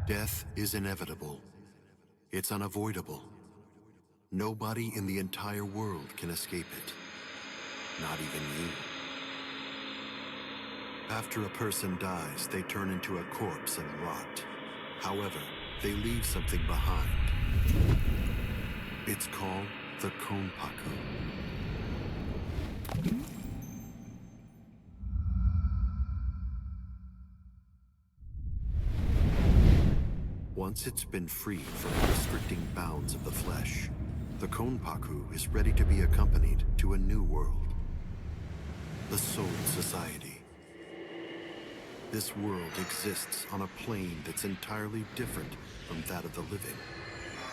Death is inevitable. It's unavoidable. Nobody in the entire world can escape it. Not even you. After a person dies, they turn into a corpse and rot. However, they leave something behind. It's called the Konpaku. Once it's been freed from the restricting bounds of the flesh, the Konpaku is ready to be accompanied to a new world. The Soul Society. This world exists on a plane that's entirely different from that of the living.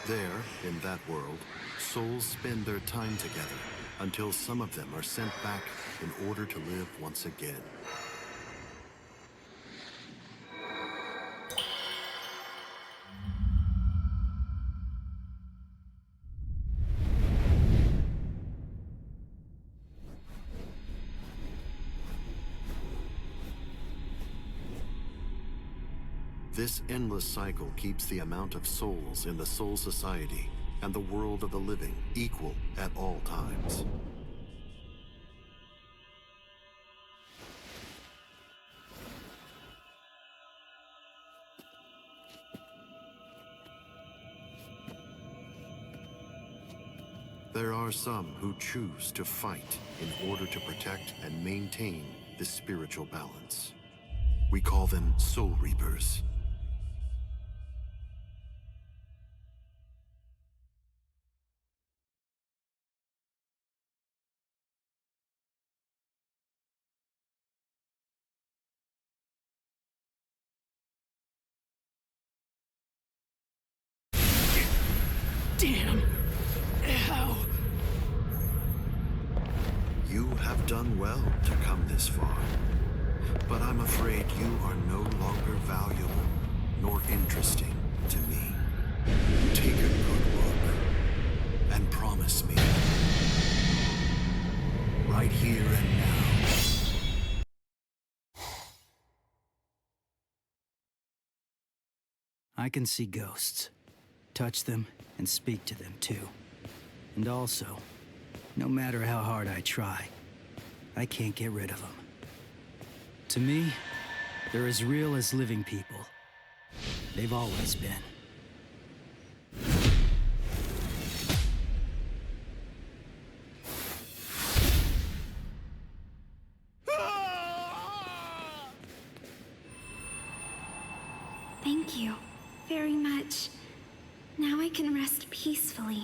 There, in that world, souls spend their time together until some of them are sent back in order to live once again. This endless cycle keeps the amount of souls in the Soul Society and the world of the living equal at all times. There are some who choose to fight in order to protect and maintain this spiritual balance. We call them Soul Reapers. Damn! Ow! You have done well to come this far, but I'm afraid you are no longer valuable nor interesting to me. Take a good look and promise me, right here and now. I can see ghosts, touch them, and speak to them too. And also, no matter how hard I try, I can't get rid of them. To me, they're as real as living people. They've always been. Thank you very much. Now I can rest peacefully.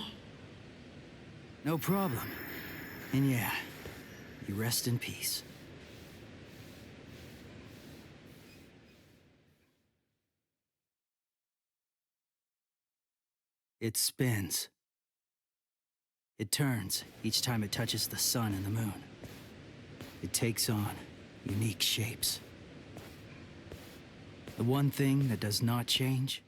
No problem. And yeah, you rest in peace. It spins. It turns each time it touches the sun and the moon. It takes on unique shapes. The one thing that does not change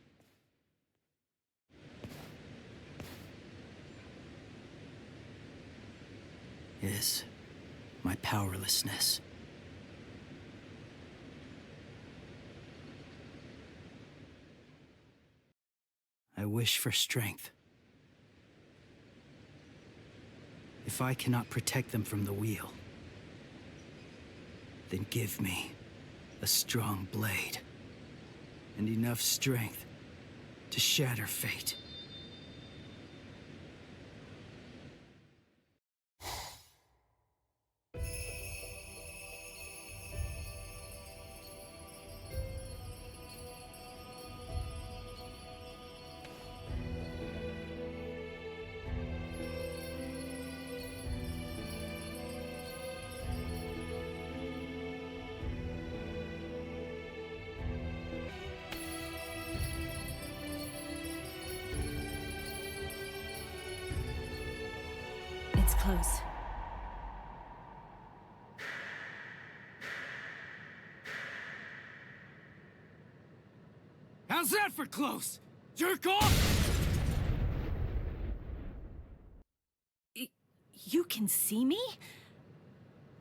is my powerlessness. I wish for strength. If I cannot protect them from the wheel, then give me a strong blade and enough strength to shatter fate. It's close. How's that for close? Jerk off! You can see me?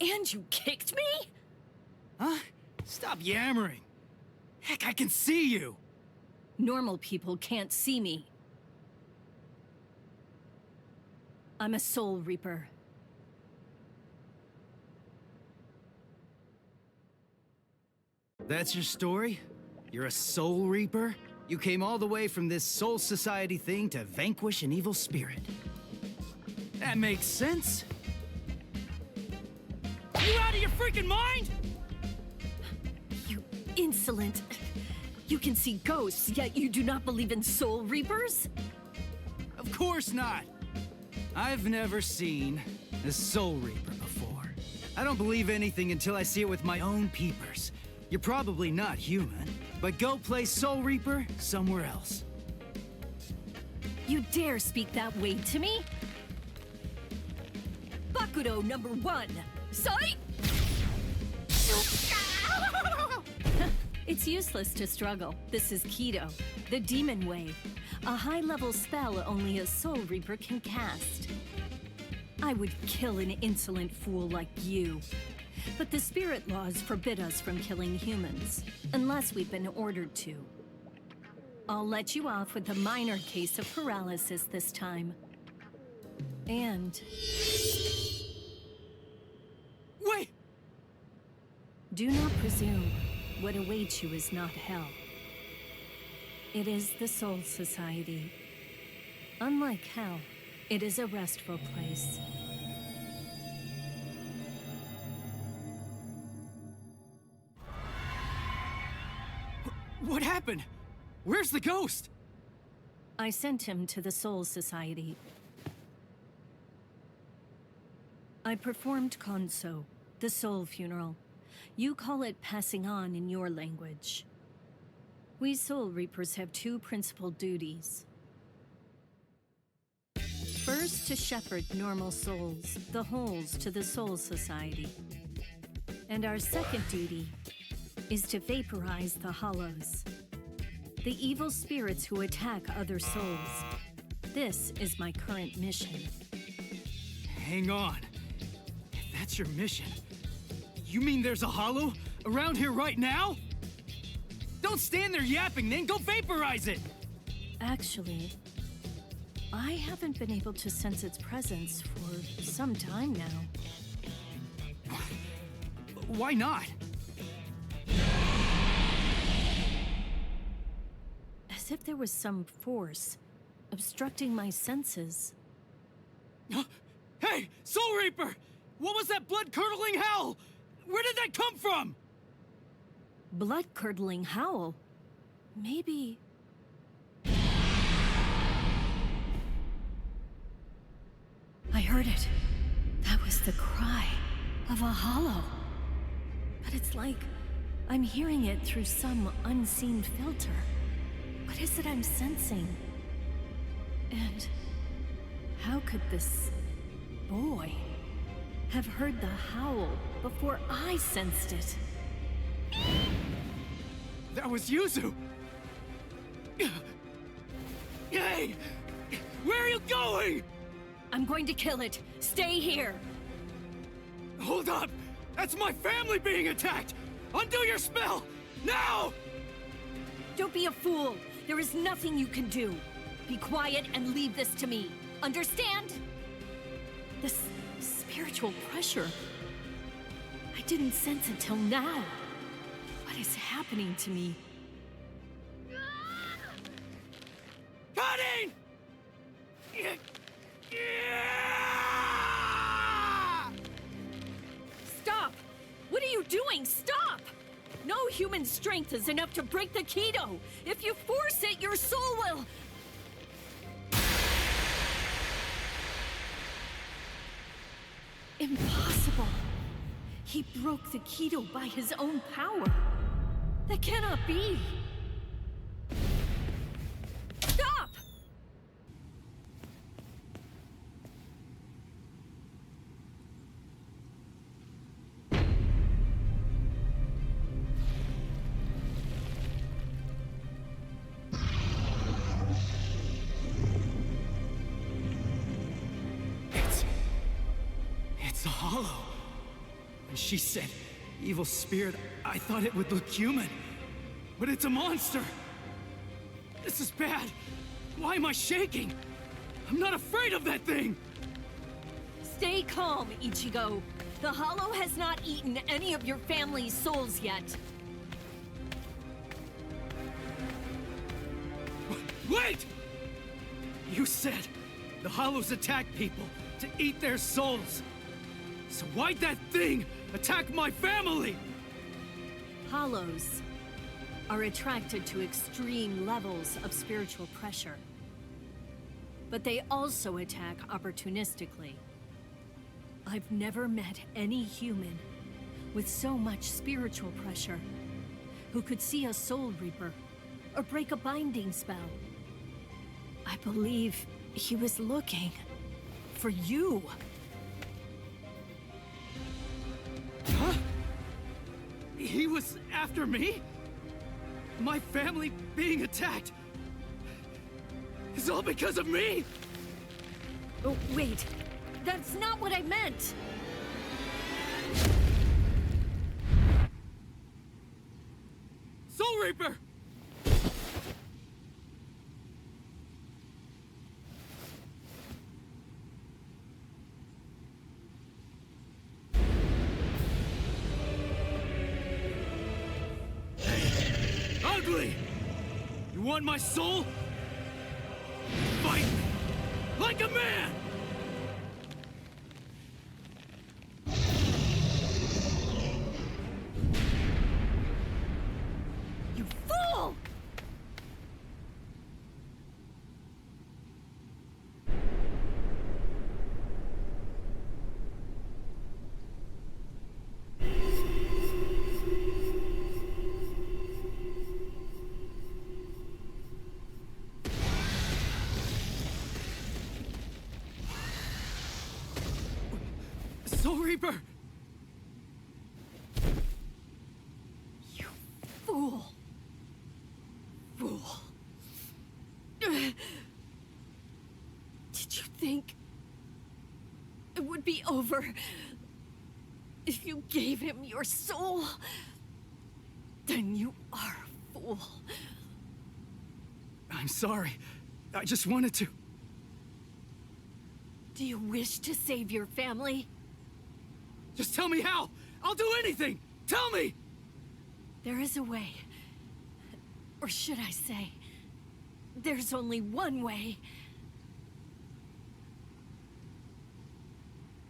And you kicked me? Huh? Stop yammering. Heck, I can see you. Normal people can't see me. I'm a Soul Reaper. That's your story? You're a Soul Reaper? You came all the way from this Soul Society thing to vanquish an evil spirit. That makes sense. You out of your freaking mind? You insolent. You can see ghosts, yet you do not believe in Soul Reapers? Of course not. I've never seen a Soul Reaper before. I don't believe anything until I see it with my own peepers. You're probably not human, but go play Soul Reaper somewhere else. You dare speak that way to me? Bakudo number 1. Sight! It's useless to struggle. This is Kido, the Demon Way. A high-level spell only a Soul Reaper can cast. I would kill an insolent fool like you. But the spirit laws forbid us from killing humans, unless we've been ordered to. I'll let you off with a minor case of paralysis this time. And... Wait! do not presume what awaits you is not hell. It is the Soul Society. Unlike hell, it is a restful place. What happened? Where's the ghost? I sent him to the Soul Society. I performed Konso, the soul funeral. You call it passing on in your language. We Soul Reapers have 2 principal duties. First, to shepherd normal souls, the wholes, to the Soul Society. And our second duty is to vaporize the hollows, the evil spirits who attack other souls. This is my current mission. Hang on. If that's your mission, you mean there's a hollow around here right now? Don't stand there yapping, then go vaporize it! Actually, I haven't been able to sense its presence for some time now. Why not? As if there was some force obstructing my senses. Hey, Soul Reaper! What was that blood-curdling howl? Where did that come from? Blood-curdling howl? Maybe... I heard it. That was the cry of a hollow. But it's like I'm hearing it through some unseen filter. What is it I'm sensing? And how could this boy have heard the howl before I sensed it? That was Yuzu! Hey! Where are you going? I'm going to kill it. Stay here. Hold up! That's my family being attacked! Undo your spell! Now! Don't be a fool. There is nothing you can do. Be quiet and leave this to me. Understand? This spiritual pressure, I didn't sense until now. What is happening to me? Cutting! Stop! What are you doing? Stop! No human strength is enough to break the Kido. If you force it, your soul will... Impossible. He broke the Kido by his own power. That cannot be. Stop! It's a hollow. When she said, evil spirit, I thought it would look human. But it's a monster. This is bad. Why am I shaking? I'm not afraid of that thing! Stay calm, Ichigo. The Hollow has not eaten any of your family's souls yet. Wait! You said the Hollows attack people to eat their souls. So why'd that thing attack my family? Hollows are attracted to extreme levels of spiritual pressure. But they also attack opportunistically. I've never met any human with so much spiritual pressure who could see a Soul Reaper or break a binding spell. I believe he was looking for you. Huh? He was after me? My family being attacked is all because of me? Oh, wait. That's not what I meant! Soul Reaper! Ugly! You want my soul? Fight me! Like a man! You fool! Soul Reaper! You fool. Fool. Did you think it would be over if you gave him your soul? Then you are a fool. I'm sorry. I just wanted to. Do you wish to save your family? Just tell me how! I'll do anything! Tell me! There is a way. Or should I say, there's only one way.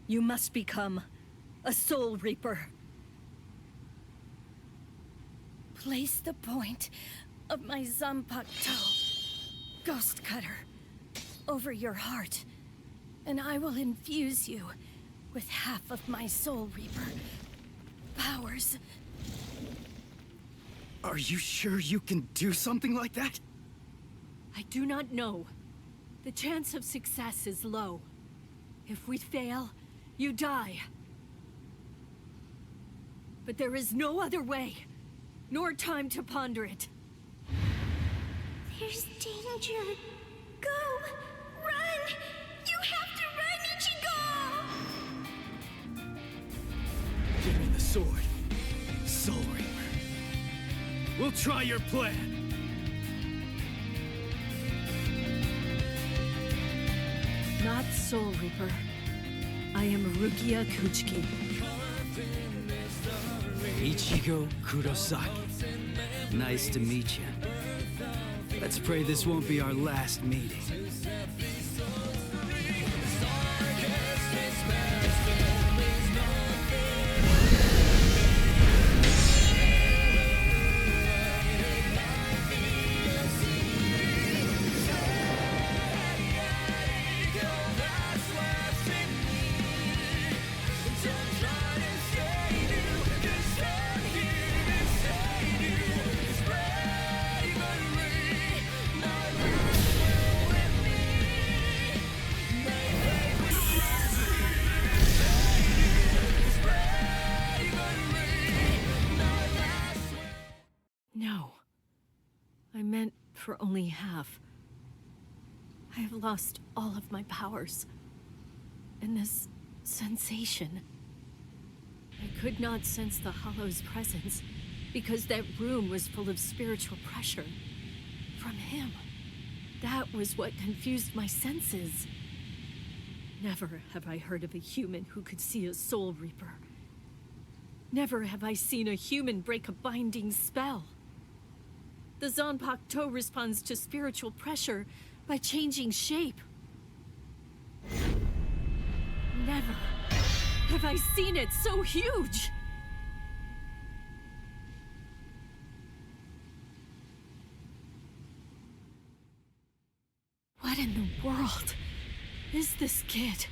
You must become a Soul Reaper. Place the point of my Zanpakuto, Ghost Cutter, over your heart, and I will infuse you with half of my Soul Reaper powers. Are you sure you can do something like that? I do not know. The chance of success is low. If we fail, you die. But there is no other way, nor time to ponder it. There's danger. Go! Run! You have to run, Ichigo! Give me the sword, Soul Reaper. We'll try your plan. Not Soul Reaper. I am Rukia Kuchiki. Ichigo Kurosaki. Nice to meet you. Let's pray this won't be our last meeting. No. I meant for only half. I have lost all of my powers. And this sensation. I could not sense the Hollow's presence because that room was full of spiritual pressure. from him. That was what confused my senses. Never have I heard of a human who could see a Soul Reaper. Never have I seen a human break a binding spell. The Zanpakuto responds to spiritual pressure by changing shape. Never have I seen it so huge! What in the world is this kid?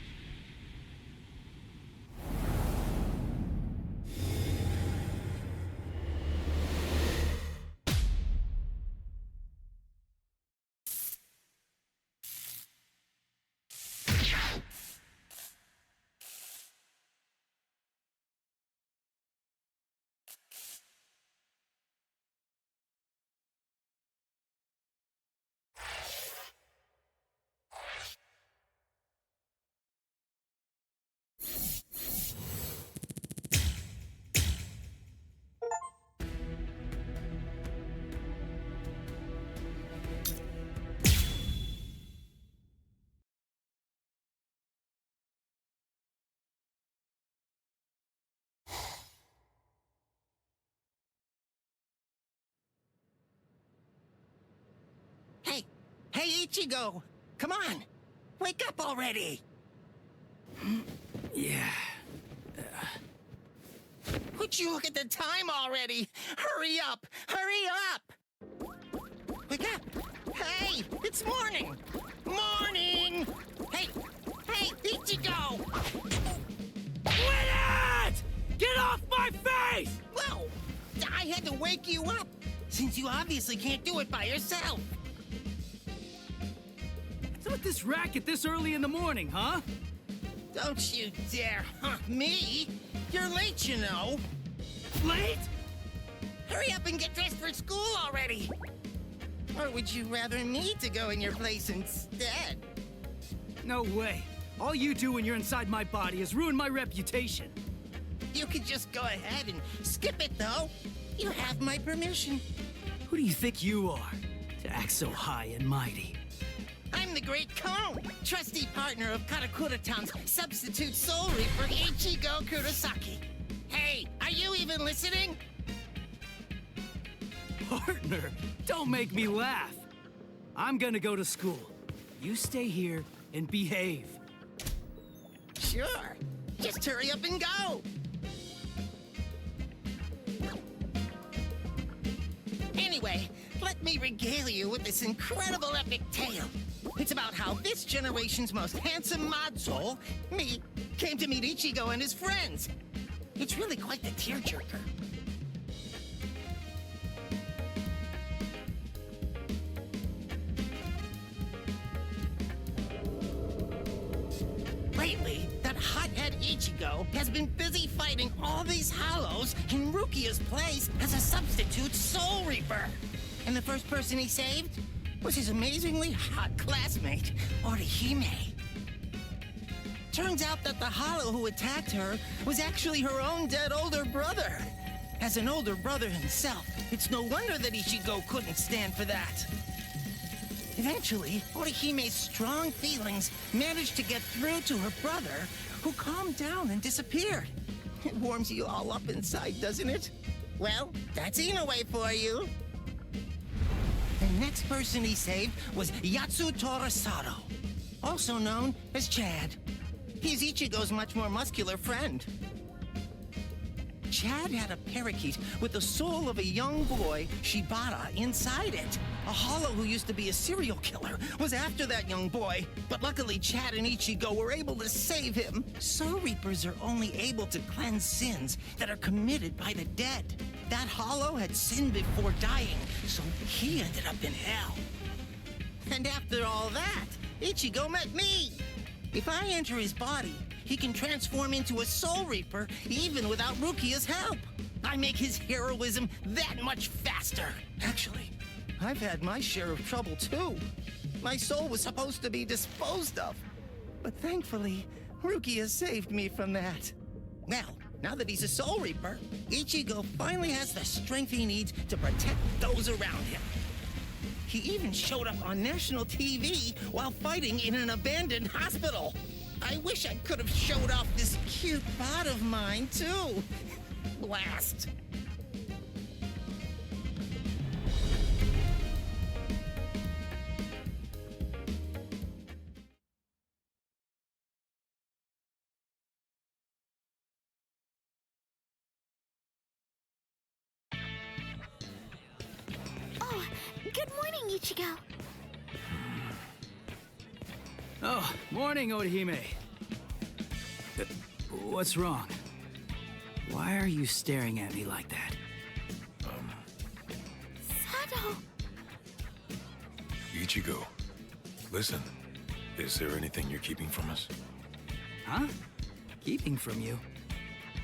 Hey, Ichigo! Come on! Wake up already! Yeah. Would you look at the time already? Hurry up! Hurry up! Wake up! Hey! It's morning! Morning! Hey! Hey, Ichigo! Quit it! Get off my face! Whoa! I had to wake you up, since you obviously can't do it by yourself. What's with this racket this early in the morning, huh? Don't you dare hunt me! You're late, you know! Late? Hurry up and get dressed for school already! Or would you rather me to go in your place instead? No way. All you do when you're inside my body is ruin my reputation. You could just go ahead and skip it, though. You have my permission. Who do you think you are, to act so high and mighty? I'm the Great Cone, trusty partner of Karakura Town's Substitute Soul Reaper Ichigo Kurosaki. Hey, are you even listening? Partner, don't make me laugh. I'm gonna go to school. You stay here and behave. Sure. Just hurry up and go. Anyway, let me regale you with this incredible epic tale. It's about how this generation's most handsome mod soul, me, came to meet Ichigo and his friends. It's really quite the tearjerker. Lately, that hothead Ichigo has been busy fighting all these hollows in Rukia's place as a substitute Soul Reaper. And the first person he saved was his amazingly hot classmate, Orihime. Turns out that the hollow who attacked her was actually her own dead older brother. As an older brother himself, it's no wonder that Ichigo couldn't stand for that. Eventually, Orihime's strong feelings managed to get through to her brother, who calmed down and disappeared. It warms you all up inside, doesn't it? Well, that's Inoue for you. The next person he saved was Yatsu Torasado, also known as Chad. He's Ichigo's much more muscular friend. Chad had a parakeet with the soul of a young boy, Shibata, inside it. A hollow who used to be a serial killer was after that young boy, but luckily Chad and Ichigo were able to save him. Soul Reapers are only able to cleanse sins that are committed by the dead. That hollow had sinned before dying, so he ended up in hell. And after all that, Ichigo met me. If I enter his body, he can transform into a Soul Reaper even without Rukia's help. I make his heroism that much faster. Actually, I've had my share of trouble too. My soul was supposed to be disposed of. But thankfully, Rukia saved me from that. Well, now that he's a Soul Reaper, Ichigo finally has the strength he needs to protect those around him. He even showed up on national TV while fighting in an abandoned hospital. I wish I could have showed off this cute bod of mine, too. Blast. Oh, good morning, Ichigo. Oh, morning, Orihime. What's wrong? Why are you staring at me like that? Sado. Ichigo, listen. Is there anything you're keeping from us? Huh? Keeping from you?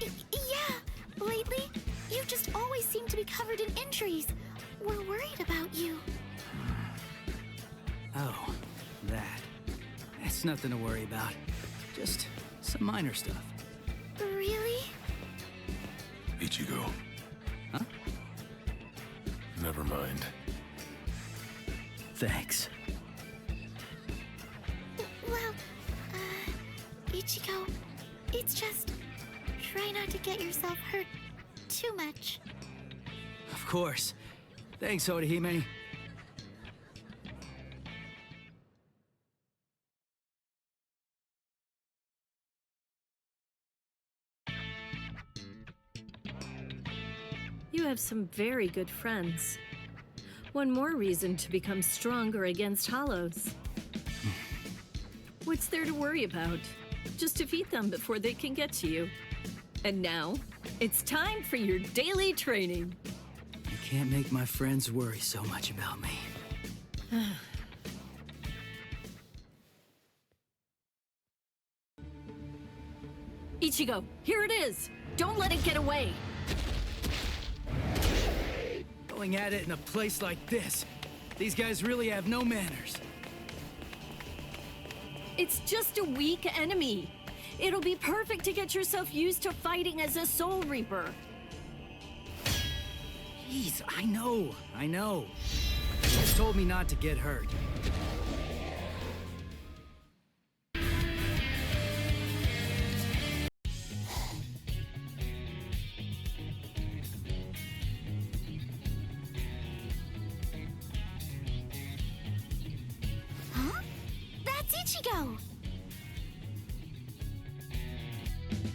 Yeah, lately, you just always seem to be covered in injuries. We're worried about you. Oh, that. It's nothing to worry about. Just some minor stuff. Really? Ichigo. Huh? Never mind. Thanks. Well, Ichigo, it's just... try not to get yourself hurt too much. Of course. Thanks, Orihime. You have some very good friends. One more reason to become stronger against Hollows. What's there to worry about? Just defeat them before they can get to you. And now, it's time for your daily training. I can't make my friends worry so much about me. Ichigo, here it is! Don't let it get away! Going at it in a place like this. These guys really have no manners. It's just a weak enemy. It'll be perfect to get yourself used to fighting as a Soul Reaper. Jeez, I know. You just told me not to get hurt. Huh? That's Ichigo!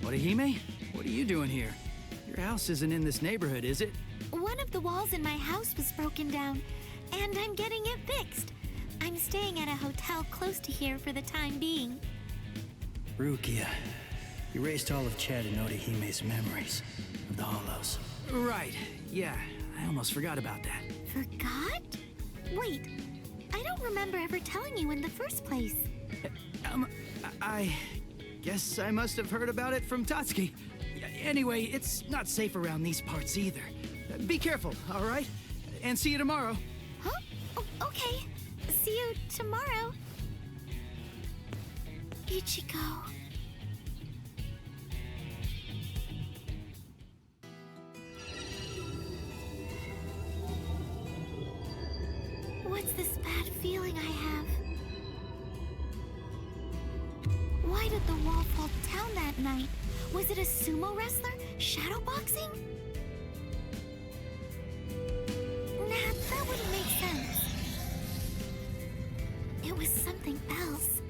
Orihime? What are you doing here? Your house isn't in this neighborhood, is it? One of the walls in my house was broken down, and I'm getting it fixed. I'm staying at a hotel close to here for the time being. Rukia, you erased all of Chad and Orihime's memories of the Hollows. Right, yeah, I almost forgot about that. Forgot? Wait, I don't remember ever telling you in the first place. I guess I must have heard about it from Tatsuki. Anyway, it's not safe around these parts either. Be careful, all right? And see you tomorrow. Huh? Oh, okay. See you tomorrow. Ichigo. What's this bad feeling I have? Why did the wall fall down that night? Was it a sumo wrestler? Shadowboxing? Nah, that wouldn't make sense. It was something else.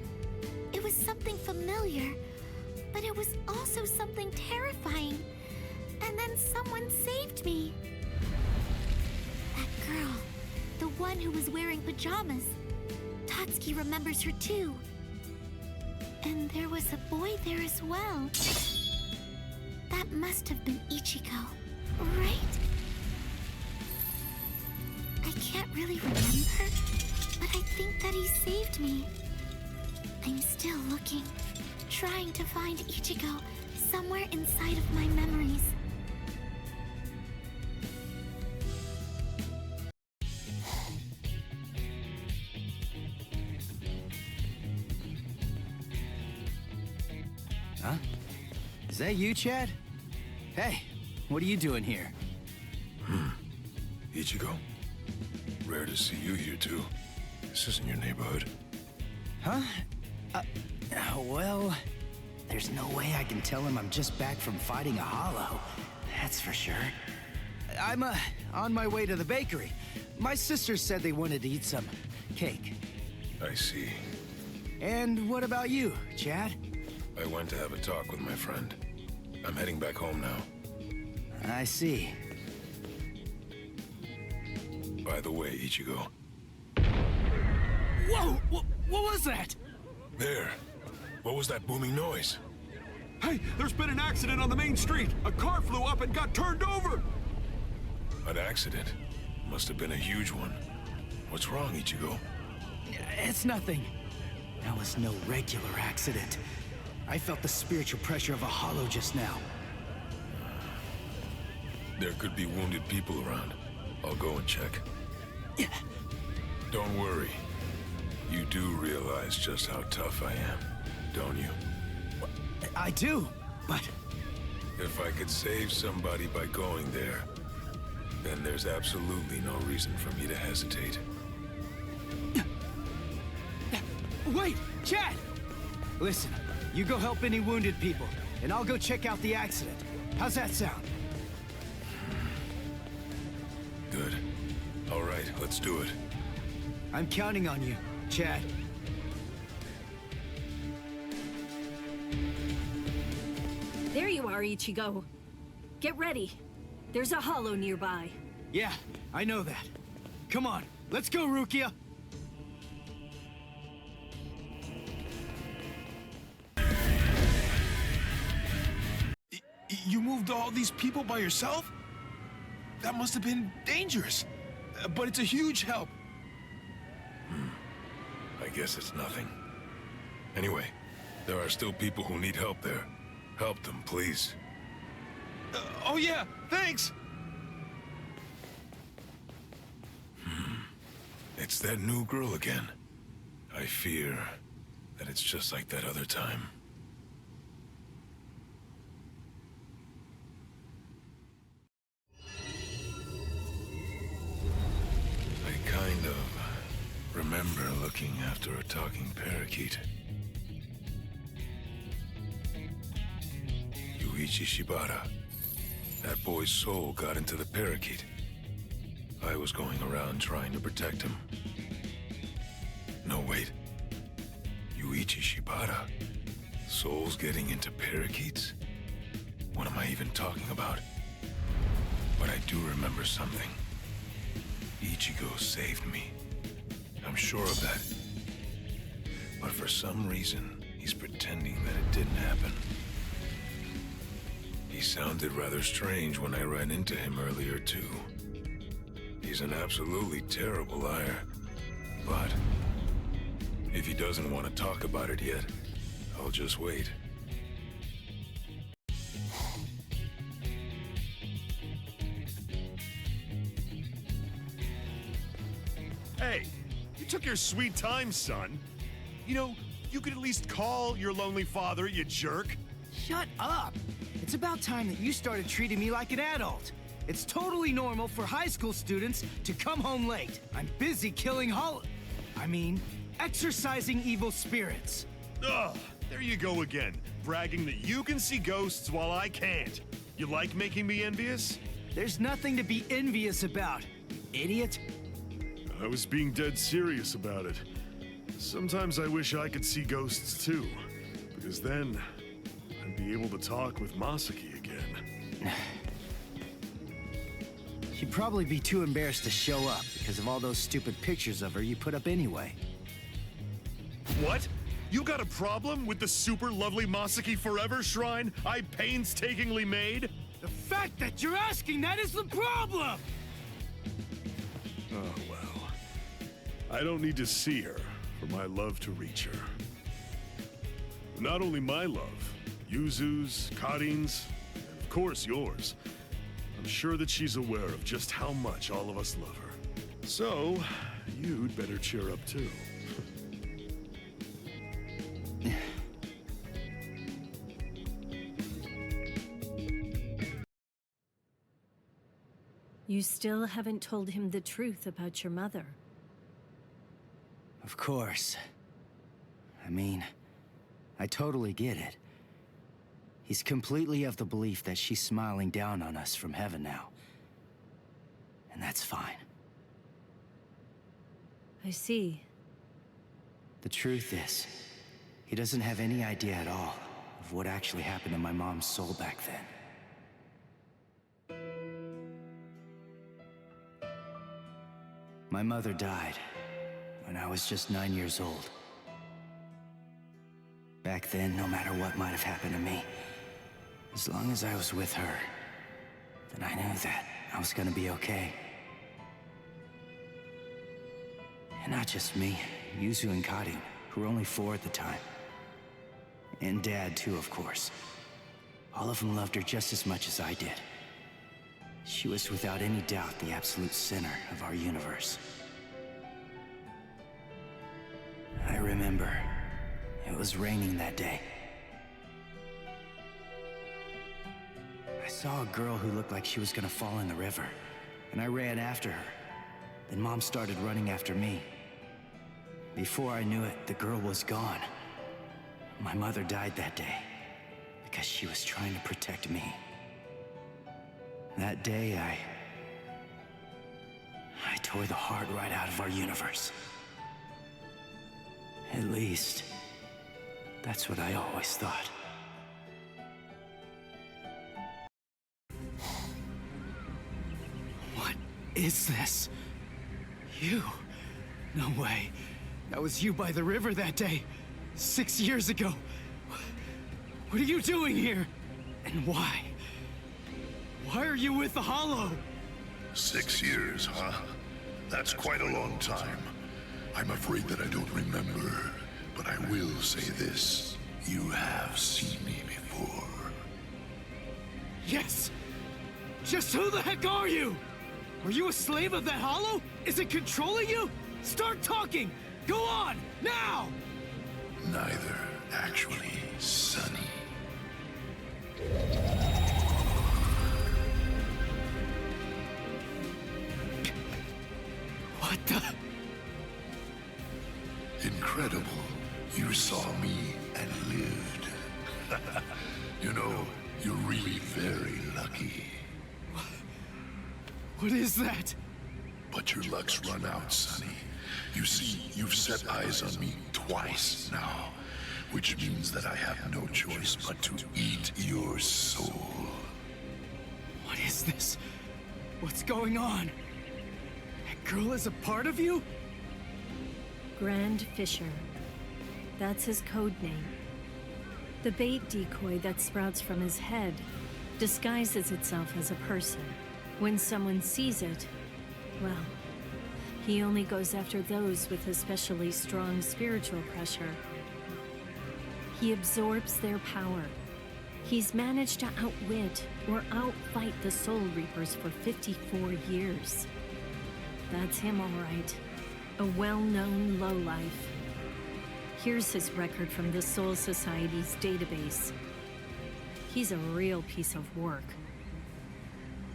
It was something familiar, but it was also something terrifying. And then someone saved me. That girl, the one who was wearing pajamas. Tatsuki remembers her too. And there was a boy there as well. That must have been Ichigo, right? I can't really remember, but I think that he saved me. I'm still looking, trying to find Ichigo somewhere inside of my memories. Huh? Is that you, Chad? Hey, what are you doing here? Ichigo, Rare to see you here, too. This isn't your neighborhood. Huh? Well, there's no way I can tell him I'm just back from fighting a hollow. That's for sure. I'm, on my way to the bakery. My sister said they wanted to eat some cake. I see. And what about you, Chad? I went to have a talk with my friend. I'm heading back home now. I see. By the way, Ichigo. Whoa! What was that? There. What was that booming noise? Hey, there's been an accident on the main street. A car flew up and got turned over. An accident? Must have been a huge one. What's wrong, Ichigo? It's nothing. That was no regular accident. I felt the spiritual pressure of a hollow just now. There could be wounded people around. I'll go and check. Don't worry. You do realize just how tough I am, don't you? I do, but... If I could save somebody by going there, then there's absolutely no reason for me to hesitate. Wait, Chad! Listen, you go help any wounded people, and I'll go check out the accident. How's that sound? Good. All right, let's do it. I'm counting on you, Chad. There you are, Ichigo. Get ready. There's a hollow nearby. Yeah, I know that. Come on, let's go, Rukia! You moved all these people by yourself? That must have been dangerous. But it's a huge help. I guess it's nothing. Anyway, there are still people who need help there. Help them, please. Oh yeah, thanks! It's that new girl again. I fear that it's just like that other time. I kind of remember looking after a talking parakeet. Yuichi Shibata. That boy's soul got into the parakeet. I was going around trying to protect him. No, wait. Yuichi Shibata? Souls getting into parakeets? What am I even talking about? But I do remember something. Ichigo saved me. I'm sure of that. But for some reason, he's pretending that it didn't happen. He sounded rather strange when I ran into him earlier, too. He's an absolutely terrible liar. But if he doesn't want to talk about it yet, I'll just wait. Hey, you took your sweet time, son. You know, you could at least call your lonely father, you jerk. Shut up! It's about time that you started treating me like an adult. It's totally normal for high school students to come home late. I'm busy killing exorcising evil spirits. Ugh, there you go again, bragging that you can see ghosts while I can't. You like making me envious? There's nothing to be envious about, idiot. I was being dead serious about it. Sometimes I wish I could see ghosts too, because then I'd be able to talk with Masaki again. She'd probably be too embarrassed to show up because of all those stupid pictures of her you put up anyway. What? You got a problem with the super lovely Masaki Forever shrine I painstakingly made? The fact that you're asking that is the problem! Oh, well. I don't need to see her for my love to reach her. Not only my love, Yuzu's, Karin's, and of course yours. I'm sure that she's aware of just how much all of us love her. So, you'd better cheer up too. You still haven't told him the truth about your mother. Of course. I mean, I totally get it. He's completely of the belief that she's smiling down on us from heaven now. And that's fine. I see. The truth is, he doesn't have any idea at all of what actually happened to my mom's soul back then. My mother died when I was just 9 years old. Back then, no matter what might have happened to me, as long as I was with her, then I knew that I was gonna be okay. And not just me, Yuzu and Karin, who were only 4 at the time. And Dad, too, of course. All of them loved her just as much as I did. She was without any doubt the absolute center of our universe. I remember, it was raining that day. I saw a girl who looked like she was gonna fall in the river, and I ran after her. Then Mom started running after me. Before I knew it, the girl was gone. My mother died that day because she was trying to protect me. That day, I tore the heart right out of our universe. At least, that's what I always thought. What is this? You? No way. That was you by the river that day. 6 years ago. What are you doing here? And why? Why are you with the Hollow? 6 years, huh? That's quite a long time. I'm afraid that I don't remember, but I will say this. You have seen me before. Yes! Just who the heck are you? Are you a slave of that Hollow? Is it controlling you? Start talking! Go on, now! Neither, actually, Sonny. What the? Incredible. You saw me and lived. You know, you're really very lucky. What is that? But your luck's run out, Sonny. You see, you've set eyes on me twice now, which means that I have no choice but to eat your soul. What is this? What's going on? That girl is a part of you? Grand Fisher. That's his code name. The bait decoy that sprouts from his head disguises itself as a person. When someone sees it, well, he only goes after those with especially strong spiritual pressure. He absorbs their power. He's managed to outwit or outfight the Soul Reapers for 54 years. That's him, all right. A well-known lowlife. Here's his record from the Soul Society's database. He's a real piece of work.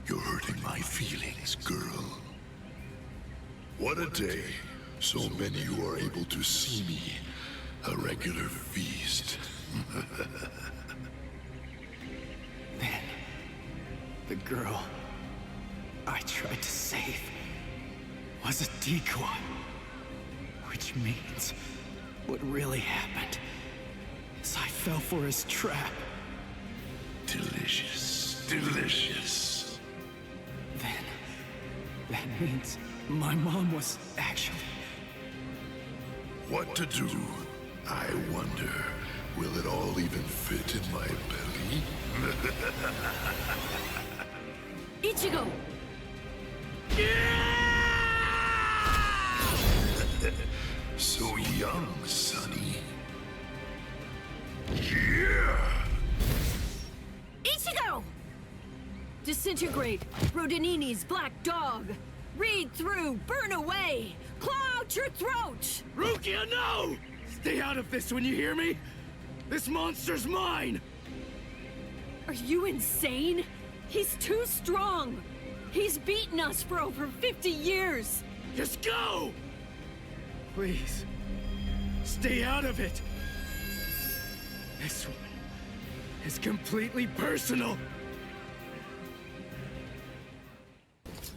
You're hurting my feelings, girl. What a day. So many who are able to see me. A regular feast. Then, the girl I tried to save was a decoy. Which means what really happened is I fell for his trap. Delicious. Delicious. Then, that means my mom was actually... What to do? I wonder, will it all even fit in my belly? Ichigo! So young, Sonny. Yeah! Ichigo! Disintegrate, Rodinini's black dog! Read through, burn away! Claw out your throat! Rukia, no! Stay out of this when you hear me! This monster's mine! Are you insane? He's too strong! He's beaten us for over 50 years! Just go! Please. Stay out of it. This one is completely personal.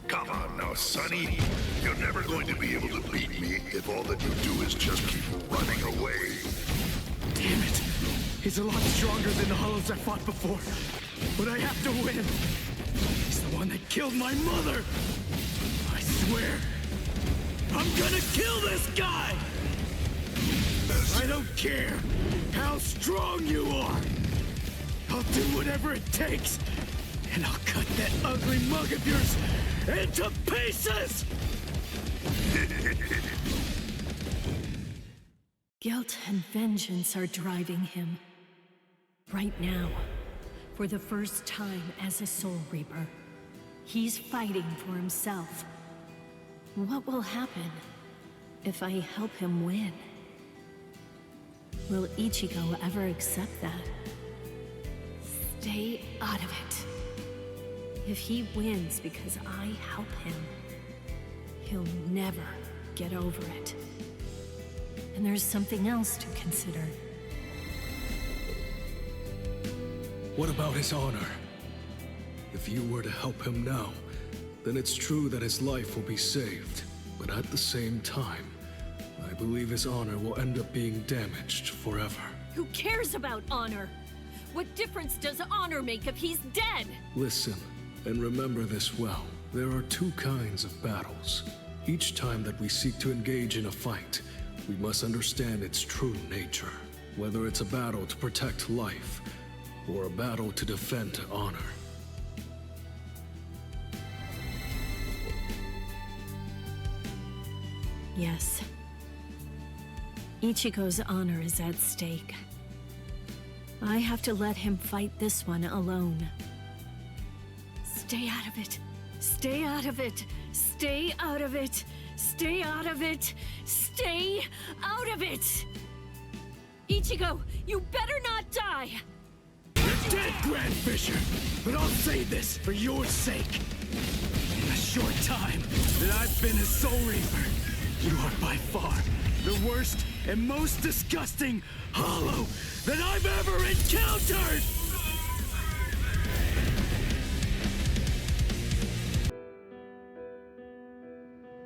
Come on now, Sonny. You're never going to be able to beat me if all that you do is just keep running away. Damn it. He's a lot stronger than the Hollows I fought before. But I have to win. He's the one that killed my mother. I swear. I'm gonna kill this guy! I don't care how strong you are. I'll do whatever it takes. And I'll cut that ugly mug of yours into pieces! Guilt and vengeance are driving him. Right now, for the first time as a Soul Reaper, he's fighting for himself. What will happen if I help him win? Will Ichigo ever accept that? Stay out of it. If he wins because I help him, he'll never get over it. And there's something else to consider. What about his honor? If you were to help him now, then it's true that his life will be saved. But at the same time, I believe his honor will end up being damaged forever. Who cares about honor? What difference does honor make if he's dead? Listen, and remember this well. There are two kinds of battles. Each time that we seek to engage in a fight, we must understand its true nature. Whether it's a battle to protect life, or a battle to defend honor. Yes. Ichigo's honor is at stake. I have to let him fight this one alone. Stay out of it. Stay out of it. Stay out of it. Stay out of it. Stay out of it! Ichigo, you better not die! You're dead, Grand Fisher! But I'll say this for your sake. In the short time that I've been a Soul Reaper, you are by far the worst and most disgusting Hollow that I've ever encountered!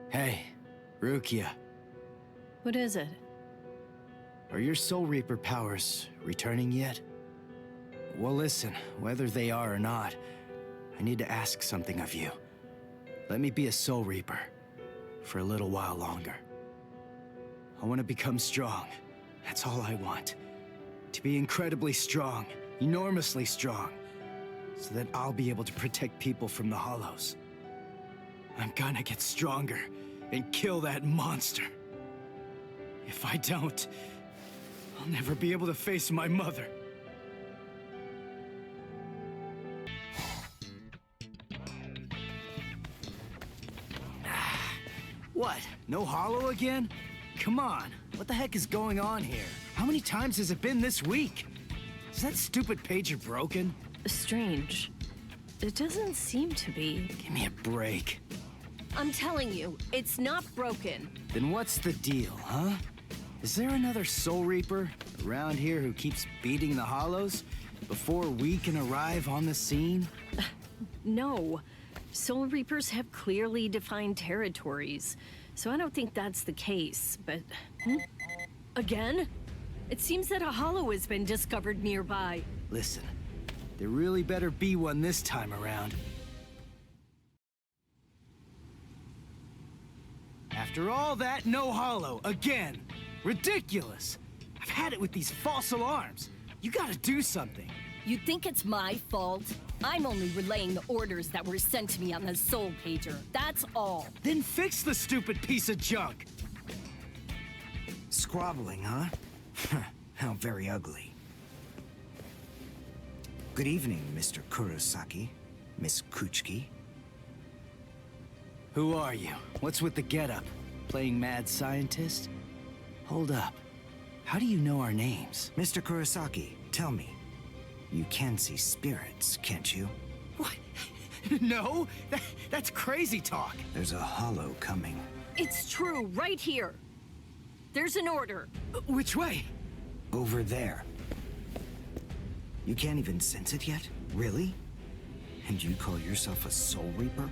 Hey, Rukia. What is it? Are your Soul Reaper powers returning yet? Well, listen, whether they are or not, I need to ask something of you. Let me be a Soul Reaper for a little while longer. I want to become strong. That's all I want. To be incredibly strong, enormously strong, so that I'll be able to protect people from the Hollows. I'm gonna get stronger and kill that monster. If I don't, I'll never be able to face my mother. What? No Hollow again? Come on, what the heck is going on here? How many times has it been this week? Is that stupid pager broken? Strange. It doesn't seem to be. Give me a break. I'm telling you, it's not broken. Then what's the deal, huh? Is there another Soul Reaper around here who keeps beating the Hollows before we can arrive on the scene? No. Soul Reapers have clearly defined territories, so I don't think that's the case, but... Again? It seems that a Hollow has been discovered nearby. Listen, there really better be one this time around. After all that, no Hollow, again! Ridiculous! I've had it with these false alarms. You gotta do something. You think it's my fault? I'm only relaying the orders that were sent to me on the Soul Pager, that's all. Then fix the stupid piece of junk! Squabbling, huh? How very ugly. Good evening, Mr. Kurosaki, Miss Kuchiki. Who are you? What's with the getup? Playing mad scientist? Hold up. How do you know our names? Mr. Kurosaki, tell me. You can see spirits, can't you? What? No, that's crazy talk. There's a hollow coming. It's true, right here. There's an order. Which way? Over there. You can't even sense it yet? Really? And you call yourself a Soul Reaper?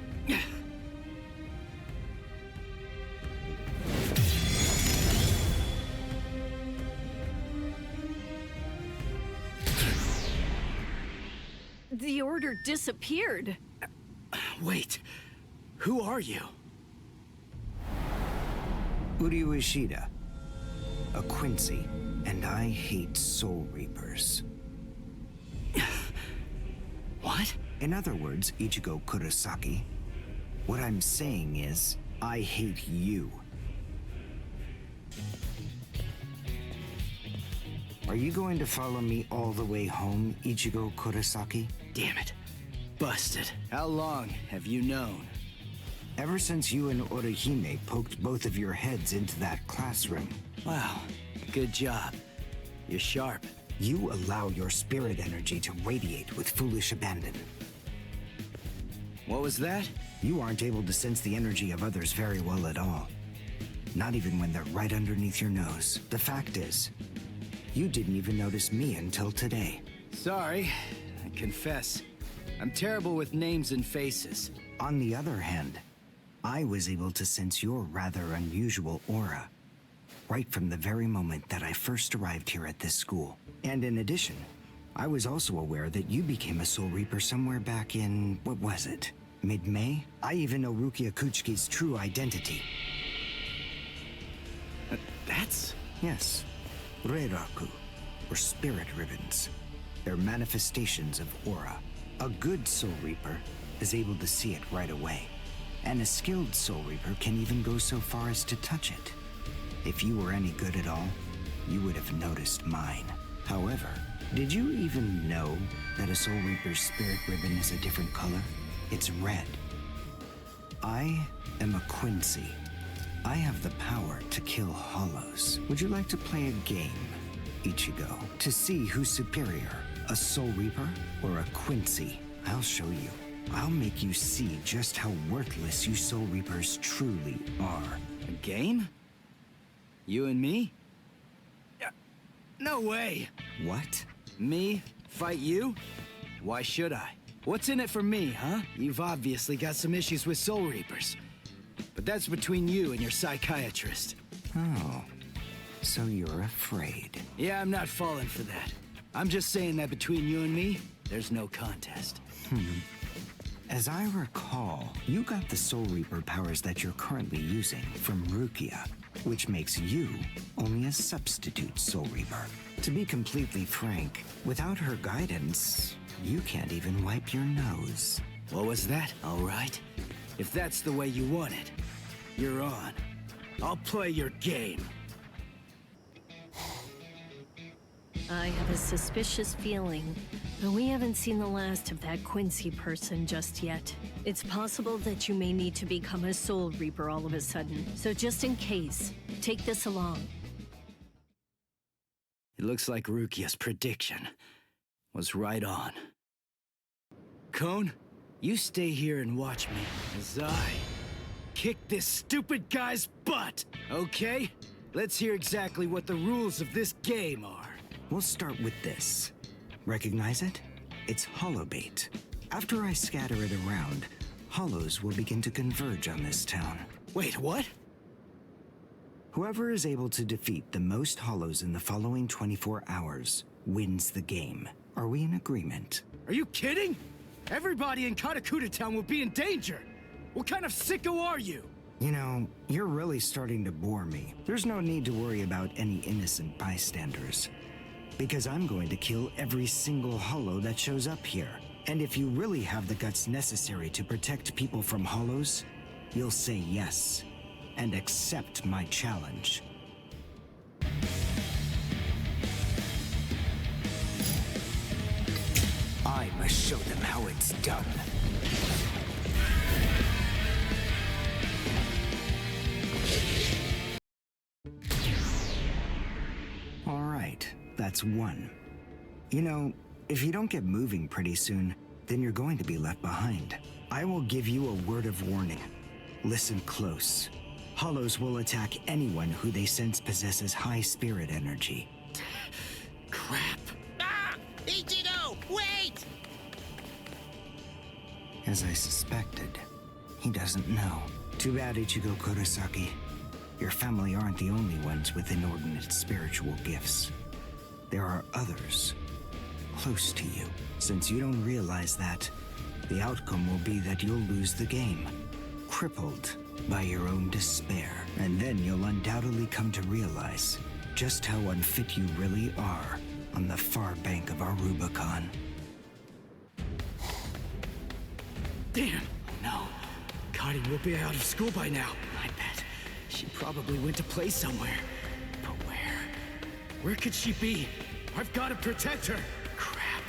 The order disappeared. Wait, who are you? Uryu Ishida, a Quincy, and I hate Soul Reapers. What? In other words, Ichigo Kurosaki, what I'm saying is, I hate you. Are you going to follow me all the way home, Ichigo Kurosaki? Damn it. Busted. How long have you known? Ever since you and Orihime poked both of your heads into that classroom. Wow, good job. You're sharp. You allow your spirit energy to radiate with foolish abandon. What was that? You aren't able to sense the energy of others very well at all. Not even when they're right underneath your nose. The fact is, you didn't even notice me until today. Sorry, I confess. I'm terrible with names and faces. On the other hand, I was able to sense your rather unusual aura, right from the very moment that I first arrived here at this school. And in addition, I was also aware that you became a Soul Reaper somewhere back in, what was it? Mid-May? I even know Rukia Kuchiki's true identity. That's... Yes. Reiraku, or spirit ribbons. They're manifestations of aura. A good Soul Reaper is able to see it right away. And a skilled Soul Reaper can even go so far as to touch it. If you were any good at all, you would have noticed mine. However, did you even know that a Soul Reaper's spirit ribbon is a different color? It's red. I am a Quincy. I have the power to kill hollows. Would you like to play a game, Ichigo, to see who's superior, a Soul Reaper or a Quincy? I'll show you. I'll make you see just how worthless you Soul Reapers truly are. A game? You and me? No way! What? Me? Fight you? Why should I? What's in it for me, huh? You've obviously got some issues with Soul Reapers. But that's between you and your psychiatrist. Oh, so you're afraid. Yeah, I'm not falling for that. I'm just saying that between you and me, there's no contest. As I recall, you got the Soul Reaper powers that you're currently using from Rukia, which makes you only a substitute Soul Reaper. To be completely frank, without her guidance, you can't even wipe your nose. What was that? All right. If that's the way you want it, you're on. I'll play your game. I have a suspicious feeling, but we haven't seen the last of that Quincy person just yet. It's possible that you may need to become a Soul Reaper all of a sudden, so just in case, take this along. It looks like Rukia's prediction was right on. Cone, you stay here and watch me as I kick this stupid guy's butt, okay? Let's hear exactly what the rules of this game are. We'll start with this. Recognize it? It's hollow bait. After I scatter it around, hollows will begin to converge on this town. Wait, what? Whoever is able to defeat the most hollows in the following 24 hours wins the game. Are we in agreement? Are you kidding? Everybody in Karakura Town will be in danger. What kind of sicko are you? You know, you're really starting to bore me. There's no need to worry about any innocent bystanders, because I'm going to kill every single hollow that shows up here. And if you really have the guts necessary to protect people from hollows, you'll say yes and accept my challenge. I must show them how it's done. All right, that's one. You know, if you don't get moving pretty soon, then you're going to be left behind. I will give you a word of warning. Listen close. Hollows will attack anyone who they sense possesses high spirit energy. Crap. Ah! Ichigo, wait! As I suspected, he doesn't know. Too bad, Ichigo Kurosaki. Your family aren't the only ones with inordinate spiritual gifts. There are others close to you. Since you don't realize that, the outcome will be that you'll lose the game, crippled by your own despair. And then you'll undoubtedly come to realize just how unfit you really are on the far bank of our Rubicon. Damn. No. Karin will be out of school by now. I bet. She probably went to play somewhere. But where? Where could she be? I've got to protect her. Crap.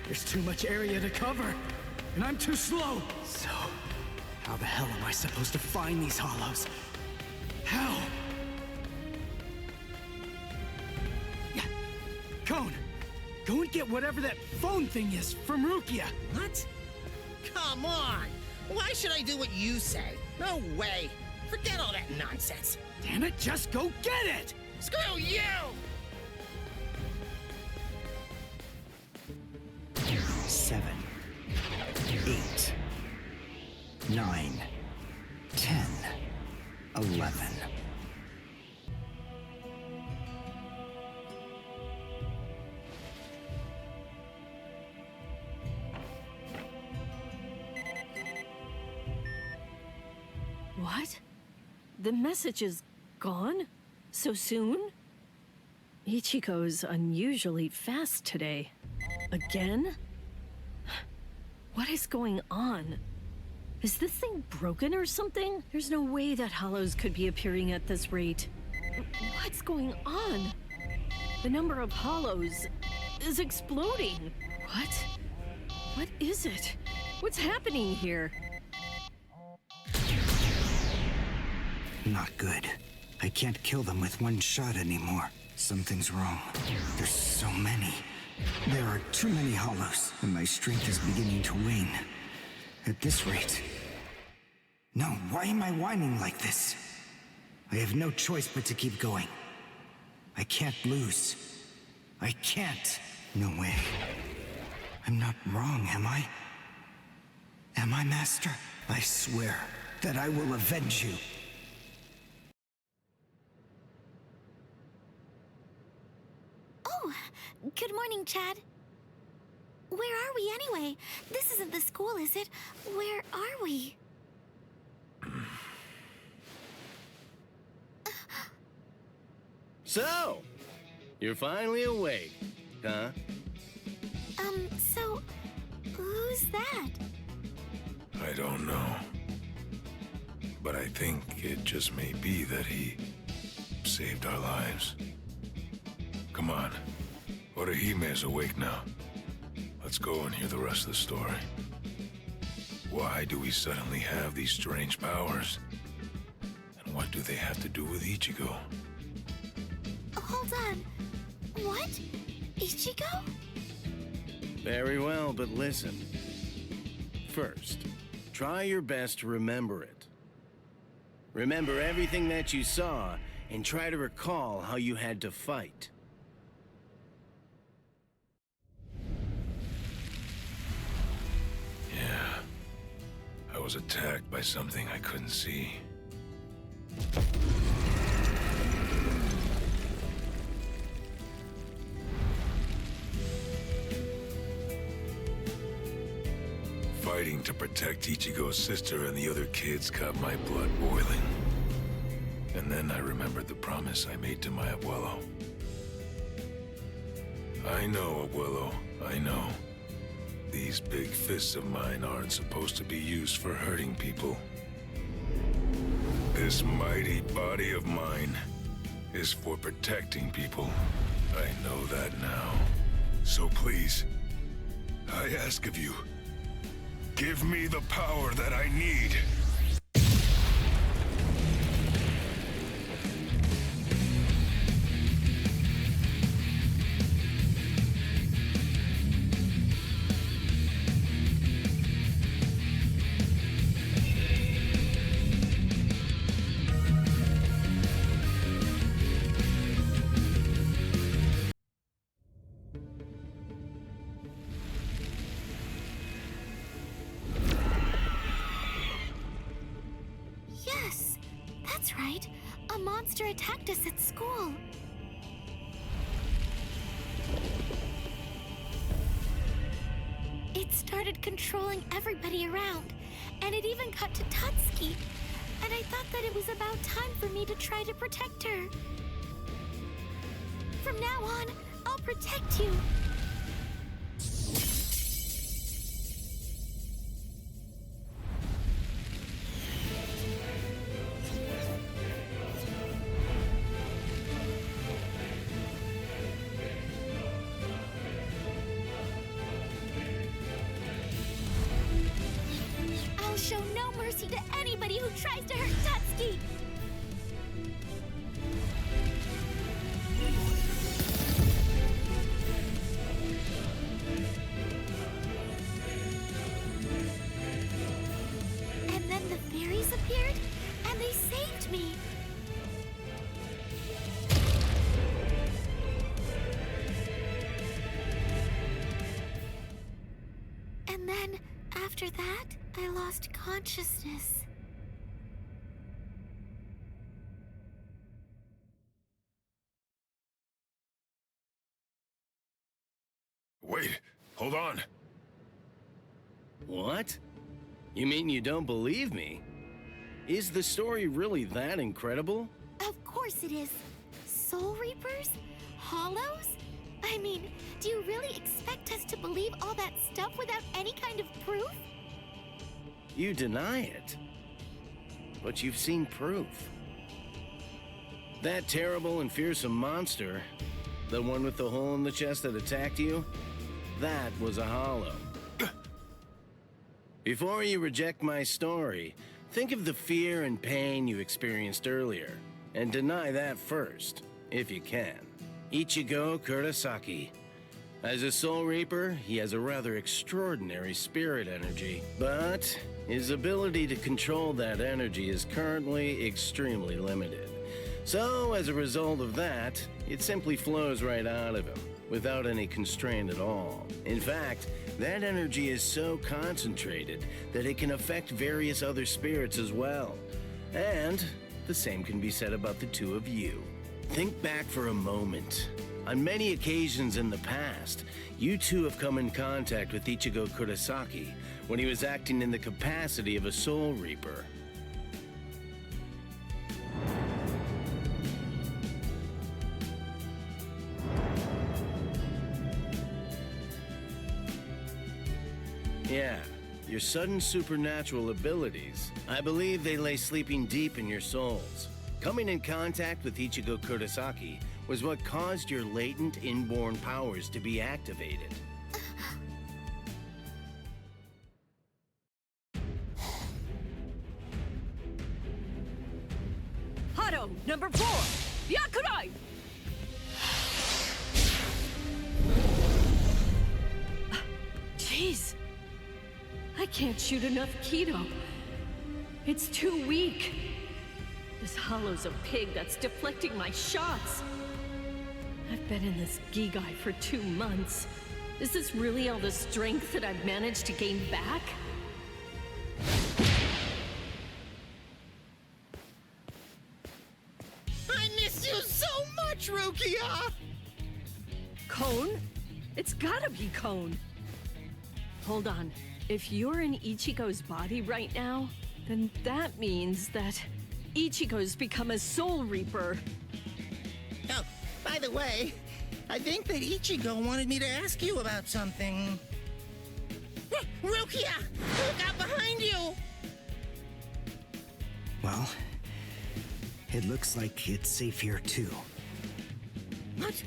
There's too much area to cover. And I'm too slow. So, how the hell am I supposed to find these hollows? How? Yeah. Cone, go and get whatever that phone thing is from Rukia. What? Come on! Why should I do what you say? No way! Forget all that nonsense! Damn it, just go get it! Screw you! 7, 8, 9, 10, 11. What? The message is gone? So soon? Ichigo's unusually fast today. Again? What is going on? Is this thing broken or something? There's no way that hollows could be appearing at this rate. What's going on? The number of hollows is exploding. What? What is it? What's happening here? Not good. I can't kill them with one shot anymore. Something's wrong. There's so many. There are too many hollows, and my strength is beginning to wane. At this rate... No, why am I whining like this? I have no choice but to keep going. I can't lose. I can't. No way. I'm not wrong, am I? Am I, Master? I swear that I will avenge you. Oh, good morning, Chad. Where are we anyway? This isn't the school, is it? Where are we? So, you're finally awake, huh? So, who's that? I don't know. But I think it just may be that he saved our lives. Come on. Orihime is awake now. Let's go and hear the rest of the story. Why do we suddenly have these strange powers? And what do they have to do with Ichigo? Hold on. What? Ichigo? Very well, but listen. First, try your best to remember it. Remember everything that you saw, and try to recall how you had to fight. Yeah. I was attacked by something I couldn't see. Fighting to protect Ichigo's sister and the other kids got my blood boiling. And then I remembered the promise I made to my abuelo. I know, abuelo, I know. These big fists of mine aren't supposed to be used for hurting people. This mighty body of mine is for protecting people. I know that now. So please, I ask of you, give me the power that I need. That's right. A monster attacked us at school. It started controlling everybody around, and it even got to Tatsuki. And I thought that it was about time for me to try to protect her. From now on, I'll protect you. I'll show no mercy to anybody who tries to hurt Tatsuki! And then the fairies appeared, and they saved me. And then, after that, I lost consciousness. Wait, hold on. What? You mean you don't believe me? Is the story really that incredible? Of course it is. Soul Reapers? Hollows? I mean, do you really expect us to believe all that stuff without any kind of proof? You deny it. But you've seen proof. That terrible and fearsome monster, the one with the hole in the chest that attacked you, that was a hollow. Before you reject my story, think of the fear and pain you experienced earlier, and deny that first, if you can. Ichigo Kurosaki. As a Soul Reaper, he has a rather extraordinary spirit energy, but his ability to control that energy is currently extremely limited. So, as a result of that, it simply flows right out of him, without any constraint at all. In fact, that energy is so concentrated that it can affect various other spirits as well. And the same can be said about the two of you. Think back for a moment. On many occasions in the past, you two have come in contact with Ichigo Kurosaki when he was acting in the capacity of a Soul Reaper. Yeah, your sudden supernatural abilities, I believe they lay sleeping deep in your souls. Coming in contact with Ichigo Kurosaki was what caused your latent inborn powers to be activated. Hado, number 4! Yakurai! Jeez. I can't shoot enough Kido. It's too weak. This hollow's a pig that's deflecting my shots. I've been in this Gigai for 2 months. Is this really all the strength that I've managed to gain back? I miss you so much, Rukia! Cone? It's gotta be Cone. Hold on. If you're in Ichigo's body right now, then that means that Ichigo's become a Soul Reaper. Oh, by the way, I think that Ichigo wanted me to ask you about something. Rukia! Look out behind you! Well, it looks like it's safe here too. What?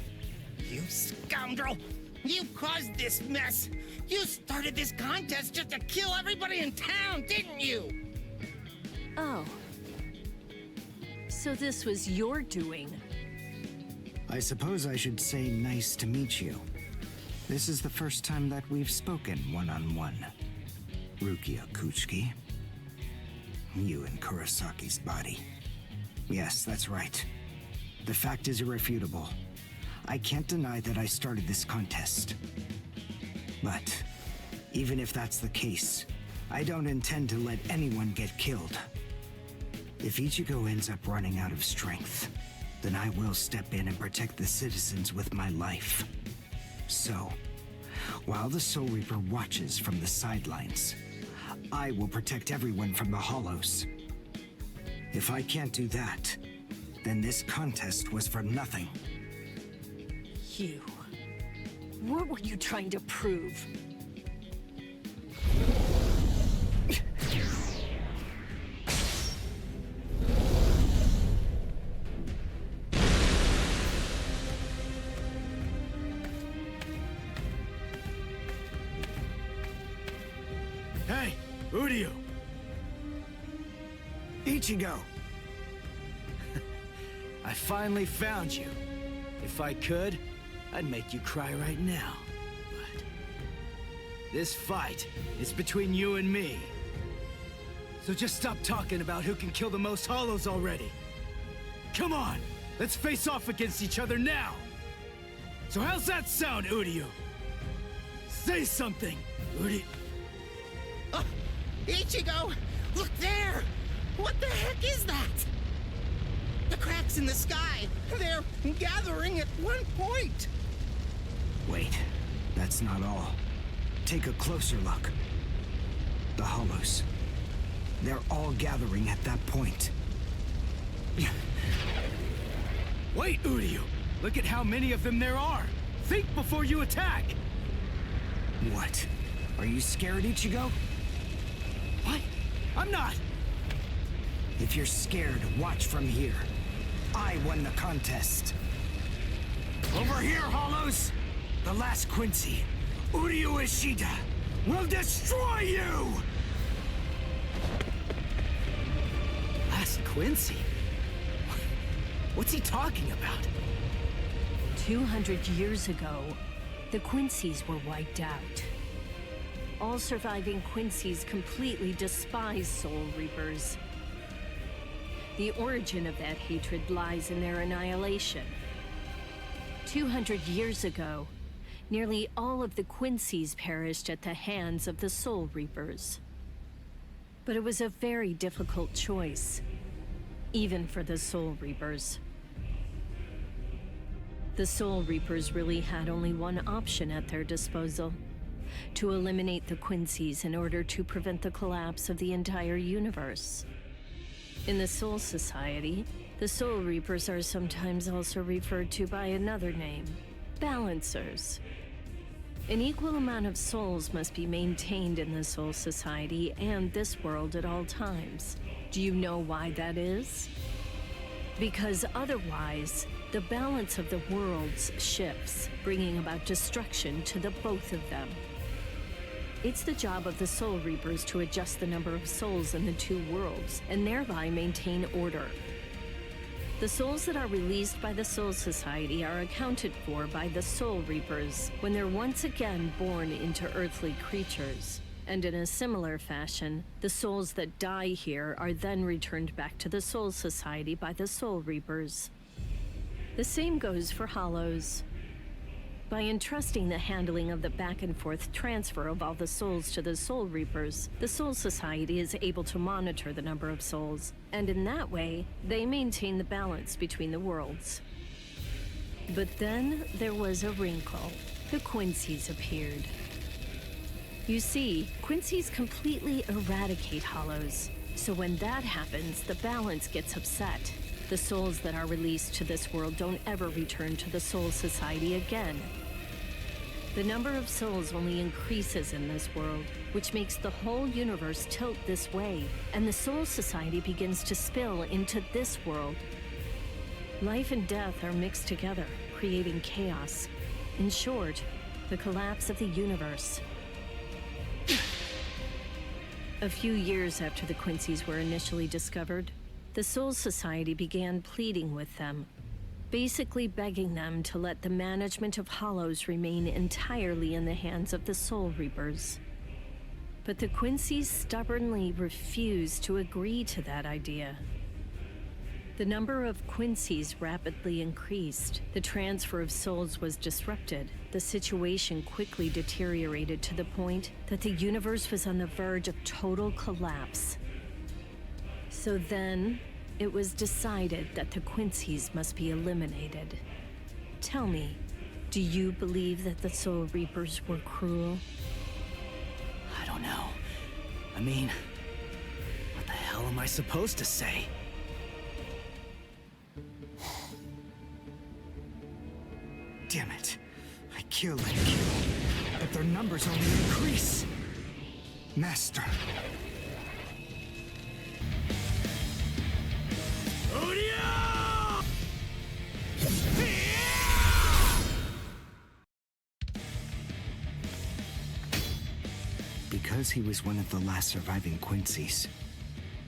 You scoundrel! You caused this mess! You started this contest just to kill everybody in town, didn't you? Oh. So this was your doing? I suppose I should say nice to meet you. This is the first time that we've spoken one-on-one. Rukia Kuchiki. You in Kurosaki's body. Yes, that's right. The fact is irrefutable. I can't deny that I started this contest. But even if that's the case, I don't intend to let anyone get killed. If Ichigo ends up running out of strength, then I will step in and protect the citizens with my life. So, while the Soul Reaper watches from the sidelines, I will protect everyone from the Hollows. If I can't do that, then this contest was for nothing. You. What were you trying to prove? Hey, Udio! Ichigo! I finally found you. If I could, I'd make you cry right now. But this fight is between you and me. So just stop talking about who can kill the most hollows already. Come on, let's face off against each other now. So how's that sound, Udio? Say something, Udio. Ichigo! Look there! What the heck is that? The cracks in the sky! They're gathering at one point! Wait, that's not all. Take a closer look. The Hollows. They're all gathering at that point. Wait, Udio! Look at how many of them there are! Think before you attack! What? Are you scared, Ichigo? What? I'm not! If you're scared, watch from here. I won the contest. Over here, Hollows! The last Quincy, Udio Ishida, will destroy you! Last Quincy? What's he talking about? 200 years ago, the Quincy's were wiped out. All surviving Quincy's completely despise Soul Reapers. The origin of that hatred lies in their annihilation. 200 years ago, nearly all of the Quincy's perished at the hands of the Soul Reapers. But it was a very difficult choice, even for the Soul Reapers. The Soul Reapers really had only one option at their disposal: to eliminate the Quincy's in order to prevent the collapse of the entire universe. In the Soul Society, the Soul Reapers are sometimes also referred to by another name: Balancers. An equal amount of souls must be maintained in the Soul Society and this world at all times. Do you know why that is? Because otherwise, the balance of the worlds shifts, bringing about destruction to the both of them. It's the job of the Soul Reapers to adjust the number of souls in the two worlds, and thereby maintain order. The souls that are released by the Soul Society are accounted for by the Soul Reapers when they're once again born into earthly creatures. And in a similar fashion, the souls that die here are then returned back to the Soul Society by the Soul Reapers. The same goes for Hollows. By entrusting the handling of the back-and-forth transfer of all the souls to the Soul Reapers, the Soul Society is able to monitor the number of souls, and in that way, they maintain the balance between the worlds. But then there was a wrinkle. The Quincy's appeared. You see, Quincy's completely eradicate Hollows, so when that happens, the balance gets upset. The souls that are released to this world don't ever return to the Soul Society again. The number of souls only increases in this world, which makes the whole universe tilt this way, and the Soul Society begins to spill into this world. Life and death are mixed together, creating chaos. In short, the collapse of the universe. A few years after the Quincy's were initially discovered, the Soul Society began pleading with them, basically begging them to let the management of Hollows remain entirely in the hands of the Soul Reapers. But the Quincy's stubbornly refused to agree to that idea. The number of Quincy's rapidly increased. The transfer of souls was disrupted. The situation quickly deteriorated to the point that the universe was on the verge of total collapse. So then, it was decided that the Quincy's must be eliminated. Tell me, do you believe that the Soul Reapers were cruel? I don't know. I mean, what the hell am I supposed to say? Damn it. I kill and kill, but their numbers only increase. Master. Because he was one of the last surviving Quincy's,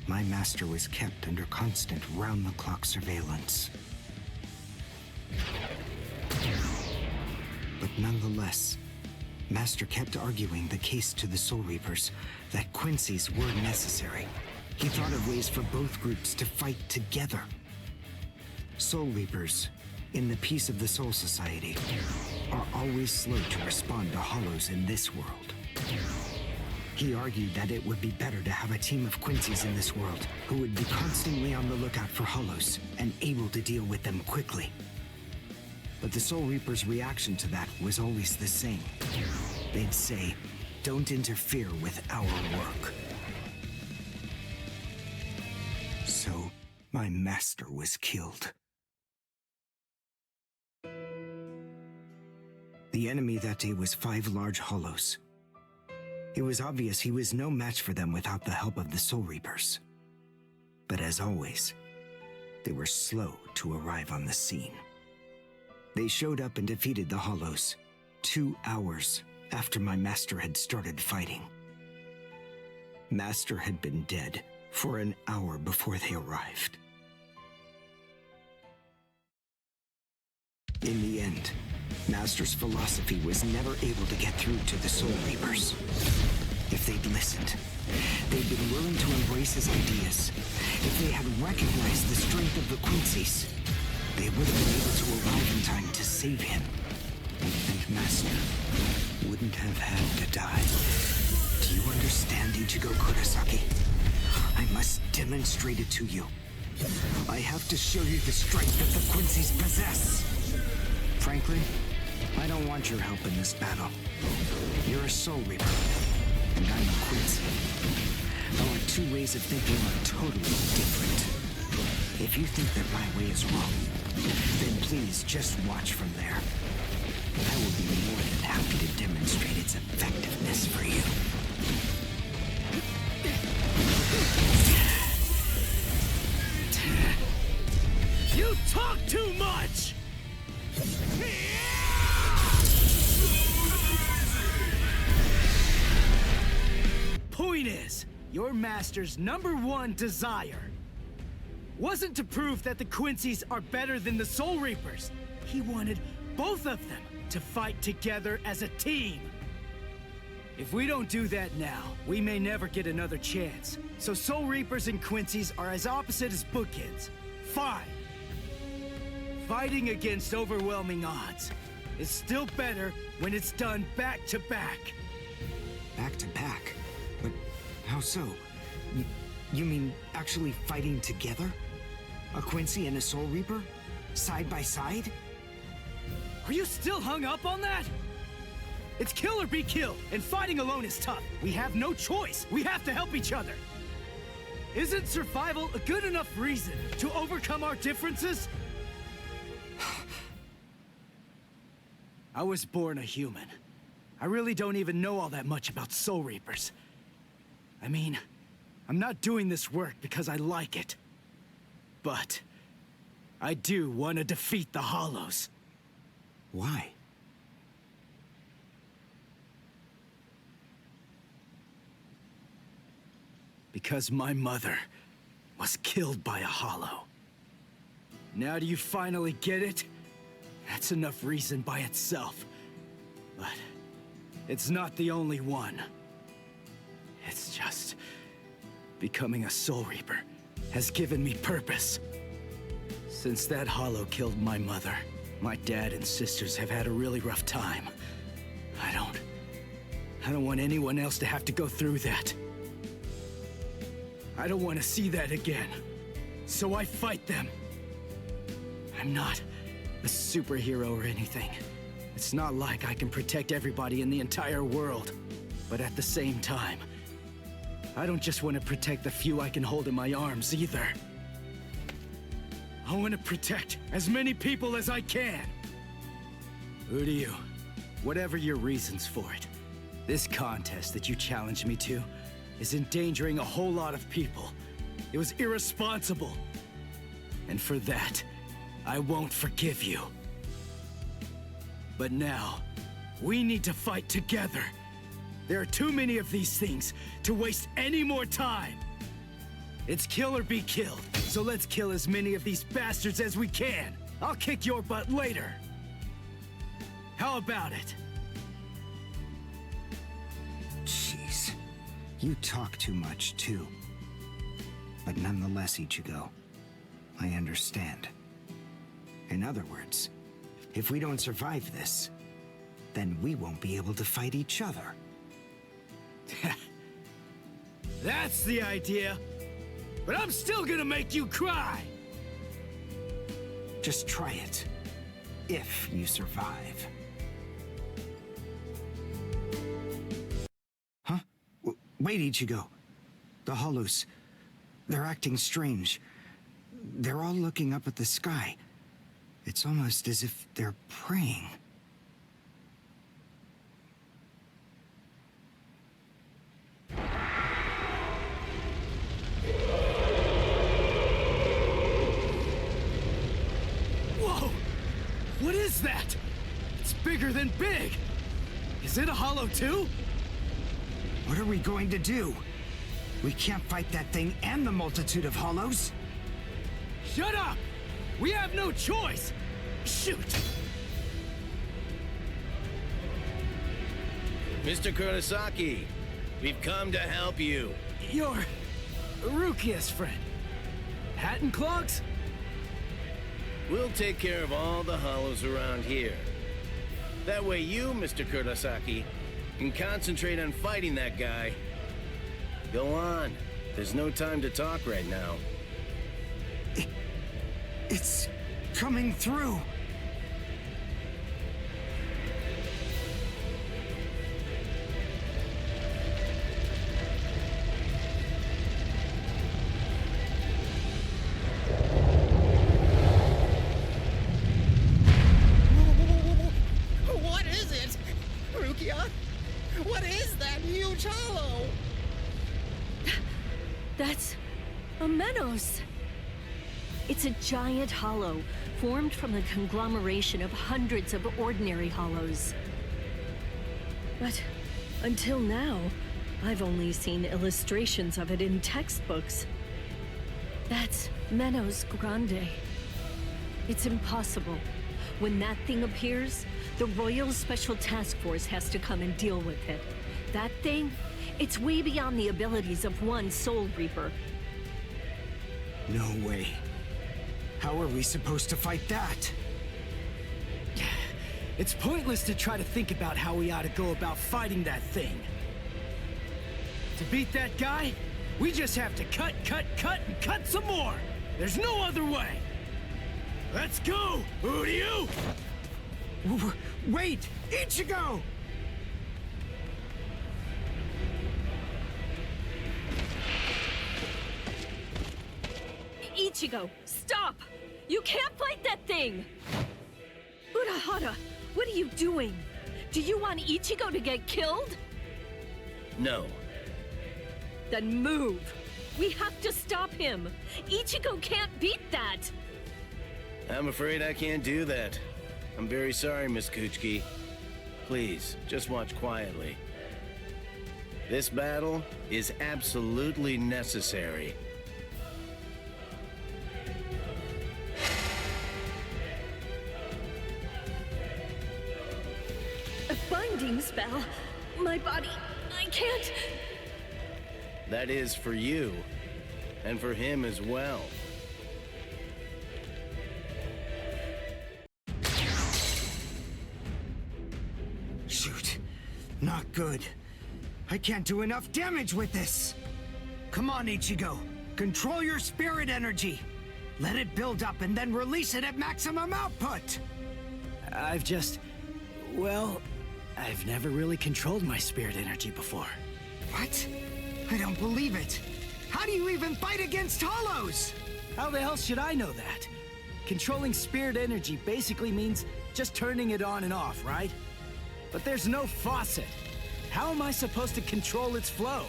my master was kept under constant round-the-clock surveillance. But nonetheless, Master kept arguing the case to the Soul Reapers that Quincy's were necessary. He thought of ways for both groups to fight together. Soul Reapers, in the peace of the Soul Society, are always slow to respond to hollows in this world. He argued that it would be better to have a team of Quincy's in this world who would be constantly on the lookout for hollows and able to deal with them quickly. But the Soul Reapers' reaction to that was always the same. They'd say, "Don't interfere with our work." So, my master was killed. The enemy that day was 5 large hollows. It was obvious he was no match for them without the help of the Soul Reapers. But as always, they were slow to arrive on the scene. They showed up and defeated the hollows 2 hours after my master had started fighting. Master had been dead for an hour before they arrived. In the end, Master's philosophy was never able to get through to the Soul Reapers. If they'd listened, they'd been willing to embrace his ideas. If they had recognized the strength of the Quincy's, they would have been able to arrive in time to save him. And Master wouldn't have had to die. Do you understand, Ichigo Kurosaki? I must demonstrate it to you. I have to show you the strength that the Quincy's possess. Frankly, I don't want your help in this battle. You're a Soul Reaper, and I'm a Quincy. Our 2 ways of thinking are totally different. If you think that my way is wrong, then please just watch from there. I will be more than happy to demonstrate its effectiveness for you. You talk too much! Point is, your master's #1 desire wasn't to prove that the Quincy's are better than the Soul Reapers. He wanted both of them to fight together as a team. If we don't do that now, we may never get another chance. So Soul Reapers and Quincy's are as opposite as bookends. Fine. Fighting against overwhelming odds is still better when it's done back to back. Back to back? But how so? You mean actually fighting together? A Quincy and a Soul Reaper? Side by side? Are you still hung up on that? It's kill or be killed, and fighting alone is tough. We have no choice. We have to help each other. Isn't survival a good enough reason to overcome our differences? I was born a human. I really don't even know all that much about Soul Reapers. I mean, I'm not doing this work because I like it. But I do want to defeat the Hollows. Why? Because my mother was killed by a Hollow. Now do you finally get it? That's enough reason by itself. But it's not the only one. It's just becoming a Soul Reaper has given me purpose. Since that Hollow killed my mother, my dad and sisters have had a really rough time. I don't want anyone else to have to go through that. I don't want to see that again. so I fight them. I'm not a superhero or anything. It's not like I can protect everybody in the entire world. But at the same time, I don't just want to protect the few I can hold in my arms either. I want to protect as many people as I can. Uryu, whatever your reasons for it, this contest that you challenged me to is endangering a whole lot of people. It was irresponsible. And for that, I won't forgive you. But now, we need to fight together. There are too many of these things to waste any more time. It's kill or be killed, so let's kill as many of these bastards as we can. I'll kick your butt later. How about it? Jeez. You talk too much, too. But nonetheless, Ichigo, I understand. In other words, if we don't survive this, then we won't be able to fight each other. That's the idea. But I'm still gonna make you cry! Just try it. If you survive. Huh? Wait, Ichigo. The Hollows. They're acting strange. They're all looking up at the sky. It's almost as if they're praying. Whoa! What is that? It's bigger than big! Is it a hollow too? What are we going to do? We can't fight that thing and the multitude of hollows. Shut up! We have no choice! Shoot! Mr. Kurosaki, we've come to help you. You're Rukia's friend. Hat and clogs? We'll take care of all the hollows around here. That way you, Mr. Kurosaki, can concentrate on fighting that guy. Go on. There's no time to talk right now. It's coming through. What is it? Rukia? What is that huge hollow? That's a Menos. It's a giant hollow formed from the conglomeration of hundreds of ordinary hollows. But until now, I've only seen illustrations of it in textbooks. That's Menos Grande. It's impossible. When that thing appears, the Royal Special Task Force has to come and deal with it. That thing, it's way beyond the abilities of one Soul Reaper. No way. How are we supposed to fight that? It's pointless to try to think about how we ought to go about fighting that thing. To beat that guy, we just have to cut, and cut some more! There's no other way! Let's go, Uryu! Wait! Ichigo! Ichigo, stop! You can't fight that thing! Urahara, what are you doing? Do you want Ichigo to get killed? No. Then move! We have to stop him! Ichigo can't beat that! I'm afraid I can't do that. I'm very sorry, Miss Kuchiki. Please, just watch quietly. This battle is absolutely necessary. A binding spell? My body, I can't... That is for you, and for him as well. Shoot. Not good. I can't do enough damage with this. Come on, Ichigo. Control your spirit energy. Let it build up and then release it at maximum output! Well, I've never really controlled my spirit energy before. What? I don't believe it. How do you even fight against hollows? How the hell should I know that? Controlling spirit energy basically means just turning it on and off, right? But there's no faucet. How am I supposed to control its flow?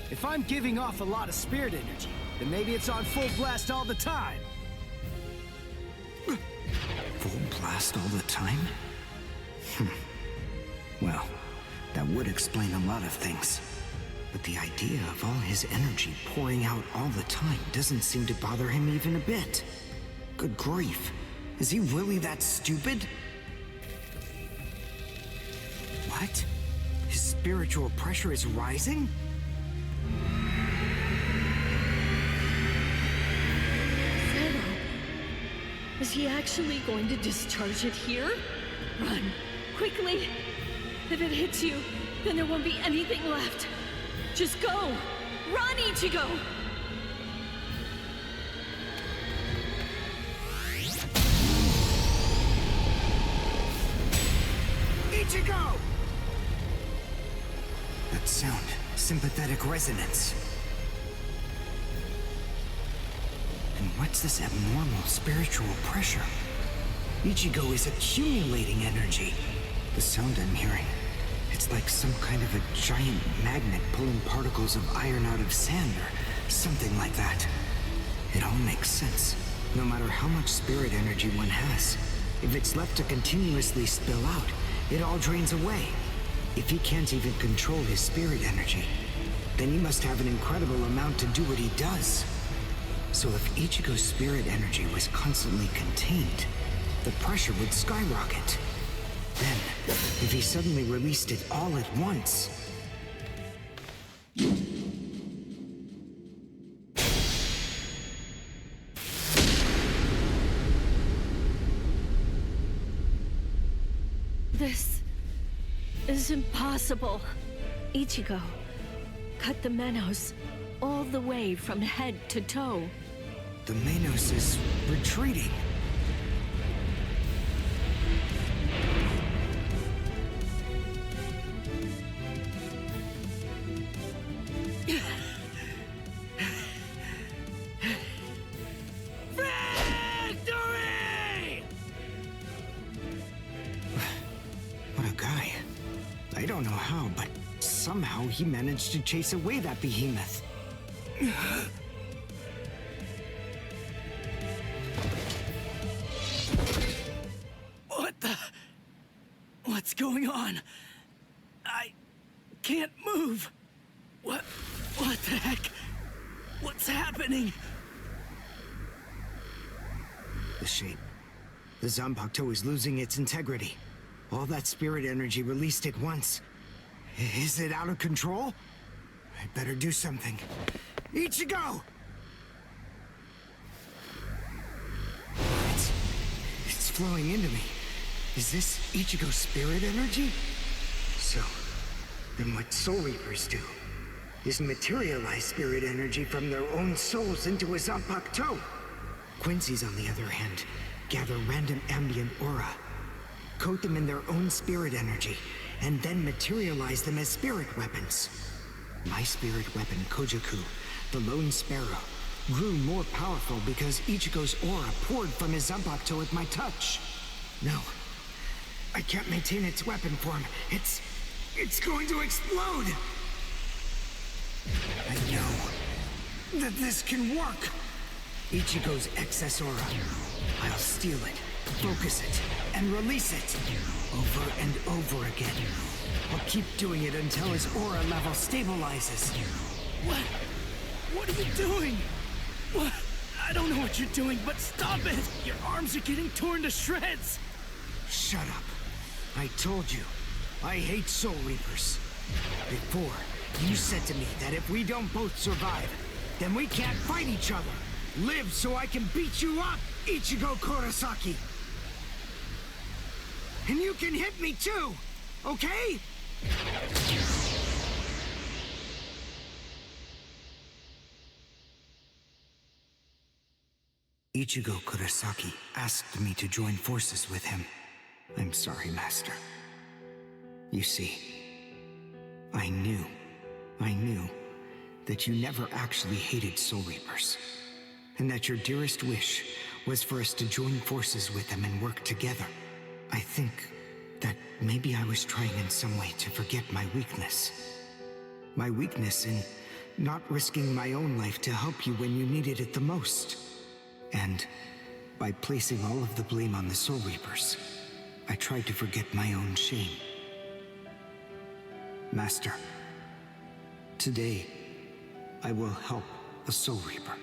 If I'm giving off a lot of spirit energy, then maybe it's on full blast all the time. Full blast all the time? Well, that would explain a lot of things. But the idea of all his energy pouring out all the time doesn't seem to bother him even a bit. Good grief. Is he really that stupid? What? His spiritual pressure is rising? Zero. Is he actually going to discharge it here? Run. Quickly. If it hits you, then there won't be anything left. Just go. Run, Ichigo! Ichigo! That sound. Sympathetic resonance. And what's this abnormal spiritual pressure? Ichigo is accumulating energy. The sound I'm hearing, it's like some kind of a giant magnet pulling particles of iron out of sand or something like that. It all makes sense. No matter how much spirit energy one has, if it's left to continuously spill out, it all drains away. If he can't even control his spirit energy, then he must have an incredible amount to do what he does. So if Ichigo's spirit energy was constantly contained, the pressure would skyrocket. Then, if he suddenly released it all at once... This is impossible. Ichigo, cut the Menos all the way from head to toe. The Menos is retreating. Victory! What a guy. I don't know how, but somehow he managed to chase away that behemoth. What's going on? I can't move. What the heck? What's happening? The shape. The Zanpakuto is losing its integrity. All that spirit energy released at once. Is it out of control? I'd better do something. Ichigo! It's flowing into me. Is this Ichigo's spirit energy? So, then what Soul Reapers do is materialize spirit energy from their own souls into a Zanpakuto. Quincy's, on the other hand, gather random ambient aura, coat them in their own spirit energy, and then materialize them as spirit weapons. My spirit weapon, Kojaku, the Lone Sparrow, grew more powerful because Ichigo's aura poured from his Zanpakuto at my touch. No, I can't maintain its weapon form. It's going to explode! I know that this can work! Ichigo's excess aura. I'll steal it, focus it, and release it. Over and over again. I'll keep doing it until his aura level stabilizes. What are you doing? What? I don't know what you're doing, but stop it! Your arms are getting torn to shreds! Shut up. I told you, I hate Soul Reapers. Before, you said to me that if we don't both survive, then we can't fight each other. Live so I can beat you up, Ichigo Kurosaki! And you can hit me too, okay? Ichigo Kurosaki asked me to join forces with him. I'm sorry, Master. You see, I knew that you never actually hated Soul Reapers, and that your dearest wish was for us to join forces with them and work together. I think that maybe I was trying in some way to forget my weakness. My weakness in not risking my own life to help you when you needed it the most. And by placing all of the blame on the Soul Reapers, I tried to forget my own shame. Master, today, I will help a Soul Reaper.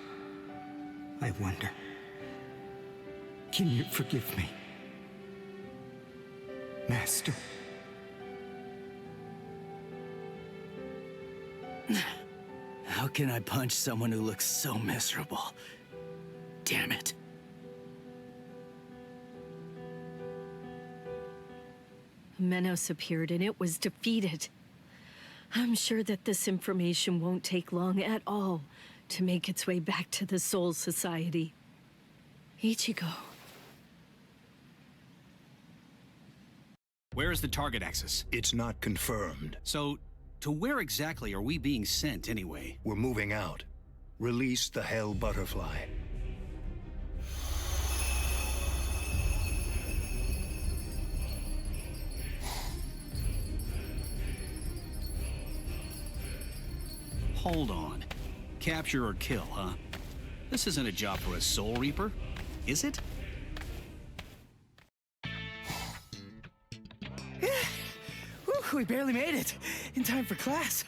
I wonder, can you forgive me? Master? How can I punch someone who looks so miserable? Damn it. Menos appeared and it was defeated. I'm sure that this information won't take long at all to make its way back to the Soul Society. Ichigo. Where is the target axis? It's not confirmed. So, to where exactly are we being sent anyway? We're moving out. Release the Hell Butterfly. Hold on. Capture or kill, huh? This isn't a job for a Soul Reaper, is it? Whew, we barely made it. In time for class.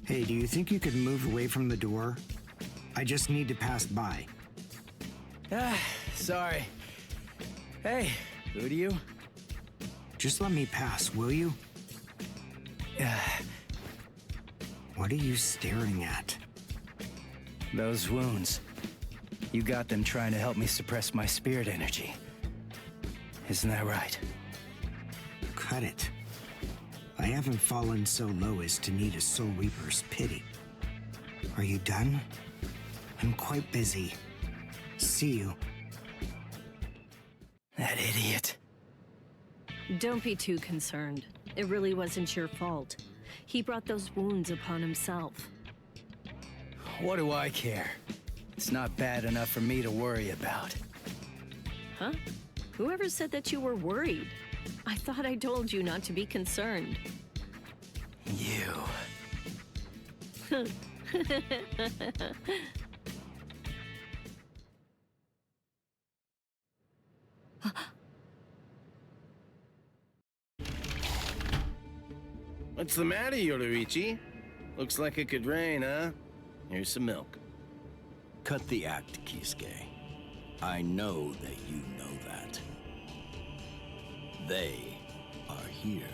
Hey, do you think you could move away from the door? I just need to pass by. Sorry. Hey, who do you? Just let me pass, will you? What are you staring at? Those wounds. You got them trying to help me suppress my spirit energy. Isn't that right? Cut it. I haven't fallen so low as to need a Soul Reaper's pity. Are you done? I'm quite busy. See you. That idiot. Don't be too concerned. It really wasn't your fault. He brought those wounds upon himself. What do I care? It's not bad enough for me to worry about. Huh? Whoever said that you were worried? I thought I told you not to be concerned. You. What's the matter, Yoruichi? Looks like it could rain, huh? Here's some milk. Cut the act, Kisuke. I know that you know that. They are here.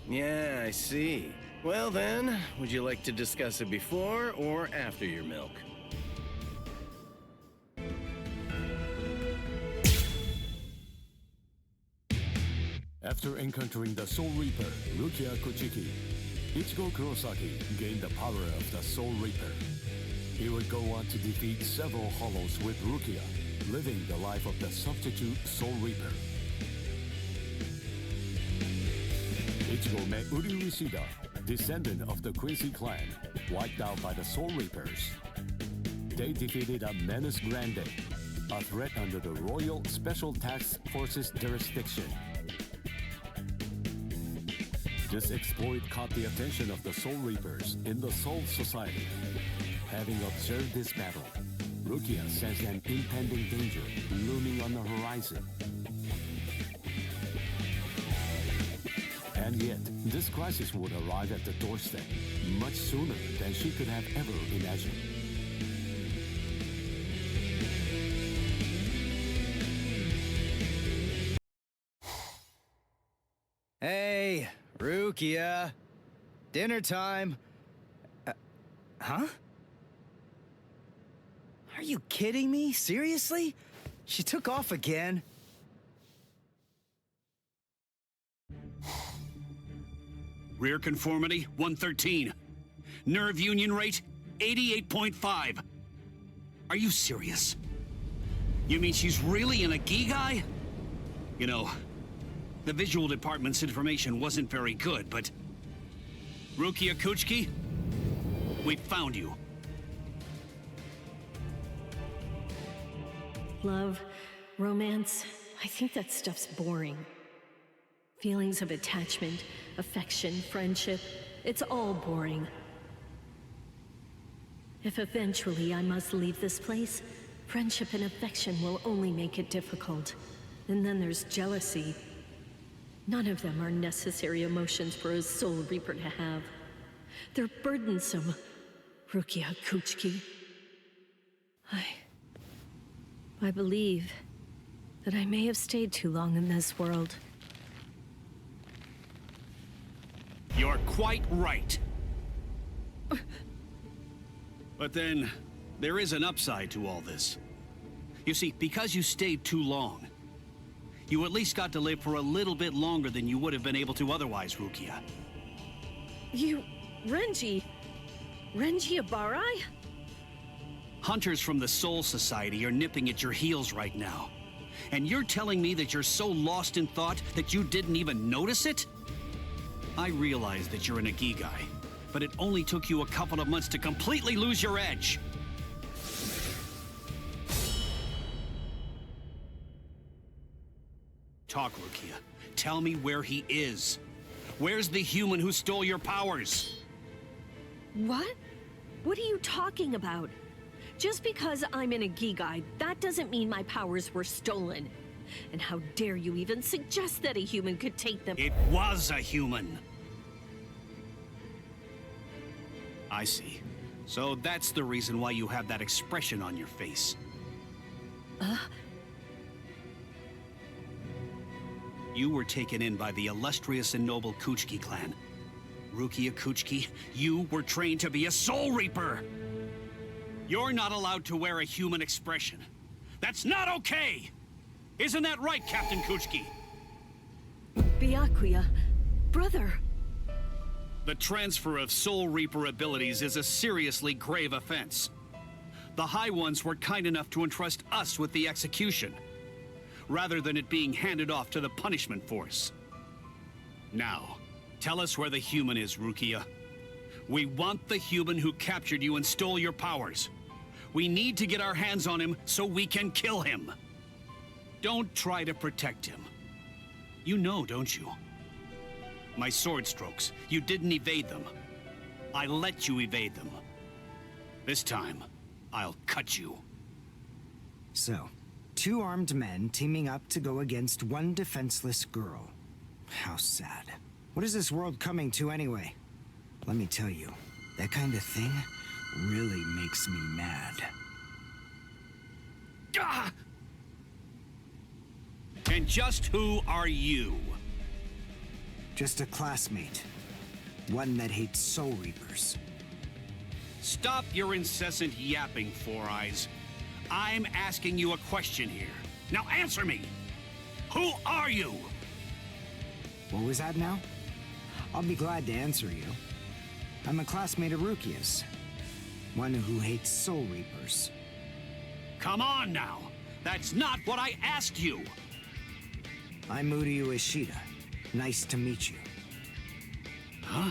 Yeah, I see. Well then, would you like to discuss it before or after your milk? After encountering the Soul Reaper, Rukia Kuchiki, Ichigo Kurosaki gained the power of the Soul Reaper. He would go on to defeat several Hollows with Rukia, living the life of the Substitute Soul Reaper. Ichigo met Uri-Rishida, descendant of the Quincy clan, wiped out by the Soul Reapers. They defeated a Menace Grande, a threat under the Royal Special Task Forces jurisdiction. This exploit caught the attention of the Soul Reapers in the Soul Society. Having observed this battle, Rukia sensed an impending danger looming on the horizon. And yet, this crisis would arrive at the doorstep much sooner than she could have ever imagined. Hey, Rukia. Dinner time. Huh? Are you kidding me? Seriously? She took off again? Rear conformity, 113. Nerve union rate, 88.5. Are you serious? You mean she's really an Agigai? You know, the visual department's information wasn't very good, but... Rukia Kuchiki, we found you. Love, romance, I think that stuff's boring. Feelings of attachment, affection, friendship, it's all boring. If eventually I must leave this place, friendship and affection will only make it difficult. And then there's jealousy. None of them are necessary emotions for a Soul Reaper to have. They're burdensome, Rukia Kuchiki. I believe that I may have stayed too long in this world. You're quite right. But then, there is an upside to all this. You see, because you stayed too long, you at least got to live for a little bit longer than you would have been able to otherwise, Rukia. Renji Abarai? Hunters from the Soul Society are nipping at your heels right now. And you're telling me that you're so lost in thought that you didn't even notice it? I realize that you're an Agigai, but it only took you a couple of months to completely lose your edge. Talk, Rukia. Tell me where he is. Where's the human who stole your powers? What? What are you talking about? Just because I'm an Agigai, that doesn't mean my powers were stolen. And how dare you even suggest that a human could take them? It was a human. I see. So that's the reason why you have that expression on your face. You were taken in by the illustrious and noble Kuchiki clan. Rukia Kuchiki, you were trained to be a Soul Reaper! You're not allowed to wear a human expression. That's not okay! Isn't that right, Captain Kuchiki? Byakuya, brother. The transfer of Soul Reaper abilities is a seriously grave offense. The High Ones were kind enough to entrust us with the execution, rather than it being handed off to the punishment force. Now, tell us where the human is, Rukia. We want the human who captured you and stole your powers. We need to get our hands on him so we can kill him. Don't try to protect him. You know, don't you? My sword strokes, you didn't evade them. I let you evade them. This time, I'll cut you. So, two armed men teaming up to go against one defenseless girl. How sad. What is this world coming to anyway? Let me tell you, that kind of thing really makes me mad. Ah! And just who are you? Just a classmate. One that hates Soul Reapers. Stop your incessant yapping, Four Eyes. I'm asking you a question here. Now answer me! Who are you? What was that now? I'll be glad to answer you. I'm a classmate of Rukia's. One who hates Soul Reapers. Come on now! That's not what I asked you! I'm Uryu Ishida. Nice to meet you. Huh?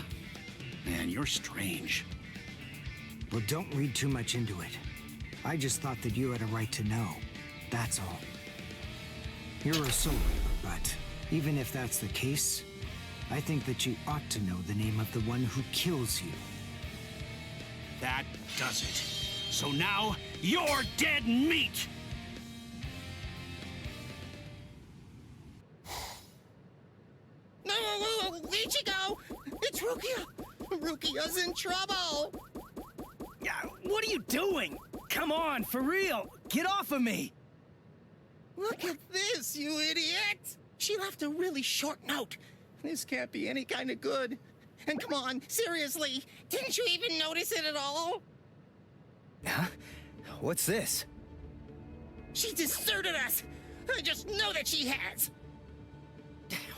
Man, you're strange. Well, don't read too much into it. I just thought that you had a right to know. That's all. You're a Soul Reaper, but even if that's the case, I think that you ought to know the name of the one who kills you. That does it. So now, you're dead meat! No, Ichigo! It's Rukia! Rukia's in trouble! Yeah, what are you doing? Come on, for real! Get off of me! Look at this, you idiot! She left a really short note. This can't be any kind of good. And come on, seriously, didn't you even notice it at all? Huh? What's this? She deserted us! I just know that she has!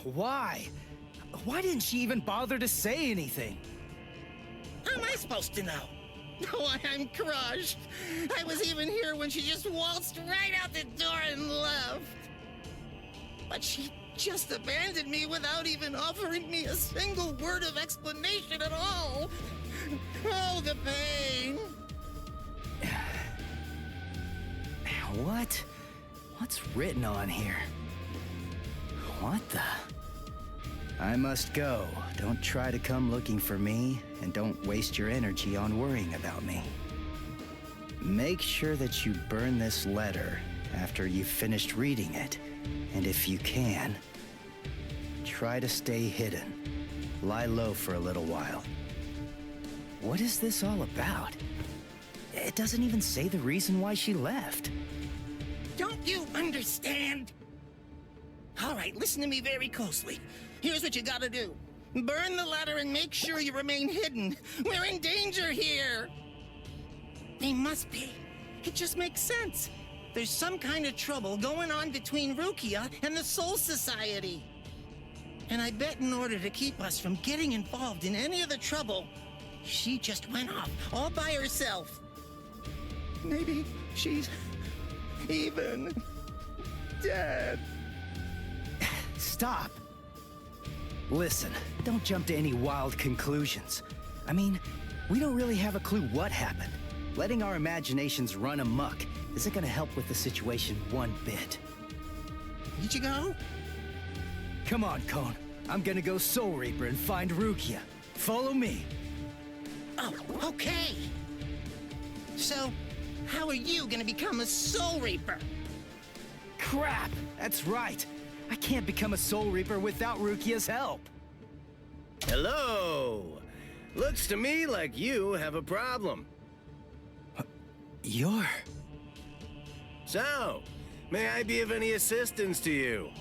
Why? Why didn't she even bother to say anything? How am I supposed to know? Oh, I'm crushed. I was even here when she just waltzed right out the door and left. But she just abandoned me without even offering me a single word of explanation at all. Oh, the pain. What? What's written on here? What the? I must go. Don't try to come looking for me, and don't waste your energy on worrying about me. Make sure that you burn this letter after you've finished reading it, and if you can, try to stay hidden. Lie low for a little while. What is this all about? It doesn't even say the reason why she left. Don't you understand? All right, listen to me very closely. Here's what you gotta do. Burn the letter and make sure you remain hidden. We're in danger here. They must be. It just makes sense. There's some kind of trouble going on between Rukia and the Soul Society. And I bet in order to keep us from getting involved in any of the trouble, she just went off all by herself. Maybe she's even dead. Stop. Listen, don't jump to any wild conclusions. I mean, we don't really have a clue what happened. Letting our imaginations run amok isn't gonna help with the situation one bit. Ichigo? Come on, Kon. I'm gonna go Soul Reaper and find Rukia. Follow me. Oh, okay. So, how are you gonna become a Soul Reaper? Crap! That's right. I can't become a Soul Reaper without Rukia's help. Hello! Looks to me like you have a problem. You're... So, may I be of any assistance to you?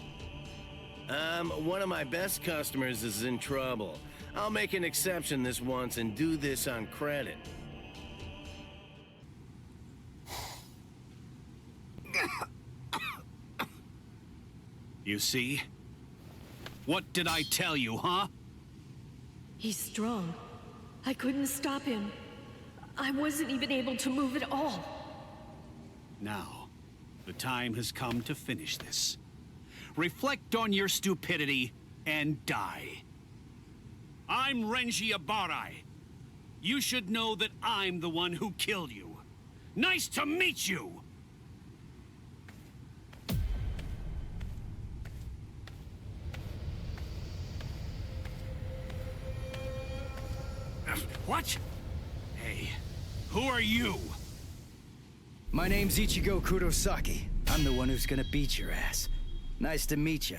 One of my best customers is in trouble. I'll make an exception this once and do this on credit. You see? What did I tell you, huh? He's strong. I couldn't stop him. I wasn't even able to move at all. Now, the time has come to finish this. Reflect on your stupidity and die. I'm Renji Abarai. You should know that I'm the one who killed you. Nice to meet you! What? Hey, who are you? My name's Ichigo Kurosaki. I'm the one who's gonna beat your ass. Nice to meet you.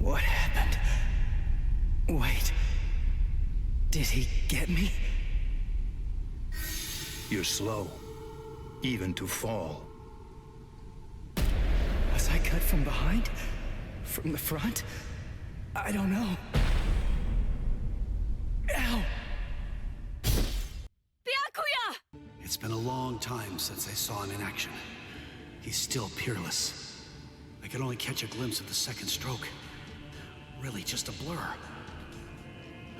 What happened? Wait. Did he get me? You're slow, even to fall. Was I cut from behind? From the front? I don't know. Ow! Byakuya! It's been a long time since I saw him in action. He's still peerless. I could only catch a glimpse of the second stroke. Really just a blur.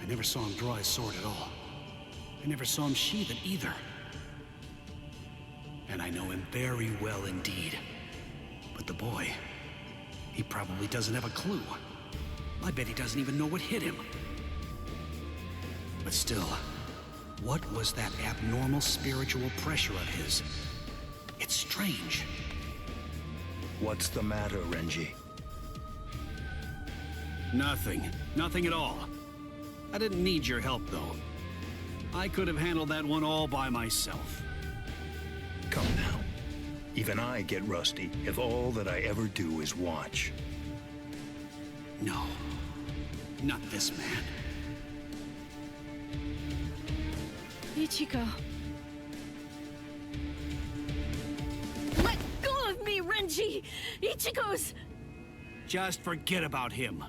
I never saw him draw his sword at all. I never saw him sheathe it either. And I know him very well indeed. But the boy, he probably doesn't have a clue. I bet he doesn't even know what hit him. But still, what was that abnormal spiritual pressure of his? It's strange. What's the matter, Renji? Nothing. Nothing at all. I didn't need your help, though. I could have handled that one all by myself. Come now. Even I get rusty if all that I ever do is watch. No. Not this man. Ichigo. Let go of me, Renji! Ichigo's... Just forget about him.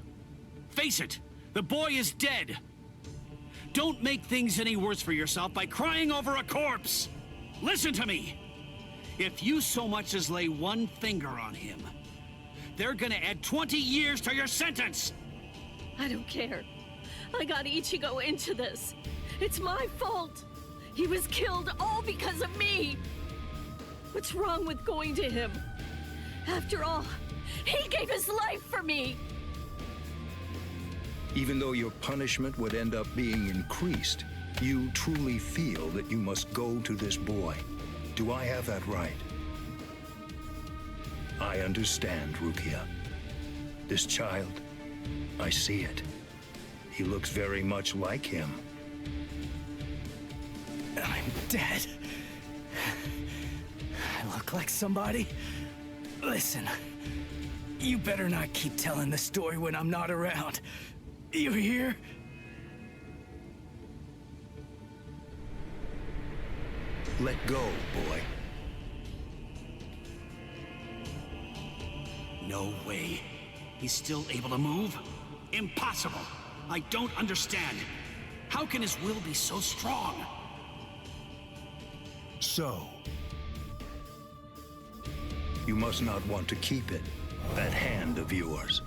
Face it, the boy is dead. Don't make things any worse for yourself by crying over a corpse! Listen to me! If you so much as lay one finger on him, they're gonna add 20 years to your sentence! I don't care. I got Ichigo into this. It's my fault. He was killed all because of me. What's wrong with going to him? After all, he gave his life for me. Even though your punishment would end up being increased, you truly feel that you must go to this boy. Do I have that right? I understand, Rukia. This child, I see it. He looks very much like him. I'm dead. I look like somebody? Listen, you better not keep telling the story when I'm not around. You hear? Let go, boy. No way. He's still able to move? Impossible! I don't understand. How can his will be so strong? So, you must not want to keep it, that hand of yours.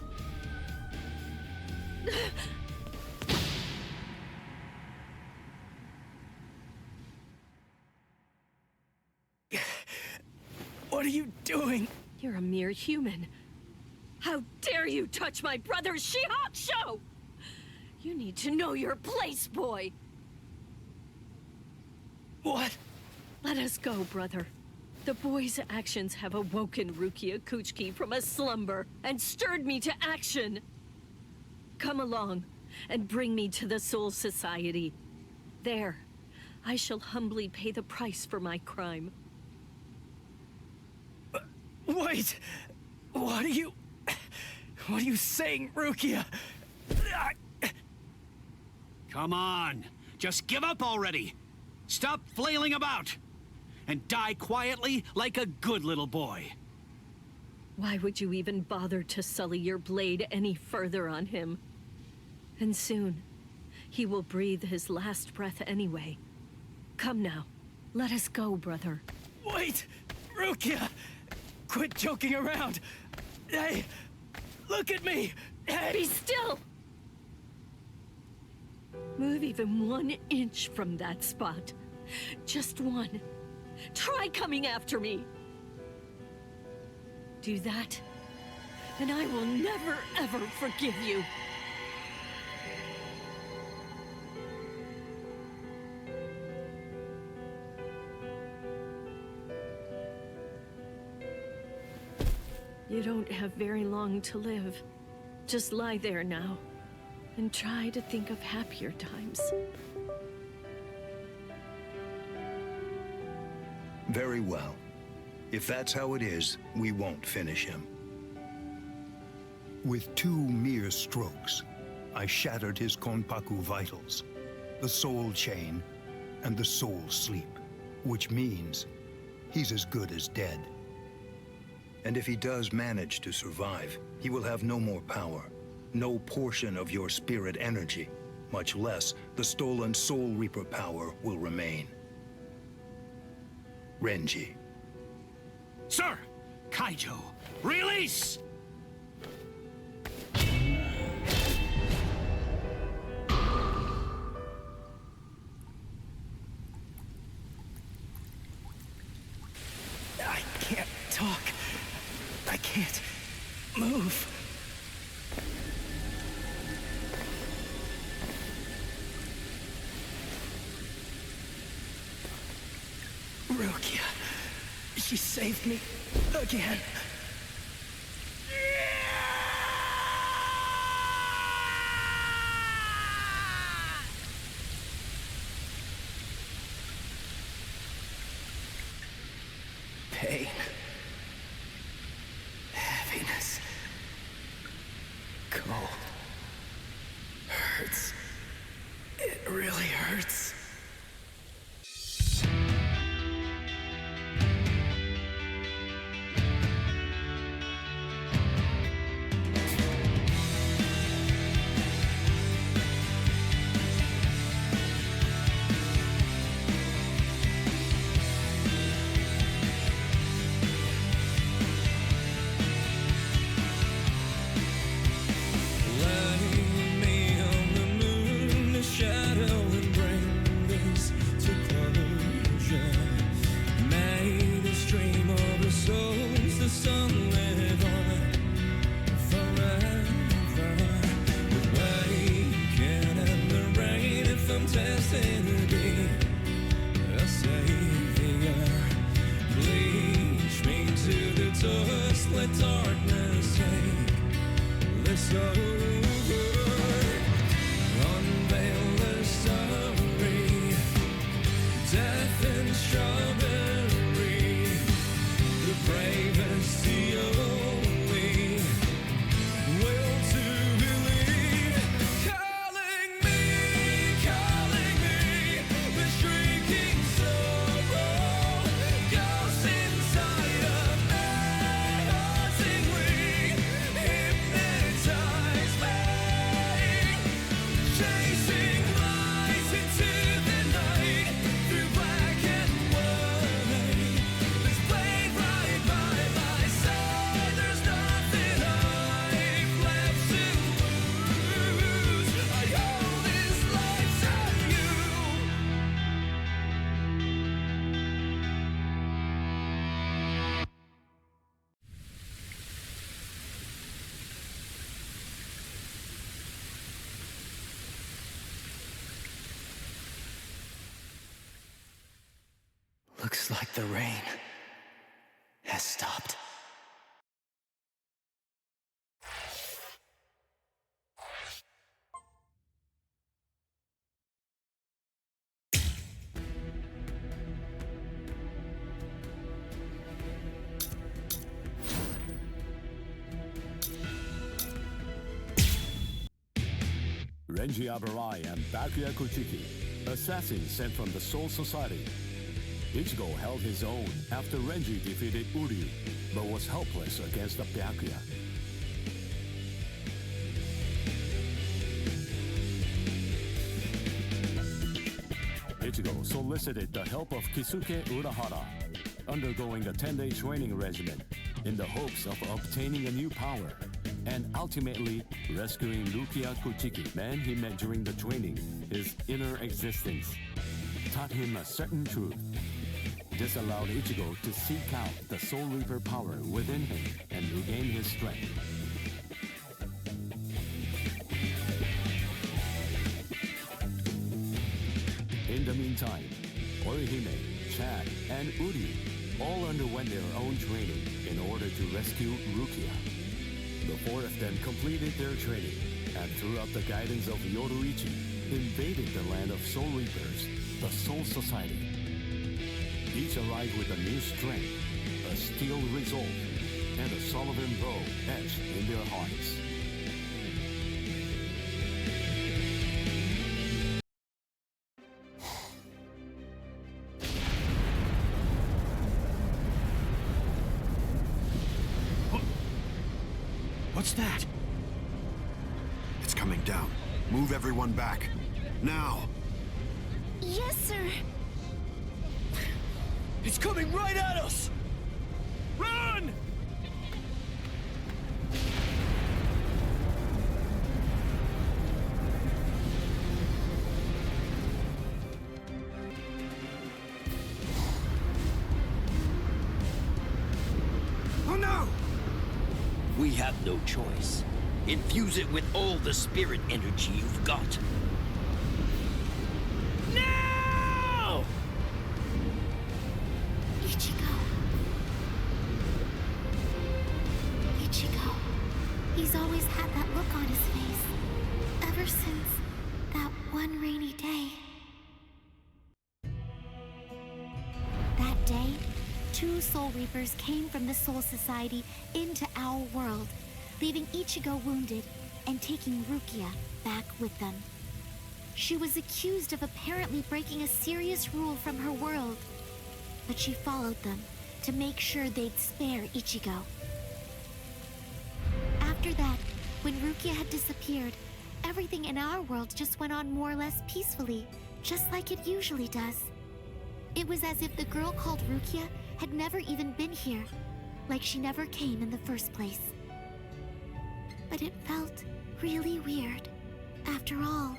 What are you doing? You're a mere human. How dare you touch my brother's Shihakusho! You need to know your place, boy! What? Let us go, brother. The boy's actions have awoken Rukia Kuchiki from a slumber and stirred me to action. Come along and bring me to the Soul Society. There, I shall humbly pay the price for my crime. Wait! What are you saying, Rukia? Come on! Just give up already! Stop flailing about! And die quietly like a good little boy. Why would you even bother to sully your blade any further on him? And soon, he will breathe his last breath anyway. Come now, let us go, brother. Wait! Rukia! Quit joking around! Hey! Look at me! Hey! Be still! Move even 1 inch from that spot. Just one. Try coming after me. Do that, and I will never, ever forgive you. You don't have very long to live. Just lie there now, and try to think of happier times. Very well. If that's how it is, we won't finish him. With 2 mere strokes, I shattered his Konpaku vitals, the soul chain, and the soul sleep, which means he's as good as dead. And if he does manage to survive, he will have no more power, no portion of your spirit energy, much less the stolen Soul Reaper power will remain. Renji. Sir! Kaijo, release! I can't talk. I can't move. Rukia. She saved me again. Pain. Heaviness. Cold. Hurts. It really hurts. vicinity, a savior. Bleach me to the dust, let darkness take this over. Unveil the story, death and strawberry, the bravest, the only will to believe. Calling me, the shrieking sorrow, ghosts inside of me, hauntingly hypnotize me, chasing lights into the night, through black and white. This blade right by my side, there's nothing I've left to lose. I owe this life to you. Looks like the rain has stopped. Renji Abarai and Byakuya Kuchiki, assassins sent from the Soul Society. Ichigo held his own after Renji defeated Uryu, but was helpless against the Byakuya. Ichigo solicited the help of Kisuke Urahara, undergoing a 10-day training regimen in the hopes of obtaining a new power, and ultimately rescuing Rukia Kuchiki, man he met during the training. His inner existence taught him a certain truth. This allowed Ichigo to seek out the Soul Reaper power within him and regain his strength. In the meantime, Orihime, Chad, and Uryu all underwent their own training in order to rescue Rukia. The four of them completed their training, and throughout the guidance of Yoruichi, invaded the land of Soul Reapers, the Soul Society. Each arrived with a new strength, a steel resolve, and a Sullivan bow etched in their hearts. What's that? It's coming down. Move everyone back. Now! Yes, sir. It's coming right at us! Run! Oh no! We have no choice. Infuse it with all the spirit energy you've got. No! Ichigo. Ichigo. He's always had that look on his face. Ever since that one rainy day. That day, 2 Soul Reapers came from the Soul Society into our world, leaving Ichigo wounded and taking Rukia back with them. She was accused of apparently breaking a serious rule from her world, but she followed them to make sure they'd spare Ichigo. After that, when Rukia had disappeared, everything in our world just went on more or less peacefully, just like it usually does. It was as if the girl called Rukia had never even been here, like she never came in the first place. But it felt really weird. After all,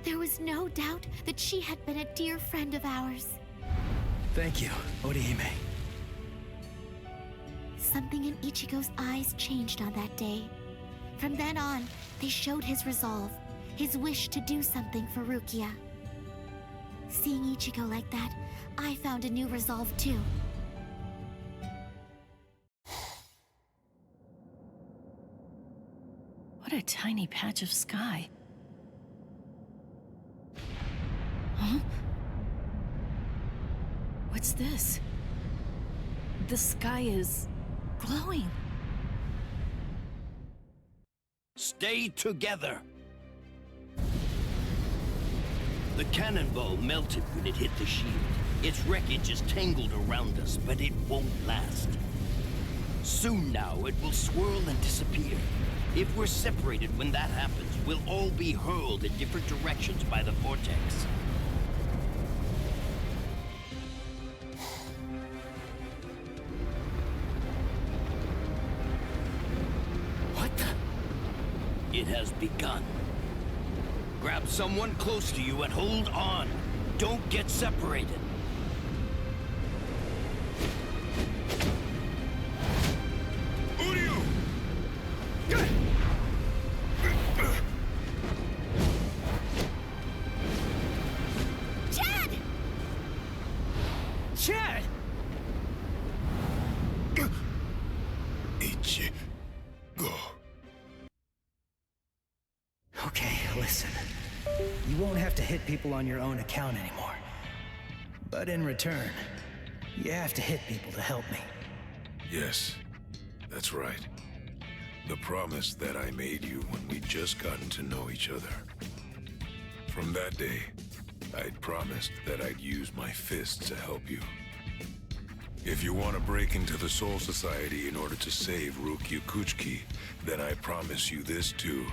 there was no doubt that she had been a dear friend of ours. Thank you, Orihime. Something in Ichigo's eyes changed on that day. From then on, they showed his resolve. his wish to do something for Rukia. Seeing Ichigo like that, I found a new resolve too. What a tiny patch of sky. Huh? What's this? The sky is glowing. Stay together. The cannonball melted when it hit the shield. Its wreckage is tangled around us, but it won't last. Soon now, it will swirl and disappear. If we're separated when that happens, we'll all be hurled in different directions by the vortex. What the? It has begun. Grab someone close to you and hold on. Don't get separated. Uryu! Chad! Chad! Ichigo. Okay, listen. You won't have to hit people on your own account anymore. But in return, you have to hit people to help me. Yes, that's right. The promise that I made you when we'd just gotten to know each other. From that day, I'd promised that I'd use my fists to help you. If you want to break into the Soul Society in order to save Rukia Kuchiki, then I promise you this too.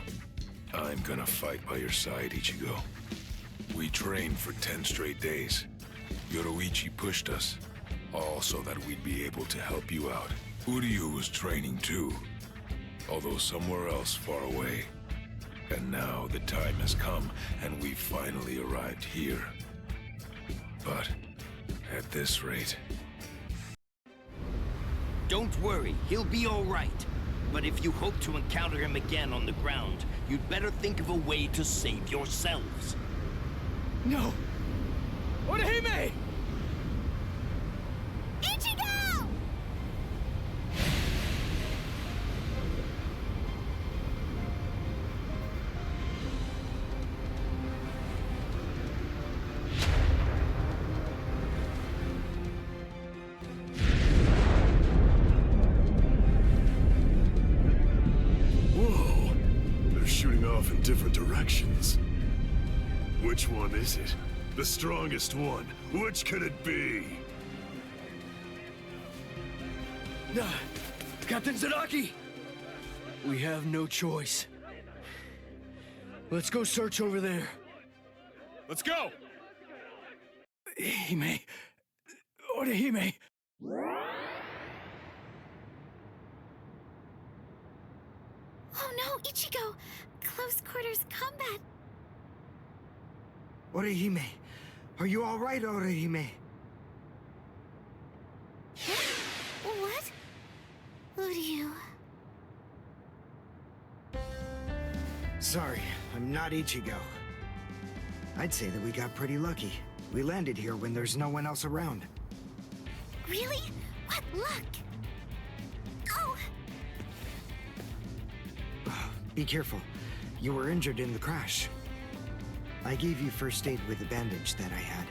I'm gonna fight by your side, Ichigo. We trained for 10 straight days. Yoruichi pushed us, all so that we'd be able to help you out. Uryu was training too, although somewhere else far away. And now the time has come, and we've finally arrived here. But at this rate... Don't worry, he'll be all right. But if you hope to encounter him again on the ground, you'd better think of a way to save yourselves. No! Orihime! Ichigo! Whoa! They're shooting off in different directions. Which one is it? The strongest one. Which could it be? Captain Zaraki! We have no choice. Let's go search over there. Let's go! Hime. Orihime. Oh no, Ichigo! Close quarters combat! Orihime, are you all right, Orihime? What? Uryu. Sorry, I'm not Ichigo. I'd say that we got pretty lucky. We landed here when there's no one else around. Really? What luck? Oh! Be careful. You were injured in the crash. I gave you first aid with the bandage that I had.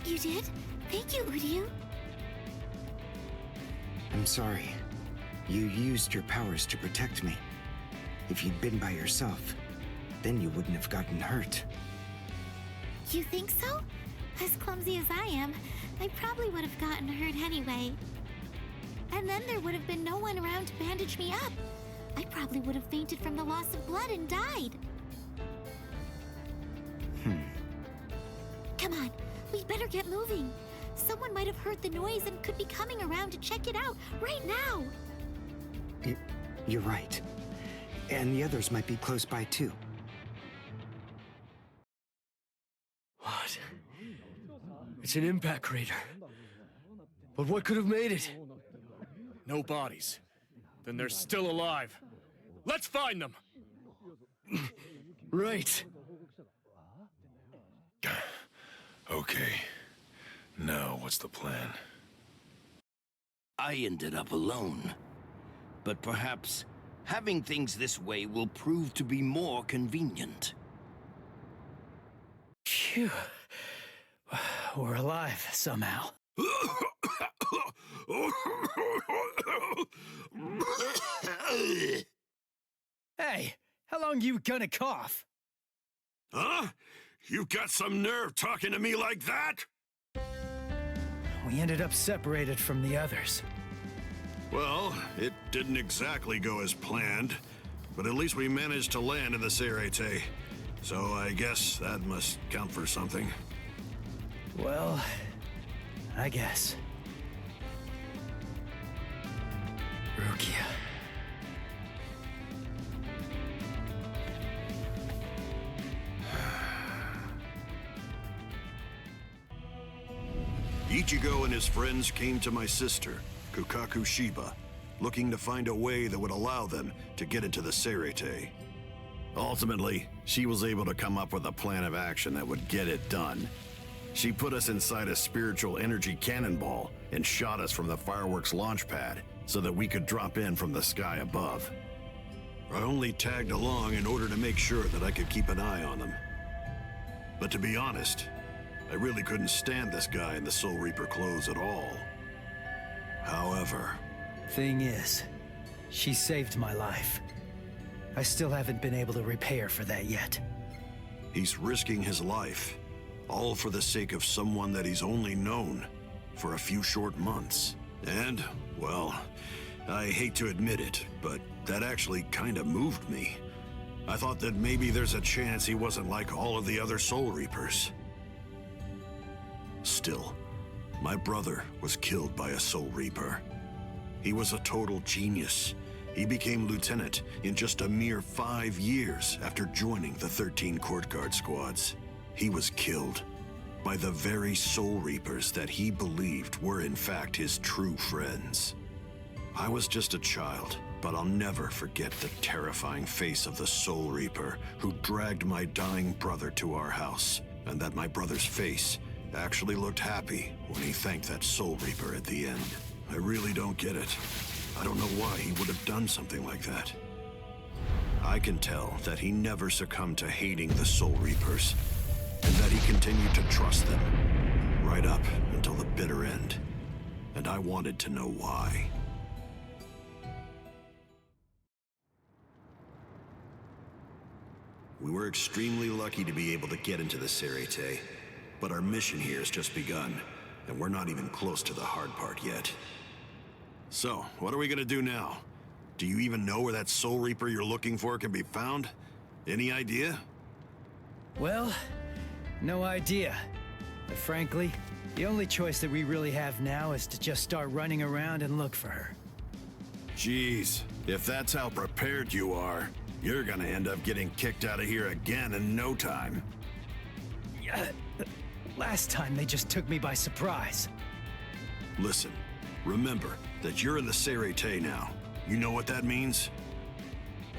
You did? Thank you, Uryu. I'm sorry. You used your powers to protect me. If you'd been by yourself, then you wouldn't have gotten hurt. You think so? As clumsy as I am, I probably would have gotten hurt anyway. And then there would have been no one around to bandage me up. I probably would have fainted from the loss of blood and died. Come on, we'd better get moving. Someone might have heard the noise and could be coming around to check it out right now. You're right. And the others might be close by too. What? It's an impact crater. But what could have made it? No bodies. Then they're still alive. Let's find them! Right. Okay. Now, what's the plan? I ended up alone. But perhaps having things this way will prove to be more convenient. Phew. We're alive somehow. Hey, how long you gonna cough? Huh? You got some nerve talking to me like that? We ended up separated from the others. Well, it didn't exactly go as planned, but at least we managed to land in the Serete. So I guess that must count for something. Well, I guess. Rukia. Ichigo and his friends came to my sister, Kukaku Shiba, looking to find a way that would allow them to get into the Serete. Ultimately, she was able to come up with a plan of action that would get it done. She put us inside a spiritual energy cannonball and shot us from the fireworks launch pad so that we could drop in from the sky above. I only tagged along in order to make sure that I could keep an eye on them. But to be honest, I really couldn't stand this guy in the Soul Reaper clothes at all. However... Thing is, she saved my life. I still haven't been able to repay her for that yet. He's risking his life, all for the sake of someone that he's only known for a few short months. And, well, I hate to admit it, but that actually kind of moved me. I thought that maybe there's a chance he wasn't like all of the other Soul Reapers. Still, my brother was killed by a Soul Reaper. He was a total genius. He became lieutenant in just a mere 5 years after joining the 13 Court Guard squads. He was killed by the very Soul Reapers that he believed were in fact his true friends. I was just a child, but I'll never forget the terrifying face of the Soul Reaper who dragged my dying brother to our house, and that my brother's face actually looked happy when he thanked that Soul Reaper at the end. I really don't get it. I don't know why he would have done something like that. I can tell that he never succumbed to hating the Soul Reapers, and that he continued to trust them, right up until the bitter end. And I wanted to know why. We were extremely lucky to be able to get into the Serete. But our mission here has just begun, and we're not even close to the hard part yet. So, what are we gonna do now? Do you even know where that Soul Reaper you're looking for can be found? Any idea? Well, no idea. But frankly, the only choice that we really have now is to just start running around and look for her. Jeez, if that's how prepared you are, you're gonna end up getting kicked out of here again in no time. Last time they just took me by surprise. Listen, remember that you're in the Serete now. You know what that means?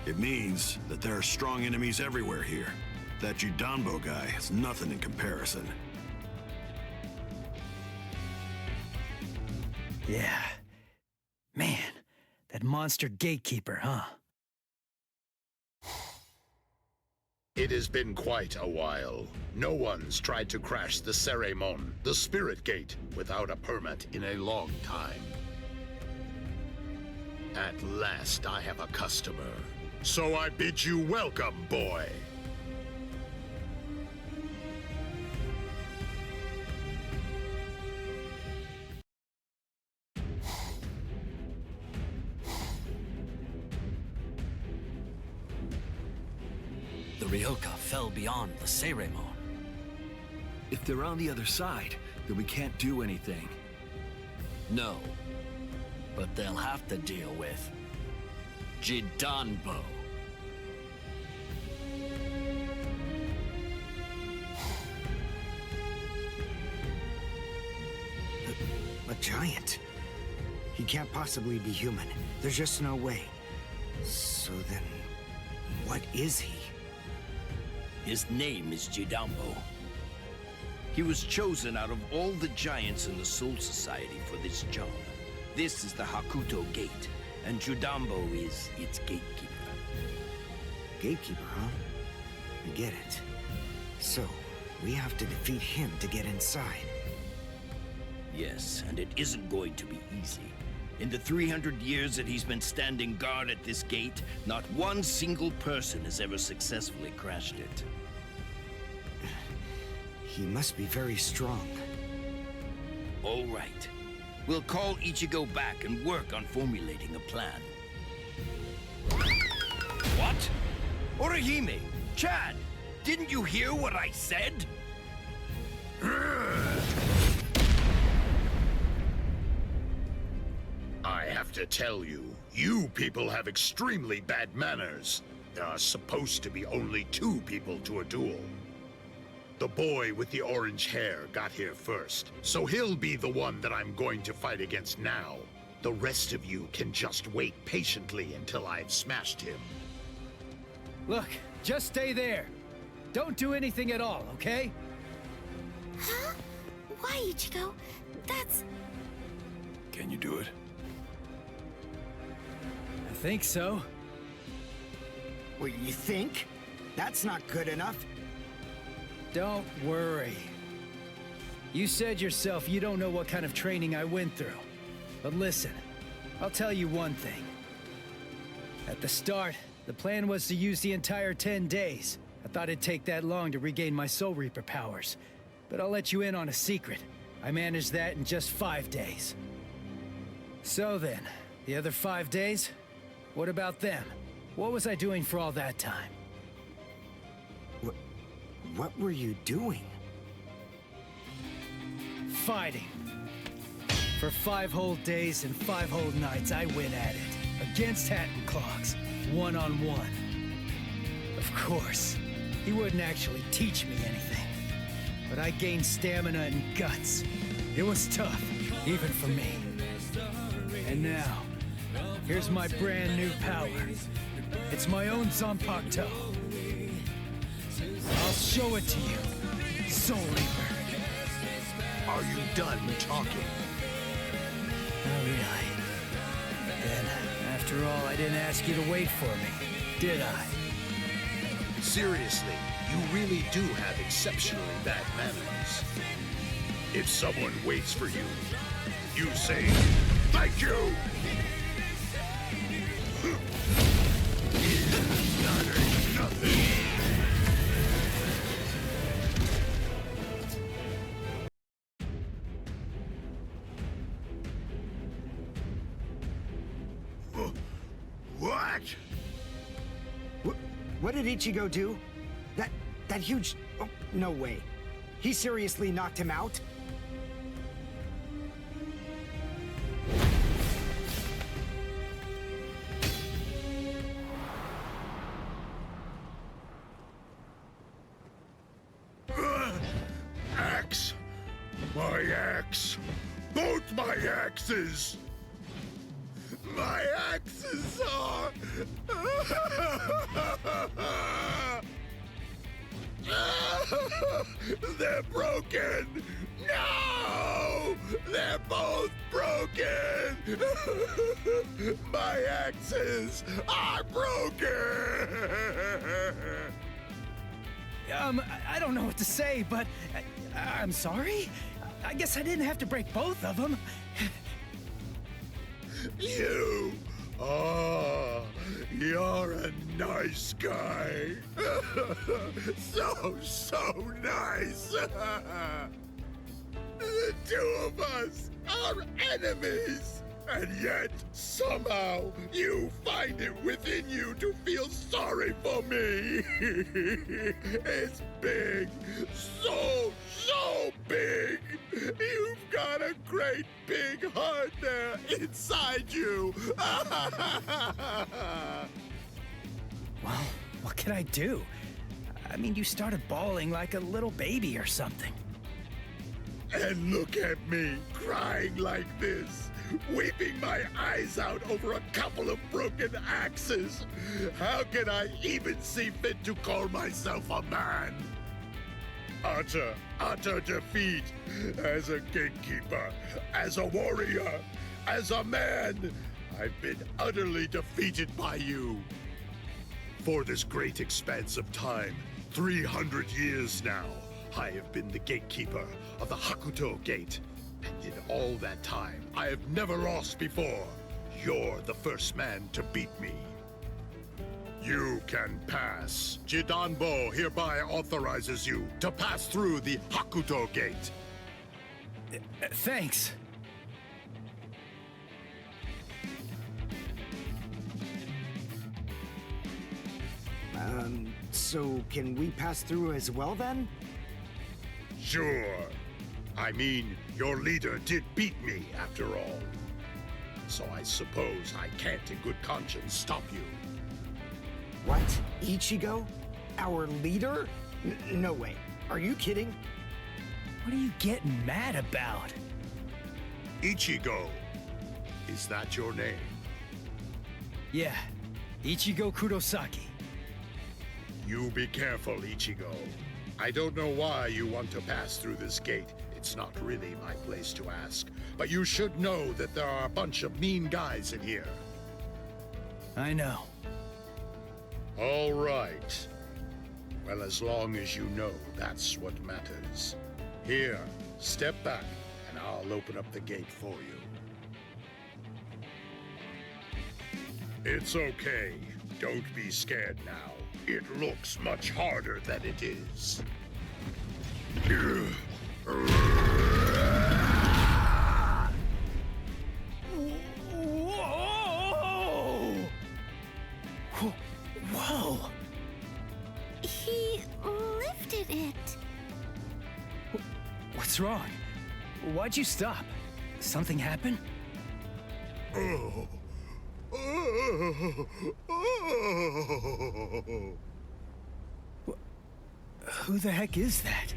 It means that there are strong enemies everywhere here. That Jidanbo guy is nothing in comparison. Yeah. Man, that monster gatekeeper, huh? It has been quite a while. No one's tried to crash the Ceremon, the Spirit Gate, without a permit in a long time. At last I have a customer. So I bid you welcome, boy. The Ryoka fell beyond the Ceremon. If they're on the other side, then we can't do anything. No. But they'll have to deal with Jidanbo. A giant? He can't possibly be human. There's just no way. So then, what is he? His name is Jidambo. He was chosen out of all the giants in the Soul Society for this job. This is the Hakuto Gate, and Jidambo is its gatekeeper. Gatekeeper, huh? I get it. So, we have to defeat him to get inside. Yes, and it isn't going to be easy. In the 300 years that he's been standing guard at this gate, not one single person has ever successfully crashed it. He must be very strong. All right. We'll call Ichigo back and work on formulating a plan. What? Orihime! Chad! Didn't you hear what I said? I have to tell you, you people have extremely bad manners. There are supposed to be only 2 people to a duel. The boy with the orange hair got here first, so he'll be the one that I'm going to fight against now. The rest of you can just wait patiently until I've smashed him. Look, just stay there. Don't do anything at all, okay? Huh? Why, Ichigo? That's... Can you do it? I think so. What, you think? That's not good enough. Don't worry. You said yourself you don't know what kind of training I went through. But listen, I'll tell you one thing. At the start, the plan was to use the entire 10 days. I thought it'd take that long to regain my Soul Reaper powers. But I'll let you in on a secret. I managed that in just 5 days. So then, the other 5 days? What about them? What was I doing for all that time? What were you doing? Fighting. For 5 whole days and 5 whole nights, I went at it. Against Hatton Clogs. One-on-one. Of course, he wouldn't actually teach me anything. But I gained stamina and guts. It was tough, even for me. And now, here's my brand new power. It's my own Zanpakuto. I'll show it to you, Soul Reaper. Are you done talking? Oh, really? Then, after all, I didn't ask you to wait for me, did I? Seriously, you really do have exceptionally bad manners. If someone waits for you, you say, "Thank you!" That ain't nothing. What did Ichigo do? That huge... Oh, no way. He seriously knocked him out? Axe! My axe! Both my axes! My axes are... They're broken! No! They're both broken! My axes are broken! I don't know what to say, but I'm sorry? I guess I didn't have to break both of them. You! Oh, you're a nice guy. So nice. The 2 of us are enemies. And yet, somehow, you find it within you to feel sorry for me. It's big. So big. You've got a great big heart there inside you. Well, what can I do? I mean, you started bawling like a little baby or something. And look at me, crying like this. weeping my eyes out over a couple of broken axes. How can I even see fit to call myself a man? Utter defeat. As a gatekeeper, as a warrior, as a man, I've been utterly defeated by you. For this great expanse of time, 300 years now, I have been the gatekeeper of the Hakuto Gate. And in all that time, I have never lost before. You're the first man to beat me. You can pass. Jidanbo hereby authorizes you to pass through the Hakuto Gate. Thanks. So can we pass through as well then? Sure. I mean, your leader did beat me after all. So I suppose I can't in good conscience stop you. What? Ichigo? Our leader? No way. Are you kidding? What are you getting mad about? Ichigo. Is that your name? Yeah. Ichigo Kurosaki. You be careful, Ichigo. I don't know why you want to pass through this gate. It's not really my place to ask. But you should know that there are a bunch of mean guys in here. I know. All right. Well, as long as you know, that's what matters. Here, step back, and I'll open up the gate for you. It's okay. Don't be scared now. It looks much harder than it is. Whoa! He lifted it. What's wrong? Why'd you stop? Something happen? Oh. Who the heck is that?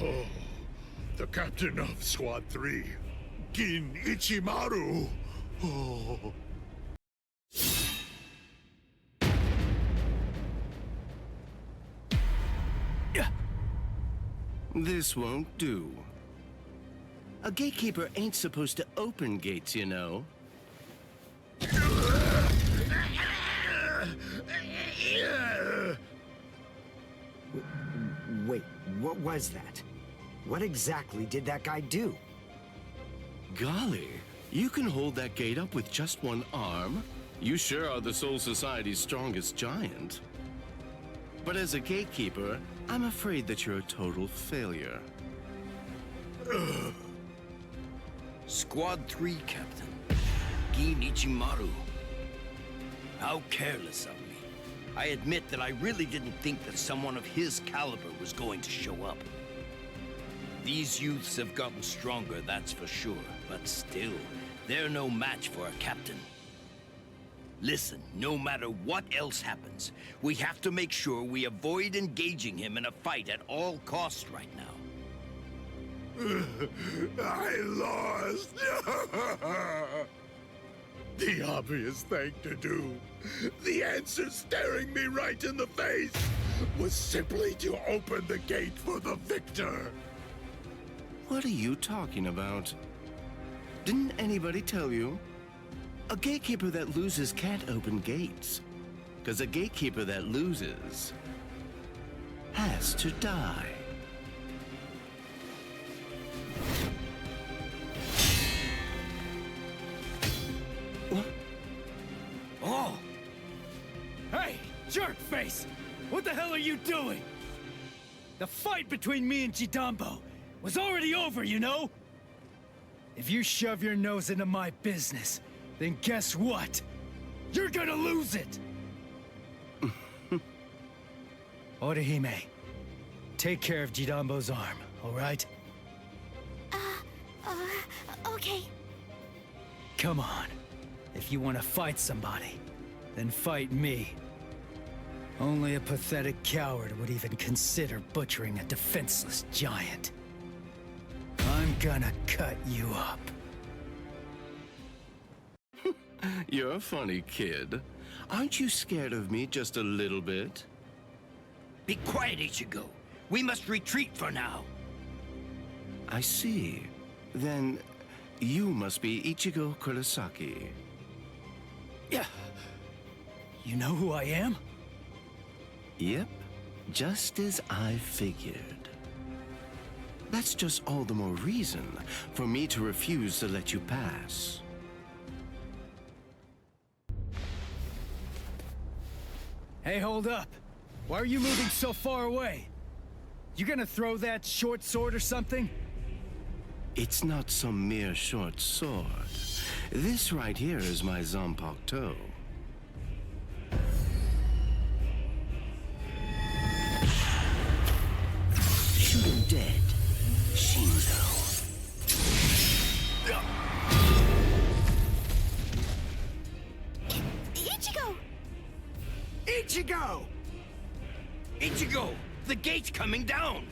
Oh, the captain of Squad 3, Gin Ichimaru. Oh. This won't do. A gatekeeper ain't supposed to open gates, you know. Wait, what was that? What exactly did that guy do? Golly, you can hold that gate up with just one arm? You sure are the Soul Society's strongest giant. But as a gatekeeper, I'm afraid that you're a total failure. Squad 3, Captain. Gin Ichimaru. How careless of me. I admit that I really didn't think that someone of his caliber was going to show up. These youths have gotten stronger, that's for sure. But still, they're no match for a captain. Listen, no matter what else happens, we have to make sure we avoid engaging him in a fight at all costs right now. I lost! The obvious thing to do, the answer staring me right in the face, was simply to open the gate for the victor. What are you talking about? Didn't anybody tell you? A gatekeeper that loses can't open gates. 'Cause a gatekeeper that loses has to die. What? Oh! Hey, jerkface! What the hell are you doing? The fight between me and Jidanbo was already over, you know? If you shove your nose into my business, then guess what? You're gonna lose it! Orihime, take care of Jidanbo's arm, all right? Okay. Come on. If you want to fight somebody, then fight me. Only a pathetic coward would even consider butchering a defenseless giant. I'm gonna cut you up. You're a funny kid. Aren't you scared of me just a little bit? Be quiet, Ichigo. We must retreat for now. I see. Then you must be Ichigo Kurosaki. Yeah. You know who I am? Yep, just as I figured. That's just all the more reason for me to refuse to let you pass. Hey, hold up. Why are you moving so far away? You gonna throw that short sword or something? It's not some mere short sword. This right here is my Zanpakuto. Shoot him dead, Shindo. Ichigo! Ichigo! Ichigo! The gate's coming down!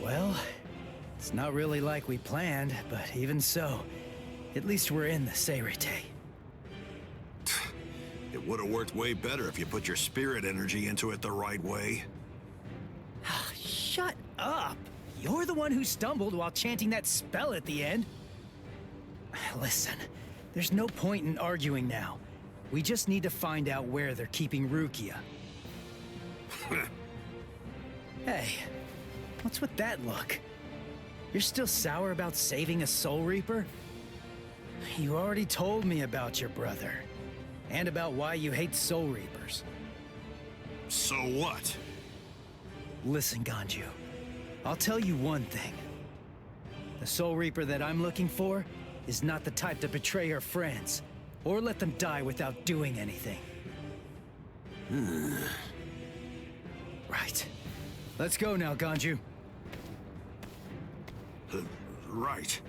Well, it's not really like we planned, but even so, at least we're in the Seirete. It would have worked way better if you put your spirit energy into it the right way. Shut up! You're the one who stumbled while chanting that spell at the end. Listen, there's no point in arguing now. We just need to find out where they're keeping Rukia. Hey, what's with that look? You're still sour about saving a Soul Reaper? You already told me about your brother. And about why you hate Soul Reapers. So what? Listen, Ganju. I'll tell you one thing. The Soul Reaper that I'm looking for is not the type to betray her friends, or let them die without doing anything. Right. Let's go now, Ganju. Right.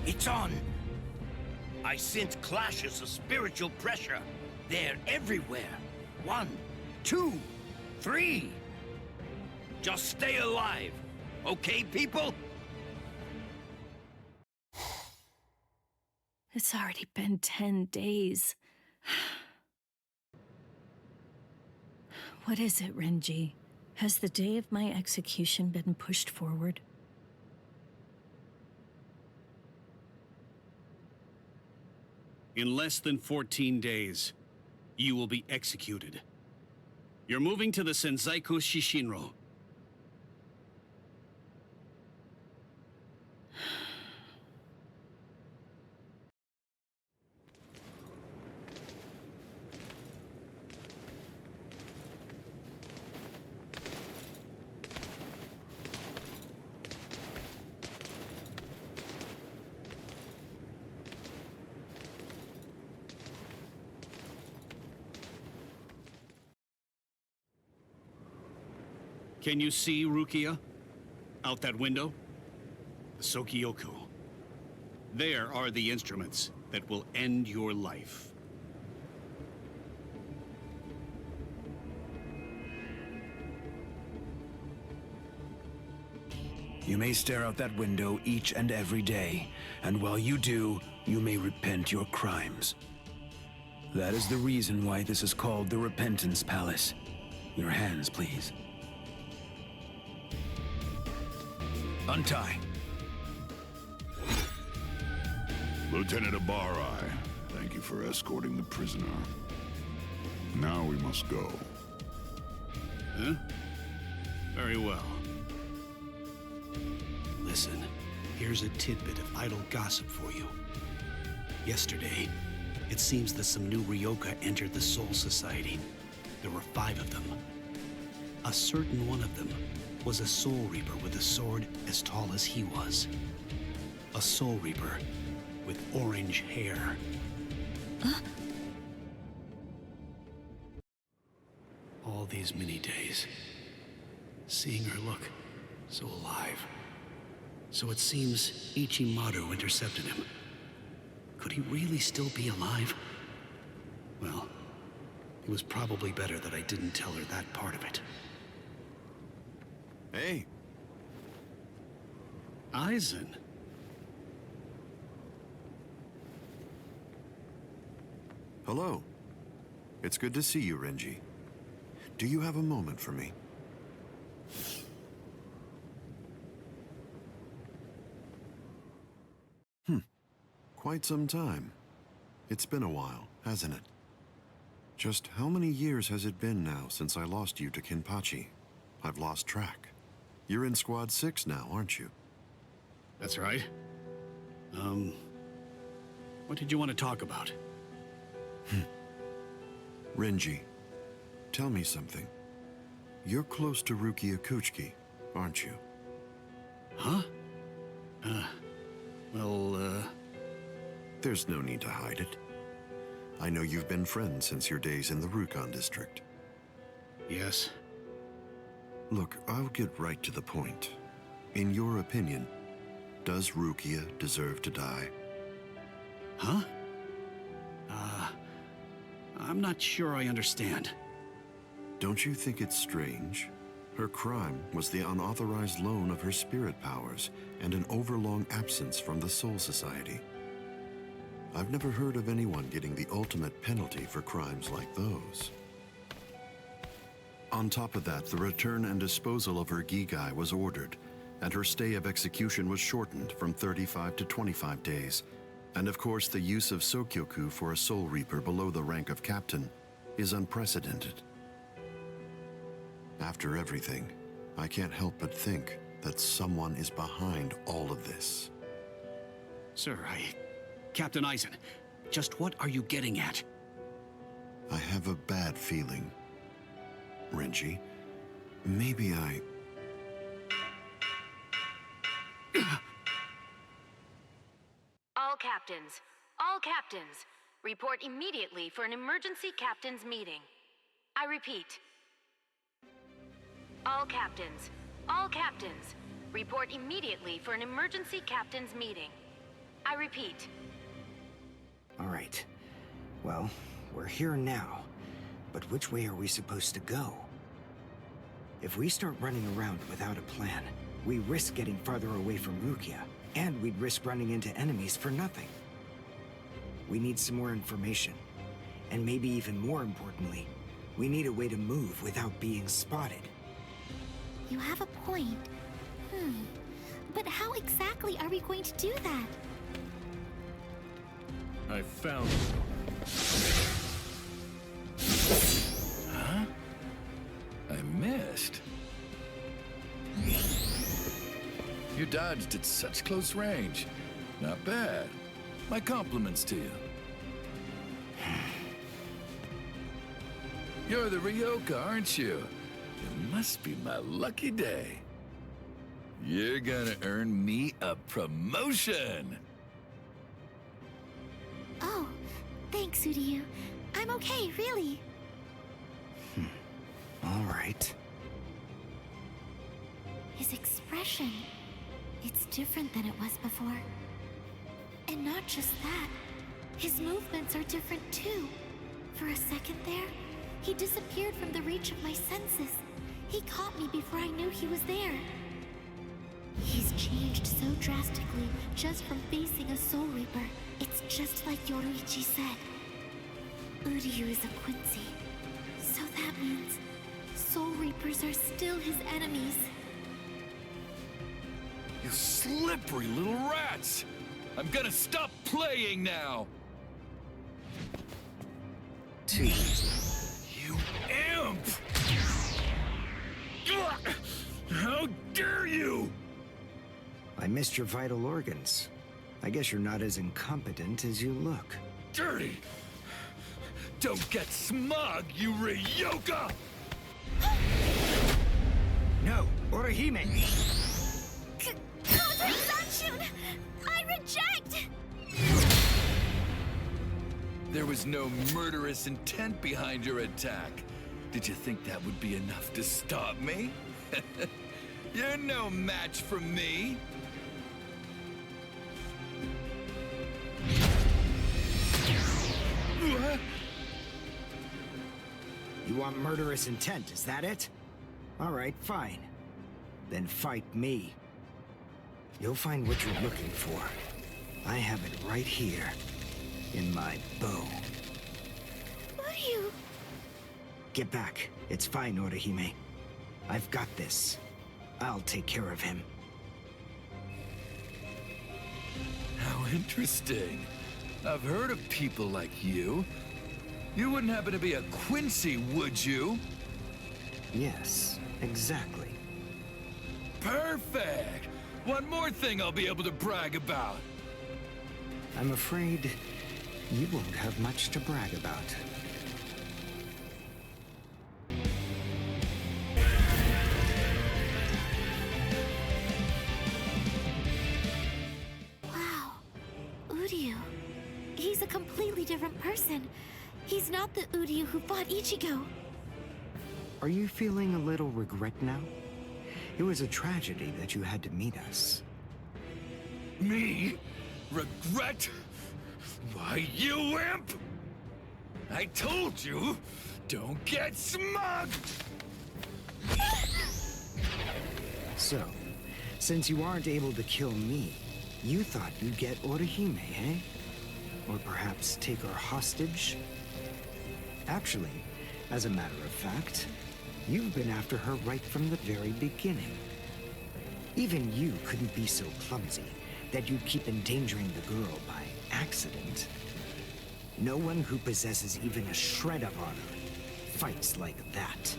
It's on! I sense clashes of spiritual pressure. They're everywhere. 1, 2, 3. Just stay alive. Okay, people? It's already been 10 days. What is it, Renji? Has the day of my execution been pushed forward? In less than 14 days, you will be executed. You're moving to the Senzaiku Shishinro. Can you see Rukia? Out that window? The Sokyoku. There are the instruments that will end your life. You may stare out that window each and every day, and while you do, you may repent your crimes. That is the reason why this is called the Repentance Palace. Your hands, please. Untie. Lieutenant Ibarra, thank you for escorting the prisoner. Now we must go. Huh? Very well. Listen, here's a tidbit of idle gossip for you. Yesterday, it seems that some new Ryoka entered the Soul Society. There were 5 of them. A certain one of them was a Soul Reaper with a sword as tall as he was. A Soul Reaper with orange hair. All these many days, seeing her look so alive. So it seems Ichimaru intercepted him. Could he really still be alive? Well, it was probably better that I didn't tell her that part of it. Hey. Aizen. Hello. It's good to see you, Renji. Do you have a moment for me? Quite some time. It's been a while, hasn't it? Just how many years has it been now since I lost you to Kenpachi? I've lost track. You're in Squad 6 now, aren't you? That's right. What did you want to talk about? Renji, tell me something. You're close to Rukia Kuchiki, aren't you? Huh? There's no need to hide it. I know you've been friends since your days in the Rukon district. Yes. Look, I'll get right to the point. In your opinion, does Rukia deserve to die? Huh? I'm not sure I understand. Don't you think it's strange? Her crime was the unauthorized loan of her spirit powers and an overlong absence from the Soul Society. I've never heard of anyone getting the ultimate penalty for crimes like those. On top of that, the return and disposal of her Gigai was ordered, and her stay of execution was shortened from 35 to 25 days. And of course, the use of Sokyoku for a Soul Reaper below the rank of captain is unprecedented. After everything, I can't help but think that someone is behind all of this. Sir, Captain Aizen, just what are you getting at? I have a bad feeling. Renji, maybe I... All captains, report immediately for an emergency captain's meeting. I repeat. All captains, report immediately for an emergency captain's meeting. I repeat. All right. Well, we're here now. But which way are we supposed to go? If we start running around without a plan, we risk getting farther away from Rukia, and we'd risk running into enemies for nothing. We need some more information. And maybe even more importantly, we need a way to move without being spotted. You have a point. But how exactly are we going to do that? I found it. Huh? I missed. You dodged at such close range. Not bad. My compliments to you. You're the Ryoka, aren't you? It must be my lucky day. You're gonna earn me a promotion. Oh, thanks, Uryu. I'm okay, really. All right. His expression, it's different than it was before. And not just that, his movements are different too. For a second there, he disappeared from the reach of my senses. He caught me before I knew he was there. He's changed so drastically just from facing a Soul Reaper. It's just like Yoruichi said. Uryu is a Quincy. So that means Soul Reapers are still his enemies. You slippery little rats! I'm gonna stop playing now! You imp! How dare you! I missed your vital organs. I guess you're not as incompetent as you look. Dirty! Don't get smug, you Ryoka! No, Orihime! Counteraction! I reject! There was no murderous intent behind your attack. Did you think that would be enough to stop me? You're no match for me. You want murderous intent, is that it? All right, fine. Then fight me. You'll find what you're looking for. I have it right here, in my bow. Uryu! Get back. It's fine, Orihime. I've got this. I'll take care of him. How interesting. I've heard of people like you. You wouldn't happen to be a Quincy, would you? Yes, exactly. Perfect! One more thing I'll be able to brag about. I'm afraid you won't have much to brag about. Wow. Uryu. He's a completely different person. He's not the Uryu who fought Ichigo. Are you feeling a little regret now? It was a tragedy that you had to meet us. Me? Regret? Why, you imp! I told you, don't get smug! So, since you aren't able to kill me, you thought you'd get Orihime, eh? Or perhaps take her hostage? Actually, as a matter of fact, you've been after her right from the very beginning. Even you couldn't be so clumsy that you'd keep endangering the girl by accident. No one who possesses even a shred of honor fights like that.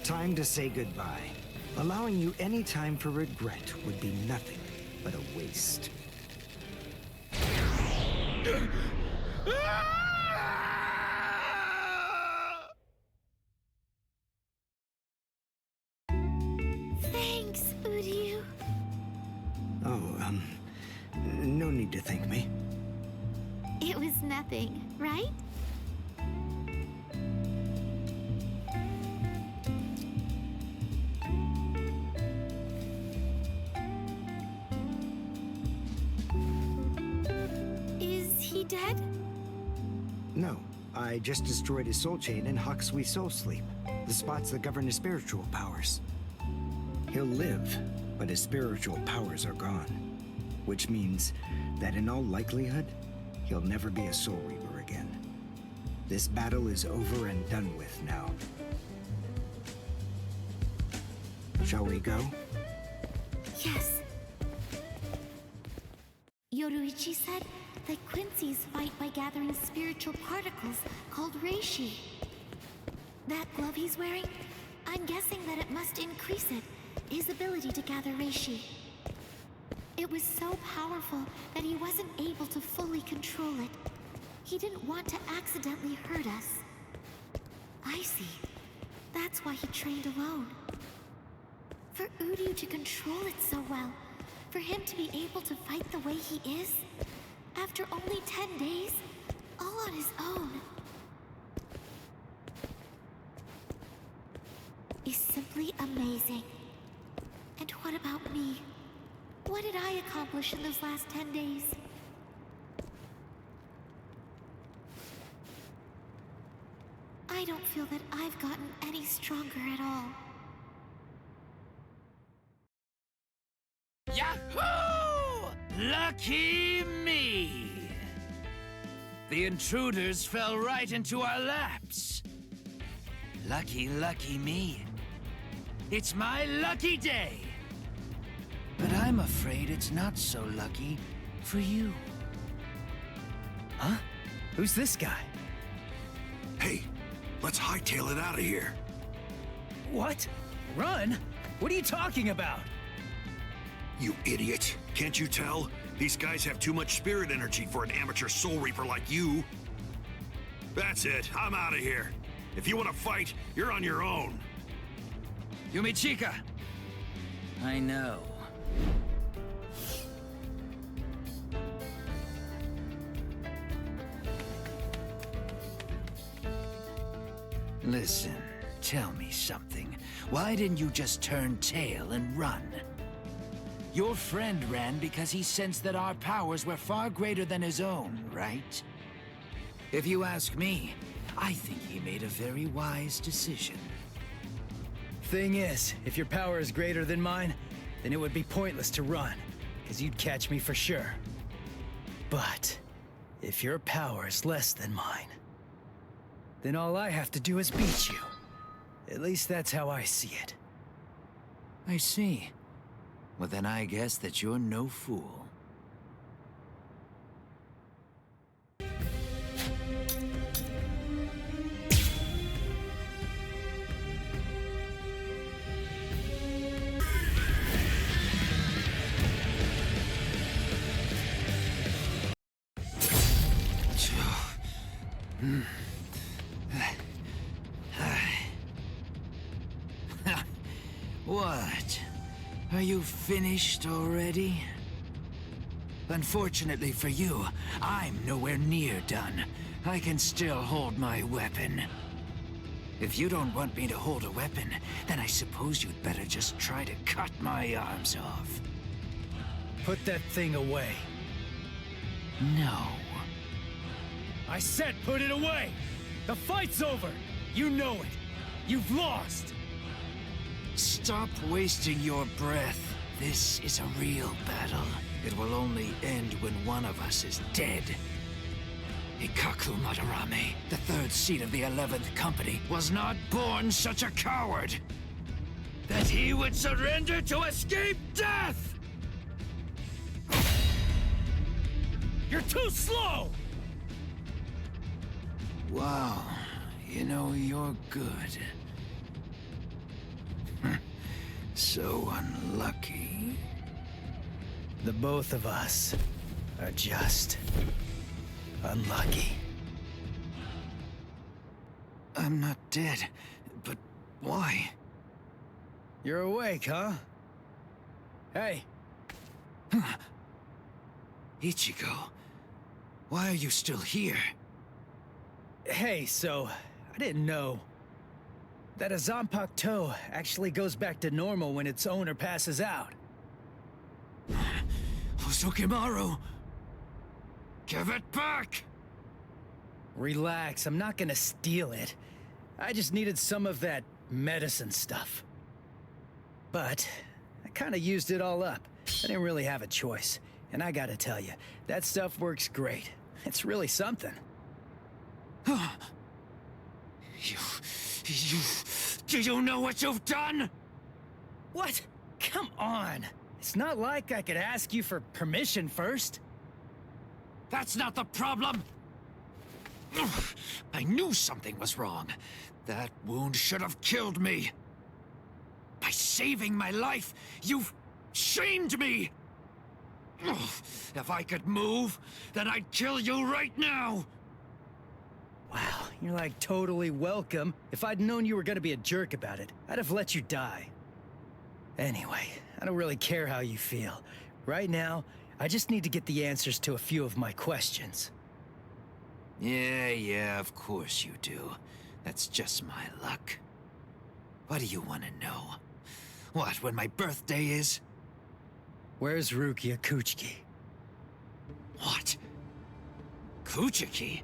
Time to say goodbye. Allowing you any time for regret would be nothing but a waste. Thanks, Uryu. Oh, no need to thank me. It was nothing, right? Is he dead? No, I just destroyed his soul chain in Hakusui Soul Sleep, the spots that govern his spiritual powers. He'll live, but his spiritual powers are gone, which means that in all likelihood, he'll never be a Soul Reaper again. This battle is over and done with now. Shall we go? Yes. Yoruichi said that Quincy's fight by gathering spiritual particles called reishi. That glove he's wearing, I'm guessing that it must increase it, his ability to gather reishi. It was so powerful that he wasn't able to fully control it. He didn't want to accidentally hurt us. I see. That's why he trained alone. For Uryu to control it so well, for him to be able to fight the way he is, after only 10 days, all on his own, is simply amazing. And what about me? What did I accomplish in those last 10 days? I don't feel that I've gotten any stronger at all. Yahoo! Lucky me! The intruders fell right into our laps. Lucky, lucky me. It's my lucky day. But I'm afraid it's not so lucky for you. Huh? Who's this guy? Hey, let's hightail it out of here. What? Run? What are you talking about? You idiot. Can't you tell? These guys have too much spirit energy for an amateur Soul Reaper like you. That's it. I'm out of here. If you want to fight, you're on your own. Yumichika, I know. Listen, tell me something. Why didn't you just turn tail and run? Your friend ran because he sensed that our powers were far greater than his own, right? If you ask me, I think he made a very wise decision. Thing is, if your power is greater than mine, then it would be pointless to run, because you'd catch me for sure. But if your power is less than mine, then all I have to do is beat you. At least that's how I see it. I see. Well, then I guess that you're no fool. What? Are you finished already? Unfortunately for you, I'm nowhere near done. I can still hold my weapon. If you don't want me to hold a weapon, then I suppose you'd better just try to cut my arms off. Put that thing away. No. I said put it away! The fight's over! You know it! You've lost! Stop wasting your breath. This is a real battle. It will only end when one of us is dead. Ikaku Madarame, the third seat of the 11th Company, was not born such a coward that he would surrender to escape death! You're too slow! Wow, you know, you're good. So unlucky. The both of us are just unlucky. I'm not dead, but why? You're awake, huh? Hey! Ichigo, why are you still here? Hey, so, I didn't know that a Zanpakuto actually goes back to normal when its owner passes out. Hosokimaru! Give it back! Relax, I'm not gonna steal it. I just needed some of that medicine stuff. But I kinda used it all up. I didn't really have a choice. And I gotta tell you, that stuff works great. It's really something. Do you know what you've done? What? Come on. It's not like I could ask you for permission first. That's not the problem. I knew something was wrong. That wound should have killed me. By saving my life, you've shamed me. If I could move, then I'd kill you right now. Wow, you're like totally welcome. If I'd known you were gonna be a jerk about it, I'd have let you die. Anyway, I don't really care how you feel. Right now, I just need to get the answers to a few of my questions. Yeah, of course you do. That's just my luck. What do you want to know? What, when my birthday is? Where's Rukia Kuchiki? What? Kuchiki?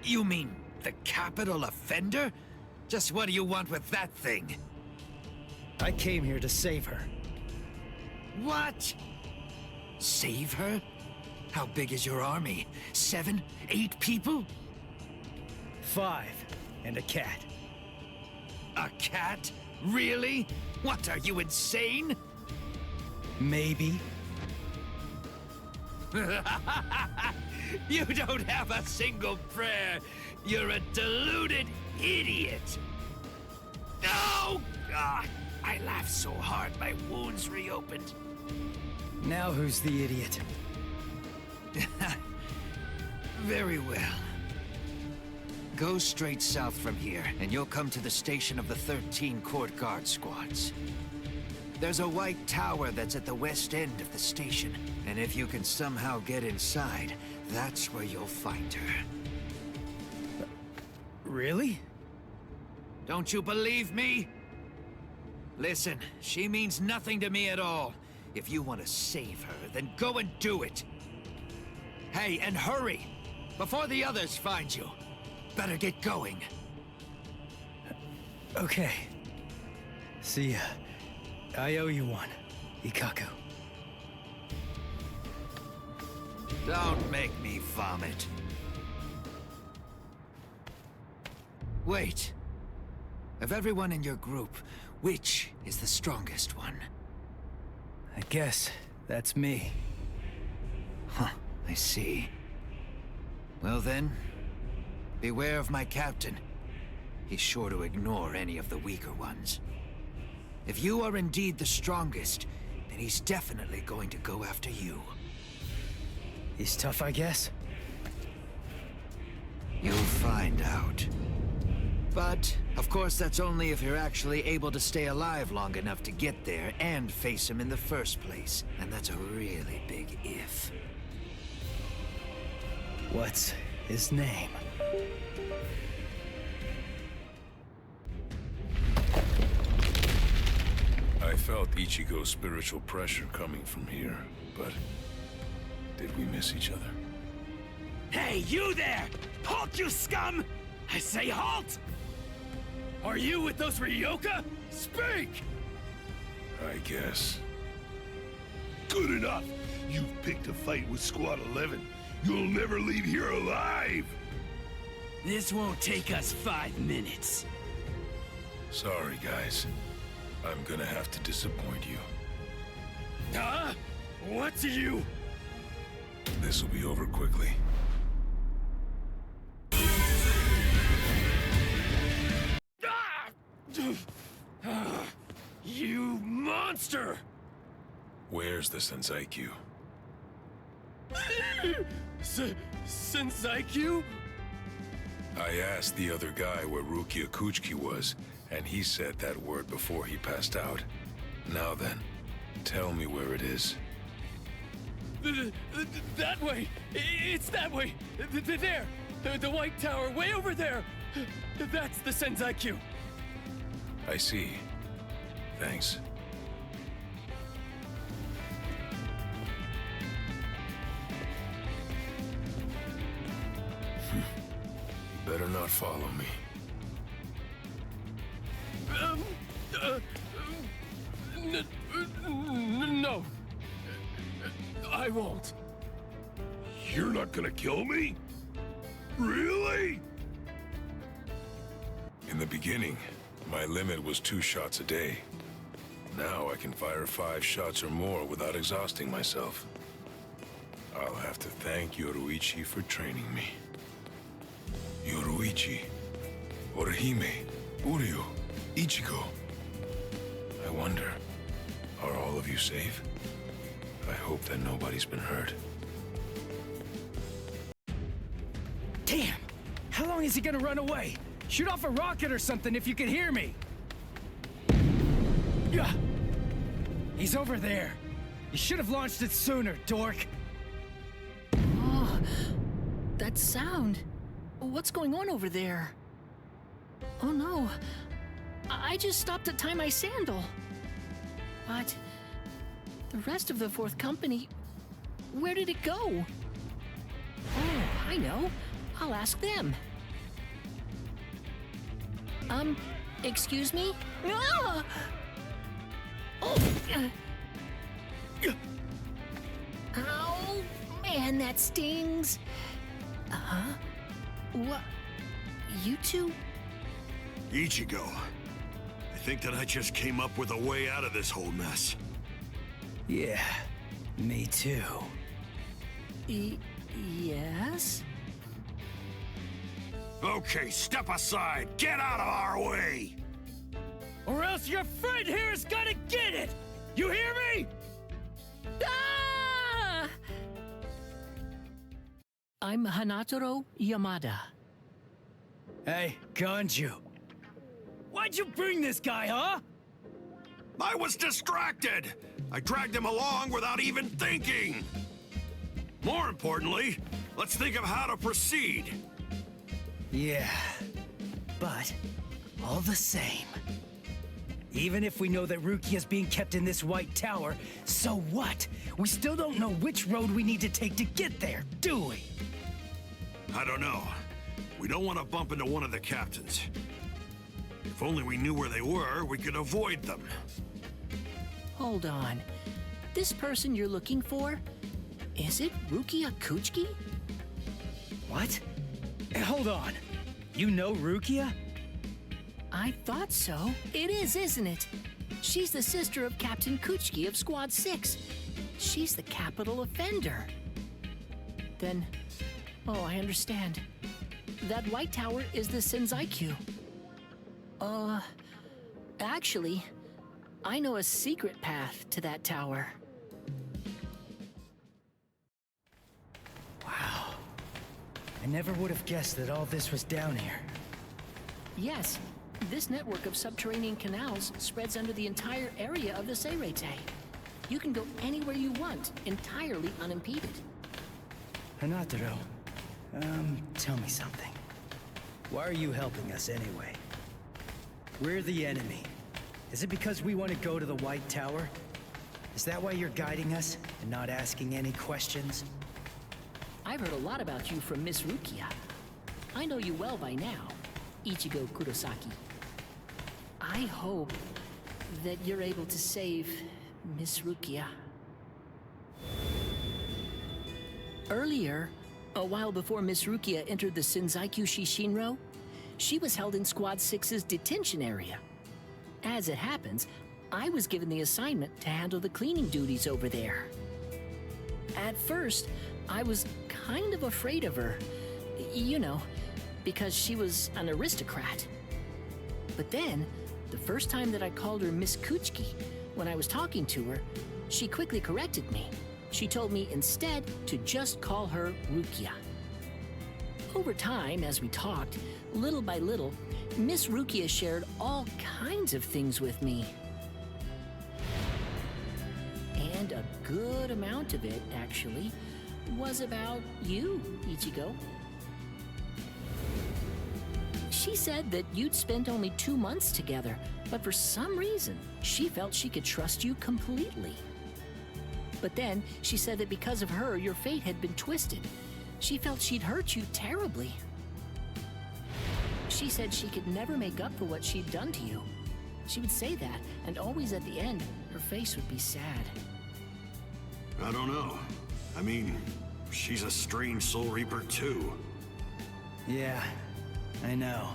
You mean the capital offender? Just what do you want with that thing? I came here to save her. What? Save her? How big is your army? 7, 8 people? 5, and a cat. A cat? Really? What, are you insane? Maybe. You don't have a single prayer. You're a deluded idiot. Oh, God. I laughed so hard my wounds reopened. Now who's the idiot? Very well. Go straight south from here, and you'll come to the station of the 13 Court Guard squads. There's a white tower that's at the west end of the station. And if you can somehow get inside, that's where you'll find her. Really? Don't you believe me? Listen, she means nothing to me at all. If you want to save her, then go and do it. Hey, and hurry! Before the others find you. Better get going. Okay. See ya. I owe you one, Ikkaku. Don't make me vomit. Wait. Of everyone in your group, which is the strongest one? I guess that's me. Huh, I see. Well then, beware of my captain. He's sure to ignore any of the weaker ones. If you are indeed the strongest, then he's definitely going to go after you. He's tough, I guess? You'll find out. But, of course, that's only if you're actually able to stay alive long enough to get there and face him in the first place. And that's a really big if. What's his name? I felt Ichigo's spiritual pressure coming from here, but did we miss each other? Hey, you there! Halt, you scum! I say halt! Are you with those Ryoka? Speak! I guess. Good enough. You've picked a fight with Squad 11. You'll never leave here alive. This won't take us 5 minutes. Sorry, guys. I'm gonna have to disappoint you. Huh? What to you? This'll be over quickly. You monster! Where's the Senzaikyu? Senzaikyu? I asked the other guy where Rukia Kuchiki was, and he said that word before he passed out. Now then, tell me where it is. That way! It's that way! There! The white tower, way over there! That's the Senzaikyu! I see. Thanks. You better not follow me. No. I won't. You're not gonna kill me? Really? In the beginning, my limit was 2 shots a day. Now I can fire 5 shots or more without exhausting myself. I'll have to thank Yoruichi for training me. Yoruichi, Orihime, Uryu, Ichigo. I wonder, are all of you safe? I hope that nobody's been hurt. Damn! How long is he gonna run away? Shoot off a rocket or something if you can hear me! Yeah. He's over there. You should have launched it sooner, dork. Oh, that sound. What's going on over there? Oh no. I just stopped to tie my sandal. But the rest of the 4th company, where did it go? Oh, I know. I'll ask them. Excuse me? Ah! Oh! Ow! Man, that stings! Uh-huh? What? You two? Ichigo, I think that I just came up with a way out of this whole mess. Yeah, me too. Yes? Okay, step aside! Get out of our way! Or else your friend here is gonna get it! You hear me? Ah! I'm Hanataro Yamada. Hey, Ganju. Why'd you bring this guy, huh? I was distracted! I dragged him along without even thinking! More importantly, let's think of how to proceed. Yeah, but all the same, even if we know that Rukia's being kept in this white tower, so what? We still don't know which road we need to take to get there, do we? I don't know. We don't want to bump into one of the captains. If only we knew where they were, we could avoid them. Hold on. This person you're looking for, is it Rukia Kuchiki? What? Hold on. You know Rukia? I thought so. It is, isn't it? She's the sister of Captain Kuchiki of Squad 6. She's the capital offender. Then, oh, I understand. That white tower is the Senzaiku. Actually, I know a secret path to that tower. Wow. I never would have guessed that all this was down here. Yes, this network of subterranean canals spreads under the entire area of the Seirete. You can go anywhere you want, entirely unimpeded. Hanataro, tell me something. Why are you helping us anyway? We're the enemy. Is it because we want to go to the White Tower? Is that why you're guiding us and not asking any questions? I've heard a lot about you from Miss Rukia. I know you well by now, Ichigo Kurosaki. I hope that you're able to save Miss Rukia. Earlier, a while before Miss Rukia entered the Senzaiku Shishinro, she was held in Squad 6's detention area. As it happens, I was given the assignment to handle the cleaning duties over there. At first, I was kind of afraid of her, you know, because she was an aristocrat. But then, the first time that I called her Miss Kuchiki, when I was talking to her, she quickly corrected me. She told me instead to just call her Rukia. Over time, as we talked, little by little, Miss Rukia shared all kinds of things with me. And a good amount of it, actually, was about you, Ichigo. She said that you'd spent only 2 months together, but for some reason, she felt she could trust you completely. But then, she said that because of her, your fate had been twisted. She felt she'd hurt you terribly. She said she could never make up for what she'd done to you. She would say that, and always at the end, her face would be sad. I don't know. I mean, she's a strange Soul Reaper too. Yeah, I know.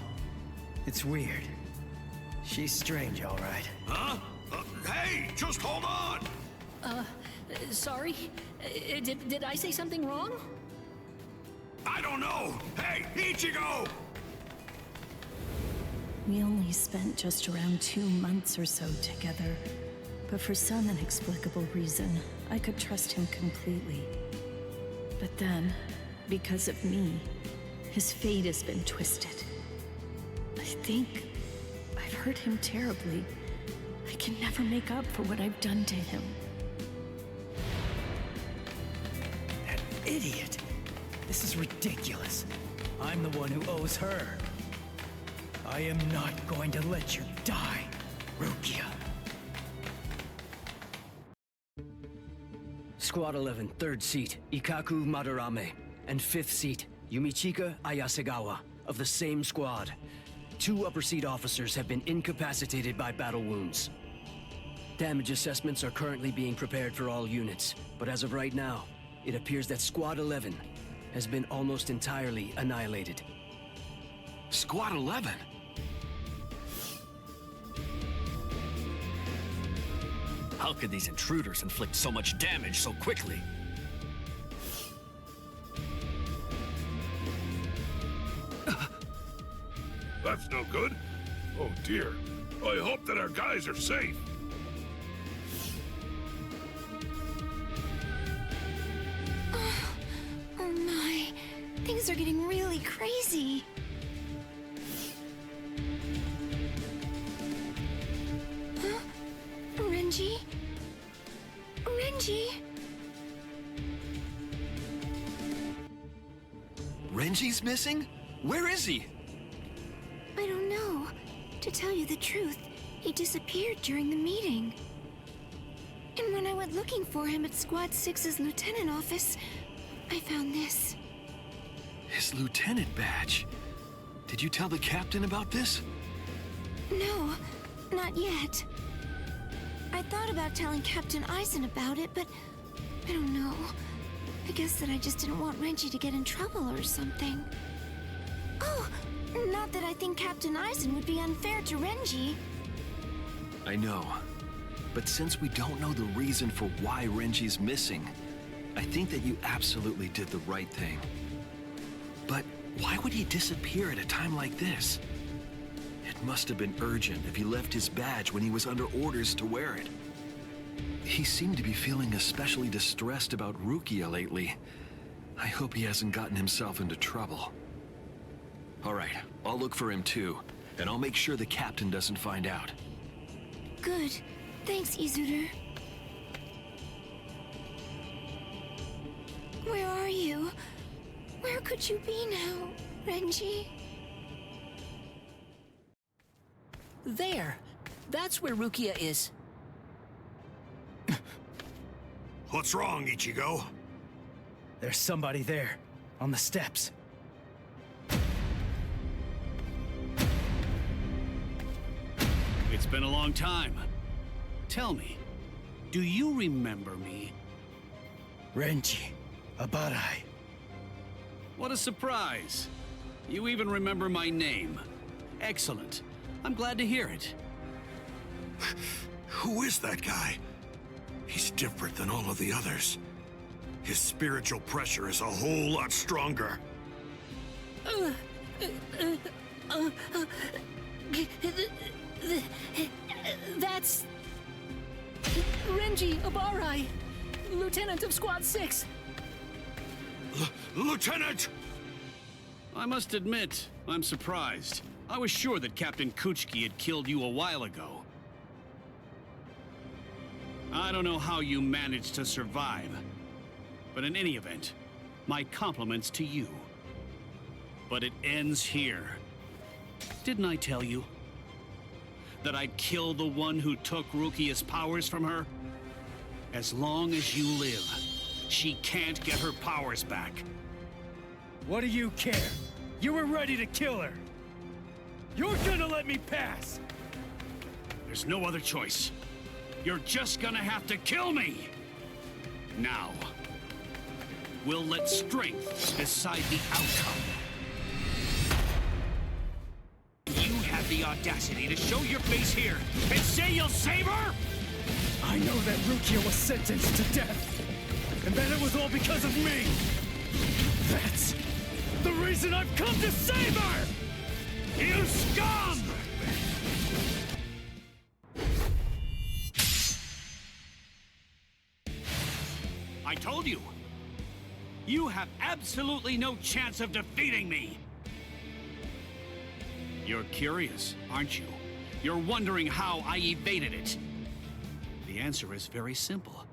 It's weird. She's strange, all right. Huh? Hey, just hold on! Sorry? Did I say something wrong? I don't know! Hey, Ichigo! We only spent just around 2 months or so together, but for some inexplicable reason, I could trust him completely. But then, because of me, his fate has been twisted. I think I've hurt him terribly. I can never make up for what I've done to him. That idiot! This is ridiculous. I'm the one who owes her. I am not going to let you die, Rukia. Squad 11, 3rd seat, Ikaku Madarame, and 5th seat, Yumichika Ayasegawa, of the same squad. 2 upper seat officers have been incapacitated by battle wounds. Damage assessments are currently being prepared for all units, but as of right now, it appears that Squad 11 has been almost entirely annihilated. Squad 11? How could these intruders inflict so much damage so quickly? That's no good. Oh dear. I hope that our guys are safe. Oh my, things are getting really crazy. Huh? Renji? Renji? Renji's missing? Where is he? I don't know. To tell you the truth, he disappeared during the meeting. And when I went looking for him at Squad 6's lieutenant office, I found this. His lieutenant badge. Did you tell the captain about this? No, not yet. I thought about telling Captain Eisen about it, but I don't know. I guess that I just didn't want Renji to get in trouble or something. Oh, not that I think Captain Eisen would be unfair to Renji. I know. But since we don't know the reason for why Renji's missing, I think that you absolutely did the right thing. But why would he disappear at a time like this? It must have been urgent if he left his badge when he was under orders to wear it. He seemed to be feeling especially distressed about Rukia lately. I hope he hasn't gotten himself into trouble. All right, I'll look for him too, and I'll make sure the captain doesn't find out. Good. Thanks, Izuru. Where are you? Where could you be now, Renji? There. That's where Rukia is. What's wrong, Ichigo? There's somebody there, on the steps. It's been a long time. Tell me, do you remember me? Renji, Abarai. What a surprise. You even remember my name. Excellent. I'm glad to hear it. Who is that guy? He's different than all of the others. His spiritual pressure is a whole lot stronger. That's... Renji Abarai, Lieutenant of Squad 6. Lieutenant! I must admit, I'm surprised. I was sure that Captain Kuchiki had killed you a while ago. I don't know how you managed to survive, but in any event, my compliments to you. But it ends here. Didn't I tell you that I'd kill the one who took Rukia's powers from her? As long as you live, she can't get her powers back. What do you care? You were ready to kill her. You're gonna let me pass! There's no other choice. You're just gonna have to kill me! Now, we'll let strength decide the outcome. You have the audacity to show your face here and say you'll save her? I know that Rukia was sentenced to death, and that it was all because of me! That's the reason I've come to save her! You scum! I told you! You have absolutely no chance of defeating me! You're curious, aren't you? You're wondering how I evaded it. The answer is very simple.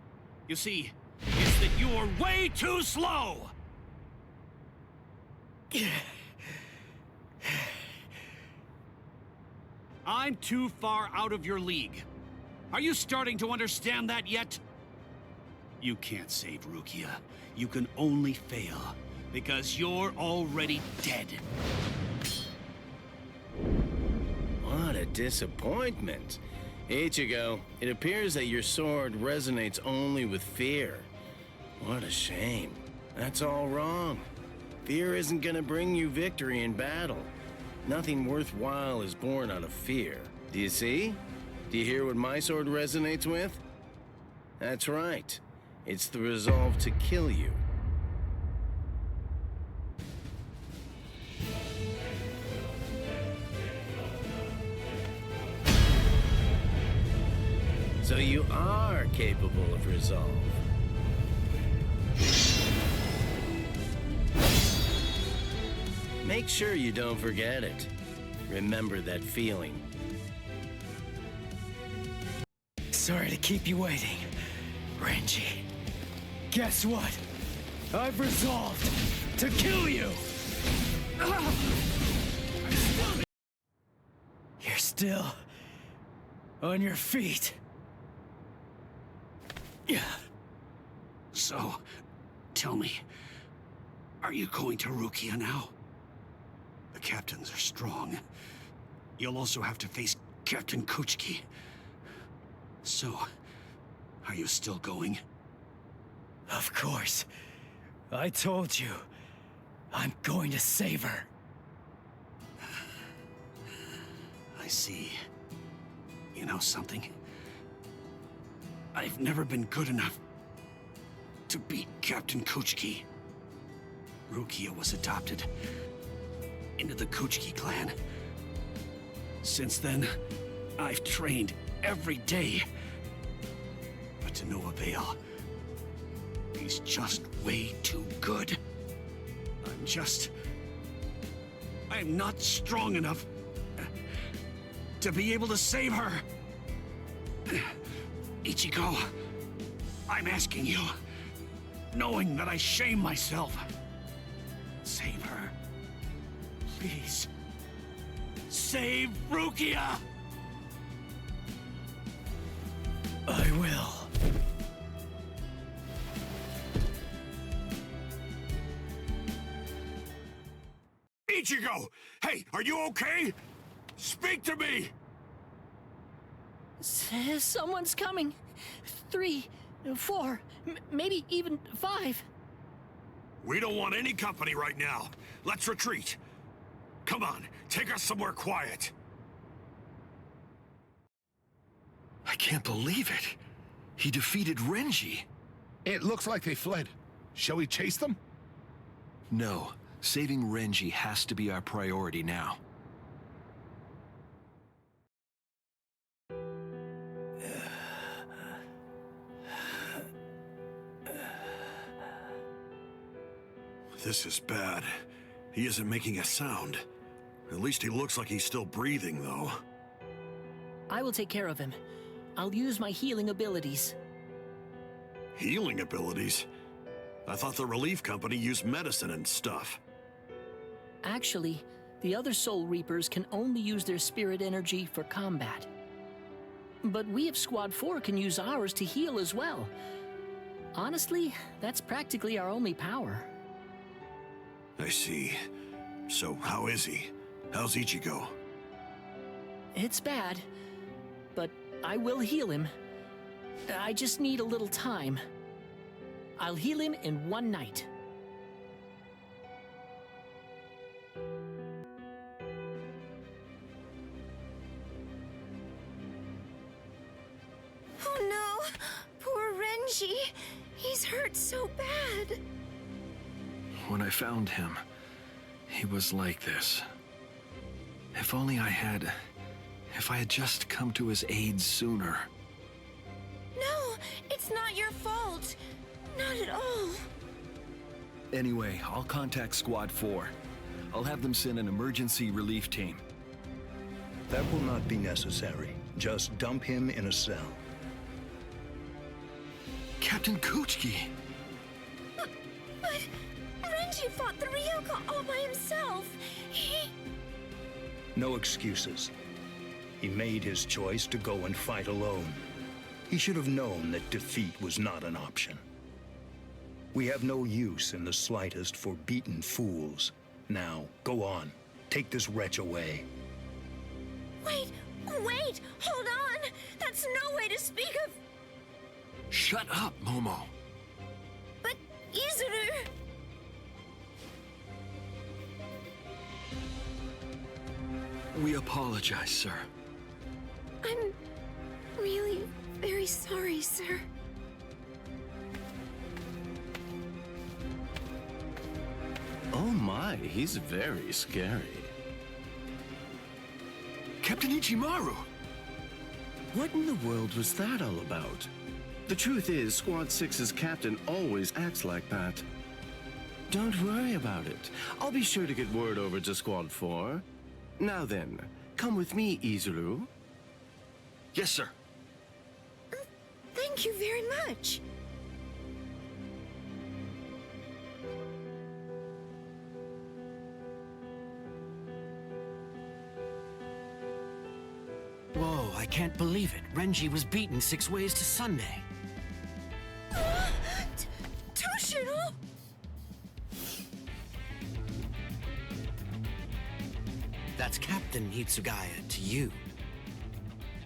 You see, it's that you're way too slow! I'm too far out of your league. Are you starting to understand that yet? You can't save Rukia. You can only fail, because you're already dead. What a disappointment. Ichigo, it appears that your sword resonates only with fear. What a shame. That's all wrong. Fear isn't gonna bring you victory in battle. Nothing worthwhile is born out of fear. Do you see? Do you hear what my sword resonates with? That's right. It's the resolve to kill you. So you are capable of resolve. Make sure you don't forget it. Remember that feeling. Sorry to keep you waiting, Renji. Guess what? I've resolved to kill you! You're still on your feet. So, tell me, are you going to Rukia now? The captains are strong. You'll also have to face Captain Kuchiki. So, are you still going? Of course. I told you. I'm going to save her. I see. You know something? I've never been good enough to beat Captain Kuchiki. Rukia was adopted into the Kuchiki clan. Since then, I've trained every day. But to no avail. He's just way too good. I'm not strong enough to be able to save her. Ichigo, I'm asking you, knowing that I shame myself, save her. Please. Save Rukia! I will. Ichigo! Hey, are you okay? Speak to me! Someone's coming. 3, 4, maybe even 5. We don't want any company right now. Let's retreat. Come on, take us somewhere quiet. I can't believe it. He defeated Renji. It looks like they fled. Shall we chase them? No. Saving Renji has to be our priority now. This is bad. He isn't making a sound. At least he looks like he's still breathing, though. I will take care of him. I'll use my healing abilities. Healing abilities? I thought the relief company used medicine and stuff. Actually, the other Soul Reapers can only use their spirit energy for combat. But we of Squad 4 can use ours to heal as well. Honestly, that's practically our only power. I see. So, how is he? How's Ichigo? It's bad, but I will heal him. I just need a little time. I'll heal him in one night. Oh no! Poor Renji! He's hurt so bad! When I found him, he was like this. If only I had just come to his aid sooner. No, it's not your fault. Not at all. Anyway, I'll contact Squad 4. I'll have them send an emergency relief team. That will not be necessary. Just dump him in a cell. Captain Kuchiki! But Renji fought the Ryoka all by himself. No excuses. He made his choice to go and fight alone. He should have known that defeat was not an option. We have no use in the slightest for beaten fools. Now, go on. Take this wretch away. Wait! Hold on! That's no way to speak of... Shut up, Momo! But, Izuru... We apologize, sir. I'm really very sorry, sir. Oh my, he's very scary. Captain Ichimaru! What in the world was that all about? The truth is, Squad 6's captain always acts like that. Don't worry about it. I'll be sure to get word over to Squad 4. Now then, come with me, Izuru. Yes, sir. Thank you very much. Whoa, I can't believe it. Renji was beaten 6 ways to Sunday. Toshiro! That's Captain Hitsugaya to you.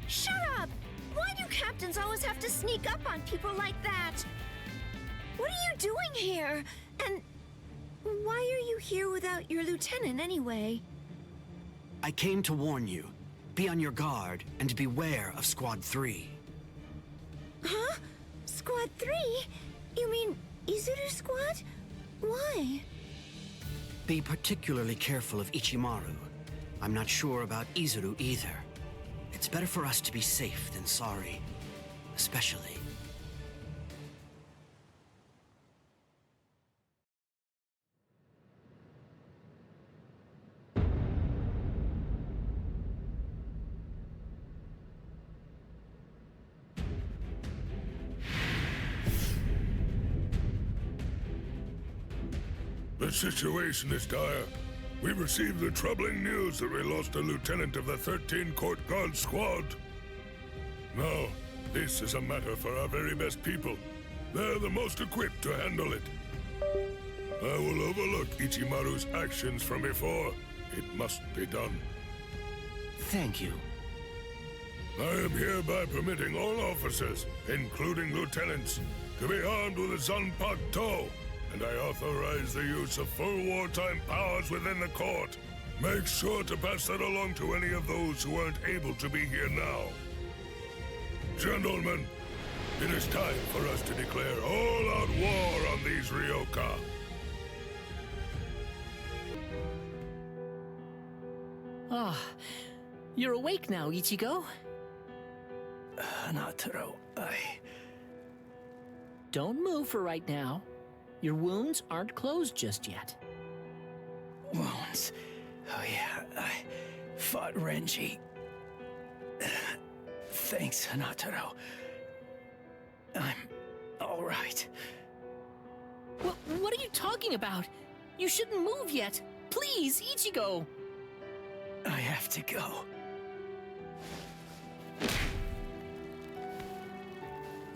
Shut up! Why do captains always have to sneak up on people like that? What are you doing here? And why are you here without your lieutenant anyway? I came to warn you. Be on your guard and beware of Squad 3. Huh? Squad 3? You mean Izuru Squad? Why? Be particularly careful of Ichimaru. I'm not sure about Izuru either. It's better for us to be safe than sorry. Especially. The situation is dire. We received the troubling news that we lost a lieutenant of the 13 Court Guard Squad. Now, this is a matter for our very best people. They're the most equipped to handle it. I will overlook Ichimaru's actions from before. It must be done. Thank you. I am hereby permitting all officers, including lieutenants, to be armed with a Zanpakuto, and I authorize the use of full wartime powers within the court. Make sure to pass that along to any of those who aren't able to be here now. Gentlemen, it is time for us to declare all-out war on these Ryoka. Ah, you're awake now, Ichigo. Hanataro, Don't move for right now. Your wounds aren't closed just yet. Wounds? Oh yeah, I fought Renji. Thanks, Hanataro. I'm all right. What are you talking about? You shouldn't move yet. Please, Ichigo. I have to go.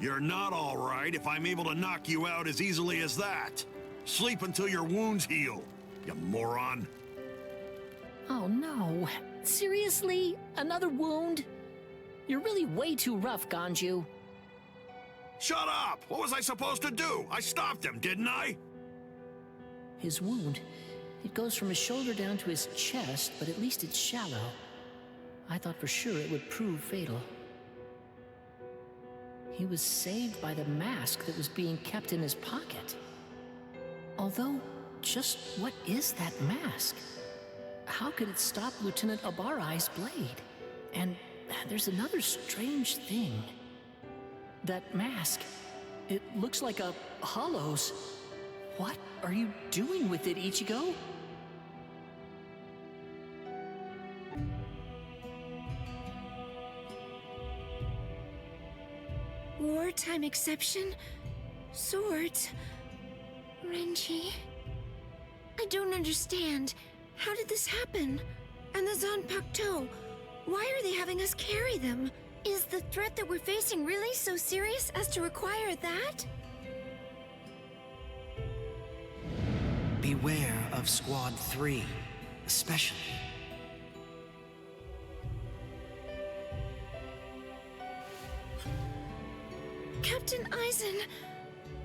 You're not all right if I'm able to knock you out as easily as that. Sleep until your wounds heal, you moron. Oh no. Seriously? Another wound? You're really way too rough, Ganju. Shut up! What was I supposed to do? I stopped him, didn't I? His wound, it goes from his shoulder down to his chest, but at least it's shallow. I thought for sure it would prove fatal. He was saved by the mask that was being kept in his pocket. Although, just what is that mask? How could it stop Lieutenant Abarai's blade? And there's another strange thing. That mask, it looks like a hollow's. What are you doing with it, Ichigo? Wartime exception? Swords? Renji? I don't understand. How did this happen? And the Zanpakuto? Why are they having us carry them? Is the threat that we're facing really so serious as to require that? Beware of Squad 3, especially. Captain Aizen,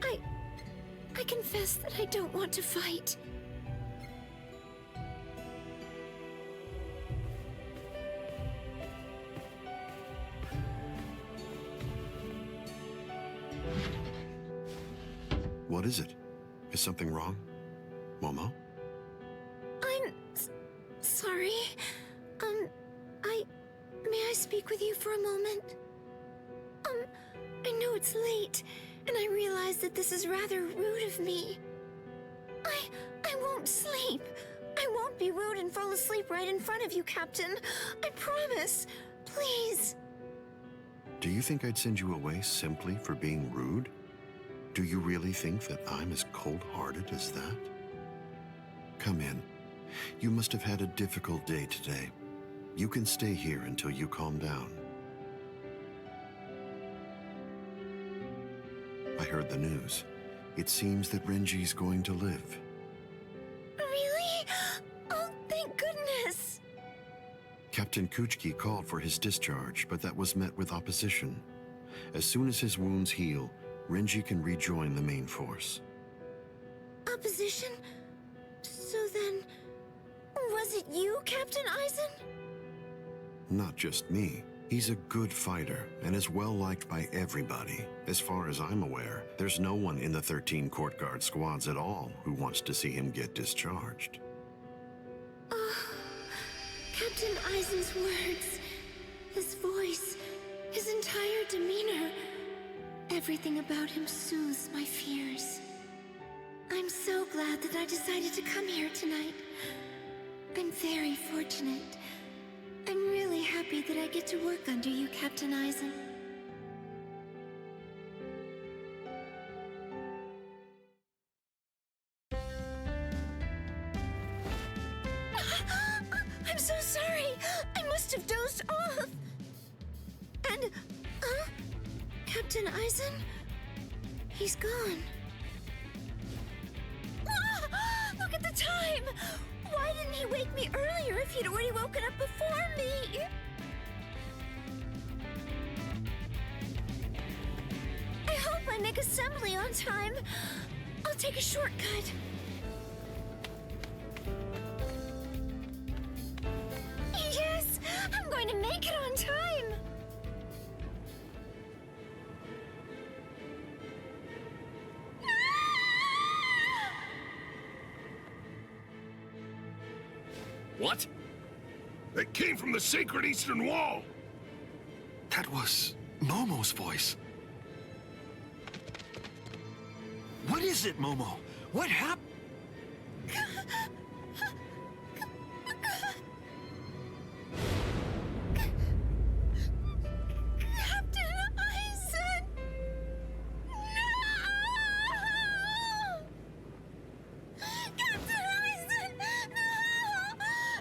I confess that I don't want to fight. What is it? Is something wrong? Momo? I'm sorry. May I speak with you for a moment? I know it's late, and I realize that this is rather rude of me. I won't sleep. I won't be rude and fall asleep right in front of you, Captain. I promise. Please. Do you think I'd send you away simply for being rude? Do you really think that I'm as cold-hearted as that? Come in. You must have had a difficult day today. You can stay here until you calm down. I heard the news. It seems that Renji's going to live. Really? Oh, thank goodness! Captain Kuchiki called for his discharge, but that was met with opposition. As soon as his wounds heal, Renji can rejoin the main force. Opposition? So then, was it you, Captain Eisen? Not just me. He's a good fighter and is well liked by everybody. As far as I'm aware, there's no one in the 13 court guard squads at all who wants to see him get discharged. Captain Eisen's words, his voice, his entire demeanor, everything about him soothes my fears. I'm so glad that I decided to come here tonight. I'm very fortunate. I'm really happy that I get to work under you, Captain Eisen. I'm so sorry. I must have dozed off. And, Captain Eisen? He's gone. Look at the time! Why didn't he wake me earlier if he'd already woken up before me? I hope I make assembly on time. I'll take a shortcut. Yes! I'm going to make it on time! What? It came from the sacred Eastern Wall! That was Momo's voice. What is it, Momo? What happened? Captain Eisen! No! Captain Eisen! No!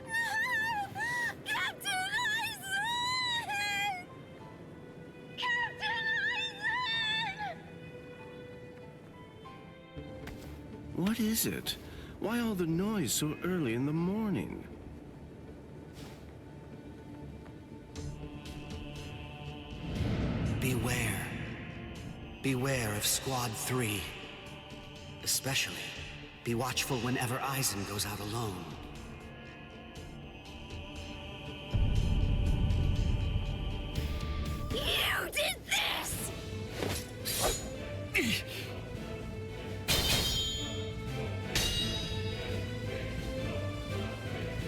No! Captain Eisen! Captain Eisen! What is it? Why all the noise so early in the morning? Beware. Beware of Squad 3. Especially, be watchful whenever Eisen goes out alone. You did this!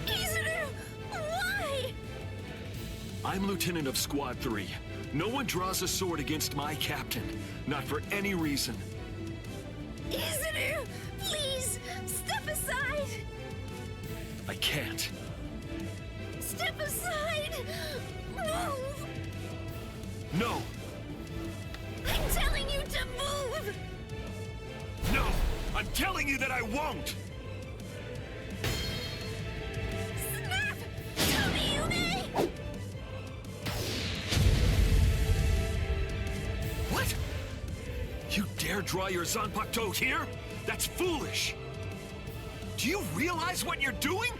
Izuru, why? I'm Lieutenant of Squad 3. No one draws a sword against my captain. Not for any reason. Izuru, please, step aside! I can't. Step aside! Move! No! I'm telling you to move! No! I'm telling you that I won't! Snap! Tell me you may! What? You dare draw your Zanpakuto here? That's foolish! Do you realize what you're doing?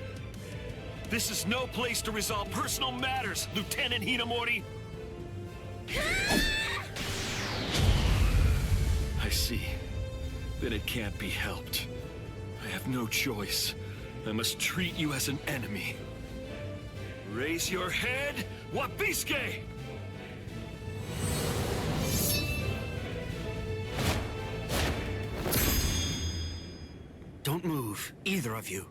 This is no place to resolve personal matters, Lieutenant Hinamori! I see. Then it can't be helped. I have no choice. I must treat you as an enemy. Raise your head, Wabisuke! Don't move, either of you.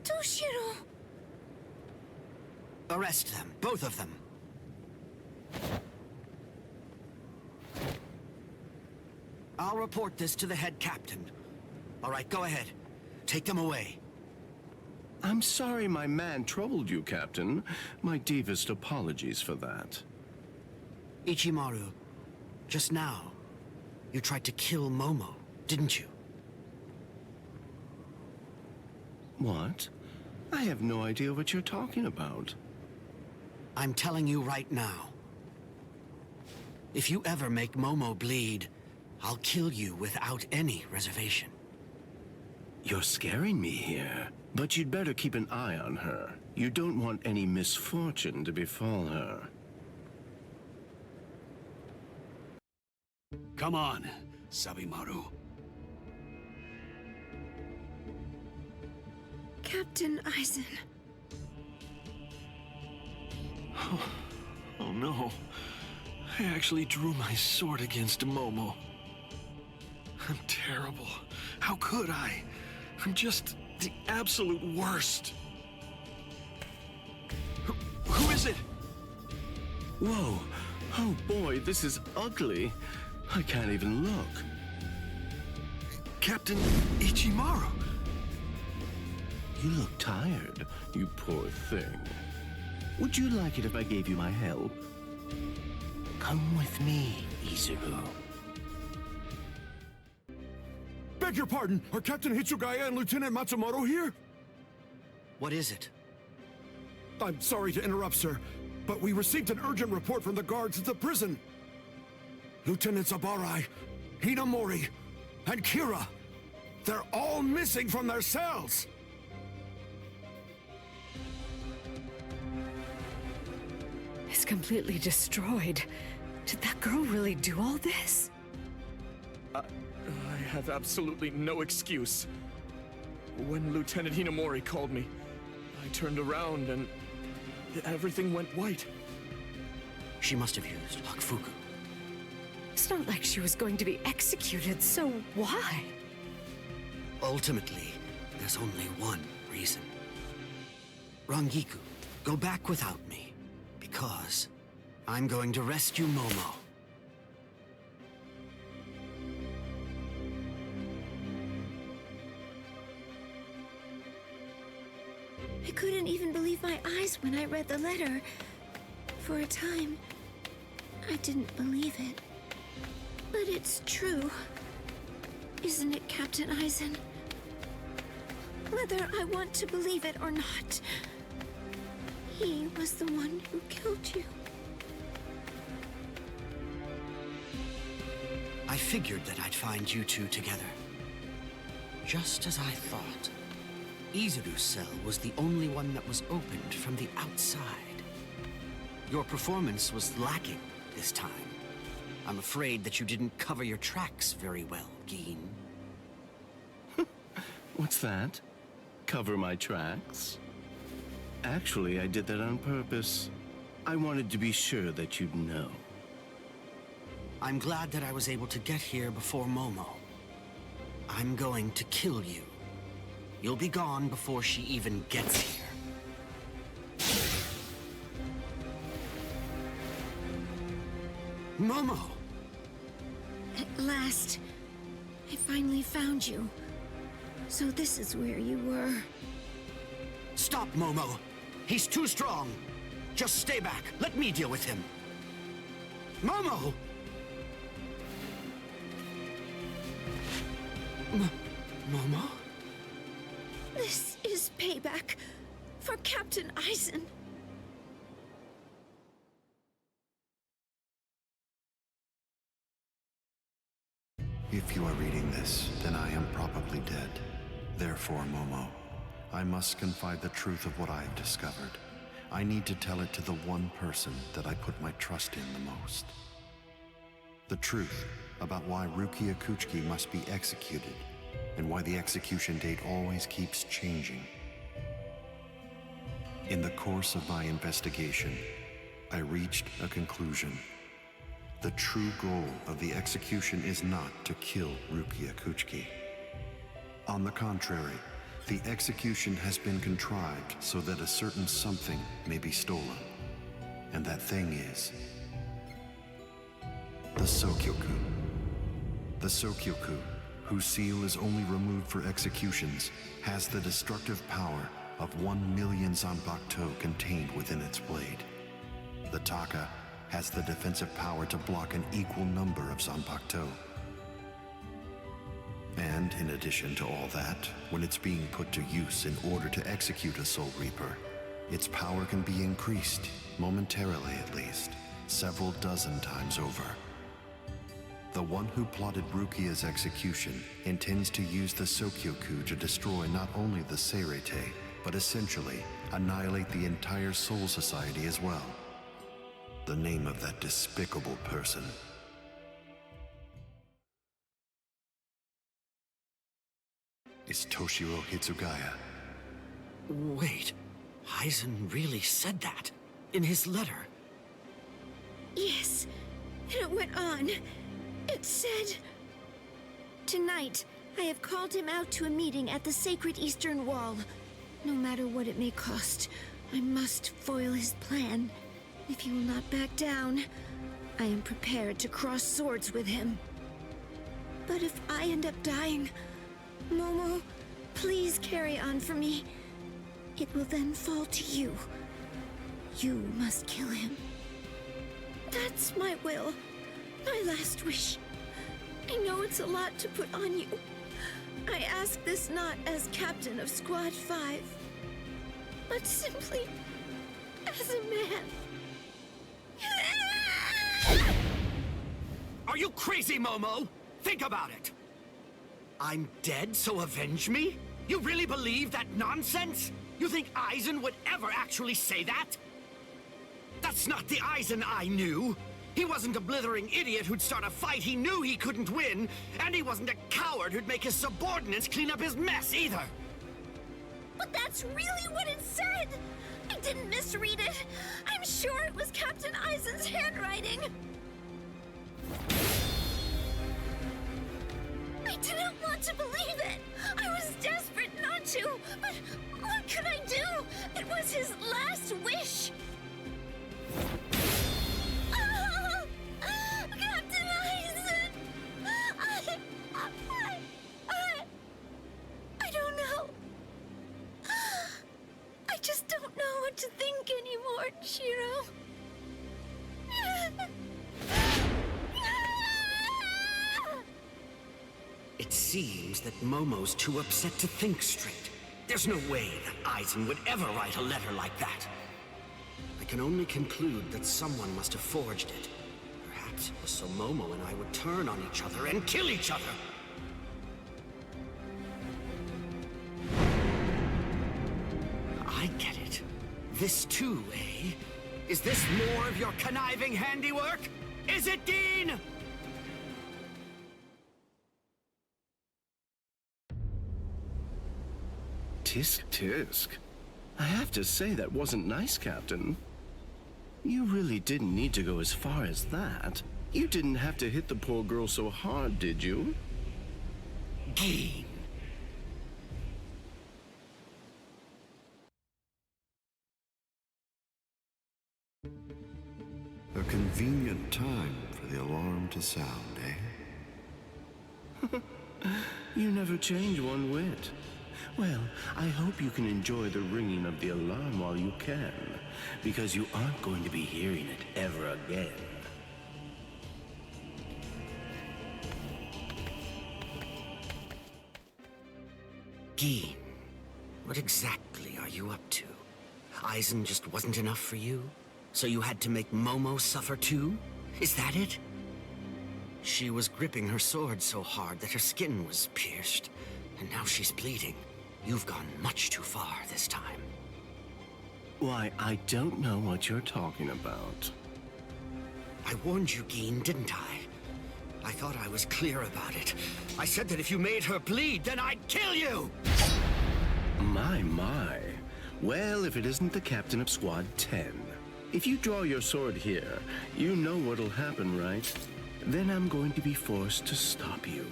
Toshiro! Arrest them, both of them. I'll report this to the head captain. All right, go ahead. Take them away. I'm sorry my man troubled you, Captain. My deepest apologies for that. Ichimaru, just now, you tried to kill Momo, didn't you? What? I have no idea what you're talking about. I'm telling you right now. If you ever make Momo bleed, I'll kill you without any reservation. You're scaring me here. But you'd better keep an eye on her. You don't want any misfortune to befall her. Come on, Sabimaru. Captain Aizen. Oh no. I actually drew my sword against Momo. I'm terrible. How could I? I'm just the absolute worst. Who is it? Whoa. Oh boy, this is ugly. I can't even look. Captain Ichimaru. You look tired, you poor thing. Would you like it if I gave you my help? Come with me, Izuru. Beg your pardon, are Captain Hitsugaya and Lieutenant Matsumoto here? What is it? I'm sorry to interrupt, sir, but we received an urgent report from the guards at the prison. Lieutenant Zabarai, Hinamori, and Kira, they're all missing from their cells! It's completely destroyed. Did that girl really do all this? I have absolutely no excuse. When Lieutenant Hinamori called me, I turned around and everything went white. She must have used Hakufuku. It's not like she was going to be executed, so why? Ultimately, there's only one reason. Rangiku, go back without me, because I'm going to rescue Momo. I couldn't even believe my eyes when I read the letter. For a time, I didn't believe it. But it's true. Isn't it, Captain Aizen? Whether I want to believe it or not, he was the one who killed you. I figured that I'd find you two together. Just as I thought. Izuru's cell was the only one that was opened from the outside. Your performance was lacking this time. I'm afraid that you didn't cover your tracks very well, Gin. What's that? Cover my tracks? Actually, I did that on purpose. I wanted to be sure that you'd know. I'm glad that I was able to get here before Momo. I'm going to kill you. You'll be gone before she even gets here. Momo! At last, I finally found you. So this is where you were. Stop, Momo! He's too strong! Just stay back. Let me deal with him. Momo! Momo? This is payback for Captain Aizen. If you are reading this, then I am probably dead. Therefore, Momo, I must confide the truth of what I have discovered. I need to tell it to the one person that I put my trust in the most. The truth about why Rukia Kuchiki must be executed, and why the execution date always keeps changing. In the course of my investigation, I reached a conclusion. The true goal of the execution is not to kill Rukia Kuchiki. On the contrary, the execution has been contrived so that a certain something may be stolen. And that thing is the Sokyoku. The Sokyoku, whose seal is only removed for executions, has the destructive power of 1 million Zanpakuto contained within its blade. The Taka has the defensive power to block an equal number of Zanpakuto. And in addition to all that, when it's being put to use in order to execute a Soul Reaper, its power can be increased, momentarily at least, several dozen times over. The one who plotted Rukia's execution intends to use the Sokyoku to destroy not only the Seirete, but essentially annihilate the entire Soul Society as well. The name of that despicable person is Toshiro Hitsugaya. Wait, Aizen really said that in his letter? Yes, and it went on. It said, "Tonight, I have called him out to a meeting at the sacred Eastern Wall. No matter what it may cost, I must foil his plan. If he will not back down, I am prepared to cross swords with him. But if I end up dying, Momo, please carry on for me. It will then fall to you. You must kill him. That's my will. My last wish. I know it's a lot to put on you. I ask this not as captain of Squad 5, but simply as a man." Are you crazy, Momo? Think about it. I'm dead, so avenge me? You really believe that nonsense? You think Aizen would ever actually say that? That's not the Aizen I knew. He wasn't a blithering idiot who'd start a fight he knew he couldn't win, and he wasn't a coward who'd make his subordinates clean up his mess either. But that's really what it said! I didn't misread it. I'm sure it was Captain Aizen's handwriting. I didn't want to believe it. I was desperate not to, but what could I do? It was his last wish. Oh, Captain Aizen! I don't know. I just don't know what to think anymore, Shiro. It seems that Momo's too upset to think straight. There's no way that Aizen would ever write a letter like that. I can only conclude that someone must have forged it. Perhaps it was so Momo and I would turn on each other and kill each other. I get it. This too, eh? Is this more of your conniving handiwork? Is it, Dean? Tisk tisk. I have to say that wasn't nice, Captain. You really didn't need to go as far as that. You didn't have to hit the poor girl so hard, did you? Dean. A convenient time for the alarm to sound, eh? You never change one whit. Well, I hope you can enjoy the ringing of the alarm while you can, because you aren't going to be hearing it ever again. Dean, what exactly are you up to? Aizen just wasn't enough for you? So you had to make Momo suffer too? Is that it? She was gripping her sword so hard that her skin was pierced, and now she's bleeding. You've gone much too far this time. Why, I don't know what you're talking about. I warned you, Geen, didn't I? I thought I was clear about it. I said that if you made her bleed, then I'd kill you! My. Well, if it isn't the captain of Squad 10. If you draw your sword here, you know what'll happen, right? Then I'm going to be forced to stop you.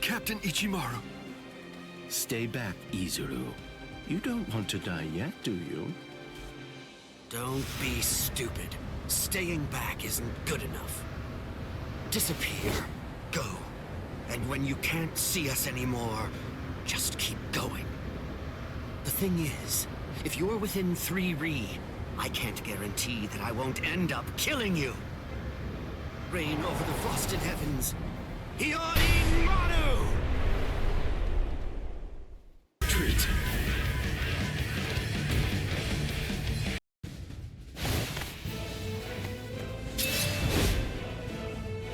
Captain Ichimaru. Stay back, Izuru. You don't want to die yet, do you? Don't be stupid. Staying back isn't good enough. Disappear. Go. And when you can't see us anymore, just keep going. The thing is, if you're within 3 Ri, I can't guarantee that I won't end up killing you. Reign over the frosted heavens. Hiyori Maru! Treat.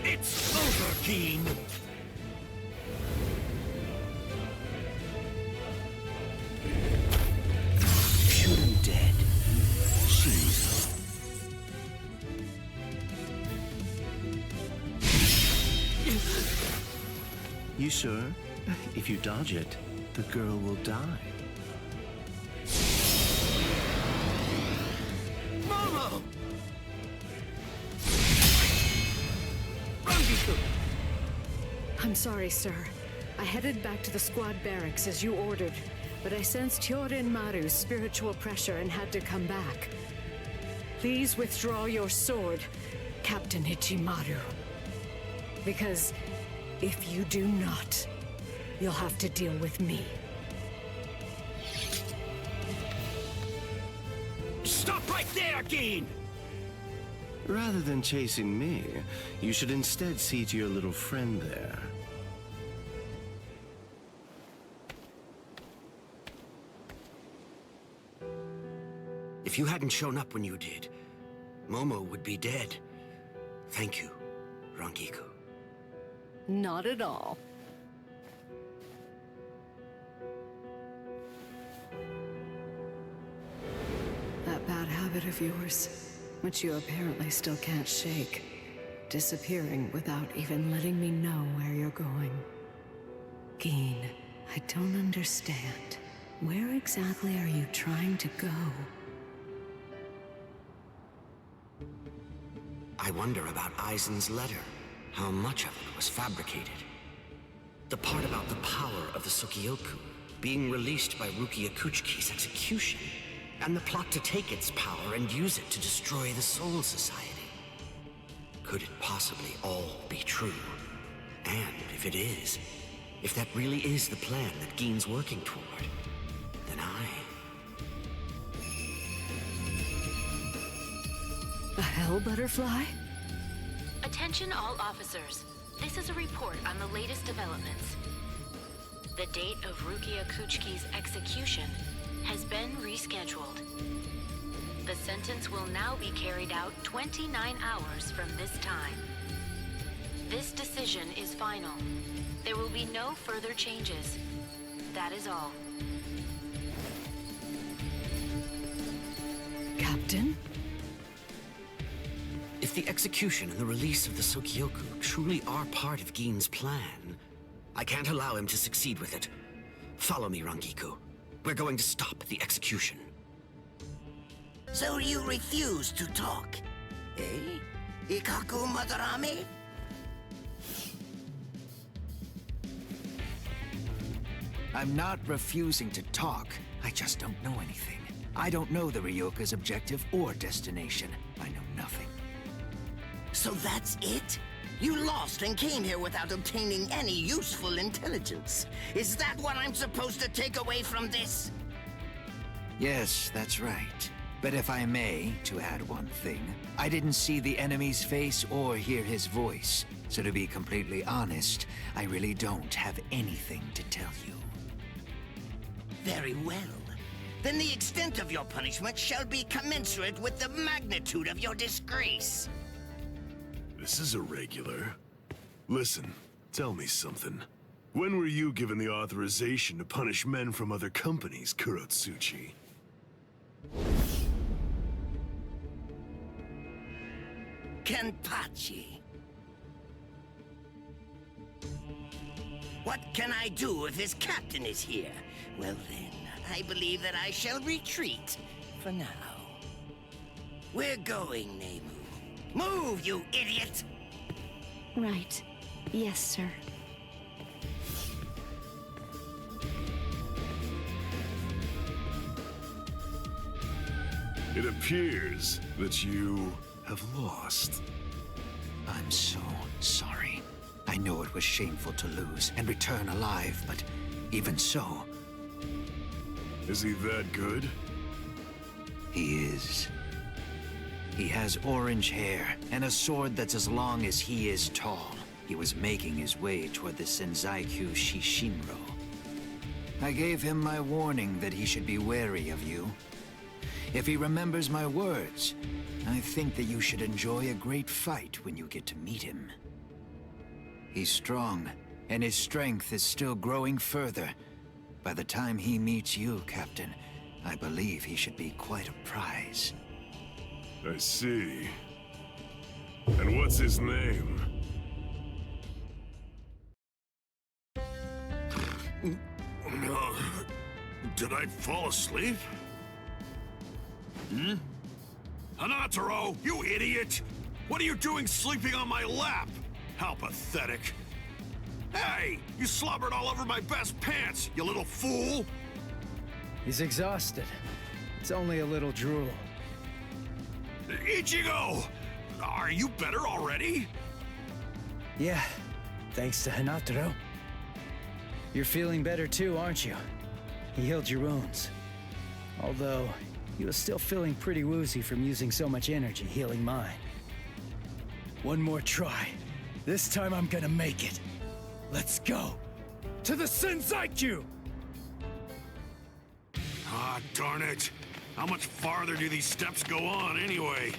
It's over, Keen! Shoot him dead. She's... You sure? If you dodge it, the girl will die. Momo! I'm sorry, sir. I headed back to the squad barracks as you ordered, but I sensed Hyorin Maru's spiritual pressure and had to come back. Please withdraw your sword, Captain Ichimaru. Because if you do not, you'll have to deal with me. Stop right there, Keen! Rather than chasing me, you should instead see to your little friend there. If you hadn't shown up when you did, Momo would be dead. Thank you, Rangiku. Not at all. That bad habit of yours, which you apparently still can't shake, disappearing without even letting me know where you're going. Geen, I don't understand. Where exactly are you trying to go? I wonder about Aizen's letter. How much of it was fabricated? The part about the power of the Sukyoku being released by Rukia Kuchiki's execution, and the plot to take its power and use it to destroy the Soul Society. Could it possibly all be true? And if it is, if that really is the plan that Geen's working toward, then A hell butterfly? Attention all officers. This is a report on the latest developments. The date of Rukia Kuchiki's execution has been rescheduled. The sentence will now be carried out 29 hours from this time. This decision is final. There will be no further changes. That is all. Captain? if the execution and the release of the Sukyoku truly are part of Geen's plan, I can't allow him to succeed with it. Follow me, Rangiku. We're going to stop the execution. So you refuse to talk, eh? Ikaku Madarame? I'm not refusing to talk. I just don't know anything. I don't know the Ryoka's objective or destination. I know nothing. So that's it? You lost and came here without obtaining any useful intelligence. Is that what I'm supposed to take away from this? Yes, that's right. But if I may, to add one thing, I didn't see the enemy's face or hear his voice. So to be completely honest, I really don't have anything to tell you. Very well. Then the extent of your punishment shall be commensurate with the magnitude of your disgrace. This is irregular. Listen, tell me something. When were you given the authorization to punish men from other companies, Kurotsuchi? Kenpachi. What can I do if his captain is here? Well then, I believe that I shall retreat for now. We're going, Nemu. Move, you idiot! Right. Yes, sir. It appears that you have lost. I'm so sorry. I know it was shameful to lose and return alive, but even so... Is he that good? He is. He has orange hair and a sword that's as long as he is tall. He was making his way toward the Senzaiku Shishinro. I gave him my warning that he should be wary of you. If he remembers my words, I think that you should enjoy a great fight when you get to meet him. He's strong, and his strength is still growing further. By the time he meets you, Captain, I believe he should be quite a prize. I see. And what's his name? Did I fall asleep? Hanataro, you idiot! What are you doing sleeping on my lap? How pathetic. Hey, you slobbered all over my best pants, you little fool! He's exhausted. It's only a little drool. Ichigo! Are you better already? Yeah, thanks to Hanataro. You're feeling better too, aren't you? He healed your wounds. Although, he was still feeling pretty woozy from using so much energy healing mine. One more try. This time I'm gonna make it. Let's go! To the Senzaiku! Ah, darn it. How much farther do these steps go on anyway?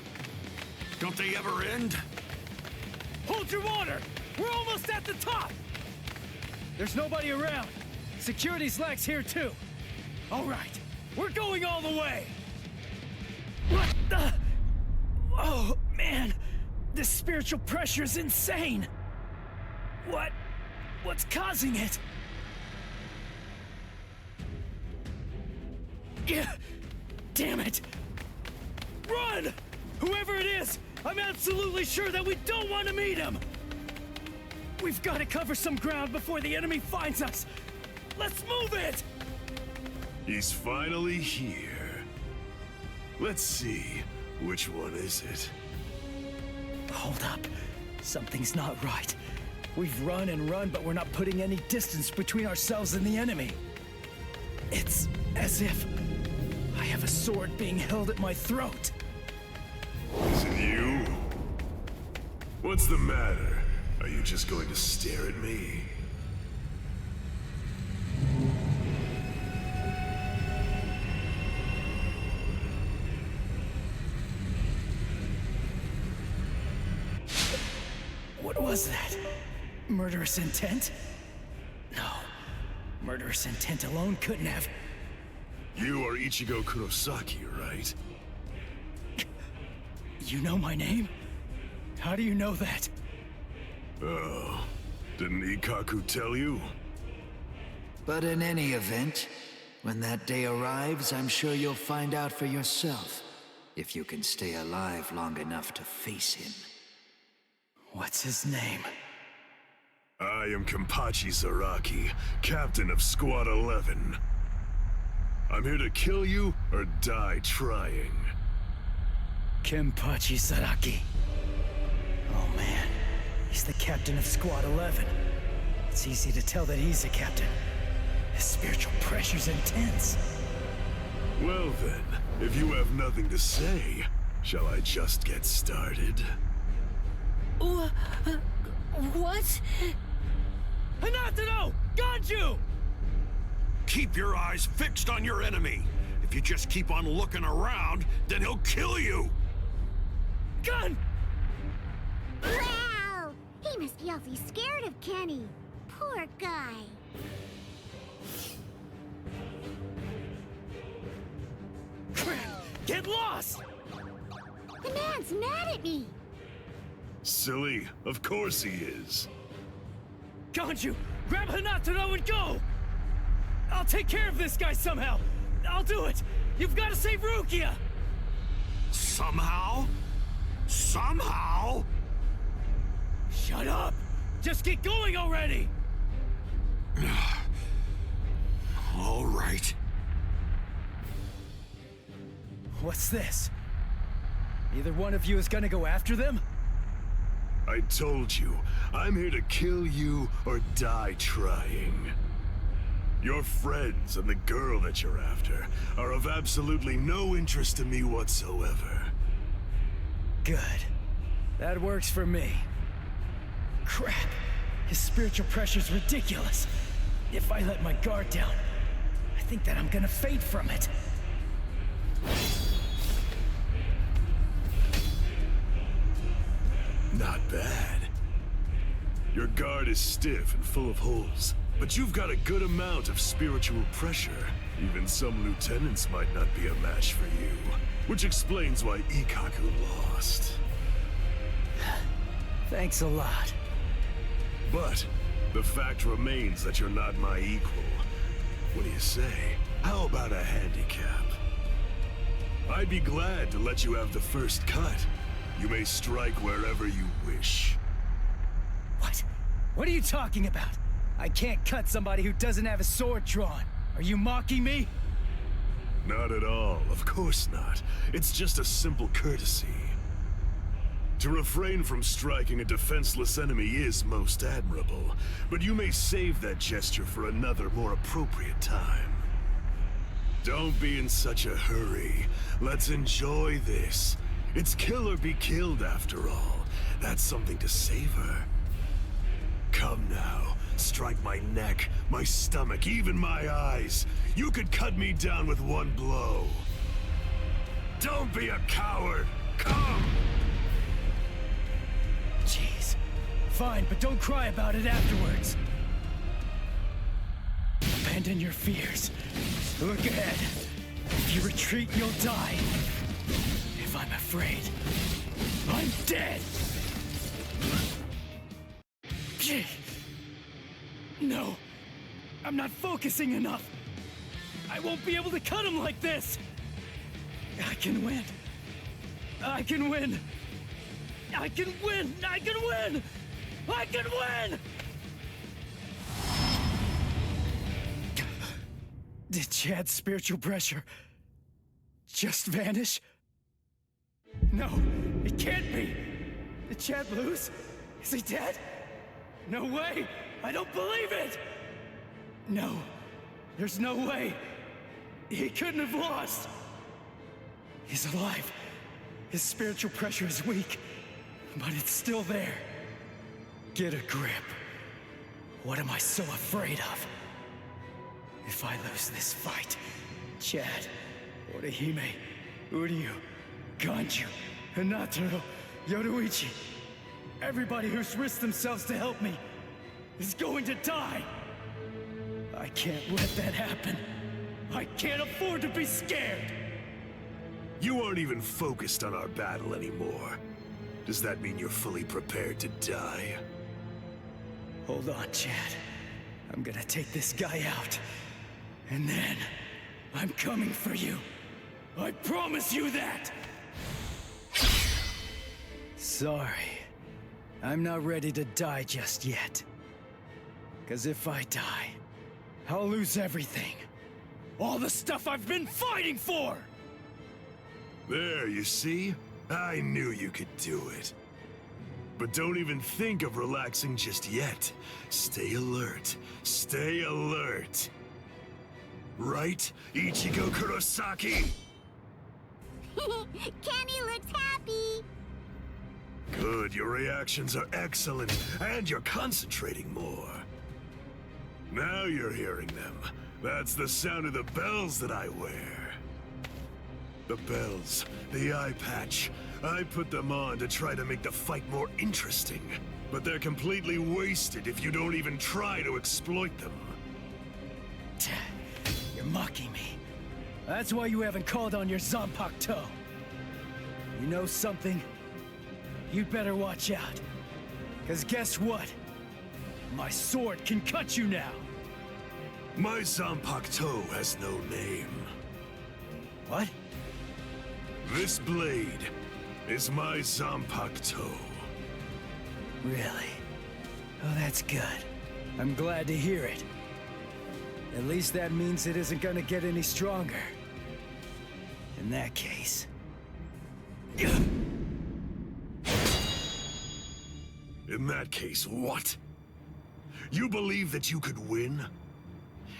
Don't they ever end? Hold your water! We're almost at the top! There's nobody around. Security's lax here too. All right, we're going all the way! What the? Oh, man. This spiritual pressure is insane. What's causing it? Yeah, damn it. Run! Whoever it is, I'm absolutely sure that we don't want to meet him. We've got to cover some ground before the enemy finds us. Let's move it! He's finally here. Let's see, which one is it? Hold up. Something's not right. We've run and run, but we're not putting any distance between ourselves and the enemy. It's as if I have a sword being held at my throat. Is it you? What's the matter? Are you just going to stare at me? What was that? Murderous intent? No. Murderous intent alone couldn't have. You are Ichigo Kurosaki, right? You know my name? How do you know that? Oh, didn't Ikaku tell you? But in any event, when that day arrives, I'm sure you'll find out for yourself, if you can stay alive long enough to face him. What's his name? I am Kenpachi Zaraki, captain of Squad 11. I'm here to kill you or die trying. Kenpachi Zaraki. Oh man, he's the captain of Squad 11. It's easy to tell that he's a captain. His spiritual pressure's intense. Well then, if you have nothing to say, shall I just get started? What? Hanataro! Ganju! Keep your eyes fixed on your enemy. If you just keep on looking around, then he'll kill you! Gun! Wow! He must be awfully scared of Kenny. Poor guy. Get lost! The man's mad at me. Silly, of course he is. Ganju, grab Hanataro and go! I'll take care of this guy somehow. I'll do it. You've got to save Rukia. Somehow? Somehow? Shut up! Just get going already! All right. What's this? Either one of you is gonna go after them? I told you, I'm here to kill you or die trying. Your friends and the girl that you're after are of absolutely no interest to me whatsoever. Good. That works for me. Crap. His spiritual pressure's ridiculous. If I let my guard down, I think that I'm gonna fade from it. Not bad. Your guard is stiff and full of holes, but you've got a good amount of spiritual pressure. Even some lieutenants might not be a match for you, which explains why Ikkaku lost. Thanks a lot. But the fact remains that you're not my equal. What do you say? How about a handicap? I'd be glad to let you have the first cut. You may strike wherever you wish. What? What are you talking about? I can't cut somebody who doesn't have a sword drawn. Are you mocking me? Not at all, of course not. It's just a simple courtesy. To refrain from striking a defenseless enemy is most admirable, but you may save that gesture for another, more appropriate time. Don't be in such a hurry. Let's enjoy this. It's kill or be killed, after all. That's something to savor. Come now, strike my neck, my stomach, even my eyes. You could cut me down with one blow. Don't be a coward. Come! Jeez. Fine, but don't cry about it afterwards. Abandon your fears. Look ahead. If you retreat, you'll die. If I'm afraid, I'm dead! No. I'm not focusing enough. I won't be able to cut him like this. I can win. I can win. I can win! I can win! I can win! Did Chad's spiritual pressure just vanish? No, it can't be! Did Chad lose? Is he dead? No way! I don't believe it! No, there's no way! He couldn't have lost! He's alive. His spiritual pressure is weak, but it's still there. Get a grip. What am I so afraid of? If I lose this fight, Chad, Orihime, Uryu, Ganju, Hinataro, Yoruichi, everybody who's risked themselves to help me is going to die. I can't let that happen. I can't afford to be scared. You aren't even focused on our battle anymore. Does that mean you're fully prepared to die? Hold on, Chad. I'm gonna take this guy out. And then, I'm coming for you. I promise you that! Sorry. I'm not ready to die just yet. 'Cause if I die, I'll lose everything. All the stuff I've been fighting for! There, you see? I knew you could do it. But don't even think of relaxing just yet. Stay alert. Stay alert. Right, Ichigo Kurosaki? Kenny looks happy! Good, your reactions are excellent, and you're concentrating more. Now you're hearing them. That's the sound of the bells that I wear. The bells, the eye patch. I put them on to try to make the fight more interesting. But they're completely wasted if you don't even try to exploit them. You're mocking me. That's why you haven't called on your Zanpakuto. You know something? You'd better watch out. 'Cause guess what? My sword can cut you now. My Zanpakuto has no name. What? This blade is my Zanpakuto. Really? Oh, that's good. I'm glad to hear it. At least that means it isn't gonna get any stronger. In that case... In that case, what? You believe that you could win?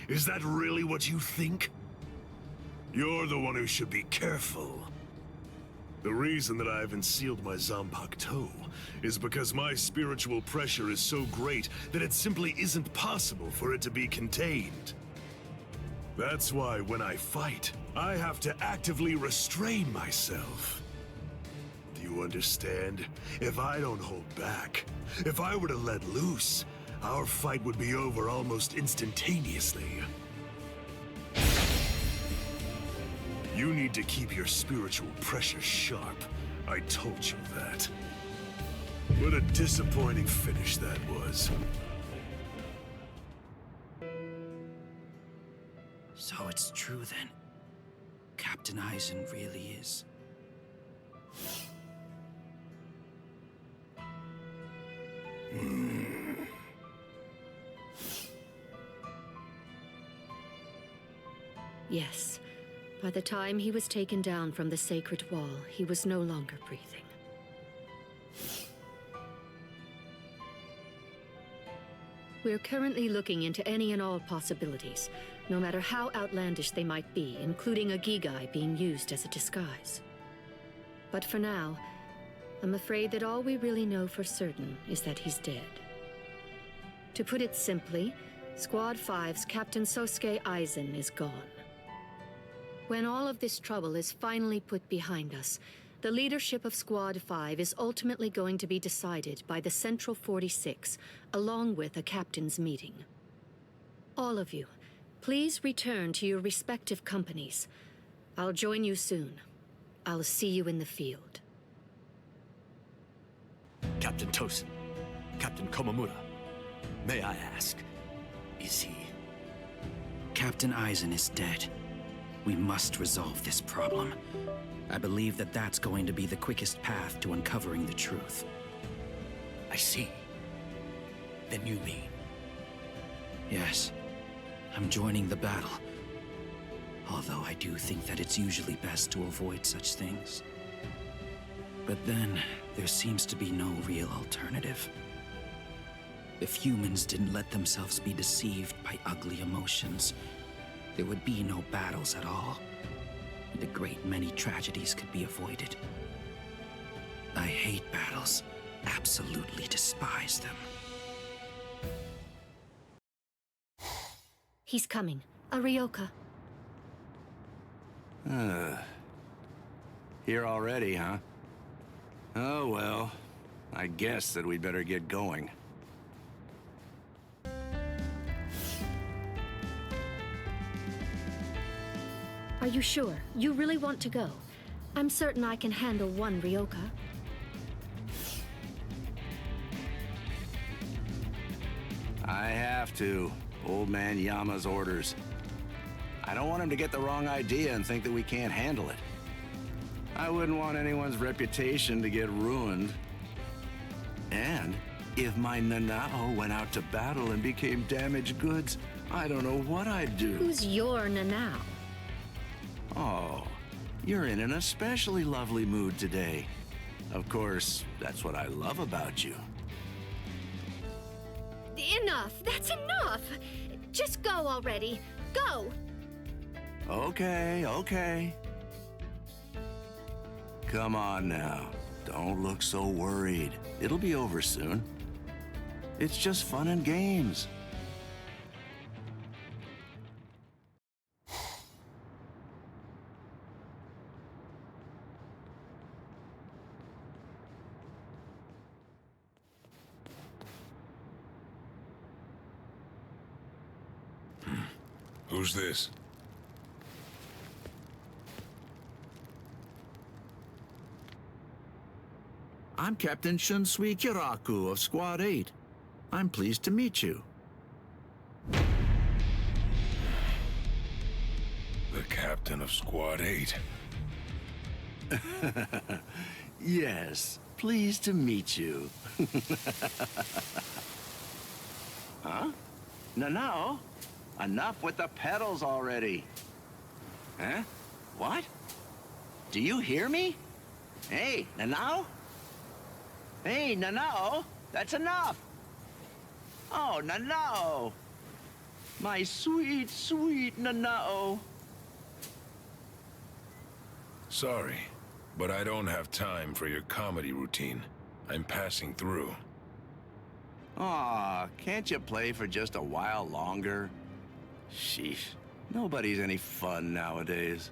Is that really what you think? You're the one who should be careful. The reason that I haven't sealed my Zanpakuto is because my spiritual pressure is so great that it simply isn't possible for it to be contained. That's why when I fight, I have to actively restrain myself. Do you understand? If I don't hold back, if I were to let loose, our fight would be over almost instantaneously. You need to keep your spiritual pressure sharp. I told you that. What a disappointing finish that was. So it's true then. Captain Aizen really is. Yes. By the time he was taken down from the sacred wall, he was no longer breathing. We're currently looking into any and all possibilities, no matter how outlandish they might be, including a Gigai being used as a disguise. But for now, I'm afraid that all we really know for certain is that he's dead. To put it simply, Squad 5's Captain Sosuke Aizen is gone. When all of this trouble is finally put behind us, the leadership of Squad 5 is ultimately going to be decided by the Central 46, along with a captain's meeting. All of you, please return to your respective companies. I'll join you soon. I'll see you in the field. Captain Tosin, Captain Komamura, may I ask, is he? Captain Aizen is dead. We must resolve this problem. I believe that that's going to be the quickest path to uncovering the truth. I see. Then you mean? Yes. I'm joining the battle. Although I do think that it's usually best to avoid such things. But then, there seems to be no real alternative. If humans didn't let themselves be deceived by ugly emotions, there would be no battles at all, and a great many tragedies could be avoided. I hate battles, absolutely despise them. He's coming. Arioka. Here already, huh? Oh well, I guess that we'd better get going. Are you sure? You really want to go? I'm certain I can handle one Ryoka. I have to. Old man Yama's orders. I don't want him to get the wrong idea and think that we can't handle it. I wouldn't want anyone's reputation to get ruined. And if my Nanao went out to battle and became damaged goods, I don't know what I'd do. Who's your Nanao? Oh, you're in an especially lovely mood today. Of course, that's what I love about you. Enough! That's enough! Just go already. Go! Okay, okay. Come on now. Don't look so worried. It'll be over soon. It's just fun and games. Who's this? I'm Captain Shunsui Kiraku of Squad 8. I'm pleased to meet you. The captain of Squad 8. Yes, pleased to meet you. Huh? No. Enough with the pedals already. Huh? What? Do you hear me? Hey, Nanao? Hey, Nanao, that's enough. Oh, Nanao. My sweet, sweet Nanao. Sorry, but I don't have time for your comedy routine. I'm passing through. Aw, can't you play for just a while longer? Sheesh, nobody's any fun nowadays.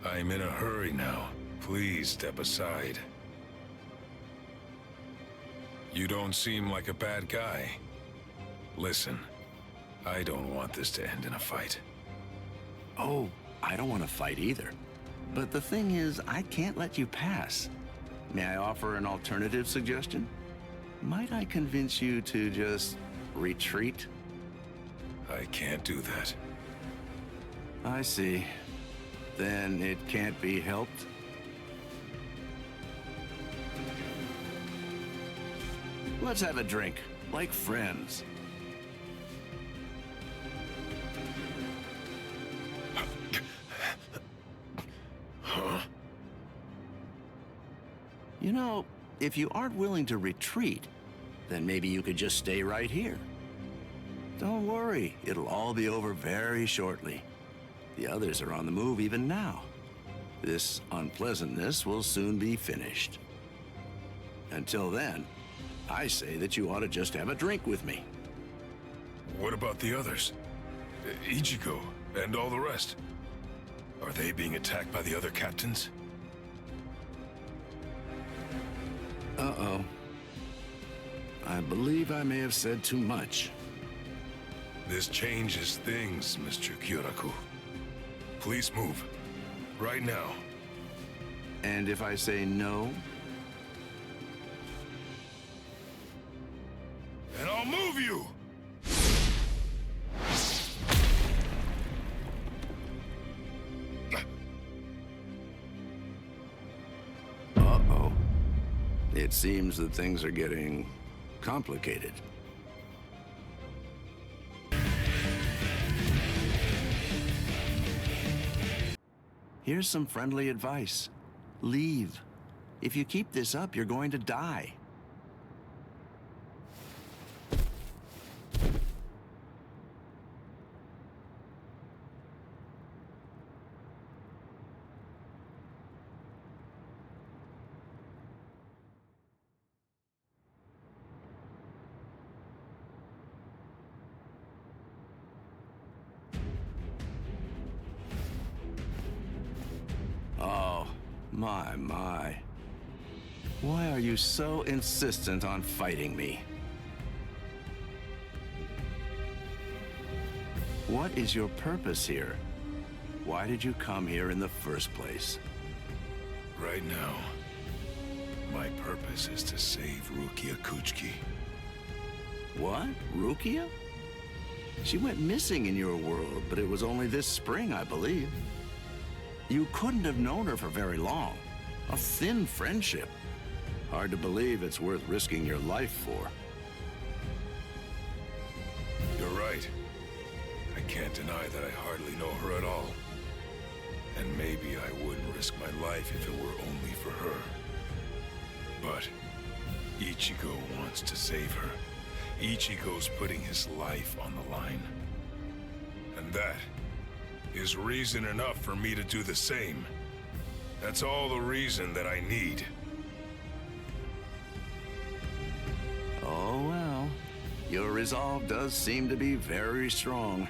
I'm in a hurry now. Please step aside. You don't seem like a bad guy. Listen, I don't want this to end in a fight. Oh, I don't want to fight either. But the thing is, I can't let you pass. May I offer an alternative suggestion? Might I convince you to just retreat? I can't do that. I see. Then it can't be helped? Let's have a drink, like friends. Huh? You know, if you aren't willing to retreat, then maybe you could just stay right here. Don't worry, it'll all be over very shortly. The others are on the move even now. This unpleasantness will soon be finished. Until then, I say that you ought to just have a drink with me. What about the others? Ichigo and all the rest? Are they being attacked by the other captains? Uh-oh. I believe I may have said too much. This changes things, Mr. Kyoraku. Please move. Right now. And if I say no? And I'll move you! Uh-oh. It seems that things are getting complicated. Here's some friendly advice. Leave. If you keep this up, you're going to die. Oh, my. Why are you so insistent on fighting me? What is your purpose here? Why did you come here in the first place? Right now, my purpose is to save Rukia Kuchiki. What? Rukia? She went missing in your world, but it was only this spring, I believe. You couldn't have known her for very long. A thin friendship. Hard to believe it's worth risking your life for. You're right. I can't deny that I hardly know her at all. And maybe I wouldn't risk my life if it were only for her. But Ichigo wants to save her. Ichigo's putting his life on the line. And that is reason enough for me to do the same. That's all the reason that I need. Oh well. Your resolve does seem to be very strong.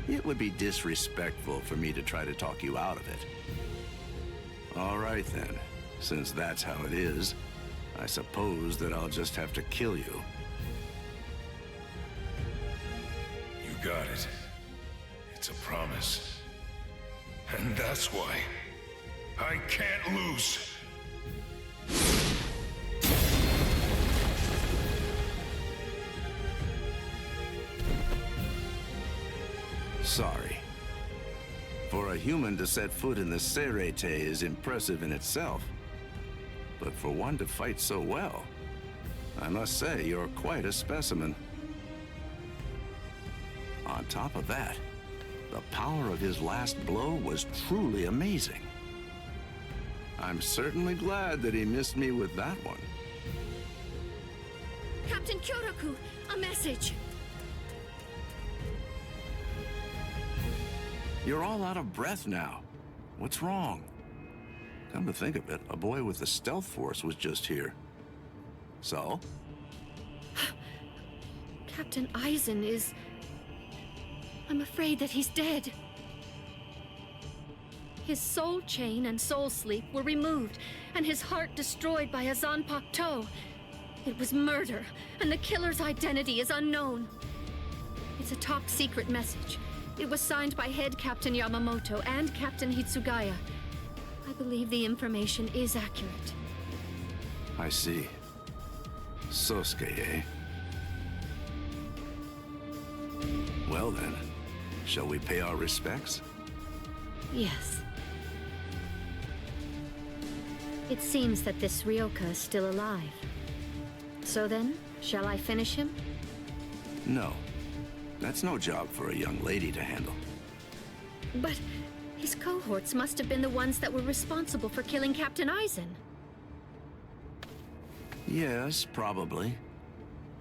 It would be disrespectful for me to try to talk you out of it. All right then. Since that's how it is, I suppose that I'll just have to kill you. You got it. It's a promise. And that's why I can't lose. Sorry. For a human to set foot in the Serete is impressive in itself. But for one to fight so well, I must say you're quite a specimen. On top of that, the power of his last blow was truly amazing. I'm certainly glad that he missed me with that one. Captain Kyoraku, a message. You're all out of breath now. What's wrong? Come to think of it, a boy with the stealth force was just here. So? Captain Eisen is... I'm afraid that he's dead. His soul chain and soul sleep were removed, and his heart destroyed by a Zanpakuto. It was murder, and the killer's identity is unknown. It's a top-secret message. It was signed by Head Captain Yamamoto and Captain Hitsugaya. I believe the information is accurate. I see. Sosuke, eh? Well then, shall we pay our respects? Yes. It seems that this Ryoka is still alive. So then, shall I finish him? No. That's no job for a young lady to handle. But his cohorts must have been the ones that were responsible for killing Captain Eisen. Yes, probably.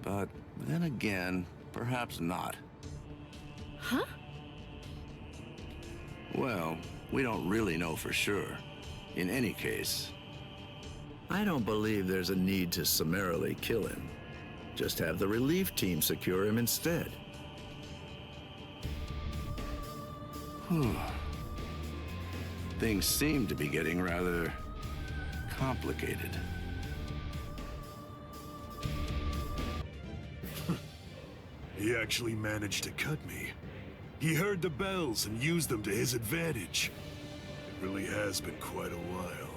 But then again, perhaps not. Huh? Well, we don't really know for sure. In any case... I don't believe there's a need to summarily kill him. Just have the relief team secure him instead. Whew. Things seem to be getting rather... complicated. He actually managed to cut me. He heard the bells and used them to his advantage. It really has been quite a while.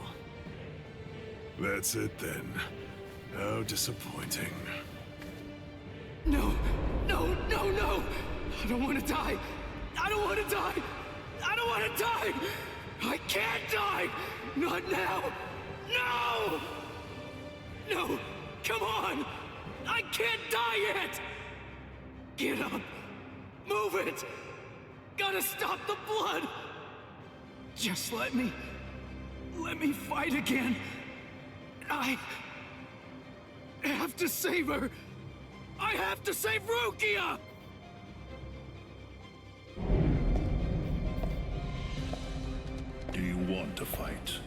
That's it then. How disappointing. No! No, no, no! I don't want to die! I don't want to die! I don't want to die! I can't die! Not now! No! No! Come on! I can't die yet! Get up! Move it! Gotta stop the blood! Just let me fight again! I have to save her! I have to save Rukia! Do you want to fight?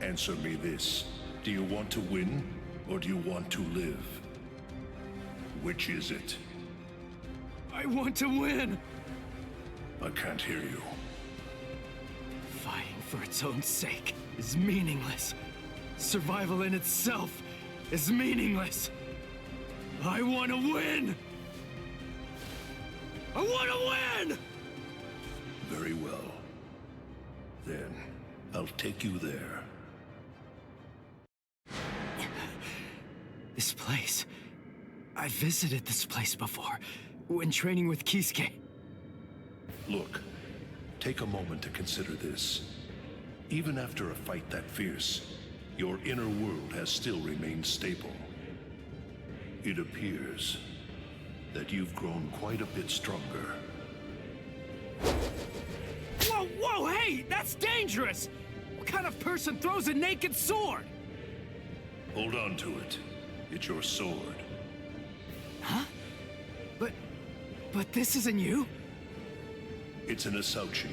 Answer me this. Do you want to win, or do you want to live? Which is it? I want to win! I can't hear you. Fighting for its own sake is meaningless. Survival in itself is meaningless. I want to win! I want to win! Very well. Then, I'll take you there. This place... I visited this place before, when training with Kisuke. Look, take a moment to consider this. Even after a fight that fierce, your inner world has still remained stable. It appears that you've grown quite a bit stronger. Whoa, whoa, hey! That's dangerous! What kind of person throws a naked sword? Hold on to it. It's your sword. Huh? But this isn't you? It's an Asauchi.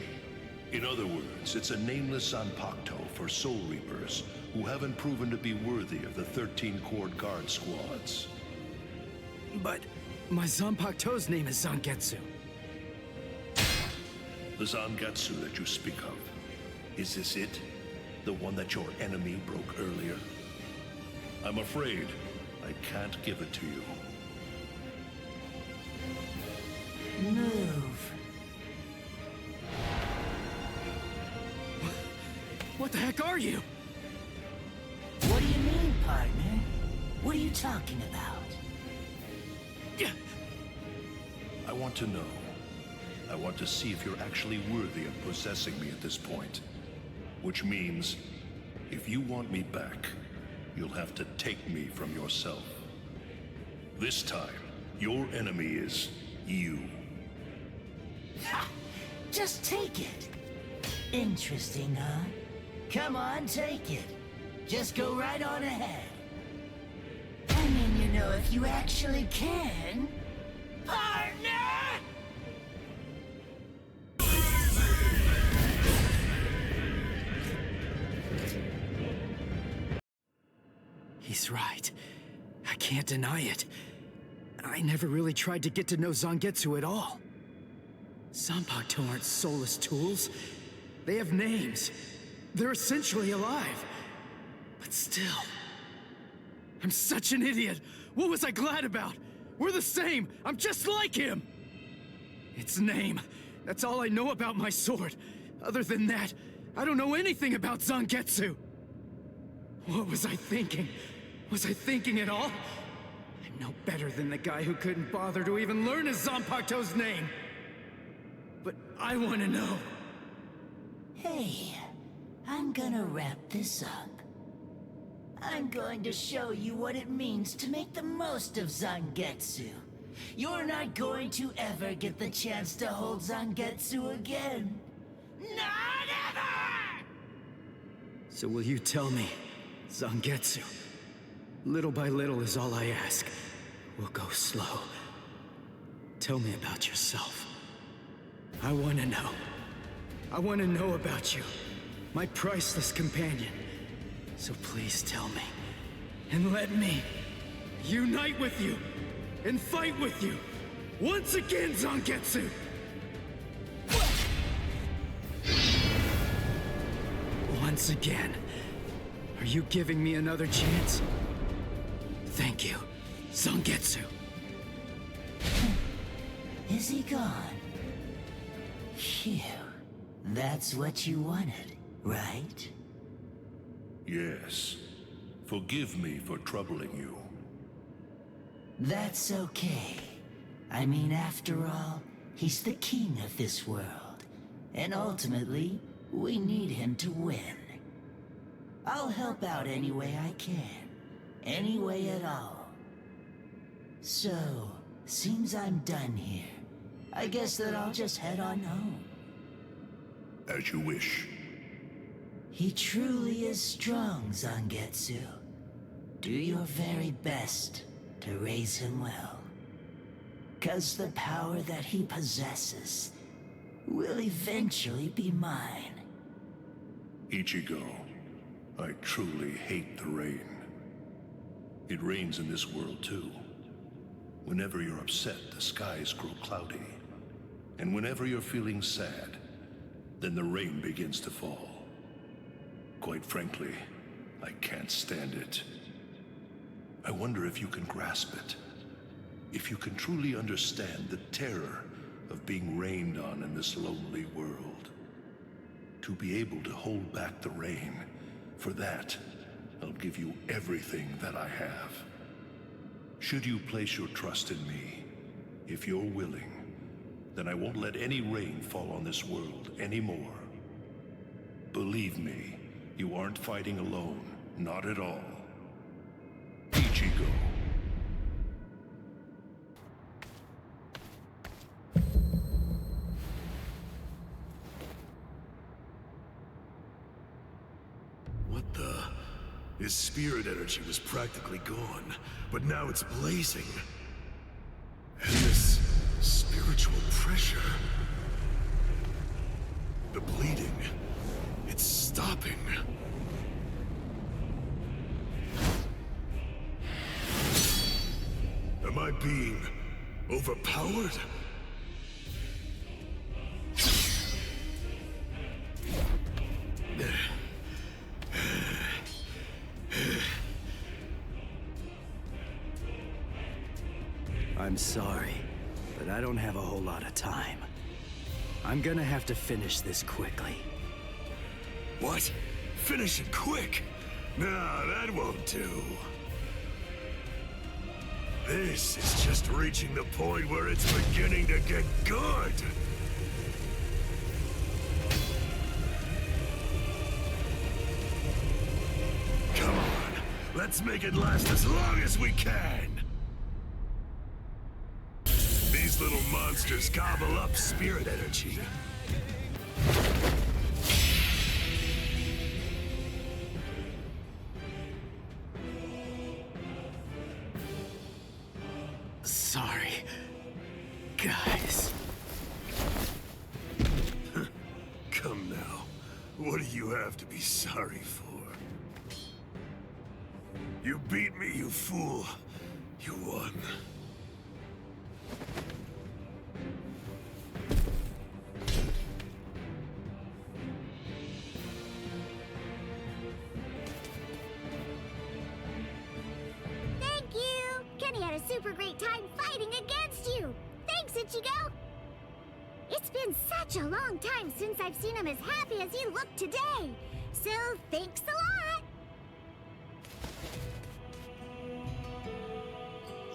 In other words, it's a nameless Zanpakuto for Soul Reapers who haven't proven to be worthy of the 13-Corps Guard squads. But my Zanpakuto's name is Zangetsu. The Zangetsu that you speak of, is this it? The one that your enemy broke earlier? I'm afraid I can't give it to you. Move. What the heck are you? What do you mean, partner? What are you talking about? I want to know. I want to see if you're actually worthy of possessing me at this point. Which means, if you want me back, you'll have to take me from yourself. This time, your enemy is you. Ha! Just take it. Interesting, huh? Come on, take it. Just go right on ahead. And then you know if you actually can. Partner! He's right. I can't deny it. I never really tried to get to know Zangetsu at all. Zanpakuto aren't soulless tools. They have names. They're essentially alive. But still... I'm such an idiot! What was I glad about? We're the same! I'm just like him! Its name. That's all I know about my sword. Other than that, I don't know anything about Zangetsu. What was I thinking? Was I thinking at all? I'm no better than the guy who couldn't bother to even learn his Zanpakuto's name. But I want to know. Hey, I'm gonna wrap this up. I'm going to show you what it means to make the most of Zangetsu. You're not going to ever get the chance to hold Zangetsu again. Not ever! So will you tell me, Zangetsu? Little by little is all I ask. We'll go slow. Tell me about yourself. I want to know. I want to know about you, my priceless companion. So please tell me, and let me unite with you, and fight with you, once again, Zangetsu! Once again. Are you giving me another chance? Thank you, Zangetsu. Is he gone? Phew. That's what you wanted, right? Yes. Forgive me for troubling you. That's okay. I mean, after all, he's the king of this world. And ultimately, we need him to win. I'll help out any way I can. Any way at all. So, seems I'm done here. I guess that I'll just head on home. As you wish. He truly is strong, Zangetsu. Do your very best to raise him well. 'Cause the power that he possesses will eventually be mine. Ichigo, I truly hate the rain. It rains in this world too. Whenever you're upset, the skies grow cloudy. And whenever you're feeling sad, then the rain begins to fall. Quite frankly, I can't stand it. I wonder if you can grasp it. If you can truly understand the terror of being rained on in this lonely world. To be able to hold back the rain, for that, I'll give you everything that I have. Should you place your trust in me, if you're willing, then I won't let any rain fall on this world anymore. Believe me, you aren't fighting alone, not at all. Ichigo. What the? His spirit energy was practically gone, but now it's blazing. And this spiritual pressure... The bleeding... It's stopping. Am I being overpowered? I'm sorry, but I don't have a whole lot of time. I'm gonna have to finish this quickly. What? Finish it quick? No, that won't do. This is just reaching the point where it's beginning to get good. Come on, let's make it last as long as we can. These little monsters gobble up spirit energy. Sorry, guys. Come now. What do you have to be sorry for? You beat me, you fool. You won. Thank you! Kenny had a super great time fighting against you! Thanks, Ichigo! It's been such a long time since I've seen him as happy as he looked today! So, thanks a lot!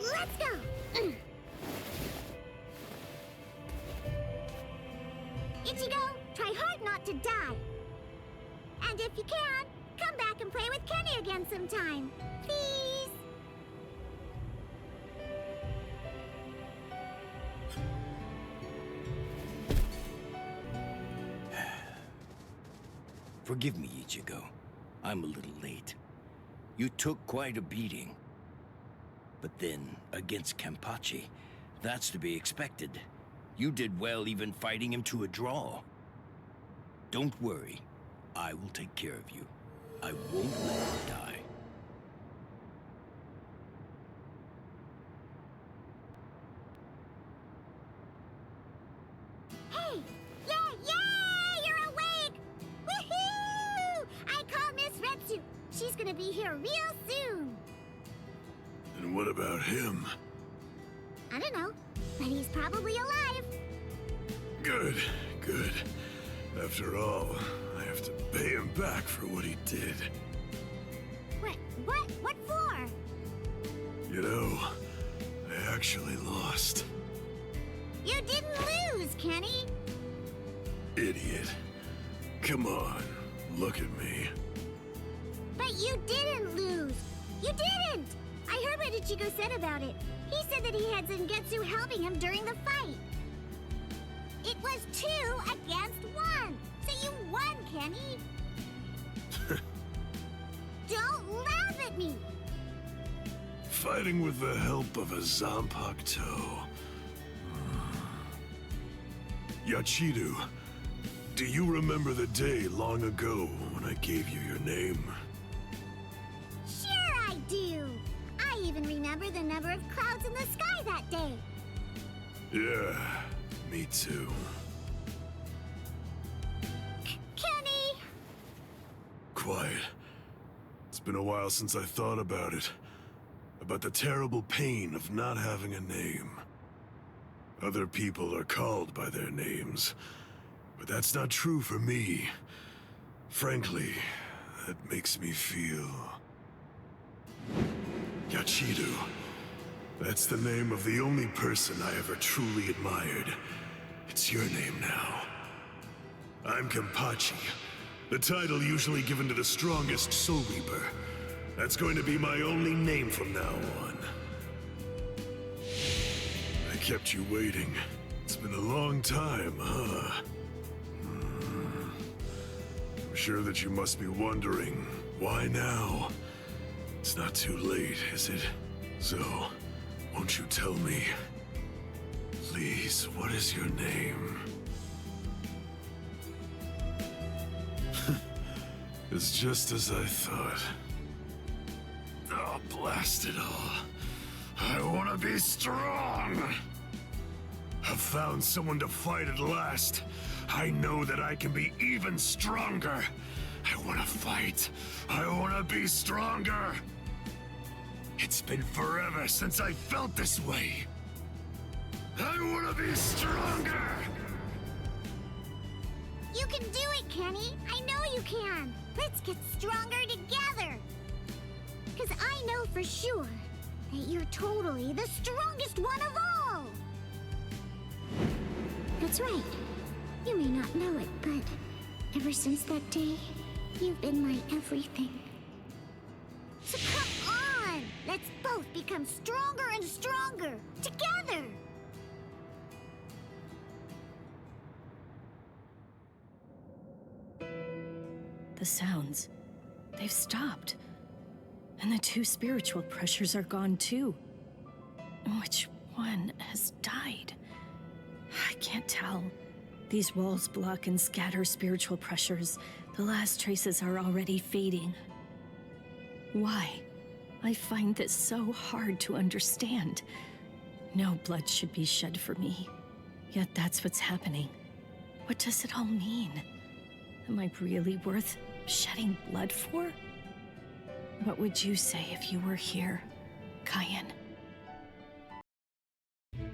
Let's go! Ichigo, try hard not to die. And if you can, come back and play with Kenny again sometime. Please? Forgive me, Ichigo. I'm a little late. You took quite a beating. But then, against Kenpachi, that's to be expected. You did well even fighting him to a draw. Don't worry. I will take care of you. I won't let you die. Hey! Yeah! You're awake! Woohoo! I call Miss Retsu. She's gonna be here real soon. And what about him? I don't know, but he's probably alive. Good, good. After all, I have to pay him back for what he did. What for? You know, I actually lost. You didn't lose, Kenny. Idiot. Come on, look at me. But you didn't lose. You didn't! I heard what Ichigo said about it. He said that he had Zangetsu helping him during the fight. It was 2 against 1. So you won, Kenny. Don't laugh at me. Fighting with the help of a Zanpakuto. Yachiru, do you remember the day long ago when I gave you your name? Sure I do. I even remember the number of clouds in the sky that day. Yeah, me too. Kenny! Quiet. It's been a while since I thought about it. About the terrible pain of not having a name. Other people are called by their names, but that's not true for me. Frankly, that makes me feel... Yachiru. That's the name of the only person I ever truly admired. It's your name now. I'm Kenpachi, the title usually given to the strongest Soul Reaper. That's going to be my only name from now on. I kept you waiting. It's been a long time, huh? I'm sure that you must be wondering, why now? It's not too late, is it? So, won't you tell me? Please, what is your name? It's just as I thought. Oh, blast it all. I want to be strong! I've found someone to fight at last. I know that I can be even stronger. I want to fight. I want to be stronger. It's been forever since I felt this way. I want to be stronger! You can do it, Kenny. I know you can. Let's get stronger together. Because I know for sure that you're totally the strongest one of all. That's right. You may not know it, but ever since that day, you've been my everything. So come on! Let's both become stronger and stronger, together! The sounds, they've stopped. And the 2 spiritual pressures are gone too. Which one has died? I can't tell. These walls block and scatter spiritual pressures. The last traces are already fading. Why? I find this so hard to understand. No blood should be shed for me. Yet that's what's happening. What does it all mean? Am I really worth shedding blood for? What would you say if you were here, Cayenne?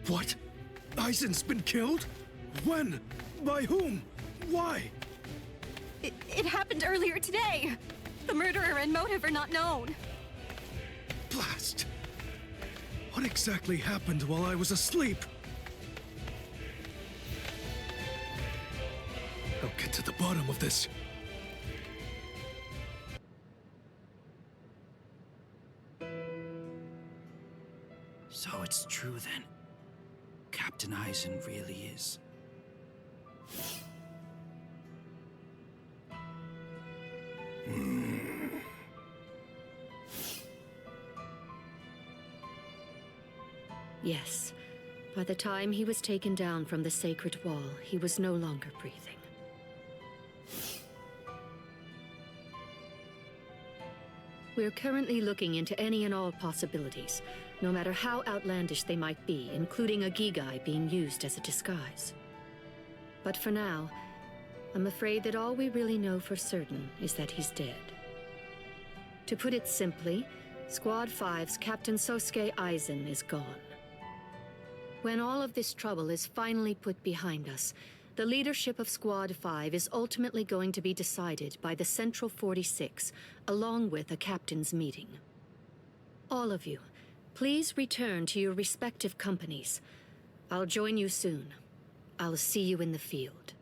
What? Aizen's been killed? When? By whom? Why? It happened earlier today. The murderer and motive are not known. Blast! What exactly happened while I was asleep? I'll get to the bottom of this. So it's true then. Captain Aizen really is. Yes. By the time he was taken down from the sacred wall, he was no longer breathing. We're currently looking into any and all possibilities, no matter how outlandish they might be, including a Gigai being used as a disguise. But for now, I'm afraid that all we really know for certain is that he's dead. To put it simply, Squad 5's Captain Sosuke Aizen is gone. When all of this trouble is finally put behind us, the leadership of Squad 5 is ultimately going to be decided by the Central 46, along with a captain's meeting. All of you, please return to your respective companies. I'll join you soon. I'll see you in the field.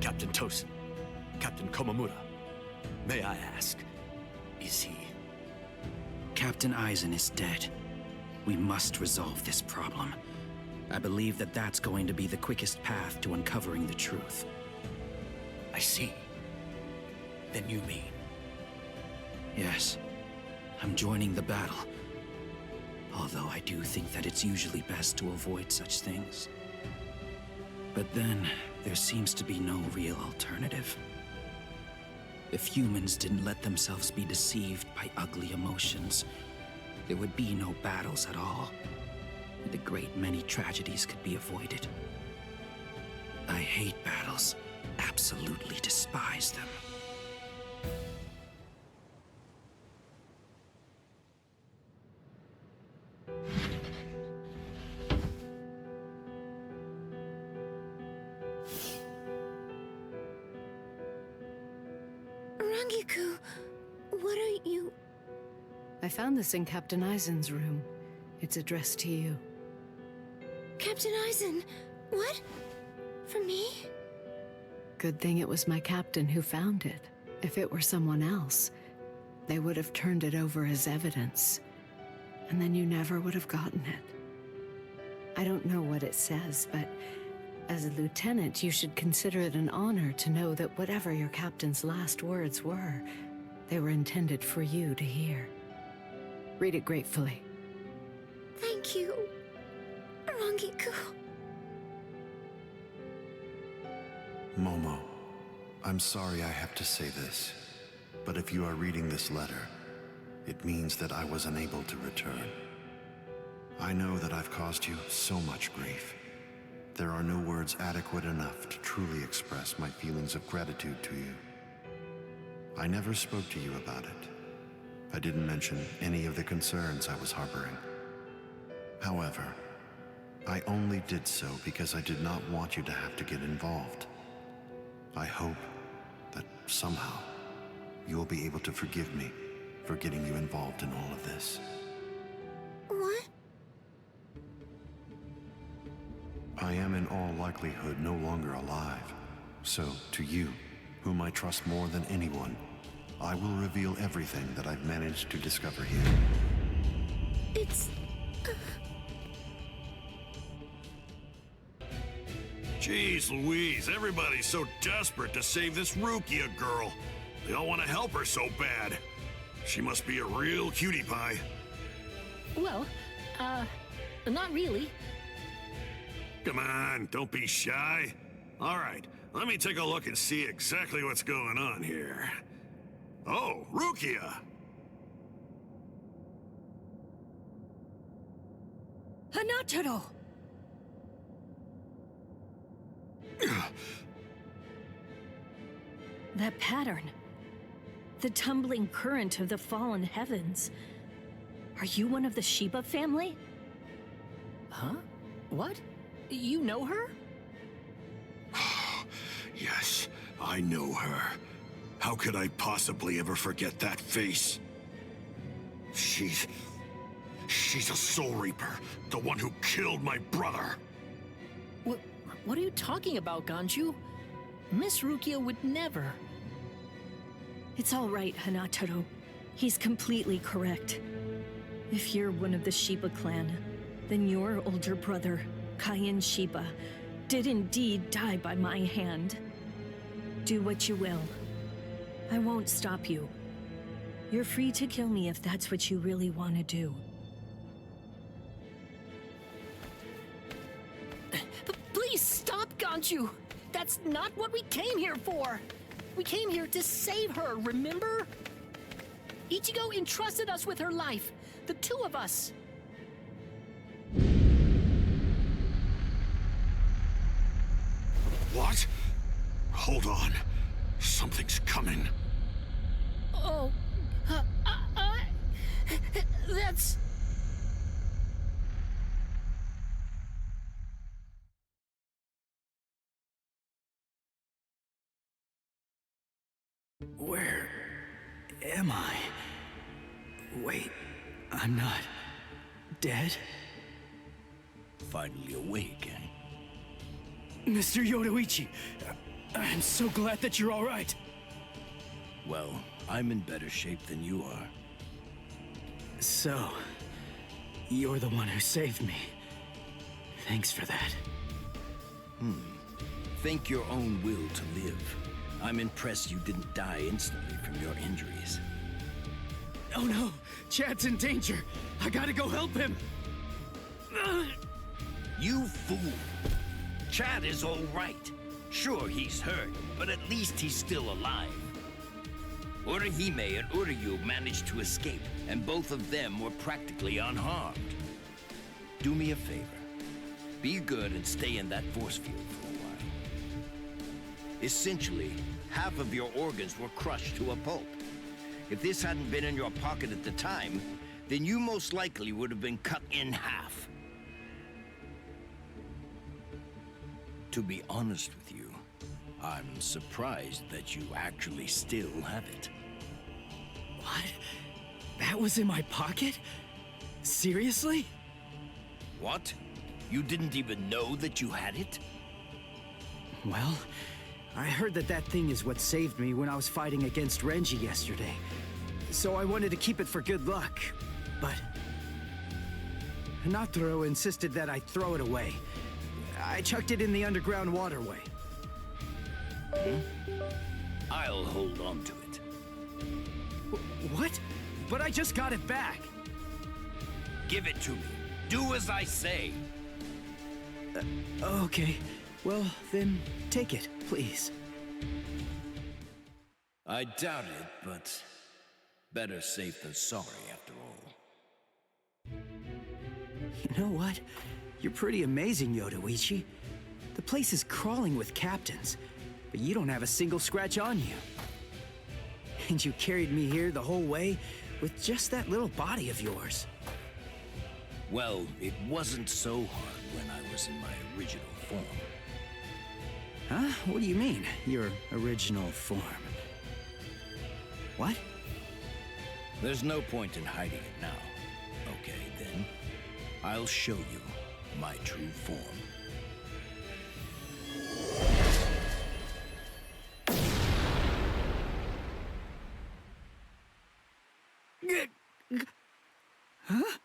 Captain Tosin, Captain Komamura, may I ask, is he? Captain Aizen is dead. We must resolve this problem. I believe that that's going to be the quickest path to uncovering the truth. I see. Then you mean? Yes. I'm joining the battle. Although I do think that it's usually best to avoid such things. But then, there seems to be no real alternative. If humans didn't let themselves be deceived by ugly emotions, there would be no battles at all, and a great many tragedies could be avoided. I hate battles, absolutely despise them. Rangiku, what are you... I found this in Captain Aizen's room. It's addressed to you. Captain Aizen, what? For me? Good thing it was my captain who found it. If it were someone else, they would have turned it over as evidence. And then you never would have gotten it. I don't know what it says, but as a lieutenant, you should consider it an honor to know that whatever your captain's last words were, they were intended for you to hear. Read it gratefully. Thank you, Rangiku. Momo, I'm sorry I have to say this, but if you are reading this letter, it means that I was unable to return. I know that I've caused you so much grief. There are no words adequate enough to truly express my feelings of gratitude to you. I never spoke to you about it. I didn't mention any of the concerns I was harboring. However, I only did so because I did not want you to have to get involved. I hope that somehow you will be able to forgive me for getting you involved in all of this. What? I am in all likelihood no longer alive. So, to you, whom I trust more than anyone, I will reveal everything that I've managed to discover here. It's... Jeez Louise, everybody's so desperate to save this Rukia girl. They all want to help her so bad. She must be a real cutie pie. Well, not really. Come on, don't be shy. All right, let me take a look and see exactly what's going on here. Oh, Rukia! Hanataro! That pattern. The tumbling current of the fallen heavens. Are you one of the Shiba family? Huh? What? You know her? Yes, I know her. How could I possibly ever forget that face? She's a Soul Reaper, the one who killed my brother. What are you talking about, Ganju? Miss Rukia would never. It's all right, Hanataro. He's completely correct. If you're one of the Shiba clan, then your older brother, Kaien Shiba, did indeed die by my hand. Do what you will. I won't stop you. You're free to kill me if that's what you really want to do. Please stop, Ganju! That's not what we came here for! We came here to save her, remember? Ichigo entrusted us with her life, the two of us. What? Hold on. Something's coming. Oh, that's... Where am I? Wait, I'm not dead? Finally awake, eh? Mr. Yoruichi, I'm so glad that you're all right. Well, I'm in better shape than you are. So, you're the one who saved me. Thanks for that. Think your own will to live. I'm impressed you didn't die instantly from your injuries. Oh no! Chad's in danger! I gotta go help him! You fool! Chad is all right. Sure, he's hurt, but at least he's still alive. Urahime and Uryu managed to escape, and both of them were practically unharmed. Do me a favor. Be good and stay in that force field for a while. Essentially, half of your organs were crushed to a pulp. If this hadn't been in your pocket at the time, then you most likely would have been cut in half. To be honest with you, I'm surprised that you actually still have it. What? That was in my pocket? Seriously? What? You didn't even know that you had it? Well, I heard that thing is what saved me when I was fighting against Renji yesterday. So I wanted to keep it for good luck, but Hanataro insisted that I throw it away. I chucked it in the underground waterway. I'll hold on to it. What? But I just got it back. Give it to me. Do as I say. Okay. Well, then take it, please. I doubt it, but better safe than sorry after all. You know what? You're pretty amazing, Yoruichi. The place is crawling with captains, but you don't have a single scratch on you. And you carried me here the whole way with just that little body of yours. Well, it wasn't so hard when I was in my original form. Huh? What do you mean, your original form? What? There's no point in hiding it now. Okay, then. I'll show you my true form. Huh?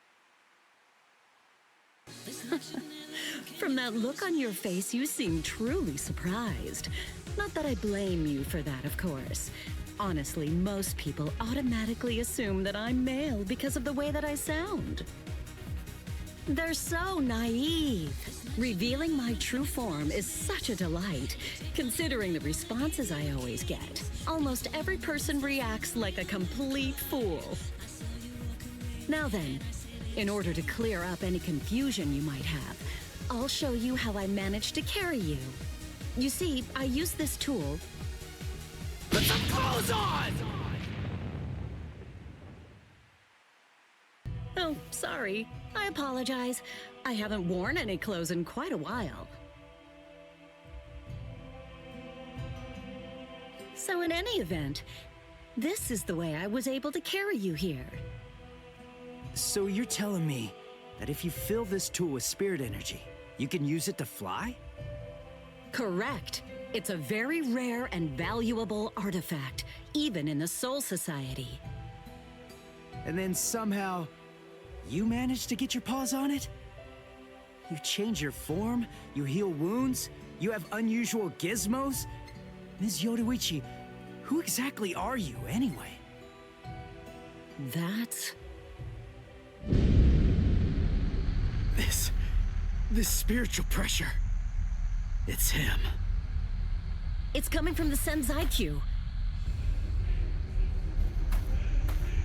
From that look on your face, you seem truly surprised. Not that I blame you for that, of course. Honestly, most people automatically assume that I'm male because of the way that I sound. They're so naive. Revealing my true form is such a delight, considering the responses I always get. Almost every person reacts like a complete fool. Now then, in order to clear up any confusion you might have, I'll show you how I managed to carry you. You see, I use this tool. Put some clothes on! Oh, sorry. I apologize. I haven't worn any clothes in quite a while. So in any event, this is the way I was able to carry you here. So you're telling me that if you fill this tool with spirit energy, you can use it to fly? Correct. It's a very rare and valuable artifact, even in the Soul Society. And then somehow, you managed to get your paws on it? You change your form, you heal wounds, you have unusual gizmos? Ms. Yoruichi, who exactly are you, anyway? That's... This spiritual pressure. It's him. It's coming from the Senzaikyu.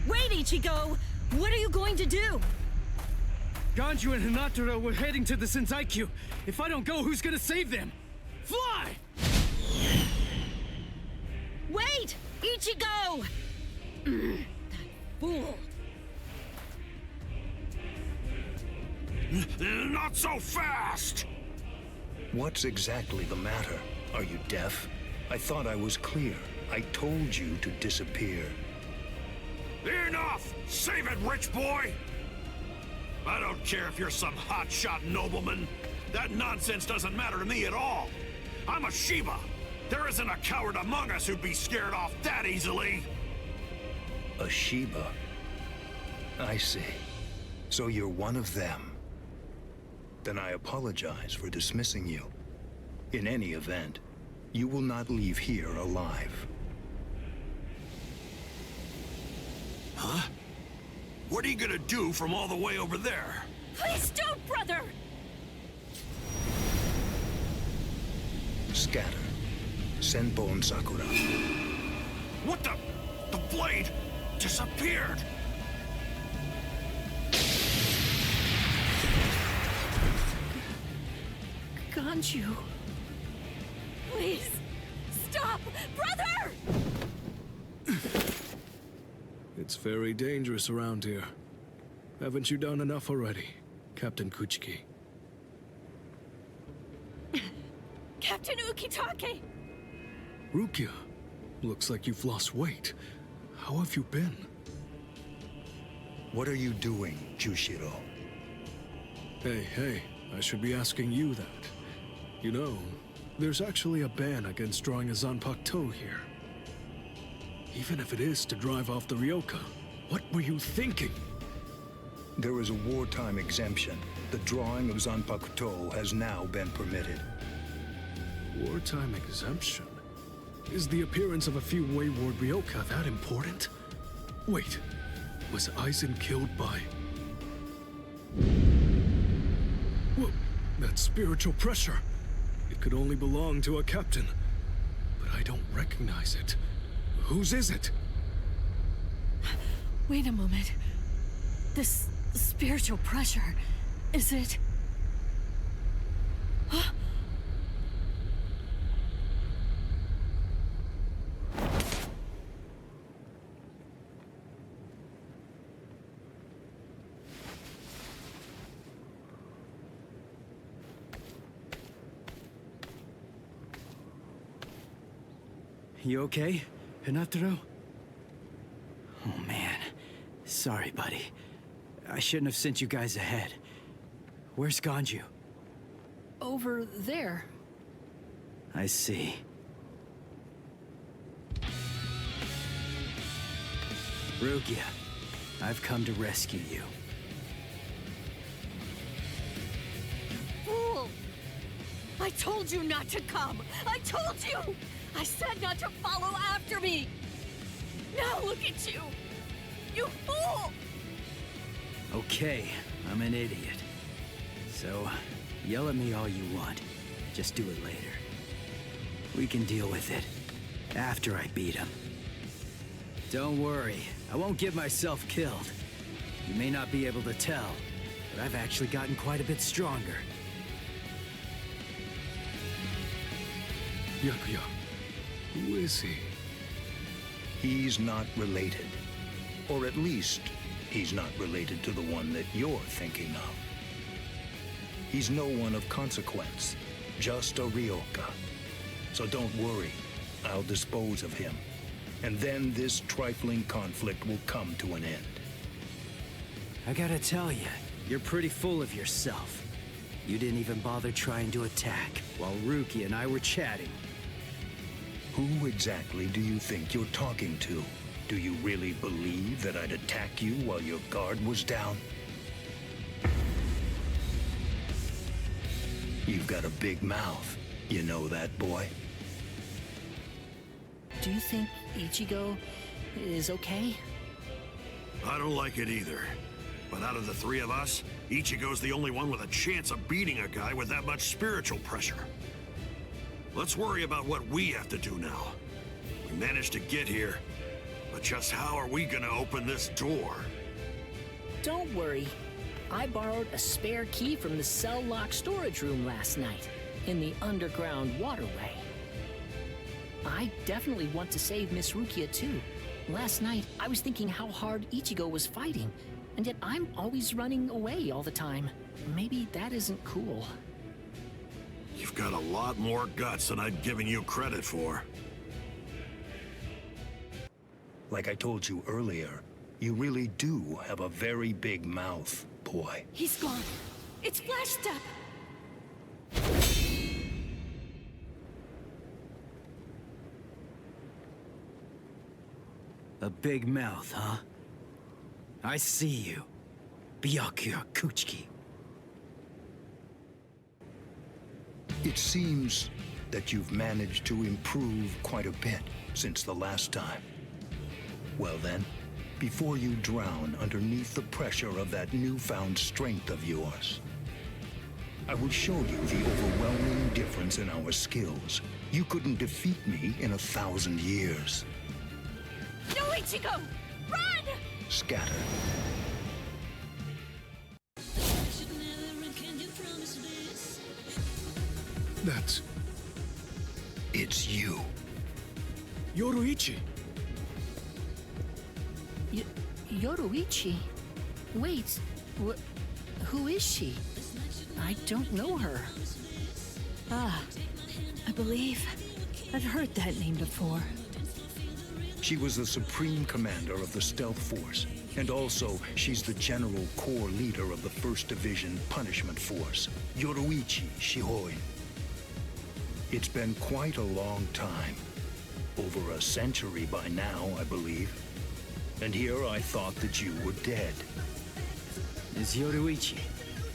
Wait, Ichigo! What are you going to do? Ganju and Hinataro were heading to the Senzaikyu. If I don't go, who's gonna save them? Fly! Wait! Ichigo! That fool. Not so fast! What's exactly the matter? Are you deaf? I thought I was clear. I told you to disappear. Enough! Save it, rich boy! I don't care if you're some hotshot nobleman. That nonsense doesn't matter to me at all. I'm a Shiba. There isn't a coward among us who'd be scared off that easily. A Shiba? I see. So you're one of them. Then I apologize for dismissing you. In any event, you will not leave here alive. Huh? What are you gonna do from all the way over there? Please don't, brother! Scatter. Senbon Sakura. What the? The blade disappeared! Ganju. Please, stop! Brother! It's very dangerous around here. Haven't you done enough already, Captain Kuchiki? Captain Ukitake! Rukia, looks like you've lost weight. How have you been? What are you doing, Jushiro? Hey, I should be asking you that. You know, there's actually a ban against drawing a Zanpakuto here. Even if it is to drive off the Ryoka, what were you thinking? There is a wartime exemption. The drawing of Zanpakuto has now been permitted. Wartime exemption? Is the appearance of a few wayward Ryoka that important? Wait, was Aizen killed by... Whoa, that spiritual pressure. It could only belong to a captain. But I don't recognize it. Whose is it? Wait a moment. This spiritual pressure, is it... Huh? You okay, Hinataro? Oh man, sorry buddy. I shouldn't have sent you guys ahead. Where's Ganju? Over there. I see. Rukia, I've come to rescue you. Fool! I told you not to come! I told you! I said not to follow after me! Now look at you! You fool! Okay, I'm an idiot. So, yell at me all you want. Just do it later. We can deal with it after I beat him. Don't worry, I won't get myself killed. You may not be able to tell, but I've actually gotten quite a bit stronger. Byakuya, who is he? He's not related. Or at least, he's not related to the one that you're thinking of. He's no one of consequence, just a Ryoka. So don't worry, I'll dispose of him. And then this trifling conflict will come to an end. I gotta tell you, you're pretty full of yourself. You didn't even bother trying to attack, while Ruki and I were chatting. Who exactly do you think you're talking to? Do you really believe that I'd attack you while your guard was down? You've got a big mouth. You know that, boy? Do you think Ichigo is okay? I don't like it either. But out of the three of us, Ichigo's the only one with a chance of beating a guy with that much spiritual pressure. Let's worry about what we have to do now. We managed to get here, but just how are we gonna open this door? Don't worry. I borrowed a spare key from the cell lock storage room last night, in the underground waterway. I definitely want to save Miss Rukia too. Last night, I was thinking how hard Ichigo was fighting, and yet I'm always running away all the time. Maybe that isn't cool. You've got a lot more guts than I'd given you credit for. Like I told you earlier, you really do have a very big mouth, boy. He's gone. It's Flash Step. A big mouth, huh? I see you. Byakuya Kuchiki. It seems that you've managed to improve quite a bit since the last time. Well then, before you drown underneath the pressure of that newfound strength of yours, I will show you the overwhelming difference in our skills. You couldn't defeat me in 1,000 years. No, Ichigo! Run! Scatter. That's... It's you. Yoruichi. Yoruichi? Wait, who is she? I don't know her. Ah, I believe I've heard that name before. She was the supreme commander of the Stealth Force, and also she's the general corps leader of the 1st Division Punishment Force, Yoruichi Shihoi. It's been quite a long time. Over a century by now, I believe. And here I thought that you were dead. Ms. Yoruichi,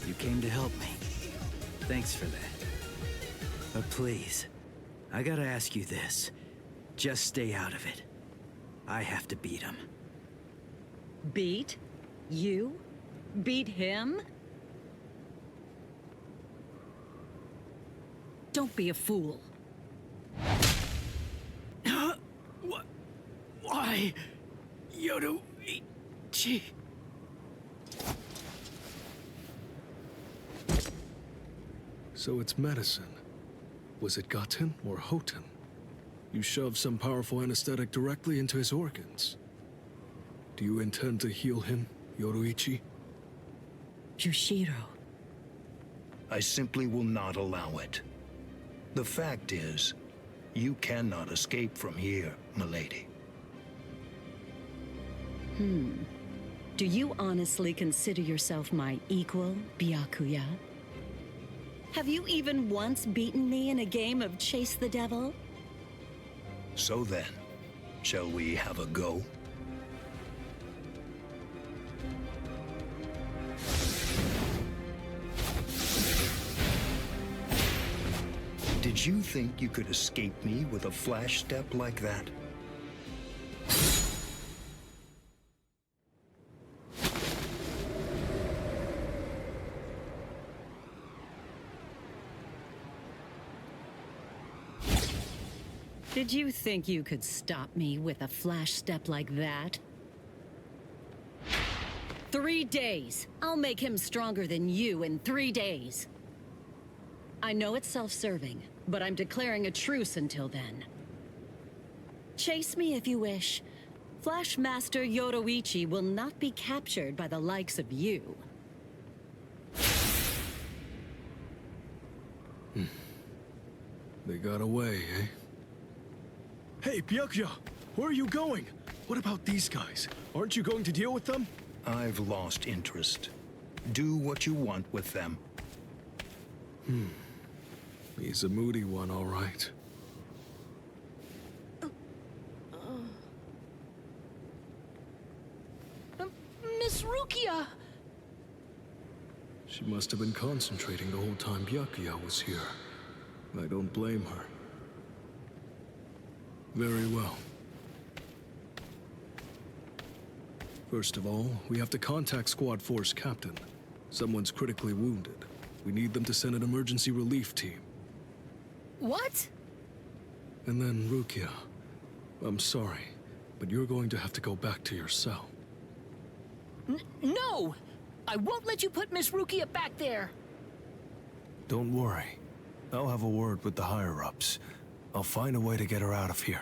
you came to help me. Thanks for that. But please, I gotta ask you this. Just stay out of it. I have to beat him. Beat? You? Beat him? Don't be a fool. What? Why? Yoruichi. So it's medicine. Was it Gaten or Hoten? You shoved some powerful anesthetic directly into his organs. Do you intend to heal him, Yoruichi? Yushiro. I simply will not allow it. The fact is, you cannot escape from here, milady. Do you honestly consider yourself my equal, Byakuya? Have you even once beaten me in a game of Chase the Devil? So then, shall we have a go? Did you think you could escape me with a flash step like that? Did you think you could stop me with a flash step like that? 3 days. I'll make him stronger than you in 3 days. I know it's self-serving, but I'm declaring a truce until then. Chase me if you wish. Flash Master Yoruichi will not be captured by the likes of you. They got away, eh? Hey, Byakuya! Where are you going? What about these guys? Aren't you going to deal with them? I've lost interest. Do what you want with them. He's a moody one, all right. Miss Rukia! She must have been concentrating the whole time Byakuya was here. I don't blame her. Very well. First of all, we have to contact Squad Force Captain. Someone's critically wounded. We need them to send an emergency relief team. What? And then, Rukia, I'm sorry, but you're going to have to go back to your cell. No! I won't let you put Miss Rukia back there! Don't worry. I'll have a word with the higher-ups. I'll find a way to get her out of here.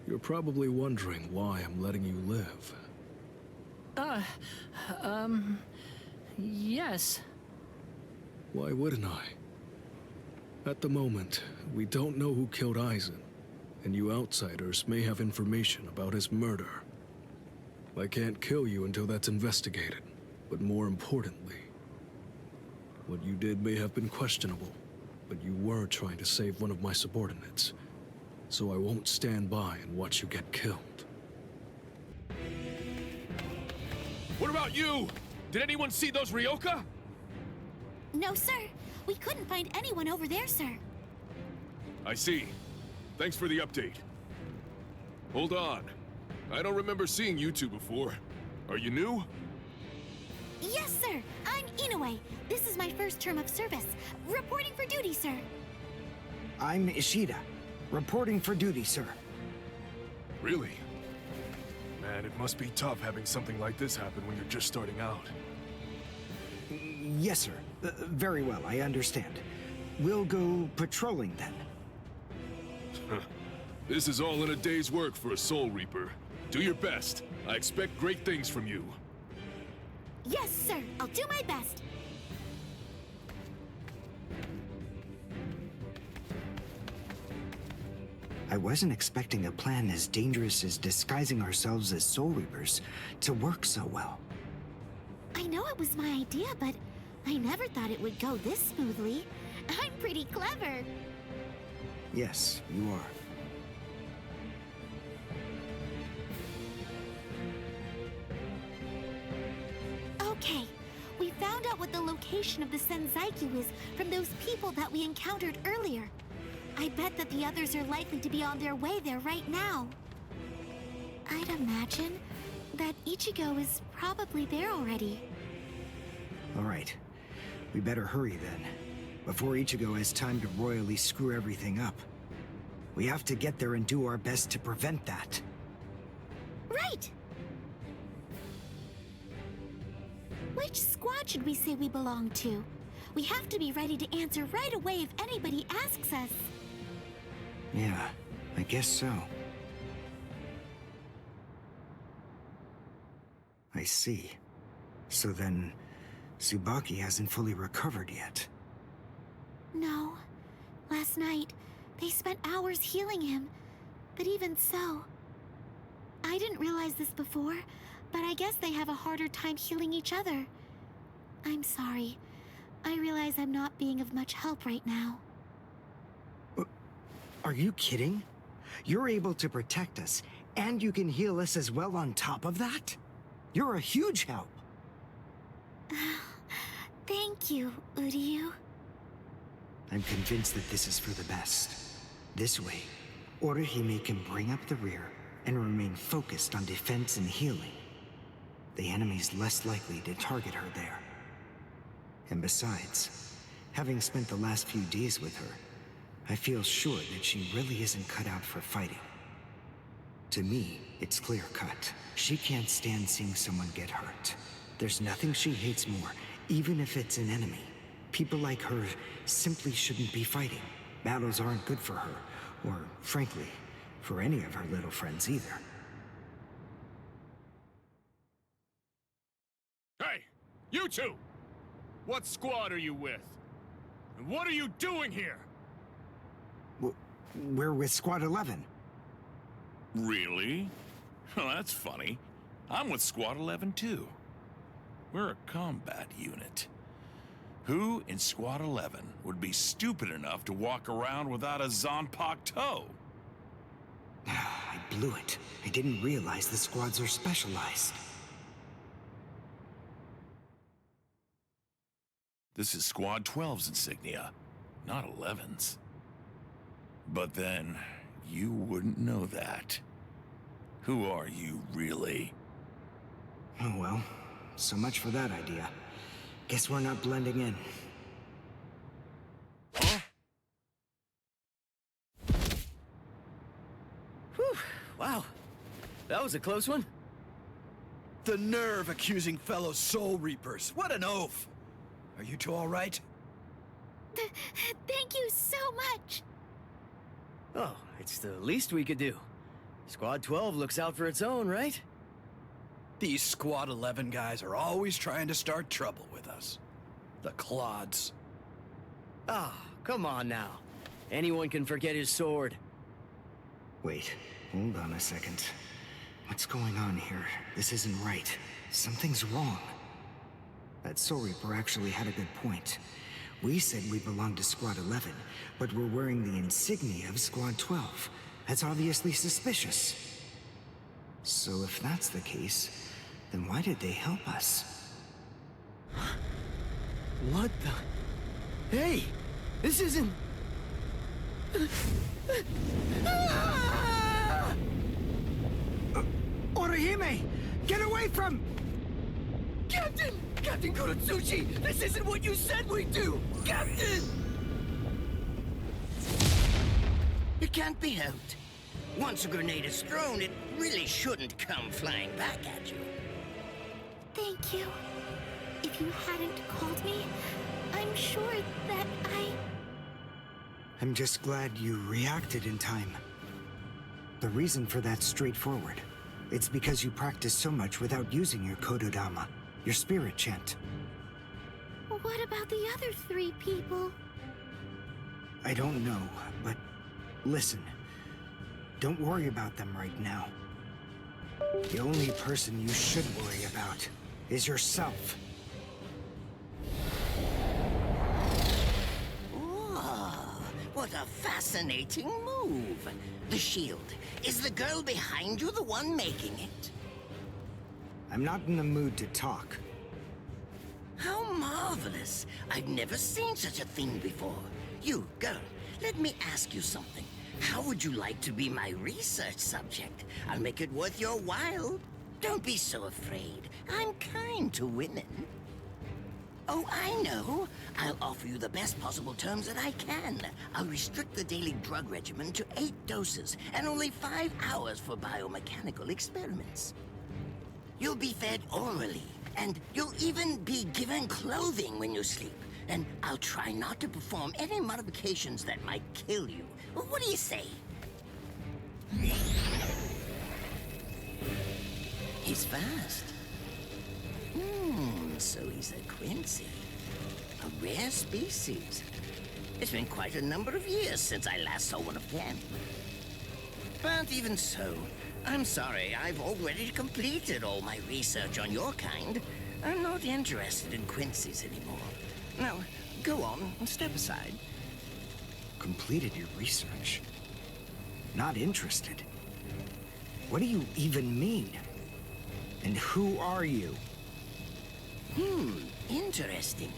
You're probably wondering why I'm letting you live. Yes. Why wouldn't I? At the moment, we don't know who killed Aizen, and you outsiders may have information about his murder. I can't kill you until that's investigated, but more importantly, what you did may have been questionable, but you were trying to save one of my subordinates, so I won't stand by and watch you get killed. What about you? Did anyone see those Ryoka? No, sir. We couldn't find anyone over there, sir. I see. Thanks for the update. Hold on. I don't remember seeing you two before. Are you new? Yes, sir. I'm Inoue. This is my first term of service. Reporting for duty, sir. I'm Ishida. Reporting for duty, sir. Really? Man, it must be tough having something like this happen when you're just starting out. Yes, sir. Very well, I understand. We'll go patrolling then. This is all in a day's work for a Soul Reaper. Do your best. I expect great things from you. Yes, sir. I'll do my best. I wasn't expecting a plan as dangerous as disguising ourselves as Soul Reapers to work so well. I know it was my idea, but I never thought it would go this smoothly. I'm pretty clever. Yes, you are. Okay, we found out what the location of the Senzaiku is from those people that we encountered earlier. I bet that the others are likely to be on their way there right now. I'd imagine that Ichigo is probably there already. All right. We better hurry then, before Ichigo has time to royally screw everything up. We have to get there and do our best to prevent that. Right! Which squad should we say we belong to? We have to be ready to answer right away if anybody asks us. Yeah, I guess so. I see. So then, Tsubaki hasn't fully recovered yet. No. Last night, they spent hours healing him. But even so... I didn't realize this before, but I guess they have a harder time healing each other. I'm sorry. I realize I'm not being of much help right now. Are you kidding? You're able to protect us, and you can heal us as well on top of that? You're a huge help. Thank you, Uryu. I'm convinced that this is for the best. This way, Orihime can bring up the rear, and remain focused on defense and healing, the enemy's less likely to target her there. And besides, having spent the last few days with her, I feel sure that she really isn't cut out for fighting. To me, it's clear-cut. She can't stand seeing someone get hurt. There's nothing she hates more, even if it's an enemy. People like her simply shouldn't be fighting. Battles aren't good for her, or, frankly, for any of her little friends either. Hey, you two! What squad are you with? And what are you doing here? We're with Squad 11. Really? Well, that's funny. I'm with Squad 11 too. We're a combat unit. Who in Squad 11 would be stupid enough to walk around without a Zanpakuto toe? I blew it. I didn't realize the squads are specialized. This is Squad 12's insignia, not 11's. But then, you wouldn't know that. Who are you, really? Oh well, so much for that idea. Guess we're not blending in. Whew, wow. That was a close one. The nerve accusing fellow Soul Reapers. What an oaf! Are you two all right? Thank you so much. Oh, it's the least we could do. Squad 12 looks out for its own, right? These Squad 11 guys are always trying to start trouble with us. The clods. Ah, come on now. Anyone can forget his sword. Wait, hold on a second. What's going on here? This isn't right. Something's wrong. That Soul Reaper actually had a good point. We said we belonged to Squad 11, but we're wearing the insignia of Squad 12. That's obviously suspicious. So if that's the case, then why did they help us? What the? Hey! This isn't... Orihime! Get away from... Captain! Captain Kuratsuchi! This isn't what you said we'd do! Captain! It can't be helped. Once a grenade is thrown, it really shouldn't come flying back at you. Thank you. If you hadn't called me, I'm sure that I'm just glad you reacted in time. The reason for that's straightforward. It's because you practice so much without using your Kododama, your spirit chant. What about the other 3 people? I don't know, but listen. Don't worry about them right now. The only person you should worry about is yourself. Oh, what a fascinating move. The shield. Is the girl behind you the one making it? I'm not in the mood to talk. How marvelous. I've never seen such a thing before. You, girl, let me ask you something. How would you like to be my research subject? I'll make it worth your while. Don't be so afraid. I'm kind to women. Oh, I know. I'll offer you the best possible terms that I can. I'll restrict the daily drug regimen to 8 doses and only 5 hours for biomechanical experiments. You'll be fed orally, and you'll even be given clothing when you sleep. And I'll try not to perform any modifications that might kill you. What do you say? He's fast. So he's a Quincy. A rare species. It's been quite a number of years since I last saw one of them. But even so, I'm sorry, I've already completed all my research on your kind. I'm not interested in Quincy's anymore. Now, go on and step aside. Completed your research? Not interested? What do you even mean? And who are you? Interesting.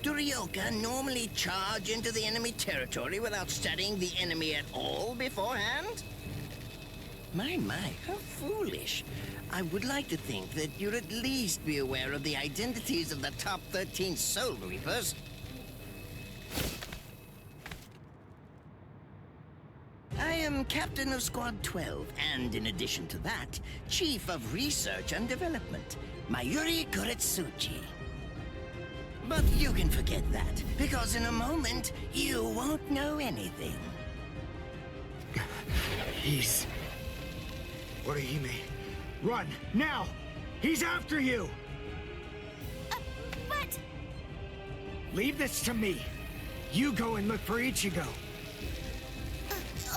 Do Ryoka normally charge into the enemy territory without studying the enemy at all beforehand? My, how foolish. I would like to think that you'd at least be aware of the identities of the top 13 Soul Reapers. I am Captain of Squad 12, and in addition to that, Chief of Research and Development, Mayuri Kuretsuchi. But you can forget that, because in a moment, you won't know anything. He's... Orihime, run, now! He's after you! But... Leave this to me. You go and look for Ichigo.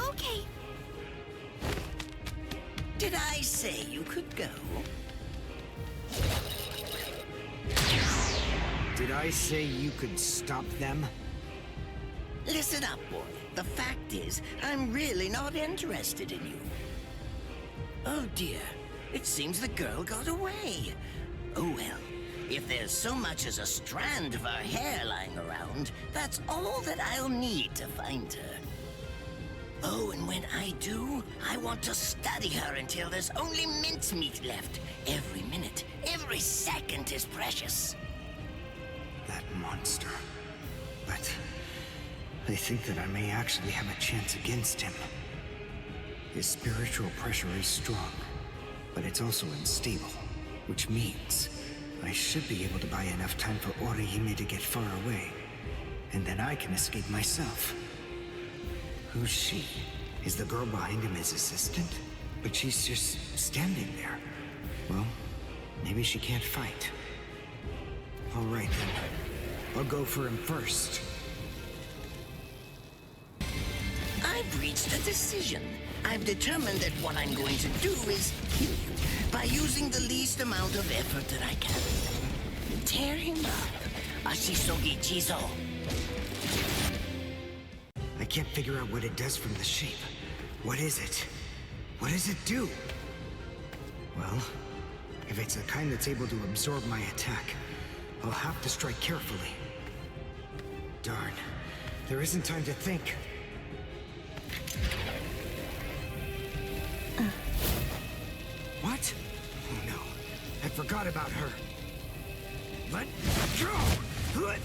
Okay. Did I say you could go? Did I say you could stop them? Listen up, boy. The fact is, I'm really not interested in you. Oh dear, it seems the girl got away. Oh well, if there's so much as a strand of her hair lying around, that's all that I'll need to find her. Oh, and when I do, I want to study her until there's only mincemeat left. Every minute, every second is precious. That monster. But I think that I may actually have a chance against him. His spiritual pressure is strong, but it's also unstable, which means I should be able to buy enough time for Orihime to get far away, and then I can escape myself. Who's she? Is the girl behind him his assistant? But she's just standing there. Well, maybe she can't fight. All right then. I'll go for him first. I've reached a decision. I've determined that what I'm going to do is kill you by using the least amount of effort that I can. Tear him up. Ashisogi Jizo. I can't figure out what it does from the shape. What is it? What does it do? Well, if it's the kind that's able to absorb my attack, I'll have to strike carefully. Darn, there isn't time to think. What? Oh no, I forgot about her. Let go! Let...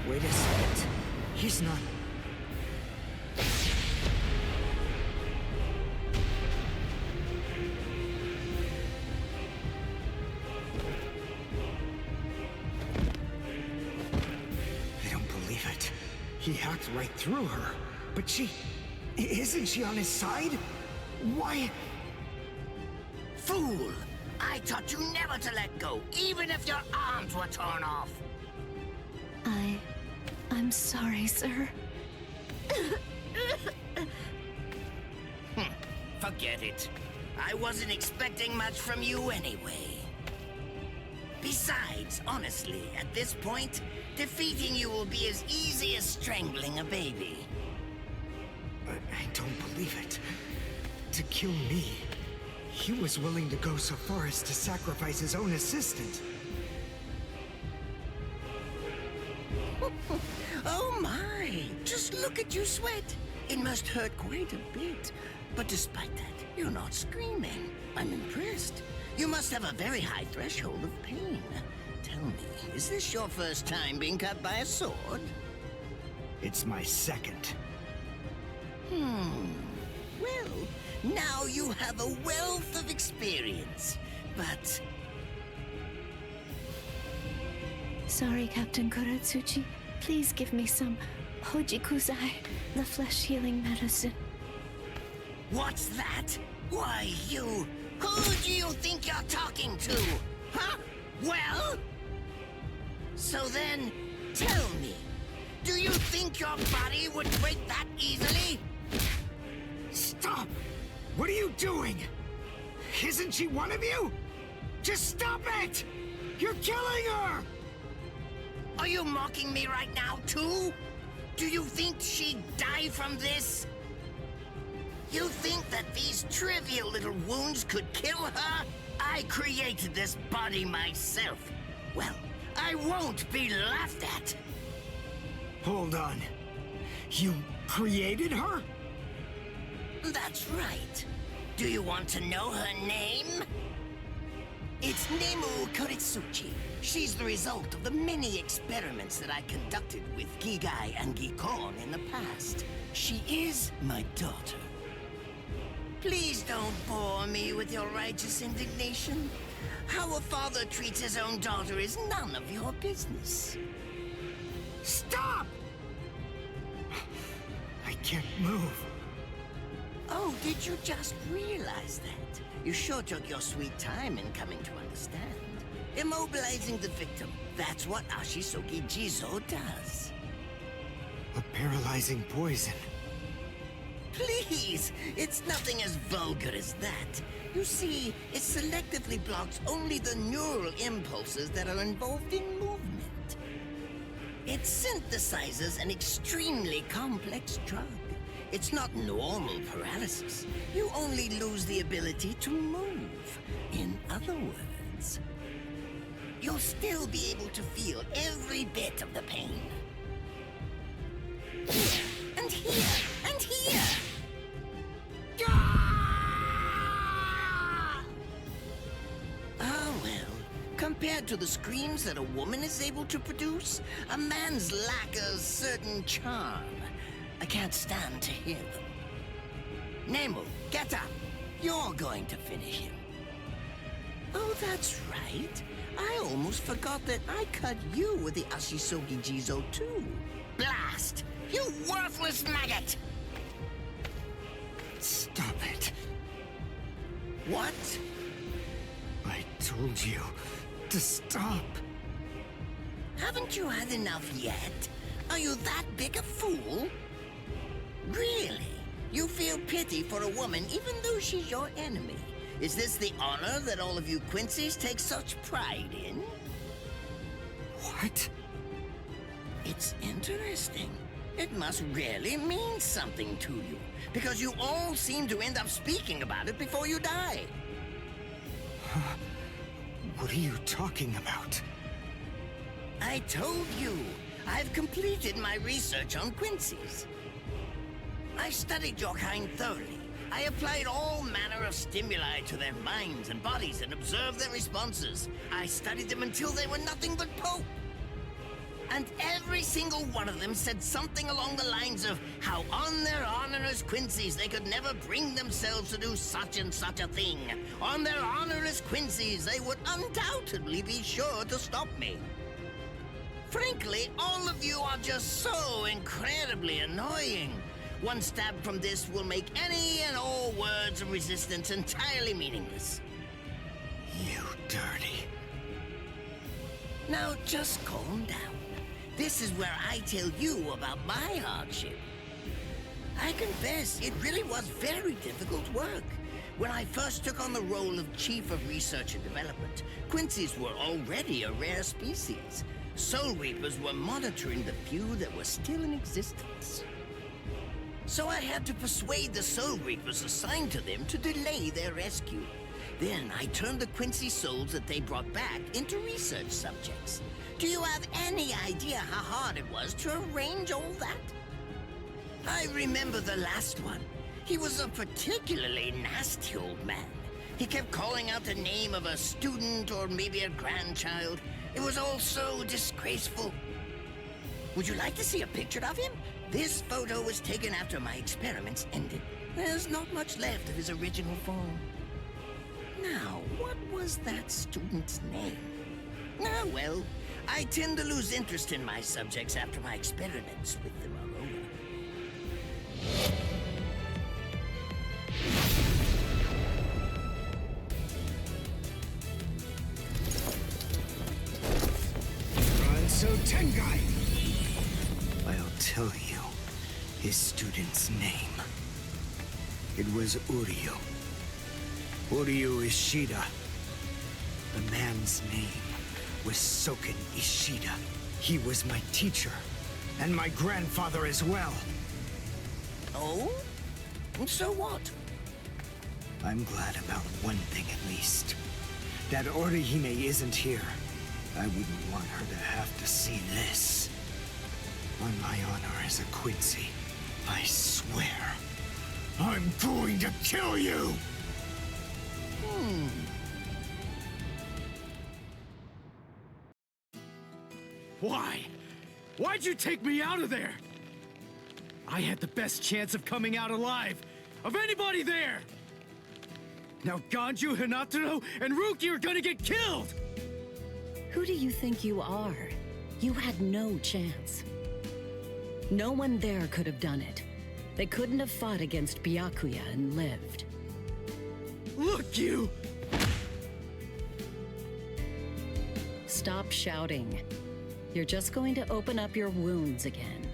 Wait a second. He's not... I don't believe it. He hacked right through her. But she... Isn't she on his side? Why... Fool! I taught you never to let go, even if your arms were torn off. I'm sorry, sir. Forget it. I wasn't expecting much from you anyway. Besides, honestly, at this point, defeating you will be as easy as strangling a baby. But I don't believe it. To kill me, he was willing to go so far as to sacrifice his own assistant. Oh my! Just look at you sweat! It must hurt quite a bit. But despite that, you're not screaming. I'm impressed. You must have a very high threshold of pain. Tell me, is this your first time being cut by a sword? It's my second. Well, now you have a wealth of experience, but... Sorry, Captain Kuretsuchi. Please give me some Hojikuzai, the flesh-healing medicine. What's that? Why, you... Who do you think you're talking to? Huh? Well? So then, tell me, do you think your body would break that easily? Stop! What are you doing? Isn't she one of you? Just stop it! You're killing her! Are you mocking me right now, too? Do you think she'd die from this? You think that these trivial little wounds could kill her? I created this body myself. Well, I won't be laughed at. Hold on. You created her? That's right. Do you want to know her name? It's Nemu Kuritsuchi. She's the result of the many experiments that I conducted with Gigai and Gikon in the past. She is my daughter. Please don't bore me with your righteous indignation. How a father treats his own daughter is none of your business. Stop! I can't move. Oh, did you just realize that? You sure took your sweet time in coming to understand. Immobilizing the victim, that's what Ashisogi Jizo does. A paralyzing poison. Please, it's nothing as vulgar as that. You see, it selectively blocks only the neural impulses that are involved in movement. It synthesizes an extremely complex drug. It's not normal paralysis. You only lose the ability to move. In other words, you'll still be able to feel every bit of the pain. And here, and here! Ah, well, compared to the screams that a woman is able to produce, a man's lack a certain charm. I can't stand to hear them. Nemu, get up. You're going to finish him. Oh, that's right. I almost forgot that I cut you with the Ashisogi Jizo too. Blast! You worthless maggot! Stop it. What? I told you to stop. Haven't you had enough yet? Are you that big a fool? Really? You feel pity for a woman even though she's your enemy? Is this the honor that all of you Quincy's take such pride in? What? It's interesting. It must really mean something to you, because you all seem to end up speaking about it before you die. What are you talking about? I told you, I've completed my research on Quincy's. I studied your kind thoroughly. I applied all manner of stimuli to their minds and bodies and observed their responses. I studied them until they were nothing but pulp. And every single one of them said something along the lines of how on their honor as Quincy's they could never bring themselves to do such and such a thing. On their honor as Quincy's they would undoubtedly be sure to stop me. Frankly, all of you are just so incredibly annoying. One stab from this will make any and all words of resistance entirely meaningless. You dirty. Now just calm down. This is where I tell you about my hardship. I confess, it really was very difficult work. When I first took on the role of Chief of Research and Development, Quincy's were already a rare species. Soul Reapers were monitoring the few that were still in existence. So I had to persuade the Soul Reapers assigned to them to delay their rescue. Then I turned the Quincy souls that they brought back into research subjects. Do you have any idea how hard it was to arrange all that? I remember the last one. He was a particularly nasty old man. He kept calling out the name of a student or maybe a grandchild. It was all so disgraceful. Would you like to see a picture of him? This photo was taken after my experiments ended. There's not much left of his original form. Now, what was that student's name? Ah, well, I tend to lose interest in my subjects after my experiments with them are over. So Tengai! I'll tell you his student's name. It was Uryu. Uryu Ishida. The man's name was Soken Ishida. He was my teacher, and my grandfather as well. Oh? So what? I'm glad about one thing at least. That Orihime isn't here. I wouldn't want her to have to see this. On my honor as a Quincy, I swear, I'm going to kill you! Why? Why'd you take me out of there? I had the best chance of coming out alive, of anybody there! Now Ganju, Hinataro, and Ruki are gonna get killed! Who do you think you are? You had no chance. No one there could have done it. They couldn't have fought against Byakuya and lived. Look, you! Stop shouting. You're just going to open up your wounds again.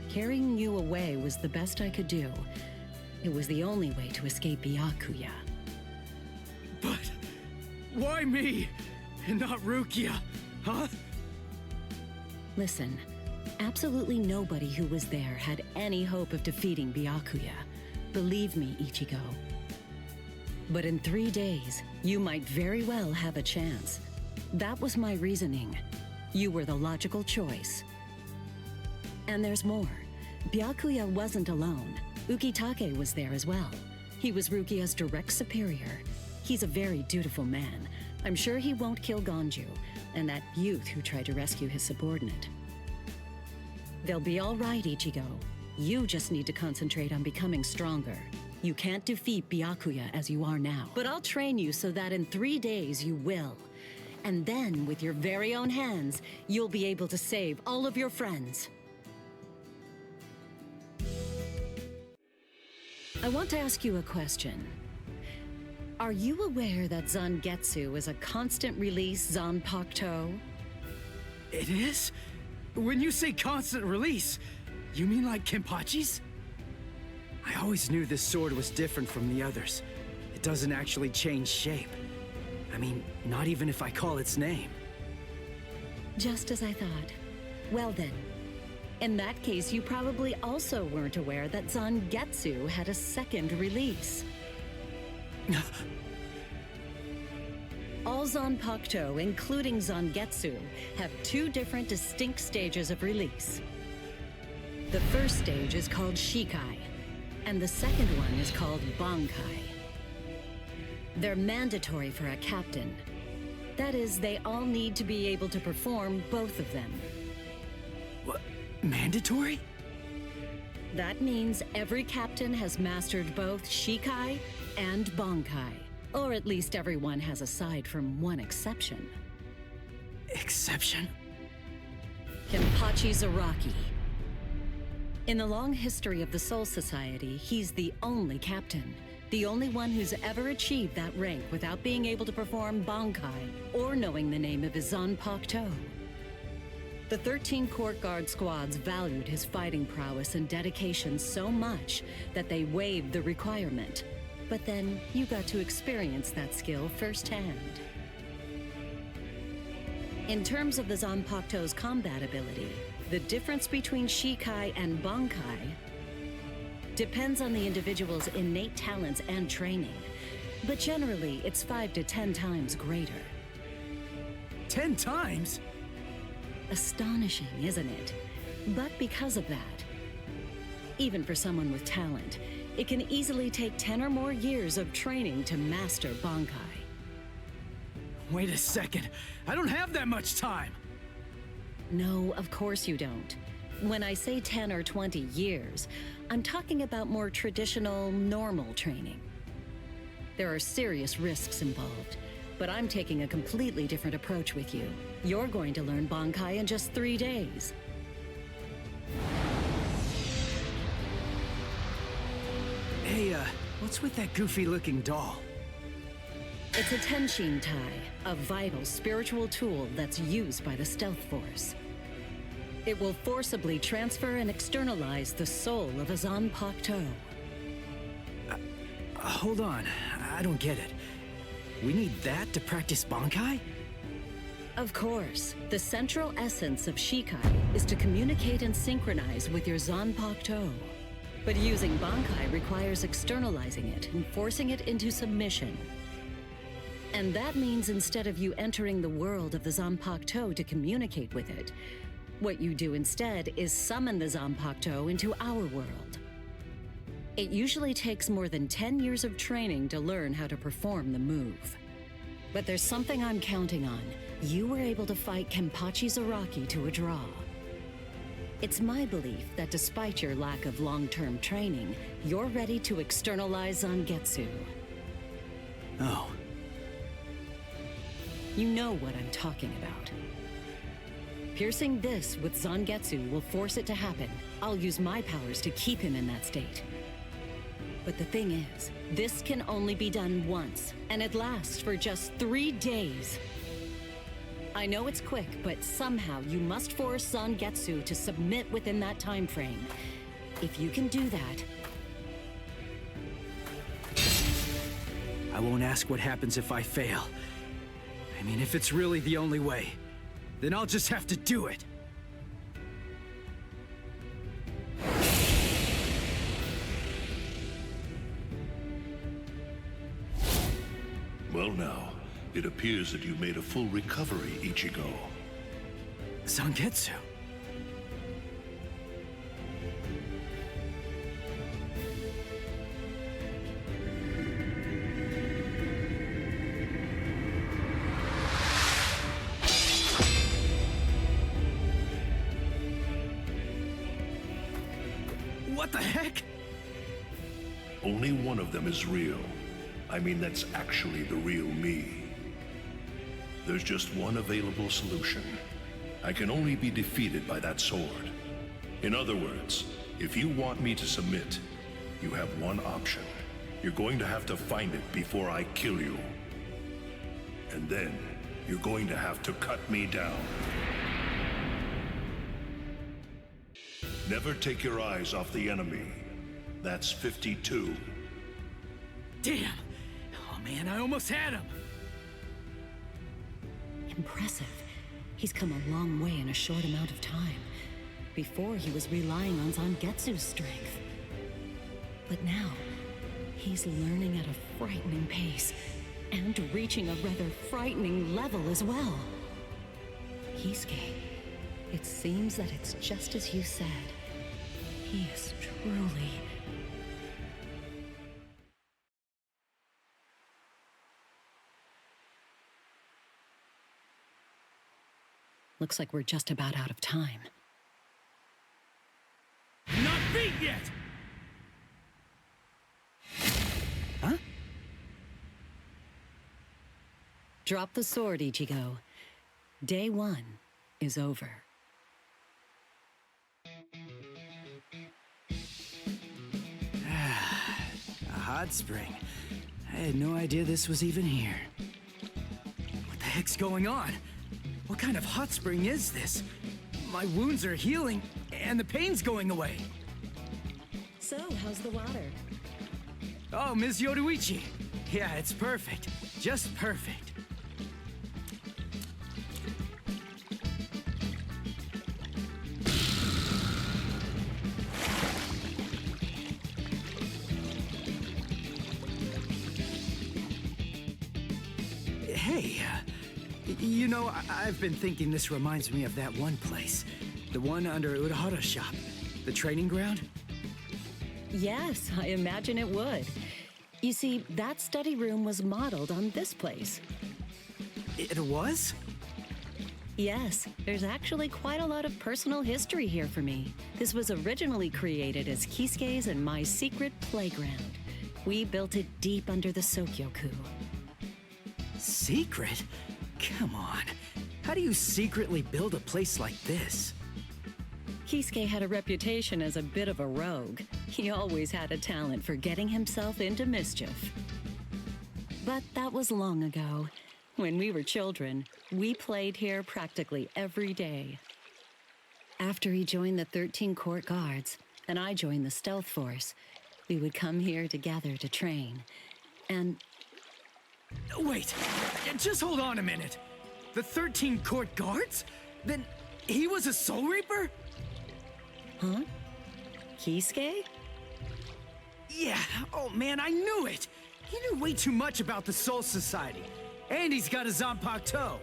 Carrying you away was the best I could do. It was the only way to escape Byakuya. But why me and not Rukia, huh? Listen, absolutely nobody who was there had any hope of defeating Byakuya. Believe me, Ichigo. But in 3 days, you might very well have a chance. That was my reasoning. You were the logical choice. And there's more. Byakuya wasn't alone. Ukitake was there as well. He was Rukia's direct superior. He's a very dutiful man. I'm sure he won't kill Ganju, and that youth who tried to rescue his subordinate. They'll be all right, Ichigo. You just need to concentrate on becoming stronger. You can't defeat Byakuya as you are now. But I'll train you so that in 3 days you will. And then, with your very own hands, you'll be able to save all of your friends. I want to ask you a question. Are you aware that Zangetsu is a constant release Zanpakuto? It is? When you say constant release, you mean like Kenpachi's? I always knew this sword was different from the others. It doesn't actually change shape. I mean, not even if I call its name. Just as I thought. Well then, in that case, you probably also weren't aware that Zangetsu had a second release. All Zanpakuto, including Zangetsu, have 2 different distinct stages of release. The first stage is called Shikai, and the second one is called Bankai. They're mandatory for a captain. That is, they all need to be able to perform both of them. What? Mandatory? That means every captain has mastered both Shikai and Bankai. Or at least everyone has, aside from one exception. Exception? Kenpachi Zaraki. In the long history of the Soul Society, he's the only captain. The only one who's ever achieved that rank without being able to perform Bankai or knowing the name of his Zanpakuto. The 13 court guard squads valued his fighting prowess and dedication so much that they waived the requirement. But then you got to experience that skill firsthand. In terms of the Zanpakuto's combat ability, the difference between Shikai and Bankai depends on the individual's innate talents and training, but generally it's 5 to 10 times greater. 10 times? Astonishing, isn't it? But because of that, even for someone with talent, it can easily take 10 or more years of training to master Bankai. Wait a second, I don't have that much time! No, of course you don't. When I say 10 or 20 years, I'm talking about more traditional, normal training. There are serious risks involved, but I'm taking a completely different approach with you. You're going to learn Bankai in just 3 days. Hey, what's with that goofy-looking doll? It's a Tenshin Tai, a vital spiritual tool that's used by the Stealth Force. It will forcibly transfer and externalize the soul of a Zanpakuto. Hold on, I don't get it. We need that to practice Bankai? Of course. The central essence of Shikai is to communicate and synchronize with your Zanpakuto. But using Bankai requires externalizing it and forcing it into submission. And that means instead of you entering the world of the Zanpakuto to communicate with it, what you do instead is summon the Zanpakuto into our world. It usually takes more than 10 years of training to learn how to perform the move. But there's something I'm counting on. You were able to fight Kenpachi Zaraki to a draw. It's my belief that despite your lack of long-term training, you're ready to externalize Zangetsu. Oh. You know what I'm talking about. Piercing this with Zangetsu will force it to happen. I'll use my powers to keep him in that state. But the thing is, this can only be done once, and it lasts for just 3 days. I know it's quick, but somehow you must force Zangetsu to submit within that time frame. If you can do that... I won't ask what happens if I fail. I mean, if it's really the only way, then I'll just have to do it. Well now, it appears that you made a full recovery, Ichigo. Zangetsu. What the heck? Only one of them is real. I mean, that's actually the real me. There's just one available solution. I can only be defeated by that sword. In other words, if you want me to submit, you have one option. You're going to have to find it before I kill you. And then, you're going to have to cut me down. Never take your eyes off the enemy. That's 52. Damn! Oh man, I almost had him! Impressive. He's come a long way in a short amount of time. Before, he was relying on Zangetsu's strength. But now, he's learning at a frightening pace, and reaching a rather frightening level as well. Kisuke, it seems that it's just as you said. He is truly... Looks like we're just about out of time. Not beat yet! Huh? Drop the sword, Ichigo. Day 1 is over. A hot spring. I had no idea this was even here. What the heck's going on? What kind of hot spring is this? My wounds are healing, and the pain's going away. So, how's the water? Oh, Ms. Yoruichi. Yeah, it's perfect. Just perfect. Hey, you know, I've been thinking this reminds me of that one place. The one under Urahara's shop. The training ground? Yes, I imagine it would. You see, that study room was modeled on this place. It was? Yes, there's actually quite a lot of personal history here for me. This was originally created as Kisuke's and my secret playground. We built it deep under the Sokyoku. Secret? Come on. How do you secretly build a place like this? Kisuke had a reputation as a bit of a rogue. He always had a talent for getting himself into mischief. But that was long ago. When we were children, we played here practically every day. After he joined the 13 Court Guards, and I joined the Stealth Force, we would come here together to train. And... Wait, just hold on a minute. The 13 Court Guards? Then he was a Soul Reaper? Huh? Kisuke? Yeah, oh man, I knew it! He knew way too much about the Soul Society. And he's got a Zanpakuto.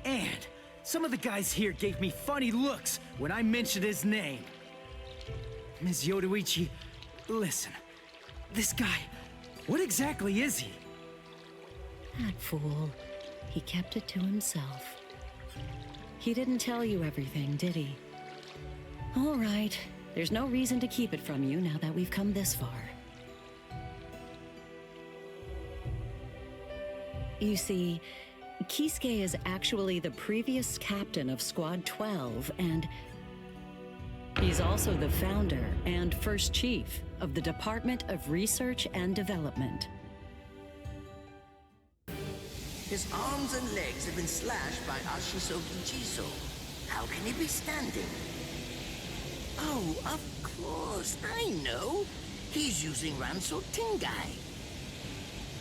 And some of the guys here gave me funny looks when I mentioned his name. Ms. Yoruichi, listen. This guy, what exactly is he? That fool. He kept it to himself. He didn't tell you everything, did he? All right. There's no reason to keep it from you now that we've come this far. You see, Kisuke is actually the previous captain of Squad 12, and he's also the founder and first chief of the Department of Research and Development. His arms and legs have been slashed by Ashisogi Jiso. How can he be standing? Oh, of course, I know. He's using Ranso Tengai.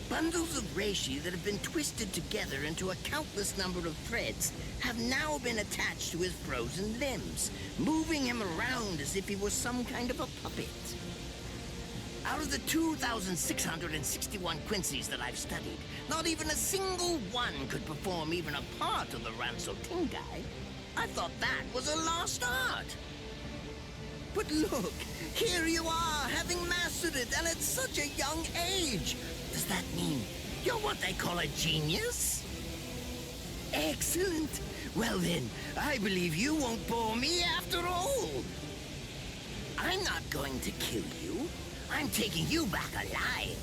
Bundles of reishi that have been twisted together into a countless number of threads have now been attached to his frozen limbs, moving him around as if he was some kind of a puppet. Out of the 2,661 Quincy's that I've studied, not even a single one could perform even a part of the Ranso Tengai. I thought that was a lost art. But look, here you are, having mastered it, and at such a young age. Does that mean you're what they call a genius? Excellent. Well then, I believe you won't bore me after all. I'm not going to kill you. I'm taking you back alive.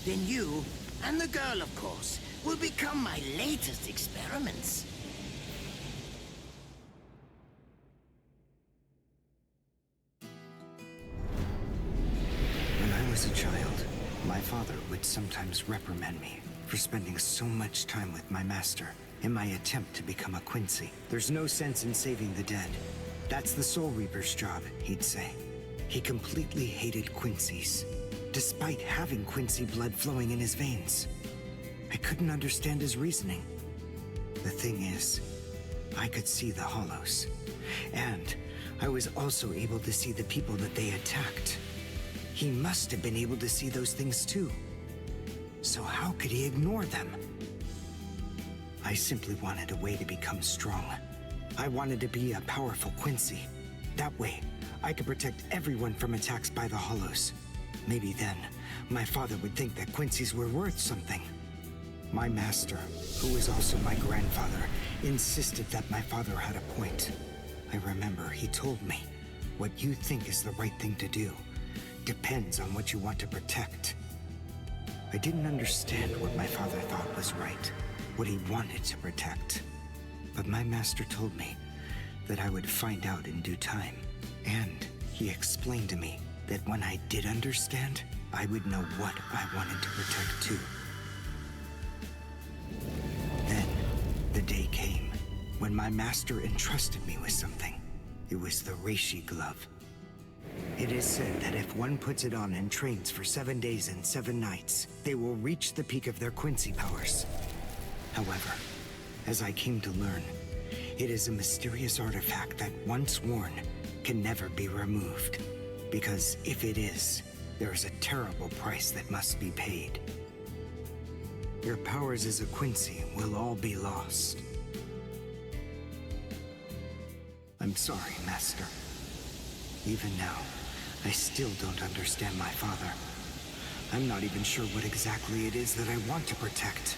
Then you, and the girl of course, will become my latest experiments. When I was a child, my father would sometimes reprimand me for spending so much time with my master in my attempt to become a Quincy. There's no sense in saving the dead. That's the Soul Reaper's job, he'd say. He completely hated Quincy's, despite having Quincy blood flowing in his veins. I couldn't understand his reasoning. The thing is, I could see the hollows, and I was also able to see the people that they attacked. He must have been able to see those things too. So how could he ignore them? I simply wanted a way to become strong. I wanted to be a powerful Quincy. That way, I could protect everyone from attacks by the hollows. Maybe then, my father would think that Quincy's were worth something. My master, who was also my grandfather, insisted that my father had a point. I remember he told me, what you think is the right thing to do depends on what you want to protect. I didn't understand what my father thought was right, what he wanted to protect. But my master told me that I would find out in due time. And he explained to me that when I did understand, I would know what I wanted to protect too. Then, the day came when my master entrusted me with something. It was the Reishi Glove. It is said that if one puts it on and trains for 7 days and 7 nights, they will reach the peak of their Quincy powers. However, as I came to learn, it is a mysterious artifact that, once worn, can never be removed. Because if it is, there is a terrible price that must be paid. Your powers as a Quincy will all be lost. I'm sorry, Master. Even now, I still don't understand my father. I'm not even sure what exactly it is that I want to protect.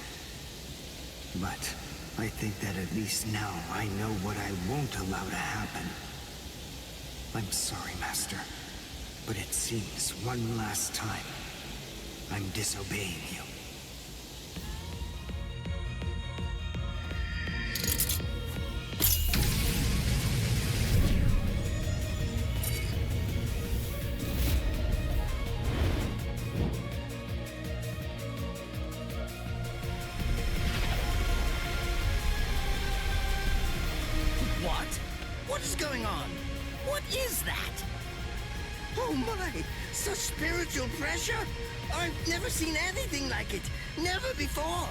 But I think that at least now I know what I won't allow to happen. I'm sorry, Master, but it seems one last time I'm disobeying you. What is going on? What is that? Oh my! Such spiritual pressure? I've never seen anything like it. Never before.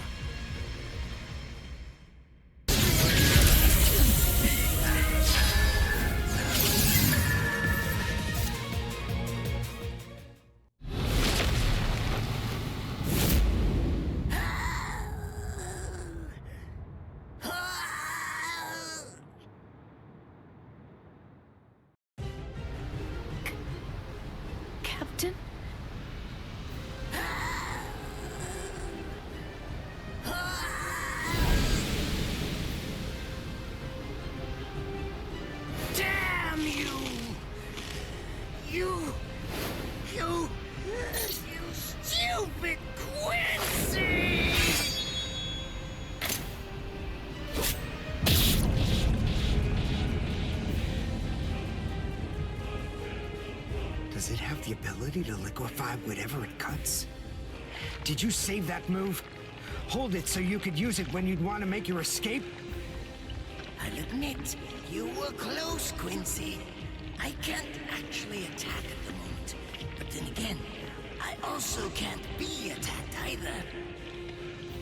damn you! You stupid Quincy! Does it have the ability to liquefy whatever it cuts? Did you save that move? Hold it so you could use it when you'd want to make your escape? I'll admit, you were close, Quincy. I can't actually attack at the moment. But then again, I also can't be attacked either.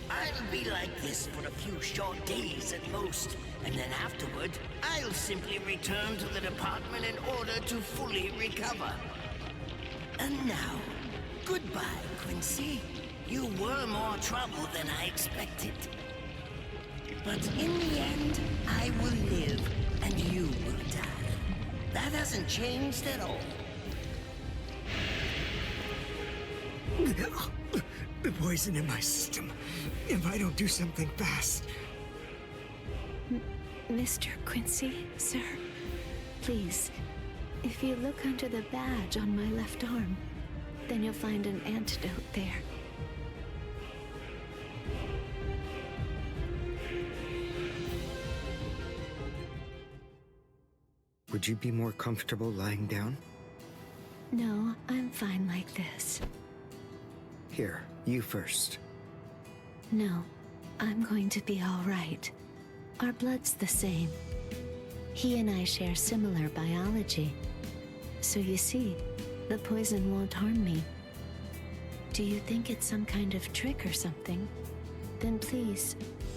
I'll be like this for a few short days at most, and then afterward, I'll simply return to the department in order to fully recover. And now, goodbye, Quincy. You were more trouble than I expected. But in the end, I will live, and you will die. That hasn't changed at all. The poison in my system. If I don't do something fast. Mr. Quincy, sir, please, if you look under the badge on my left arm, then you'll find an antidote there. Would you be more comfortable lying down? No, I'm fine like this. Here, you first. No, I'm going to be all right. Our blood's the same. He and I share similar biology. So you see, the poison won't harm me. Do you think it's some kind of trick or something? Then please,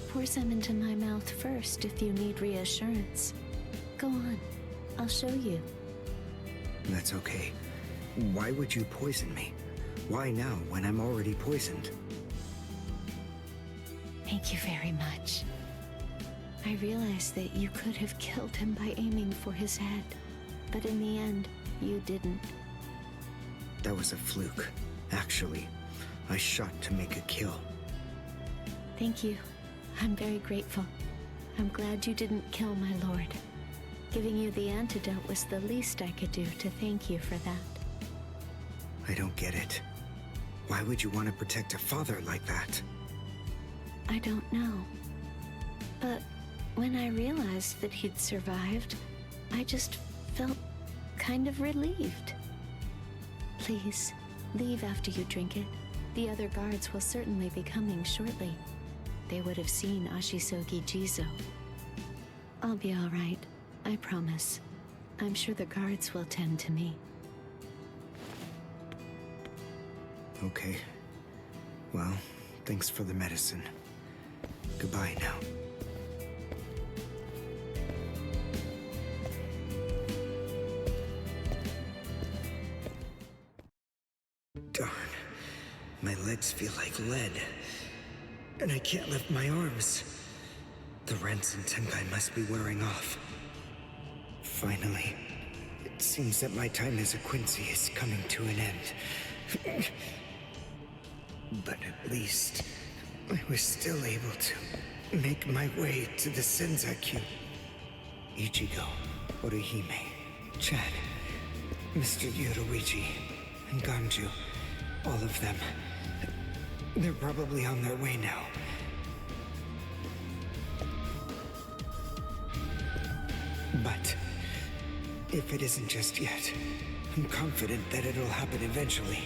pour some into my mouth first if you need reassurance. Go on, I'll show you. That's okay. Why would you poison me? Why now, when I'm already poisoned? Thank you very much. I realized that you could have killed him by aiming for his head, but in the end, you didn't. That was a fluke. Actually, I shot to make a kill. Thank you. I'm very grateful. I'm glad you didn't kill my lord. Giving you the antidote was the least I could do to thank you for that. I don't get it. Why would you want to protect a father like that? I don't know. But when I realized that he'd survived, I just felt kind of relieved. Please, leave after you drink it. The other guards will certainly be coming shortly. They would have seen Ashisogi Jizo. I'll be all right, I promise. I'm sure the guards will tend to me. Okay. Well, thanks for the medicine. Goodbye now. Darn. My legs feel like lead. And I can't lift my arms. The rents in Tenkai must be wearing off. Finally, it seems that my time as a Quincy is coming to an end. But at least, I was still able to make my way to the Senzakyu. Ichigo, Orihime, Chad, Mr. Yoruichi, and Ganju, all of them. They're probably on their way now. But if it isn't just yet, I'm confident that it'll happen eventually.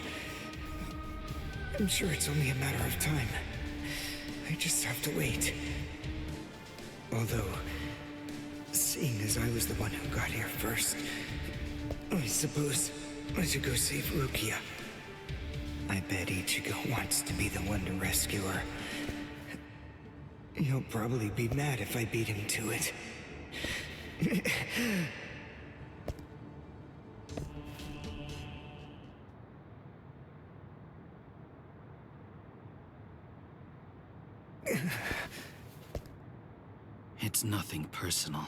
I'm sure it's only a matter of time. I just have to wait. Although, seeing as I was the one who got here first, I suppose I should go save Rukia. I bet Ichigo wants to be the one to rescue her. He'll probably be mad if I beat him to it. It's nothing personal,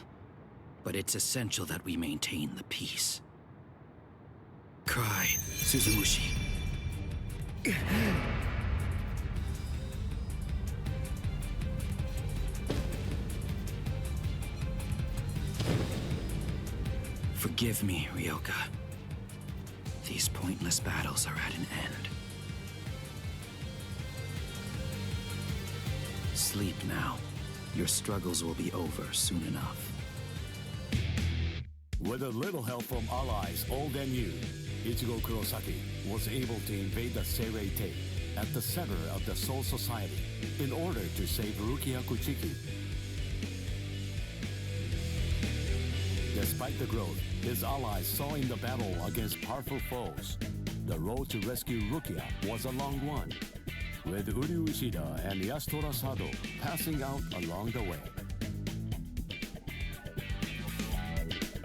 but it's essential that we maintain the peace. Cry, Suzumushi. Forgive me, Ryoka. These pointless battles are at an end. Sleep now. Your struggles will be over soon enough. With a little help from allies old and new, Ichigo Kurosaki was able to invade the Seirei-Tei at the center of the Soul Society in order to save Rukia Kuchiki. Despite the growth his allies saw in the battle against powerful foes, the road to rescue Rukia was a long one, with Uryu Ishida and Yasutora Sado passing out along the way.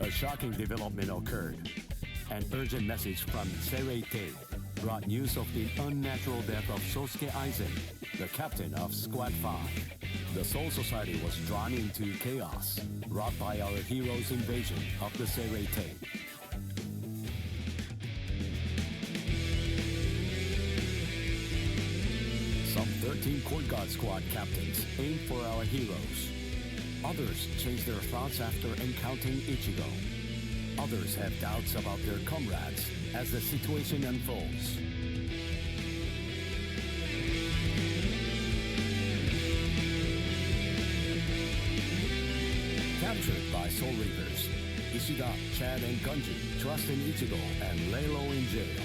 A shocking development occurred. An urgent message from Seirei-Tei brought news of the unnatural death of Sosuke Aizen, the captain of Squad 5. The Soul Society was drawn into chaos, wrought by our hero's invasion of the Seirei-Tei. Some 13 Court Guard Squad captains aimed for our heroes. Others changed their thoughts after encountering Ichigo. Others have doubts about their comrades as the situation unfolds. Captured by Soul Reapers, Ishida, Chad, and Gunji trust in Ichigo and lay low in jail.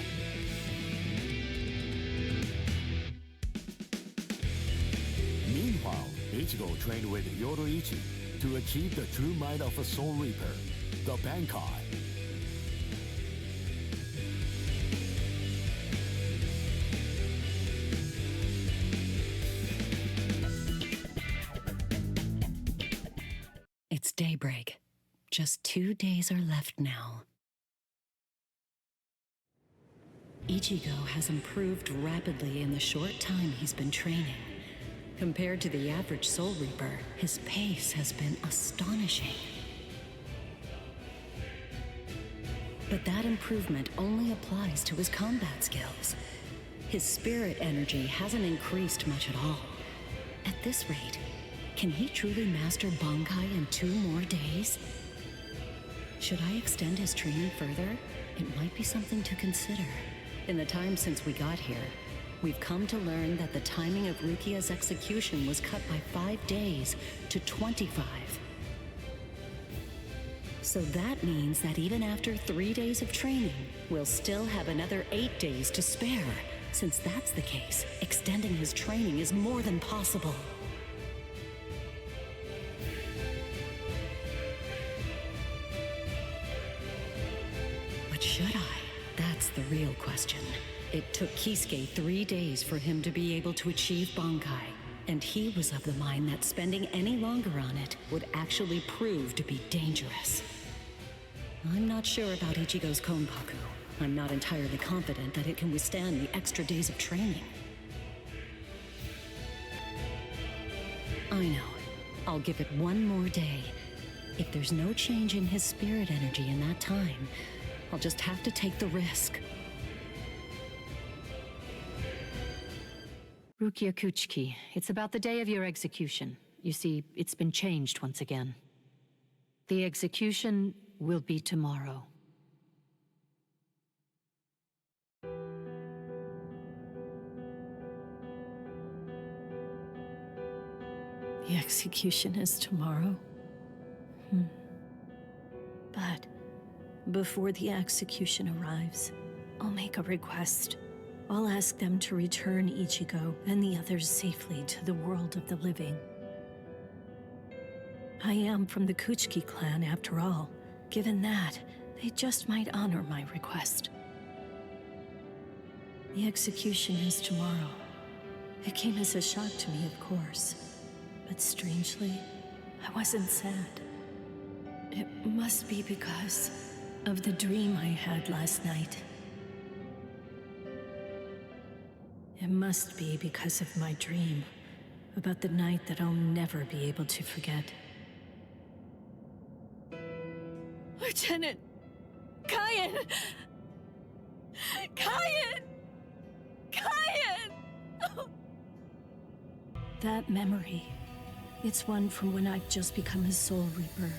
Meanwhile, Ichigo trained with Yoruichi to achieve the true might of a Soul Reaper, the Bankai. It's daybreak. Just 2 days are left now. Ichigo has improved rapidly in the short time he's been training. Compared to the average Soul Reaper, his pace has been astonishing. But that improvement only applies to his combat skills. His spirit energy hasn't increased much at all. At this rate, can he truly master Bankai in 2 more days? Should I extend his training further? It might be something to consider. In the time since we got here, we've come to learn that the timing of Rukia's execution was cut by 5 days to 25. So that means that even after 3 days of training, we'll still have another 8 days to spare. Since that's the case, extending his training is more than possible. But should I? That's the real question. It took Kisuke 3 days for him to be able to achieve Bankai, and he was of the mind that spending any longer on it would actually prove to be dangerous. I'm not sure about Ichigo's Konpaku. I'm not entirely confident that it can withstand the extra days of training. I know. I'll give it 1 more day. If there's no change in his spirit energy in that time, I'll just have to take the risk. Rukia Kuchiki, it's about the day of your execution. You see, it's been changed once again. The execution will be tomorrow. The execution is tomorrow. But before the execution arrives, I'll make a request. I'll ask them to return Ichigo and the others safely to the world of the living. I am from the Kuchiki clan after all. Given that, they just might honor my request. The execution is tomorrow. It came as a shock to me, of course. But strangely, I wasn't sad. It must be because of the dream I had last night. It must be because of my dream about the night that I'll never be able to forget. Lieutenant! Kaien! Kaien! Kaien! That memory, it's one from when I'd just become a Soul Reaper.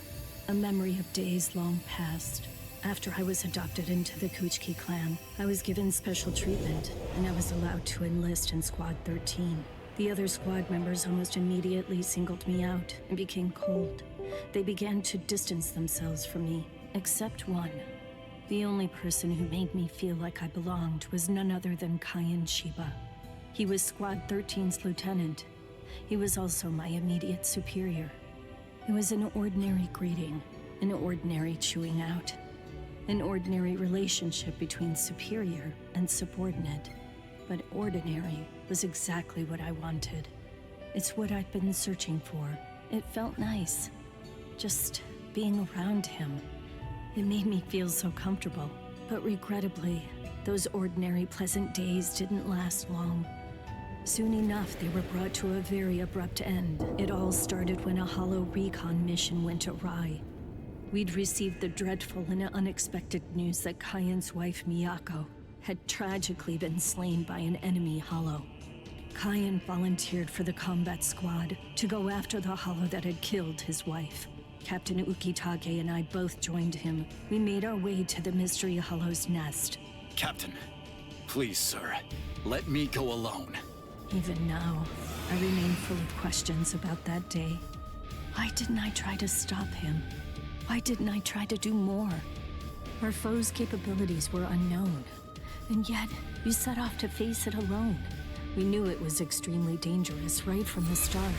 A memory of days long past, After I was adopted into the Kuchiki clan, I was given special treatment, and I was allowed to enlist in Squad 13. The other squad members almost immediately singled me out and became cold. They began to distance themselves from me, except one. The only person who made me feel like I belonged was none other than Kaien Shiba. He was Squad 13's lieutenant. He was also my immediate superior. It was an ordinary greeting, an ordinary chewing out, an ordinary relationship between superior and subordinate. But ordinary was exactly what I wanted. It's what I'd been searching for. It felt nice, just being around him. It made me feel so comfortable. But regrettably, those ordinary pleasant days didn't last long. Soon enough, they were brought to a very abrupt end. It all started when a hollow recon mission went awry. We'd received the dreadful and unexpected news that Kaien's wife, Miyako, had tragically been slain by an enemy hollow. Kaien volunteered for the combat squad to go after the hollow that had killed his wife. Captain Ukitake and I both joined him. We made our way to the Mystery Hollow's nest. Captain, please, sir, let me go alone. Even now, I remain full of questions about that day. Why didn't I try to stop him? Why didn't I try to do more? Our foe's capabilities were unknown, and yet you set off to face it alone. We knew it was extremely dangerous right from the start.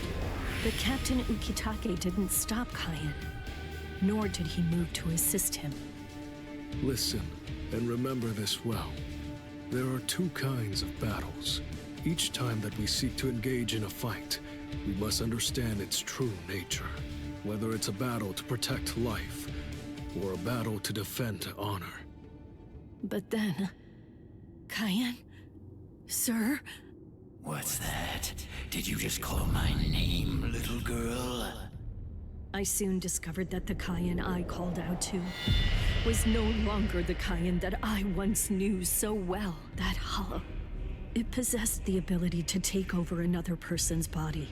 But Captain Ukitake didn't stop Kaien, nor did he move to assist him. Listen, and remember this well. There are two kinds of battles. Each time that we seek to engage in a fight, we must understand its true nature. Whether it's a battle to protect life, or a battle to defend honor. But then... Kaien? Sir? What's that? Did you just call my name, little girl? I soon discovered that the Kaien I called out to was no longer the Kaien that I once knew so well. That hollow. It possessed the ability to take over another person's body.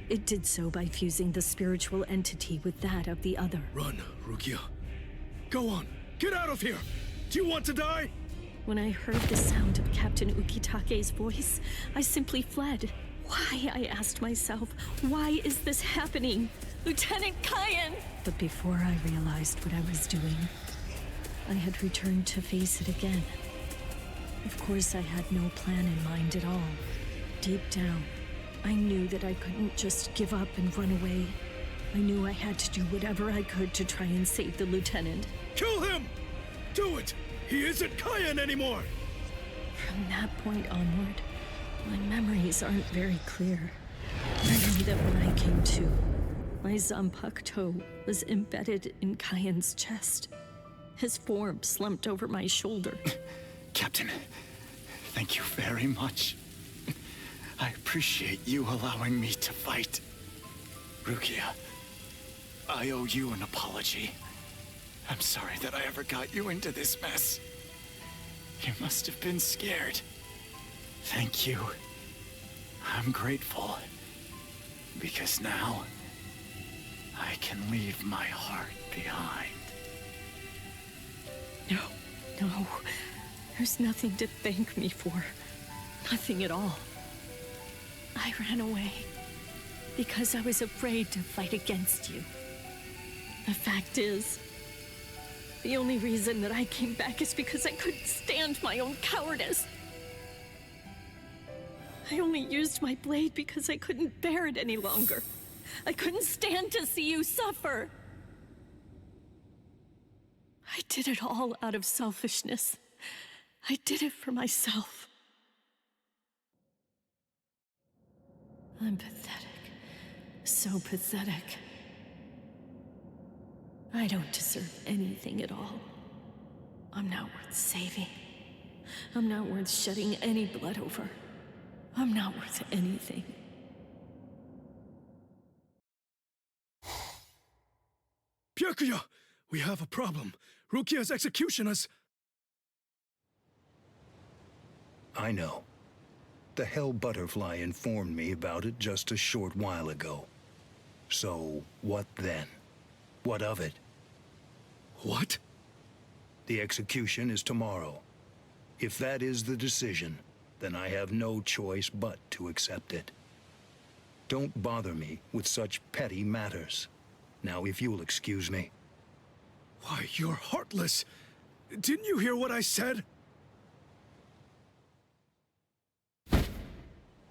It did so by fusing the spiritual entity with that of the other. Run, Rukia. Go on, get out of here! Do you want to die? When I heard the sound of Captain Ukitake's voice, I simply fled. Why, I asked myself, why is this happening? Lieutenant Kaien! But before I realized what I was doing, I had returned to face it again. Of course, I had no plan in mind at all. Deep down, I knew that I couldn't just give up and run away. I knew I had to do whatever I could to try and save the lieutenant. Kill him! Do it! He isn't Kaien anymore! From that point onward, my memories aren't very clear. I know that when I came to, my Zanpakuto was embedded in Kaien's chest. His form slumped over my shoulder. Captain, thank you very much. I appreciate you allowing me to fight. Rukia, I owe you an apology. I'm sorry that I ever got you into this mess. You must have been scared. Thank you. I'm grateful. Because now, I can leave my heart behind. No. There's nothing to thank me for. Nothing at all. I ran away because I was afraid to fight against you. The fact is, the only reason that I came back is because I couldn't stand my own cowardice. I only used my blade because I couldn't bear it any longer. I couldn't stand to see you suffer. I did it all out of selfishness. I did it for myself. I'm pathetic. So pathetic. I don't deserve anything at all. I'm not worth saving. I'm not worth shedding any blood over. I'm not worth anything. Byakuya! We have a problem. Rukia's execution has... I know. The Hell Butterfly informed me about it just a short while ago. So, what then? What of it? What? The execution is tomorrow. If that is the decision, then I have no choice but to accept it. Don't bother me with such petty matters. Now, if you'll excuse me. Why, you're heartless! Didn't you hear what I said?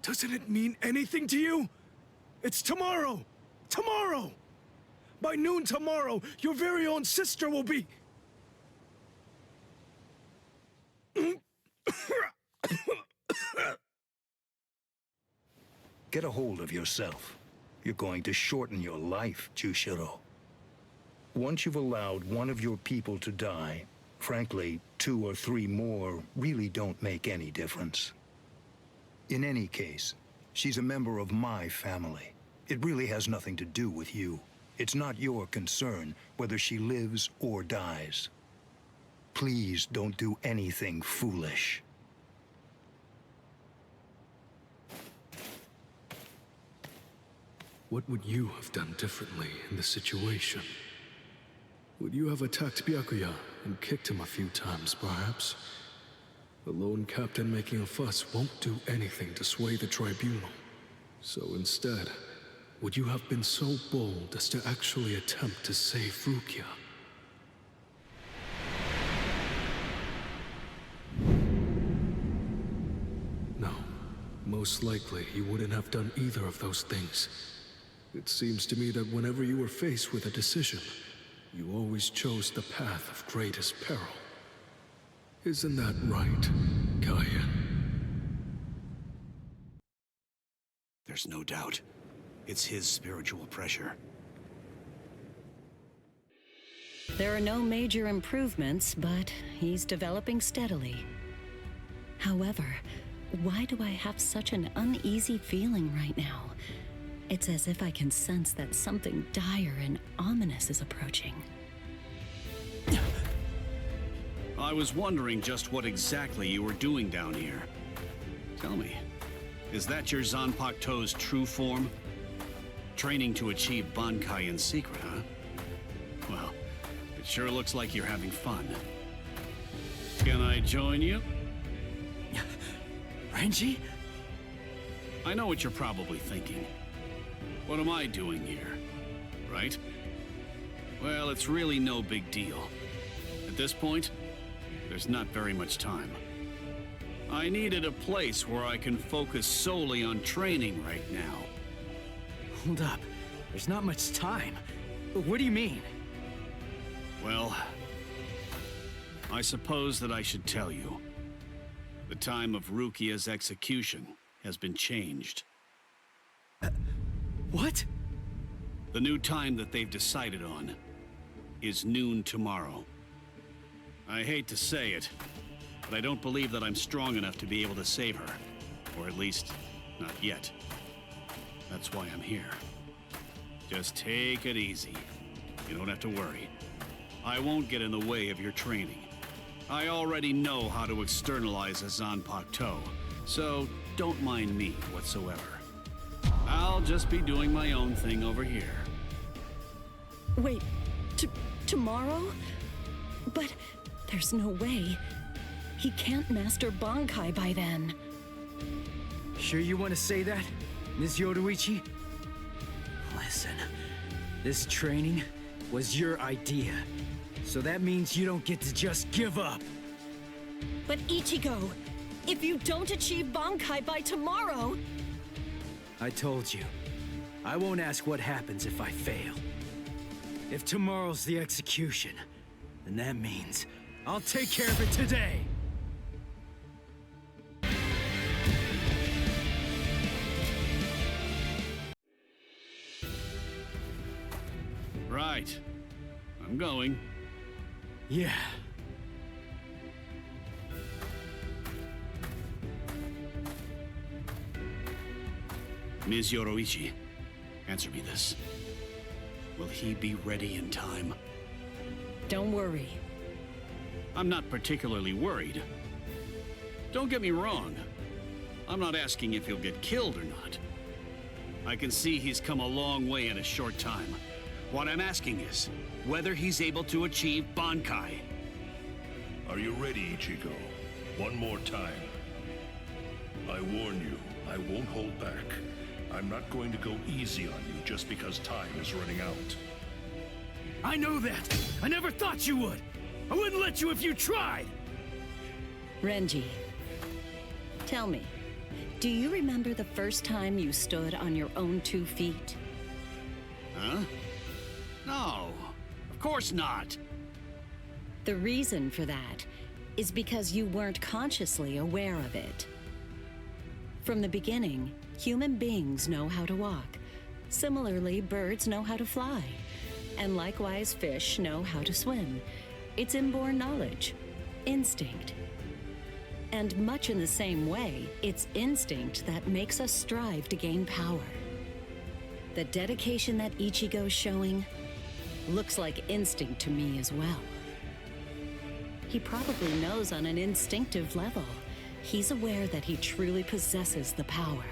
Doesn't it mean anything to you? It's tomorrow! Tomorrow! By noon tomorrow, your very own sister will be... Get a hold of yourself. You're going to shorten your life, Jushiro. Once you've allowed one of your people to die, frankly, 2 or 3 more really don't make any difference. In any case, she's a member of my family. It really has nothing to do with you. It's not your concern whether she lives or dies. Please don't do anything foolish. What would you have done differently in this situation? Would you have attacked Byakuya and kicked him a few times, perhaps? The lone captain making a fuss won't do anything to sway the tribunal. So instead, would you have been so bold as to actually attempt to save Rukia? No, most likely you wouldn't have done either of those things. It seems to me that whenever you were faced with a decision, you always chose the path of greatest peril. Isn't that right, Kaya? There's no doubt. It's his spiritual pressure. There are no major improvements, but he's developing steadily. However, why do I have such an uneasy feeling right now? It's as if I can sense that something dire and ominous is approaching. I was wondering just what exactly you were doing down here. Tell me, is that your Zanpakuto's true form? Training to achieve Bankai in secret, huh? Well, it sure looks like you're having fun. Can I join you? Renji? I know what you're probably thinking. What am I doing here? Right? Well, it's really no big deal. At this point, there's not very much time. I needed a place where I can focus solely on training right now. Hold up. There's not much time. What do you mean? Well, I suppose that I should tell you. The time of Rukia's execution has been changed. What? The new time that they've decided on is noon tomorrow. I hate to say it, but I don't believe that I'm strong enough to be able to save her. Or at least, not yet. That's why I'm here. Just take it easy. You don't have to worry. I won't get in the way of your training. I already know how to externalize a Zanpakuto, so don't mind me whatsoever. I'll just be doing my own thing over here. Wait, tomorrow? But there's no way. He can't master Bankai by then. Sure you want to say that, Ms. Yoruichi? Listen, this training was your idea. So that means you don't get to just give up. But Ichigo, if you don't achieve Bankai by tomorrow... I told you, I won't ask what happens if I fail. If tomorrow's the execution, then that means I'll take care of it today! Right. I'm going. Yeah. Ms. Yoruichi, answer me this. Will he be ready in time? Don't worry. I'm not particularly worried. Don't get me wrong. I'm not asking if he'll get killed or not. I can see he's come a long way in a short time. What I'm asking is whether he's able to achieve Bankai. Are you ready, Ichigo? One more time. I warn you, I won't hold back. I'm not going to go easy on you just because time is running out. I know that! I never thought you would! I wouldn't let you if you tried! Renji, tell me, do you remember the first time you stood on your own 2 feet? Huh? No, of course not. The reason for that is because you weren't consciously aware of it. From the beginning, human beings know how to walk. Similarly, birds know how to fly. And likewise, fish know how to swim. It's inborn knowledge, instinct. And much in the same way, it's instinct that makes us strive to gain power. The dedication that Ichigo's showing looks like instinct to me as well. He probably knows on an instinctive level. He's aware that he truly possesses the power.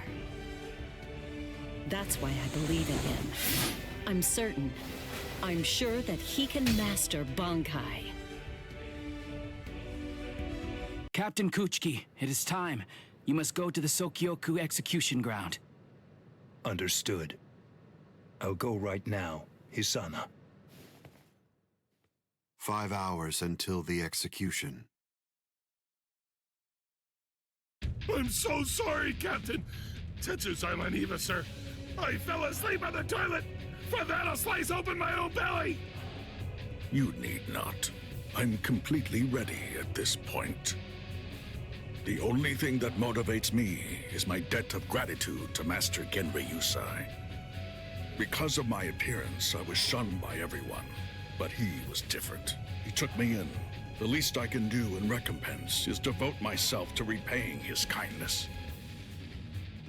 That's why I believe in him. I'm certain. I'm sure that he can master Bankai. Captain Kuchiki, it is time. You must go to the Sokyoku execution ground. Understood. I'll go right now, Hisana. 5 hours until the execution. I'm so sorry, Captain. Tetsu's Island Eva, sir. I fell asleep on the toilet. For that, I'll slice open my own belly. You need not. I'm completely ready at this point. The only thing that motivates me is my debt of gratitude to Master Genri Yusai. Because of my appearance, I was shunned by everyone, but he was different. He took me in. The least I can do in recompense is devote myself to repaying his kindness.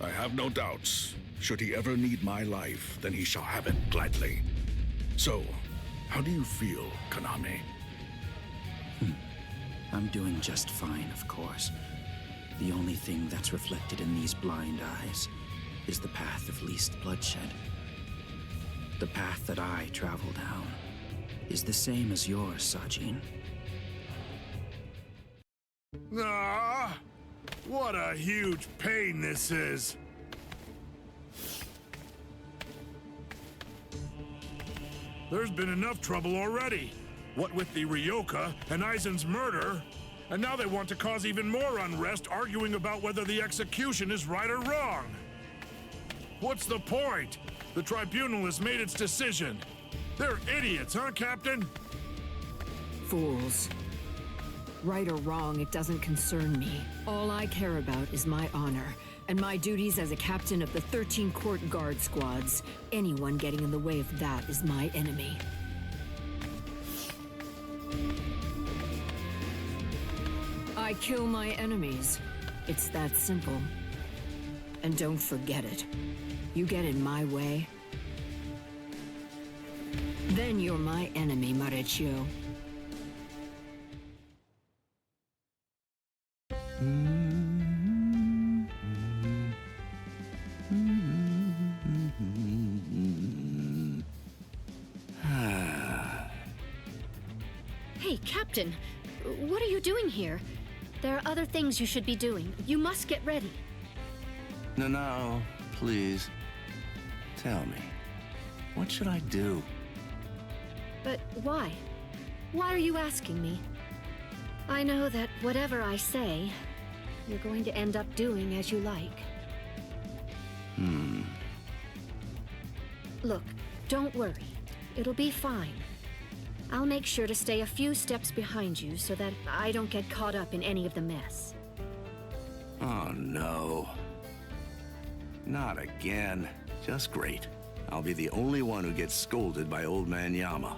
I have no doubts. Should he ever need my life, then he shall have it gladly. So, how do you feel, Kaname? I'm doing just fine, of course. The only thing that's reflected in these blind eyes is the path of least bloodshed. The path that I travel down is the same as yours, Sajin. Ah, what a huge pain this is. There's been enough trouble already. What with the Ryoka and Aizen's murder, and now they want to cause even more unrest, arguing about whether the execution is right or wrong. What's the point? The tribunal has made its decision. They're idiots, huh, Captain? Fools. Right or wrong, it doesn't concern me. All I care about is my honor, and my duties as a captain of the 13 Court Guard squads. Anyone getting in the way of that is my enemy. I kill my enemies. It's that simple. And don't forget it. You get in my way, then you're my enemy, Marechio. Hey, Captain, what are you doing here? There are other things you should be doing. You must get ready. No, please. Tell me, what should I do? But why? Why are you asking me? I know that whatever I say, you're going to end up doing as you like. Look, don't worry. It'll be fine. I'll make sure to stay a few steps behind you so that I don't get caught up in any of the mess. Oh, no. Not again. Just great. I'll be the only one who gets scolded by Old Man Yama.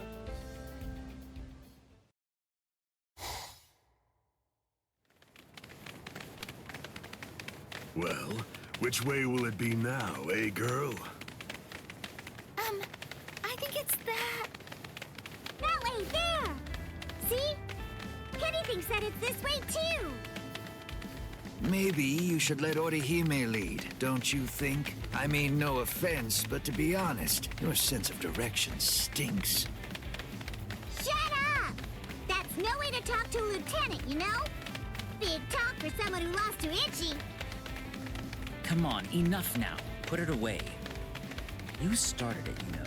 Well, which way will it be now, eh, girl? I think it's that... That way, there! See? Kenny thinks that it's this way, too! Maybe you should let Orihime lead, don't you think? I mean, no offense, but to be honest, your sense of direction stinks. Shut up! That That's no way to talk to a lieutenant, you know? Big talk for someone who lost to Ichi. Come on, enough now. Put it away. You started it, you know.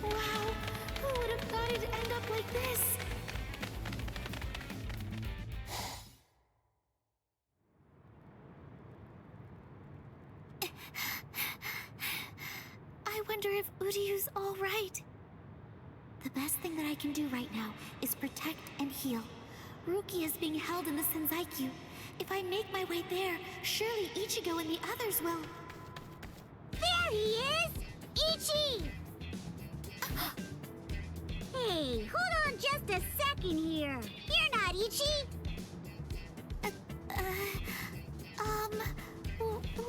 Wow, who would have thought it'd end up like this? I wonder if Uryu's all right. The best thing that I can do right now is protect and heal. Rukia is being held in the Senzaiku. If I make my way there, surely Ichigo and the others will... There he is! Ichi! Hey, hold on just a second here. You're not Ichi!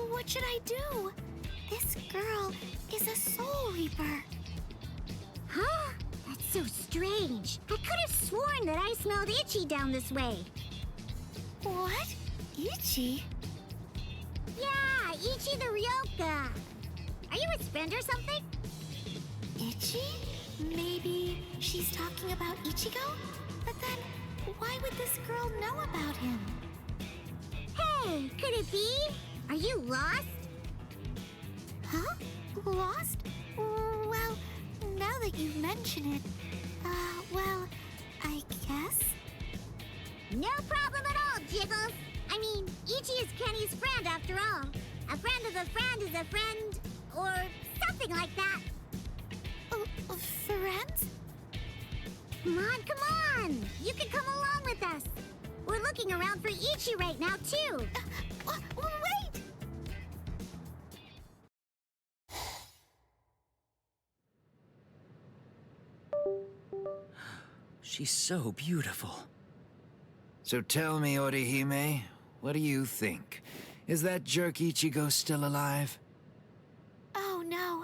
What should I do? This girl is a Soul Reaper. Huh? That's so strange. I could have sworn that I smelled Ichi down this way. What? Ichi? Yeah, Ichi the Ryoka. Are you his friend or something? Ichi? Maybe she's talking about Ichigo? But then, why would this girl know about him? Hey, could it be? Are you lost? Huh? Lost? Well, now that you mention it, well, I guess? No problem at all, Jiggles. I mean, Ichi is Kenny's friend after all. A friend of a friend is a friend, or something like that. Friends? Come on! You can come along with us. We're looking around for Ichi right now, too. Wait! She's so beautiful. So tell me, Orihime, what do you think? Is that jerk Ichigo still alive? Oh, no.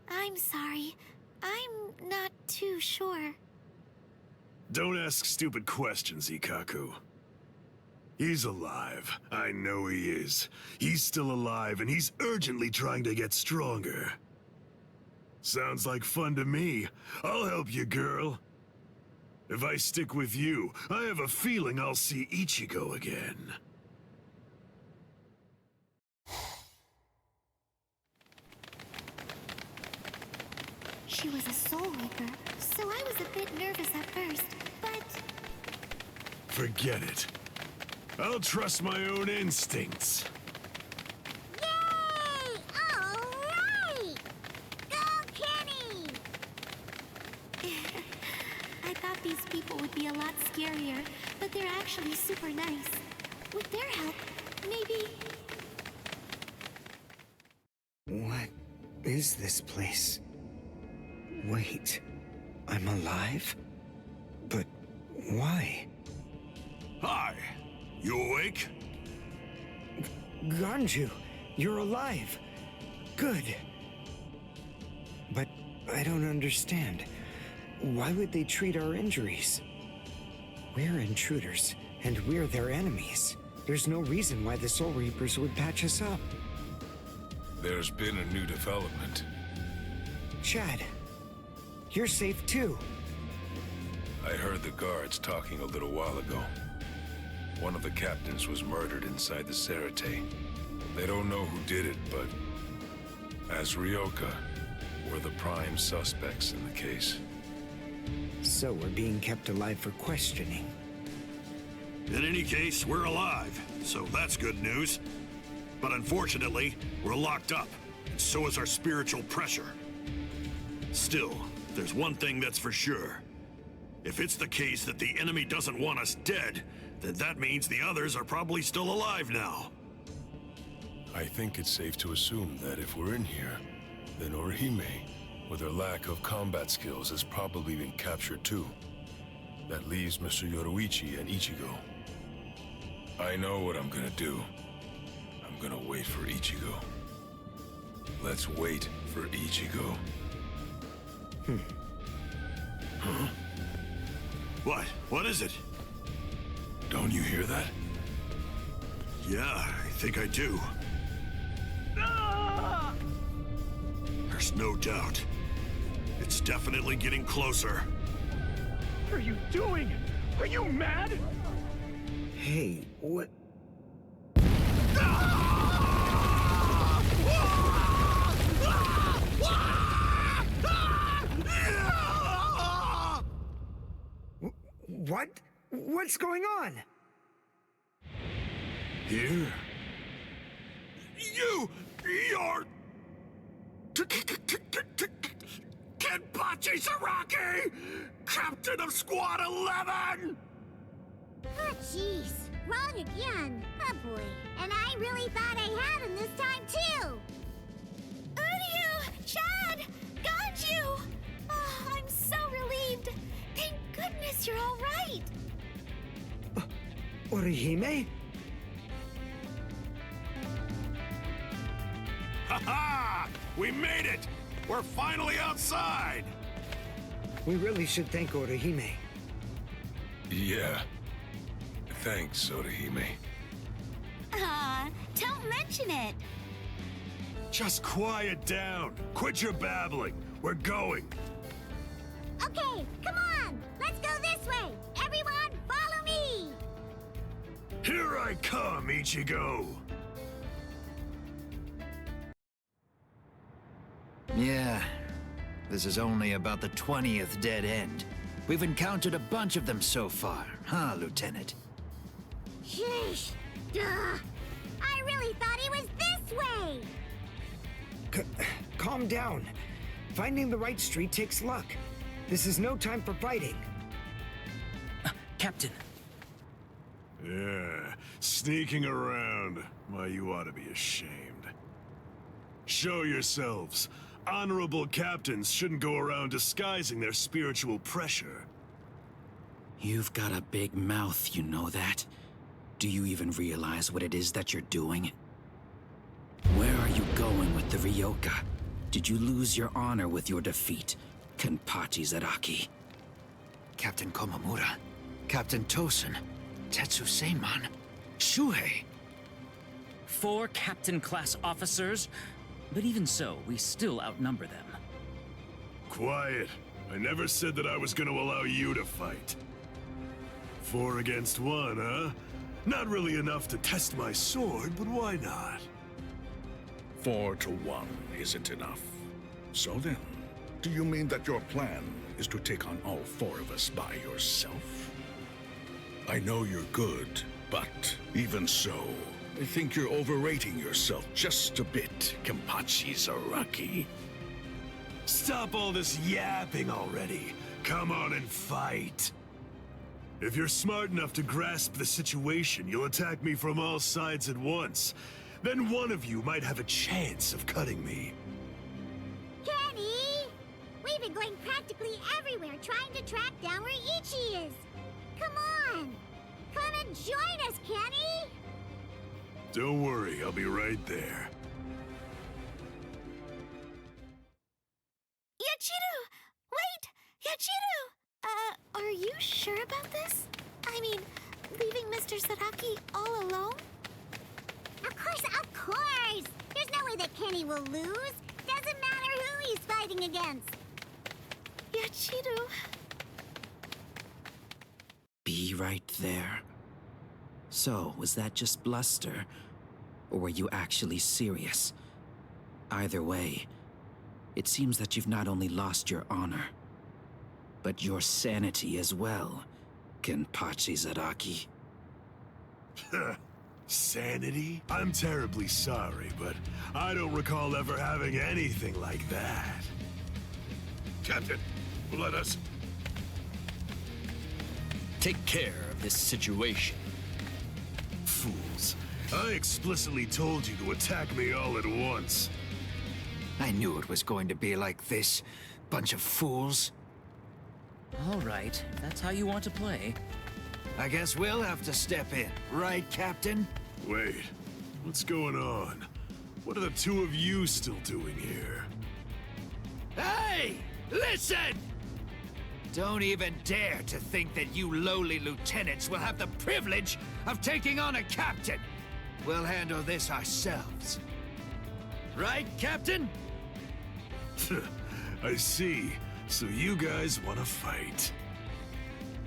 I'm sorry. I'm not too sure. Don't ask stupid questions, Ikaku. He's alive. I know he is. He's still alive, and he's urgently trying to get stronger. Sounds like fun to me. I'll help you, girl. If I stick with you, I have a feeling I'll see Ichigo again. She was a Soul Reaper, so I was a bit nervous at first, but... Forget it. I'll trust my own instincts. Yay! All right! Go, Kenny! I thought these people would be a lot scarier, but they're actually super nice. With their help, maybe... What is this place? Wait, I'm alive? But why? Hi, you awake? Ganju, you're alive. Good. But I don't understand. Why would they treat our injuries? We're intruders, and we're their enemies. There's no reason why the Soul Reapers would patch us up. There's been a new development. Chad, you're safe too. I heard the guards talking a little while ago. One of the captains was murdered inside the Serite. They don't know who did it, but as Ryoka, we're the prime suspects in the case. So we're being kept alive for questioning. In any case, we're alive, so that's good news. But unfortunately, we're locked up, and so is our spiritual pressure. Still, there's one thing that's for sure. If it's the case that the enemy doesn't want us dead, then that means the others are probably still alive now. I think it's safe to assume that if we're in here, then Orihime, with her lack of combat skills, has probably been captured too. That leaves Mr. Yoruichi and Ichigo. I know what I'm gonna do. I'm gonna wait for Ichigo. Let's wait for Ichigo. Huh? What? What is it? Don't you hear that? Yeah, I think I do. There's no doubt. It's definitely getting closer. What are you doing? Are you mad? Hey, what? What? What's going on? Here? You're... Kenpachi Saraki! Captain of Squad 11! Oh, jeez. Wrong again. Oh, boy. And I really thought I had him this time, too. Uryu! Chad! Got you! Oh, I'm so relieved. Thank goodness you're all right. Orihime? Ha-ha! We made it! We're finally outside! We really should thank Orihime. Yeah. Thanks, Orihime. Don't mention it. Just quiet down. Quit your babbling. We're going. Okay, come on. Let's go this way. Everyone, follow me. Here I come, Ichigo. Yeah, this is only about the 20th dead end. We've encountered a bunch of them so far, huh, Lieutenant? Sheesh. Duh. I really thought he was this way. Calm down. Finding the right street takes luck. This is no time for fighting. Captain. Yeah, sneaking around. Why, you ought to be ashamed. Show yourselves. Honorable captains shouldn't go around disguising their spiritual pressure. You've got a big mouth, you know that? Do you even realize what it is that you're doing? Where are you going with the Ryoka? Did you lose your honor with your defeat, Kenpachi Zaraki? Captain Komamura, Captain Tosen, Tetsu Seiman, Shuhei. 4 captain-class officers? But even so, we still outnumber them. Quiet. I never said that I was going to allow you to fight. 4 against 1, huh? Not really enough to test my sword, but why not? 4 to 1 isn't enough. So then, do you mean that your plan is to take on all 4 of us by yourself? I know you're good, but even so, I think you're overrating yourself just a bit, Kenpachi Zaraki. Stop all this yapping already. Come on and fight. If you're smart enough to grasp the situation, you'll attack me from all sides at once. Then one of you might have a chance of cutting me. Kenny! We've been going practically everywhere trying to track down where Ichi is. Come on! Come and join us, Kenny! Don't worry, I'll be right there. Yachiru! Wait! Yachiru! Are you sure about this? I mean, leaving Mr. Zaraki all alone? Of course! There's no way that Kenny will lose. Doesn't matter who he's fighting against. Yachiru... Be right there. So, was that just bluster? Or were you actually serious? Either way, it seems that you've not only lost your honor, but your sanity as well, Kenpachi Zaraki. Sanity? I'm terribly sorry, but I don't recall ever having anything like that. Captain, let us... Take care of this situation. Fools. I explicitly told you to attack me all at once. I knew it was going to be like this. Bunch of fools. All right, if that's how you want to play. I guess we'll have to step in, right, Captain? Wait, what's going on? What are the 2 of you still doing here? Hey! Listen! Don't even dare to think that you lowly lieutenants will have the privilege of taking on a captain. We'll handle this ourselves. Right, Captain? I see. So you guys want to fight.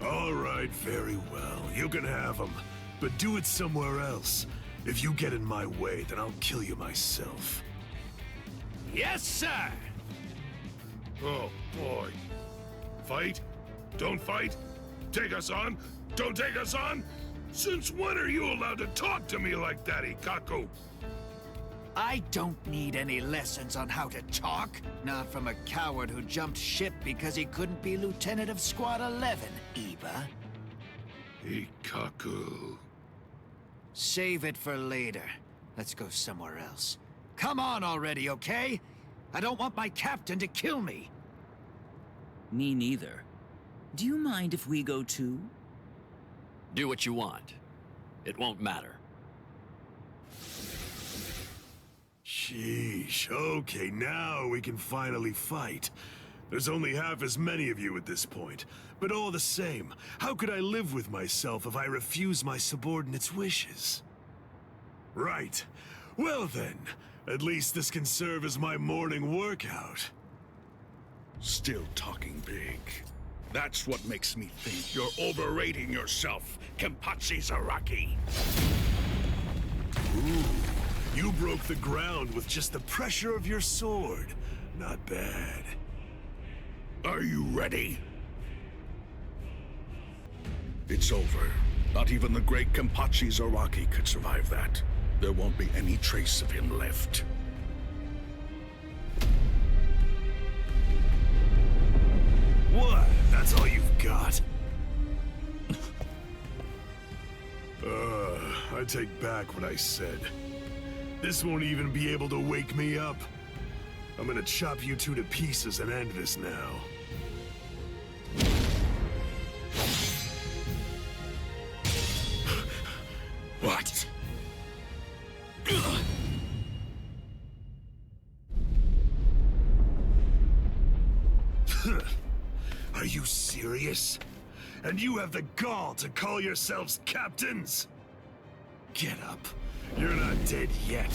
All right, very well. You can have them, but do it somewhere else. If you get in my way, then I'll kill you myself. Yes, sir! Oh, boy. Fight? Don't fight? Take us on? Don't take us on? Since when are you allowed to talk to me like that, Ikaku? I don't need any lessons on how to talk. Not from a coward who jumped ship because he couldn't be Lieutenant of Squad 11, Iba. Ikaku. Save it for later. Let's go somewhere else. Come on already, okay? I don't want my captain to kill me. Me neither. Do you mind if we go too? Do what you want. It won't matter. Sheesh, okay, now we can finally fight. There's only half as many of you at this point, but all the same, how could I live with myself if I refuse my subordinates' wishes? Right. Well then, at least this can serve as my morning workout. Still talking big. That's what makes me think you're overrating yourself, Kenpachi Zaraki. Ooh, you broke the ground with just the pressure of your sword. Not bad. Are you ready? It's over. Not even the great Kenpachi Zaraki could survive that. There won't be any trace of him left. What? That's all you've got? I take back what I said. This won't even be able to wake me up. I'm gonna chop you two to pieces and end this now. What? Are you serious? And you have the gall to call yourselves captains? Get up. You're not dead yet.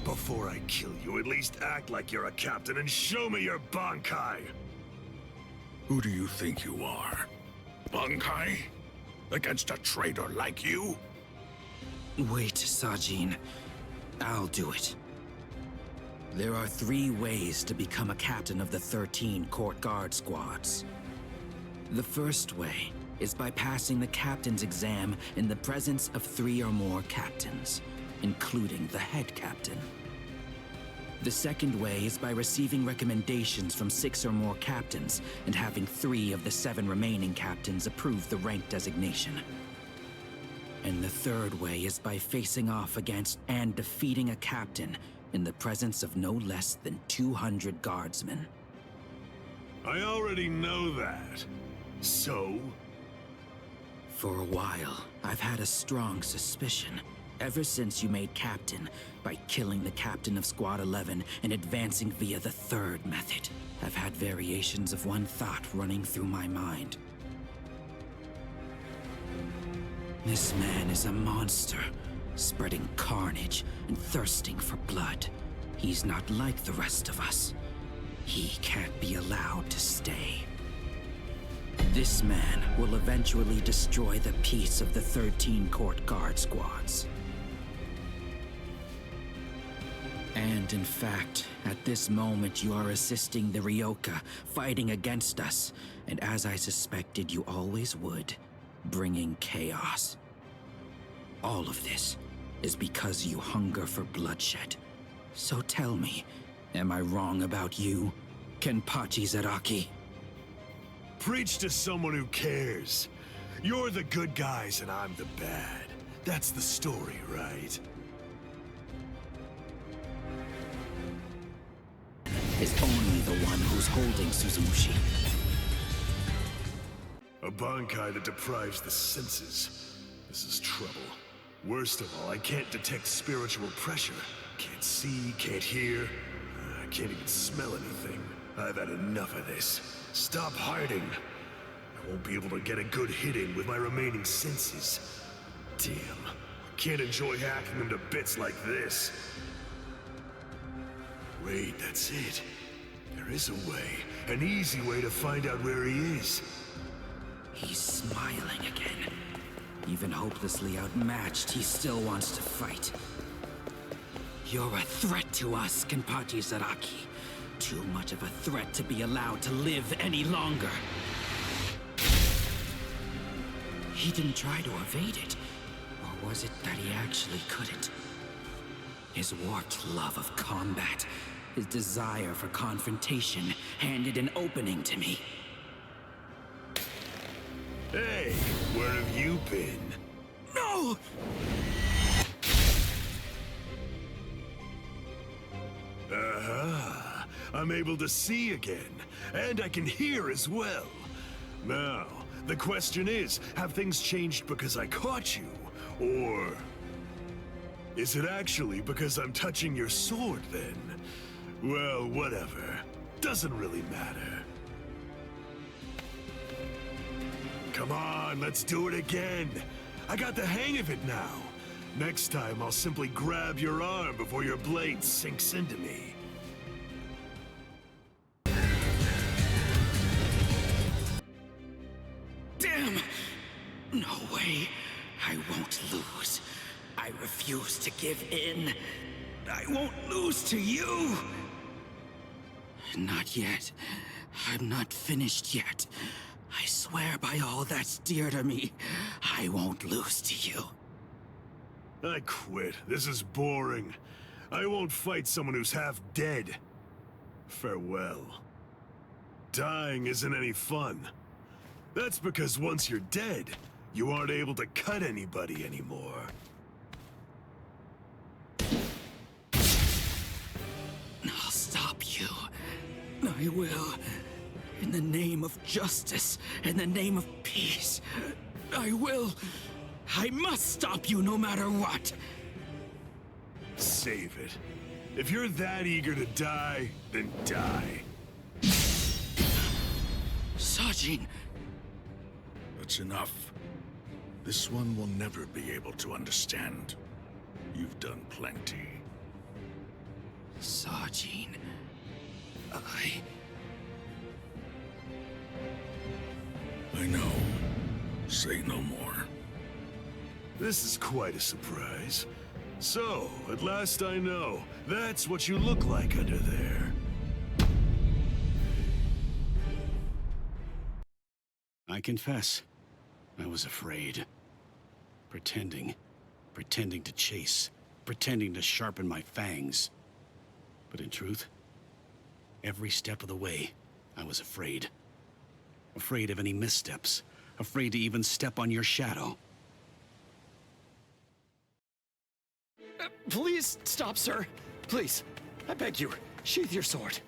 Before I kill you, at least act like you're a captain and show me your Bankai. Who do you think you are? Bankai? Against a traitor like you? Wait, Sajin. I'll do it. There are 3 ways to become a captain of the 13 Court Guard squads. The first way is by passing the captain's exam in the presence of 3 or more captains, including the head captain. The second way is by receiving recommendations from 6 or more captains and having 3 of the 7 remaining captains approve the rank designation. And the third way is by facing off against and defeating a captain in the presence of no less than 200 guardsmen. I already know that. So? For a while, I've had a strong suspicion. Ever since you made captain, by killing the captain of Squad 11 and advancing via the third method, I've had variations of one thought running through my mind. This man is a monster, spreading carnage and thirsting for blood. He's not like the rest of us. He can't be allowed to stay. This man will eventually destroy the peace of the 13 Court Guard squads. And in fact, at this moment you are assisting the Ryoka, fighting against us, and as I suspected you always would, bringing chaos. All of this is because you hunger for bloodshed. So tell me, am I wrong about you, Kenpachi Zaraki? Preach to someone who cares. You're the good guys and I'm the bad. That's the story, right? Is only the one who's holding Suzumushi. A Bankai that deprives the senses. This is trouble. Worst of all, I can't detect spiritual pressure. Can't see, can't hear. I can't even smell anything. I've had enough of this. Stop hiding. I won't be able to get a good hit in with my remaining senses. Damn. I can't enjoy hacking them to bits like this. Wait, that's it. They're There is a way. An easy way to find out where he is. He's smiling again. Even hopelessly outmatched, he still wants to fight. You're a threat to us, Kenpachi Zaraki. Too much of a threat to be allowed to live any longer. He didn't try to evade it. Or was it that he actually couldn't? His warped love of combat, his desire for confrontation, handed an opening to me. Hey, where have you been? No! Aha! I'm able to see again, and I can hear as well. Now, the question is, have things changed because I caught you? Or is it actually because I'm touching your sword then? Well, whatever. Doesn't really matter. Come on, let's do it again. I got the hang of it now. Next time, I'll simply grab your arm before your blade sinks into me. Damn! No way. I won't lose. I refuse to give in. I won't lose to you. Not yet. I'm not finished yet. I swear by all that's dear to me, I won't lose to you. I quit. This is boring. I won't fight someone who's half dead. Farewell. Dying isn't any fun. That's because once you're dead, you aren't able to cut anybody anymore. I'll stop you. I will. In the name of justice, in the name of peace, I will. I must stop you no matter what. Save it. If you're that eager to die, then die. Sajin! That's enough. This one will never be able to understand. You've done plenty. Sajin, I know. Say no more. This is quite a surprise. So, at last I know. That's what you look like under there. I confess, I was afraid. Pretending to chase, pretending to sharpen my fangs. But in truth, every step of the way, I was afraid. Afraid of any missteps, afraid to even step on your shadow. Please stop, sir. Please, I beg you, sheath your sword.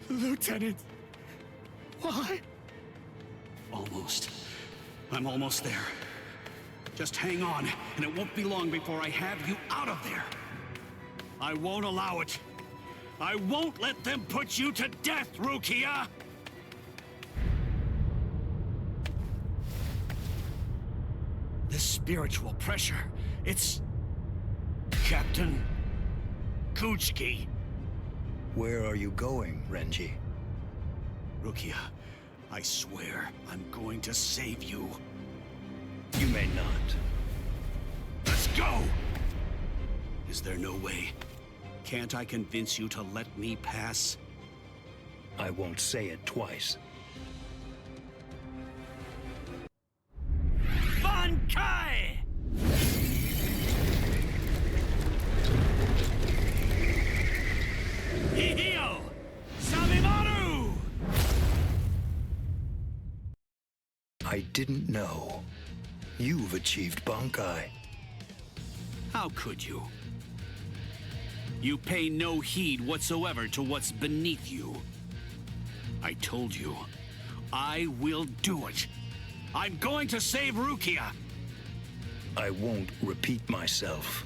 Lieutenant, why? Almost. I'm almost there. Just hang on, and it won't be long before I have you out of there. I won't allow it. I won't let them put you to death, Rukia! This spiritual pressure, it's... Captain Kuchiki. Where are you going, Renji? Rukia, I swear I'm going to save you. You may not. Let's go! Is there no way? Can't I convince you to let me pass? I won't say it twice. Bankai! Hihio! Sabimaru! I didn't know. You've achieved Bankai. How could you? You pay no heed whatsoever to what's beneath you. I told you, I will do it. I'm going to save Rukia. I won't repeat myself.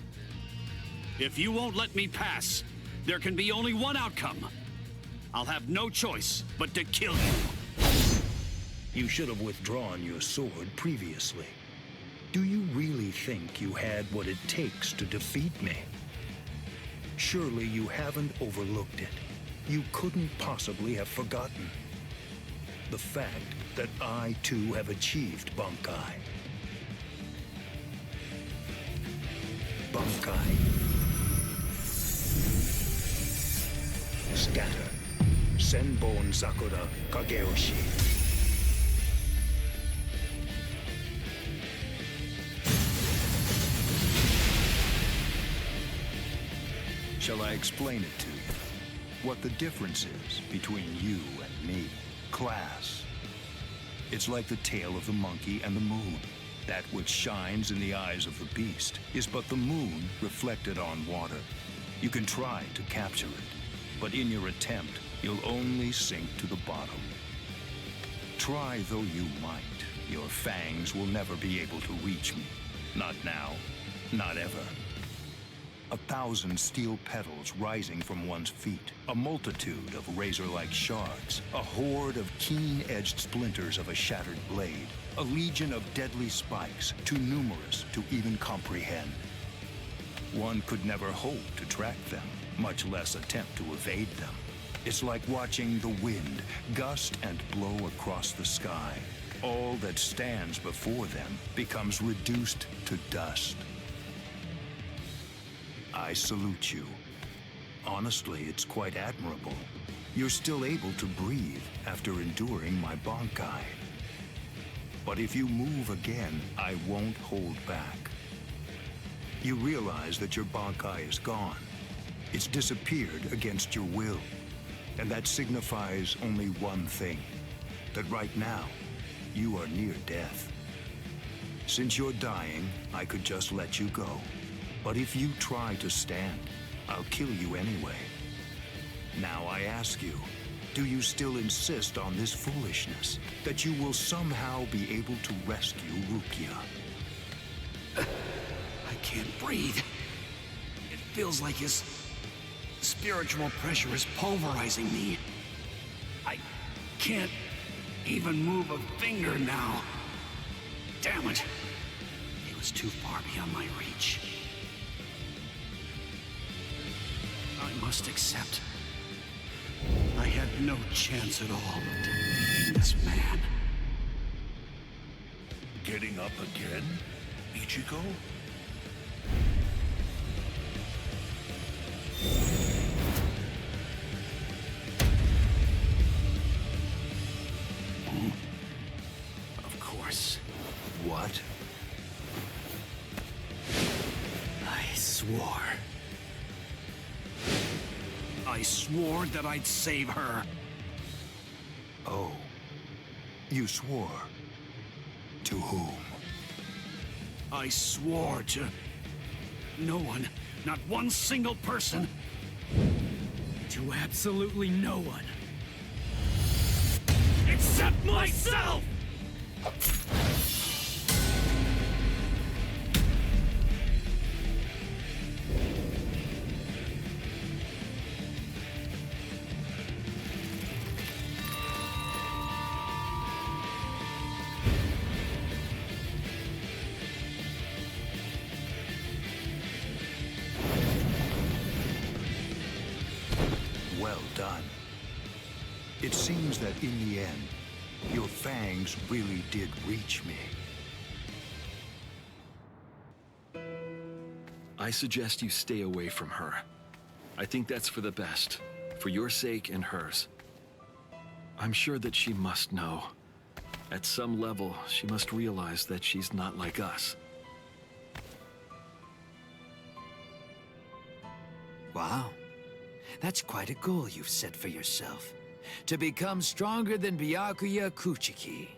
If you won't let me pass, there can be only one outcome. I'll have no choice but to kill you. You should have withdrawn your sword previously. Do you really think you had what it takes to defeat me? Surely you haven't overlooked it. You couldn't possibly have forgotten the fact that I too have achieved Bankai. Bankai. Scatter. Senbon Sakura Kageoshi. Shall I explain it to you? What the difference is between you and me? Class. It's like the tail of the monkey and the moon. That which shines in the eyes of the beast is but the moon reflected on water. You can try to capture it, but in your attempt, you'll only sink to the bottom. Try though you might, your fangs will never be able to reach me. Not now, not ever. 1,000 steel petals rising from one's feet, a multitude of razor-like shards, a horde of keen-edged splinters of a shattered blade, a legion of deadly spikes, too numerous to even comprehend. One could never hope to track them, much less attempt to evade them. It's like watching the wind gust and blow across the sky. All that stands before them becomes reduced to dust. I salute you. Honestly, it's quite admirable. You're still able to breathe after enduring my Bankai. But if you move again, I won't hold back. You realize that your Bankai is gone. It's disappeared against your will. And that signifies only one thing. That right now, you are near death. Since you're dying, I could just let you go. But if you try to stand, I'll kill you anyway. Now I ask you, do you still insist on this foolishness? That you will somehow be able to rescue Rukia? I can't breathe. It feels like his spiritual pressure is pulverizing me. I can't even move a finger now. Damn it. He was too far beyond my reach. I must accept. I had no chance at all of defeating this man. Getting up again, Ichigo? Of course. What? I swore that I'd save her. Oh. You swore? To whom? I swore to no one, not one single person. To absolutely no one. Except myself! Well done. It seems that in the end, your fangs really did reach me. I suggest you stay away from her. I think that's for the best, for your sake and hers. I'm sure that she must know. At some level, she must realize that she's not like us. Wow. That's quite a goal you've set for yourself. To become stronger than Byakuya Kuchiki.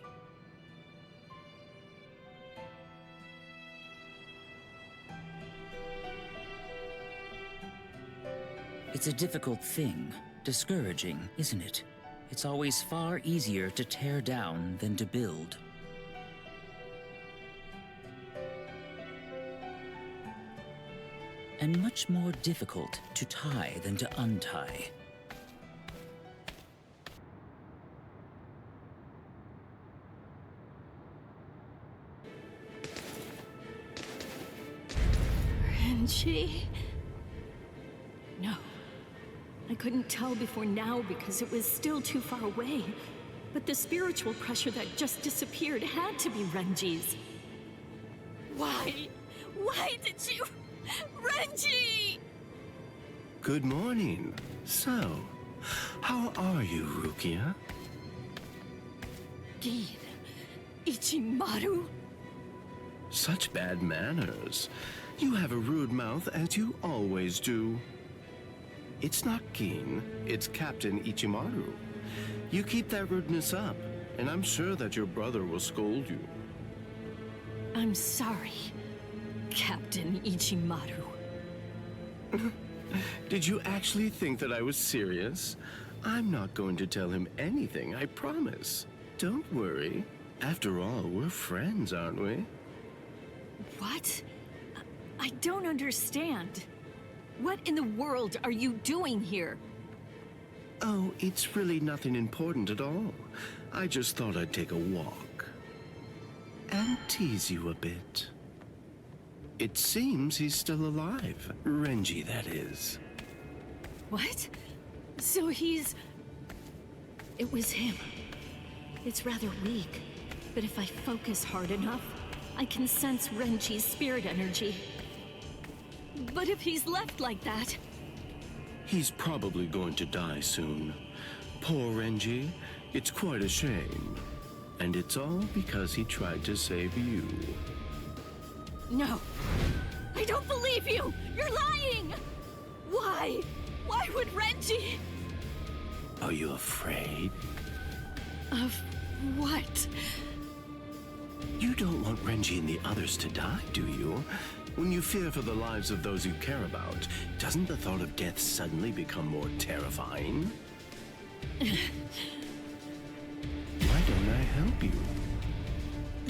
It's a difficult thing. Discouraging, isn't it? It's always far easier to tear down than to build. And much more difficult to tie than to untie. Renji? No. I couldn't tell before now because it was still too far away. But the spiritual pressure that just disappeared had to be Renji's. Why? Why did you... Renji! Good morning. So, how are you, Rukia? Gin... Ichimaru? Such bad manners. You have a rude mouth, as you always do. It's not Gin, it's Captain Ichimaru. You keep that rudeness up, and I'm sure that your brother will scold you. I'm sorry, Captain Ichimaru. Did you actually think that I was serious? I'm not going to tell him anything, I promise. Don't worry. After all, we're friends, aren't we? What? I don't understand. What in the world are you doing here? Oh, it's really nothing important at all. I just thought I'd take a walk. And tease you a bit. It seems he's still alive. Renji, that is. What? So he's... It was him. It's rather weak, but if I focus hard enough, I can sense Renji's spirit energy. But if he's left like that... He's probably going to die soon. Poor Renji. It's quite a shame. And it's all because he tried to save you. No. I don't believe you! You're lying! Why? Why would Renji... Are you afraid? Of what? You don't want Renji and the others to die, do you? When you fear for the lives of those you care about, doesn't the thought of death suddenly become more terrifying? Why don't I help you?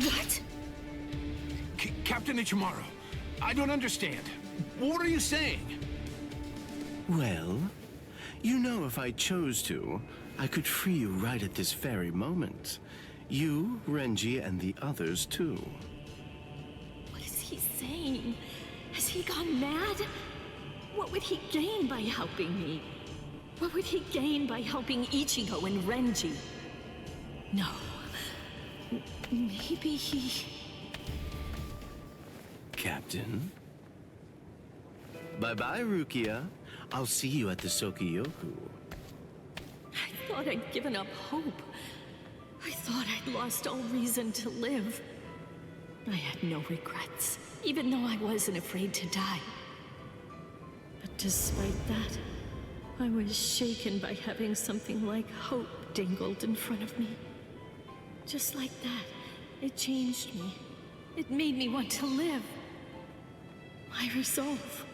What? Captain Ichimaru, I don't understand. What are you saying? Well, you know if I chose to, I could free you right at this very moment. You, Renji, and the others too. What is he saying? Has he gone mad? What would he gain by helping me? What would he gain by helping Ichigo and Renji? No. Maybe he... Captain? Bye-bye, Rukia. I'll see you at the Sokiyoku. I thought I'd given up hope. I thought I'd lost all reason to live. I had no regrets, even though I wasn't afraid to die. But despite that, I was shaken by having something like hope dangled in front of me. Just like that, it changed me. It made me want to live. My resolve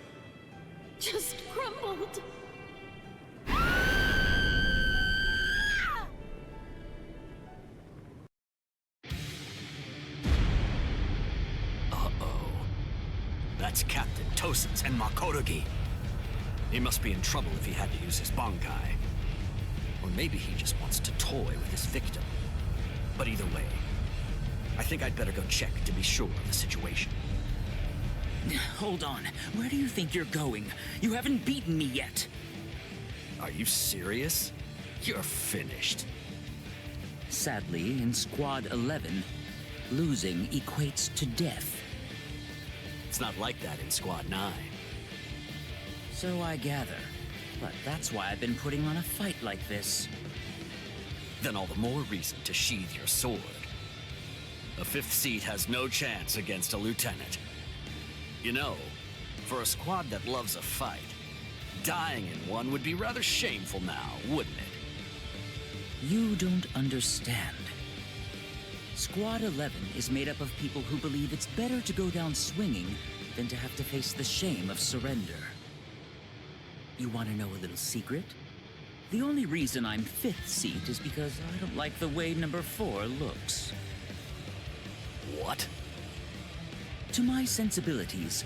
just crumbled. That's Captain Tosen's and Makotogi. He must be in trouble if he had to use his Bankai. Or maybe he just wants to toy with his victim. But either way, I think I'd better go check to be sure of the situation. Hold on. Where do you think you're going? You haven't beaten me yet. Are you serious? You're finished. Sadly, in Squad 11, losing equates to death. It's not like that in Squad 9. So I gather. But that's why I've been putting on a fight like this. Then all the more reason to sheathe your sword. A 5th seat has no chance against a lieutenant. You know, for a squad that loves a fight, dying in one would be rather shameful now, wouldn't it? You don't understand. Squad 11 is made up of people who believe it's better to go down swinging than to have to face the shame of surrender. You want to know a little secret? The only reason I'm 5th seat is because I don't like the way number 4 looks. What? To my sensibilities,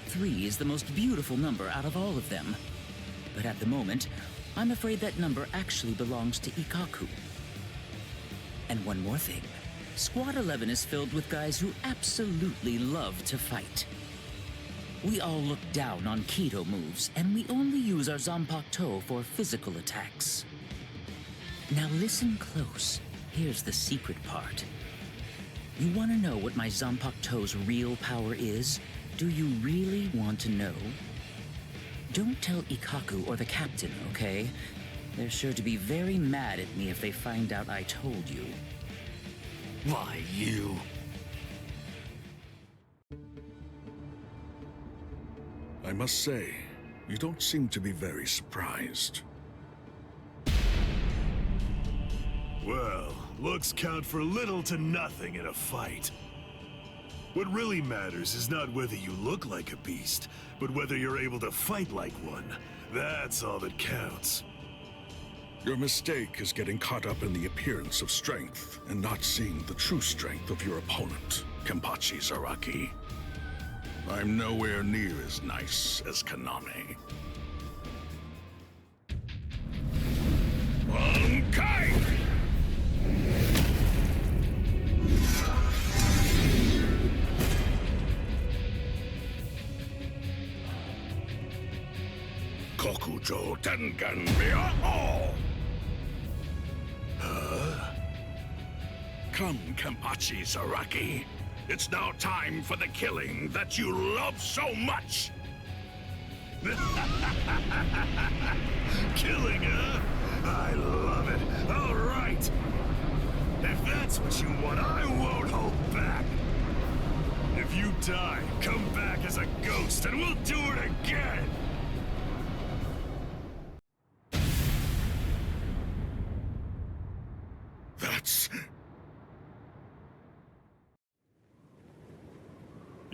3 is the most beautiful number out of all of them. But at the moment, I'm afraid that number actually belongs to Ikkaku. And one more thing. Squad 11 is filled with guys who absolutely love to fight. We all look down on Kido moves, and we only use our Zanpakuto for physical attacks. Now listen close. Here's the secret part. You want to know what my Zanpakuto's real power is? Do you really want to know? Don't tell Ikkaku or the captain, okay? They're sure to be very mad at me if they find out I told you. Why, you... I must say, you don't seem to be very surprised. Well, looks count for little to nothing in a fight. What really matters is not whether you look like a beast, but whether you're able to fight like one. That's all that counts. Your mistake is getting caught up in the appearance of strength and not seeing the true strength of your opponent, Kenpachi Zaraki. I'm nowhere near as nice as Kaname. Bankai! Kokujo Tengen Miyao! Huh? Come, Kenpachi Zaraki. It's now time for the killing that you love so much! Killing, huh? I love it. All right. If that's what you want, I won't hold back. If you die, come back as a ghost and we'll do it again! That's...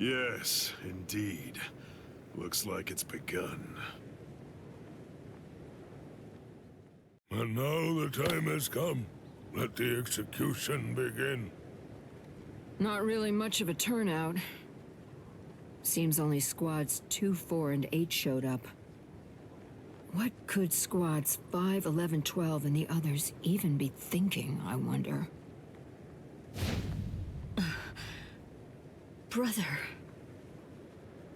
Yes, indeed. Looks like it's begun. And now the time has come. Let the execution begin. Not really much of a turnout. Seems only squads 2, 4, and 8 showed up. What could squads 5, 11, 12, and the others even be thinking, I wonder? Brother.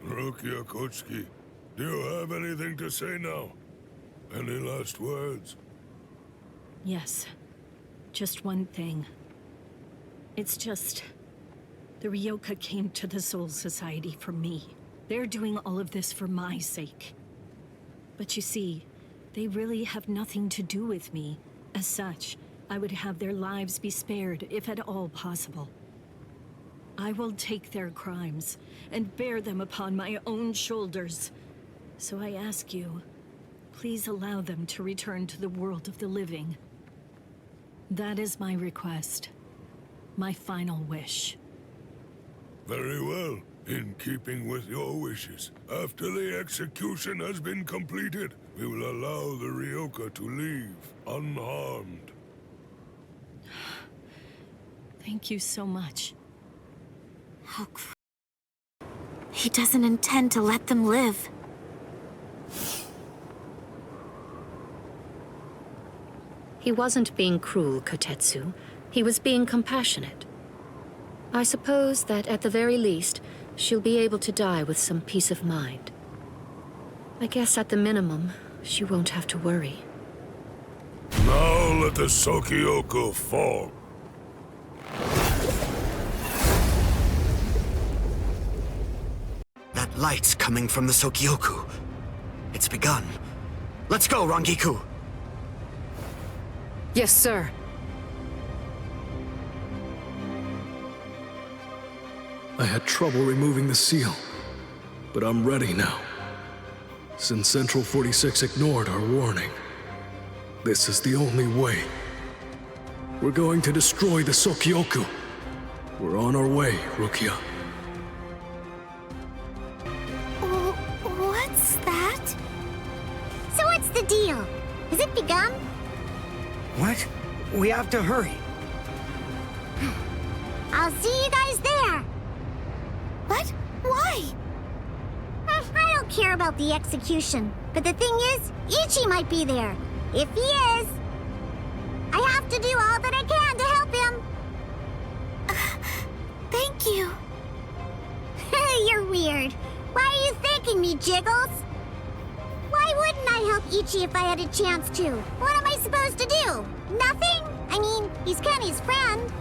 Rukia Kotsuki, do you have anything to say now? Any last words? Yes. Just one thing. It's just... the Ryoka came to the Soul Society for me. They're doing all of this for my sake. But you see, they really have nothing to do with me. As such, I would have their lives be spared, if at all possible. I will take their crimes and bear them upon my own shoulders. So I ask you, please allow them to return to the world of the living. That is my request. My final wish. Very well. In keeping with your wishes, after the execution has been completed, we will allow the Ryoka to leave unharmed. Thank you so much. Oh, he doesn't intend to let them live. He wasn't being cruel, Kotetsu. He was being compassionate. I suppose that at the very least, she'll be able to die with some peace of mind. I guess at the minimum, she won't have to worry. Now let the Sokyoku fall. That light's coming from the Sokyoku. It's begun. Let's go, Rangiku! Yes, sir. I had trouble removing the seal, but I'm ready now. Since Central 46 ignored our warning, this is the only way. We're going to destroy the Sokyoku. We're on our way, Rukia. What's that? So what's the deal? Has it begun? What? We have to hurry. I'll see you guys there. What? Why? I don't care about the execution, but the thing is, Ichi might be there. If he is, I have to do all that I can to help him. Thank you. You're weird. Why are you thanking me, Jiggles? Why wouldn't I help Ichi if I had a chance to? What am I supposed to do? Nothing? I mean, he's Kenny's friend.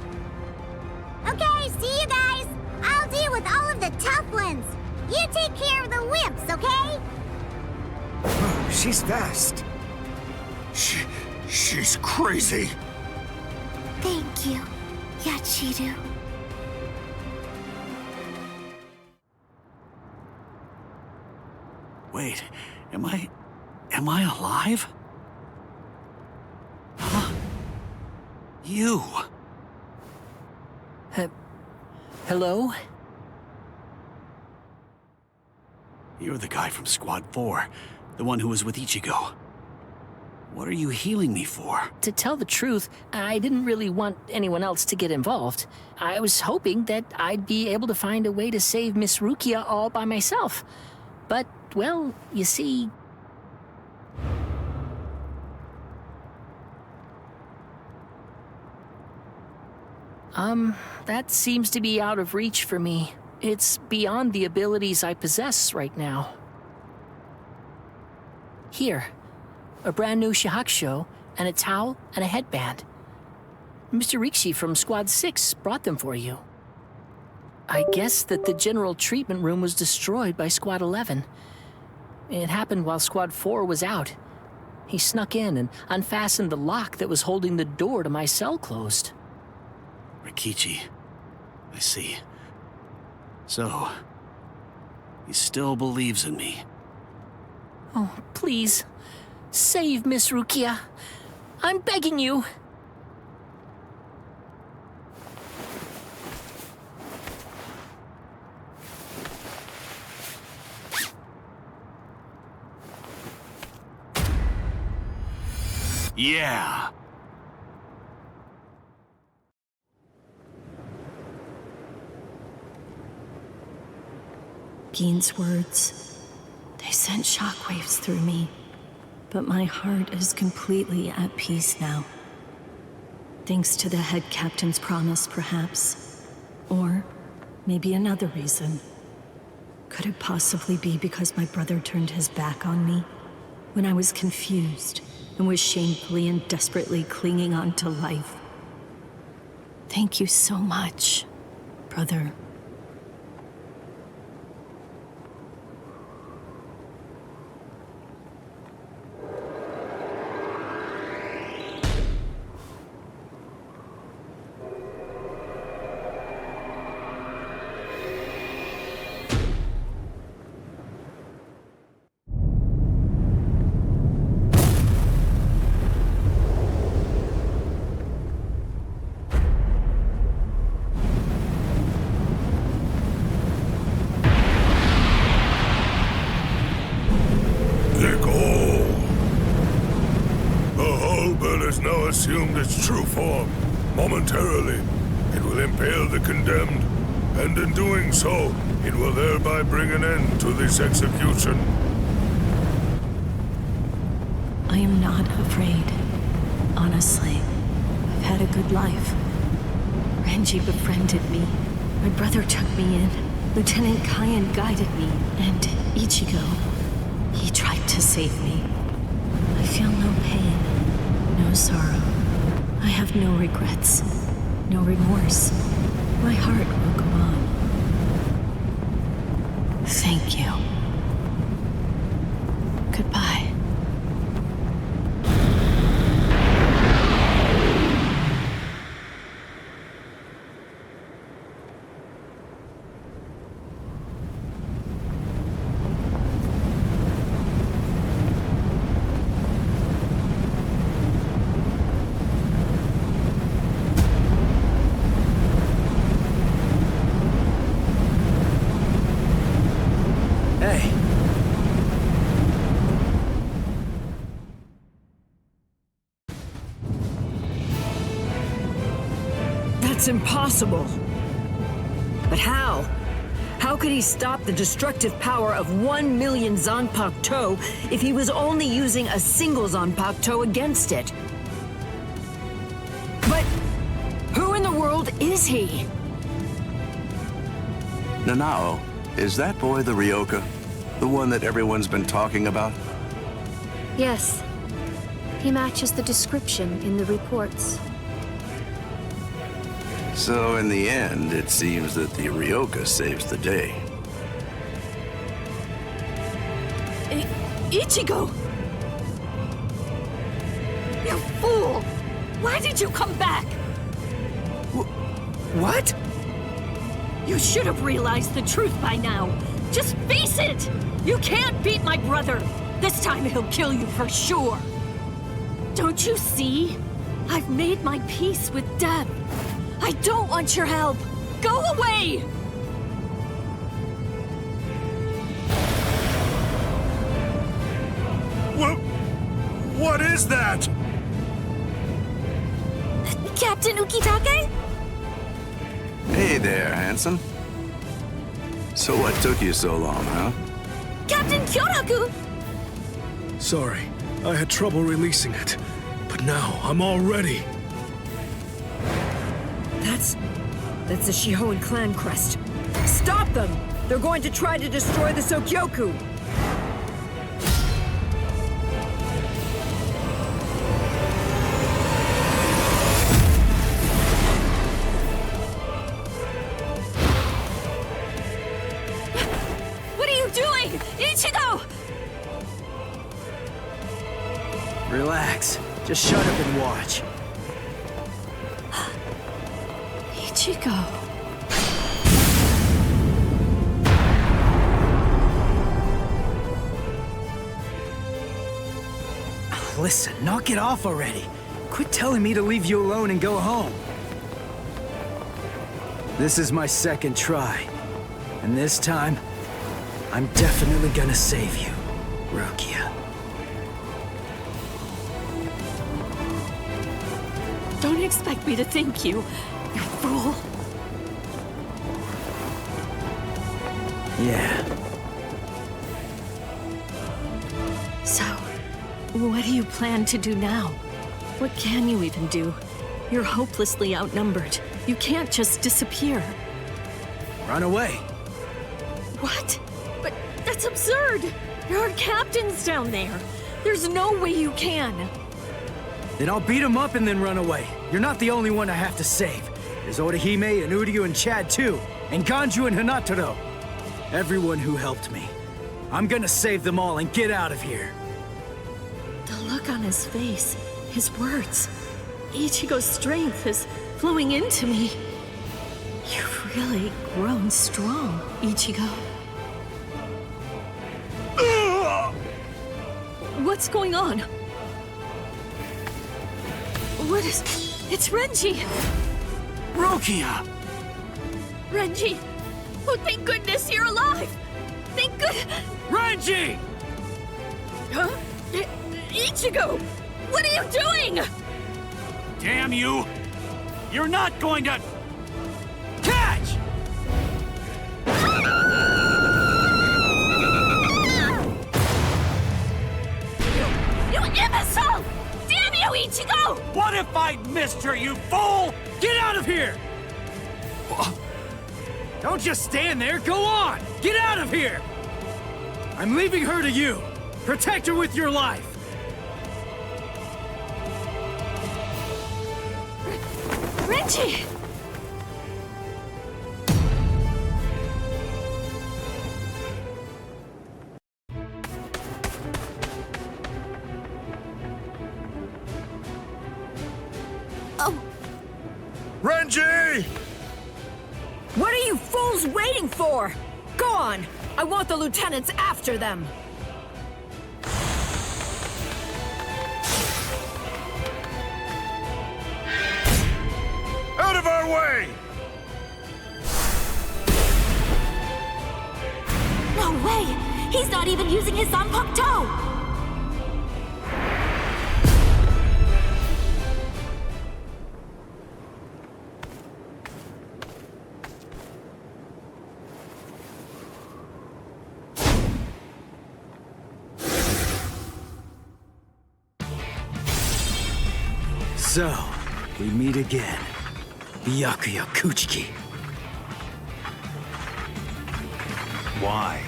Okay, see you guys. I'll deal with all of the tough ones. You take care of the wimps, okay? Oh, she's fast. She's crazy. Thank you, Yachiru. Wait, am I alive? Huh? You. Hello? You're the guy from Squad 4, the one who was with Ichigo. What are you healing me for? To tell the truth, I didn't really want anyone else to get involved. I was hoping that I'd be able to find a way to save Miss Rukia all by myself. But, well, you see... that seems to be out of reach for me. It's beyond the abilities I possess right now. Here, a brand new shahakusho, and a towel, and a headband. Mr. Rikshi from Squad 6 brought them for you. I guess that the general treatment room was destroyed by Squad 11. It happened while Squad 4 was out. He snuck in and unfastened the lock that was holding the door to my cell closed. Rikichi. I see. So, he still believes in me. Oh, please. Save Miss Rukia. I'm begging you. Yeah. Gein's words, they sent shockwaves through me, but my heart is completely at peace now. Thanks to the head captain's promise, perhaps. Or maybe another reason. Could it possibly be because my brother turned his back on me? When I was confused and was shamefully and desperately clinging on to life. Thank you so much, brother. Assumed its true form. Momentarily, it will impale the condemned, and in doing so, it will thereby bring an end to this execution. I am not afraid. Honestly, I've had a good life. Renji befriended me. My brother took me in. Lieutenant Kyan guided me. And Ichigo, he tried to save me. I feel no pain. No sorrow. I have no regrets, no remorse. My heart will go on. Thank you. Goodbye. It's impossible. But how? How could he stop the destructive power of 1 million Zanpakuto if he was only using a single Zanpakuto against it? But who in the world is he? Nanao, Is that boy the Ryoka? The one that everyone's been talking about? Yes. He matches the description in the reports. So in the end, it seems that the Ryoka saves the day. Ichigo! You fool! Why did you come back? What? You should have realized the truth by now. Just face it! You can't beat my brother! This time he'll kill you for sure! Don't you see? I've made my peace with death. I don't want your help! Go away! What is that? Captain Ukitake? Hey there, handsome. So what took you so long, huh? Captain Kyoraku! Sorry, I had trouble releasing it. But now, I'm all ready. That's the Shihoan clan crest. Stop them! They're going to try to destroy the Sokyoku! What are you doing? Ichigo! Relax. Just shut up and watch. Ichigo. Listen, knock it off already. Quit telling me to leave you alone and go home. This is my second try. And this time, I'm definitely gonna save you, Rukia. Don't expect me to thank you, you fool. Yeah. So, what do you plan to do now? What can you even do? You're hopelessly outnumbered. You can't just disappear. Run away. What? But that's absurd! There are captains down there. There's no way you can. Then I'll beat him up and then run away. You're not the only one I have to save. There's Orihime and Uryu and Chad too, and Ganju and Hinataro. Everyone who helped me. I'm gonna save them all and get out of here. The look on his face, his words. Ichigo's strength is flowing into me. You've really grown strong, Ichigo. What's going on? What is... It's Renji! Rukia! Renji! Oh, thank goodness you're alive! Thank good... Renji! Huh? Ichigo! What are you doing? Damn you! You're not going to... catch! You imbecile! Damn you, Ichigo! What if I missed her, you fool? Get out of here! Don't just stand there, go on! Get out of here! I'm leaving her to you. Protect her with your life. Renji! Oh. Renji! What are you fools waiting for? Go on! I want the lieutenants after them! Out of our way! No way! He's not even using his Zanpakuto! So, we meet again. Byakuya Kuchiki. Why?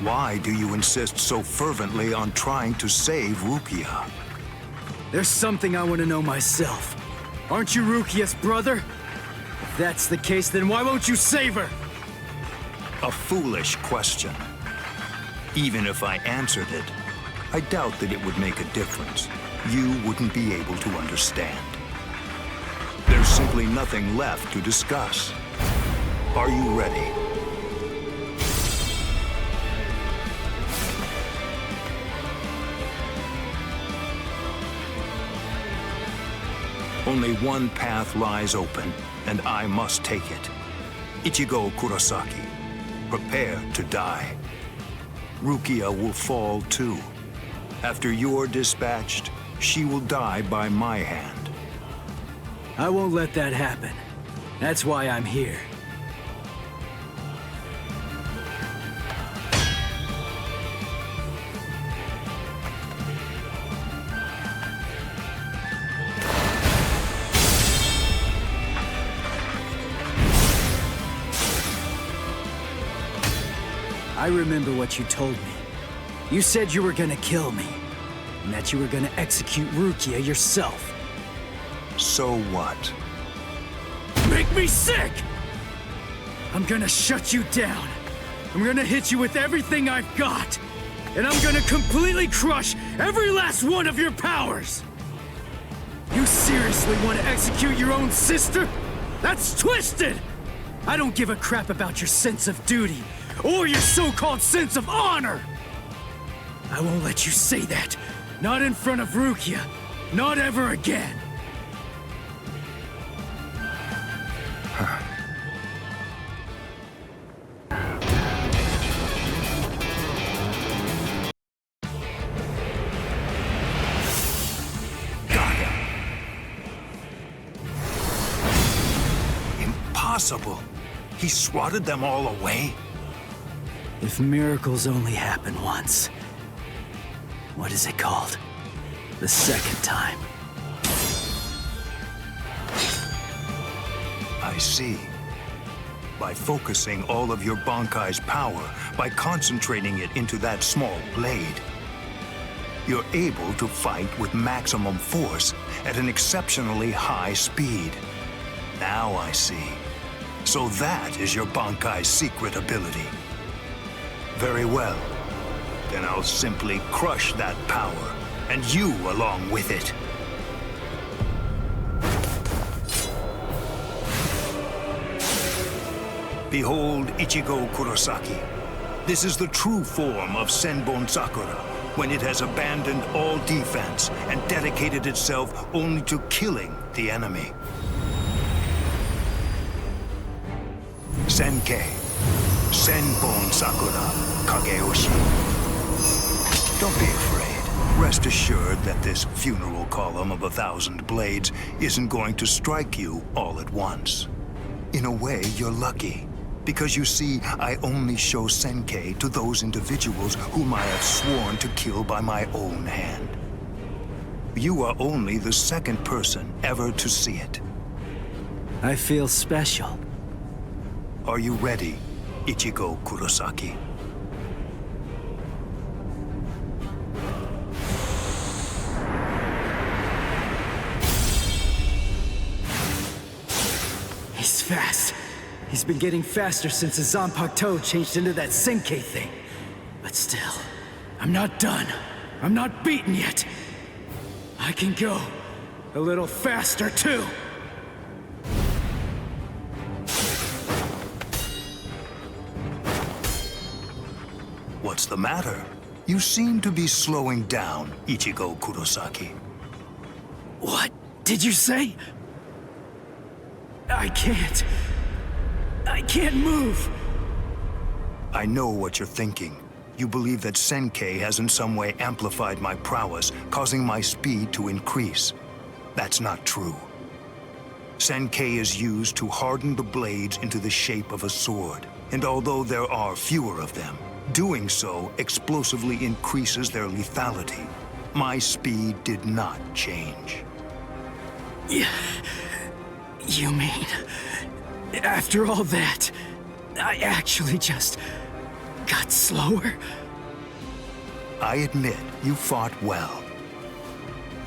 Why do you insist so fervently on trying to save Rukia? There's something I want to know myself. Aren't you Rukia's brother? If that's the case, then why won't you save her? A foolish question. Even if I answered it, I doubt that it would make a difference. You wouldn't be able to understand. There's simply nothing left to discuss. Are you ready? Only one path lies open, and I must take it. Ichigo Kurosaki, prepare to die. Rukia will fall too. After you're dispatched, she will die by my hand. I won't let that happen. That's why I'm here. I remember what you told me. You said you were gonna kill me, and that you were gonna execute Rukia yourself. So what? Make me sick! I'm gonna shut you down. I'm gonna hit you with everything I've got. And I'm gonna completely crush every last one of your powers! You seriously want to execute your own sister? That's twisted! I don't give a crap about your sense of duty, or your so-called sense of honor! I won't let you say that. Not in front of Rukia. Not ever again. Got him. Impossible. He swatted them all away? If miracles only happen once. What is it called? The second time. I see. By focusing all of your Bankai's power, by concentrating it into that small blade, you're able to fight with maximum force at an exceptionally high speed. Now I see. So that is your Bankai's secret ability. Very well. Then I'll simply crush that power, and you along with it. Behold Ichigo Kurosaki. This is the true form of Senbon Sakura, when it has abandoned all defense and dedicated itself only to killing the enemy. Senkei, Senbon Sakura, Kageyoshi. Don't be afraid. Rest assured that this funeral column of 1,000 blades isn't going to strike you all at once. In a way, you're lucky. Because you see, I only show Senkei to those individuals whom I have sworn to kill by my own hand. You are only the second person ever to see it. I feel special. Are you ready, Ichigo Kurosaki? He's fast. He's been getting faster since the Zanpakuto changed into that Senkei thing. But still, I'm not done. I'm not beaten yet. I can go a little faster too. What's the matter? You seem to be slowing down, Ichigo Kurosaki. What did you say? I can't move. I know what you're thinking. You believe that Senkei has in some way amplified my prowess, causing my speed to increase. That's not true. Senkei is used to harden the blades into the shape of a sword, and although there are fewer of them, doing so explosively increases their lethality. My speed did not change. Yeah. You mean, after all that, I actually just got slower. I admit you fought well.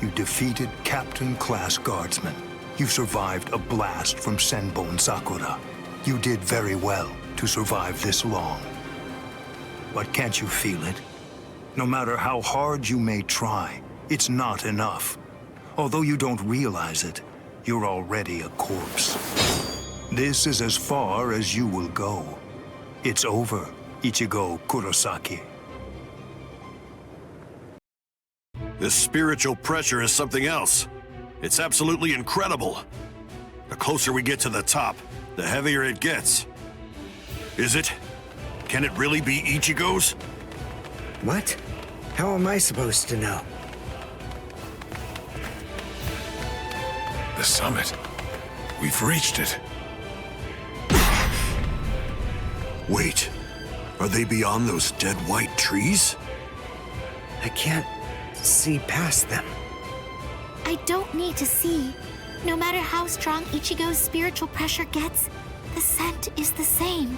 You defeated Captain-class guardsmen. You survived a blast from Senbone Sakura. You did very well to survive this long. But can't you feel it? No matter how hard you may try, it's not enough. Although you don't realize it, you're already a corpse. This is as far as you will go. It's over, Ichigo Kurosaki. This spiritual pressure is something else. It's absolutely incredible. The closer we get to the top, the heavier it gets. Is it? Can it really be Ichigo's? What? How am I supposed to know? The summit. We've reached it. Wait, are they beyond those dead white trees? I can't see past them. I don't need to see. No matter how strong Ichigo's spiritual pressure gets, the scent is the same.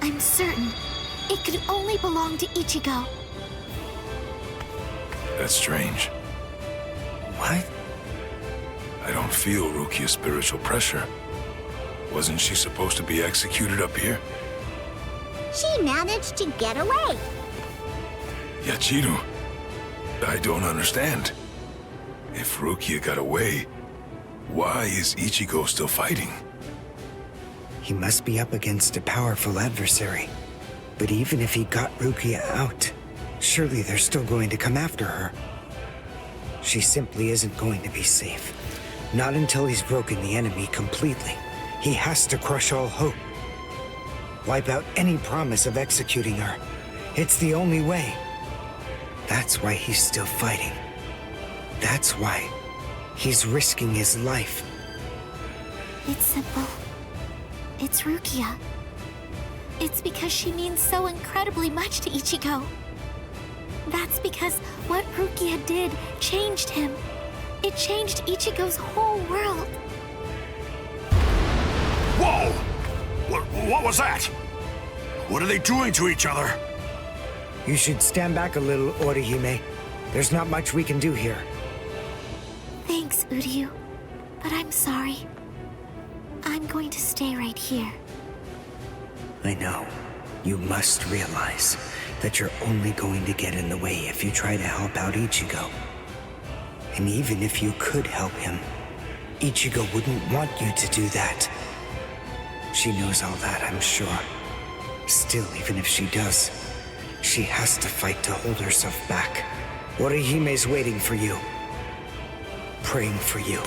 I'm certain it could only belong to Ichigo. That's strange. What? I don't feel Rukia's spiritual pressure. Wasn't she supposed to be executed up here? She managed to get away. Yachiru, I don't understand. If Rukia got away, why is Ichigo still fighting? He must be up against a powerful adversary. But even if he got Rukia out, surely they're still going to come after her. She simply isn't going to be safe. Not until he's broken the enemy completely. He has to crush all hope. Wipe out any promise of executing her. It's the only way. That's why he's still fighting. That's why he's risking his life. It's simple. It's Rukia. It's because she means so incredibly much to Ichigo. That's because what Rukia did changed him. It changed Ichigo's whole world. Whoa! What was that? What are they doing to each other? You should stand back a little, Orihime. There's not much we can do here. Thanks, Uryu. But I'm sorry. I'm going to stay right here. I know. You must realize that you're only going to get in the way if you try to help out Ichigo. And even if you could help him, Ichigo wouldn't want you to do that. She knows all that, I'm sure. Still, even if she does, she has to fight to hold herself back. Orihime's waiting for you. Praying for you.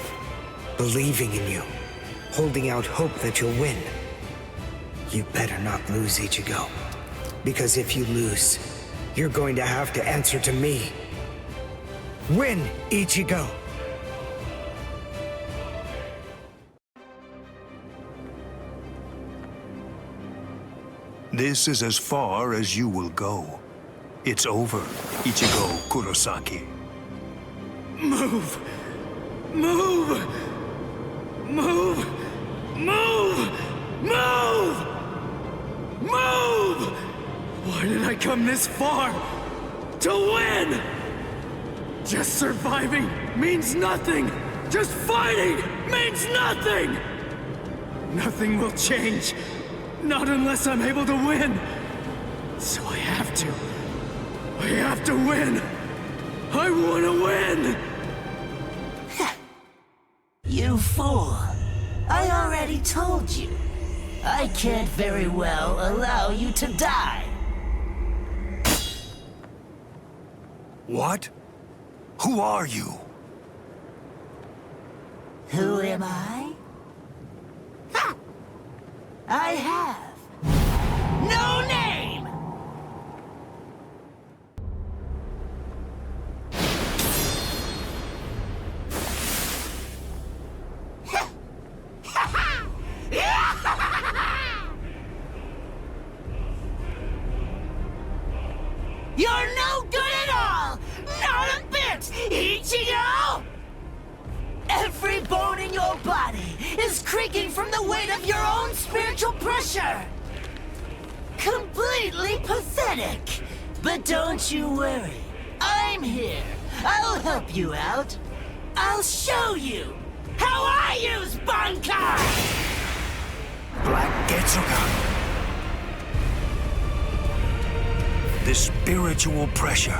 Believing in you. Holding out hope that you'll win. You better not lose, Ichigo. Because if you lose, you're going to have to answer to me. Win, Ichigo! This is as far as you will go. It's over, Ichigo Kurosaki. Move! Move! Move! Move! Move! Move! Why did I come this far? To win! Just surviving means nothing! Just fighting means nothing! Nothing will change. Not unless I'm able to win. So I have to. I have to win. I want to win! You fool. I already told you. I can't very well allow you to die. What? Who are you? Who am I? Ha! I have no name! You're no good at all! Not a bit, Ichigo! Every bone in your body is is creaking from the weight of your own spiritual pressure. Completely pathetic. But don't you worry. I'm here. I'll help you out. I'll show you how I use Bankai! Black Getsuga. The spiritual pressure.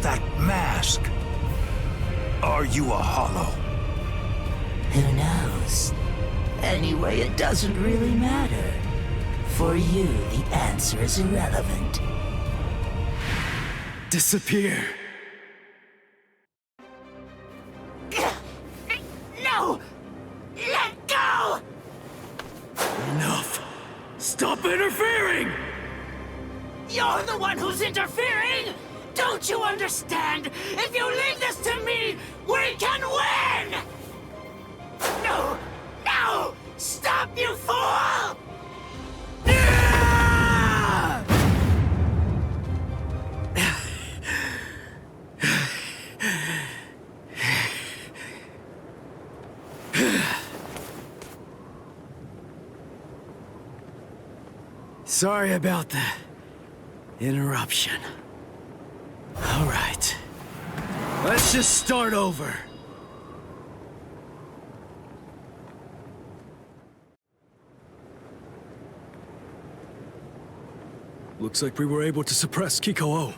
That mask. Are you a hollow? Who knows? Anyway, it doesn't really matter. For you, the answer is irrelevant. Disappear. No! Let go! Enough! Stop interfering! You're the one who's interfering! Don't you understand? If you leave this to me, we can win! No! No! Stop, you fool! Sorry about the interruption. All right. Let's just start over. Looks like we were able to suppress Kiko-O.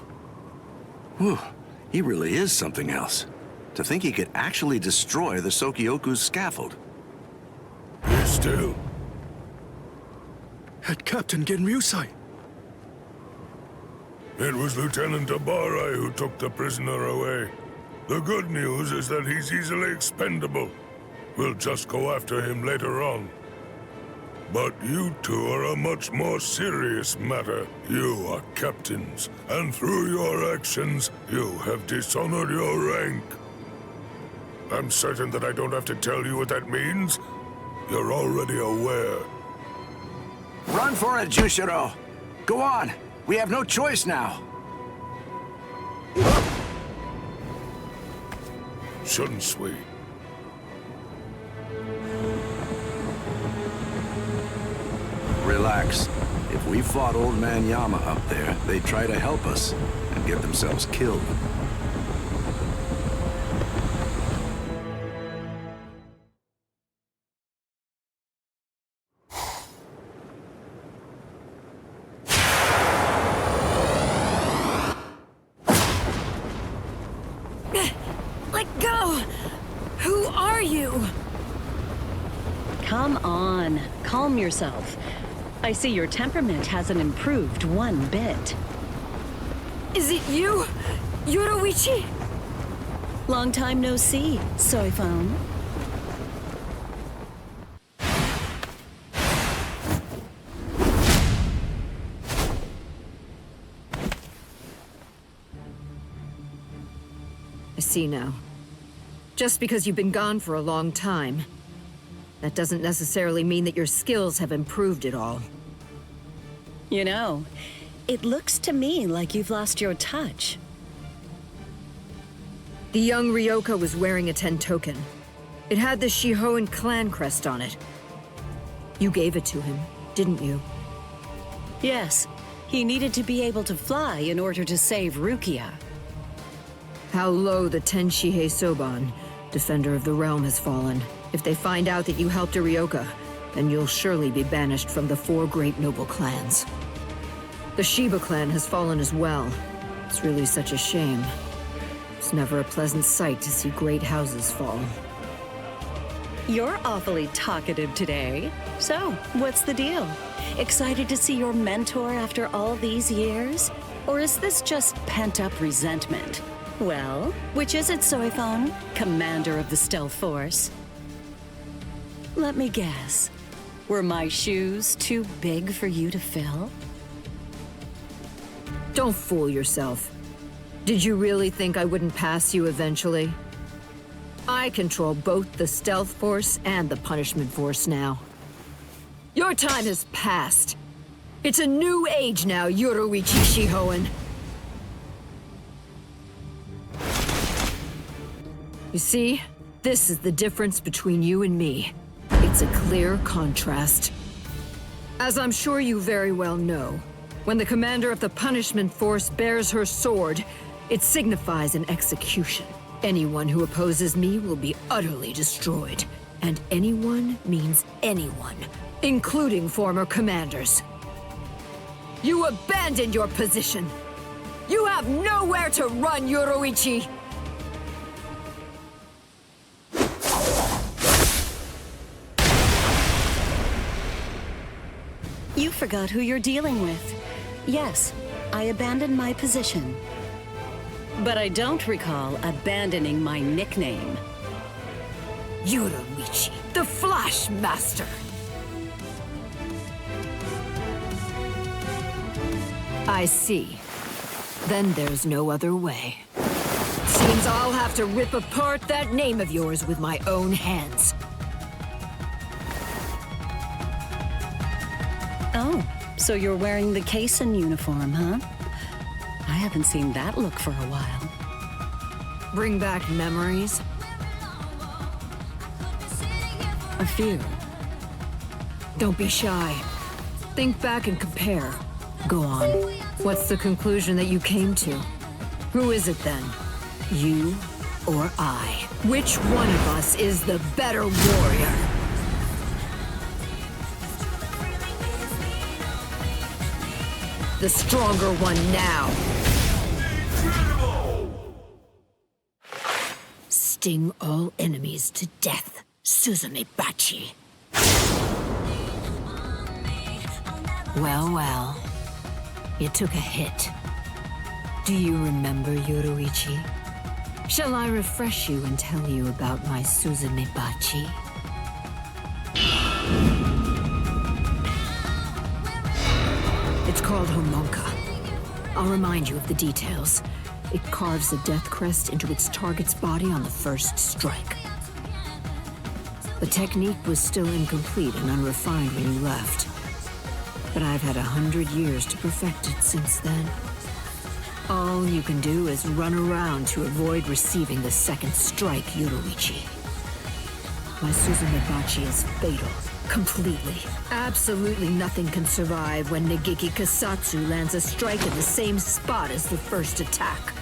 Whew, he really is something else. To think he could actually destroy the Sokyoku's scaffold. Still. Head Captain Genryusai. It was Lieutenant Abarai who took the prisoner away. The good news is that he's easily expendable. We'll just go after him later on. But you two are a much more serious matter. You are captains, and through your actions, you have dishonored your rank. I'm certain that I don't have to tell you what that means. You're already aware. Run for it, Jushiro! Go on! We have no choice now! Shouldn't we? Relax. If we fought Old Man Yama up there, they'd try to help us and get themselves killed. Let go! Who are you? Come on, calm yourself. I see your temperament hasn't improved one bit. Is it you, Yoruichi? Long time no see, soy phone. I see now. Just because you've been gone for a long time, that doesn't necessarily mean that your skills have improved at all. You know, it looks to me like you've lost your touch. The young Ryoka was wearing a Tentoken. It had the Shihoan clan crest on it. You gave it to him, didn't you? Yes, he needed to be able to fly in order to save Rukia. How low the Tenshihei Soban, Defender of the Realm, has fallen. If they find out that you helped a Ryoka, then you'll surely be banished from the 4 great noble clans. The Shiba clan has fallen as well. It's really such a shame. It's never a pleasant sight to see great houses fall. You're awfully talkative today. So, what's the deal? Excited to see your mentor after all these years? Or is this just pent-up resentment? Well, which is it, Soifon, commander of the Stealth Force? Let me guess. Were my shoes too big for you to fill? Don't fool yourself. Did you really think I wouldn't pass you eventually? I control both the Stealth Force and the Punishment Force now. Your time has passed. It's a new age now, Yoruichi Shihoan. You see, this is the difference between you and me. It's It's a clear contrast. As I'm sure you very well know, when the commander of the punishment force bears her sword, it signifies an execution. Anyone who opposes me will be utterly destroyed. And anyone means anyone, including former commanders. You abandoned your position. You have nowhere to run, Yoruichi! You forgot who you're dealing with. Yes, I abandoned my position. But I don't recall abandoning my nickname. Yoruichi, the Flash Master! I see. Then there's no other way. Seems I'll have to rip apart that name of yours with my own hands. Oh, so you're wearing the Kaisen uniform, huh? I haven't seen that look for a while. Bring back memories? A few. Don't be shy. Think back and compare. Go on. What's the conclusion that you came to? Who is it then? You or I? Which one of us is the better warrior? The stronger one now. Sting all enemies to death, Suzume Bachi. Well, well. You took a hit. Do you remember, Yoruichi? Shall I refresh you and tell you about my Suzume Bachi? It's called Homonka. I'll remind you of the details. It carves a death crest into its target's body on the first strike. The technique was still incomplete and unrefined when you left. But I've had 100 years to perfect it since then. All you can do is run around to avoid receiving the second strike, Yoruichi. My Suzume Bachi is fatal. Completely. Absolutely nothing can survive when Nageki Kasatsu lands a strike in the same spot as the first attack.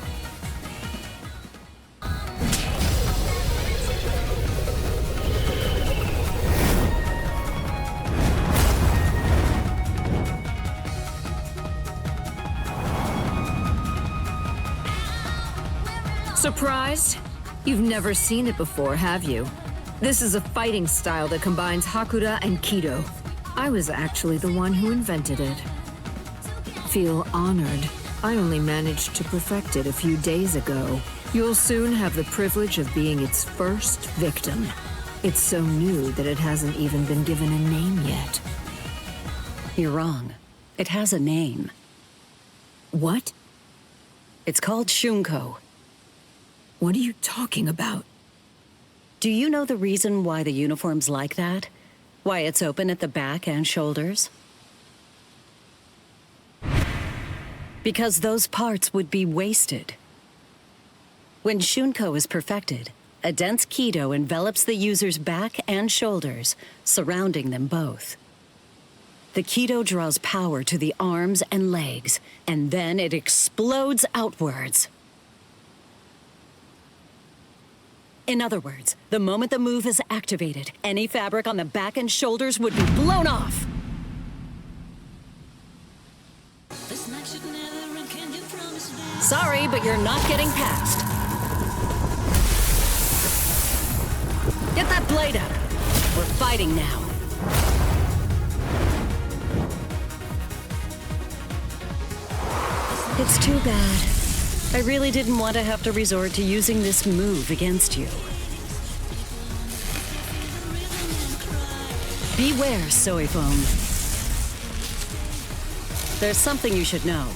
Surprised? You've never seen it before, have you? This is a fighting style that combines Hakuda and Kido. I was actually the one who invented it. Feel honored. I only managed to perfect it a few days ago. You'll soon have the privilege of being its first victim. It's so new that it hasn't even been given a name yet. You're wrong. It has a name. What? It's called Shunko. What are you talking about? Do you know the reason why the uniform's like that? Why it's open at the back and shoulders? Because those parts would be wasted. When Shunko is perfected, a dense Kido envelops the user's back and shoulders, surrounding them both. The Kido draws power to the arms and legs, and then it explodes outwards. In other words, the moment the move is activated, any fabric on the back and shoulders would be blown off. Sorry, but you're not getting past. Get that blade up. We're fighting now. It's too bad. I really didn't want to have to resort to using this move against you. Beware, Soifone. There's something you should know.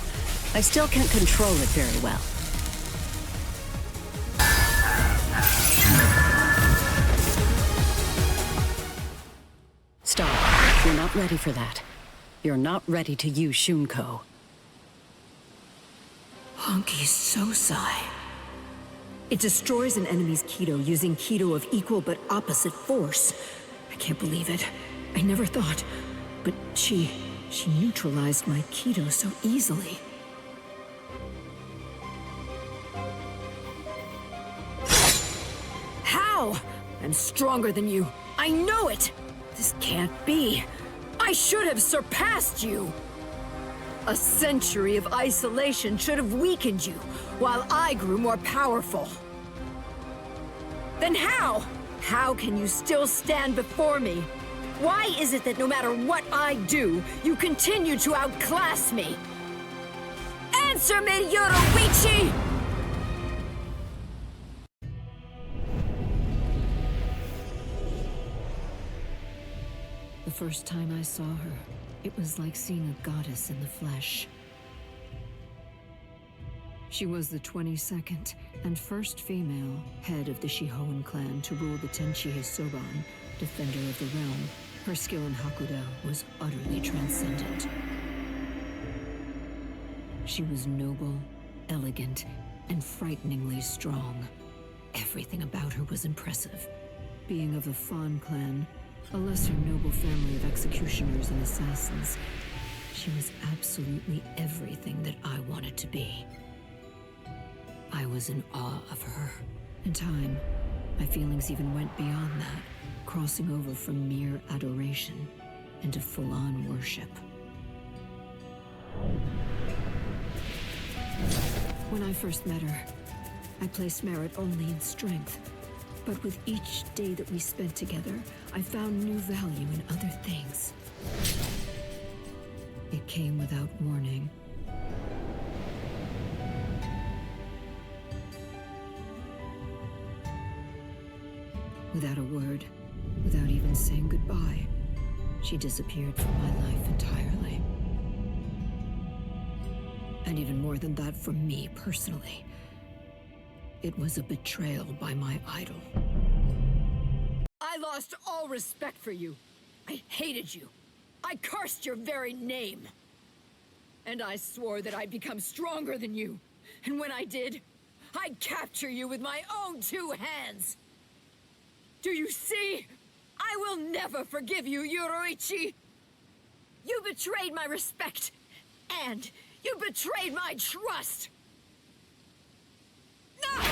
I still can't control it very well. Stop. You're not ready for that. You're not ready to use Shunko. Honky Sosai. It destroys an enemy's Kido using Kido of equal but opposite force. I can't believe it. I never thought. But she neutralized my Keto so easily. How? I'm stronger than you. I know it! This can't be. I should have surpassed you! A century of isolation should have weakened you, while I grew more powerful. Then how? How can you still stand before me? Why is it that no matter what I do, you continue to outclass me? Answer me, Yoruichi! The first time I saw her, it was like seeing a goddess in the flesh. She was the 22nd and first female head of the Shihoan clan to rule the Tenchi Soban, defender of the realm. Her skill in Hakuda was utterly transcendent. She was noble, elegant, and frighteningly strong. Everything about her was impressive. Being of the Fan clan, a lesser noble family of executioners and assassins, she was absolutely everything that I wanted to be. I was in awe of her. In time, my feelings even went beyond that, crossing over from mere adoration into full-on worship. When I first met her, I placed merit only in strength. But with each day that we spent together, I found new value in other things. It came without warning. Without a word, without even saying goodbye, she disappeared from my life entirely. And even more than that from me personally. It was a betrayal by my idol. I lost all respect for you. I hated you. I cursed your very name. And I swore that I'd become stronger than you. And when I did, I'd capture you with my own two hands. Do you see? I will never forgive you, Yoruichi. You betrayed my respect. And you betrayed my trust. No!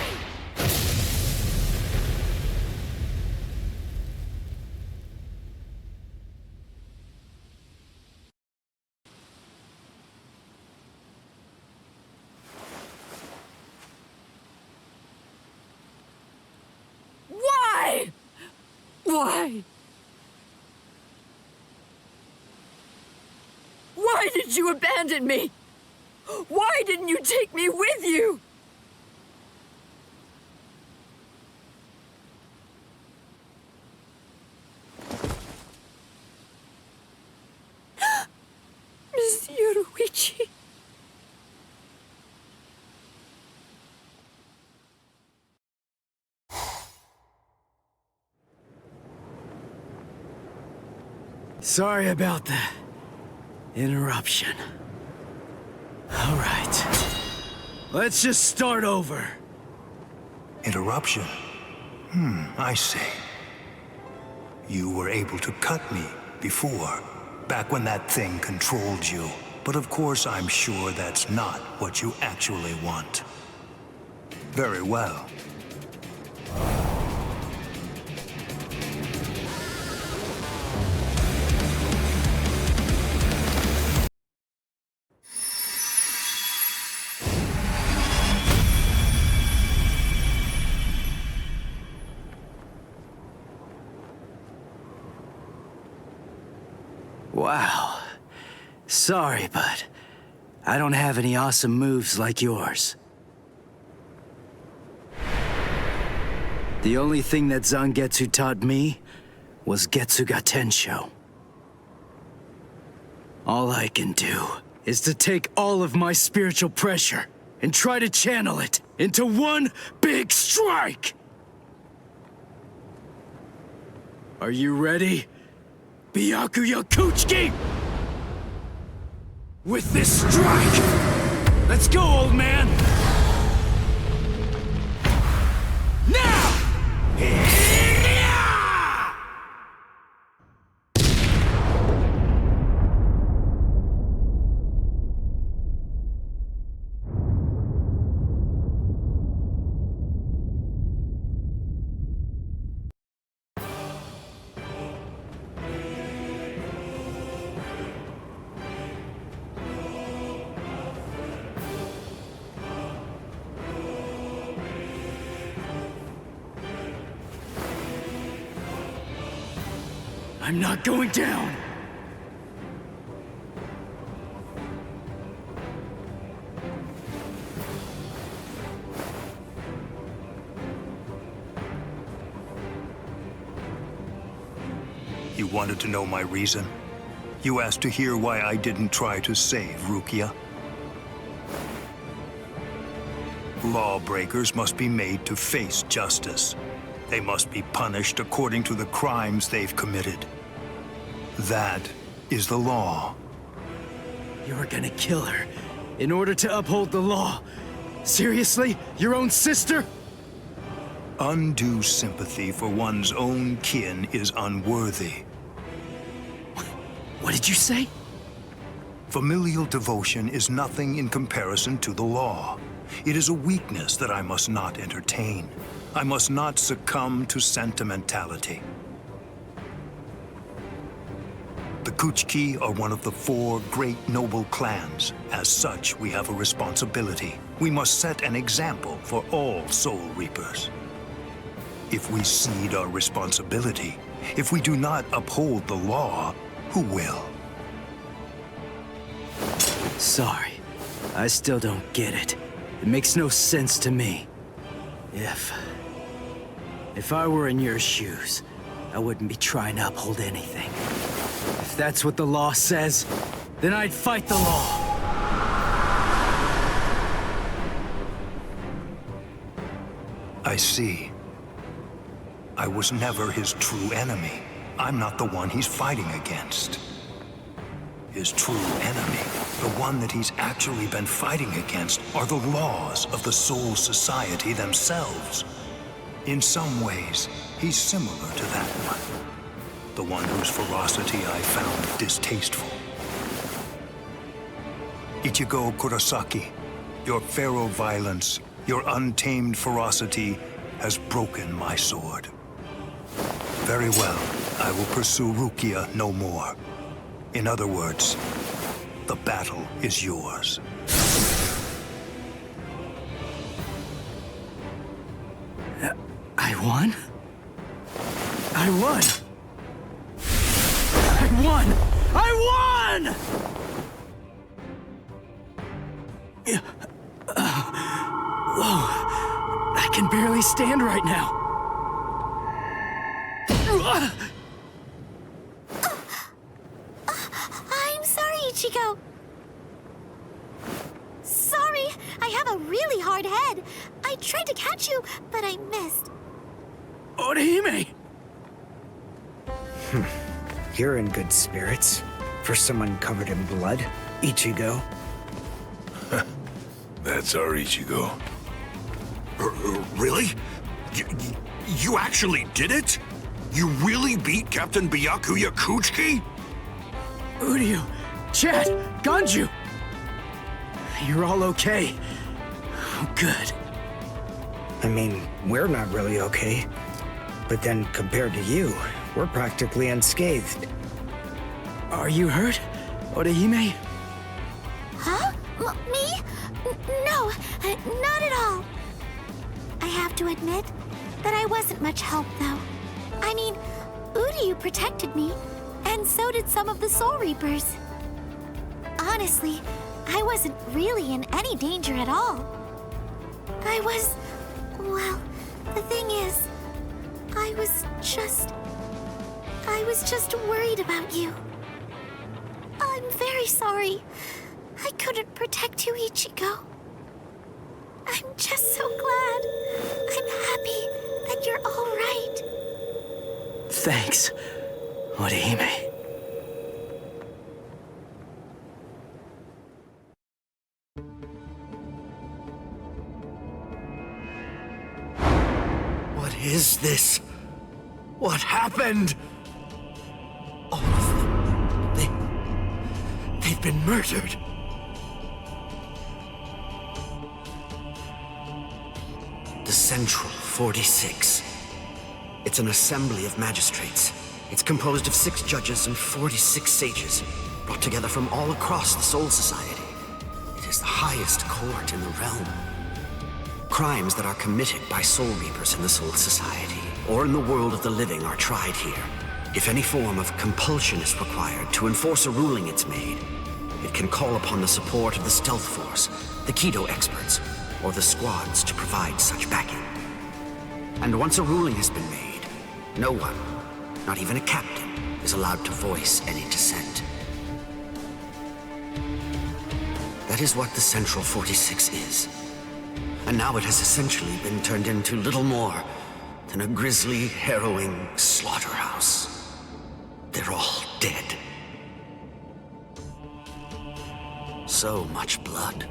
Why? Why? Why did you abandon me? Why didn't you take me with you? Miss Yoruichi. Sorry about the interruption. All right. Let's just start over. Interruption? I see. You were able to cut me before, back when that thing controlled you. But of course, I'm sure that's not what you actually want. Very well. Wow. Sorry, but I don't have any awesome moves like yours. The only thing that Zangetsu taught me was Getsuga Tensho. All I can do is to take all of my spiritual pressure and try to channel it into one big strike! Are you ready? Byakuya Kuchiki! With this strike! Let's go, old man! Now! I'm not going down! You wanted to know my reason? You asked to hear why I didn't try to save Rukia? Lawbreakers must be made to face justice. They must be punished according to the crimes they've committed. That is the law. You were gonna kill her in order to uphold the law. Seriously? Your own sister? Undue sympathy for one's own kin is unworthy. What did you say? Familial devotion is nothing in comparison to the law. It is a weakness that I must not entertain. I must not succumb to sentimentality. The Kuchiki are one of the 4 great noble clans. As such, we have a responsibility. We must set an example for all Soul Reapers. If we cede our responsibility, if we do not uphold the law, who will? Sorry. I still don't get it. It makes no sense to me. If I were in your shoes, I wouldn't be trying to uphold anything. If that's what the law says, then I'd fight the law. I see. I was never his true enemy. I'm not the one he's fighting against. His true enemy, the one that he's actually been fighting against, are the laws of the Soul Society themselves. In some ways, he's similar to that one. The one whose ferocity I found distasteful. Ichigo Kurosaki, your feral violence, your untamed ferocity has broken my sword. Very well, I will pursue Rukia no more. In other words, the battle is yours. I won? I won! I won! I won! Whoa, I can barely stand right now. I'm sorry, Ichigo. Sorry, I have a really hard head. I tried to catch you, but I missed. Orihime! You're in good spirits. For someone covered in blood, Ichigo. That's our Ichigo. Really? You actually did it? You really beat Captain Byakuya Kuchiki? Uryu, Chad, Ganju! You're all okay. Oh, good. I mean, we're not really okay. But then, compared to you, we're practically unscathed. Are you hurt, Orihime? Huh? Me? No, not at all. I have to admit that I wasn't much help, though. I mean, Uryu protected me, and so did some of the Soul Reapers. Honestly, I wasn't really in any danger at all. Well, the thing is, I was just worried about you. I'm very sorry. I couldn't protect you, Ichigo. I'm just so glad. I'm happy that you're all right. Thanks, Orihime. What is this? What happened? All of them. They've been murdered. The Central 46. It's an assembly of magistrates. It's composed of 6 judges and 46 sages, brought together from all across the Soul Society. It is the highest court in the realm. Crimes that are committed by Soul Reapers in the Soul Society, or in the world of the living, are tried here. If any form of compulsion is required to enforce a ruling it's made, it can call upon the support of the Stealth Force, the Kido experts, or the squads to provide such backing. And once a ruling has been made, no one, not even a captain, is allowed to voice any dissent. That is what the Central 46 is. And now it has essentially been turned into little more than a grisly, harrowing slaughterhouse. They're all dead. So much blood.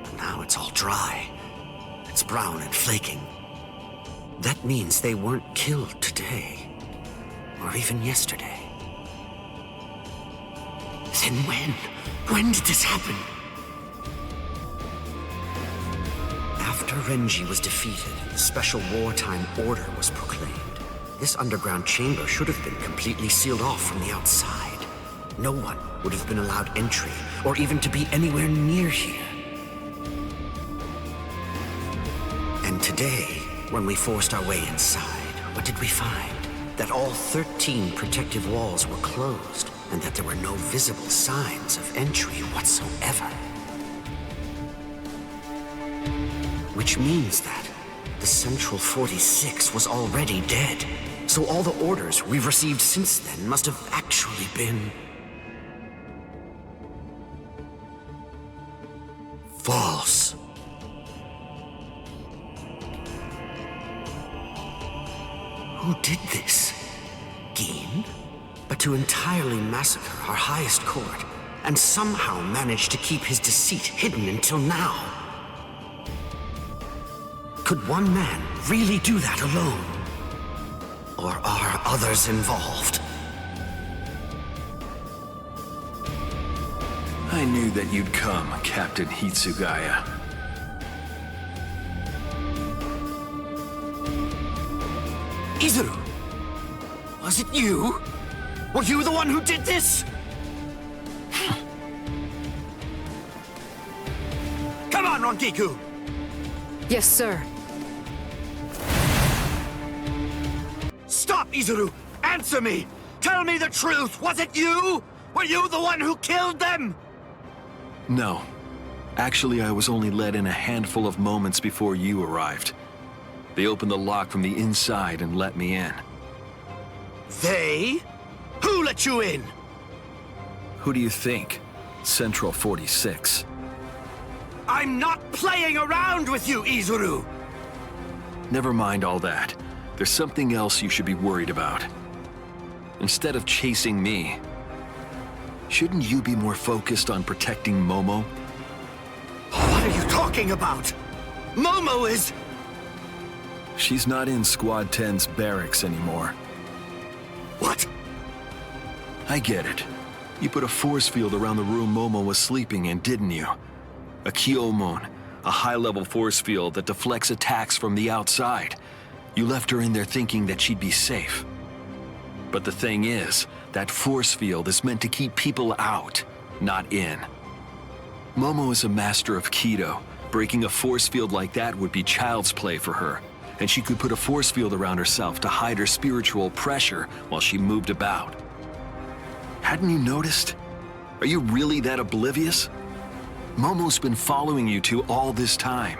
But now it's all dry. It's brown and flaking. That means they weren't killed today. Or even yesterday. Then when? When did this happen? After Renji was defeated, the Special Wartime Order was proclaimed. This underground chamber should have been completely sealed off from the outside. No one would have been allowed entry, or even to be anywhere near here. And today, when we forced our way inside, what did we find? That all 13 protective walls were closed, and that there were no visible signs of entry whatsoever. Which means that the Central 46 was already dead. So all the orders we've received since then must have actually been false. Who did this? Gin? But to entirely massacre our highest court, and somehow manage to keep his deceit hidden until now. Could one man really do that alone? Or are others involved? I knew that you'd come, Captain Hitsugaya. Izuru! Was it you? Were you the one who did this? Come on, Rangiku! Yes, sir. Stop, Izuru! Answer me! Tell me the truth! Was it you? Were you the one who killed them? No. Actually, I was only let in a handful of moments before you arrived. They opened the lock from the inside and let me in. They? Who let you in? Who do you think? Central 46. I'm not playing around with you, Izuru! Never mind all that. There's something else you should be worried about. Instead of chasing me, shouldn't you be more focused on protecting Momo? What are you talking about? Momo is... She's not in Squad 10's barracks anymore. What? I get it. You put a force field around the room Momo was sleeping in, didn't you? A Kyomon, a high-level force field that deflects attacks from the outside. You left her in there thinking that she'd be safe. But the thing is, that force field is meant to keep people out, not in. Momo is a master of Kido. Breaking a force field like that would be child's play for her. And she could put a force field around herself to hide her spiritual pressure while she moved about. Hadn't you noticed? Are you really that oblivious? Momo's been following you two all this time.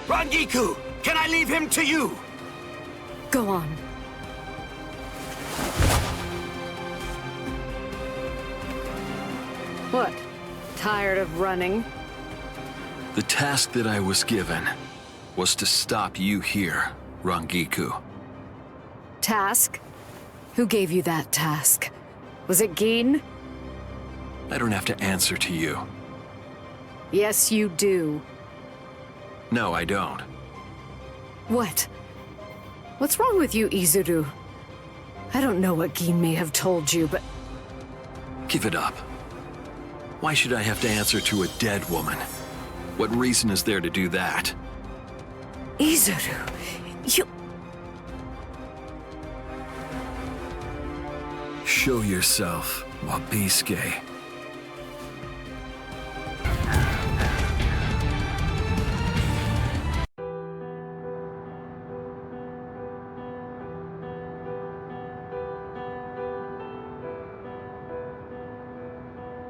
Rangiku! Can I leave him to you? Go on. What? Tired of running? The task that I was given was to stop you here, Rangiku. Task? Who gave you that task? Was it Gin? I don't have to answer to you. Yes, you do. No, I don't. What? What's wrong with you, Izuru? I don't know what Gin may have told you, but... Give it up. Why should I have to answer to a dead woman? What reason is there to do that? Izuru, you... Show yourself, Wabisuke.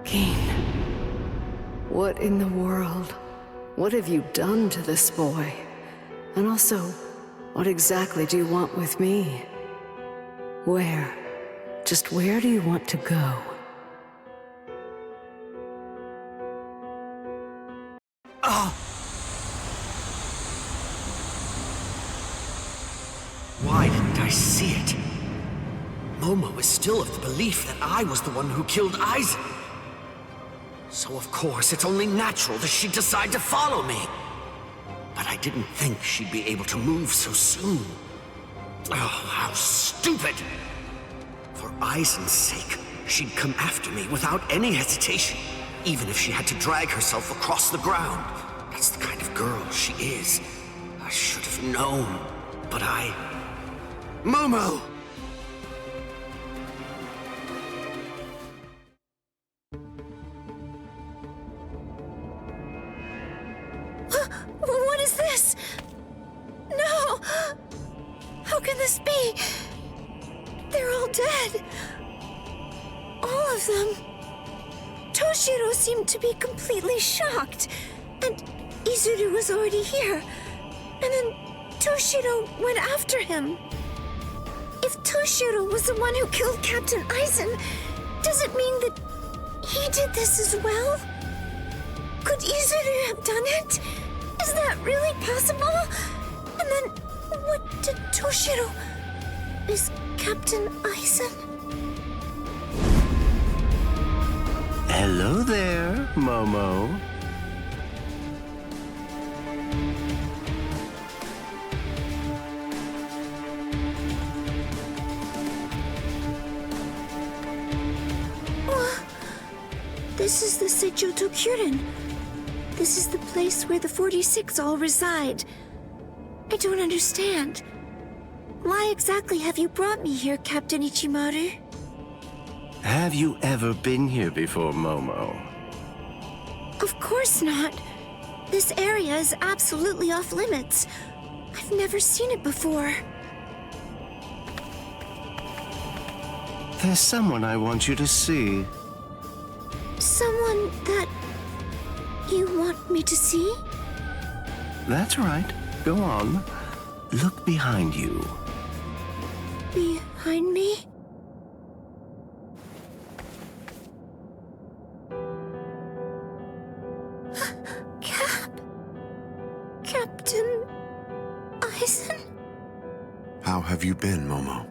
Kane, what in the world? What have you done to this boy? And also, what exactly do you want with me? Where? Just where do you want to go? Why didn't I see it? Momo is still of the belief that I was the one who killed Aizen. So of course it's only natural that she'd decide to follow me. But I didn't think she'd be able to move so soon. Oh, how stupid! For Aizen's sake, she'd come after me without any hesitation, even if she had to drag herself across the ground. That's the kind of girl she is. I should have known, but Momo! What is this? No! How can this be? They're all dead. All of them. Toshiro seemed to be completely shocked. And Izuru was already here. And then Toshiro went after him. If Toshiro was the one who killed Captain Aizen, does it mean that he did this as well? Could Izuru have done it? Is that really possible? And then, what did Toshiro... Is Captain Aizen... Hello there, Momo. This is the Seijoto Kyurin. This is the place where the 46 all reside. I don't understand. Why exactly have you brought me here, Captain Ichimaru? Have you ever been here before, Momo? Of course not. This area is absolutely off limits. I've never seen it before. There's someone I want you to see. Someone that you want me to see? That's right. Go on. Look behind you. Behind me? Captain Aizen? How have you been, Momo?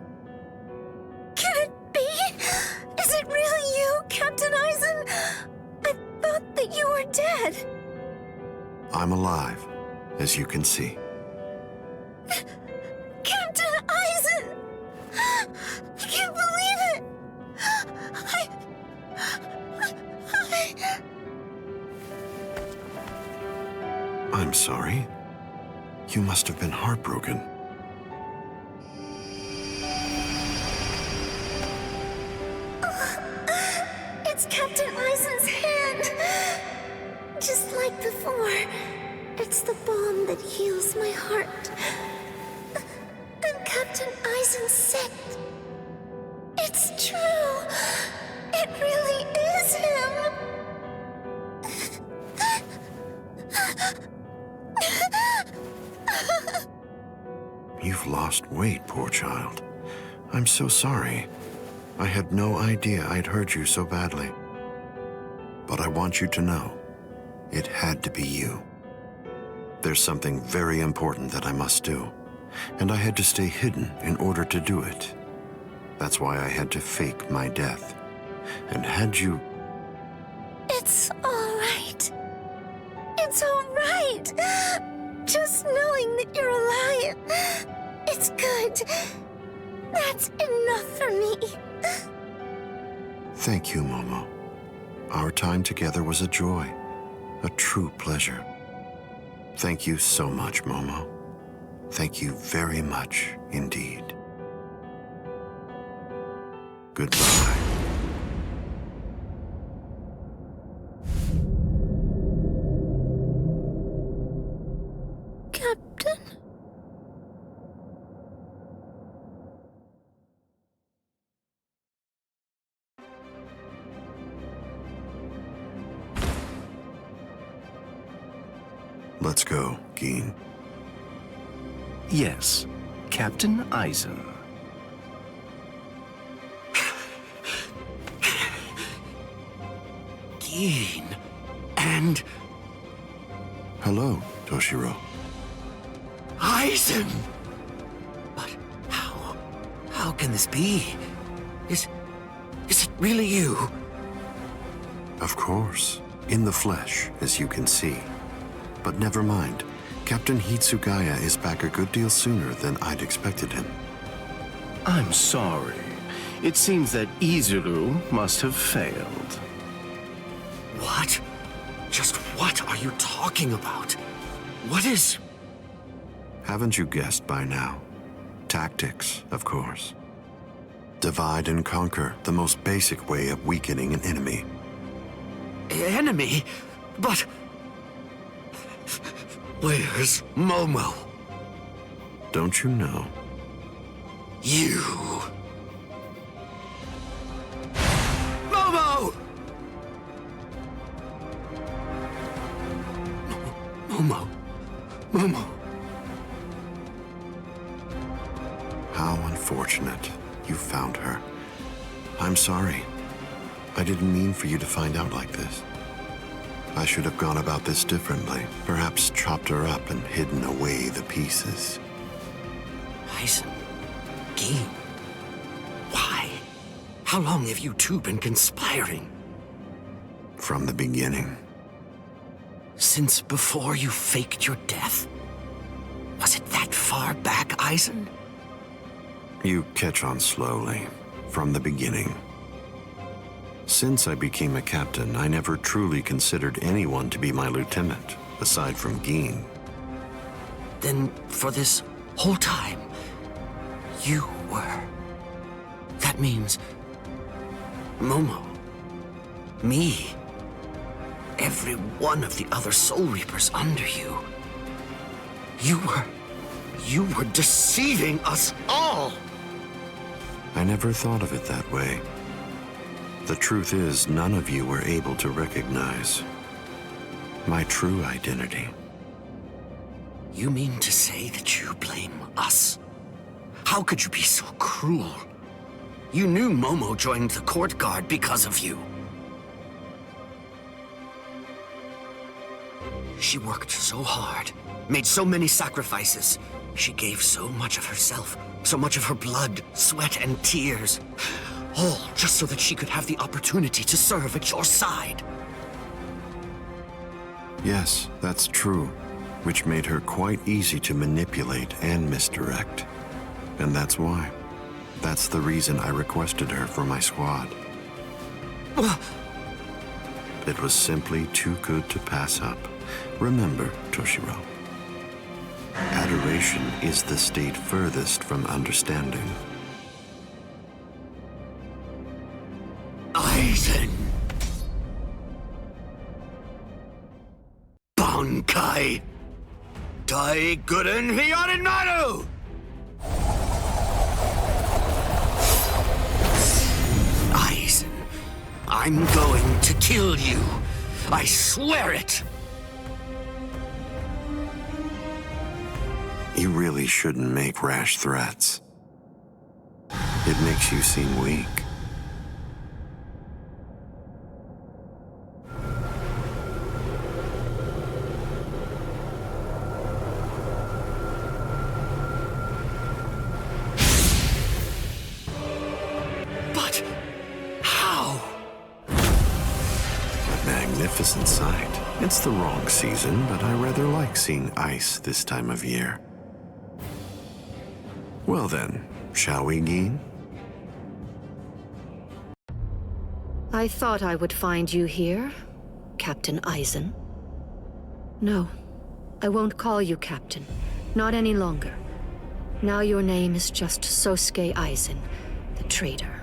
Can it be? Is it really you, Captain Aizen? I thought that you were dead. I'm alive, as you can see. Captain Aizen! I can't believe it! I'm sorry. You must have been heartbroken. It's Captain Aizen's hand! Just like before. It's the balm that heals my heart. And Captain Aizen said, it's true! It really is him! You've lost weight, poor child. I'm so sorry. I had no idea I'd hurt you so badly. But I want you to know, it had to be you. There's something very important that I must do, and I had to stay hidden in order to do it. That's why I had to fake my death. And had you... It's all right. It's all right. Just knowing that you're alive, it's good. That's enough for me. Thank you, Momo. Our time together was a joy, a true pleasure. Thank you so much, Momo. Thank you very much indeed. Goodbye. Captain? Let's go, Gin. Yes, Captain Aizen. Gin. And... Hello, Toshiro. Aizen! But how can this be? Is it really you? Of course. In the flesh, as you can see. But never mind. Captain Hitsugaya is back a good deal sooner than I'd expected him. I'm sorry. It seems that Izuru must have failed. What? Just what are you talking about? What is... Haven't you guessed by now? Tactics, of course. Divide and conquer, the most basic way of weakening an enemy. Enemy? But... Where's Momo? Don't you know? You... Momo! Momo. How unfortunate. You found her. I'm sorry. I didn't mean for you to find out like this. I should have gone about this differently. Perhaps chopped her up and hidden away the pieces. Aizen. Gin. Why? How long have you two been conspiring? From the beginning. Since before you faked your death? Was it that far back, Aizen? You catch on slowly. From the beginning. Since I became a captain, I never truly considered anyone to be my lieutenant, aside from Gin. Then, for this whole time, you were. That means... Momo. Me. Every one of the other Soul Reapers under you. You were deceiving us all! I never thought of it that way. The truth is, none of you were able to recognize my true identity. You mean to say that you blame us? How could you be so cruel? You knew Momo joined the court guard because of you. She worked so hard, made so many sacrifices. She gave so much of herself, so much of her blood, sweat, and tears. All just so that she could have the opportunity to serve at your side. Yes, that's true, which made her quite easy to manipulate and misdirect. And that's why. That's the reason I requested her for my squad. It was simply too good to pass up. Remember, Toshiro, adoration is the state furthest from understanding. Aizen! Bankai! Dai Guden Hyorin Maru! Aizen, I'm going to kill you. I swear it! You really shouldn't make rash threats. It makes you seem weak. But how? A magnificent sight. It's the wrong season, but I rather like seeing ice this time of year. Well then, shall we, Gin? I thought I would find you here, Captain Aizen. No, I won't call you Captain. Not any longer. Now your name is just Sosuke Aizen, the traitor.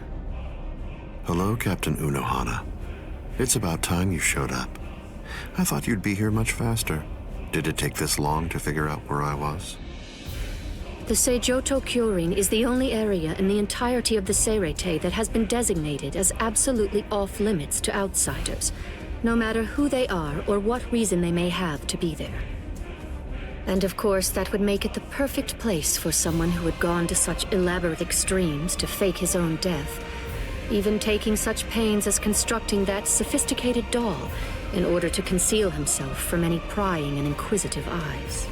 Hello, Captain Unohana. It's about time you showed up. I thought you'd be here much faster. Did it take this long to figure out where I was? The Seijoto Kyorin is the only area in the entirety of the Seirei that has been designated as absolutely off-limits to outsiders, no matter who they are or what reason they may have to be there. And of course, that would make it the perfect place for someone who had gone to such elaborate extremes to fake his own death, even taking such pains as constructing that sophisticated doll in order to conceal himself from any prying and inquisitive eyes.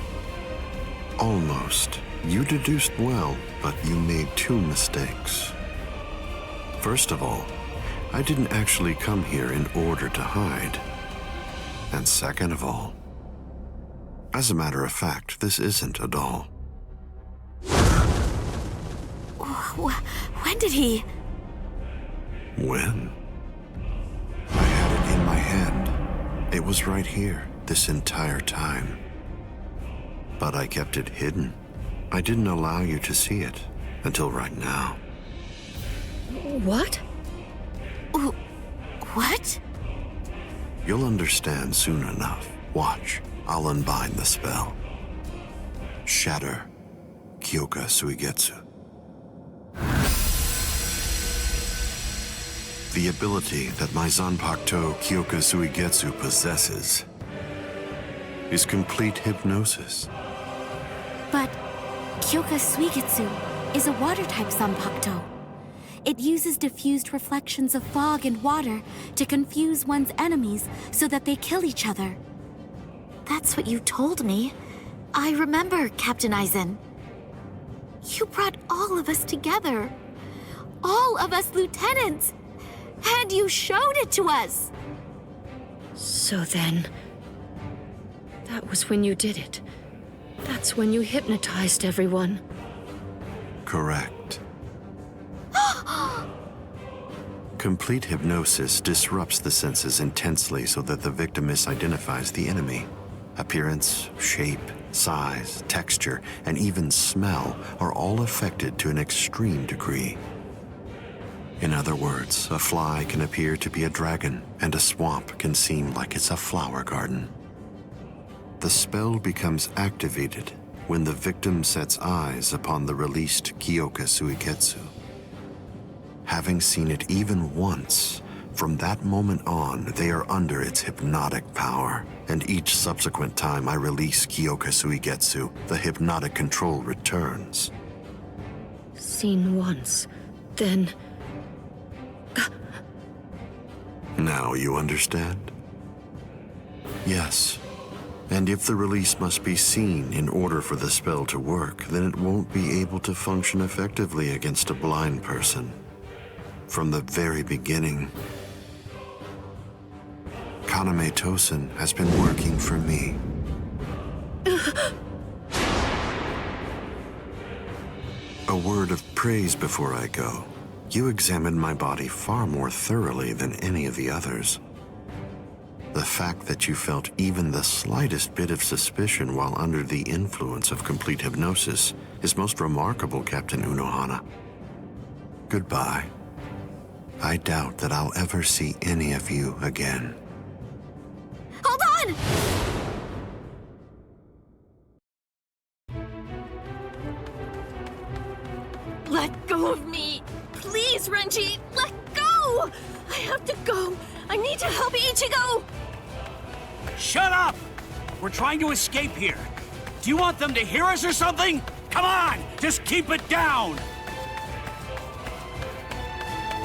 Almost. You deduced well, but you made two mistakes. First of all, I didn't actually come here in order to hide. And second of all, as a matter of fact, this isn't a doll. When did he? When? I had it in my hand. It was right here, this entire time. But I kept it hidden. I didn't allow you to see it until right now. What? What? You'll understand soon enough. Watch. I'll unbind the spell. Shatter Kyoka Suigetsu. The ability that my Zanpakuto Kyoka Suigetsu possesses is complete hypnosis. But Kyoka Suigetsu is a water-type Zanpakuto. It uses diffused reflections of fog and water to confuse one's enemies so that they kill each other. That's what you told me. I remember, Captain Aizen. You brought all of us together. All of us lieutenants. And you showed it to us. So then, that was when you did it. That's when you hypnotized everyone. Correct. Complete hypnosis disrupts the senses intensely so that the victim misidentifies the enemy. Appearance, shape, size, texture, and even smell are all affected to an extreme degree. In other words, a fly can appear to be a dragon, and a swamp can seem like it's a flower garden. The spell becomes activated when the victim sets eyes upon the released Kyoka Suigetsu. Having seen it even once, from that moment on, they are under its hypnotic power, and each subsequent time I release Kyoka Suigetsu, the hypnotic control returns. Seen once, then... Now you understand? Yes. And if the release must be seen in order for the spell to work, then it won't be able to function effectively against a blind person. From the very beginning, Kaname Tosen has been working for me. A word of praise before I go. You examined my body far more thoroughly than any of the others. The fact that you felt even the slightest bit of suspicion while under the influence of complete hypnosis is most remarkable, Captain Unohana. Goodbye. I doubt that I'll ever see any of you again. Hold on! Let go of me! Please, Renji! Let go! I have to go! I need to help Ichigo! Shut up! We're trying to escape here. Do you want them to hear us or something? Come on! Just keep it down!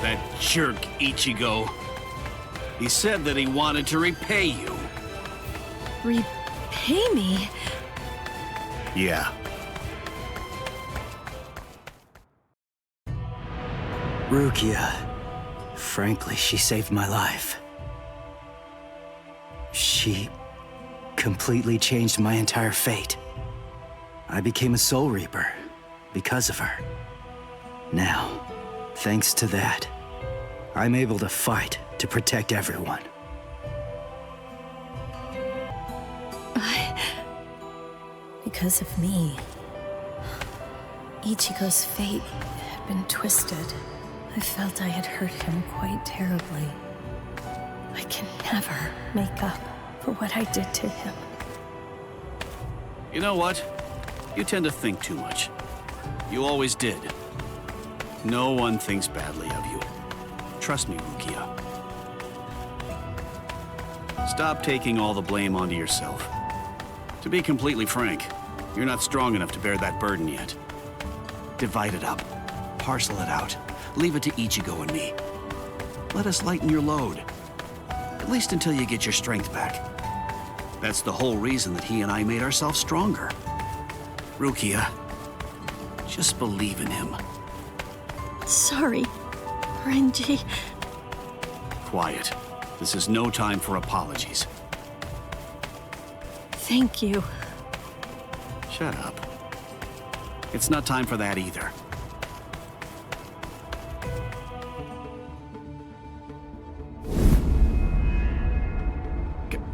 That jerk Ichigo. He said that he wanted to repay you. Repay me? Yeah. Rukia. Frankly, she saved my life. She completely changed my entire fate. I became a Soul Reaper because of her. Now, thanks to that, I'm able to fight to protect everyone. Because of me, Ichigo's fate had been twisted. I felt I had hurt him quite terribly. I can never make up for what I did to him. You know what? You tend to think too much. You always did. No one thinks badly of you. Trust me, Rukia. Stop taking all the blame onto yourself. To be completely frank, You're not strong enough to bear that burden yet. Divide it up. Parcel it out. Leave it to Ichigo and me. Let us lighten your load. At least until you get your strength back. That's the whole reason that he and I made ourselves stronger. Rukia, just believe in him. Sorry, Renji. Quiet. This is no time for apologies. Thank you. Shut up. It's not time for that either.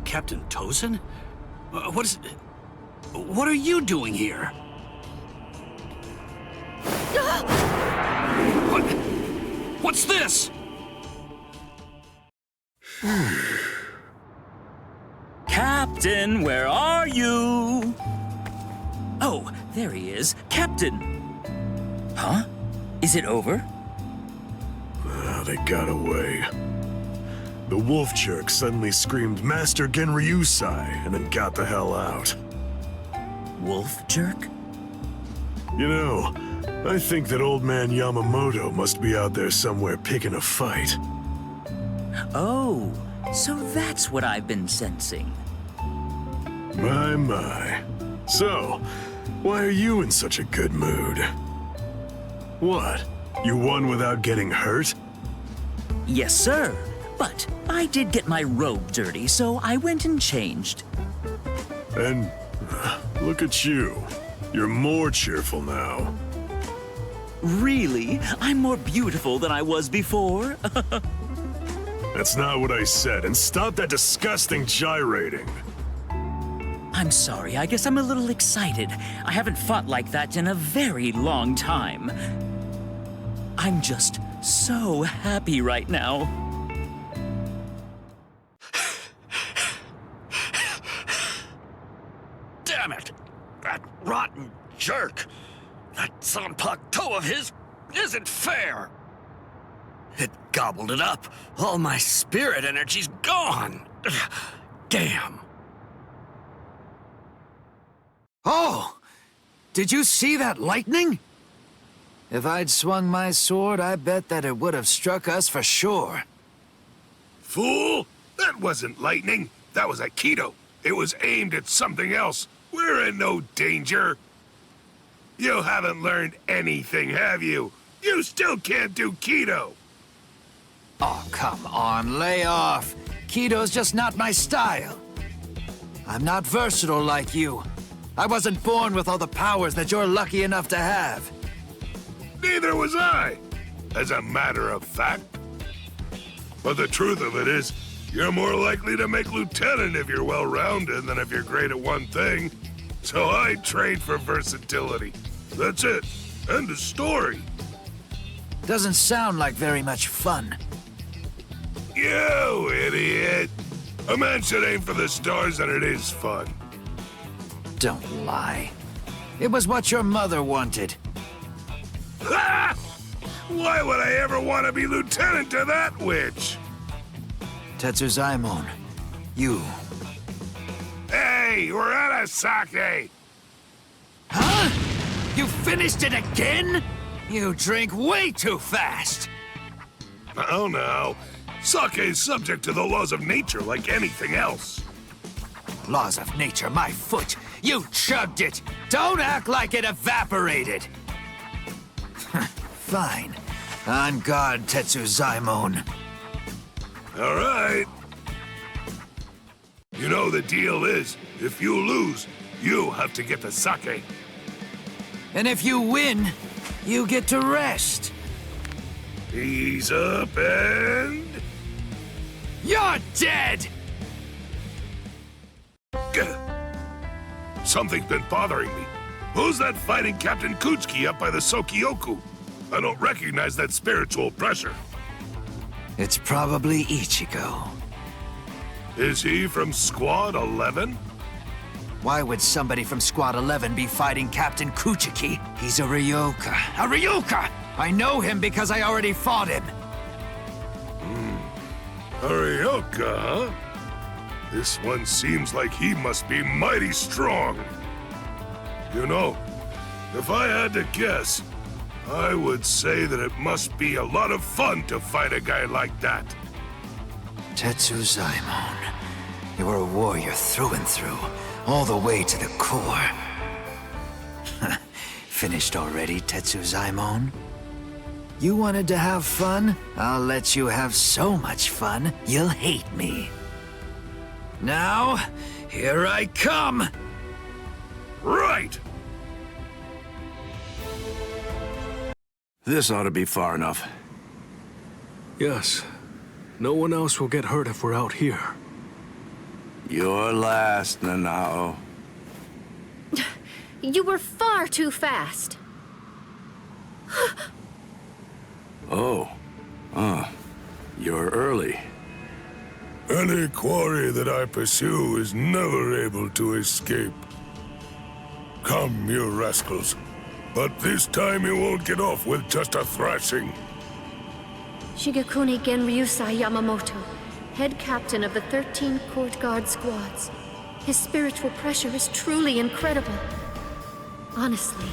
Captain Tozen? What are you doing here? What's this? Captain, where are you? Oh, there he is. Captain! Huh? Is it over? They got away. The wolf jerk suddenly screamed Master Genryusai and then got the hell out. Wolf jerk? You know, I think that old man Yamamoto must be out there somewhere picking a fight. Oh, so that's what I've been sensing. My. So, why are you in such a good mood? What? You won without getting hurt? Yes, sir. But I did get my robe dirty, so I went and changed. And look at you. You're more cheerful now. Really? I'm more beautiful than I was before? That's not what I said, and stop that disgusting gyrating. I'm sorry, I guess I'm a little excited. I haven't fought like that in a very long time. I'm just so happy right now. Damn it! That rotten jerk! That Zanpakuto of his isn't fair! It gobbled it up. All my spirit energy's gone. Damn. Oh! Did you see that lightning? If I'd swung my sword, I bet that it would have struck us for sure. Fool! That wasn't lightning. That was Aikido. It was aimed at something else. We're in no danger. You haven't learned anything, have you? You still can't do Kido. Oh, come on, lay off. Kido's just not my style. I'm not versatile like you. I wasn't born with all the powers that you're lucky enough to have. Neither was I, as a matter of fact. But the truth of it is, you're more likely to make lieutenant if you're well-rounded than if you're great at one thing. So I trained for versatility. That's it. End of story. Doesn't sound like very much fun. You idiot. A man should aim for the stars and it is fun. Don't lie. It was what your mother wanted. Ha! Why would I ever want to be lieutenant to that witch? Tetsuzaimon, you. Hey, we're out of sake! Huh? You finished it again? You drink way too fast! Oh no. Sake is subject to the laws of nature like anything else. Laws of nature, my foot! You chugged it! Don't act like it evaporated! Fine. On guard, Tetsuzaimon. All right. You know the deal is, if you lose, you have to get the sake. And if you win, you get to rest. Ease up and... You're dead! Something's been bothering me. Who's that fighting Captain Kuchiki up by the Sokyoku? I don't recognize that spiritual pressure. It's probably Ichigo. Is he from Squad 11? Why would somebody from Squad 11 be fighting Captain Kuchiki? He's a Ryoka. A Ryoka! I know him because I already fought him. A Ryoka, huh? This one seems like he must be mighty strong. You know, if I had to guess, I would say that it must be a lot of fun to fight a guy like that. Tetsuzaimon, you are a warrior through and through, all the way to the core. Finished already, Tetsuzaimon? You wanted to have fun? I'll let you have so much fun, you'll hate me. Now, here I come! Right! This ought to be far enough. Yes. No one else will get hurt if we're out here. You're last, Nanao. You were far too fast. Oh. You're early. Any quarry that I pursue is never able to escape. Come, you rascals. But this time you won't get off with just a thrashing. Shigekuni Genryusai Yamamoto, head captain of the 13 Court Guard squads. His spiritual pressure is truly incredible. Honestly,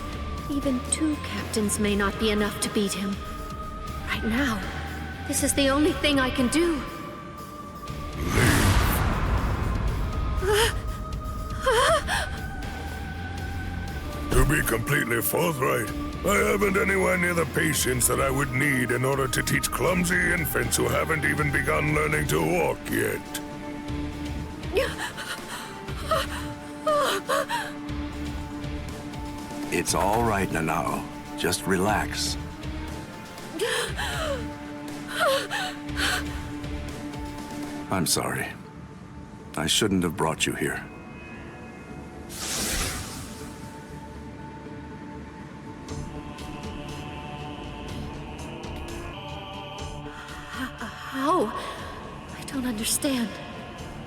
even 2 captains may not be enough to beat him. Right now, this is the only thing I can do. To be completely forthright, I haven't anywhere near the patience that I would need in order to teach clumsy infants who haven't even begun learning to walk yet. It's all right, Nanao. Just relax. I'm sorry. I shouldn't have brought you here. How? I don't understand.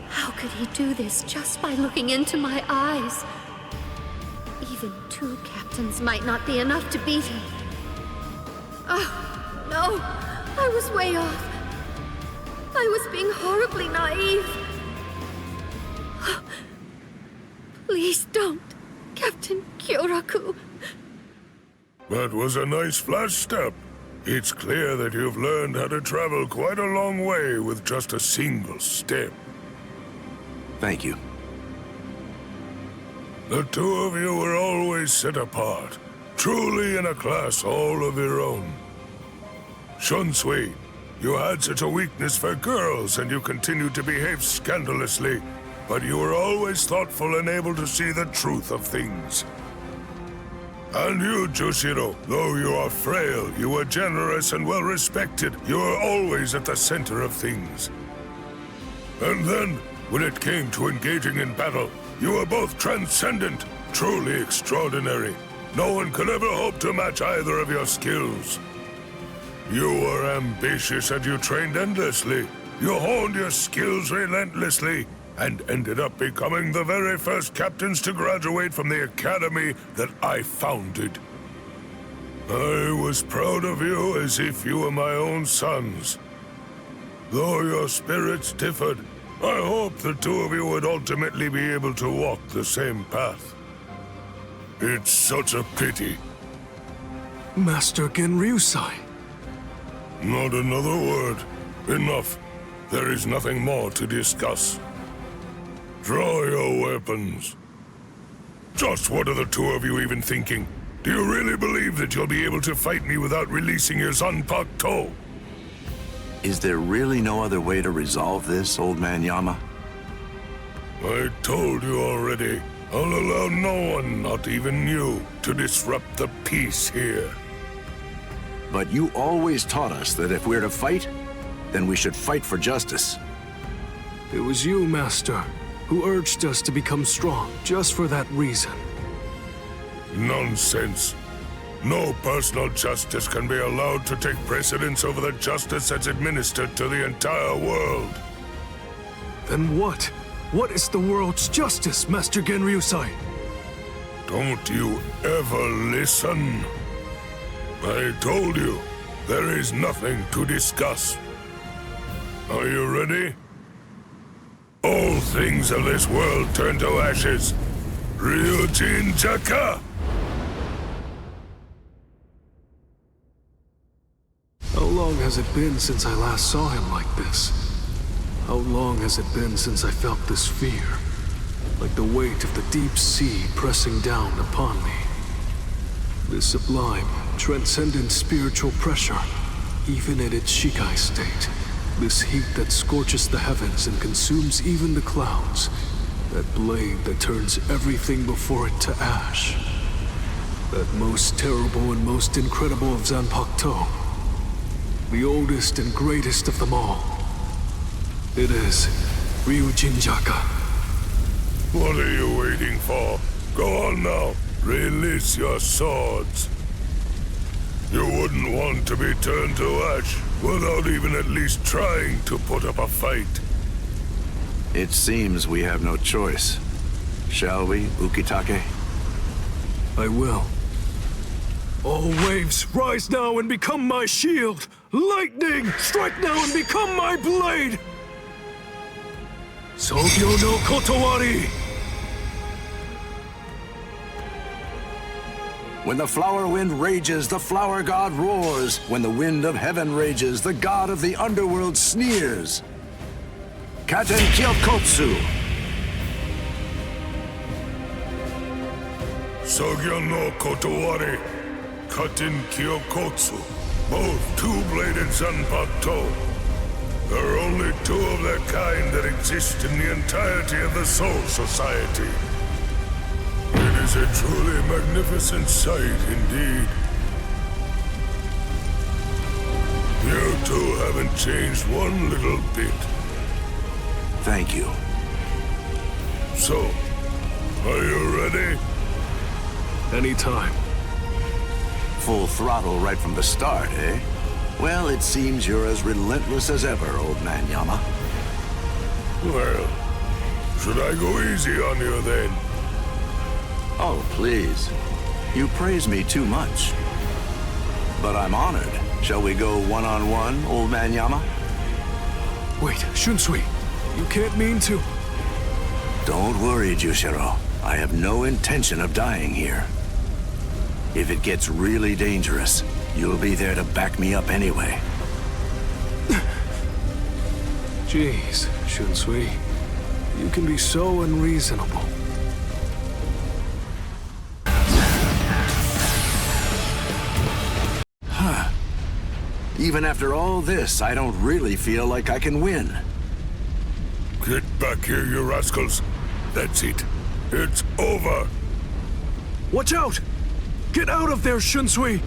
How could he do this just by looking into my eyes? Even 2 captains might not be enough to beat him. Oh, no! I was way off. I was being horribly naive. Please don't, Captain Kyoraku. That was a nice flash step. It's clear that you've learned how to travel quite a long way with just a single step. Thank you. The 2 of you were always set apart, truly in a class all of your own. Shunsui, you had such a weakness for girls and you continued to behave scandalously, but you were always thoughtful and able to see the truth of things. And you, Jushiro, though you are frail, you were generous and well-respected. You were always at the center of things. And then, when it came to engaging in battle, you were both transcendent, truly extraordinary. No one could ever hope to match either of your skills. You were ambitious and you trained endlessly. You honed your skills relentlessly, and ended up becoming the very first captains to graduate from the academy that I founded. I was proud of you as if you were my own sons. Though your spirits differed, I hope the 2 of you would ultimately be able to walk the same path. It's such a pity. Master Genryusai. Not another word. Enough. There is nothing more to discuss. Draw your weapons. Just what are the 2 of you even thinking? Do you really believe that you'll be able to fight me without releasing your Zanpakuto? Is there really no other way to resolve this, Old Man Yama? I told you already. I'll allow no one, not even you, to disrupt the peace here. But you always taught us that if we're to fight, then we should fight for justice. It was you, Master, who urged us to become strong just for that reason. Nonsense. No personal justice can be allowed to take precedence over the justice that's administered to the entire world. Then what? What is the world's justice, Master Genryusai? Don't you ever listen. I told you, there is nothing to discuss. Are you ready? All things of this world turn to ashes. Ryujin Jaka! How long has it been since I last saw him like this? How long has it been since I felt this fear? Like the weight of the deep sea pressing down upon me. This sublime, transcendent spiritual pressure, even in its Shikai state. This heat that scorches the heavens and consumes even the clouds. That blade that turns everything before it to ash. That most terrible and most incredible of Zanpakuto. The oldest and greatest of them all. It is Ryujin Jaka. What are you waiting for? Go on now. Release your swords. You wouldn't want to be turned to ash without even at least trying to put up a fight. It seems we have no choice. Shall we, Ukitake? I will. All waves, rise now and become my shield! Lightning, strike now and become my blade! Sogyo no Kotowari! When the flower wind rages, the flower god roars. When the wind of heaven rages, the god of the underworld sneers. Katen Kyokotsu. Sogyo no Kotowari, Katen Kyokotsu. Both two-bladed Zanpakuto. There are only two of their kind that exist in the entirety of the Soul Society. It is a truly magnificent sight indeed. You two haven't changed one little bit. Thank you. So, are you ready? Anytime. Full throttle right from the start, eh? Well, it seems you're as relentless as ever, old man Yama. Well, should I go easy on you then? Oh, please. You praise me too much. But I'm honored. Shall we go one-on-one, old man Yama? Wait, Shunsui, you can't mean to... Don't worry, Jushiro. I have no intention of dying here. If it gets really dangerous, you'll be there to back me up anyway. Jeez, Shunsui, you can be so unreasonable. Even after all this, I don't really feel like I can win. Get back here, you rascals. That's it. It's over. Watch out! Get out of there, Shunsui!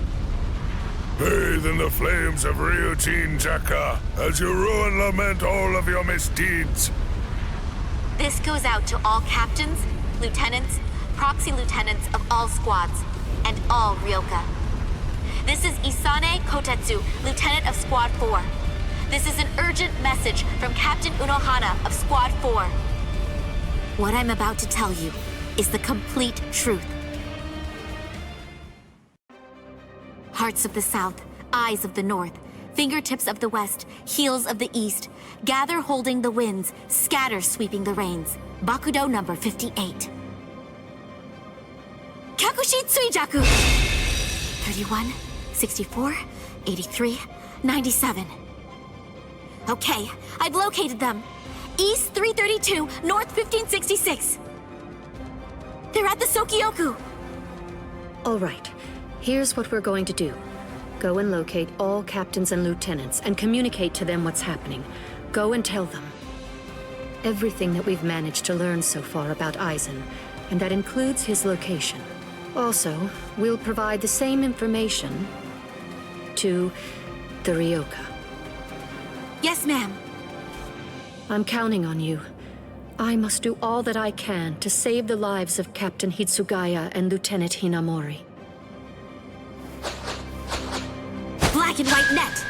Bathe in the flames of Ryujin Jaka as you rue and lament all of your misdeeds. This goes out to all captains, lieutenants, proxy lieutenants of all squads, and all Ryoka. This is Isane Kotetsu, Lieutenant of Squad 4. This is an urgent message from Captain Unohana of Squad 4. What I'm about to tell you is the complete truth. Hearts of the South, eyes of the North, fingertips of the West, heels of the East, gather holding the winds, scatter sweeping the rains. Bakudo number 58. Kyakushi Tsuijaku! 31, 64, 83, 97. Okay, I've located them. East 332, North 1566. They're at the Sokioku. All right. Here's what we're going to do. Go and locate all captains and lieutenants and communicate to them what's happening. Go and tell them everything that we've managed to learn so far about Aizen, and that includes his location. Also, we'll provide the same information to the Ryoka. Yes, ma'am. I'm counting on you. I must do all that I can to save the lives of Captain Hitsugaya and Lieutenant Hinamori. Black and white net!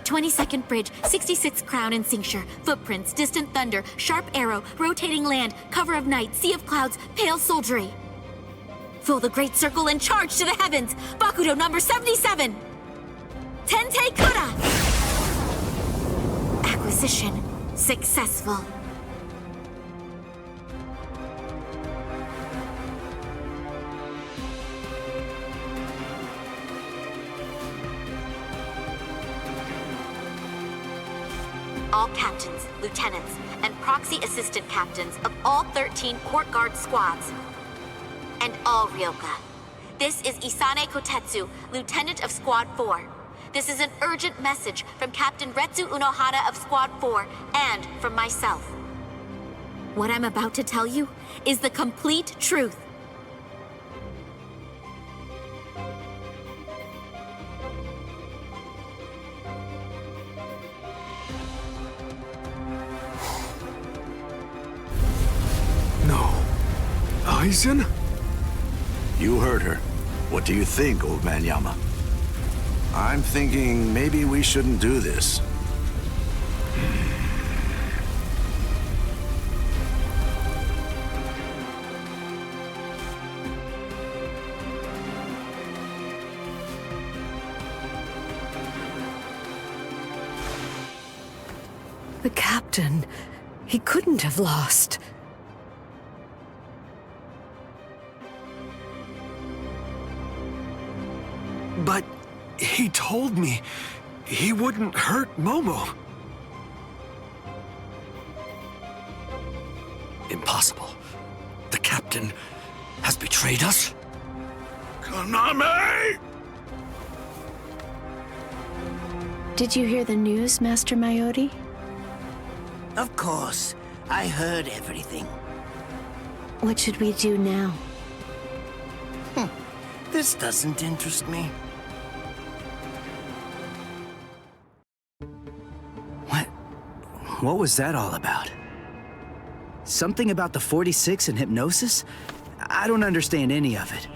22nd bridge, 66th crown and cincture, footprints, distant thunder, sharp arrow, rotating land, cover of night, sea of clouds, pale soldiery. Fill the great circle and charge to the heavens! Bakudo number 77! Tente Kura! Acquisition successful. all captains, lieutenants, and proxy assistant captains of all 13 court guard squads. And all Ryoka. This is Isane Kotetsu, Lieutenant of Squad 4. This is an urgent message from Captain Retsu Unohana of Squad 4 and from myself. What I'm about to tell you is the complete truth. No. Aizen? You heard her. What do you think, old man Yama? I'm thinking maybe we shouldn't do this. The captain, he couldn't have lost. But he told me he wouldn't hurt Momo. Impossible. The captain has betrayed us? Konami! Did you hear the news, Master Mayori? Of course. I heard everything. What should we do now? This doesn't interest me. What was that all about? Something about the 46 and hypnosis? I don't understand any of it.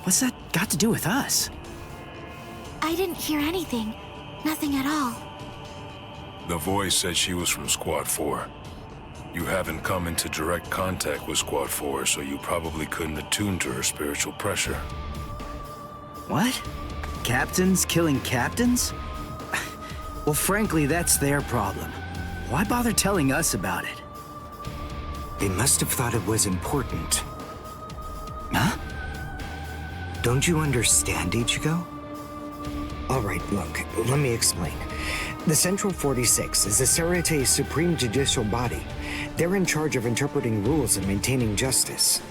What's that got to do with us? I didn't hear anything. Nothing at all. The voice said she was from Squad 4. You haven't come into direct contact with Squad 4, so you probably couldn't attune to her spiritual pressure. What? Captains killing captains? Well, frankly, that's their problem. Why bother telling us about it? They must have thought it was important. Huh? Don't you understand, Ichigo? All right, look, let me explain. The Central 46 is the Sarate's supreme judicial body. They're in charge of interpreting rules and maintaining justice.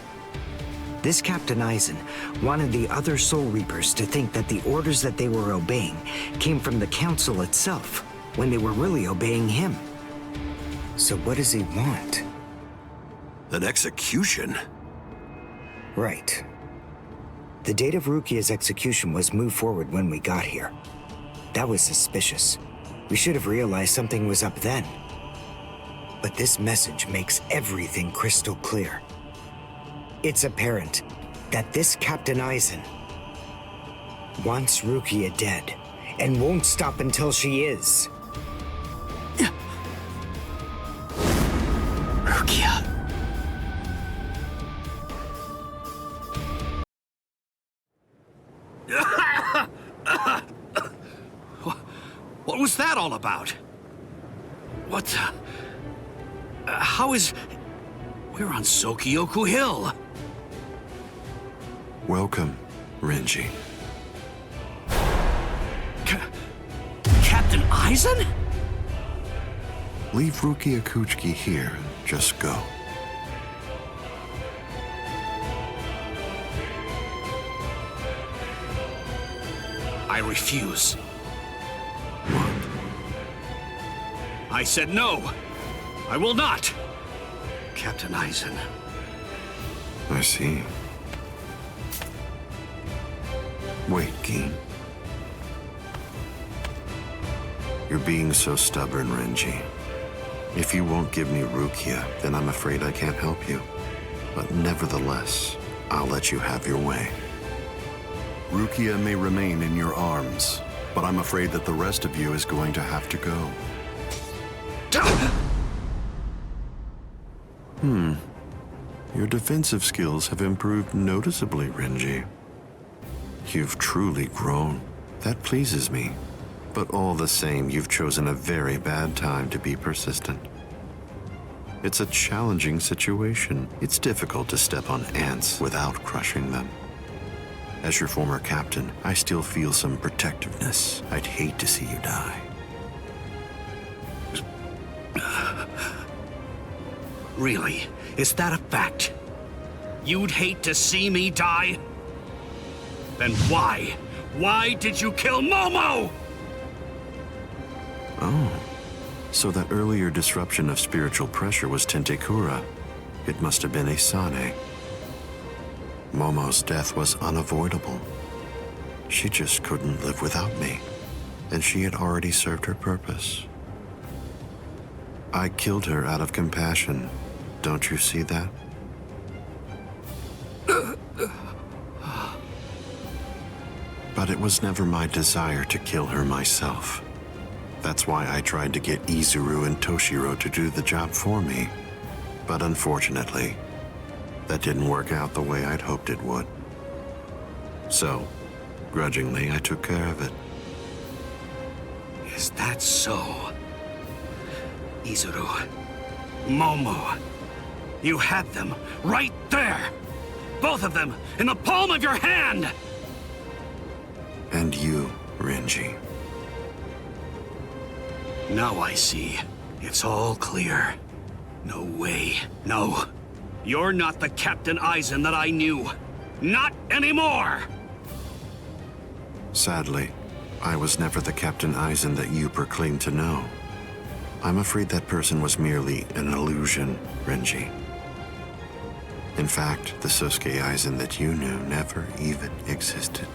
This Captain Aizen wanted the other Soul Reapers to think that the orders that they were obeying came from the Council itself, when they were really obeying him. So what does he want? An execution? Right. The date of Rukia's execution was moved forward when we got here. That was suspicious. We should have realized something was up then. But this message makes everything crystal clear. It's apparent that this Captain Aizen wants Rukia dead, and won't stop until she is. Rukia. What was that all about? What? How is... We're on Sokyoku Hill. Welcome, Renji. Captain Aizen? Leave Rukia Kuchiki here. Just go. I refuse. What? I said no. I will not. Captain Aizen. I see. Wait, Gin. You're being so stubborn, Renji. If you won't give me Rukia, then I'm afraid I can't help you. But nevertheless, I'll let you have your way. Rukia may remain in your arms, but I'm afraid that the rest of you is going to have to go. Your defensive skills have improved noticeably, Renji. You've truly grown. That pleases me. But all the same, you've chosen a very bad time to be persistent. It's a challenging situation. It's difficult to step on ants without crushing them. As your former captain, I still feel some protectiveness. I'd hate to see you die. Really? Is that a fact? You'd hate to see me die? Then why? Why did you kill Momo? Oh. So that earlier disruption of spiritual pressure was Tentekura. It must have been Isane. Momo's death was unavoidable. She just couldn't live without me, and she had already served her purpose. I killed her out of compassion. Don't you see that? But it was never my desire to kill her myself. That's why I tried to get Izuru and Toshiro to do the job for me. But unfortunately, that didn't work out the way I'd hoped it would. So, grudgingly, I took care of it. Is that so? Izuru, Momo, you had them right there! Both of them in the palm of your hand! And you, Renji. Now I see. It's all clear. No way. No. You're not the Captain Aizen that I knew. Not anymore! Sadly, I was never the Captain Aizen that you proclaimed to know. I'm afraid that person was merely an illusion, Renji. In fact, the Sosuke Aizen that you knew never even existed.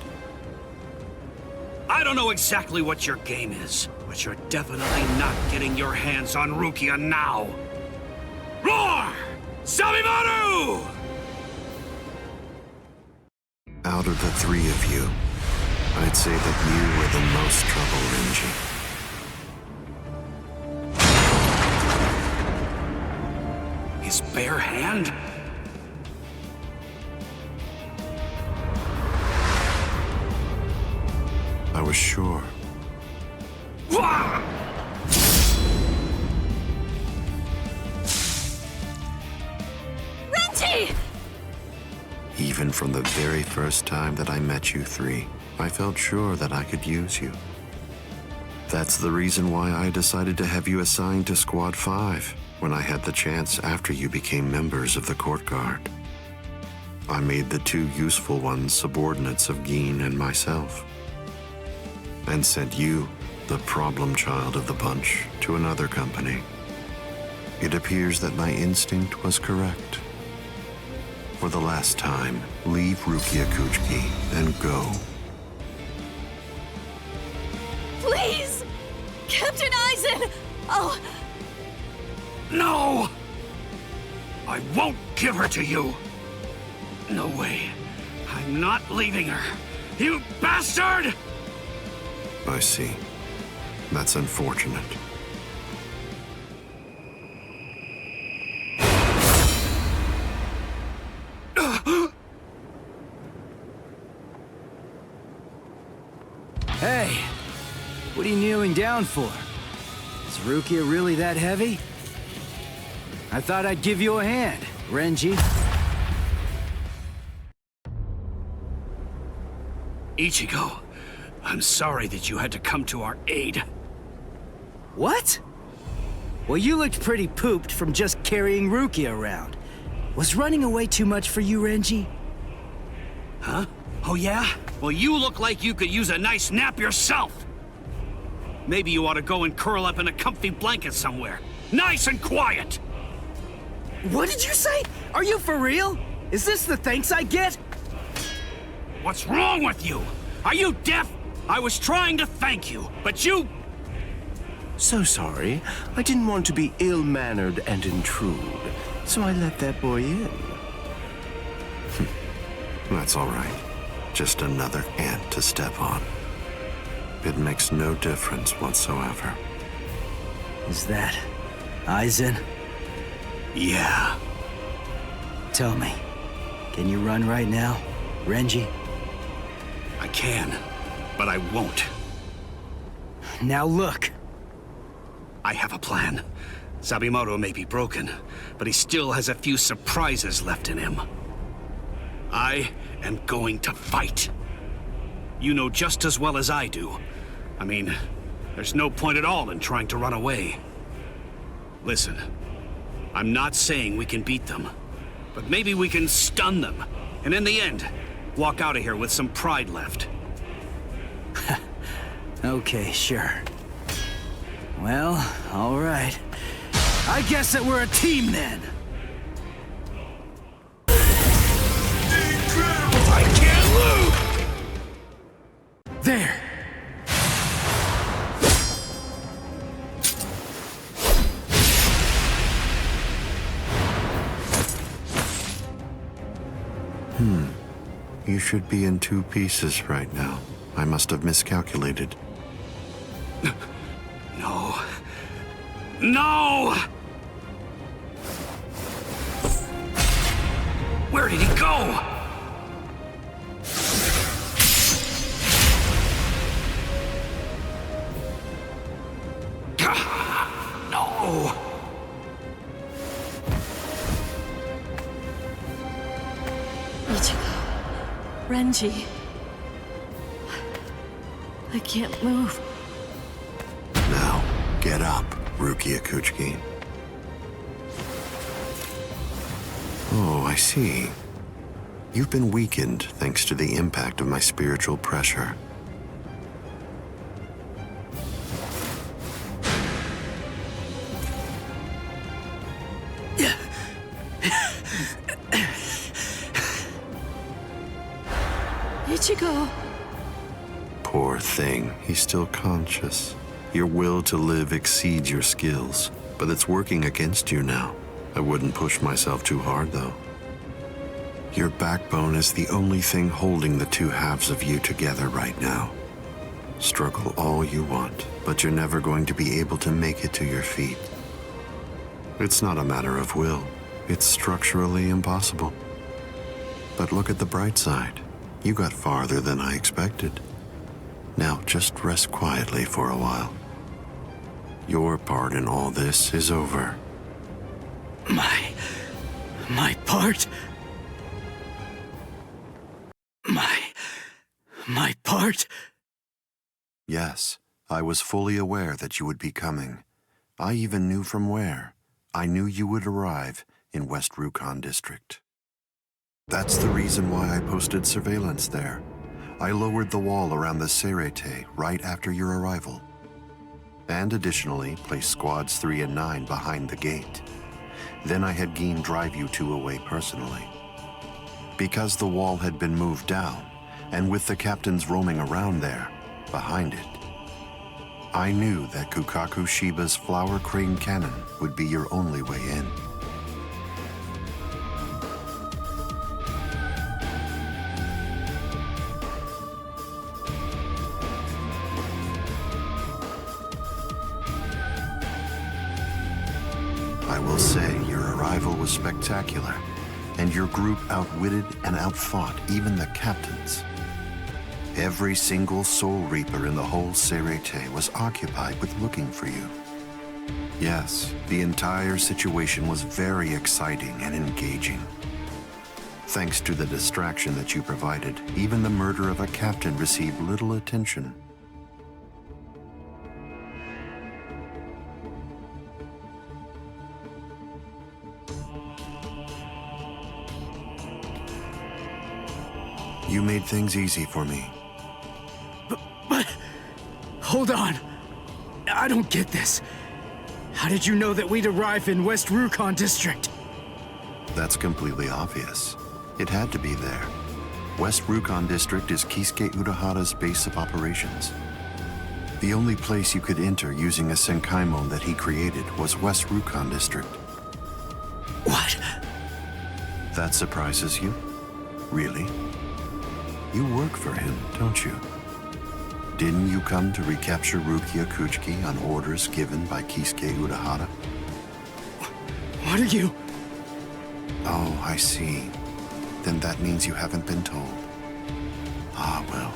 I don't know exactly what your game is, but you're definitely not getting your hands on Rukia now. Roar! Sabimaru! Out of the three of you, I'd say that you were the most trouble, Renji. His bare hand? I was sure. Renji! Even from the very first time that I met you three, I felt sure that I could use you. That's the reason why I decided to have you assigned to Squad 5 when I had the chance after you became members of the Court Guard. I made the two useful ones subordinates of Gin and myself, and sent you, the problem child of the bunch, to another company. It appears that my instinct was correct. For the last time, leave Rukia Kuchiki and go. Please! Captain Aizen! Oh! No! I won't give her to you! No way. I'm not leaving her. You bastard! I see. That's unfortunate. Hey! What are you kneeling down for? Is Rukia really that heavy? I thought I'd give you a hand, Renji. Ichigo, I'm sorry that you had to come to our aid. What? Well, you looked pretty pooped from just carrying Rukia around. Was running away too much for you, Renji? Huh? Oh yeah? Well, you look like you could use a nice nap yourself. Maybe you ought to go and curl up in a comfy blanket somewhere. Nice and quiet! What did you say? Are you for real? Is this the thanks I get? What's wrong with you? Are you deaf? I was trying to thank you, but you... So sorry. I didn't want to be ill-mannered and intrude, so I let that boy in. That's all right. Just another ant to step on. It makes no difference whatsoever. Is that Aizen? Yeah. Tell me, can you run right now, Renji? I can, but I won't. Now look. I have a plan. Sabimoto may be broken, but he still has a few surprises left in him. I am going to fight. You know just as well as I do. I mean, there's no point at all in trying to run away. Listen, I'm not saying we can beat them, but maybe we can stun them, and in the end, walk out of here with some pride left. Okay, sure. Well, all right. I guess that we're a team then. I can't lose! There! You should be in 2 pieces right now. I must have miscalculated. No. No! Where did he go? No! Ichigo. Renji. I can't move. Now, get up, Rukia Kuchiki. Oh, I see. You've been weakened thanks to the impact of my spiritual pressure. Ichigo. Poor thing, he's still conscious. Your will to live exceeds your skills, but it's working against you now. I wouldn't push myself too hard, though. Your backbone is the only thing holding the 2 halves of you together right now. Struggle all you want, but you're never going to be able to make it to your feet. It's not a matter of will. It's structurally impossible. But look at the bright side. You got farther than I expected. Now just rest quietly for a while. Your part in all this is over. My part? My part? Yes, I was fully aware that you would be coming. I even knew from where. I knew you would arrive in West Rukon District. That's the reason why I posted surveillance there. I lowered the wall around the Serete right after your arrival. And additionally, placed squads 3 and 9 behind the gate. Then I had Gin drive you 2 away personally. Because the wall had been moved down, and with the captains roaming around there, behind it, I knew that Kukaku Shiba's Flower Crane Cannon would be your only way in. I will say your arrival was spectacular, and your group outwitted and outfought even the captains. Every single Soul Reaper in the whole Serete was occupied with looking for you. Yes, the entire situation was very exciting and engaging. Thanks to the distraction that you provided, even the murder of a captain received little attention. You made things easy for me. But hold on. I don't get this. How did you know that we'd arrive in West Rukon District? That's completely obvious. It had to be there. West Rukon District is Kisuke Urahara's base of operations. The only place you could enter using a Senkaimon that he created was West Rukon District. What? That surprises you? Really? You work for him, don't you? Didn't you come to recapture Rukia Kuchiki on orders given by Kisuke Urahara? What are you? Oh, I see. Then that means you haven't been told. Ah, well.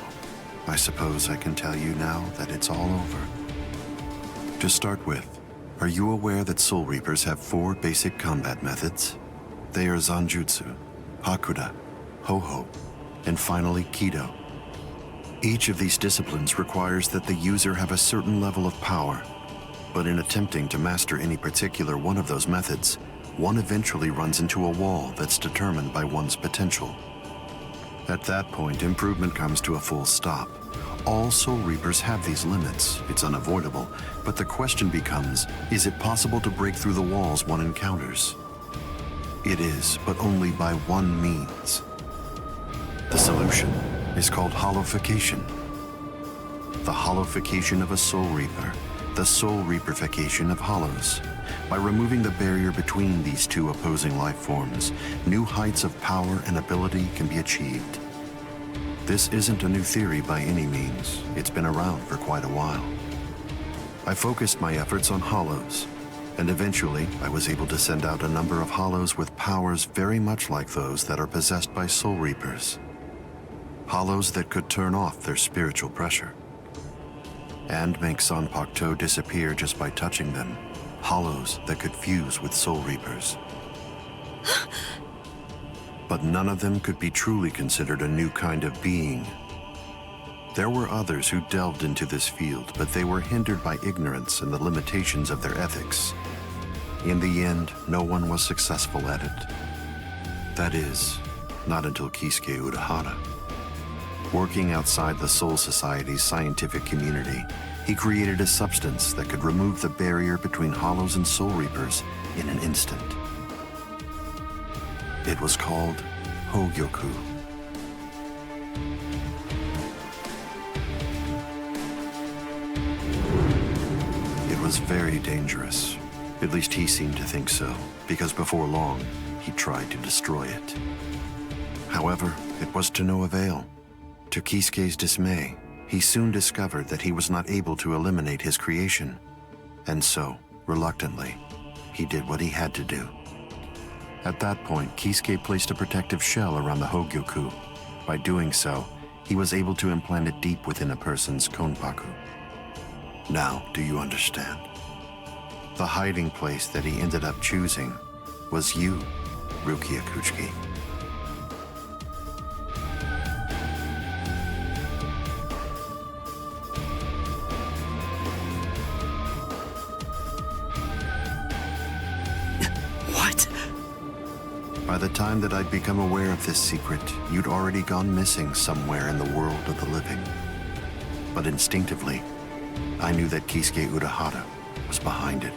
I suppose I can tell you now that it's all over. To start with, are you aware that Soul Reapers have 4 basic combat methods? They are Zanjutsu, Hakuda, Ho-Ho, and finally Kido. Each of these disciplines requires that the user have a certain level of power, but in attempting to master any particular one of those methods, one eventually runs into a wall that's determined by one's potential. At that point, improvement comes to a full stop. All Soul Reapers have these limits. It's unavoidable, but the question becomes, is it possible to break through the walls one encounters? It is, but only by one means. The solution is called hollowification. The hollowification of a Soul Reaper, the Soul Reaperification of hollows. By removing the barrier between these two opposing life forms, new heights of power and ability can be achieved. This isn't a new theory by any means. It's been around for quite a while. I focused my efforts on hollows, and eventually I was able to send out a number of hollows with powers very much like those that are possessed by Soul Reapers. Hollows that could turn off their spiritual pressure and make Zanpakuto disappear just by touching them. Hollows that could fuse with Soul Reapers. But none of them could be truly considered a new kind of being. There were others who delved into this field, but they were hindered by ignorance and the limitations of their ethics. In the end, no one was successful at it. That is, not until Kisuke Urahara. Working outside the Soul Society's scientific community, he created a substance that could remove the barrier between hollows and Soul Reapers in an instant. It was called Hogyoku. It was very dangerous. At least he seemed to think so, because before long, he tried to destroy it. However, it was to no avail. To Kisuke's dismay, he soon discovered that he was not able to eliminate his creation. And so, reluctantly, he did what he had to do. At that point, Kisuke placed a protective shell around the Hogyoku. By doing so, he was able to implant it deep within a person's konpaku. Now, do you understand? The hiding place that he ended up choosing was you, Rukia Kuchiki. By the time that I'd become aware of this secret, you'd already gone missing somewhere in the world of the living. But instinctively, I knew that Kisuke Urahara was behind it.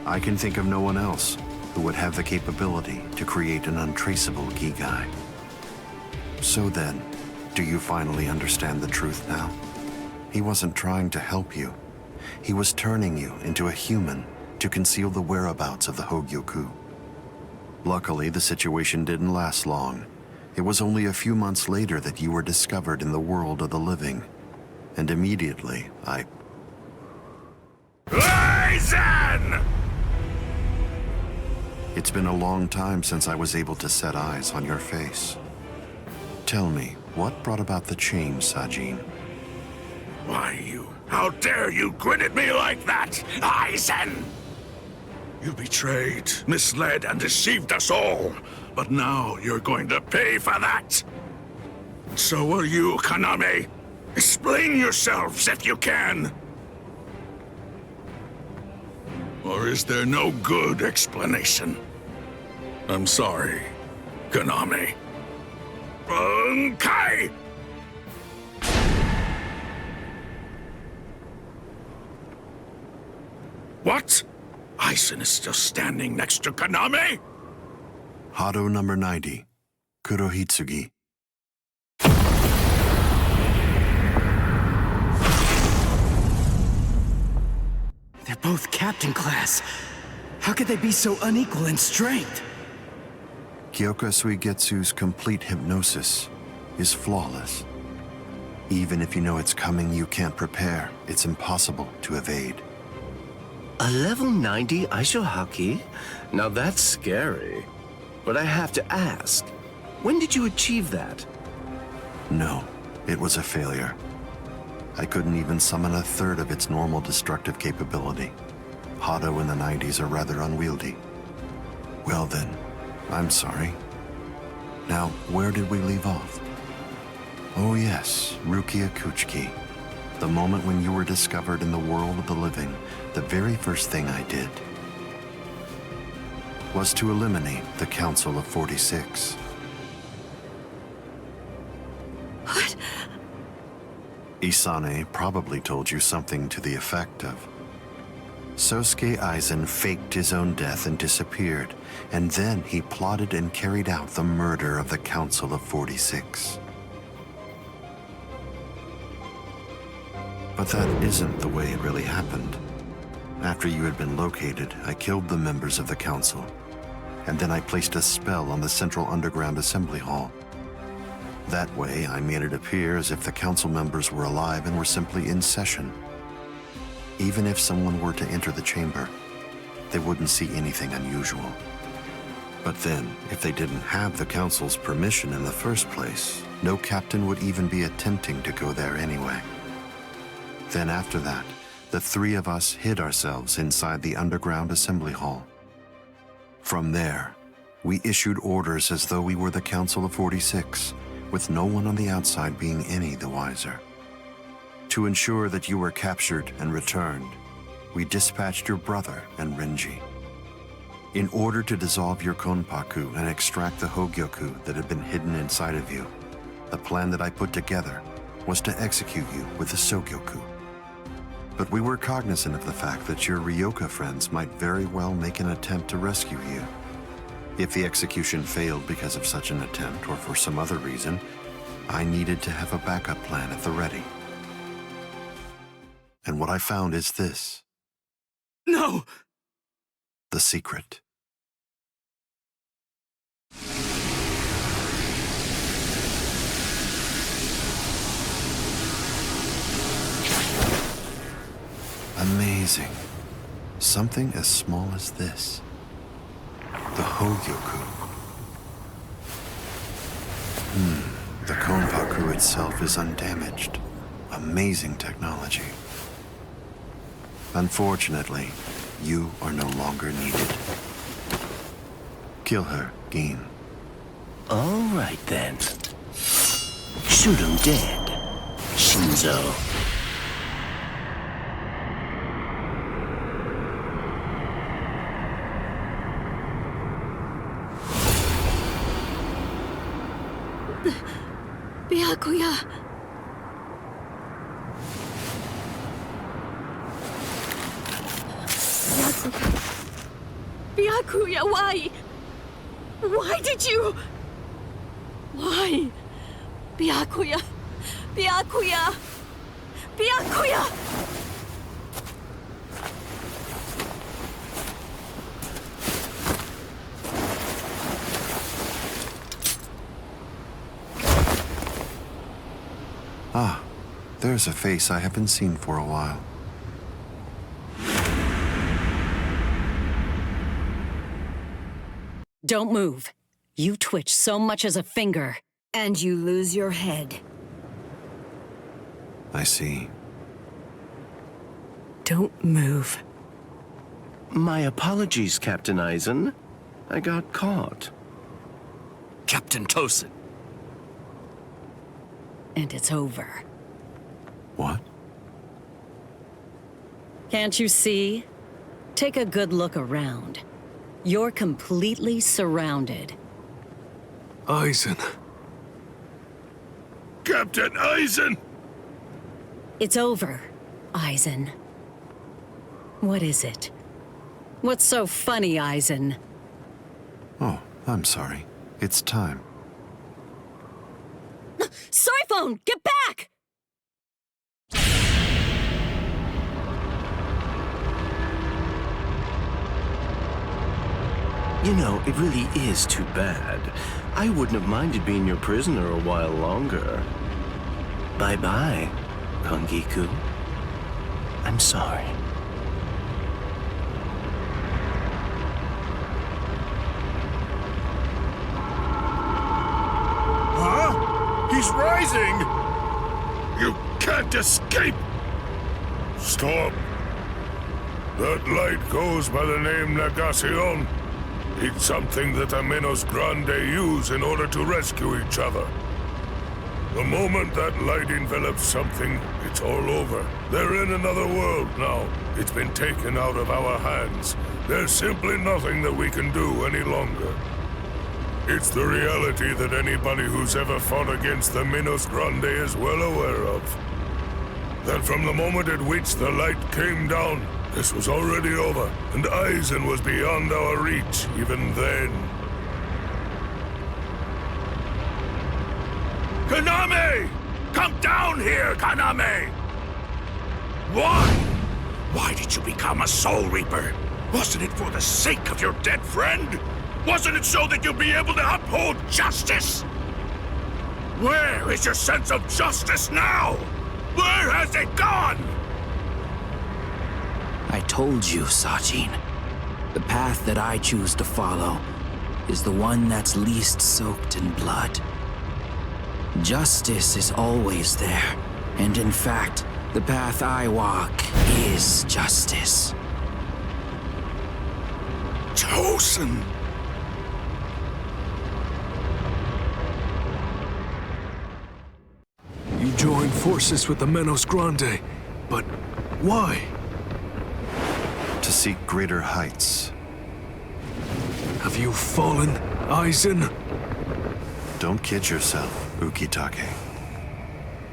I can think of no one else who would have the capability to create an untraceable Gigai. So then, do you finally understand the truth now? He wasn't trying to help you. He was turning you into a human to conceal the whereabouts of the Hogyoku. Luckily, the situation didn't last long. It was only a few months later that you were discovered in the world of the living. And immediately, Aizen! It's been a long time since I was able to set eyes on your face. Tell me, what brought about the change, Sajin? Why, how dare you grin at me like that, Aizen? You betrayed, misled, and deceived us all. But now you're going to pay for that. So will you, Kaname. Explain yourselves if you can. Or is there no good explanation? I'm sorry, Kaname. Bunkai! What? Aizen is still standing next to Kaname? Hado number 90, Kurohitsugi. They're both captain class. How could they be so unequal in strength? Kyoka Suigetsu's complete hypnosis is flawless. Even if you know it's coming, you can't prepare. It's impossible to evade. A level 90 Aisho Haki? Now that's scary. But I have to ask, when did you achieve that? No, it was a failure. I couldn't even summon a third of its normal destructive capability. Hado in the 90s are rather unwieldy. Well then, I'm sorry. Now, where did we leave off? Oh yes, Rukia Kuchiki. The moment when you were discovered in the world of the living, the very first thing I did. was to eliminate the Council of 46. What? Isane probably told you something to the effect of, Sosuke Aizen faked his own death and disappeared, and then he plotted and carried out the murder of the Council of 46. But that isn't the way it really happened. After you had been located, I killed the members of the Council, and then I placed a spell on the Central Underground Assembly Hall. That way, I made it appear as if the Council members were alive and were simply in session. Even if someone were to enter the chamber, they wouldn't see anything unusual. But then, if they didn't have the Council's permission in the first place, no captain would even be attempting to go there anyway. Then after that, the three of us hid ourselves inside the underground assembly hall. From there, we issued orders as though we were the Council of 46, with no one on the outside being any the wiser. To ensure that you were captured and returned, we dispatched your brother and Renji. In order to dissolve your Konpaku and extract the Hogyoku that had been hidden inside of you, the plan that I put together was to execute you with the Sogyoku. But we were cognizant of the fact that your Ryoka friends might very well make an attempt to rescue you. If the execution failed because of such an attempt or for some other reason, I needed to have a backup plan at the ready. And what I found is this. No! The secret. Amazing. Something as small as this. The Hogyoku. The Konpaku itself is undamaged. Amazing technology. Unfortunately, you are no longer needed. Kill her, Gin. All right then. Shoot him dead, Shinzo. Byakuya! Byakuya, why? Why did you? Why? Byakuya! Byakuya! Byakuya! Ah, there's a face I haven't seen for a while. Don't move. You twitch so much as a finger, and you lose your head. I see. Don't move. My apologies, Captain Aizen. I got caught. Captain Tosin. And it's over. What? Can't you see? Take a good look around. You're completely surrounded. Aizen. Captain Aizen! It's over, Aizen. What is it? What's so funny, Aizen? Oh, I'm sorry. It's time. Soiphone, get back! You know, it really is too bad. I wouldn't have minded being your prisoner a while longer. Bye-bye, Kongiku. I'm sorry. Huh? He's rising! You can't escape! Stop! That light goes by the name Negacion. It's something that the Menos Grande use in order to rescue each other. The moment that light envelops something, it's all over. They're in another world now. It's been taken out of our hands. There's simply nothing that we can do any longer. It's the reality that anybody who's ever fought against the Minos Grande is well aware of. That from the moment at which the light came down, this was already over, and Aizen was beyond our reach even then. Kaname! Come down here, Kaname! Why? Why did you become a Soul Reaper? Wasn't it for the sake of your dead friend? Wasn't it so that you'd be able to uphold justice? Where is your sense of justice now? Where has it gone? I told you, Sajin. The path that I choose to follow is the one that's least soaked in blood. Justice is always there, and in fact, the path I walk is justice. Chosen! You joined forces with the Minos Grande, but why? To seek greater heights. Have you fallen, Aizen? Don't kid yourself, Ukitake.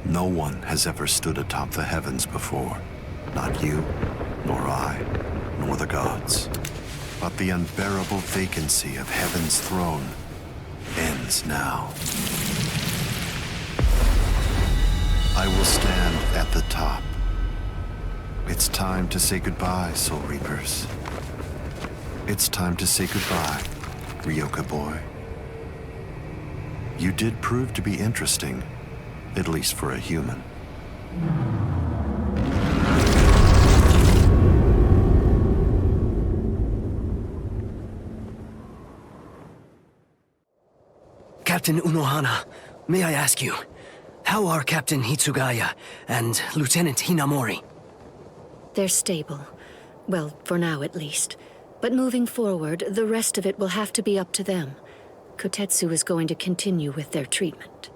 No one has ever stood atop the heavens before. Not you, nor I, nor the gods. But the unbearable vacancy of heaven's throne ends now. I will stand at the top. It's time to say goodbye, Soul Reapers. It's time to say goodbye, Ryoka boy. You did prove to be interesting, at least for a human. Captain Unohana, may I ask you, how are Captain Hitsugaya and Lieutenant Hinamori? They're stable. Well, for now at least. But moving forward, the rest of it will have to be up to them. Kotetsu is going to continue with their treatment.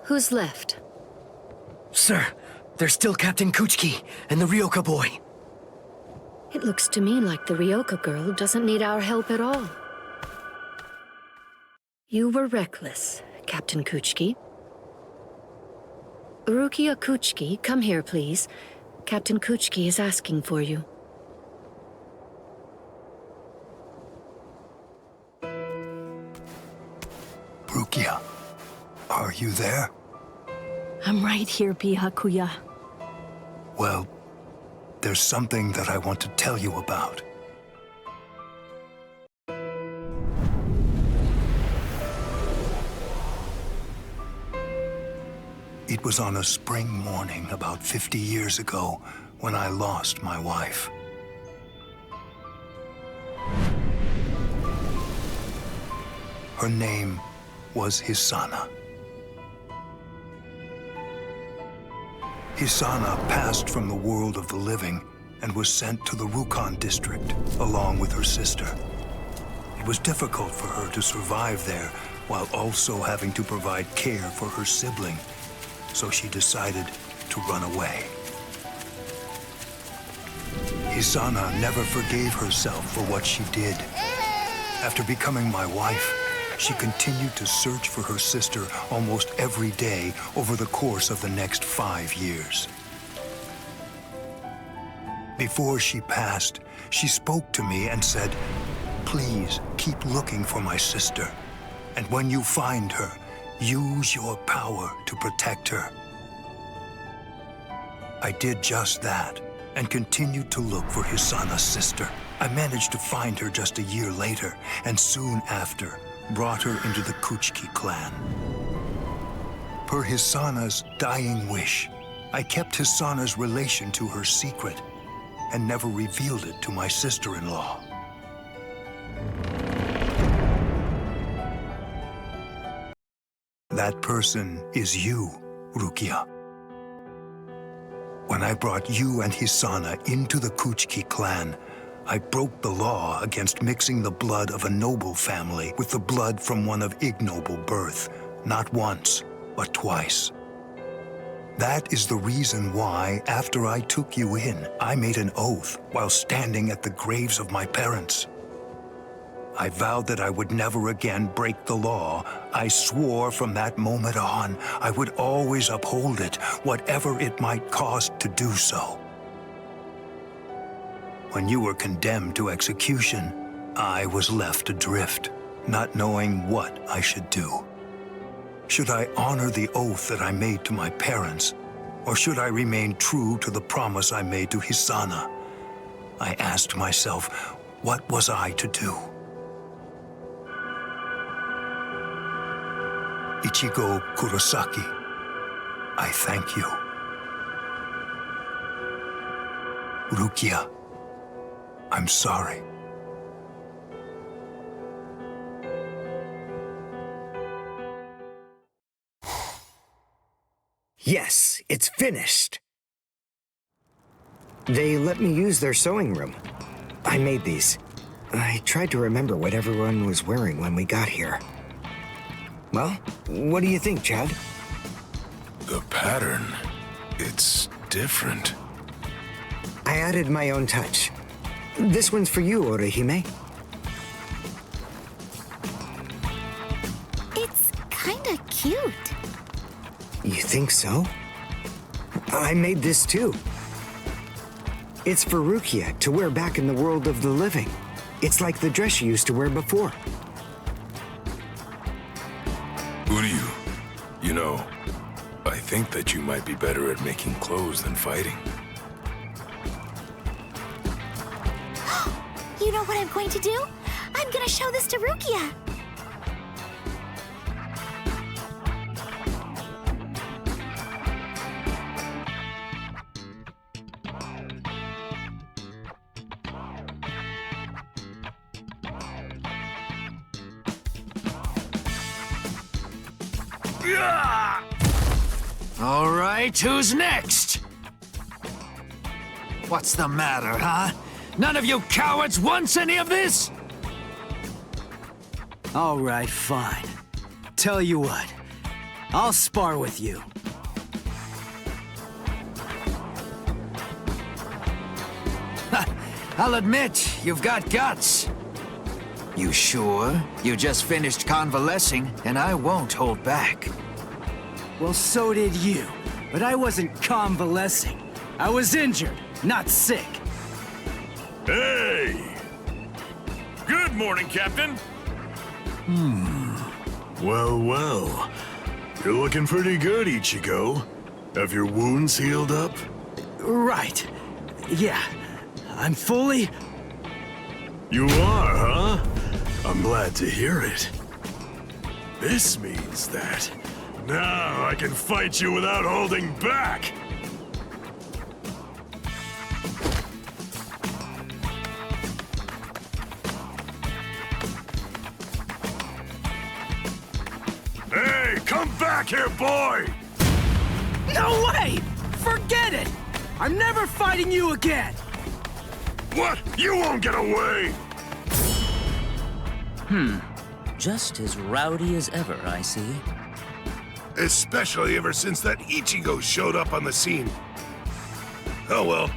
Who's left? Sir, there's still Captain Kuchiki and the Ryoka boy. It looks to me like the Ryoka girl doesn't need our help at all. You were reckless, Captain Kuchiki. Rukia Kuchiki, come here, please. Captain Kuchiki is asking for you. Rukia, are you there? I'm right here, Byakuya. Well, there's something that I want to tell you about. It was on a spring morning about 50 years ago when I lost my wife. Her name was Hisana. Hisana passed from the world of the living and was sent to the Rukon district along with her sister. It was difficult for her to survive there while also having to provide care for her sibling, so she decided to run away. Hisana never forgave herself for what she did. After becoming my wife, she continued to search for her sister almost every day over the course of the next 5 years. Before she passed, she spoke to me and said, "Please keep looking for my sister, and when you find her, use your power to protect her." I did just that, and continued to look for Hisana's sister. I managed to find her just a year later, and soon after, brought her into the Kuchiki clan. Per Hisana's dying wish, I kept Hisana's relation to her secret, and never revealed it to my sister-in-law. That person is you, Rukia. When I brought you and Hisana into the Kuchiki clan, I broke the law against mixing the blood of a noble family with the blood from one of ignoble birth, not once, but twice. That is the reason why, after I took you in, I made an oath while standing at the graves of my parents. I vowed that I would never again break the law. I swore from that moment on, I would always uphold it, whatever it might cost to do so. When you were condemned to execution, I was left adrift, not knowing what I should do. Should I honor the oath that I made to my parents, or should I remain true to the promise I made to Hisana? I asked myself, what was I to do? Ichigo Kurosaki, I thank you. Rukia, I'm sorry. Yes, it's finished. They let me use their sewing room. I made these. I tried to remember what everyone was wearing when we got here. Well, what do you think, Chad? The pattern, it's different. I added my own touch. This one's for you, Orihime. It's kinda cute. You think so? I made this too. It's for Rukia to wear back in the world of the living. It's like the dress she used to wear before. Uryu, you know, I think that you might be better at making clothes than fighting. You know what I'm going to do? I'm gonna show this to Rukia. All right, who's next? What's the matter, huh? None of you cowards wants any of this? All right, fine. Tell you what, I'll spar with you. I'll admit, you've got guts. You sure? You just finished convalescing, and I won't hold back. Well, so did you. But I wasn't convalescing. I was injured, not sick. Hey! Good morning, Captain. Well, well. You're looking pretty good, Ichigo. Have your wounds healed up? Right. Yeah. I'm fully... You are, huh? I'm glad to hear it. This means that now I can fight you without holding back. Hey, come back here, boy! No way! Forget it! I'm never fighting you again! What? You won't get away! Just as rowdy as ever, I see. Especially ever since that Ichigo showed up on the scene. Oh well,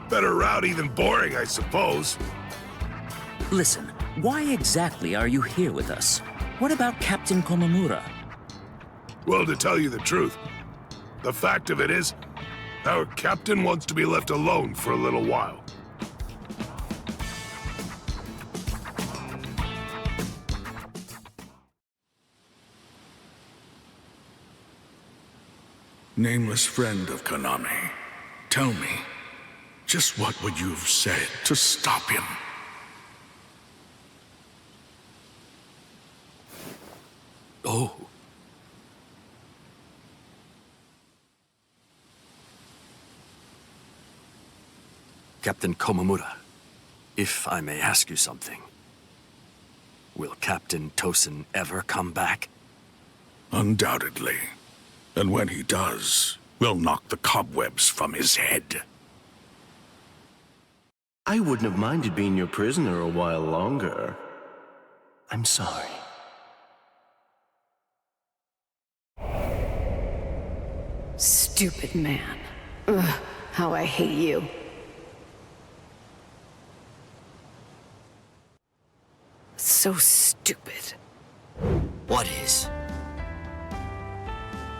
better rowdy than boring, I suppose. Listen, why exactly are you here with us? What about Captain Komamura? Well, to tell you the truth, the fact of it is, our captain wants to be left alone for a little while. Nameless friend of Konami, tell me, just what would you have said to stop him? Oh. Captain Komamura, if I may ask you something, will Captain Tosen ever come back? Undoubtedly. And when he does, we'll knock the cobwebs from his head. I wouldn't have minded being your prisoner a while longer. I'm sorry. stupid man. Ugh, how I hate you. So stupid. What is?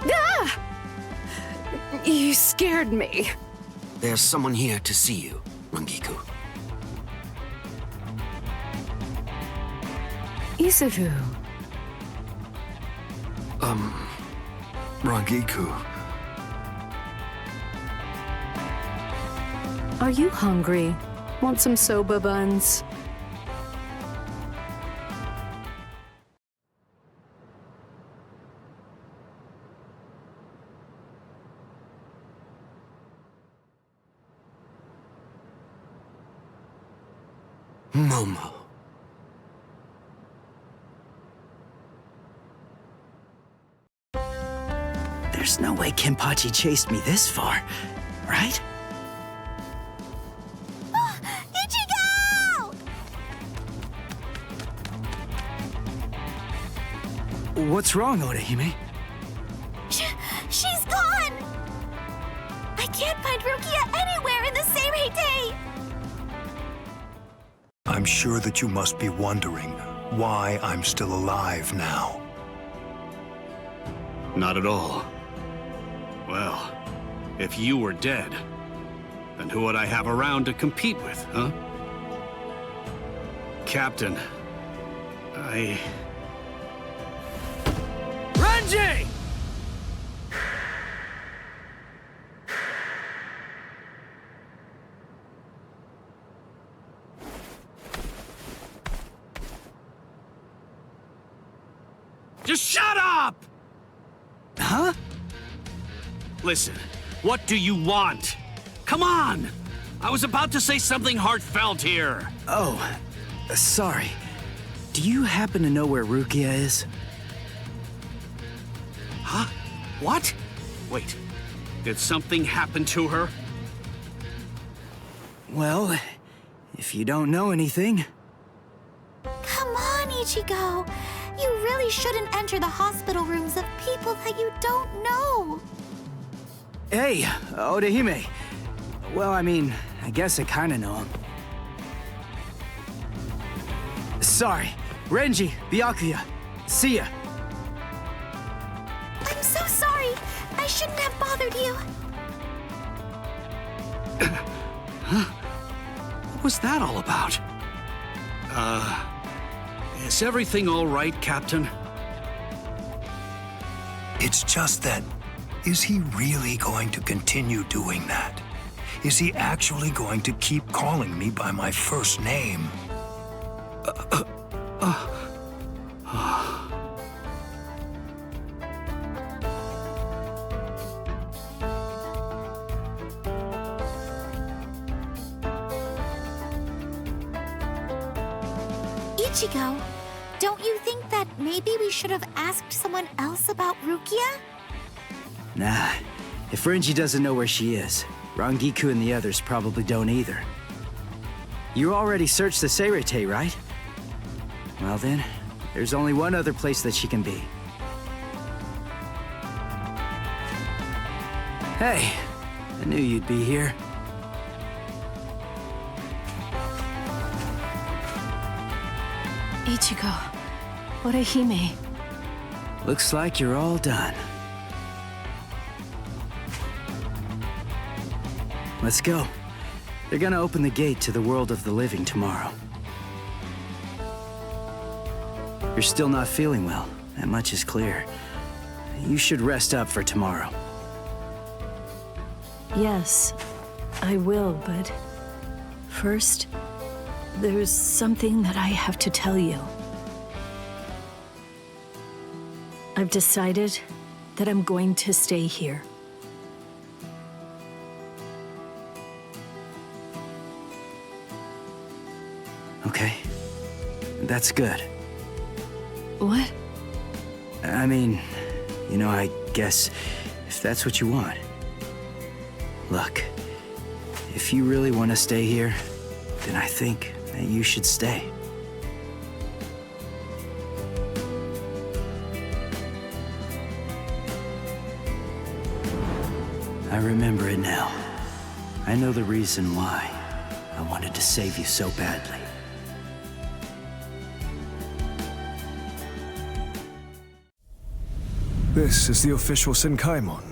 Ah! You scared me. There's someone here to see you, Rangiku. Izuku. Rangiku. Are you hungry? Want some soba buns? Momo. There's no way Kenpachi chased me this far, right? Ichigo! What's wrong, Orihime? She's gone! I can't find Rukia anywhere in the Seirei. I'm sure that you must be wondering why I'm still alive now. Not at all. Well, if you were dead, then who would I have around to compete with, huh? Captain, Renji! Just shut up! Huh? Listen, what do you want? Come on! I was about to say something heartfelt here. Oh, sorry. Do you happen to know where Rukia is? Huh? What? Wait, did something happen to her? Well, if you don't know anything... Come on, Ichigo. You really shouldn't enter the hospital rooms of people that you don't know. Hey, Orihime. Well, I mean, I guess I kinda know him. Sorry. Renji, Byakuya. See ya. I'm so sorry. I shouldn't have bothered you. What was that all about? Is everything all right, Captain? It's just that, is he really going to continue doing that? Is he actually going to keep calling me by my first name? Ichigo, don't you think that maybe we should have asked someone else about Rukia? Nah, if Renji doesn't know where she is, Rangiku and the others probably don't either. You already searched the Seirei, right? Well then, there's only one other place that she can be. Hey, I knew you'd be here. Ichigo, Orihime. Looks like you're all done. Let's go. They're gonna open the gate to the world of the living tomorrow. You're still not feeling well. That much is clear. You should rest up for tomorrow. Yes, I will, but first, there's something that I have to tell you. I've decided that I'm going to stay here. Okay. That's good. What? I mean, you know, I guess if that's what you want. Look, if you really want to stay here, then I think that you should stay. remember it now. I know the reason why I wanted to save you so badly. This is the official Senkaimon.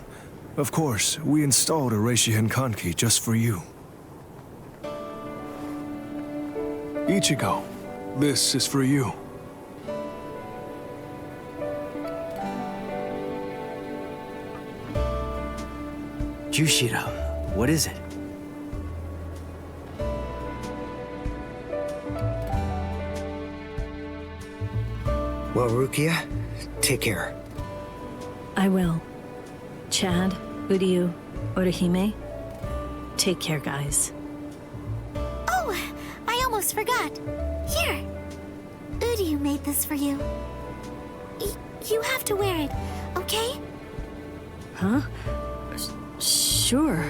Of course, we installed a Reishi Henkanki just for you. Ichigo, this is for you. Jushiro, what is it? Well, Rukia, take care. I will. Chad, Uryu, Orihime, take care, guys. Oh, I almost forgot. Here. Uryu made this for you. You have to wear it, okay? Huh? Sure.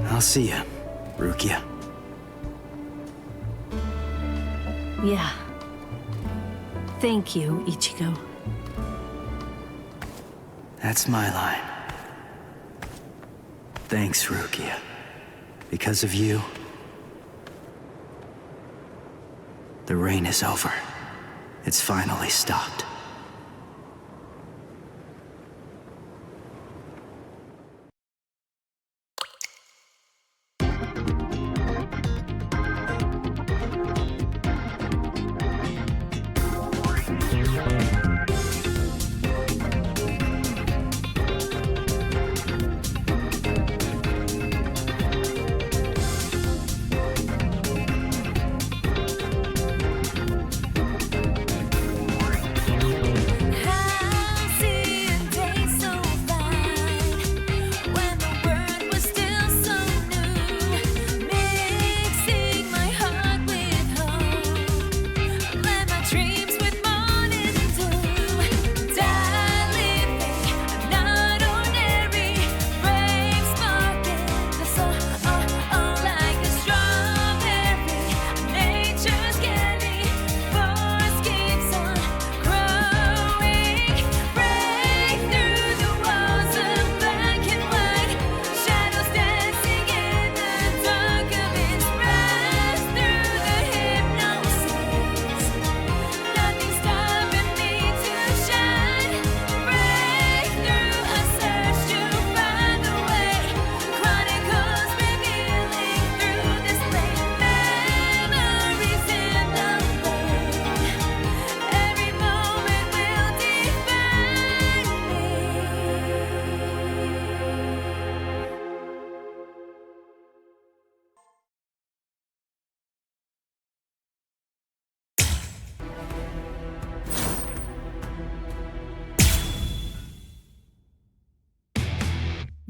I'll see ya, Rukia. Yeah. Thank you, Ichigo. That's my line. Thanks, Rukia. Because of you, the rain is over. It's finally stopped.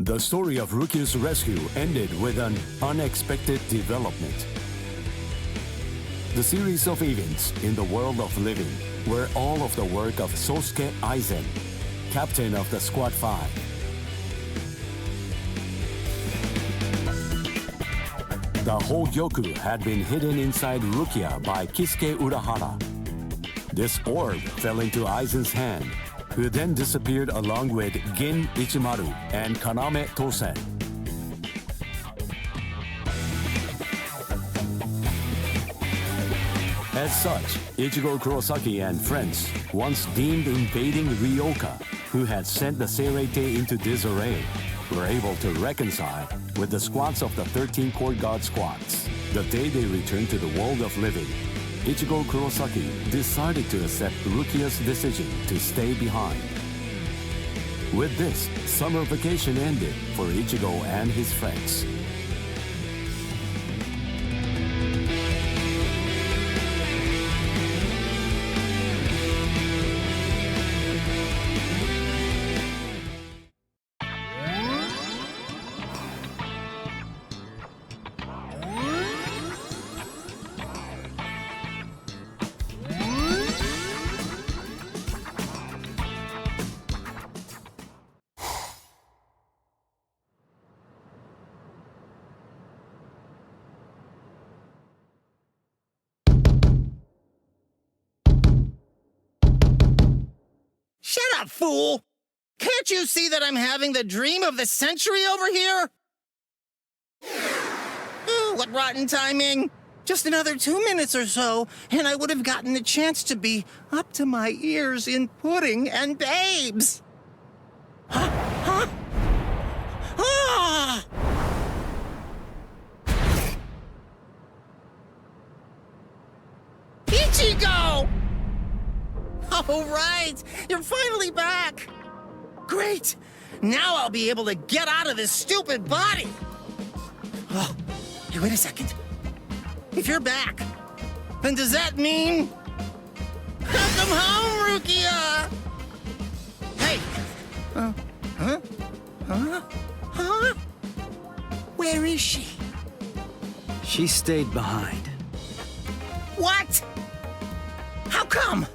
The story of Rukia's rescue ended with an unexpected development. The series of events in the world of living were all of the work of Sosuke Aizen, captain of the Squad 5. The whole Goku had been hidden inside Rukia by Kisuke Urahara. This orb fell into Aizen's hand, who then disappeared along with Gin Ichimaru and Kaname Tosen. As such, Ichigo Kurosaki and friends, once deemed invading Ryoka, who had sent the Seirei into disarray, were able to reconcile with the squads of the 13 Court Guard squads. The day they returned to the world of living, Ichigo Kurosaki decided to accept Rukia's decision to stay behind. With this, summer vacation ended for Ichigo and his friends. up, fool! Can't you see that I'm having the dream of the century over here? Ooh, what rotten timing! Just another 2 minutes or so, and I would have gotten the chance to be up to my ears in pudding and babes! Huh? Ah! Ichigo! All right, you're finally back! Great! Now I'll be able to get out of this stupid body! Oh, hey, wait a second. If you're back, then does that mean... Welcome home, Rukia! Hey! Huh? Where is she? She stayed behind. What? How come?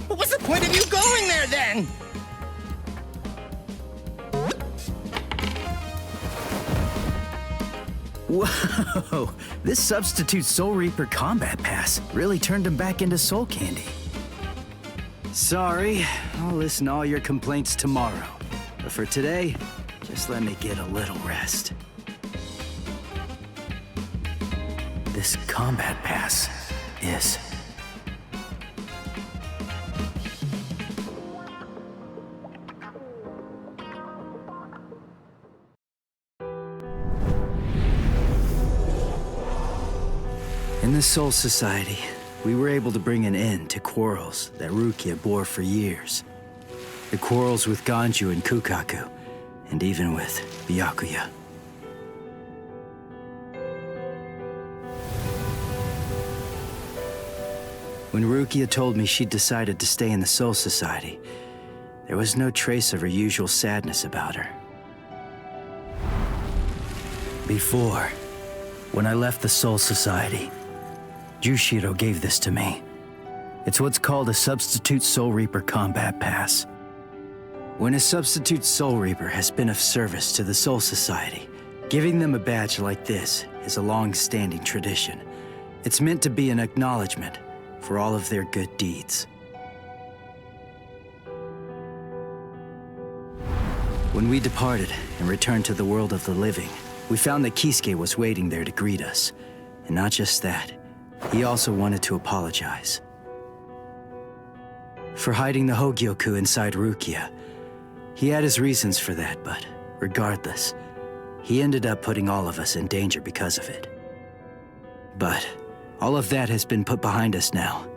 What was the point of you going there, then? Whoa! This Substitute Soul Reaper Combat Pass really turned him back into soul candy. Sorry, I'll listen to all your complaints tomorrow. But for today, just let me get a little rest. This Combat Pass is... In the Soul Society, we were able to bring an end to quarrels that Rukia bore for years. The quarrels with Ganju and Kukaku, and even with Byakuya. When Rukia told me she'd decided to stay in the Soul Society, there was no trace of her usual sadness about her. Before, when I left the Soul Society, Jushiro gave this to me. It's what's called a Substitute Soul Reaper Combat Pass. When a Substitute Soul Reaper has been of service to the Soul Society, giving them a badge like this is a long-standing tradition. It's meant to be an acknowledgement for all of their good deeds. When we departed and returned to the world of the living, we found that Kisuke was waiting there to greet us. And not just that, he also wanted to apologize for hiding the Hogyoku inside Rukia. He had his reasons for that, but regardless, he ended up putting all of us in danger because of it. But all of that has been put behind us now.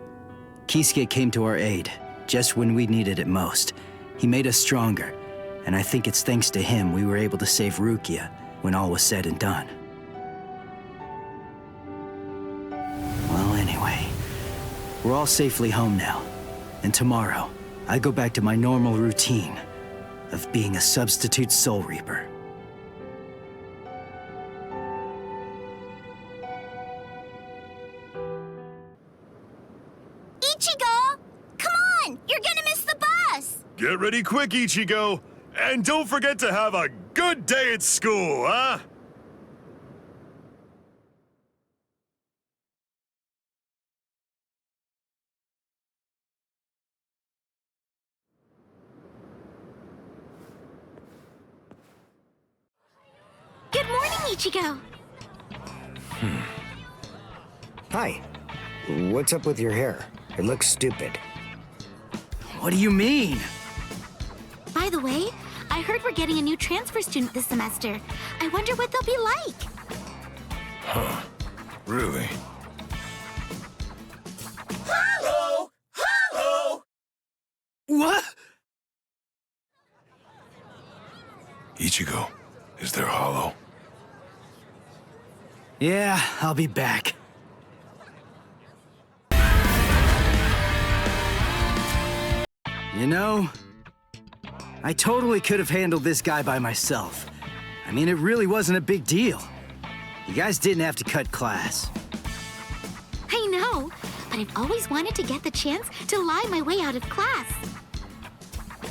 Kisuke came to our aid just when we needed it most. He made us stronger, and I think it's thanks to him we were able to save Rukia when all was said and done. Well, anyway, we're all safely home now. And tomorrow, I go back to my normal routine of being a Substitute Soul Reaper. Ichigo! Come on! You're gonna miss the bus! Get ready quick, Ichigo! And don't forget to have a good day at school, huh? Good morning, Ichigo! Hi. What's up with your hair? It looks stupid. What do you mean? By the way, I heard we're getting a new transfer student this semester. I wonder what they'll be like. Huh. Really? Hello! Hello! What? Ichigo, is there Hollow? Yeah, I'll be back. You know, I totally could have handled this guy by myself. I mean, it really wasn't a big deal. You guys didn't have to cut class. I know, but I've always wanted to get the chance to lie my way out of class.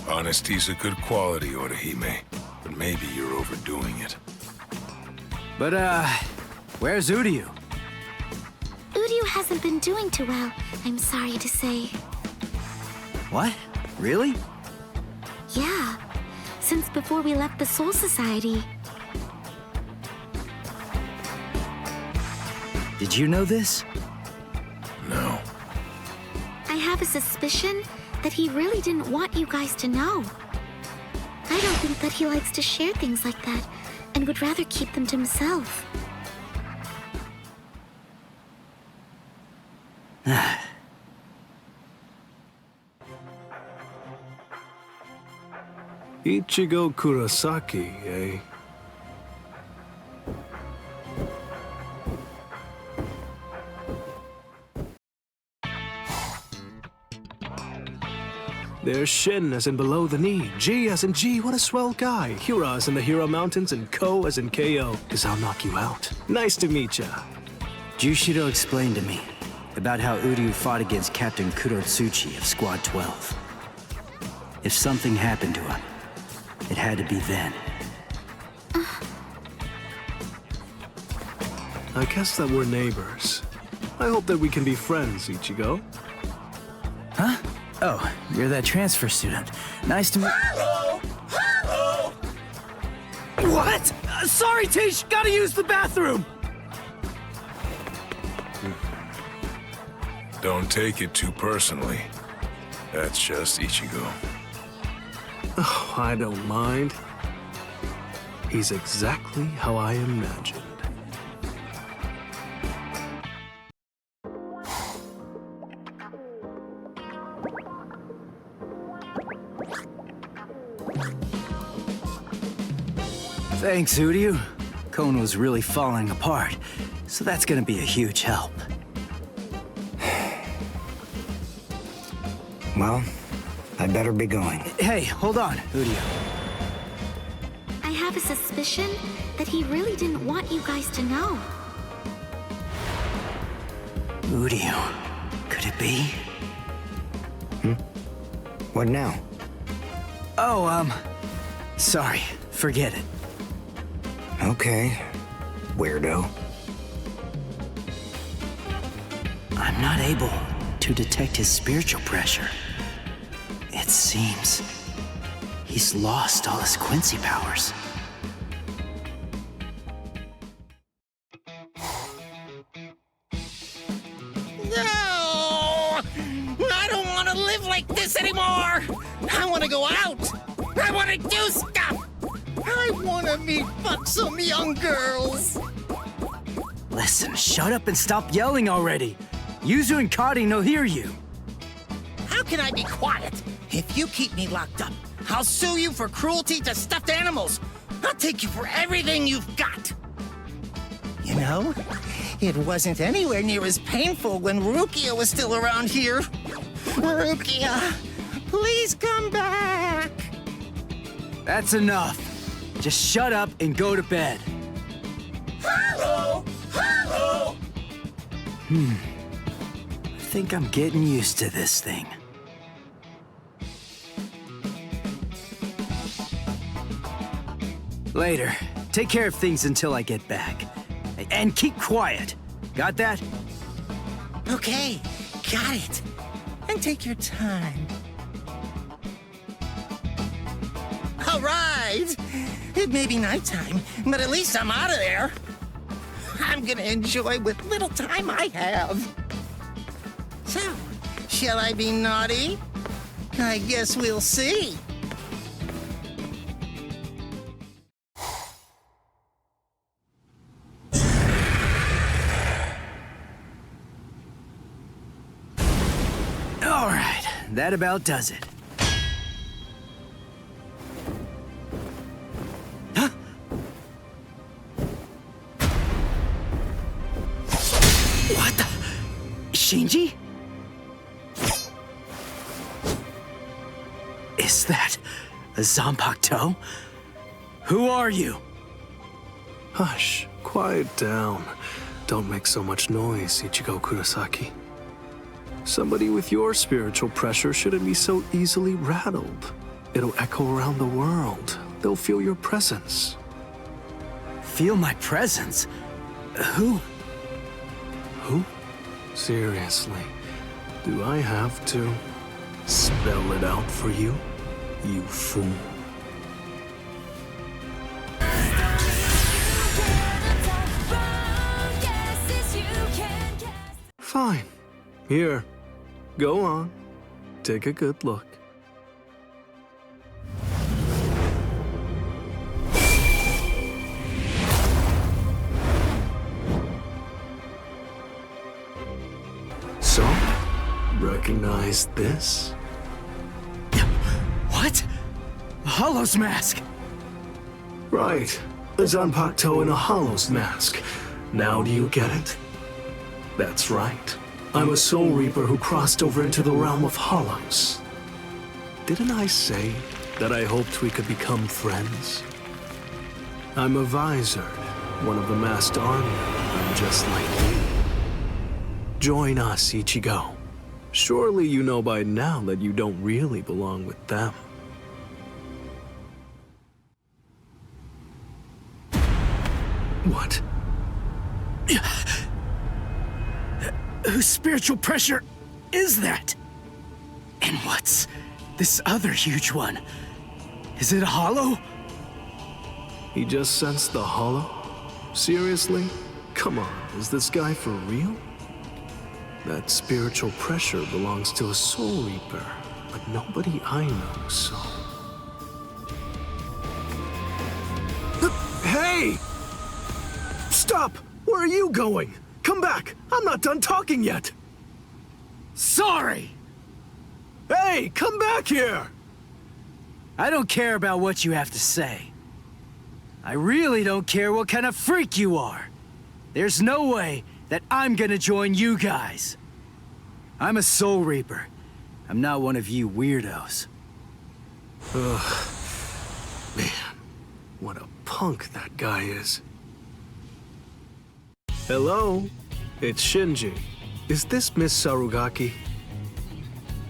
Honesty's a good quality, Orihime, but maybe you're overdoing it. But, where's Uryu? Uryu hasn't been doing too well, I'm sorry to say. What? Really? Yeah, since before we left the Soul Society. Did you know this? No. I have a suspicion that he really didn't want you guys to know. I don't think that he likes to share things like that and would rather keep them to himself. Ichigo Kurosaki, eh? There's Shin as in below the knee, G as in G, what a swell guy, Hira as in the Hira Mountains, and Ko as in KO, 'cause I'll knock you out. Nice to meet ya. Jushido explained to me about how Uryu fought against Captain Kurotsuchi of Squad 12. If something happened to him, it had to be then. I guess that we're neighbors. I hope that we can be friends, Ichigo. Huh? Oh, you're that transfer student. Nice to meet... Hello! Hello! What? Sorry, Tish! Gotta use the bathroom! Don't take it too personally. That's just Ichigo. Oh, I don't mind. He's exactly how I imagined. Thanks, Uryu. Kono's was really falling apart, so that's gonna be a huge help. Well, I better be going. Hey, hold on, Uryu. I have a suspicion that he really didn't want you guys to know. Uryu, could it be? What now? Oh, sorry, forget it. Okay, weirdo. I'm not able to detect his spiritual pressure. It seems he's lost all his Quincy powers. No! I don't want to live like this anymore! I want to go out! I want to do stuff! I want to meet buxom young girls! Listen, shut up and stop yelling already. Yuzu and Kari will hear you. How can I be quiet? If you keep me locked up, I'll sue you for cruelty to stuffed animals. I'll take you for everything you've got. You know, it wasn't anywhere near as painful when Rukia was still around here. Rukia, please come back. That's enough. Just shut up and go to bed. Hello! Hello! I think I'm getting used to this thing. Later. Take care of things until I get back. And keep quiet. Got that? Okay, got it. And take your time. All right. It may be nighttime, but at least I'm out of there. I'm gonna enjoy what little time I have. So, shall I be naughty? I guess we'll see. All right, that about does it. Huh? What the? Shinji? Is that a Zanpakuto? Who are you? Hush, quiet down. Don't make so much noise, Ichigo Kurosaki. Somebody with your spiritual pressure shouldn't be so easily rattled. It'll echo around the world. They'll feel your presence. Feel my presence? Who? Who? Seriously, do I have to spell it out for you? you fool. Fine. Here. Go on. Take a good look. So, recognize this? What? A Hollow's mask? Right. A Zanpakuto in a Hollow's mask. Now do you get it? That's right. I'm a Soul Reaper who crossed over into the realm of Hollows. Didn't I say that I hoped we could become friends? I'm a Visored, one of the masked army. I'm just like you. Join us, Ichigo. Surely you know by now that you don't really belong with them. What? Whose spiritual pressure is that? And what's this other huge one? Is it a hollow? He just sensed the hollow? Seriously? Come on, is this guy for real? That spiritual pressure belongs to a Soul Reaper, but nobody I know so. Hey! Stop! Where are you going? Come back! I'm not done talking yet! Sorry! Hey, come back here! I don't care about what you have to say. I really don't care what kind of freak you are. There's no way that I'm gonna join you guys. I'm a Soul Reaper. I'm not one of you weirdos. Ugh. Man, what a punk that guy is. Hello? It's Shinji. Is this Miss Sarugaki?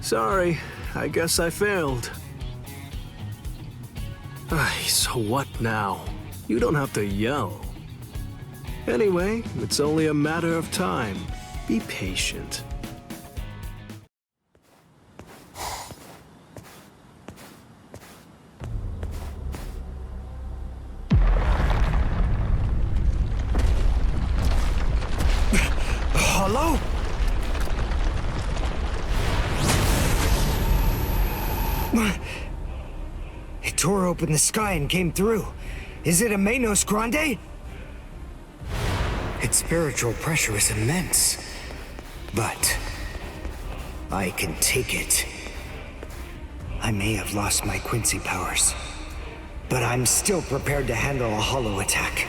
Sorry, I guess I failed. So what now? You don't have to yell. Anyway, it's only a matter of time. Be patient. Hello? It tore open the sky and came through. Is it a Menos Grande? Its spiritual pressure is immense. But I can take it. I may have lost my Quincy powers, but I'm still prepared to handle a hollow attack.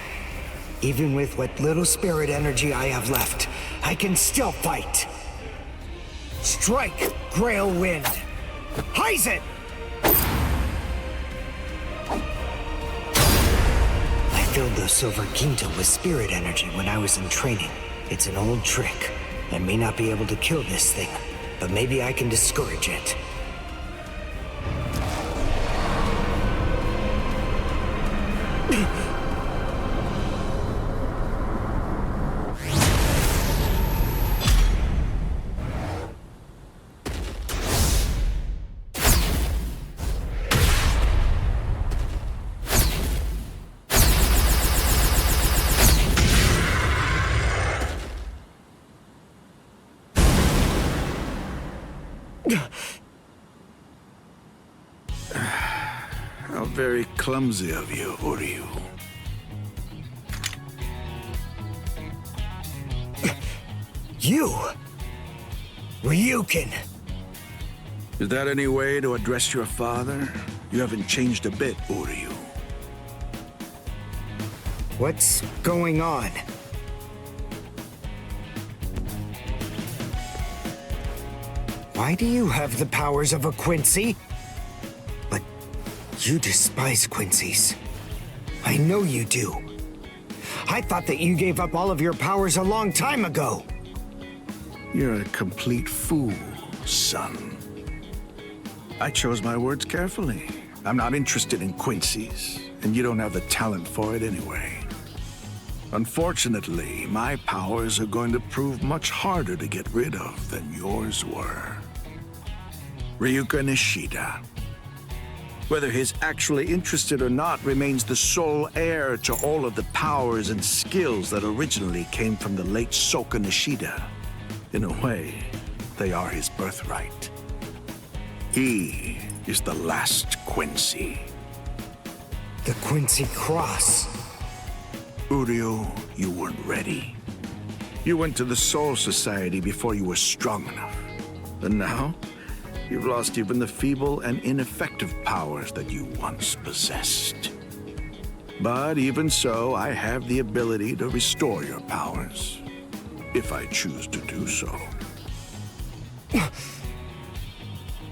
Even with what little spirit energy I have left, I can still fight. Strike, Grail Wind! Heizen! I filled the Silver Ginto with spirit energy when I was in training. It's an old trick. I may not be able to kill this thing, but maybe I can discourage it. How very clumsy of you, Uryu. You? Ryukin! Is that any way to address your father? You haven't changed a bit, Uryu. What's going on? Why do you have the powers of a Quincy? But you despise Quincy's. I know you do. I thought that you gave up all of your powers a long time ago. You're a complete fool, son. I chose my words carefully. I'm not interested in Quincy's, and you don't have the talent for it anyway. Unfortunately, my powers are going to prove much harder to get rid of than yours were. Ryuka Nishida, Whether he's actually interested or not remains the sole heir to all of the powers and skills that originally came from the late Soka Nishida. In a way, they are his birthright. He is the last Quincy. The Quincy Cross. Uryu, you weren't ready. You went to the Soul Society before you were strong enough. And now, you've lost even the feeble and ineffective powers that you once possessed. But even so, I have the ability to restore your powers, if I choose to do so.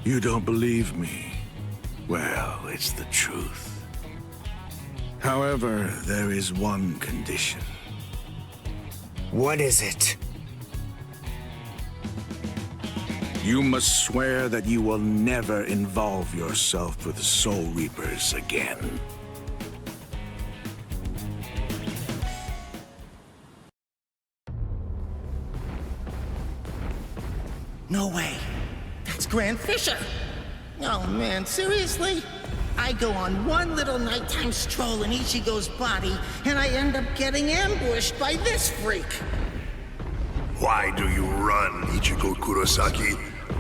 You don't believe me? Well, it's the truth. However, there is one condition. What is it? You must swear that you will never involve yourself with Soul Reapers again. No way. That's Grand Fisher. Oh man, seriously? I go on one little nighttime stroll in Ichigo's body, and I end up getting ambushed by this freak. Why do you run, Ichigo Kurosaki?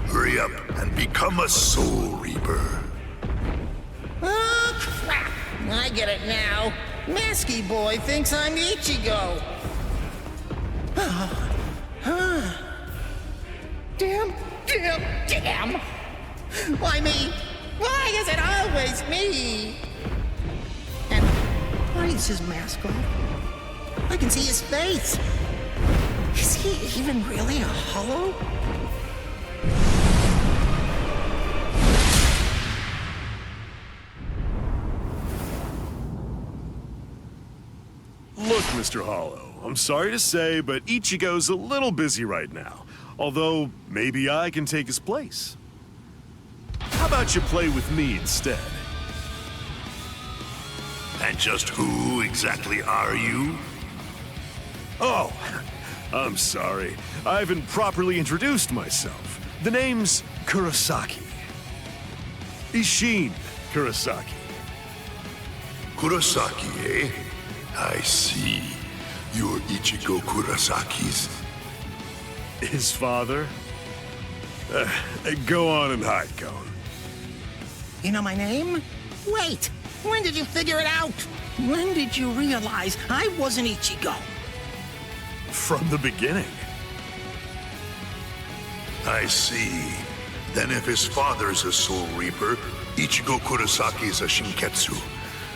Hurry up and become a Soul Reaper. Oh, crap. I get it now. Masky Boy thinks I'm Ichigo. Damn. Why me? Why is it always me? And why is his mask off? I can see his face. Is he even really a hollow? Look, Mr. Hollow, I'm sorry to say, but Ichigo's a little busy right now. Although, maybe I can take his place. How about you play with me instead? And just who exactly are you? Oh, I'm sorry. I haven't properly introduced myself. The name's Kurosaki. Isshin Kurosaki. Kurosaki, eh? I see. You're Ichigo Kurosaki's... His father? Go on and hide, Cone. You know my name? Wait, when did you figure it out? When did you realize I wasn't Ichigo? From the beginning. I see. Then if his father's a Soul Reaper, Ichigo Kurosaki's a Shinketsu,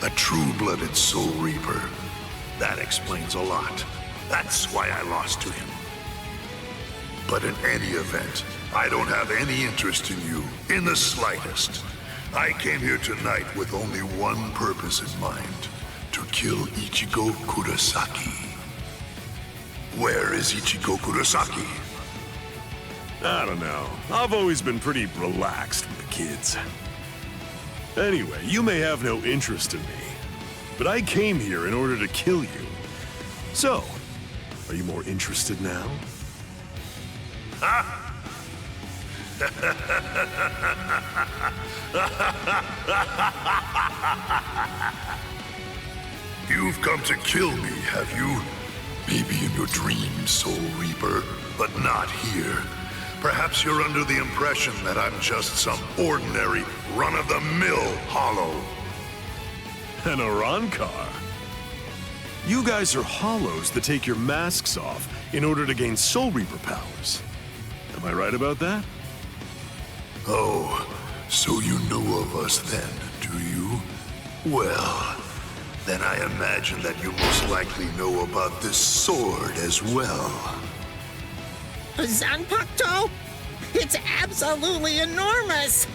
a true-blooded Soul Reaper. That explains a lot. That's why I lost to him. But in any event, I don't have any interest in you, in the slightest. I came here tonight with only one purpose in mind, to kill Ichigo Kurosaki. Where is Ichigo Kurosaki? I don't know. I've always been pretty relaxed with the kids. Anyway, you may have no interest in me, but I came here in order to kill you. So, are you more interested now? You've come to kill me, have you? Maybe in your dreams, Soul Reaper, but not here. Perhaps you're under the impression that I'm just some ordinary, run-of-the-mill hollow. An Arankar? You guys are hollows that take your masks off in order to gain Soul Reaper powers. Am I right about that? Oh, so you know of us then, do you? Well, then I imagine that you most likely know about this sword as well. A Zanpakuto? It's absolutely enormous!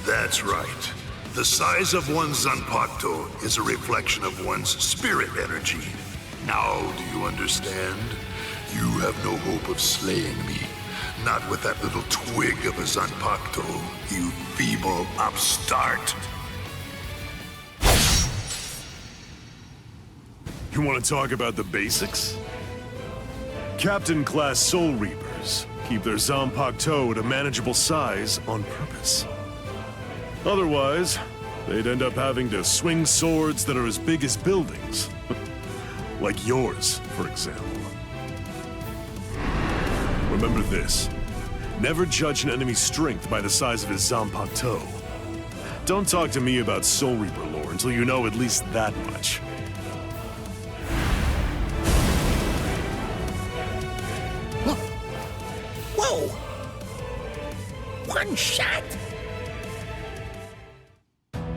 That's right. The size of one's Zanpakuto is a reflection of one's spirit energy. Now, do you understand? You have no hope of slaying me. Not with that little twig of a Zanpakuto, you feeble upstart. You want to talk about the basics? Captain-class Soul Reapers keep their Zanpakuto at a manageable size on purpose. Otherwise, they'd end up having to swing swords that are as big as buildings. Like yours, for example. Remember this. Never judge an enemy's strength by the size of his Zanpakuto. Don't talk to me about Soul Reaper lore until you know at least that much. Whoa! One shot!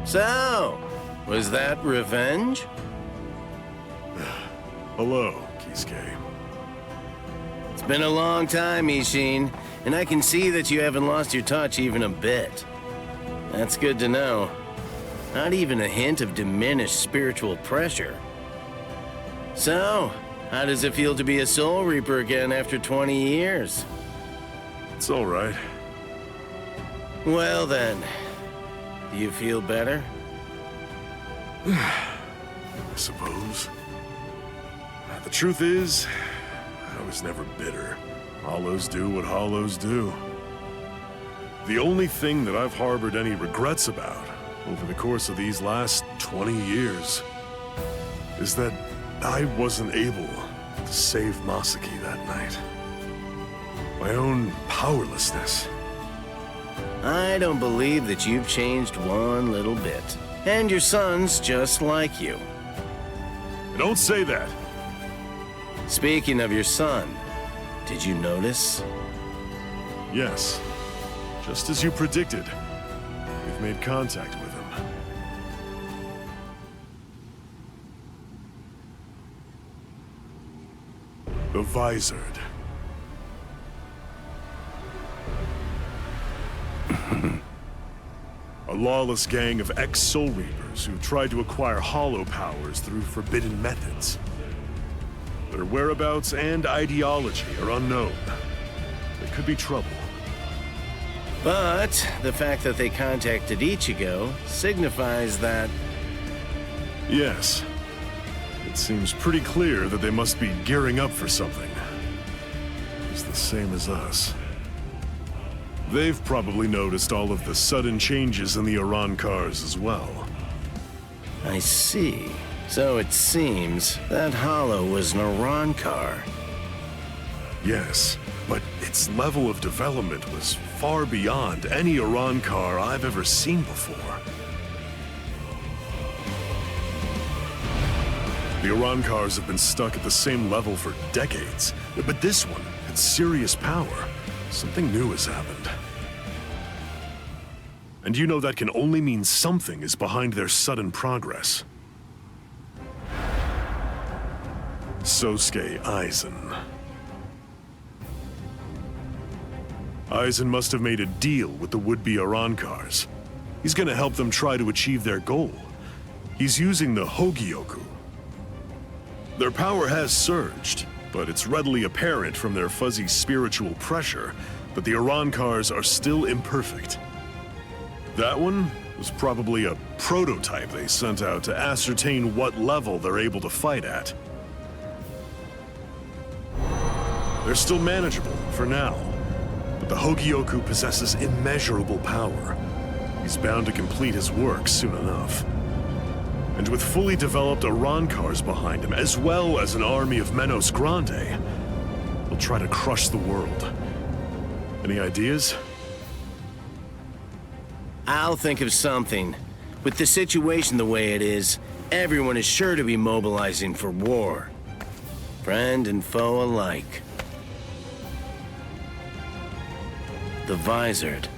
So, was that revenge? Hello, Kisuke. It's been a long time, Ishin, and I can see that you haven't lost your touch even a bit. That's good to know. Not even a hint of diminished spiritual pressure. So, how does it feel to be a Soul Reaper again after 20 years? It's all right. Well then, do you feel better? I suppose. The truth is, I was never bitter. Hollows do what hollows do. The only thing that I've harbored any regrets about over the course of these last 20 years is that I wasn't able to save Masaki that night. My own powerlessness. I don't believe that you've changed one little bit. And your son's just like you. Don't say that. Speaking of your son, did you notice? Yes. Just as you predicted. We've made contact with him. The Visored. A lawless gang of ex-Soul Reapers who tried to acquire hollow powers through forbidden methods. Their whereabouts and ideology are unknown. They could be trouble. But the fact that they contacted Ichigo signifies that... Yes. It seems pretty clear that they must be gearing up for something. It's the same as us. They've probably noticed all of the sudden changes in the Iran cars as well. I see. So it seems that Hollow was an Iran car. Yes, but its level of development was far beyond any Iran car I've ever seen before. The Iran cars have been stuck at the same level for decades, but this one had serious power. Something new has happened. And you know that can only mean something is behind their sudden progress. Sosuke Aizen. Aizen must have made a deal with the would-be Iran cars. He's gonna help them try to achieve their goal. He's using the Hogyoku. Their power has surged, but it's readily apparent from their fuzzy spiritual pressure that the Iran cars are still imperfect. That one was probably a prototype they sent out to ascertain what level they're able to fight at. They're still manageable for now, but the Hogyoku possesses immeasurable power. He's bound to complete his work soon enough. And with fully developed Iran cars behind him, as well as an army of Menos Grande, he'll try to crush the world. Any ideas? I'll think of something. With the situation the way it is, everyone is sure to be mobilizing for war. Friend and foe alike. The Visored.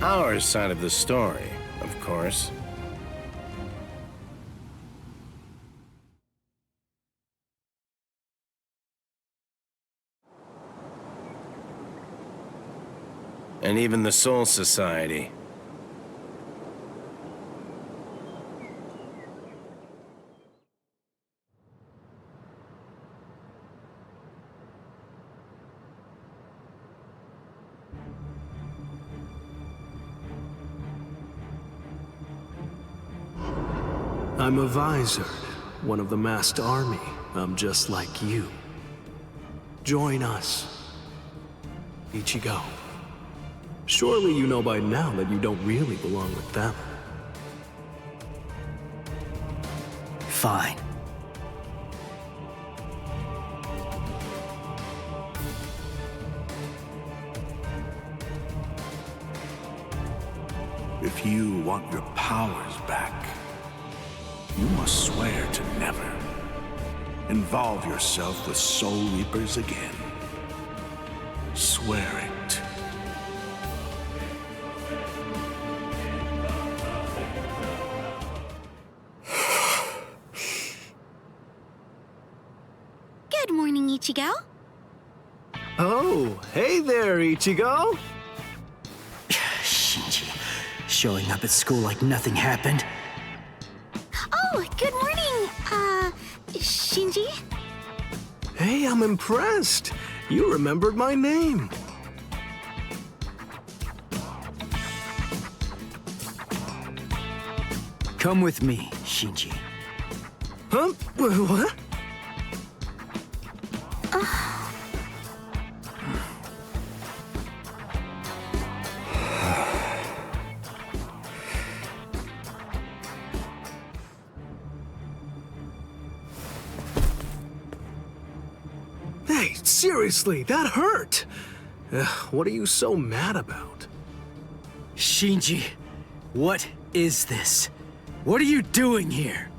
Our side of the story, of course. And even the Soul Society. I'm a Visored, one of the masked army. I'm just like you. Join us. Ichigo. Surely you know by now that you don't really belong with them. Fine. If you want your powers back, you must swear to never involve yourself with Soul Reapers again. Swear it. Good morning, Ichigo. Oh, hey there, Ichigo! Shinji, showing up at school like nothing happened. Oh, good morning, Shinji? Hey, I'm impressed. You remembered my name. Come with me, Shinji. Huh? What? Hey, seriously, that hurt! What are you so mad about? Shinji, what is this? What are you doing here?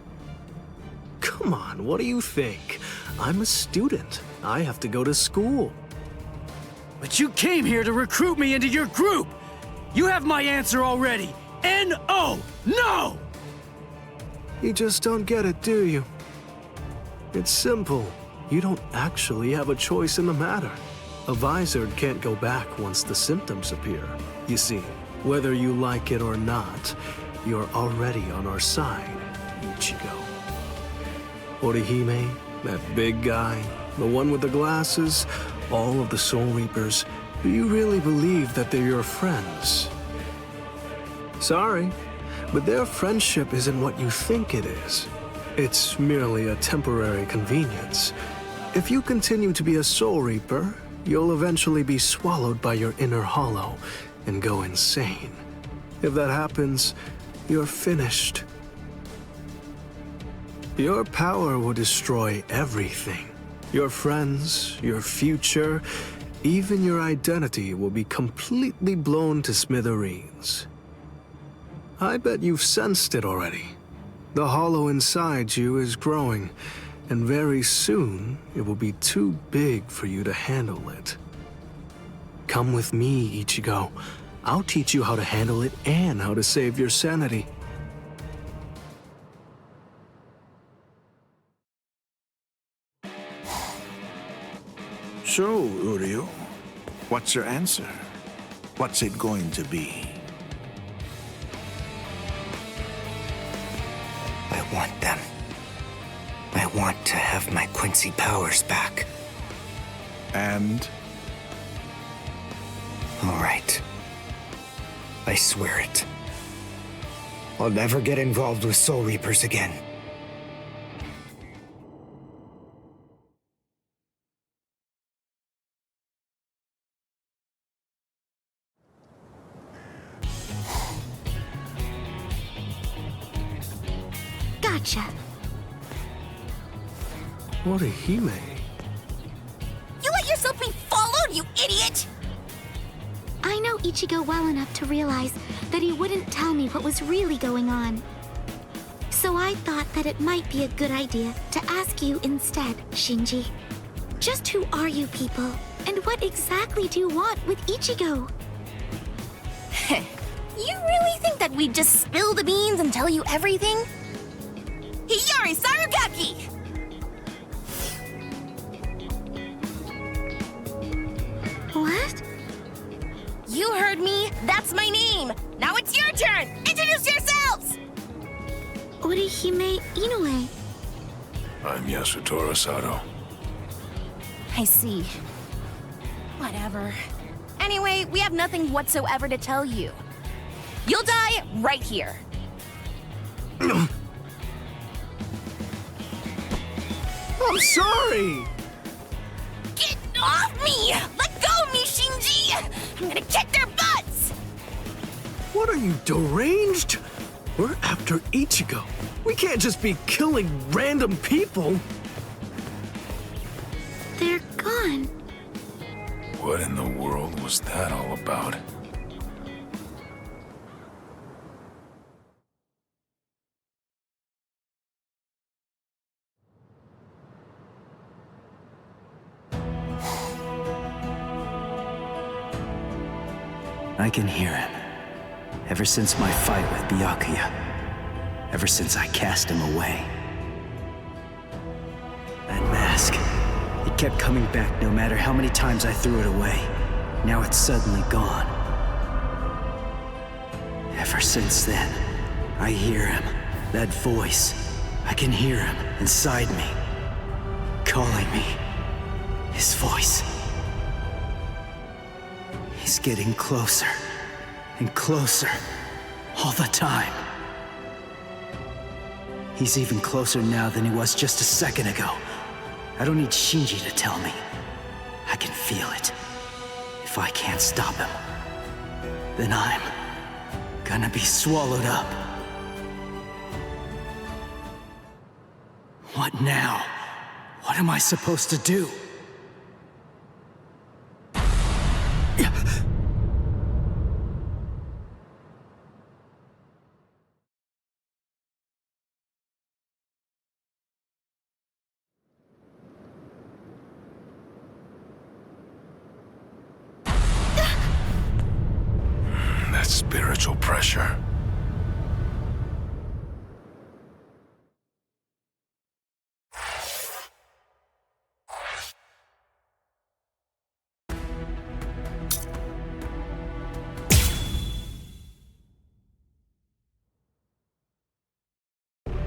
Come on, what do you think? I'm a student. I have to go to school. But you came here to recruit me into your group! You have my answer already! N-O! No! You just don't get it, do you? It's simple. You don't actually have a choice in the matter. A Visored can't go back once the symptoms appear. You see, whether you like it or not, you're already on our side, Ichigo. Orihime, that big guy, the one with the glasses, all of the Soul Reapers, do you really believe that they're your friends? Sorry, but their friendship isn't what you think it is. It's merely a temporary convenience. If you continue to be a Soul Reaper, you'll eventually be swallowed by your inner hollow and go insane. If that happens, you're finished. Your power will destroy everything. Your friends, your future, even your identity will be completely blown to smithereens. I bet you've sensed it already. The hollow inside you is growing, and very soon it will be too big for you to handle it. Come with me, Ichigo. I'll teach you how to handle it and how to save your sanity. So, Uryu, what's your answer? What's it going to be? I want them. I want to have my Quincy powers back. And? All right. I swear it. I'll never get involved with Soul Reapers again. Gotcha. Orihime. You let yourself be followed, you idiot! I know Ichigo well enough to realize that he wouldn't tell me what was really going on. So I thought that it might be a good idea to ask you instead, Shinji. Just who are you people, and what exactly do you want with Ichigo? You really think that we'd just spill the beans and tell you everything? Hiyari Sarugaki! What? You heard me. That's my name. Now it's your turn. Introduce yourselves! Orihime Inoue. I'm Yasutora Sato. I see. Whatever. Anyway, we have nothing whatsoever to tell you. You'll die right here. I'm sorry! Get off me! Let go of me, Shinji! I'm gonna kick their butts! What are you, deranged? We're after Ichigo. We can't just be killing random people. They're gone. What in the world was that all about? I can hear him. Ever since my fight with Byakuya. Ever since I cast him away. That mask. It kept coming back no matter how many times I threw it away. Now it's suddenly gone. Ever since then, I hear him. That voice. I can hear him inside me. Calling me. His voice. He's getting closer and closer all the time. He's even closer now than he was just a second ago. I don't need Shinji to tell me. I can feel it. If I can't stop him, then I'm gonna be swallowed up. What now? What am I supposed to do? That spiritual pressure.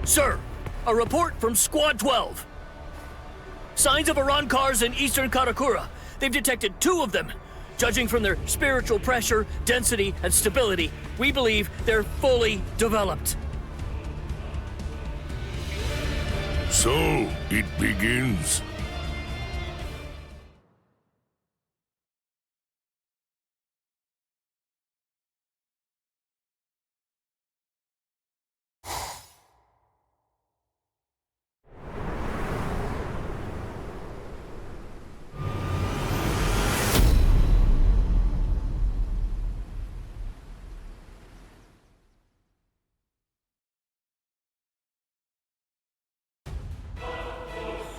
Sir, a report from Squad 12. Signs of Arancars in eastern Karakura. They've detected 2 of them. Judging from their spiritual pressure, density, and stability, we believe they're fully developed. So, it begins.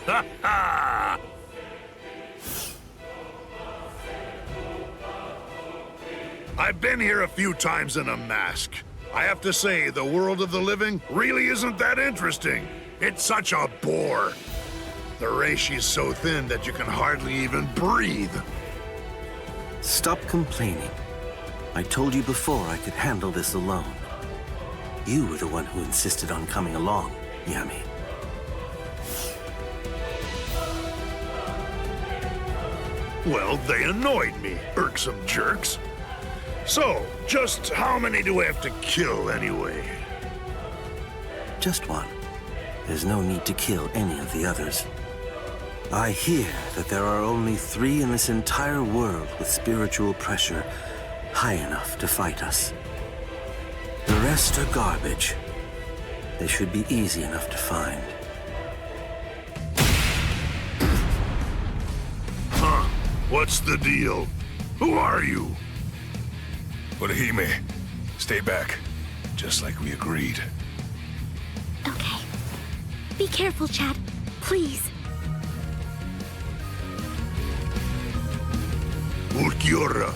Ha ha! I've been here a few times in a mask. I have to say, the world of the living really isn't that interesting. It's such a bore. The reishi's so thin that you can hardly even breathe. Stop complaining. I told you before I could handle this alone. You were the one who insisted on coming along, Yami. Well, they annoyed me, irksome jerks. So, just how many do I have to kill anyway? Just one. There's no need to kill any of the others. I hear that there are only 3 in this entire world with spiritual pressure high enough to fight us. The rest are garbage. They should be easy enough to find. Huh? What's the deal? Who are you? Orihime, stay back. Just like we agreed. Okay. Be careful, Chad. Please. Ulquiorra,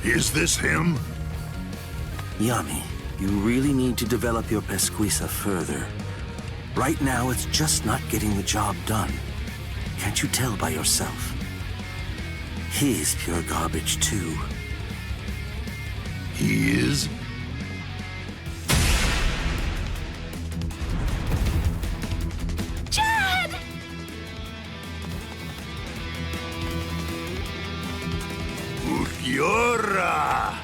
is this him? Yami, you really need to develop your pesquisa further. Right now, it's just not getting the job done. Can't you tell by yourself? He's pure garbage, too. He is? Chad! Ulquiorra!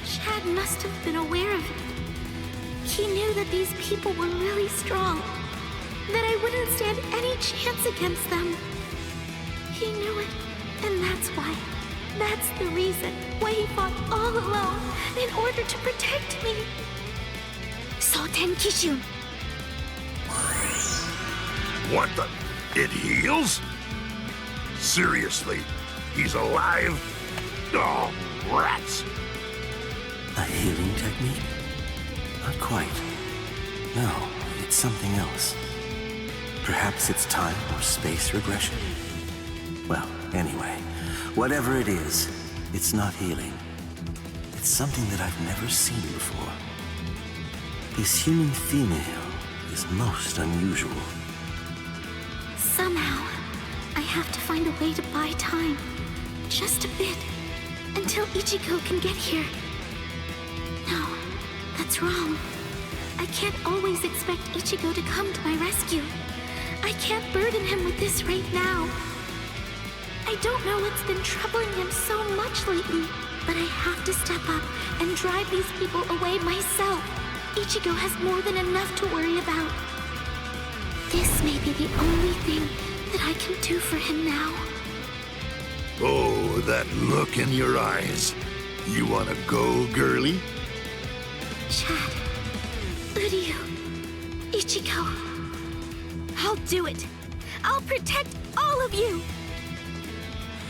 Chad must have been aware of it. He knew that these people were really strong, that I wouldn't stand any chance against them. He knew it, and that's why. That's the reason why he fought all alone in order to protect me. So tenkaichi. What the? It heals? Seriously? He's alive? Oh, rats! A healing technique? Not quite. No, it's something else. Perhaps it's time or space regression? Well, anyway, whatever it is, it's not healing. It's something that I've never seen before. This human female is most unusual. Somehow, I have to find a way to buy time. Just a bit. Until Ichigo can get here. No, that's wrong. I can't always expect Ichigo to come to my rescue. I can't burden him with this right now. I don't know what's been troubling him so much lately, but I have to step up and drive these people away myself. Ichigo has more than enough to worry about. This may be the only thing that I can do for him now. Oh, that look in your eyes. You wanna go, girlie? Chad, Uryu, Ichigo. I'll do it. I'll protect all of you.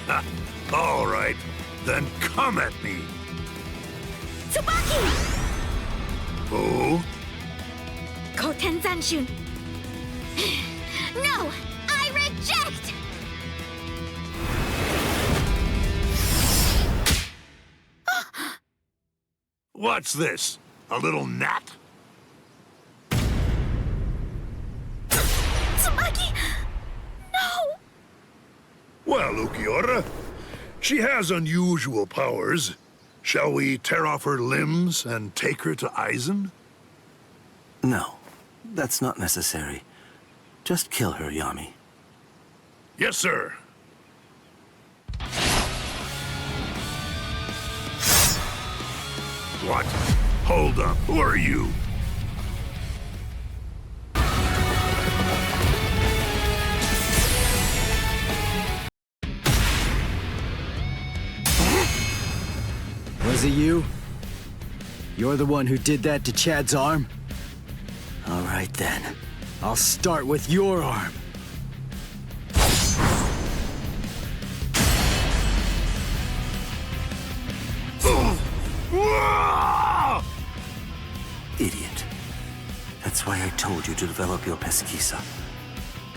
Ha! All right, then come at me. Tsubaki! Oh? Koten Zanshun. No! I reject! What's this? A little gnat? Tsubaki! No! Well, Ukiura, she has unusual powers. Shall we tear off her limbs and take her to Aizen? No, that's not necessary. Just kill her, Yami. Yes, sir. What? Hold up. Who are you? Was it you? You're the one who did that to Chad's arm? All right then. I'll start with your arm. Idiot. That's why I told you to develop your pesquisa.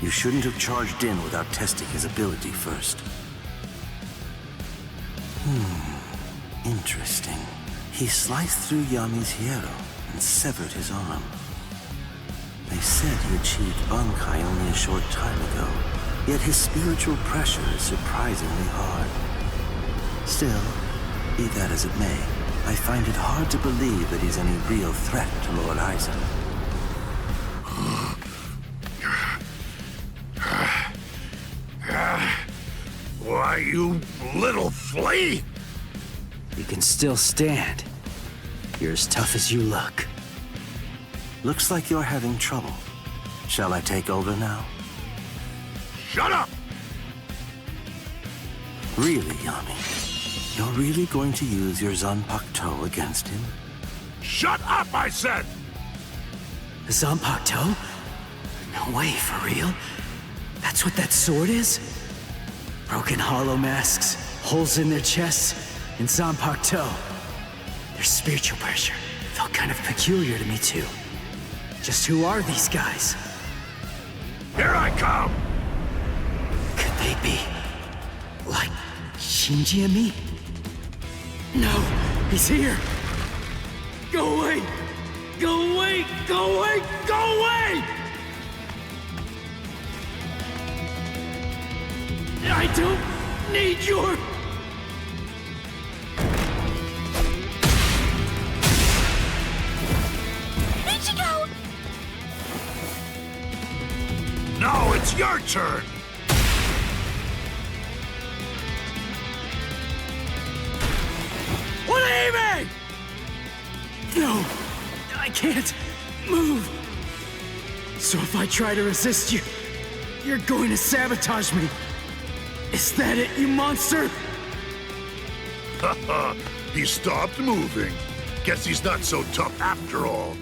You shouldn't have charged in without testing his ability first. Interesting. He sliced through Yami's hierro and severed his arm. They said he achieved Bankai only a short time ago, yet his spiritual pressure is surprisingly hard. Still, be that as it may, I find it hard to believe that he's any real threat to Lord Aizen. Why, you little flea! You can still stand. You're as tough as you look. Looks like you're having trouble. Shall I take over now? Shut up! Really, Yami? You're really going to use your Zanpakuto against him? Shut up, I said! Zanpakuto? No way, for real? That's what that sword is? Broken hollow masks, holes in their chests, and Zanpakuto. Their spiritual pressure felt kind of peculiar to me too. Just who are these guys? Here I come! Could they be like Shinji and me? No, he's here! Go away! Go away! Go away! Go away! I don't need your... Ichigo! Now it's your turn! What are you aiming? No, I can't move. So if I try to resist you, you're going to sabotage me. Is that it, you monster? He stopped moving. Guess he's not so tough after all.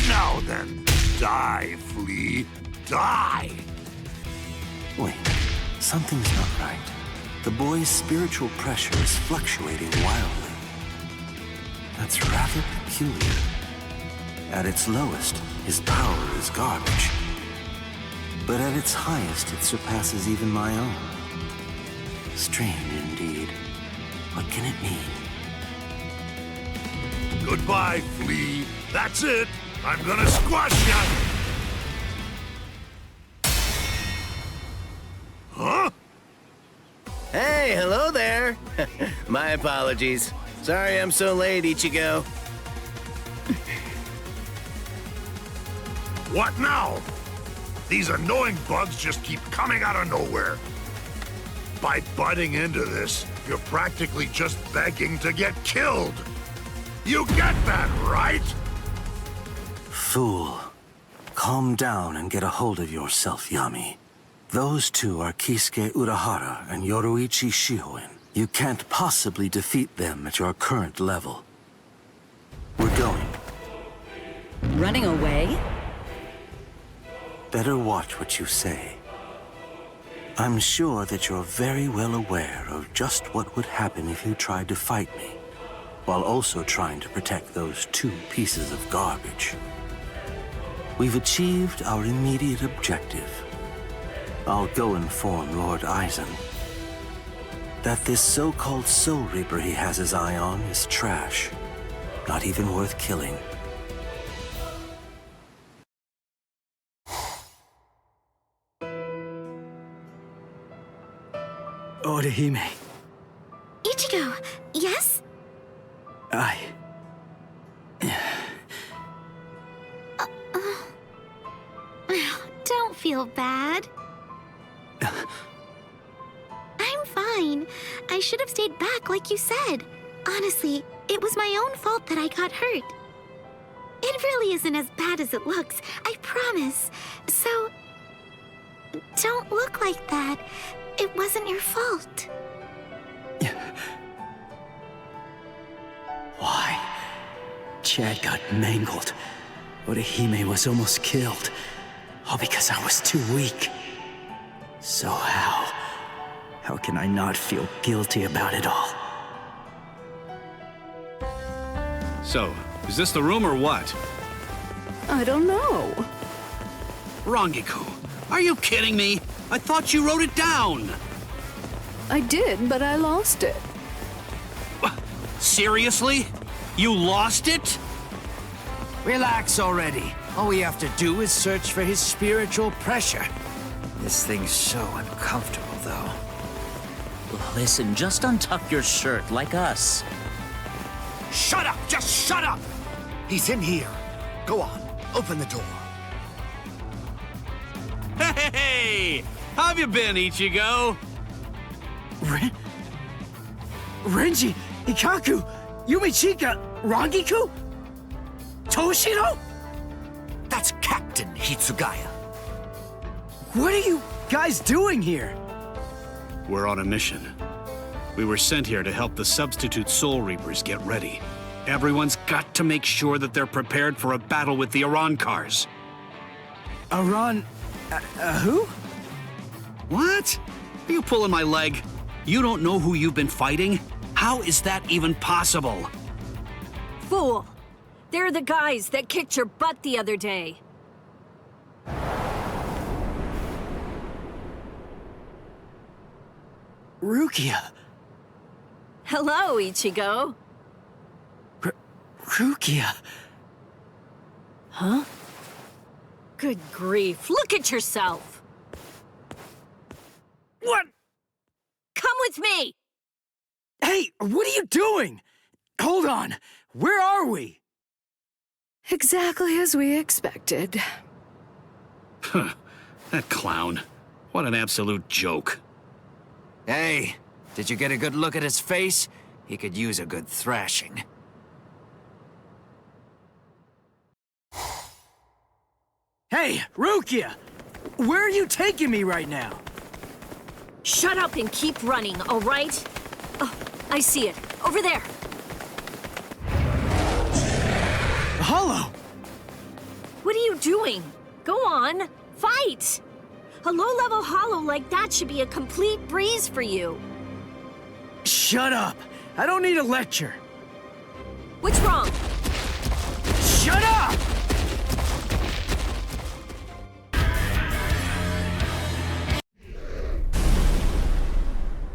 Now then, die, Flea. Die! Wait, something's not right. The boy's spiritual pressure is fluctuating wildly. That's rather peculiar. At its lowest, his power is garbage. But at its highest, it surpasses even my own. Strange indeed. What can it mean? Goodbye, Flea. That's it. I'm gonna squash ya! Huh? Hey, hello there. My apologies. Sorry I'm so late, Ichigo. What now? These annoying bugs just keep coming out of nowhere. By butting into this, you're practically just begging to get killed. You get that, right? Fool. Calm down and get a hold of yourself, Yami. Those two are Kisuke Urahara and Yoruichi Shihoin. You can't possibly defeat them at your current level. We're going. Running away? Better watch what you say. I'm sure that you're very well aware of just what would happen if you tried to fight me, while also trying to protect those two pieces of garbage. We've achieved our immediate objective. I'll go inform Lord Aizen that this so-called Soul Reaper he has his eye on is trash, not even worth killing. Orihime. Ichigo, yes? Don't feel bad. I'm fine. I should have stayed back like you said. Honestly, it was my own fault that I got hurt. It really isn't as bad as it looks, I promise. So, don't look like that. It wasn't your fault. Why? Chad got mangled. Orihime was almost killed. All because I was too weak. So how can I not feel guilty about it all? So, is this the room or what? I don't know. Rangiku, are you kidding me? I thought you wrote it down. I did, but I lost it. Seriously? You lost it? Relax already. All we have to do is search for his spiritual pressure. This thing's so uncomfortable, though. Listen, just untuck your shirt like us. Shut up! Just shut up! He's in here. Go on, open the door. Hey! How have you been, Ichigo? Renji, Ikaku, Yumichika, Rangiku? Toshiro? That's Captain Hitsugaya. What are you guys doing here? We're on a mission. We were sent here to help the Substitute Soul Reapers get ready. Everyone's got to make sure that they're prepared for a battle with the Arancars. Who? What? Are you pulling my leg? You don't know who you've been fighting? How is that even possible? Fool! They're the guys that kicked your butt the other day. Rukia. Hello, Ichigo. Rukia. Huh? Good grief, look at yourself! What? Come with me! Hey, what are you doing? Hold on, where are we? Exactly as we expected. Huh, that clown. What an absolute joke. Hey, did you get a good look at his face? He could use a good thrashing. Hey, Rukia! Where are you taking me right now? Shut up and keep running, all right? Oh, I see it. Over there! Hollow! What are you doing? Go on, fight! A low-level hollow like that should be a complete breeze for you. Shut up! I don't need a lecture. What's wrong? Shut up!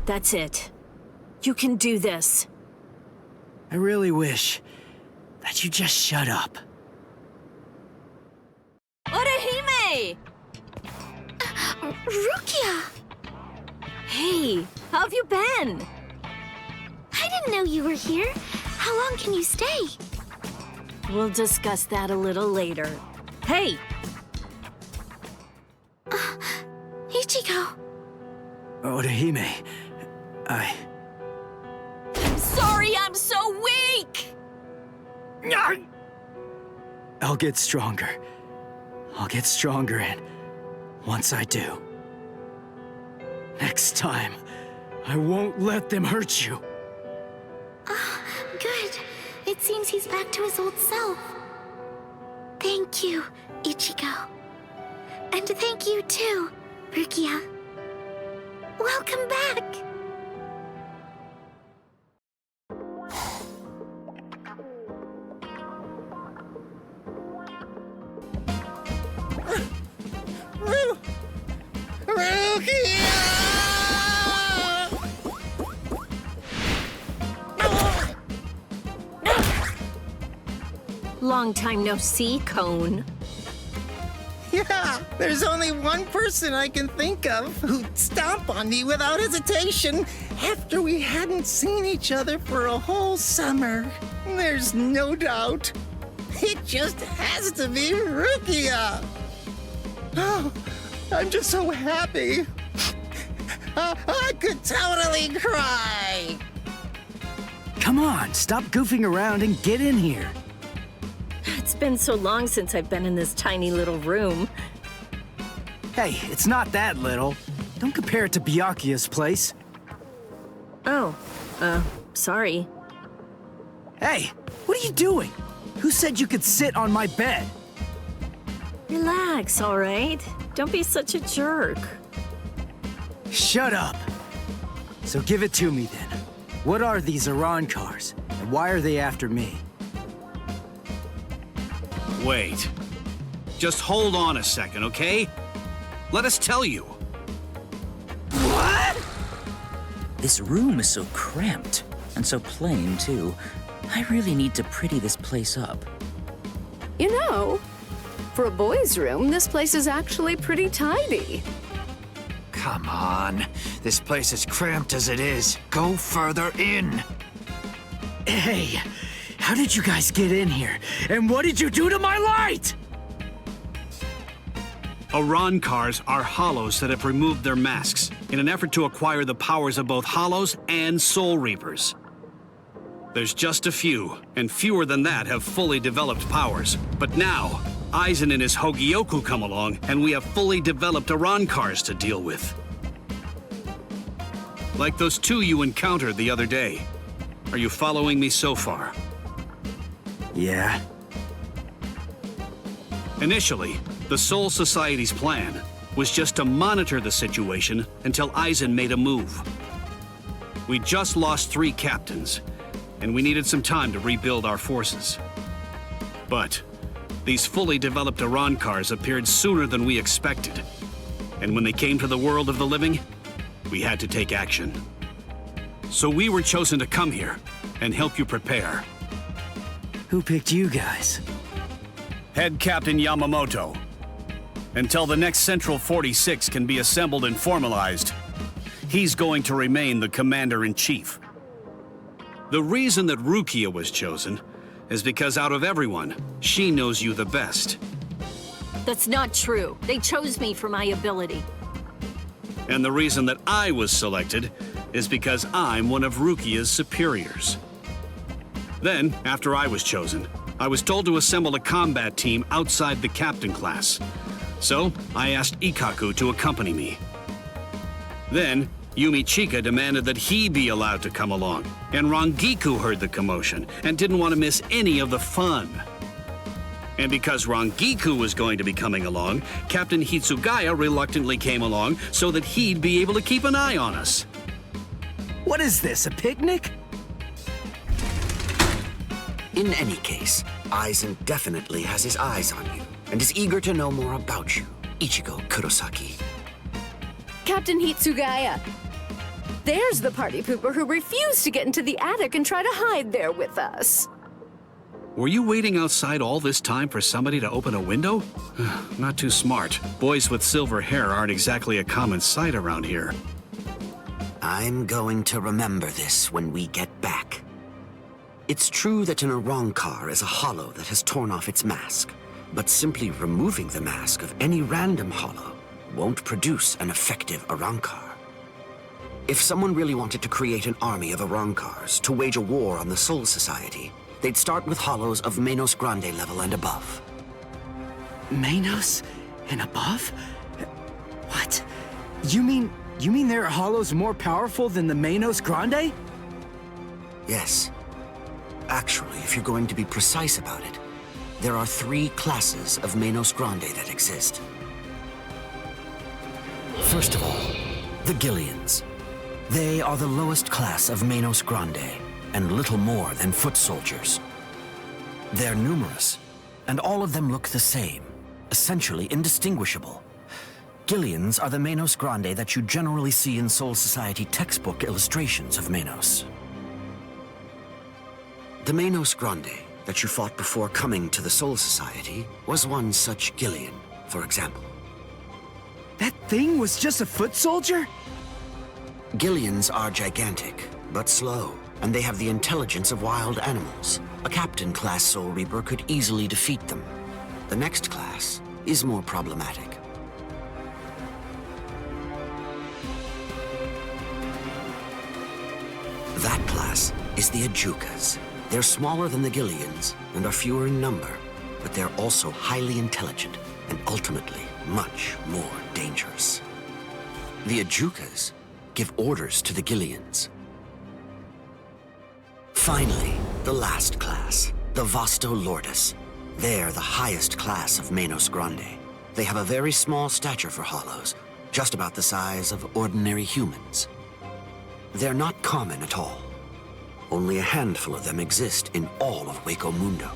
That's it. You can do this. I really wish that you just shut up. Orihime! Rukia! Hey, how have you been? I didn't know you were here. How long can you stay? We'll discuss that a little later. Hey! Ichigo. Orihime, I'm sorry I'm so weak! I'll get stronger. I'll get stronger, and once I do, next time, I won't let them hurt you. Good. It seems he's back to his old self. Thank you, Ichigo. And thank you too, Rukia. Welcome back! Long time no see, Cone. Yeah, there's only one person I can think of who'd stomp on me without hesitation after we hadn't seen each other for a whole summer. There's no doubt. It just has to be Rukia. Oh, I'm just so happy. I could totally cry. Come on, stop goofing around and get in here. It's been so long since I've been in this tiny little room. Hey, it's not that little. Don't compare it to Byakuya's place. Oh, sorry. Hey, what are you doing? Who said you could sit on my bed? Relax, all right? Don't be such a jerk. Shut up. So give it to me then. What are these Iran cars, and why are they after me? Wait. Just hold on a second, okay? Let us tell you. What? This room is so cramped, and so plain, too. I really need to pretty this place up. You know, for a boy's room, this place is actually pretty tidy. Come on. This place is cramped as it is. Go further in. Hey, how did you guys get in here? And what did you do to my light? Iran cars are hollows that have removed their masks in an effort to acquire the powers of both hollows and soul reapers. There's just a few, and fewer than that have fully developed powers. But now, Aizen and his Hogyoku come along, and we have fully developed Iran cars to deal with. Like those two you encountered the other day. Are you following me so far? Yeah. Initially, the Soul Society's plan was just to monitor the situation until Aizen made a move. We just lost 3 captains, and we needed some time to rebuild our forces. But these fully developed Iran cars appeared sooner than we expected. And when they came to the world of the living, we had to take action. So we were chosen to come here and help you prepare. Who picked you guys? Head Captain Yamamoto. Until the next Central 46 can be assembled and formalized, he's going to remain the Commander-in-Chief. The reason that Rukia was chosen is because out of everyone, she knows you the best. That's not true. They chose me for my ability. And the reason that I was selected is because I'm one of Rukia's superiors. Then, after I was chosen, I was told to assemble a combat team outside the captain class. So, I asked Ikkaku to accompany me. Then, Yumi Chika demanded that he be allowed to come along, and Rangiku heard the commotion and didn't want to miss any of the fun. And because Rangiku was going to be coming along, Captain Hitsugaya reluctantly came along so that he'd be able to keep an eye on us. What is this, a picnic? In any case, Aizen definitely has his eyes on you and is eager to know more about you, Ichigo Kurosaki. Captain Hitsugaya. There's the party pooper who refused to get into the attic and try to hide there with us. Were you waiting outside all this time for somebody to open a window? Not too smart. Boys with silver hair aren't exactly a common sight around here. I'm going to remember this when we get back. It's true that an Arrancar is a hollow that has torn off its mask, but simply removing the mask of any random hollow won't produce an effective Arrancar. If someone really wanted to create an army of Arrancars to wage a war on the Soul Society, they'd start with hollows of Menos Grande level and above. Menos and above? What? You mean there are hollows more powerful than the Menos Grande? Yes. Actually, if you're going to be precise about it, there are 3 classes of Menos Grande that exist. First of all, the Gillians. They are the lowest class of Menos Grande, and little more than foot soldiers. They're numerous, and all of them look the same, essentially indistinguishable. Gillians are the Menos Grande that you generally see in Soul Society textbook illustrations of Menos. The Menos Grande that you fought before coming to the Soul Society was one such Gillian, for example. That thing was just a foot soldier? Gillians are gigantic, but slow, and they have the intelligence of wild animals. A Captain-class Soul Reaper could easily defeat them. The next class is more problematic. That class is the Ajukas. They're smaller than the Gillians and are fewer in number, but they're also highly intelligent and ultimately much more dangerous. The Ajukas give orders to the Gillians. Finally, the last class, the Vasto Lordis. They're the highest class of Menos Grande. They have a very small stature for hollows, just about the size of ordinary humans. They're not common at all. Only a handful of them exist in all of Hueco Mundo.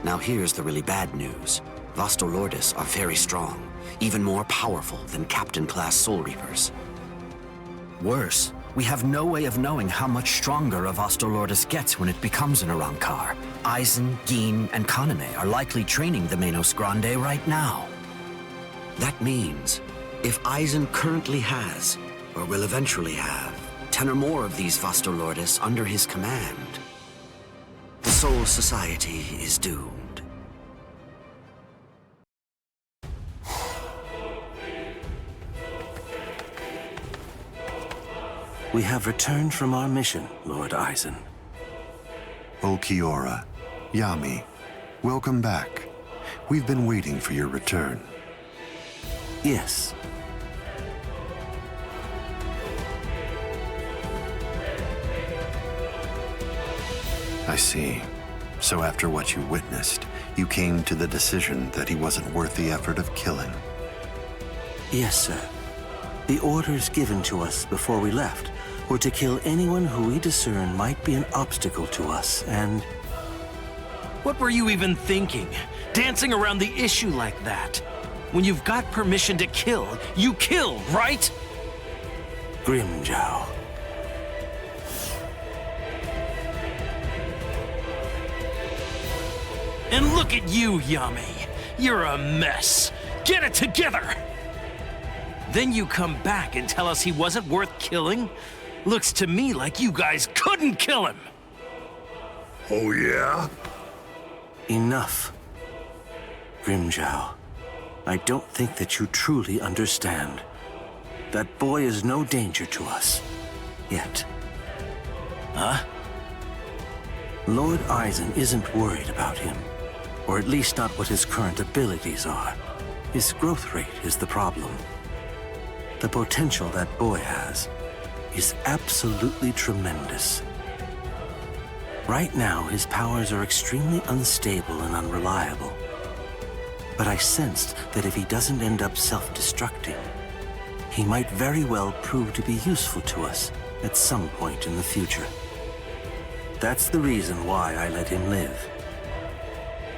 Now here's the really bad news. Vasto Lordis are very strong, even more powerful than Captain-class Soul Reapers. Worse, we have no way of knowing how much stronger a Vasto Lordis gets when it becomes an Arrancar. Aizen, Gin, and Kaname are likely training the Menos Grande right now. That means, if Aizen currently has, or will eventually have, 10 or more of these Vasto Lordis under his command, the Soul Society is doomed. We have returned from our mission, Lord Aizen. Ulquiorra, Yami, welcome back. We've been waiting for your return. Yes. I see. So after what you witnessed, you came to the decision that he wasn't worth the effort of killing. Yes, sir. The orders given to us before we left were to kill anyone who we discern might be an obstacle to us, and... What were you even thinking? Dancing around the issue like that? When you've got permission to kill, you kill, right? Grimmjow. And look at you, Yami. You're a mess. Get it together! Then you come back and tell us he wasn't worth killing? Looks to me like you guys couldn't kill him! Oh, yeah? Enough. Grimmjow, I don't think that you truly understand. That boy is no danger to us. Yet. Huh? Lord Aizen isn't worried about him. Or at least not what his current abilities are. His growth rate is the problem. The potential that boy has is absolutely tremendous. Right now, his powers are extremely unstable and unreliable. But I sensed that if he doesn't end up self-destructing, he might very well prove to be useful to us at some point in the future. That's the reason why I let him live.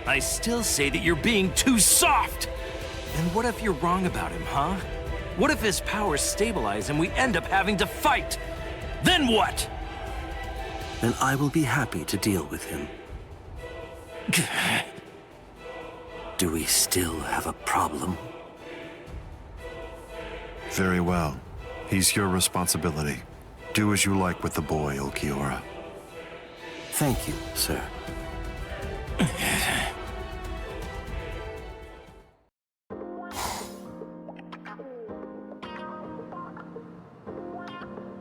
I still say that you're being too soft! And what if you're wrong about him, huh? What if his powers stabilize and we end up having to fight? Then what? Then I will be happy to deal with him. Do we still have a problem? Very well. He's your responsibility. Do as you like with the boy, Ulquiorra. Thank you, sir.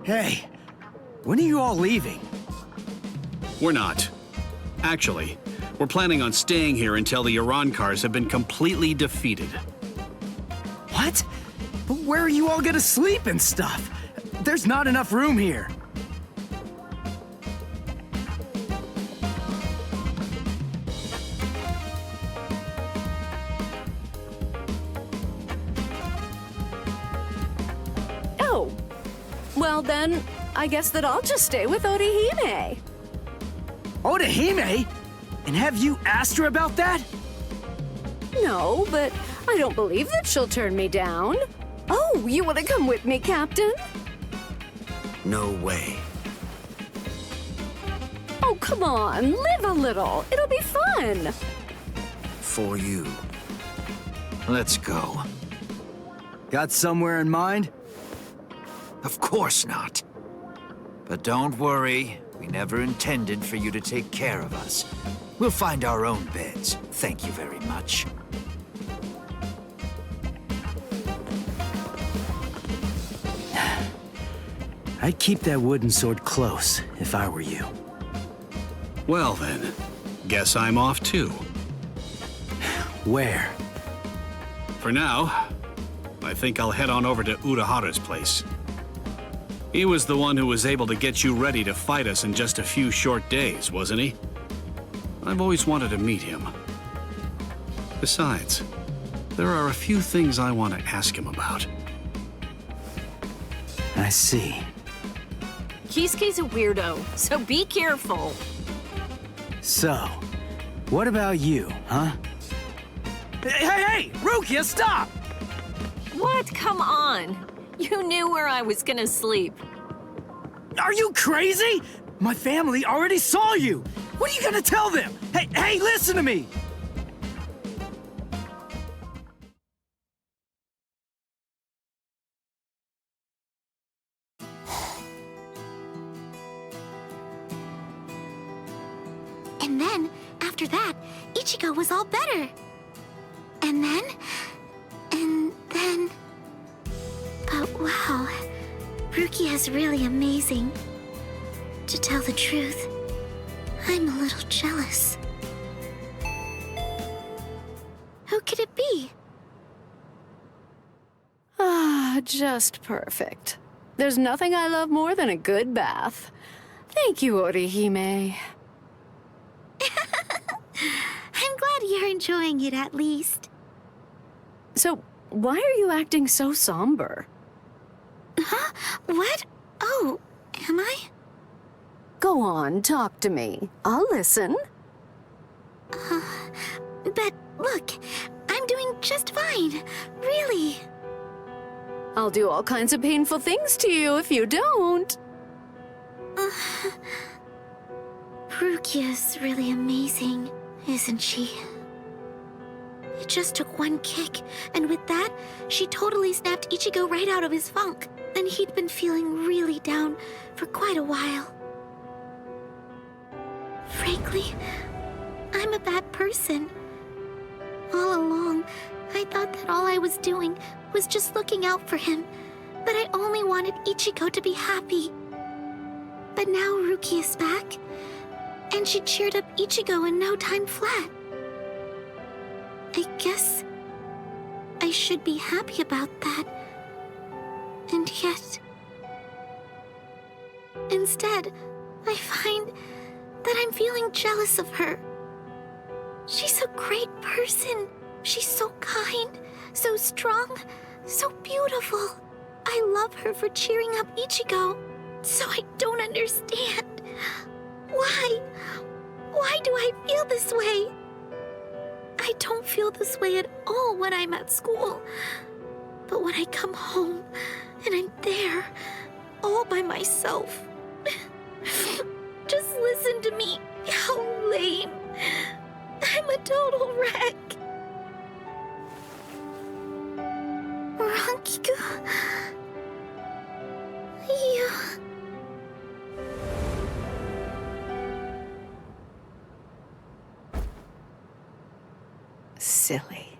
Hey, when are you all leaving? We're not. Actually, we're planning on staying here until the Urankars have been completely defeated. What? But where are you all gonna sleep and stuff? There's not enough room here. Oh, well then, I guess that I'll just stay with Orihime. Orihime? And have you asked her about that? No, but I don't believe that she'll turn me down. Oh, you want to come with me, Captain? No way. Oh, come on, live a little. It'll be fun. For you. Let's go. Got somewhere in mind? Of course not. But don't worry, we never intended for you to take care of us. We'll find our own beds. Thank you very much. I'd keep that wooden sword close if I were you. Well then, guess I'm off too. Where? For now, I think I'll head on over to Urahara's place. He was the one who was able to get you ready to fight us in just a few short days, wasn't he? I've always wanted to meet him. Besides, there are a few things I want to ask him about. I see. Kisuke's a weirdo, so be careful. So, what about you, huh? Hey, Rukia, stop! What? Come on. You knew where I was gonna sleep. Are you crazy? My family already saw you. What are you gonna tell them? Hey, listen to me! And then, after that, Ichigo was all better. And then... But wow, Rukia is really amazing. To tell the truth, I'm a little jealous. Who could it be? Ah, just perfect. There's nothing I love more than a good bath. Thank you, Orihime. I'm glad you're enjoying it at least. So, why are you acting so somber? Huh? What? Oh, am I? Go on, talk to me. I'll listen. But look, I'm doing just fine. Really. I'll do all kinds of painful things to you if you don't. Rukia's really amazing, isn't she? It just took one kick, and with that, she totally snapped Ichigo right out of his funk. And he'd been feeling really down for quite a while. Frankly, I'm a bad person. All along, I thought that all I was doing was just looking out for him, but I only wanted Ichigo to be happy. But now Ruki is back, and she cheered up Ichigo in no time flat. I guess I should be happy about that. And yet... Instead, I find that I'm feeling jealous of her. She's a great person. She's so kind, so strong, so beautiful. I love her for cheering up Ichigo. So I don't understand. Why? Why do I feel this way? I don't feel this way at all when I'm at school. But when I come home and I'm there, all by myself, just listen to me. How lame. I'm a total wreck. Rankiku. You... Silly.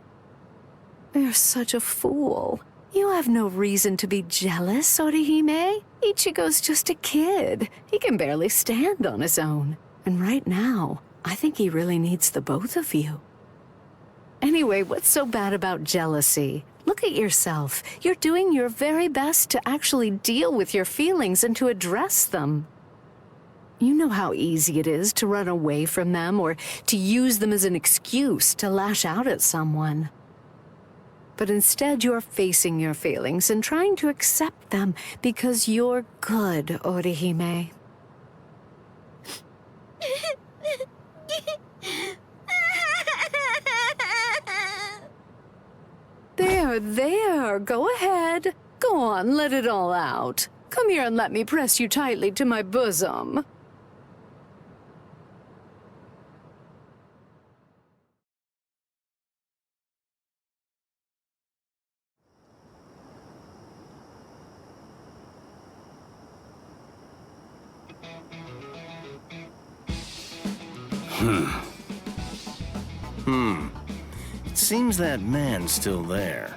You're such a fool. You have no reason to be jealous, Orihime. Ichigo's just a kid. He can barely stand on his own. And right now, I think he really needs the both of you. Anyway, what's so bad about jealousy? Look at yourself. You're doing your very best to actually deal with your feelings and to address them. You know how easy it is to run away from them or to use them as an excuse to lash out at someone. But instead, you're facing your feelings and trying to accept them because you're good, Orihime. There, go ahead. Go on, let it all out. Come here and let me press you tightly to my bosom. It seems that man's still there.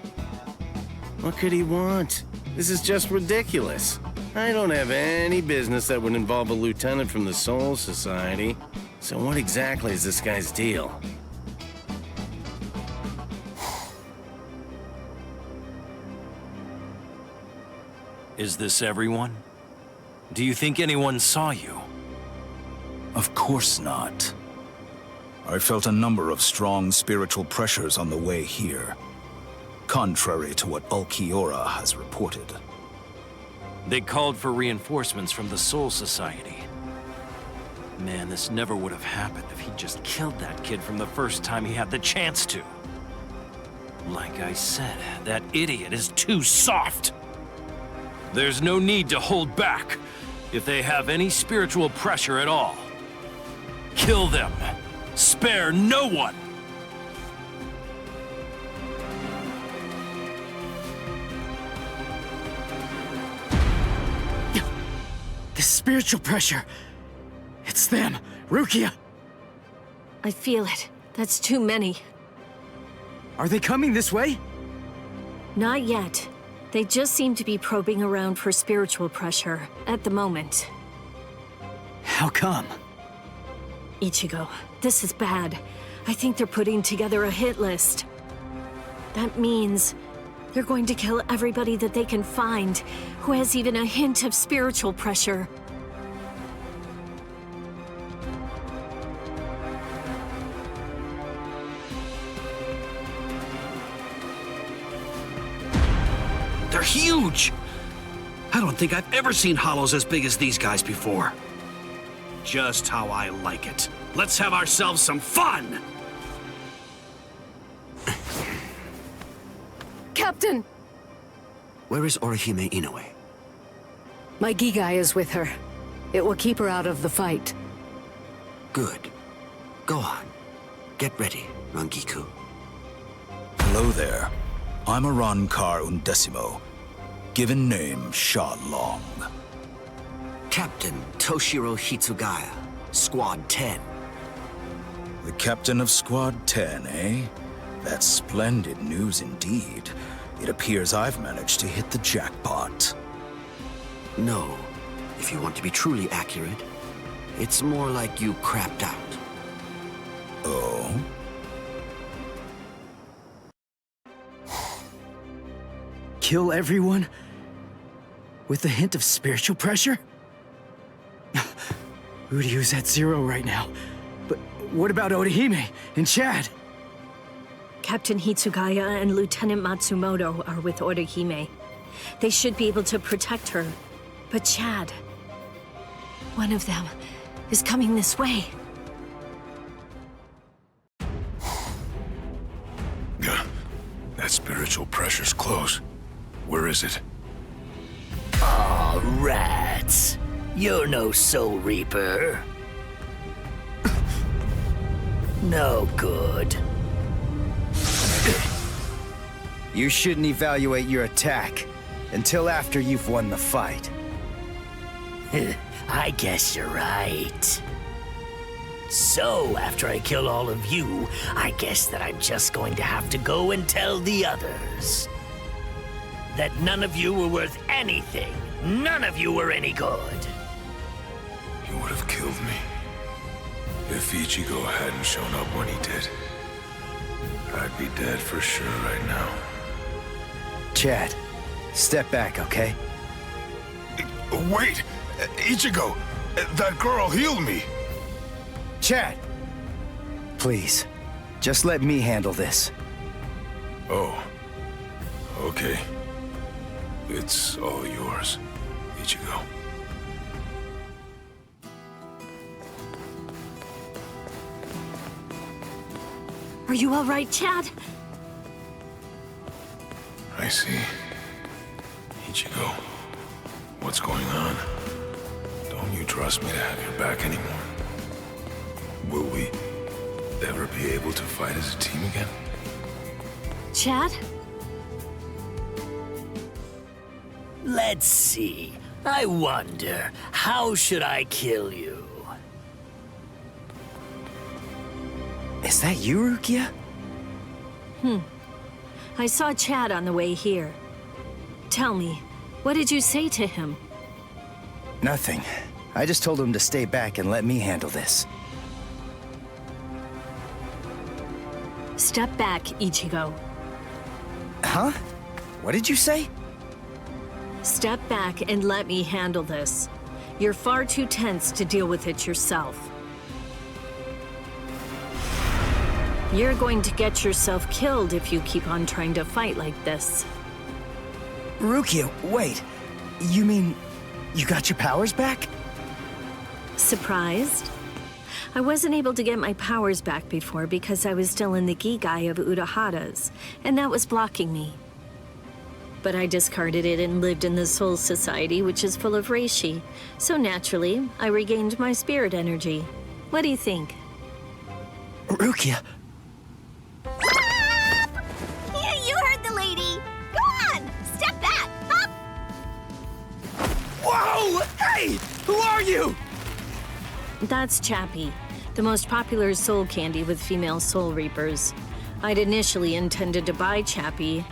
What could he want? This is just ridiculous. I don't have any business that would involve a lieutenant from the Soul Society. So what exactly is this guy's deal? Is this everyone? Do you think anyone saw you? Of course not. I felt a number of strong spiritual pressures on the way here, contrary to what Ulquiorra has reported. They called for reinforcements from the Soul Society. Man, this never would have happened if he just killed that kid from the first time he had the chance to. Like I said, that idiot is too soft. There's no need to hold back. If they have any spiritual pressure at all, kill them. Spare no one! The spiritual pressure. It's them. Rukia. I feel it. That's too many. Are they coming this way? Not yet. They just seem to be probing around for spiritual pressure at the moment. How come? Ichigo, this is bad. I think they're putting together a hit list. That means they're going to kill everybody that they can find who has even a hint of spiritual pressure. They're huge! I don't think I've ever seen hollows as big as these guys before. Just how I like it. Let's have ourselves some fun! Captain! Where is Orihime Inoue? My Gigai is with her. It will keep her out of the fight. Good. Gohan, get ready, Rangiku. Hello there. I'm Arankar Undecimo, given name Sha Long. Captain Toshiro Hitsugaya, Squad 10. The captain of Squad 10, eh? That's splendid news indeed. It appears I've managed to hit the jackpot. No. If you want to be truly accurate, it's more like you crapped out. Oh? Kill everyone? With a hint of spiritual pressure? Uryu's at 0 right now. But what about Orihime and Chad? Captain Hitsugaya and Lieutenant Matsumoto are with Orihime. They should be able to protect her. But Chad, one of them is coming this way. That spiritual pressure's close. Where is it? Aw, rats. You're no Soul Reaper. No good. You shouldn't evaluate your attack until after you've won the fight. I guess you're right. So, after I kill all of you, I guess that I'm just going to have to go and tell the others that none of you were worth anything. None of you were any good. You would have killed me if Ichigo hadn't shown up when he did. I'd be dead for sure right now. Chad, step back, okay? Wait! Ichigo! That girl healed me! Chad! Please, just let me handle this. Oh. Okay. It's all yours, Ichigo. Are you all right, Chad? I see. Ichigo, what's going on? Don't you trust me to have your back anymore? Will we ever be able to fight as a team again? Chad? Let's see. I wonder, how should I kill you? Is that you, Rukia? I saw Chad on the way here. Tell me, what did you say to him? Nothing. I just told him to stay back and let me handle this. Step back, Ichigo. Huh? What did you say? Step back and let me handle this. You're far too tense to deal with it yourself. You're going to get yourself killed if you keep on trying to fight like this. Rukia, wait. You mean you got your powers back? Surprised? I wasn't able to get my powers back before because I was still in the Gigai of Urahara's, and that was blocking me. But I discarded it and lived in the Soul Society, which is full of reishi. So naturally, I regained my spirit energy. What do you think? Rukia! Yeah, you heard the lady! Go on! Step back! Up! Whoa! Hey! Who are you? That's Chappie, the most popular soul candy with female soul reapers. I'd initially intended to buy Chappie,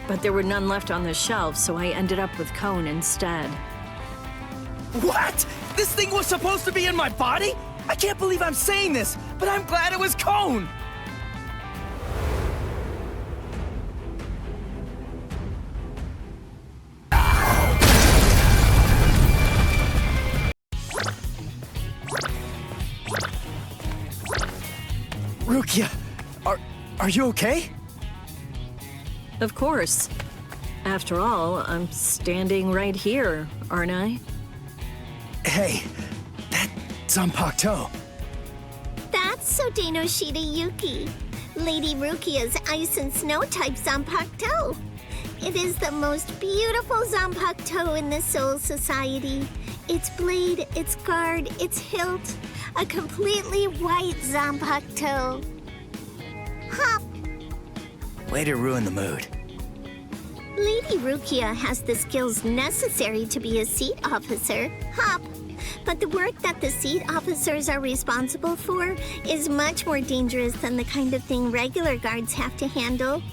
but there were none left on the shelf, so I ended up with Cone instead. What? This thing was supposed to be in my body? I can't believe I'm saying this, but I'm glad it was Cone! Rukia, are you okay? Of course. After all, I'm standing right here, aren't I? Hey, that Zanpakuto. That's Sodeno Shida Yuki, Lady Rukia's Ice and Snow type Zanpakuto. It is the most beautiful Zanpakuto in the Soul Society. Its blade, its guard, its hilt, a completely white Zanpakuto. Hop! Way to ruin the mood. Lady Rukia has the skills necessary to be a seat officer, Hop. But the work that the seat officers are responsible for is much more dangerous than the kind of thing regular guards have to handle.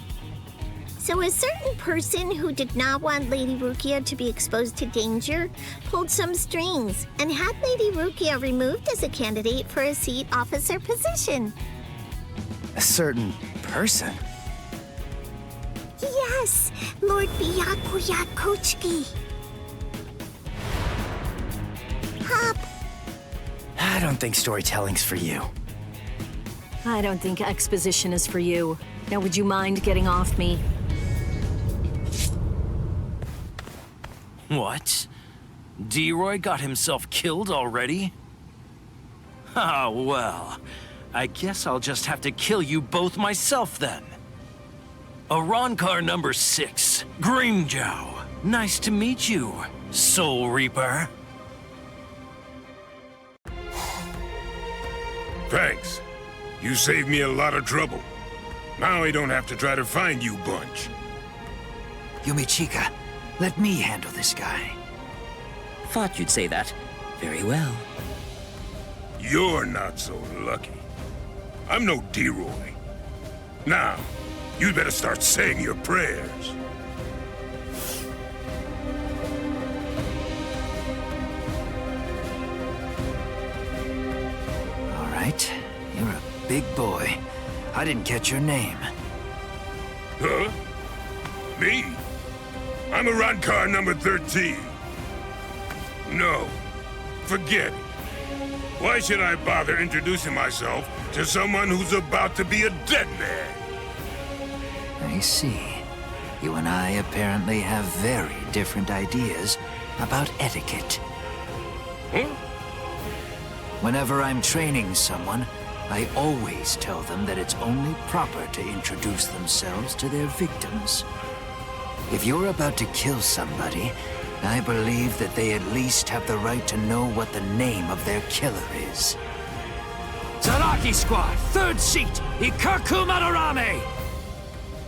So a certain person who did not want Lady Rukia to be exposed to danger pulled some strings and had Lady Rukia removed as a candidate for a seat officer position. A certain person? Yes, Lord Byakuya Kochiki. I don't think storytelling's for you. I don't think exposition is for you. Now would you mind getting off me? What? D-Roy got himself killed already? Ah, well. I guess I'll just have to kill you both myself then. Arrancar number 6, Grimmjow. Nice to meet you, Soul Reaper. Thanks. You saved me a lot of trouble. Now I don't have to try to find you bunch. Yumichika, let me handle this guy. Thought you'd say that. Very well. You're not so lucky. I'm no D-Roy. Now, you'd better start saying your prayers. All right, you're a big boy. I didn't catch your name. Huh? Me? I'm Arrancar number 13. No, forget it. Why should I bother introducing myself to someone who's about to be a dead man? I see. You and I apparently have very different ideas about etiquette. Huh? Whenever I'm training someone, I always tell them that it's only proper to introduce themselves to their victims. If you're about to kill somebody, I believe that they at least have the right to know what the name of their killer is. Zaraki Squad, 3rd seat, Ikaku Madarame!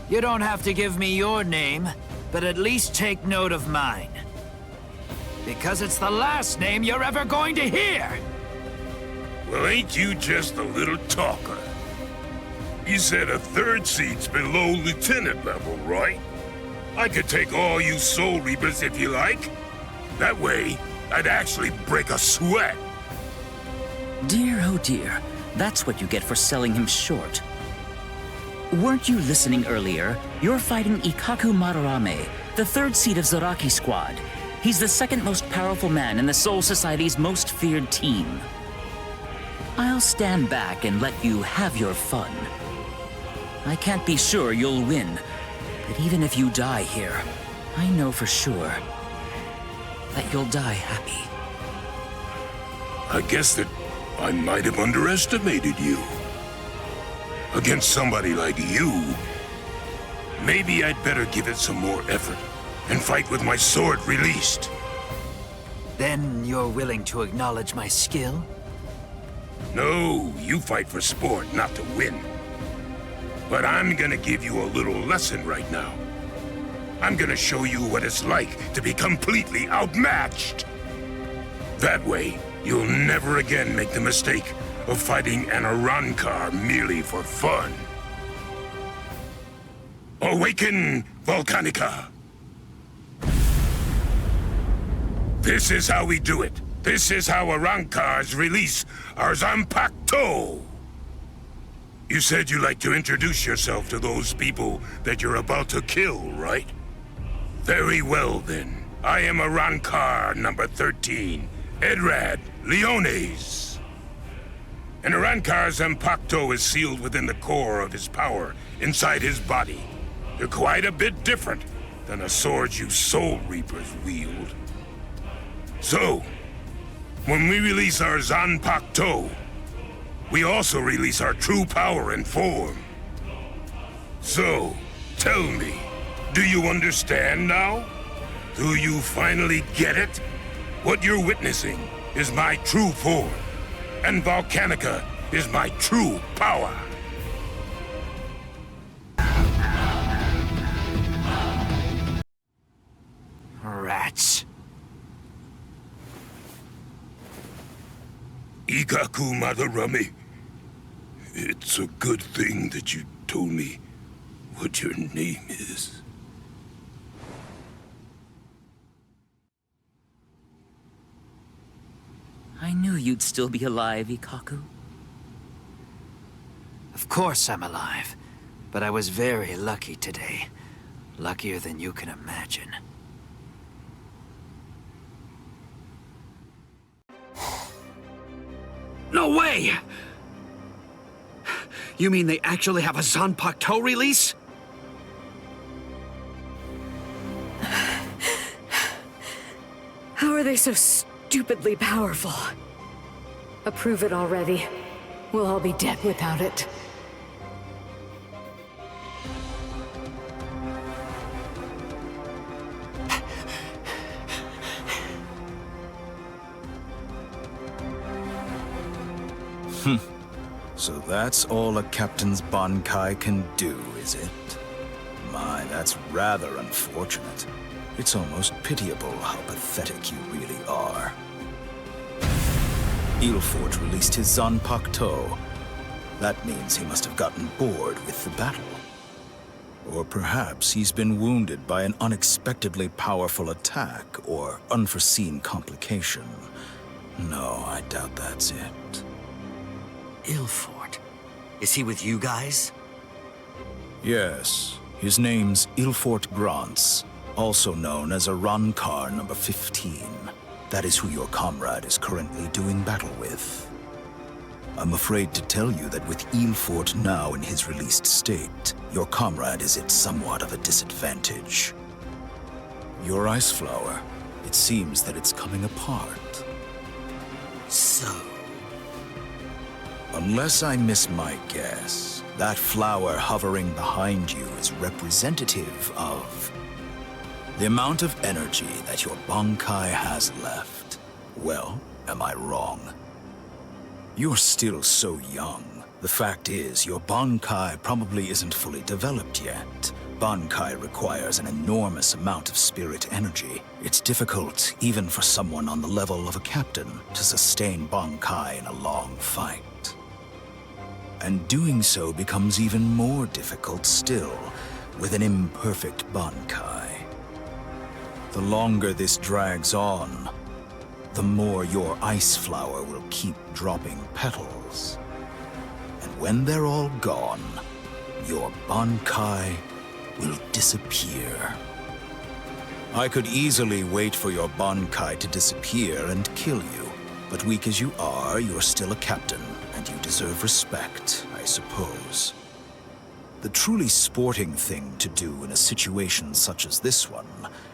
You don't have to give me your name, but at least take note of mine. Because it's the last name you're ever going to hear! Well, ain't you just a little talker? You said a 3rd seat's below lieutenant level, right? I could take all you Soul Reapers if you like. That way, I'd actually break a sweat. Dear, oh dear. That's what you get for selling him short. Weren't you listening earlier? You're fighting Ikaku Madarame, the 3rd seat of Zaraki Squad. He's the 2nd most powerful man in the Soul Society's most feared team. I'll stand back and let you have your fun. I can't be sure you'll win, but even if you die here, I know for sure that you'll die happy. I guess that I might have underestimated you. Against somebody like you, maybe I'd better give it some more effort and fight with my sword released. Then you're willing to acknowledge my skill? No, you fight for sport, not to win. But I'm gonna give you a little lesson right now. I'm gonna show you what it's like to be completely outmatched. That way, you'll never again make the mistake of fighting an Arrancar merely for fun. Awaken, Volcanica! This is how we do it. This is how Arrancars release our Zanpakuto! You said you'd like to introduce yourself to those people that you're about to kill, right? Very well, then. I am Arrancar number 13, Edrad Leones. An Arrancar's Zanpakuto is sealed within the core of his power, inside his body. They're quite a bit different than the swords you Soul Reapers wield. So, when we release our Zanpakuto, we also release our true power and form. So, tell me, do you understand now? Do you finally get it? What you're witnessing is my true form, and Volcanica is my true power. Rats. Ikaku Madarame. It's a good thing that you told me what your name is. I knew you'd still be alive, Ikaku. Of course I'm alive, but I was very lucky today. Luckier than you can imagine. No way! You mean they actually have a Zanpakuto release? How are they so stupidly powerful? Approve it already. We'll all be dead without it. So that's all a captain's Bankai can do, is it? My, that's rather unfortunate. It's almost pitiable how pathetic you really are. Ilfort released his Zanpakuto. That means he must have gotten bored with the battle. Or perhaps he's been wounded by an unexpectedly powerful attack or unforeseen complication. No, I doubt that's it. Ilfort? Is he with you guys? Yes. His name's Ilfort Grants, also known as Arankar number 15. That is who your comrade is currently doing battle with. I'm afraid to tell you that with Ilfort now in his released state, your comrade is at somewhat of a disadvantage. Your ice flower, it seems that it's coming apart. So? Unless I miss my guess, that flower hovering behind you is representative of the amount of energy that your Bankai has left. Well, am I wrong? You're still so young. The fact is, your Bankai probably isn't fully developed yet. Bankai requires an enormous amount of spirit energy. It's difficult, even for someone on the level of a captain, to sustain Bankai in a long fight. And doing so becomes even more difficult still, with an imperfect Bankai. The longer this drags on, the more your ice flower will keep dropping petals. And when they're all gone, your Bankai will disappear. I could easily wait for your Bankai to disappear and kill you, but weak as you are, you're still a captain, and you deserve respect, I suppose. The truly sporting thing to do in a situation such as this one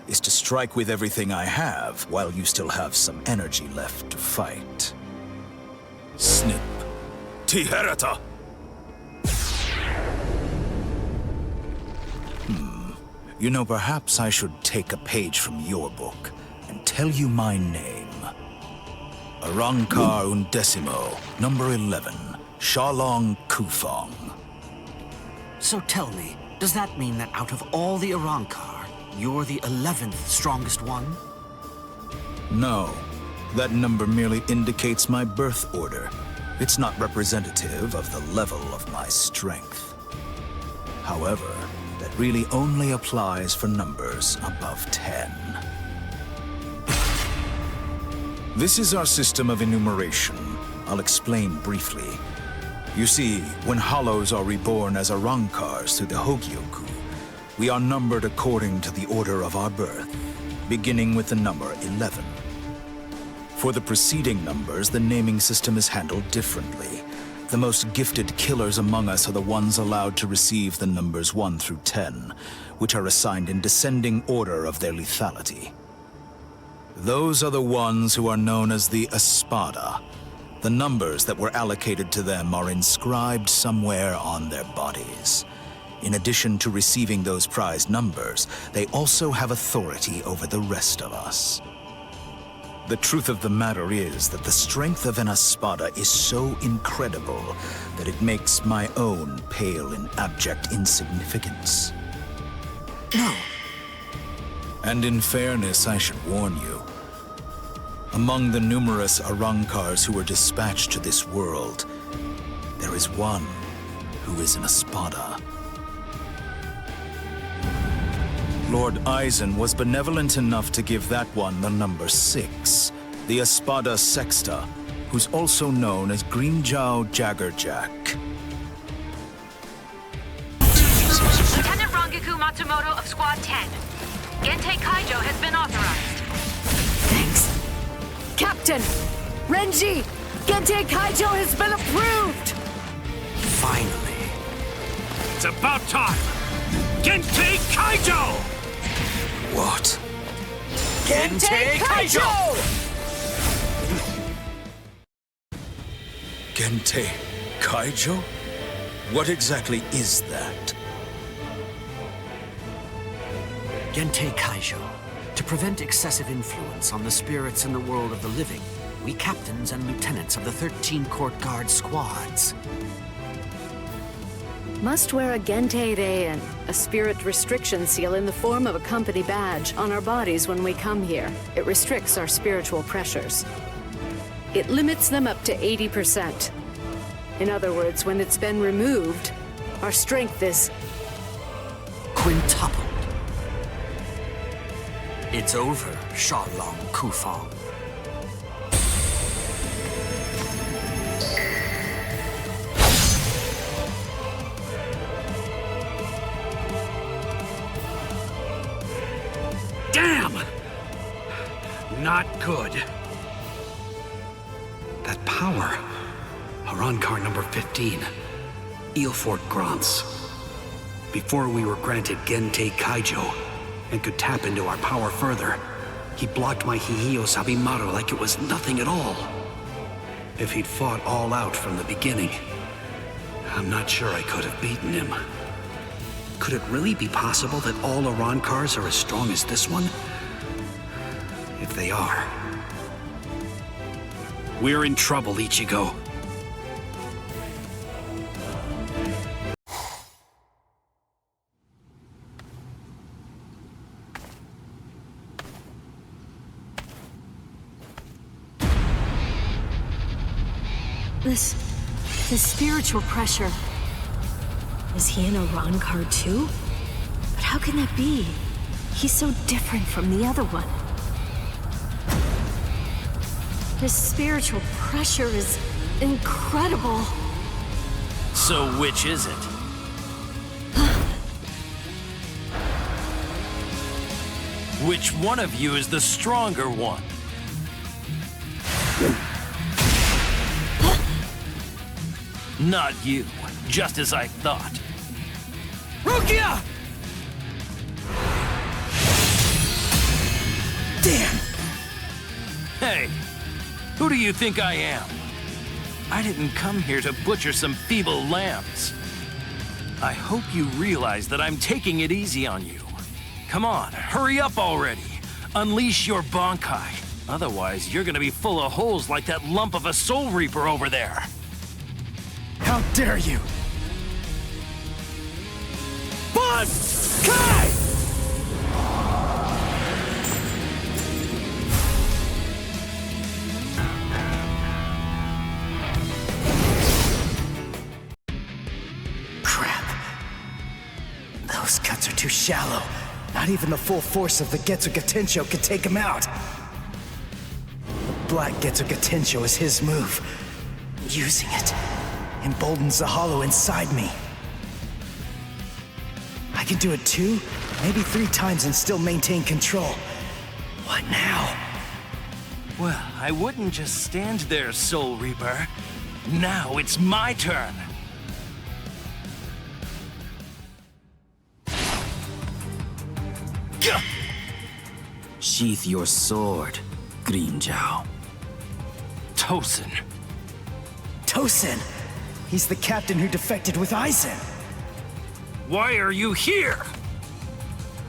is to strike with everything I have while you still have some energy left to fight. Snip. Tiherata! You know, perhaps I should take a page from your book and tell you my name. Arankar Undecimo, number 11, Shalong Kufong. So tell me, does that mean that out of all the Arankar, you're the 11th strongest one? No. That number merely indicates my birth order. It's not representative of the level of my strength. However, that really only applies for numbers above 10. This is our system of enumeration. I'll explain briefly. You see, when hollows are reborn as Arankars through the Hogyoku, we are numbered according to the order of our birth, beginning with the number 11. For the preceding numbers, the naming system is handled differently. The most gifted killers among us are the ones allowed to receive the numbers 1 through 10, which are assigned in descending order of their lethality. Those are the ones who are known as the Espada. The numbers that were allocated to them are inscribed somewhere on their bodies. In addition to receiving those prized numbers, they also have authority over the rest of us. The truth of the matter is that the strength of an Espada is so incredible that it makes my own pale in abject insignificance. No. And in fairness, I should warn you. Among the numerous Arankars who were dispatched to this world, there is one who is an Espada. Lord Eisen was benevolent enough to give that one the number 6, the Espada Sexta, who's also known as Greenjow Jaggerjack. Lieutenant Rangiku Matsumoto of Squad 10. Gentei Kaijo has been authorized. Thanks. Captain! Renji! Gente Kaijo has been approved! Finally. It's about time! Gente Kaijo! What? Gente Kaijo! Gente Kaijo? What exactly is that? Gente Kaijo. To prevent excessive influence on the spirits in the world of the living, we captains and lieutenants of the 13 court guard squads. Must wear a Gente Rei and a spirit restriction seal in the form of a company badge on our bodies when we come here. It restricts our spiritual pressures. It limits them up to 80%. In other words, when it's been removed, our strength is quintupled. It's over, Shalong Kufang. Damn! Not good. That power. Arankar number 15. Eelfort Grants. Before we were granted Gente Kaijo and could tap into our power further, he blocked my Hihiyo Sabimaru like it was nothing at all. If he'd fought all out from the beginning, I'm not sure I could have beaten him. Could it really be possible that all Arankars are as strong as this one? If they are, we're in trouble, Ichigo. This spiritual pressure. Is he an Arankar too? But how can that be? He's so different from the other one. His spiritual pressure is incredible. So which is it? Which one of you is the stronger one? Not you, just as I thought. Rukia! Damn! Hey, who do you think I am? I didn't come here to butcher some feeble lambs. I hope you realize that I'm taking it easy on you. Come on, hurry up already. Unleash your Bankai. Otherwise, you're gonna be full of holes like that lump of a Soul Reaper over there. How dare you! Bankai! Crap. Those cuts are too shallow. Not even the full force of the Getsuga Tensho could take him out. The Black Getsuga Tensho is his move. Using it emboldens the hollow inside me. I can do it 2, maybe 3 times and still maintain control. What now? Well, I wouldn't just stand there, Soul Reaper. Now it's my turn. Gah! Sheath your sword, Grimmjow. Tosin. Tosin! He's the captain who defected with Aizen. Why are you here?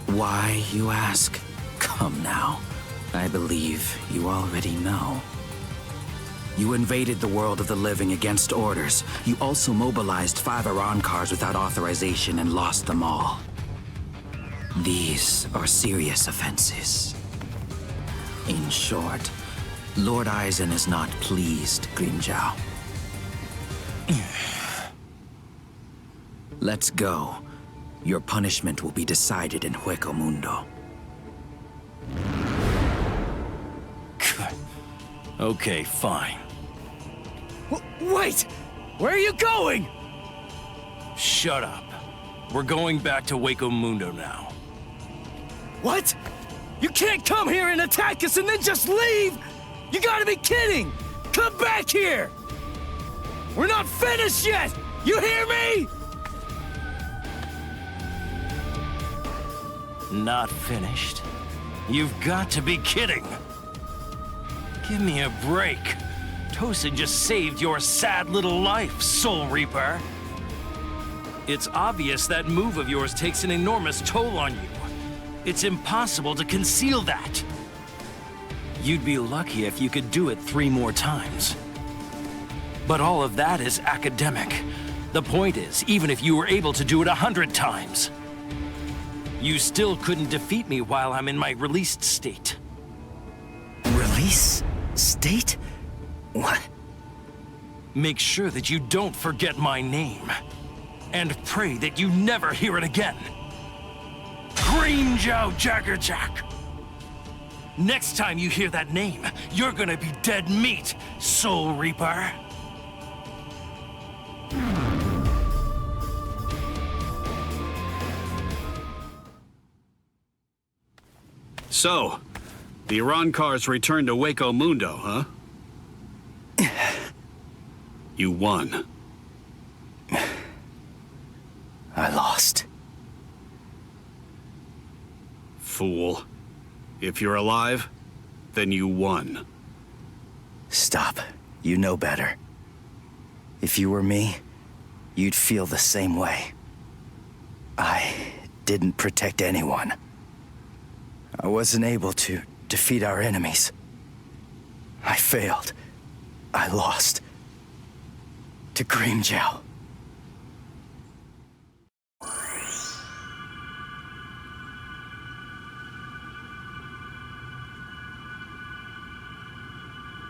Why, you ask? Come now. I believe you already know. You invaded the world of the living against orders. You also mobilized 5 Arankars without authorization and lost them all. These are serious offenses. In short, Lord Aizen is not pleased, Grimmjow. Let's go. Your punishment will be decided in Hueco Mundo. Okay, fine. Wait! Where are you going? Shut up. We're going back to Hueco Mundo now. What? You can't come here and attack us and then just leave! You gotta be kidding! Come back here! We're not finished yet! You hear me? Not finished? You've got to be kidding. Give me a break. Tosin just saved your sad little life, Soul Reaper. It's obvious that move of yours takes an enormous toll on you. It's impossible to conceal that. You'd be lucky if you could do it 3 more times. But all of that is academic. The point is, even if you were able to do it 100 times, you still couldn't defeat me while I'm in my released state. Release state? What? Make sure that you don't forget my name. And pray that you never hear it again. Green Jiao Jaggerjack! Next time you hear that name, you're gonna be dead meat, Soul Reaper. So, the Arancars returned to Hueco Mundo, huh? You won. I lost. Fool. If you're alive, then you won. Stop. You know better. If you were me, you'd feel the same way. I didn't protect anyone. I wasn't able to defeat our enemies. I failed. I lost. To Green Jiao.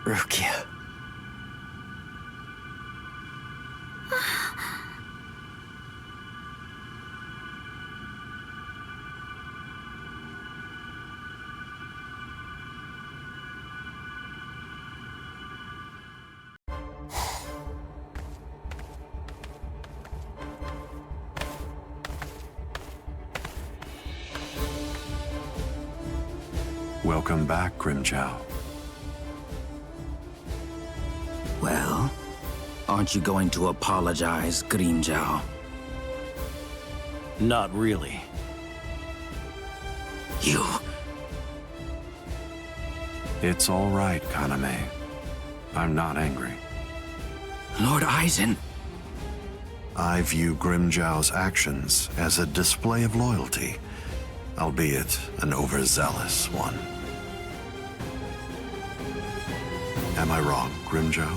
Rukia. Welcome back, Grimjow. Well, aren't you going to apologize, Green Jiao? Not really. You... It's all right, Kaname. I'm not angry. Lord Aizen. I view Grimjow's actions as a display of loyalty, albeit an overzealous one. Am I wrong, Grimjow?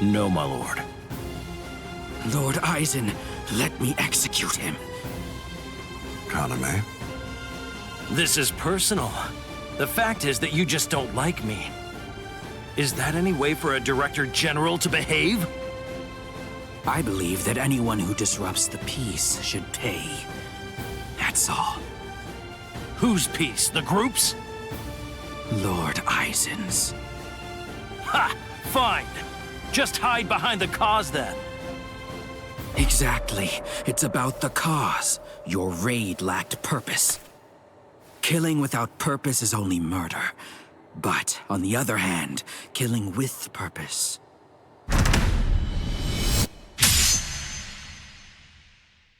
No, my lord. Lord Aizen, let me execute him. Kaname? This is personal. The fact is that you just don't like me. Is that any way for a Director General to behave? I believe that anyone who disrupts the peace should pay. That's all. Whose peace? The group's? Lord Aizen's. Ha! Fine. Just hide behind the cause then. Exactly. It's about the cause. Your raid lacked purpose. Killing without purpose is only murder. But, on the other hand, killing with purpose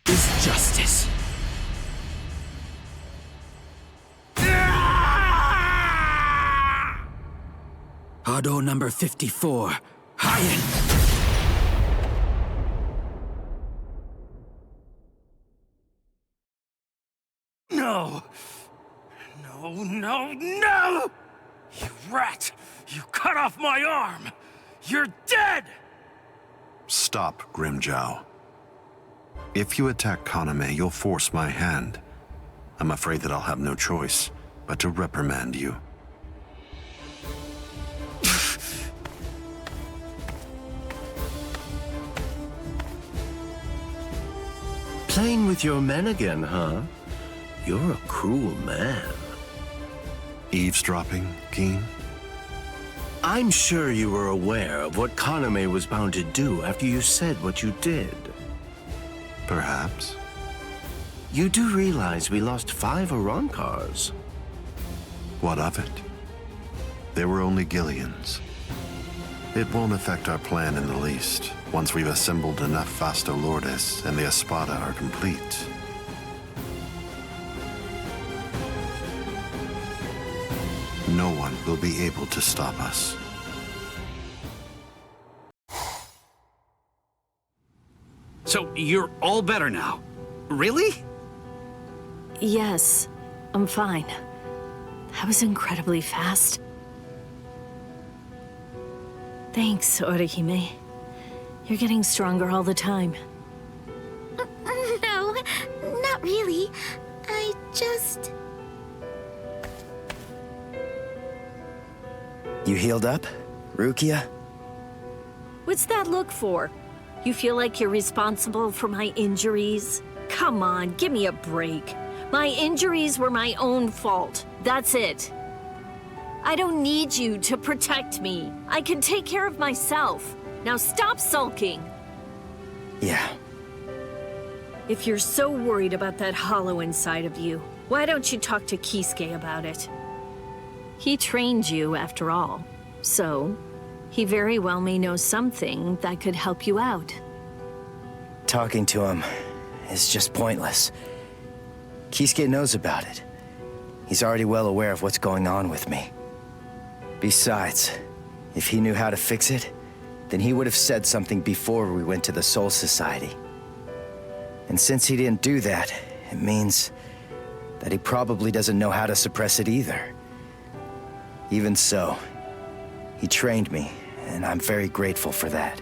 is justice. Hado number 54, Hien. No! No, no, no! You rat! You cut off my arm! You're dead! Stop, Grimjow. If you attack Kaname, you'll force my hand. I'm afraid that I'll have no choice but to reprimand you. Playing with your men again, huh? You're a cruel man. Eavesdropping, Keen? I'm sure you were aware of what Kaname was bound to do after you said what you did. Perhaps. You do realize we lost 5 Arancars? What of it? They were only Gillians. It won't affect our plan in the least. Once we've assembled enough Vasto Lourdes and the Espada are complete. No one will be able to stop us. So you're all better now? Really? Yes, I'm fine. That was incredibly fast. Thanks, Orihime. You're getting stronger all the time. No, not really. I just... You healed up, Rukia? What's that look for? You feel like you're responsible for my injuries? Come on, give me a break. My injuries were my own fault. That's it. I don't need you to protect me. I can take care of myself. Now stop sulking. Yeah. If you're so worried about that hollow inside of you, why don't you talk to Kisuke about it? He trained you, after all. So, he very well may know something that could help you out. Talking to him is just pointless. Kisuke knows about it. He's already well aware of what's going on with me. Besides, if he knew how to fix it, then he would have said something before we went to the Soul Society. And since he didn't do that, it means that he probably doesn't know how to suppress it either. Even so, he trained me, and I'm very grateful for that.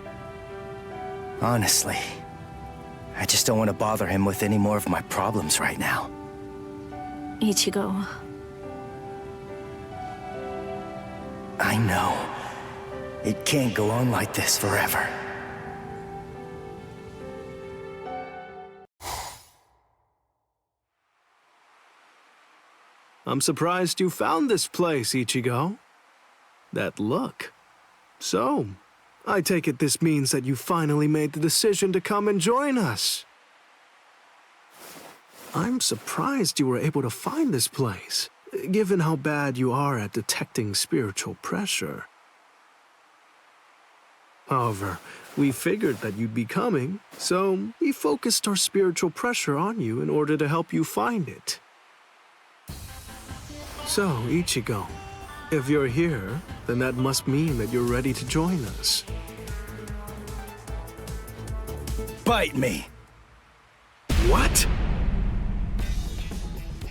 Honestly, I just don't want to bother him with any more of my problems right now. Ichigo. I know. It can't go on like this forever. I'm surprised you found this place, Ichigo. That look. So, I take it this means that you finally made the decision to come and join us. I'm surprised you were able to find this place, given how bad you are at detecting spiritual pressure. However, we figured that you'd be coming, so we focused our spiritual pressure on you in order to help you find it. So, Ichigo, if you're here, then that must mean that you're ready to join us. Bite me! What?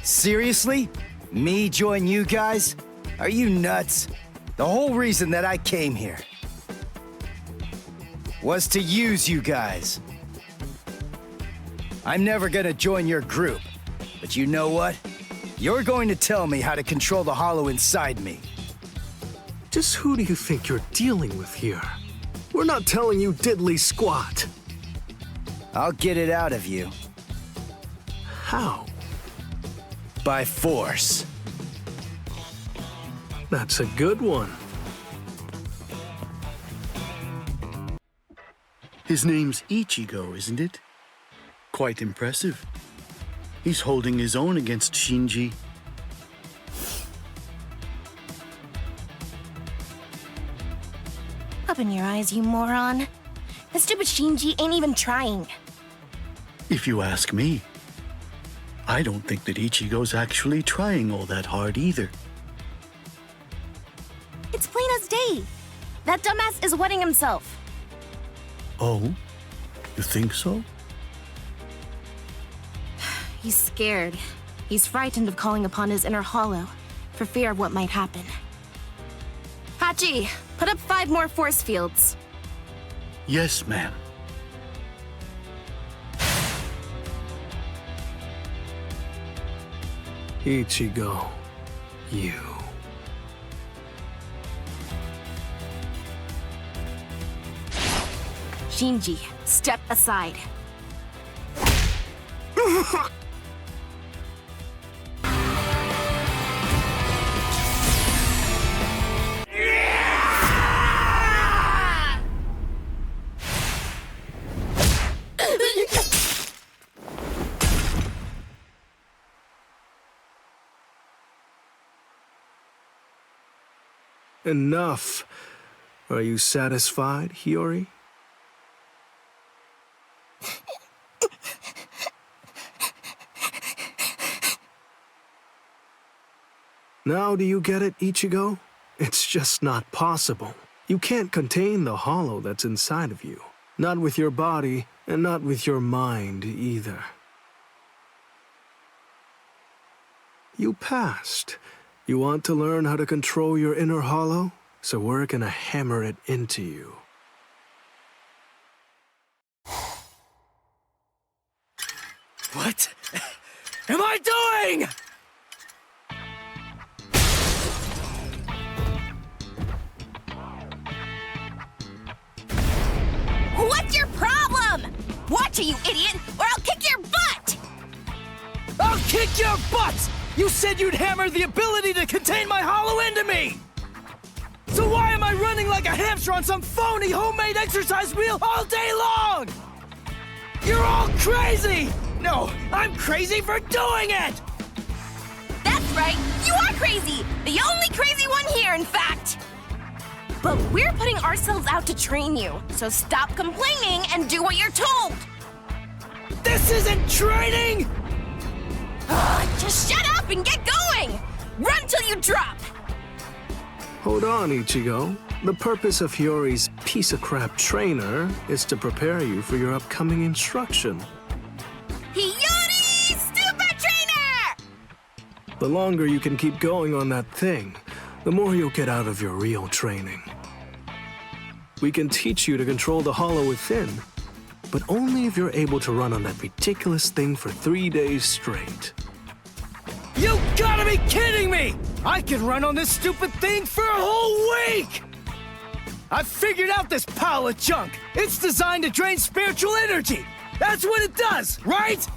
Seriously? Me join you guys? Are you nuts? The whole reason that I came here was to use you guys. I'm never gonna join your group, but you know what? You're going to tell me how to control the hollow inside me. Just who do you think you're dealing with here? We're not telling you diddly squat. I'll get it out of you. How? By force. That's a good one. His name's Ichigo, isn't it? Quite impressive. He's holding his own against Shinji. Open your eyes, you moron. The stupid Shinji ain't even trying. If you ask me, I don't think that Ichigo's actually trying all that hard either. It's plain as day. That dumbass is wetting himself. Oh? You think so? He's scared. He's frightened of calling upon his inner hollow, for fear of what might happen. Hachi, put up 5 more force fields. Yes, ma'am. Ichigo, you. Shinji, step aside. Enough. Are you satisfied, Hiyori? Now do you get it, Ichigo? It's just not possible. You can't contain the hollow that's inside of you. Not with your body, and not with your mind either. You passed. You want to learn how to control your inner hollow? So we're gonna hammer it into you. What am I doing? What's your problem? Watch it, you idiot, or I'll kick your butt! I'll kick your butts! You said you'd hammer the ability to contain my hollow into me! So why am I running like a hamster on some phony homemade exercise wheel all day long? You're all crazy! No, I'm crazy for doing it! That's right, you are crazy! The only crazy one here, in fact! But we're putting ourselves out to train you, so stop complaining and do what you're told! This isn't training! Just shut up and get going! Run till you drop! Hold on, Ichigo. The purpose of Hiyori's piece of crap trainer is to prepare you for your upcoming instruction. Hiyori, stupid trainer! The longer you can keep going on that thing, the more you'll get out of your real training. We can teach you to control the hollow within, but only if you're able to run on that ridiculous thing for 3 days straight. You gotta be kidding me! I can run on this stupid thing for a whole week! I've figured out this pile of junk. It's designed to drain spiritual energy. That's what it does, right?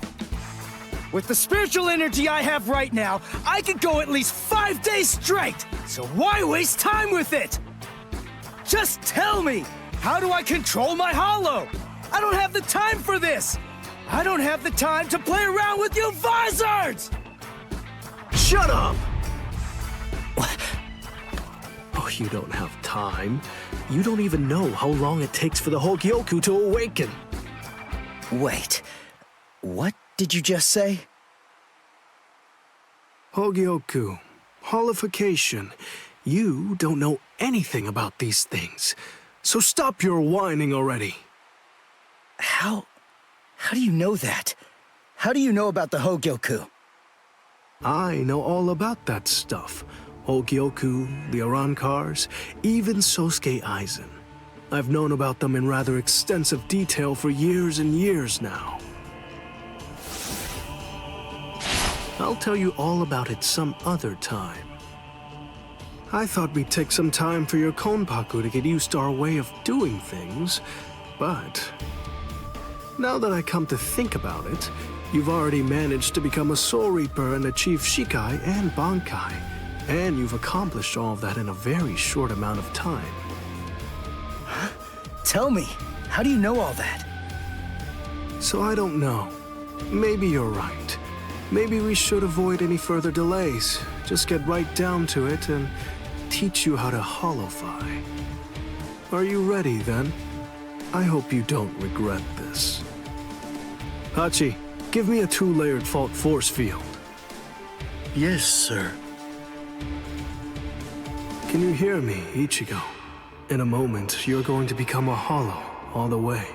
With the spiritual energy I have right now, I could go at least 5 days straight. So why waste time with it? Just tell me, how do I control my hollow? I don't have the time for this. I don't have the time to play around with you Vizards! Shut up! Oh, you don't have time. You don't even know how long it takes for the whole Gyoku to awaken. Wait, what did you just say? Hogyoku, holification. You don't know anything about these things, so stop your whining already. How do you know that? How do you know about the Hogyoku? I know all about that stuff. Hogyoku, the Arankars, even Sosuke Aizen. I've known about them in rather extensive detail for years and years now. I'll tell you all about it some other time. I thought we'd take some time for your Konpaku to get used to our way of doing things, but now that I come to think about it, you've already managed to become a Soul Reaper and achieve Shikai and Bankai, and you've accomplished all of that in a very short amount of time. Huh? Tell me, how do you know all that? So I don't know. Maybe you're right. Maybe we should avoid any further delays. Just get right down to it and teach you how to holofy. Are you ready then? I hope you don't regret this. Hachi, give me a 2-layered fault force field. Yes, sir. Can you hear me, Ichigo? In a moment, you're going to become a hollow all the way.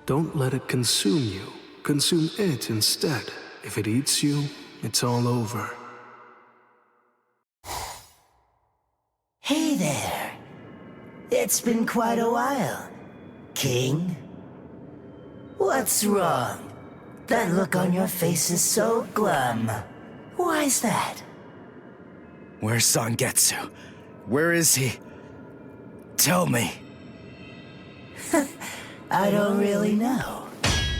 Don't let it consume you. Consume it instead. If it eats you, it's all over. Hey there. It's been quite a while, King. What's wrong? That look on your face is so glum. Why's that? Where's Zangetsu? Where is he? Tell me. I don't really know.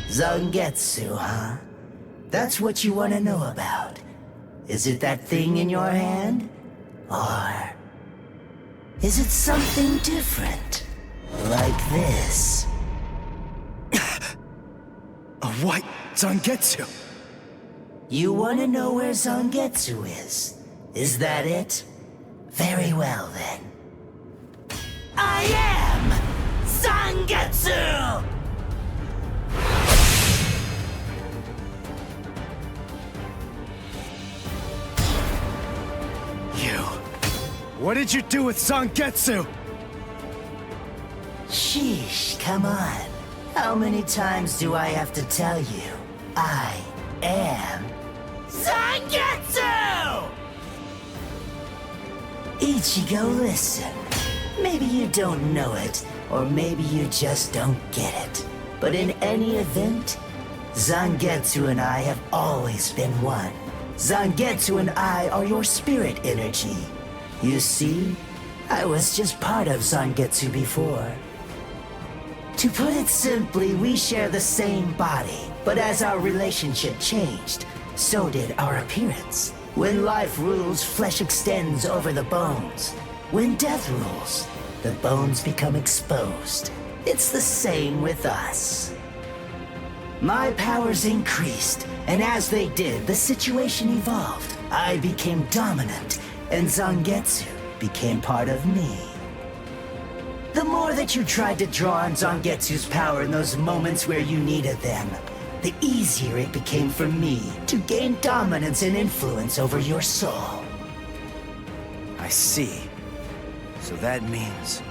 Zangetsu, huh? That's what you want to know about. Is it that thing in your hand? Or is it something different? Like this? A white Zangetsu. You want to know where Zangetsu is? Is that it? Very well then. I am Zangetsu! What did you do with Zangetsu? Sheesh, come on. How many times do I have to tell you? I am Zangetsu! Ichigo, listen. Maybe you don't know it, or maybe you just don't get it. But in any event, Zangetsu and I have always been one. Zangetsu and I are your spirit energy. You see, I was just part of Zangetsu before. To put it simply, we share the same body, but as our relationship changed, so did our appearance. When life rules, flesh extends over the bones. When death rules, the bones become exposed. It's the same with us. My powers increased, and as they did, the situation evolved. I became dominant, and Zangetsu became part of me. The more that you tried to draw on Zangetsu's power in those moments where you needed them, the easier it became for me to gain dominance and influence over your soul. I see. So that means,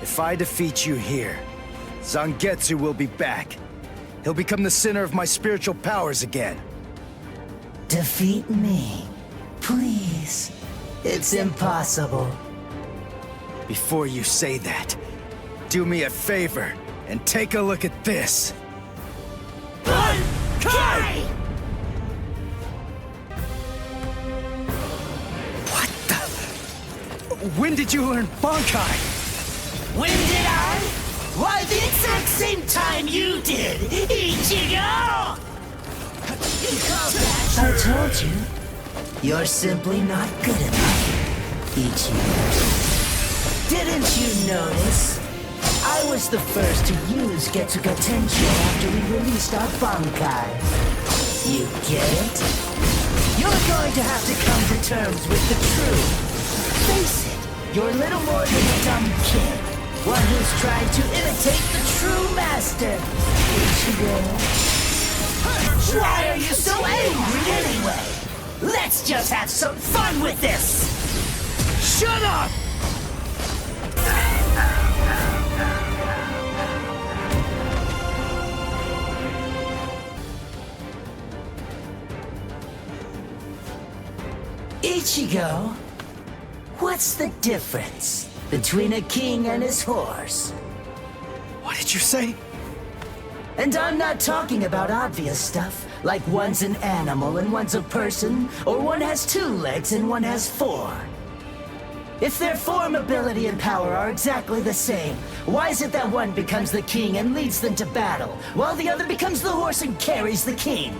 if I defeat you here, Zangetsu will be back. He'll become the center of my spiritual powers again. Defeat me, please. It's impossible. Before you say that, do me a favor and take a look at this. Bankai! What the? When did you learn Bankai? When did I? Why, the exact same time you did, Ichigo! I told you. You're simply not good enough, Ichigo. Didn't you notice? I was the first to use Getsuga Tensho after we released our Bankai. You get it? You're going to have to come to terms with the truth. Face it, you're little more than a dumb kid. One who's trying to imitate the true master, Ichigo. Why are you so angry anyway? Let's just have some fun with this! Shut up! Ichigo, what's the difference between a king and his horse? What did you say? And I'm not talking about obvious stuff, like one's an animal and one's a person, or one has 2 legs and one has 4. If their form, ability, and power are exactly the same, why is it that one becomes the king and leads them to battle, while the other becomes the horse and carries the king?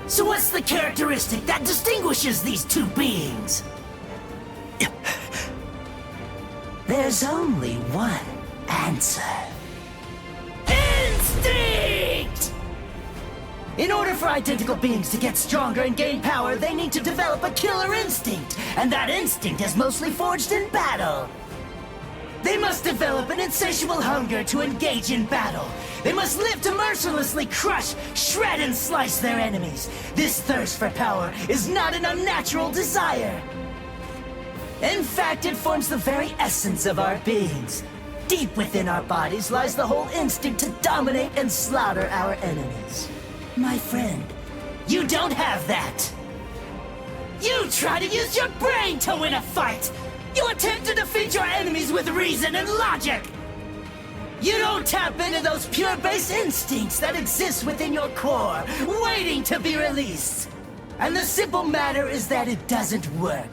So what's the characteristic that distinguishes these 2 beings? There's only one answer. Instinct! In order for identical beings to get stronger and gain power, they need to develop a killer instinct, and that instinct is mostly forged in battle. They must develop an insatiable hunger to engage in battle. They must live to mercilessly crush, shred, and slice their enemies. This thirst for power is not an unnatural desire. In fact, it forms the very essence of our beings. Deep within our bodies lies the whole instinct to dominate and slaughter our enemies. My friend, you don't have that. You try to use your brain to win a fight. You attempt to defeat your enemies with reason and logic. You don't tap into those pure base instincts that exist within your core, waiting to be released. And the simple matter is that it doesn't work.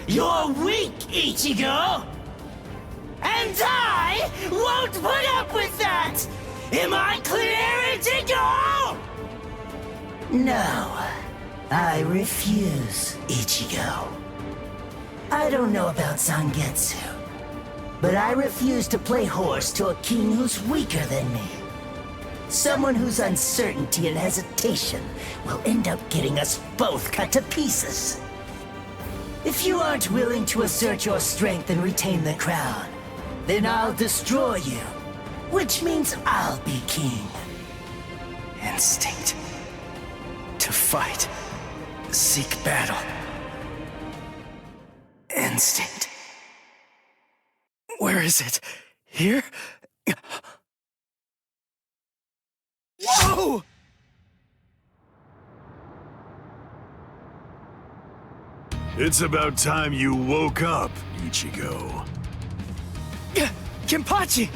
You're weak, Ichigo! And I won't put up with that! Am I clear, Ichigo? No, I refuse, Ichigo. I don't know about Zangetsu, but I refuse to play horse to a king who's weaker than me. Someone whose uncertainty and hesitation will end up getting us both cut to pieces. If you aren't willing to assert your strength and retain the crown, then I'll destroy you. Which means I'll be king. Instinct. To fight. Seek battle. Instinct. Where is it? Here? Whoa! It's about time you woke up, Ichigo. Kenpachi!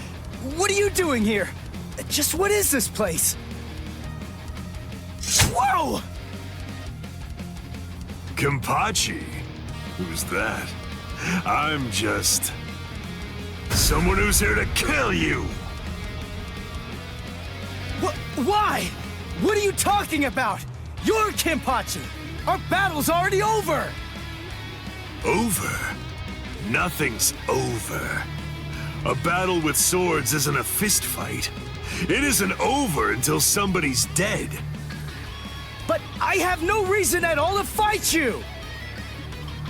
What are you doing here? Just what is this place? Whoa! Kenpachi? Who's that? I'm just... someone who's here to kill you! Why? What are you talking about? You're Kenpachi! Our battle's already over! Over? Nothing's over. A battle with swords isn't a fist fight. It isn't over until somebody's dead. But I have no reason at all to fight you!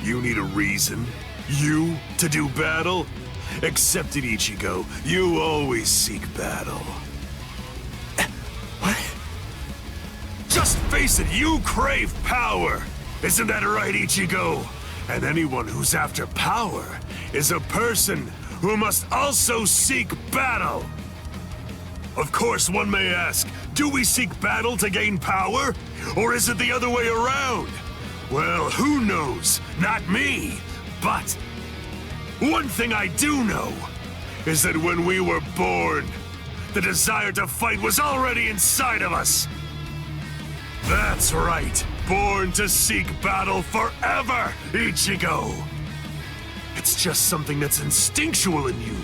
You need a reason? You to do battle? Accept it, Ichigo. You always seek battle. What? Just face it, you crave power! Isn't that right, Ichigo? And anyone who's after power is a person who must also seek battle. Of course, one may ask, do we seek battle to gain power? Or is it the other way around? Well, who knows? Not me. But one thing I do know is that when we were born, the desire to fight was already inside of us. That's right. Born to seek battle forever, Ichigo. It's just something that's instinctual in you.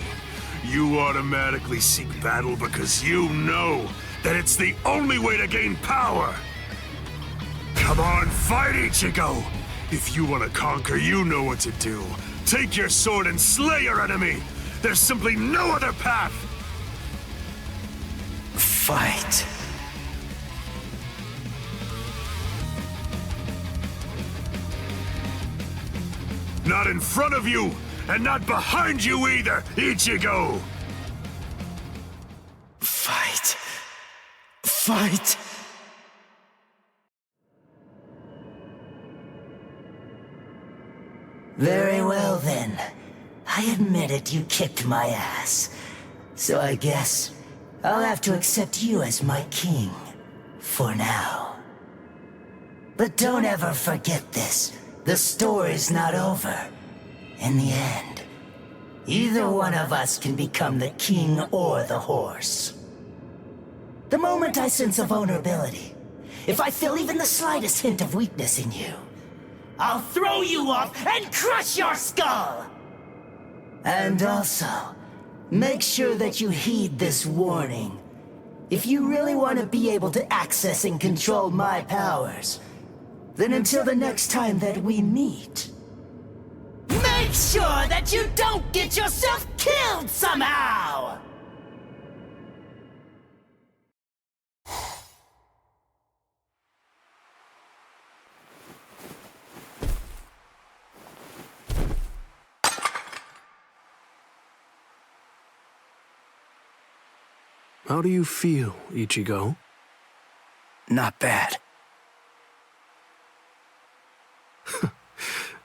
You automatically seek battle because you know that it's the only way to gain power. Come on, fight, Ichigo! If you want to conquer, you know what to do. Take your sword and slay your enemy! There's simply no other path! Fight. Not in front of you, and not behind you either, Ichigo! Fight. Fight. Very well then. I admit it, you kicked my ass. So I guess I'll have to accept you as my king. For now. But don't ever forget this. The story's not over. In the end, either one of us can become the king or the horse. The moment I sense a vulnerability, if I feel even the slightest hint of weakness in you, I'll throw you off and crush your skull! And also, make sure that you heed this warning. If you really want to be able to access and control my powers, then until the next time that we meet, make sure that you don't get yourself killed somehow! How do you feel, Ichigo? Not bad.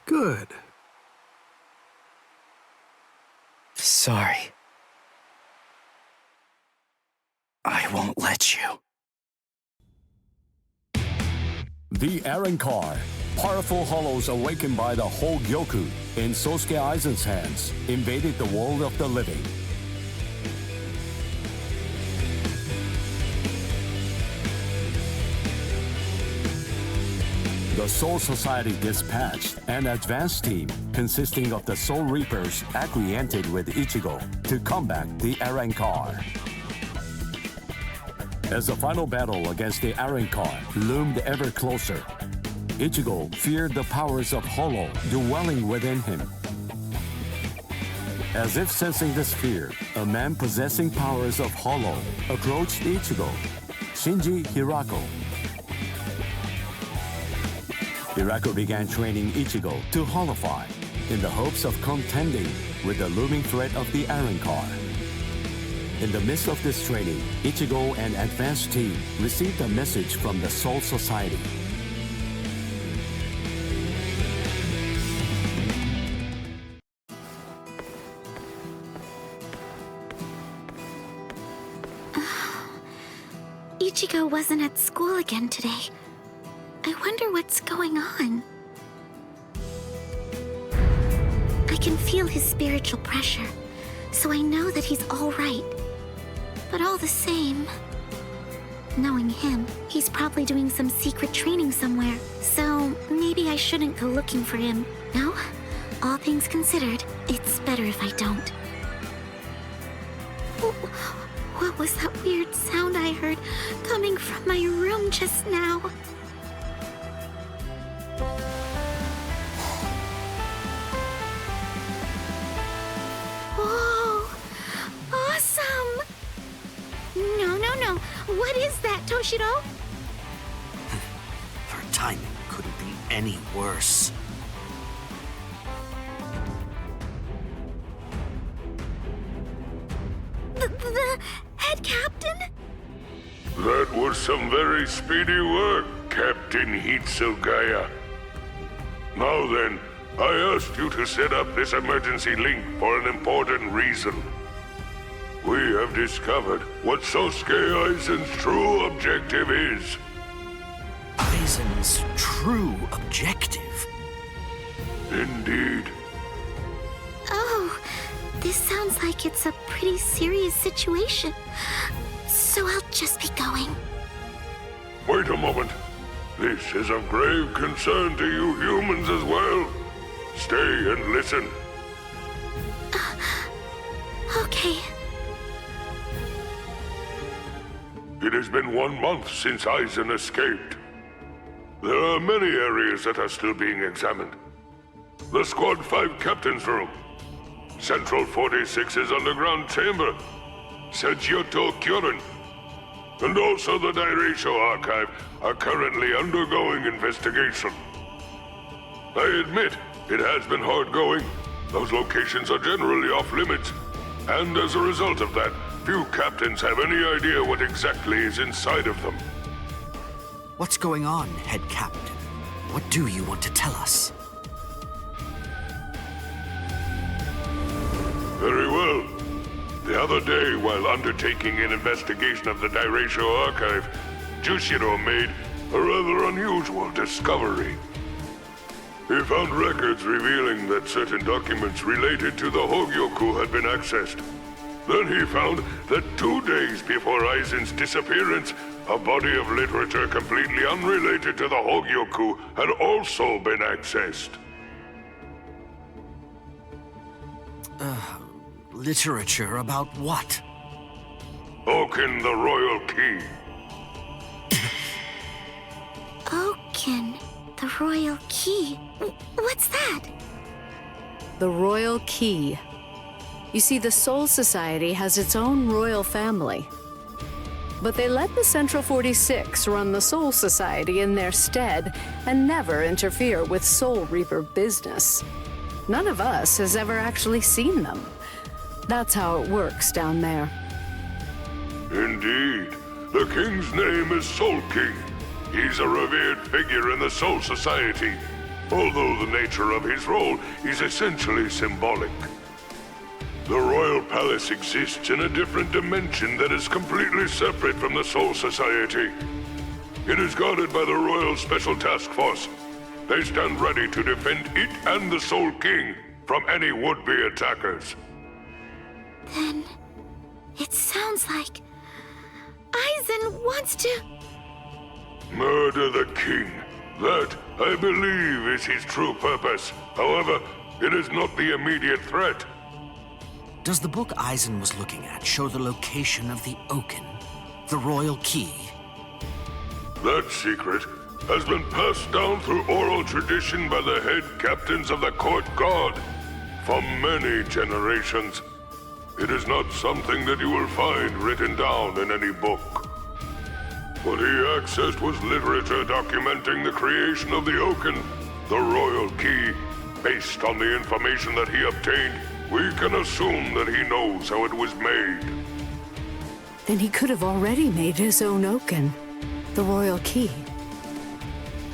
Good. Sorry. I won't let you. The Arrancar. Powerful hollows awakened by the whole Goku in Sosuke Aizen's hands invaded the world of the living. The Soul Society dispatched an advance team consisting of the Soul Reapers agreed with Ichigo to combat the Arrancar. As the final battle against the Arrancar loomed ever closer, Ichigo feared the powers of Hollow dwelling within him. As if sensing this fear, a man possessing powers of Hollow approached Ichigo, Shinji Hirako. Hirako began training Ichigo to hollowify, in the hopes of contending with the looming threat of the Iron Car. In the midst of this training, Ichigo and Advanced Team received a message from the Soul Society. Ichigo wasn't at school again today. I wonder what's going on. I can feel his spiritual pressure, so I know that he's all right. But all the same, knowing him, he's probably doing some secret training somewhere, so maybe I shouldn't go looking for him. No? All things considered, it's better if I don't. What was that weird sound I heard coming from my room just now? Whoa! Awesome! No. What is that, Toshiro? Her timing couldn't be any worse. The head captain? That was some very speedy work, Captain Hitsugaya. Now then, I asked you to set up this emergency link for an important reason. We have discovered what Sosuke Aizen's true objective is. Aizen's true objective? Indeed. Oh, this sounds like it's a pretty serious situation. So I'll just be going. Wait a moment. This is of grave concern to you humans as well. Stay and listen. Okay. It has been 1 month since Aizen escaped. There are many areas that are still being examined. The Squad 5 Captain's Room, Central 46's underground chamber, Sejioto Kyorin, and also the Dairaisho Archive are currently undergoing investigation. I admit, it has been hard going. Those locations are generally off limits, and as a result of that, few captains have any idea what exactly is inside of them. What's going on, Head Captain? What do you want to tell us? Very well. The other day, while undertaking an investigation of the Dairaisho Archive, Jushiro made a rather unusual discovery. He found records revealing that certain documents related to the Hogyoku had been accessed. Then he found that 2 days before Aizen's disappearance, a body of literature completely unrelated to the Hogyoku had also been accessed. Literature about what? Oken the Royal Key. Oken, the Royal Key. What's that? The Royal Key. You see, the Soul Society has its own royal family. But they let the Central 46 run the Soul Society in their stead and never interfere with Soul Reaper business. None of us has ever actually seen them. That's how it works down there. Indeed. The king's name is Soul King. He's a revered figure in the Soul Society, although the nature of his role is essentially symbolic. The Royal Palace exists in a different dimension that is completely separate from the Soul Society. It is guarded by the Royal Special Task Force. They stand ready to defend it and the Soul King from any would-be attackers. Then, it sounds like Aizen wants to... Murder the king. That, I believe, is his true purpose. However, it is not the immediate threat. Does the book Aizen was looking at show the location of the Oken, the Royal Key? That secret has been passed down through oral tradition by the head captains of the Court Guard for many generations. It is not something that you will find written down in any book. What he accessed was literature documenting the creation of the Oken, the Royal Key, Based on the information that he obtained, we can assume that he knows how it was made. Then he could have already made his own Oaken, the royal key.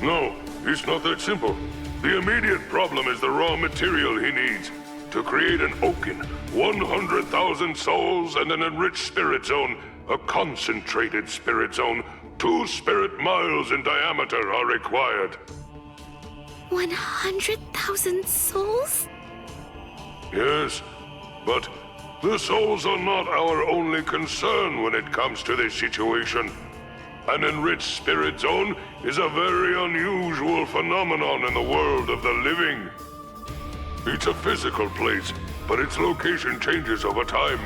No, it's not that simple. The immediate problem is the raw material he needs. To create an Oaken, 100,000 souls and an enriched spirit zone, a concentrated spirit zone, 2 spirit miles in diameter are required. 100,000 souls? Yes, but the souls are not our only concern when it comes to this situation. An enriched spirit zone is a very unusual phenomenon in the world of the living. It's a physical place, but its location changes over time.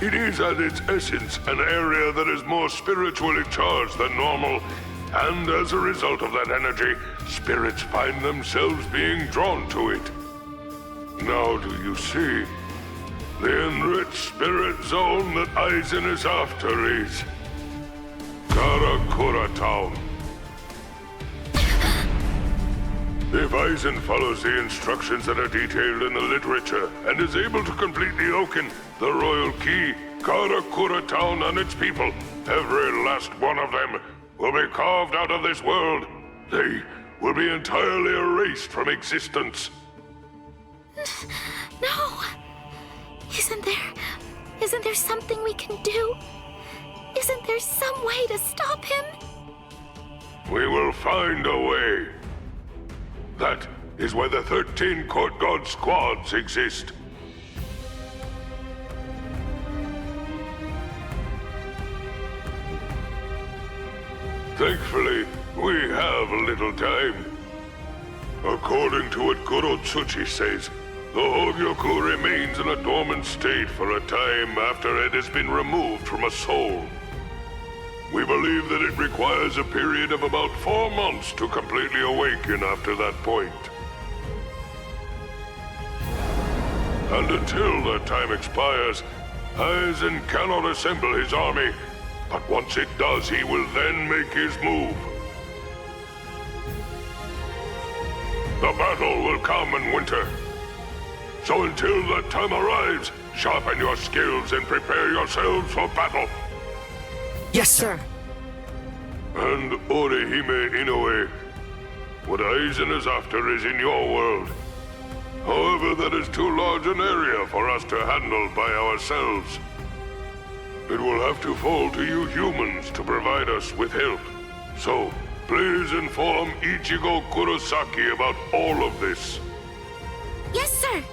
It is at its essence an area that is more spiritually charged than normal, and as a result of that energy, spirits find themselves being drawn to it. Now do you see? The enriched spirit zone that Aizen is after is Karakura Town. If Aizen follows the instructions that are detailed in the literature and is able to complete the Oaken, the royal key, Karakura Town and its people, every last one of them, will be carved out of this world. They will be entirely erased from existence. No! Isn't there something we can do? Isn't there some way to stop him? We will find a way. That is why the 13 Court Guard squads exist. Thankfully, we have a little time. According to what Goro Tsuchi says, the Hogyoku remains in a dormant state for a time after it has been removed from a soul. We believe that it requires a period of about 4 months to completely awaken after that point. And until that time expires, Aizen cannot assemble his army, but once it does, he will then make his move. The battle will come in winter. So until that time arrives, sharpen your skills and prepare yourselves for battle. Yes, sir. And Orihime Inoue, what Aizen is after is in your world. However, that is too large an area for us to handle by ourselves. It will have to fall to you humans to provide us with help. So, please inform Ichigo Kurosaki about all of this. Yes, sir!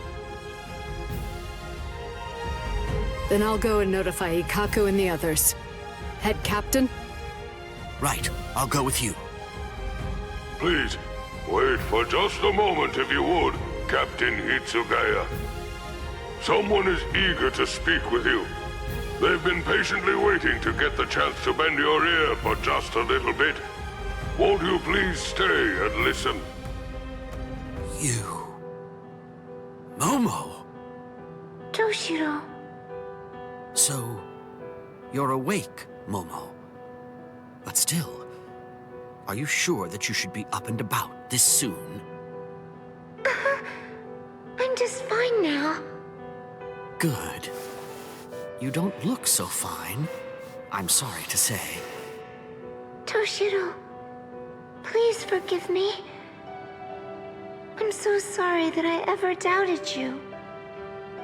Then I'll go and notify Ikaku and the others. Head Captain? Right, I'll go with you. Please, wait for just a moment if you would, Captain Hitsugaya. Someone is eager to speak with you. They've been patiently waiting to get the chance to bend your ear for just a little bit. Won't you please stay and listen? You... Momo! Toshiro. So, you're awake, Momo. But still, are you sure that you should be up and about this soon? I'm just fine now. Good. You don't look so fine, I'm sorry to say. Toshiro, please forgive me. I'm so sorry that I ever doubted you.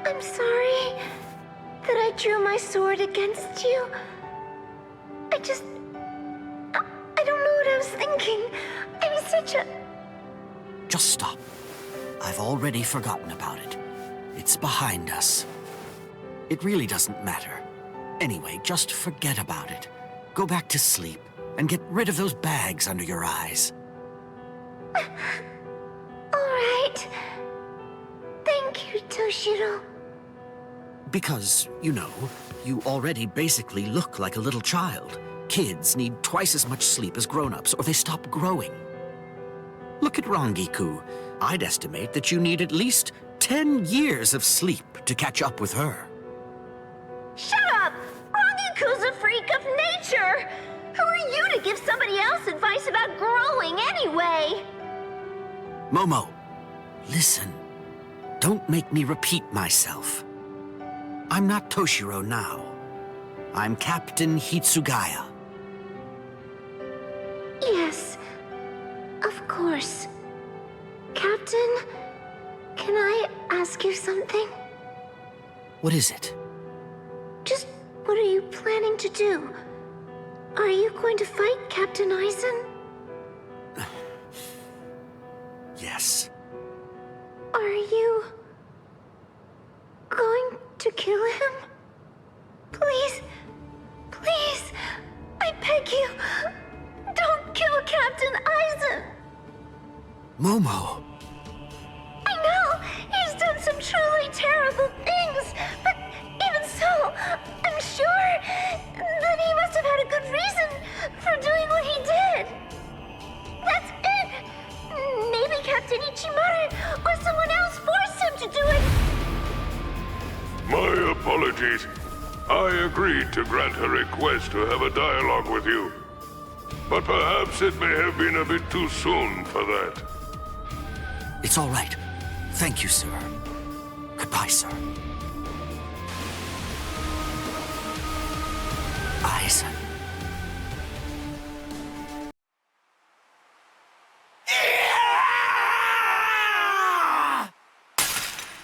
I'm sorry that I drew my sword against you. I don't know what I was thinking. I'm such a... Just stop. I've already forgotten about it. It's behind us. It really doesn't matter. Anyway, just forget about it. Go back to sleep and get rid of those bags under your eyes. All right. Thank you, Toshiro. Because, you know, you already basically look like a little child. Kids need twice as much sleep as grown-ups, or they stop growing. Look at Rangiku. I'd estimate that you need at least 10 years of sleep to catch up with her. Shut up! Rangiku's a freak of nature! Who are you to give somebody else advice about growing anyway? Momo, Listen, don't make me repeat myself. I'm not Toshiro now. I'm Captain Hitsugaya. Yes, of course. Captain, can I ask you something? What is it? Just what are you planning to do? Are you going to fight Captain Aizen? Yes. Are you going to kill him? Please, please, I beg you, don't kill Captain Aizen! Momo! I know, he's done some truly terrible things, but even so, I'm sure that he must have had a good reason for doing what he did. That's it! Maybe Captain Ichimara or someone else forced him to do it! My apologies. I agreed to grant her request to have a dialogue with you. But perhaps it may have been a bit too soon for that. It's all right. Thank you, sir. Goodbye, sir. Aizen.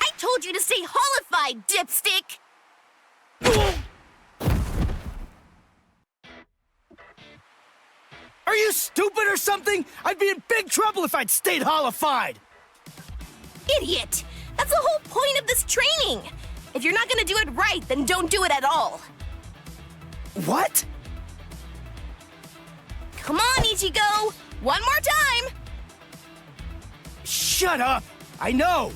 I told you to stay holified, dipstick! Are you stupid or something? I'd be in big trouble if I'd stayed holified! Idiot! That's the whole point of this training! If you're not gonna do it right, then don't do it at all! What? Come on, Ichigo! One more time! Shut up! I know!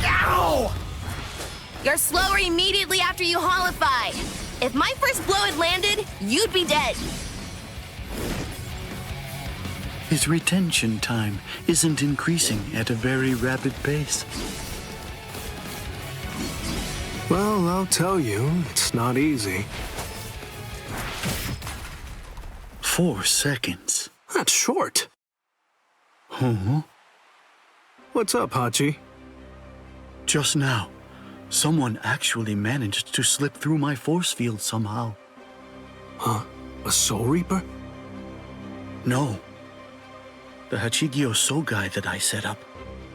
Ow! You're slower immediately after you holified. If my first blow had landed, you'd be dead. His retention time isn't increasing at a very rapid pace. Well, I'll tell you, it's not easy. 4 seconds. That's short. Huh? What's up, Hachi? Just now, someone actually managed to slip through my force field somehow. Huh? A Soul Reaper? No. The Hachigyo Sogai that I set up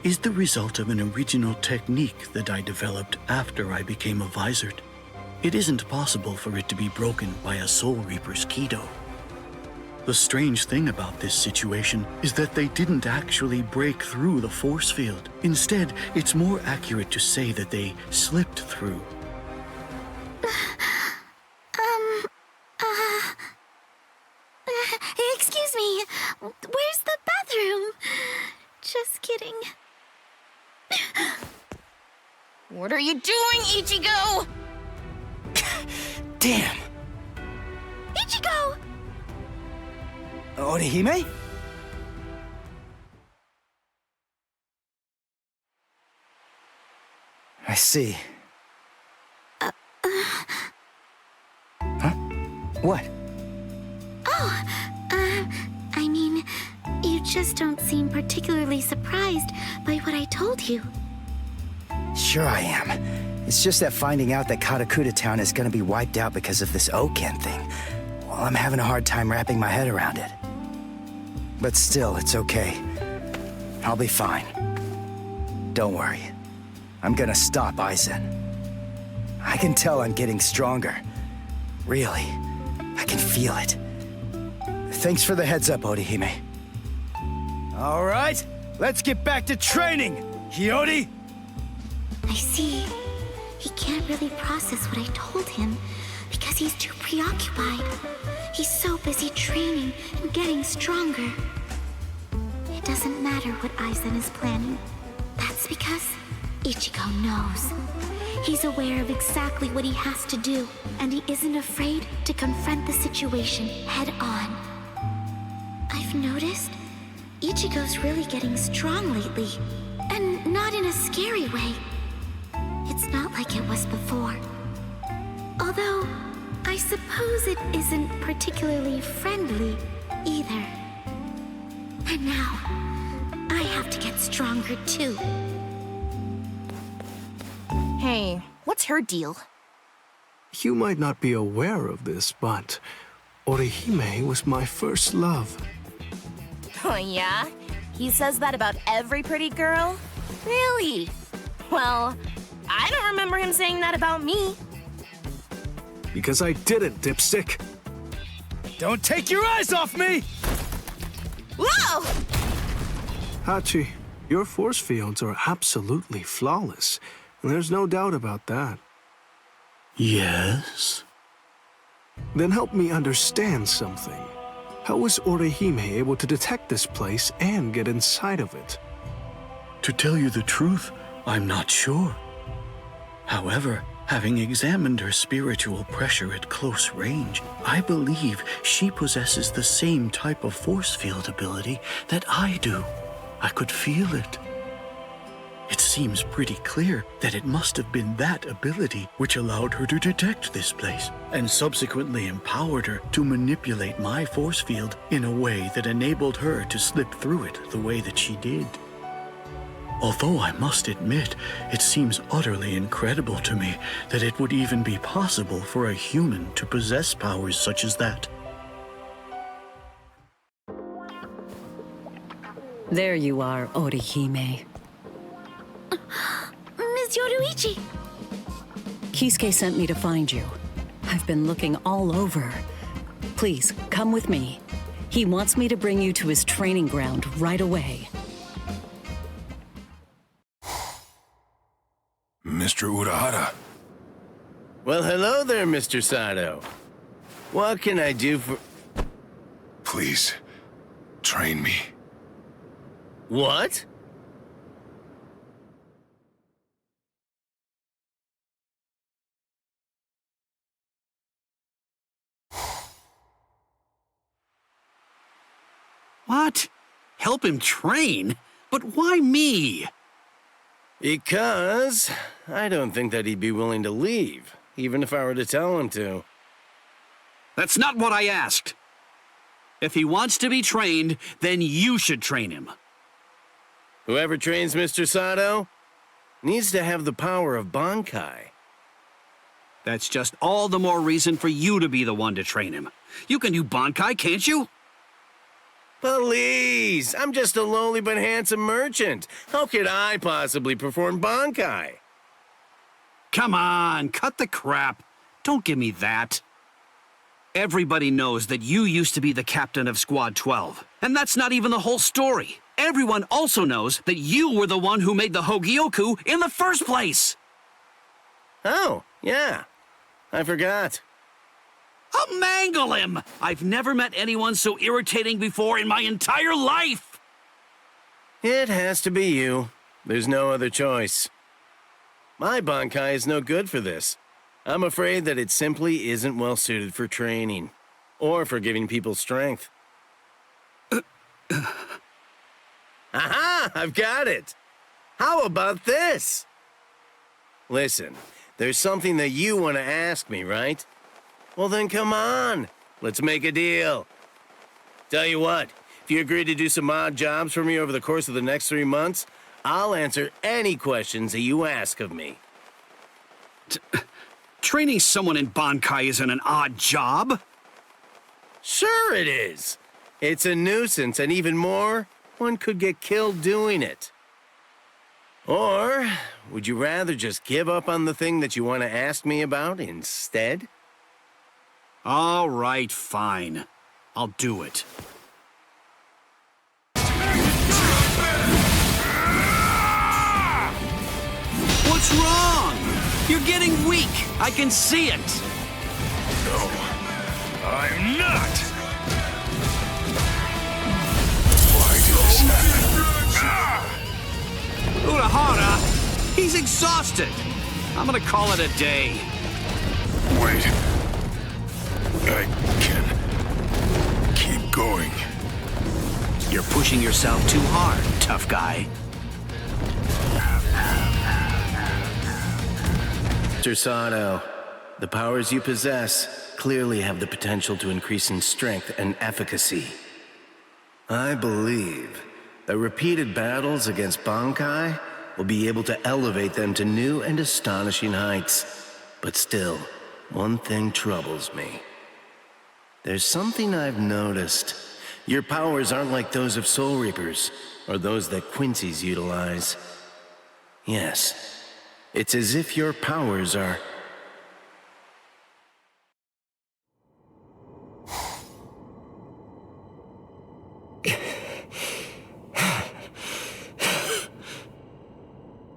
is the result of an original technique that I developed after I became a Visored. It isn't possible for it to be broken by a Soul Reaper's Kido. The strange thing about this situation is that they didn't actually break through the force field. Instead, it's more accurate to say that they slipped through. Excuse me, where's the bathroom? Just kidding. What are you doing, Ichigo? Damn! Ichigo! Orihime? I see. Huh? What? Oh, I mean, you just don't seem particularly surprised by what I told you. Sure I am. It's just that finding out that Karakura Town is gonna be wiped out because of this Oken thing, well, I'm having a hard time wrapping my head around it. But still, it's okay. I'll be fine. Don't worry. I'm gonna stop Aizen. I can tell I'm getting stronger. Really. I can feel it. Thanks for the heads up, Orihime. All right, let's get back to training, Hiyori! I see. He can't really process what I told him because he's too preoccupied. He's so busy training and getting stronger. It doesn't matter what Aizen is planning. That's because Ichigo knows. He's aware of exactly what he has to do, and he isn't afraid to confront the situation head on. I've noticed Ichigo's really getting strong lately, and not in a scary way. It's not like it was before. Although, I suppose it isn't particularly friendly either. And now, I have to get stronger too. Hey, what's her deal? You might not be aware of this, but Orihime was my first love. Oh, yeah? He says that about every pretty girl? Really? Well, I don't remember him saying that about me. Because I didn't, Dipstick. Don't take your eyes off me! Whoa! Hachi, your force fields are absolutely flawless. And there's no doubt about that. Yes? Then help me understand something. How was Orihime able to detect this place and get inside of it? To tell you the truth, I'm not sure. However, having examined her spiritual pressure at close range, I believe she possesses the same type of force field ability that I do. I could feel it. It seems pretty clear that it must have been that ability which allowed her to detect this place, and subsequently empowered her to manipulate my force field in a way that enabled her to slip through it the way that she did. Although I must admit, it seems utterly incredible to me that it would even be possible for a human to possess powers such as that. There you are, Orihime. Miss Yoruichi! Kisuke sent me to find you. I've been looking all over. Please, come with me. He wants me to bring you to his training ground right away. Mr. Urahara. Well, hello there, Mr. Sato. What can I do for... Please, train me. What? What? Help him train? But why me? Because I don't think that he'd be willing to leave, even if I were to tell him to. That's not what I asked. If he wants to be trained, then you should train him. Whoever trains Mr. Sato needs to have the power of Bankai. That's just all the more reason for you to be the one to train him. You can do Bankai, can't you? Please! I'm just a lowly but handsome merchant. How could I possibly perform Bankai? Come on, cut the crap. Don't give me that. Everybody knows that you used to be the captain of Squad 12. And that's not even the whole story. Everyone also knows that you were the one who made the Hogyoku in the first place. Oh, yeah. I forgot. I'll mangle him! I've never met anyone so irritating before in my entire life! It has to be you. There's no other choice. My Bankai is no good for this. I'm afraid that it simply isn't well suited for training, or for giving people strength. Aha! I've got it! How about this? Listen, there's something that you want to ask me, right? Well then come on, let's make a deal. Tell you what, if you agree to do some odd jobs for me over the course of the next 3 months, I'll answer any questions that you ask of me. Training someone in Bankai isn't an odd job. Sure it is. It's a nuisance, and even more, one could get killed doing it. Or would you rather just give up on the thing that you want to ask me about instead? All right, fine. I'll do it. What's wrong? You're getting weak. I can see it. No, I'm not. Why did this happen? Urahara, he's exhausted. I'm gonna call it a day. Wait. I can keep going. You're pushing yourself too hard, tough guy. Mr. Sato, the powers you possess clearly have the potential to increase in strength and efficacy. I believe that repeated battles against Bankai will be able to elevate them to new and astonishing heights. But still, one thing troubles me. There's something I've noticed. Your powers aren't like those of Soul Reapers, or those that Quincy's utilize. Yes, it's as if your powers are...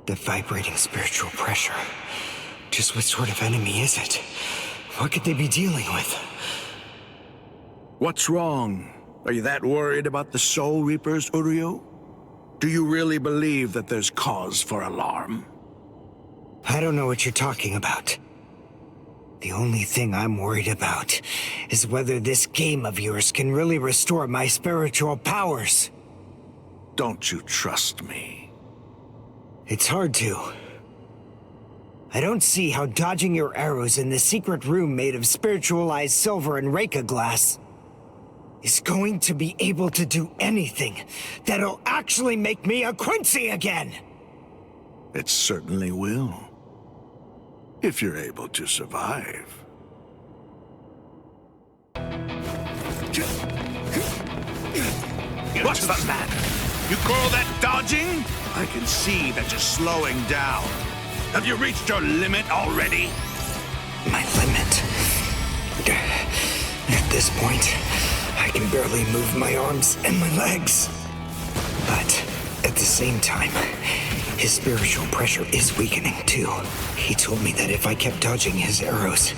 The vibrating spiritual pressure. Just what sort of enemy is it? What could they be dealing with? What's wrong? Are you that worried about the Soul Reapers, Uryu? Do you really believe that there's cause for alarm? I don't know what you're talking about. The only thing I'm worried about is whether this game of yours can really restore my spiritual powers. Don't you trust me? It's hard to. I don't see how dodging your arrows in the secret room made of spiritualized silver and Reika glass is going to be able to do anything that'll actually make me a Quincy again! It certainly will. If you're able to survive. What's the matter? You call that dodging? I can see that you're slowing down. Have you reached your limit already? My limit? At this point, I can barely move my arms and my legs. But at the same time, his spiritual pressure is weakening too. He told me that if I kept dodging his arrows,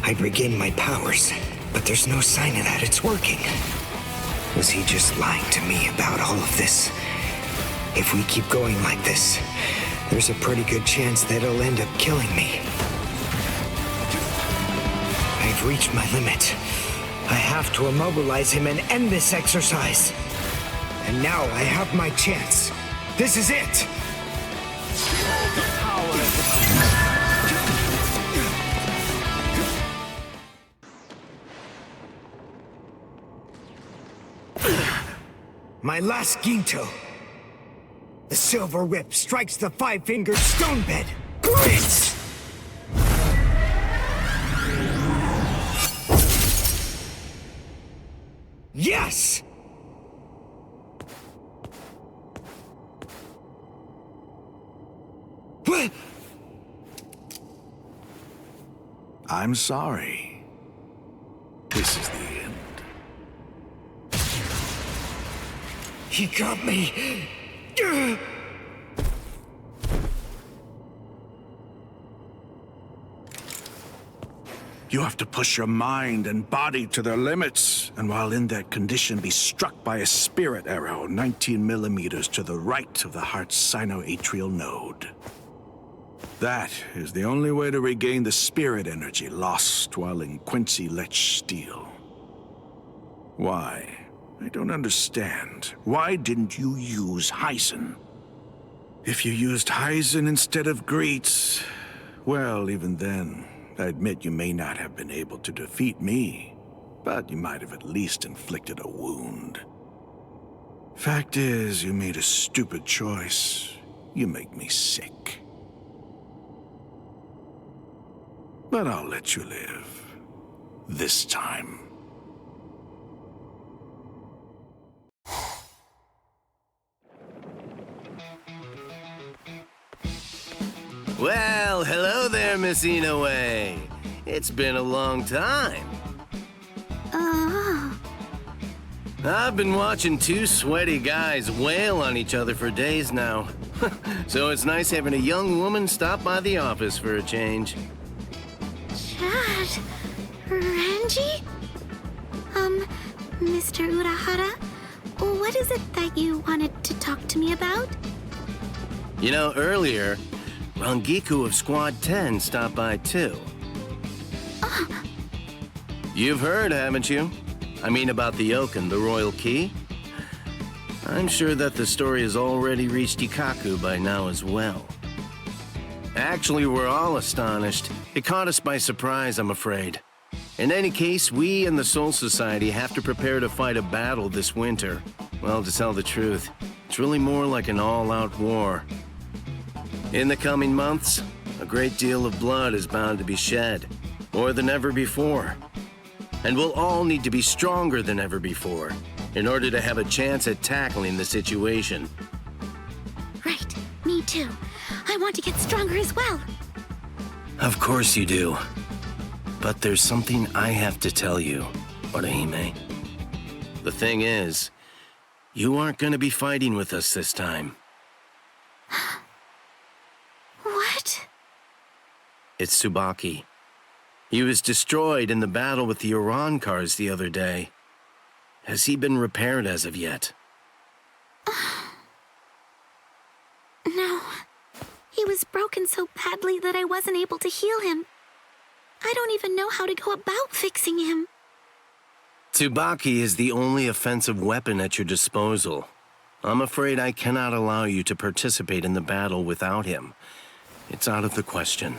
I'd regain my powers. But there's no sign of that it's working. Was he just lying to me about all of this? If we keep going like this, there's a pretty good chance that he'll end up killing me. I've reached my limit. I have to immobilize him and end this exercise. And now I have my chance. This is it! My last Ginto. The silver whip strikes the five-fingered stone bed. Great! Yes! What? I'm sorry. This is the end. He got me! You have to push your mind and body to their limits, and while in that condition, be struck by a spirit arrow 19 millimeters to the right of the heart's sinoatrial node. That is the only way to regain the spirit energy lost while in Quincy Lech Steel. Why? I don't understand. Why didn't you use Heisen? If you used Heisen instead of Greets, well, even then, I admit you may not have been able to defeat me, but you might have at least inflicted a wound. Fact is, you made a stupid choice. You make me sick. But I'll let you live. This time. Well, hello there, Miss Inoue. It's been a long time. I've been watching two sweaty guys wail on each other for days now. So it's nice having a young woman stop by the office for a change. Chad? Renji? Mr. Urahara? What is it that you wanted to talk to me about? You know, earlier, Rangiku of Squad 10 stopped by too. You've heard, haven't you? I mean about the oak and the royal key? I'm sure that the story has already reached Ikaku by now as well. Actually, we're all astonished. It caught us by surprise, I'm afraid. In any case, we and the Soul Society have to prepare to fight a battle this winter. Well, to tell the truth, it's really more like an all-out war. In the coming months, a great deal of blood is bound to be shed, more than ever before. And we'll all need to be stronger than ever before in order to have a chance at tackling the situation. Right, me too. I want to get stronger as well. Of course you do. But there's something I have to tell you, Orihime. The thing is, you aren't going to be fighting with us this time. What? It's Tsubaki. He was destroyed in the battle with the Uran cars the other day. Has he been repaired as of yet? No. He was broken so badly that I wasn't able to heal him. I don't even know how to go about fixing him. Tsubaki is the only offensive weapon at your disposal. I'm afraid I cannot allow you to participate in the battle without him. It's out of the question.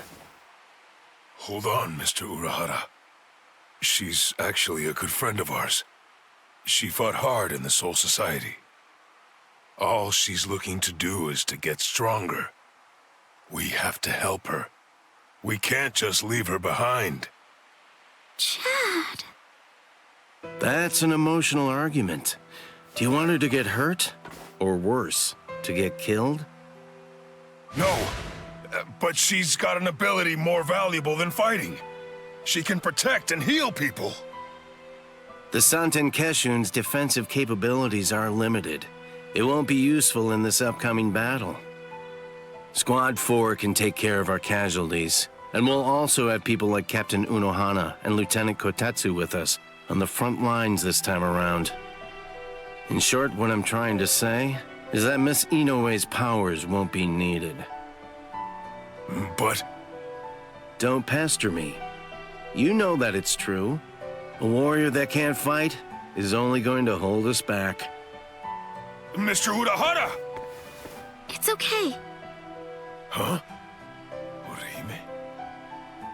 Hold on, Mr. Urahara. She's actually a good friend of ours. She fought hard in the Soul Society. All she's looking to do is to get stronger. We have to help her. We can't just leave her behind. Chad. That's an emotional argument. Do you want her to get hurt? Or worse, to get killed? No, but she's got an ability more valuable than fighting. She can protect and heal people. The Santen Keshun's defensive capabilities are limited. It won't be useful in this upcoming battle. Squad 4 can take care of our casualties, and we'll also have people like Captain Unohana and Lieutenant Kotetsu with us on the front lines this time around. In short, what I'm trying to say is that Miss Inoue's powers won't be needed. But... Don't pester me. You know that it's true. A warrior that can't fight is only going to hold us back. Mr. Urahara! It's okay. Huh? Orihime?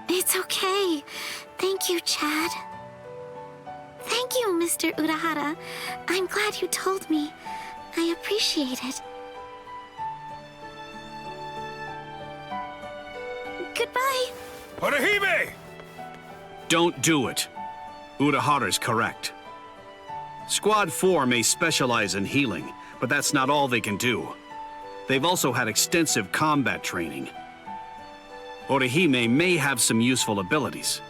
It's okay. Thank you, Chad. Thank you, Mr. Urahara. I'm glad you told me. I appreciate it. Goodbye. Orihime! Don't do it. Urahara's correct. Squad 4 may specialize in healing, but that's not all they can do. They've also had extensive combat training. Orihime may have some useful abilities.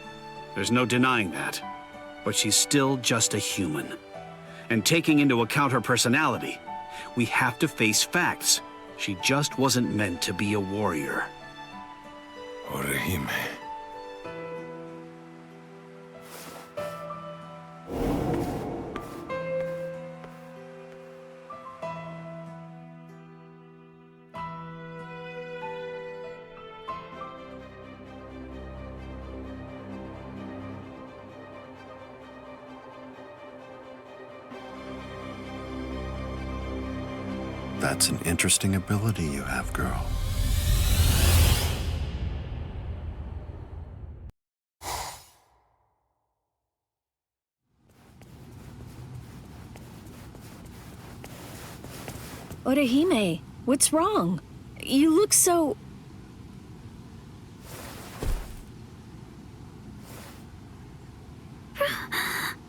There's no denying that. But she's still just a human. And taking into account her personality, we have to face facts. She just wasn't meant to be a warrior. Orihime. That's an interesting ability you have, girl. Orihime, what's wrong? You look so...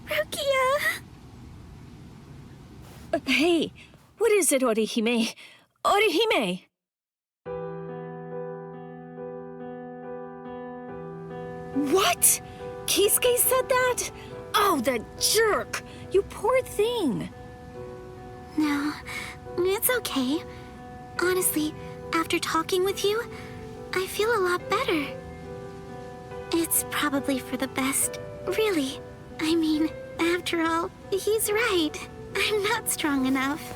Rukia! Hey, what is it, Orihime? Orihime! What? Kisuke said that? Oh, that jerk! You poor thing! No, it's okay. Honestly, after talking with you, I feel a lot better. It's probably for the best, really. I mean, after all, he's right. I'm not strong enough.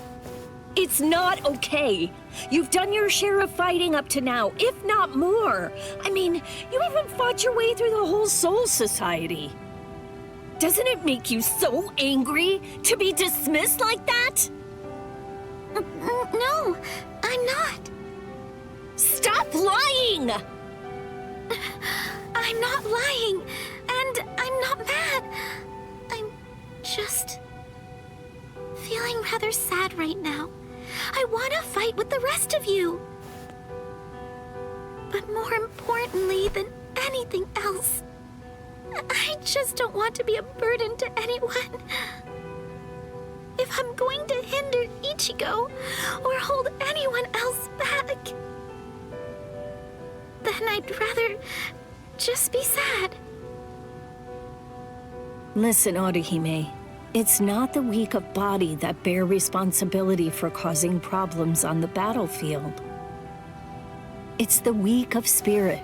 It's not okay. You've done your share of fighting up to now, if not more. I mean, you even fought your way through the whole Soul Society. Doesn't it make you so angry to be dismissed like that? No, I'm not. Stop lying! I'm not lying. And And I'm not mad. I'm just feeling rather sad right now. I want to fight with the rest of you. But more importantly than anything else, I just don't want to be a burden to anyone. If I'm going to hinder Ichigo or hold anyone else back, then I'd rather just be sad. Listen, Orihime. It's not the weak of body that bear responsibility for causing problems on the battlefield. It's the weak of spirit.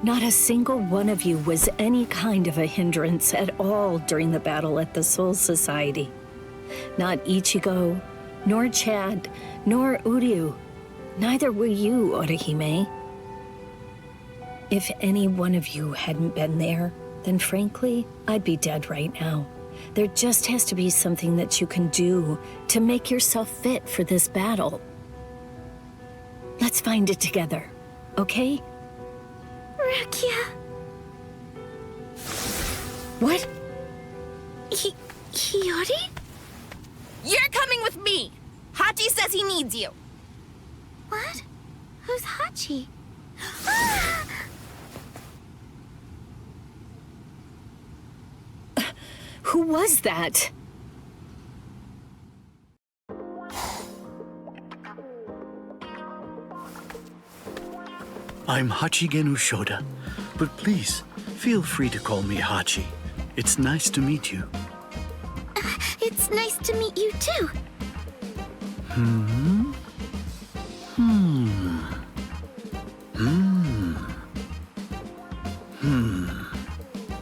Not a single one of you was any kind of a hindrance at all during the battle at the Soul Society. Not Ichigo, nor Chad, nor Uryu. Neither were you, Orihime. If any one of you hadn't been there, then frankly, I'd be dead right now. There just has to be something that you can do to make yourself fit for this battle. Let's find it together, okay? Rukia. What? Hiyori? You're coming with me! Hachi says he needs you. What? Who's Hachi? Who was that? I'm Hachigenu Shoda, but please, feel free to call me Hachi. It's nice to meet you. It's nice to meet you too.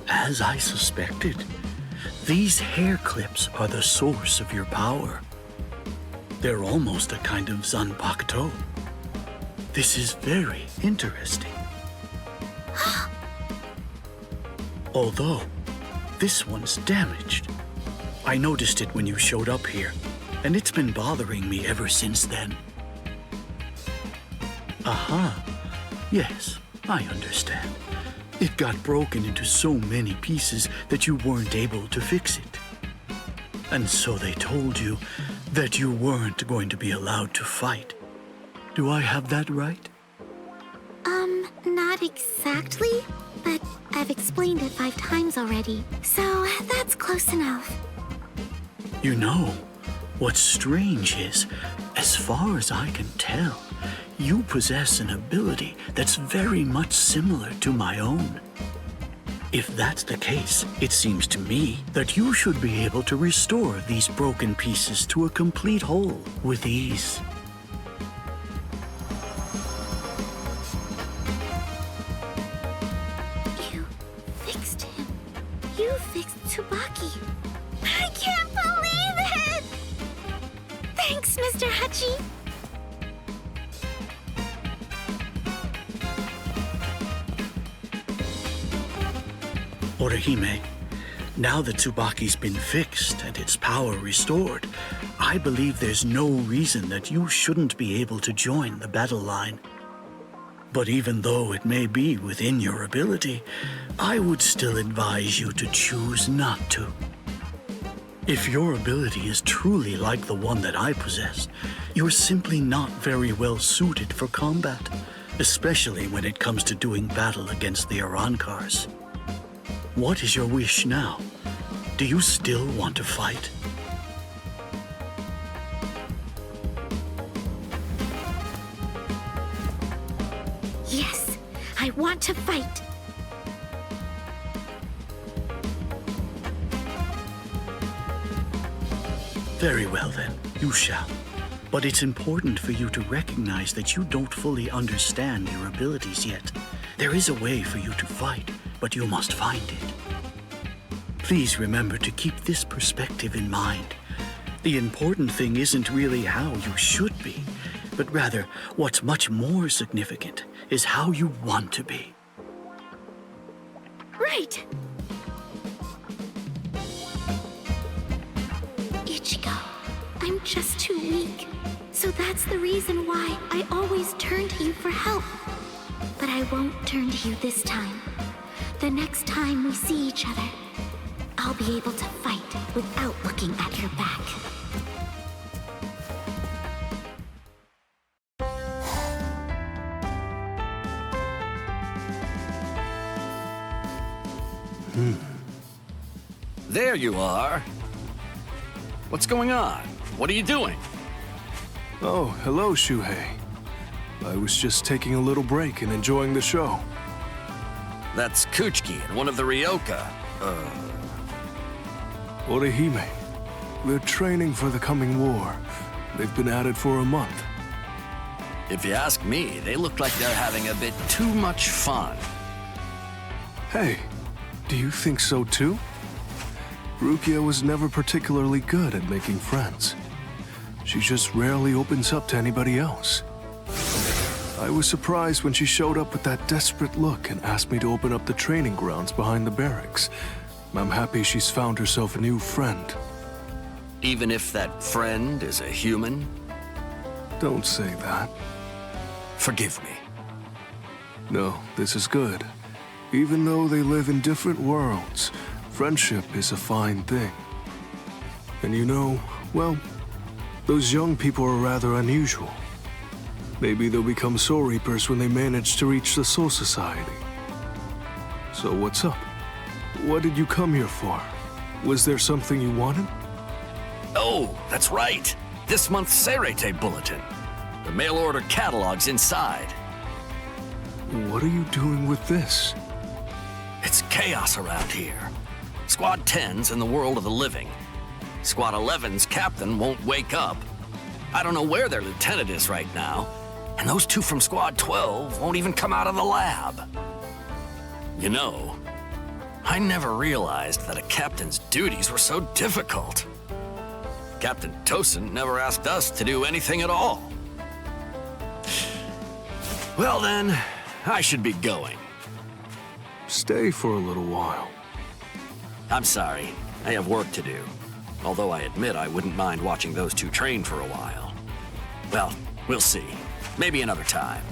As I suspected, these hair clips are the source of your power. They're almost a kind of zanpakuto. This is very interesting. Although, this one's damaged. I noticed it when you showed up here, and it's been bothering me ever since then. Aha. Yes, I understand. It got broken into so many pieces that you weren't able to fix it. And so they told you that you weren't going to be allowed to fight. Do I have that right? Not exactly, but I've explained it 5 times already, so that's close enough. You know, what's strange is, as far as I can tell, you possess an ability that's very much similar to my own. If that's the case, it seems to me that you should be able to restore these broken pieces to a complete whole with ease. You fixed Tsubaki. I can't believe it! Thanks, Mr. Hachi. Orihime, now that Tsubaki's been fixed and its power restored, I believe there's no reason that you shouldn't be able to join the battle line. But even though it may be within your ability, I would still advise you to choose not to. If your ability is truly like the one that I possess, you're simply not very well suited for combat, especially when it comes to doing battle against the Arancars. What is your wish now? Do you still want to fight? Yes, I want to fight. Very well then, you shall. But it's important for you to recognize that you don't fully understand your abilities yet. There is a way for you to fight, but you must find it. Please remember to keep this perspective in mind. The important thing isn't really how you should be, but rather what's much more significant is how you want to be. Right. Ichigo, I'm just too weak. So that's the reason why I always turn to you for help. But I won't turn to you this time. the next time we see each other, I'll be able to fight without looking at your back. There you are. What's going on? What are you doing? Oh, hello, Shuhei. I was just taking a little break and enjoying the show. That's Kuchiki and one of the Ryoka. Orihime. They're training for the coming war. They've been at it for a month. If you ask me, they look like they're having a bit too much fun. Hey, do you think so too? Rukia was never particularly good at making friends. She just rarely opens up to anybody else. I was surprised when she showed up with that desperate look and asked me to open up the training grounds behind the barracks. I'm happy she's found herself a new friend. Even if that friend is a human? Don't say that. Forgive me. No, this is good. Even though they live in different worlds, friendship is a fine thing. And you know, well, those young people are rather unusual. Maybe they'll become Soul Reapers when they manage to reach the Soul Society. So what's up? What did you come here for? Was there something you wanted? Oh, that's right. This month's Serete Bulletin. The mail-order catalog's inside. What are you doing with this? It's chaos around here. Squad 10's in the world of the living. Squad 11's captain won't wake up. I don't know where their lieutenant is right now. And those two from Squad 12 won't even come out of the lab. You know, I never realized that a captain's duties were so difficult. Captain Tosin never asked us to do anything at all. Well then, I should be going. Stay for a little while. I'm sorry, I have work to do. Although I admit I wouldn't mind watching those two train for a while. Well, we'll see. Maybe another time.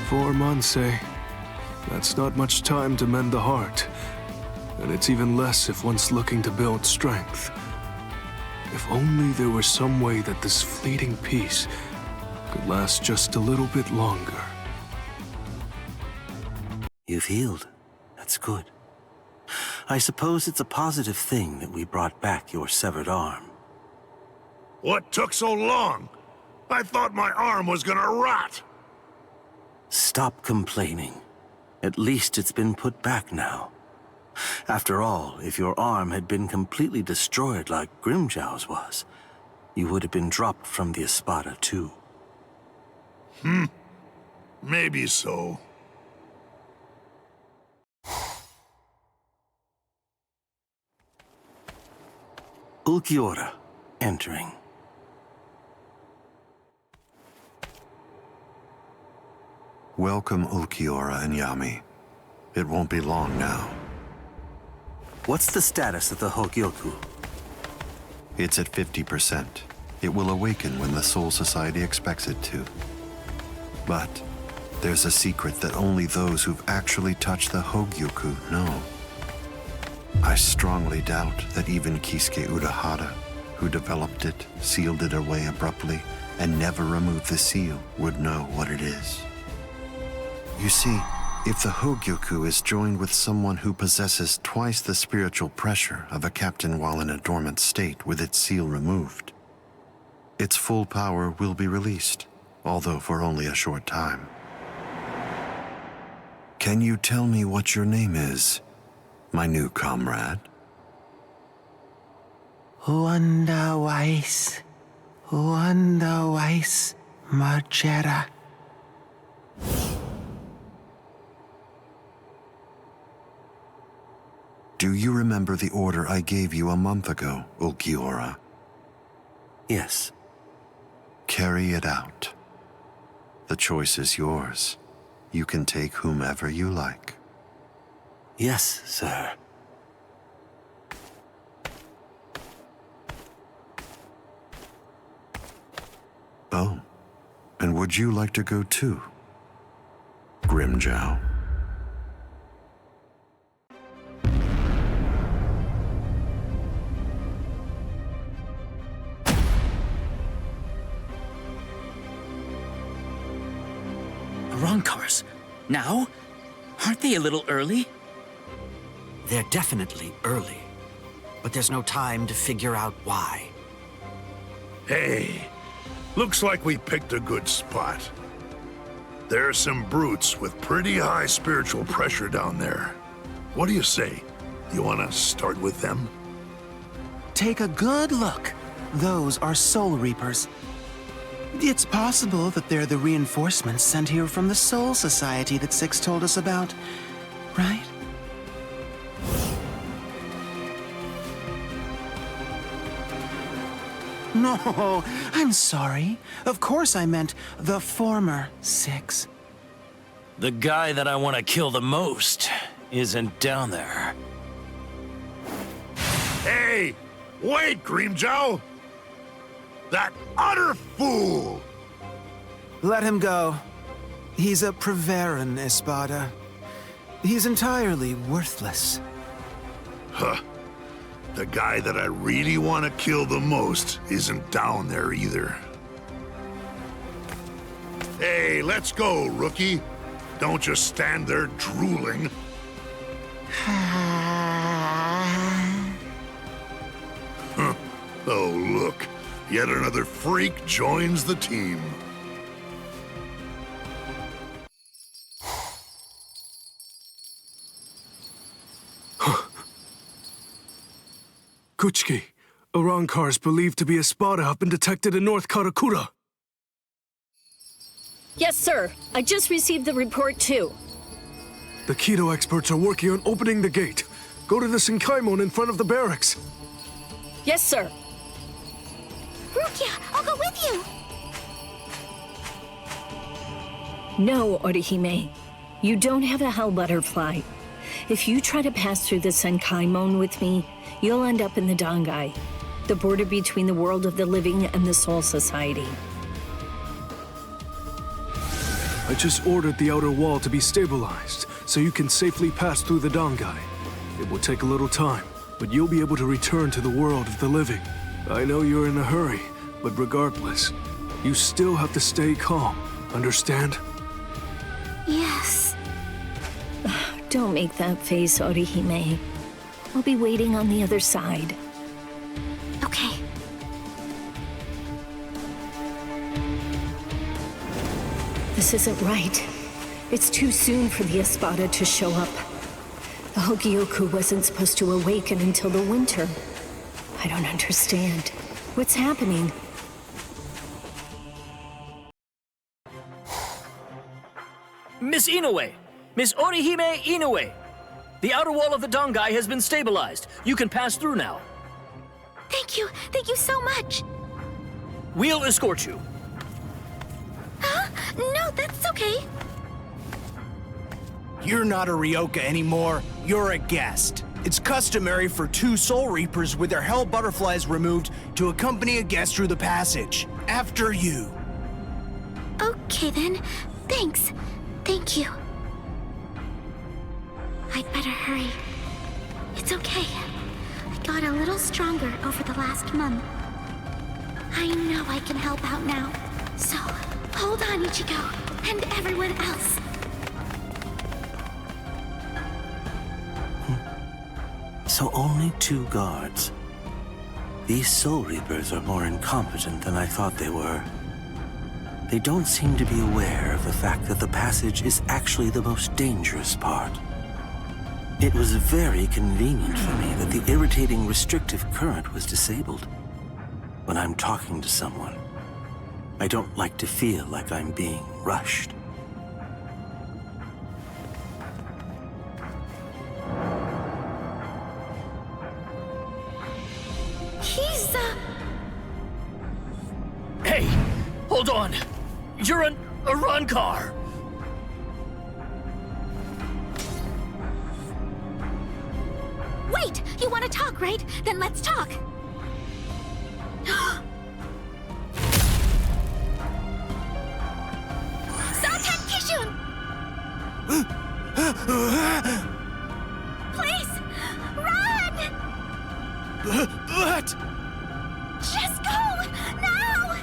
"4 months, eh? That's not much time to mend the heart. And it's even less if one's looking to build strength. If only there were some way that this fleeting peace could last just a little bit longer." You've healed. That's good. I suppose it's a positive thing that we brought back your severed arm. What took so long? I thought my arm was gonna rot. Stop complaining. At least it's been put back now. After all, if your arm had been completely destroyed like Grimjow's was, you would have been dropped from the Espada too. Maybe so. Ulquiorra, entering. Welcome, Ulquiorra and Yami. It won't be long now. What's the status of the Hogyoku? It's at 50%. It will awaken when the Soul Society expects it to. But there's a secret that only those who've actually touched the Hogyoku know. I strongly doubt that even Kisuke Urahara, who developed it, sealed it away abruptly, and never removed the seal, would know what it is. You see, if the Hogyoku is joined with someone who possesses twice the spiritual pressure of a captain while in a dormant state with its seal removed, its full power will be released, although for only a short time. Can you tell me what your name is, my new comrade? Wonderweiss Margera. Do you remember the order I gave you a month ago, Ulquiorra? Yes. Carry it out. The choice is yours. You can take whomever you like. Yes, sir. Oh, and Would you like to go too, Grimjow? Roncars? Now? Aren't they a little early? They're definitely early, but there's no time to figure out why. Hey, looks like we picked a good spot. There are some brutes with pretty high spiritual pressure down there. What do you say? You want to start with them? Take a good look. Those are Soul Reapers. It's possible that they're the reinforcements sent here from the Soul Society that Six told us about, right? No, I'm sorry. Of course I meant the former Six. The guy that I want to kill the most isn't down there. Hey! Wait, Grimjow! That utter fool! Let him go. He's a Preveran, Espada. He's entirely worthless. Huh. The guy that I really want to kill the most isn't down there either. Hey, let's go, rookie. Don't just stand there drooling. Huh. Oh, look. Yet another freak joins the team. Kuchiki, a Roncar's believed to be Espada have been detected in North Karakura. Yes, sir. I just received the report, too. The Keto experts are working on opening the gate. Go to the Senkaimon in front of the barracks. Yes, sir. Rukia, I'll go with you! No, Orihime. You don't have a Hell Butterfly. If you try to pass through the Senkaimon with me, you'll end up in the Dangai, the border between the world of the living and the Soul Society. I just ordered the outer wall to be stabilized, so you can safely pass through the Dangai. It will take a little time, but you'll be able to return to the world of the living. I know you're in a hurry, but regardless, you still have to stay calm, understand? Yes. Don't make that face, Orihime. I'll be waiting on the other side. Okay. This isn't right. It's too soon for the Espada to show up. The Hogyoku wasn't supposed to awaken until the winter. I don't understand. What's happening? Miss Inoue! Miss Orihime Inoue! The outer wall of the Dangai has been stabilized. You can pass through now. Thank you so much. We'll escort you. Huh? No, that's okay. You're not a Ryoka anymore. You're a guest. It's customary for 2 Soul Reapers with their Hell Butterflies removed to accompany a guest through the passage. After you. Okay then. Thanks. Thank you. I'd better hurry. It's okay. I got a little stronger over the last month. I know I can help out now. So, hold on, Ichigo, and everyone else. So only 2 guards. These Soul Reapers are more incompetent than I thought they were. They don't seem to be aware of the fact that the passage is actually the most dangerous part. It was very convenient for me that the irritating restrictive current was disabled. When I'm talking to someone, I don't like to feel like I'm being rushed. He's, Hey! Hold on! You're a Roncar! Wait! You want to talk, right? Then let's talk! Please, run! But... Just go, now!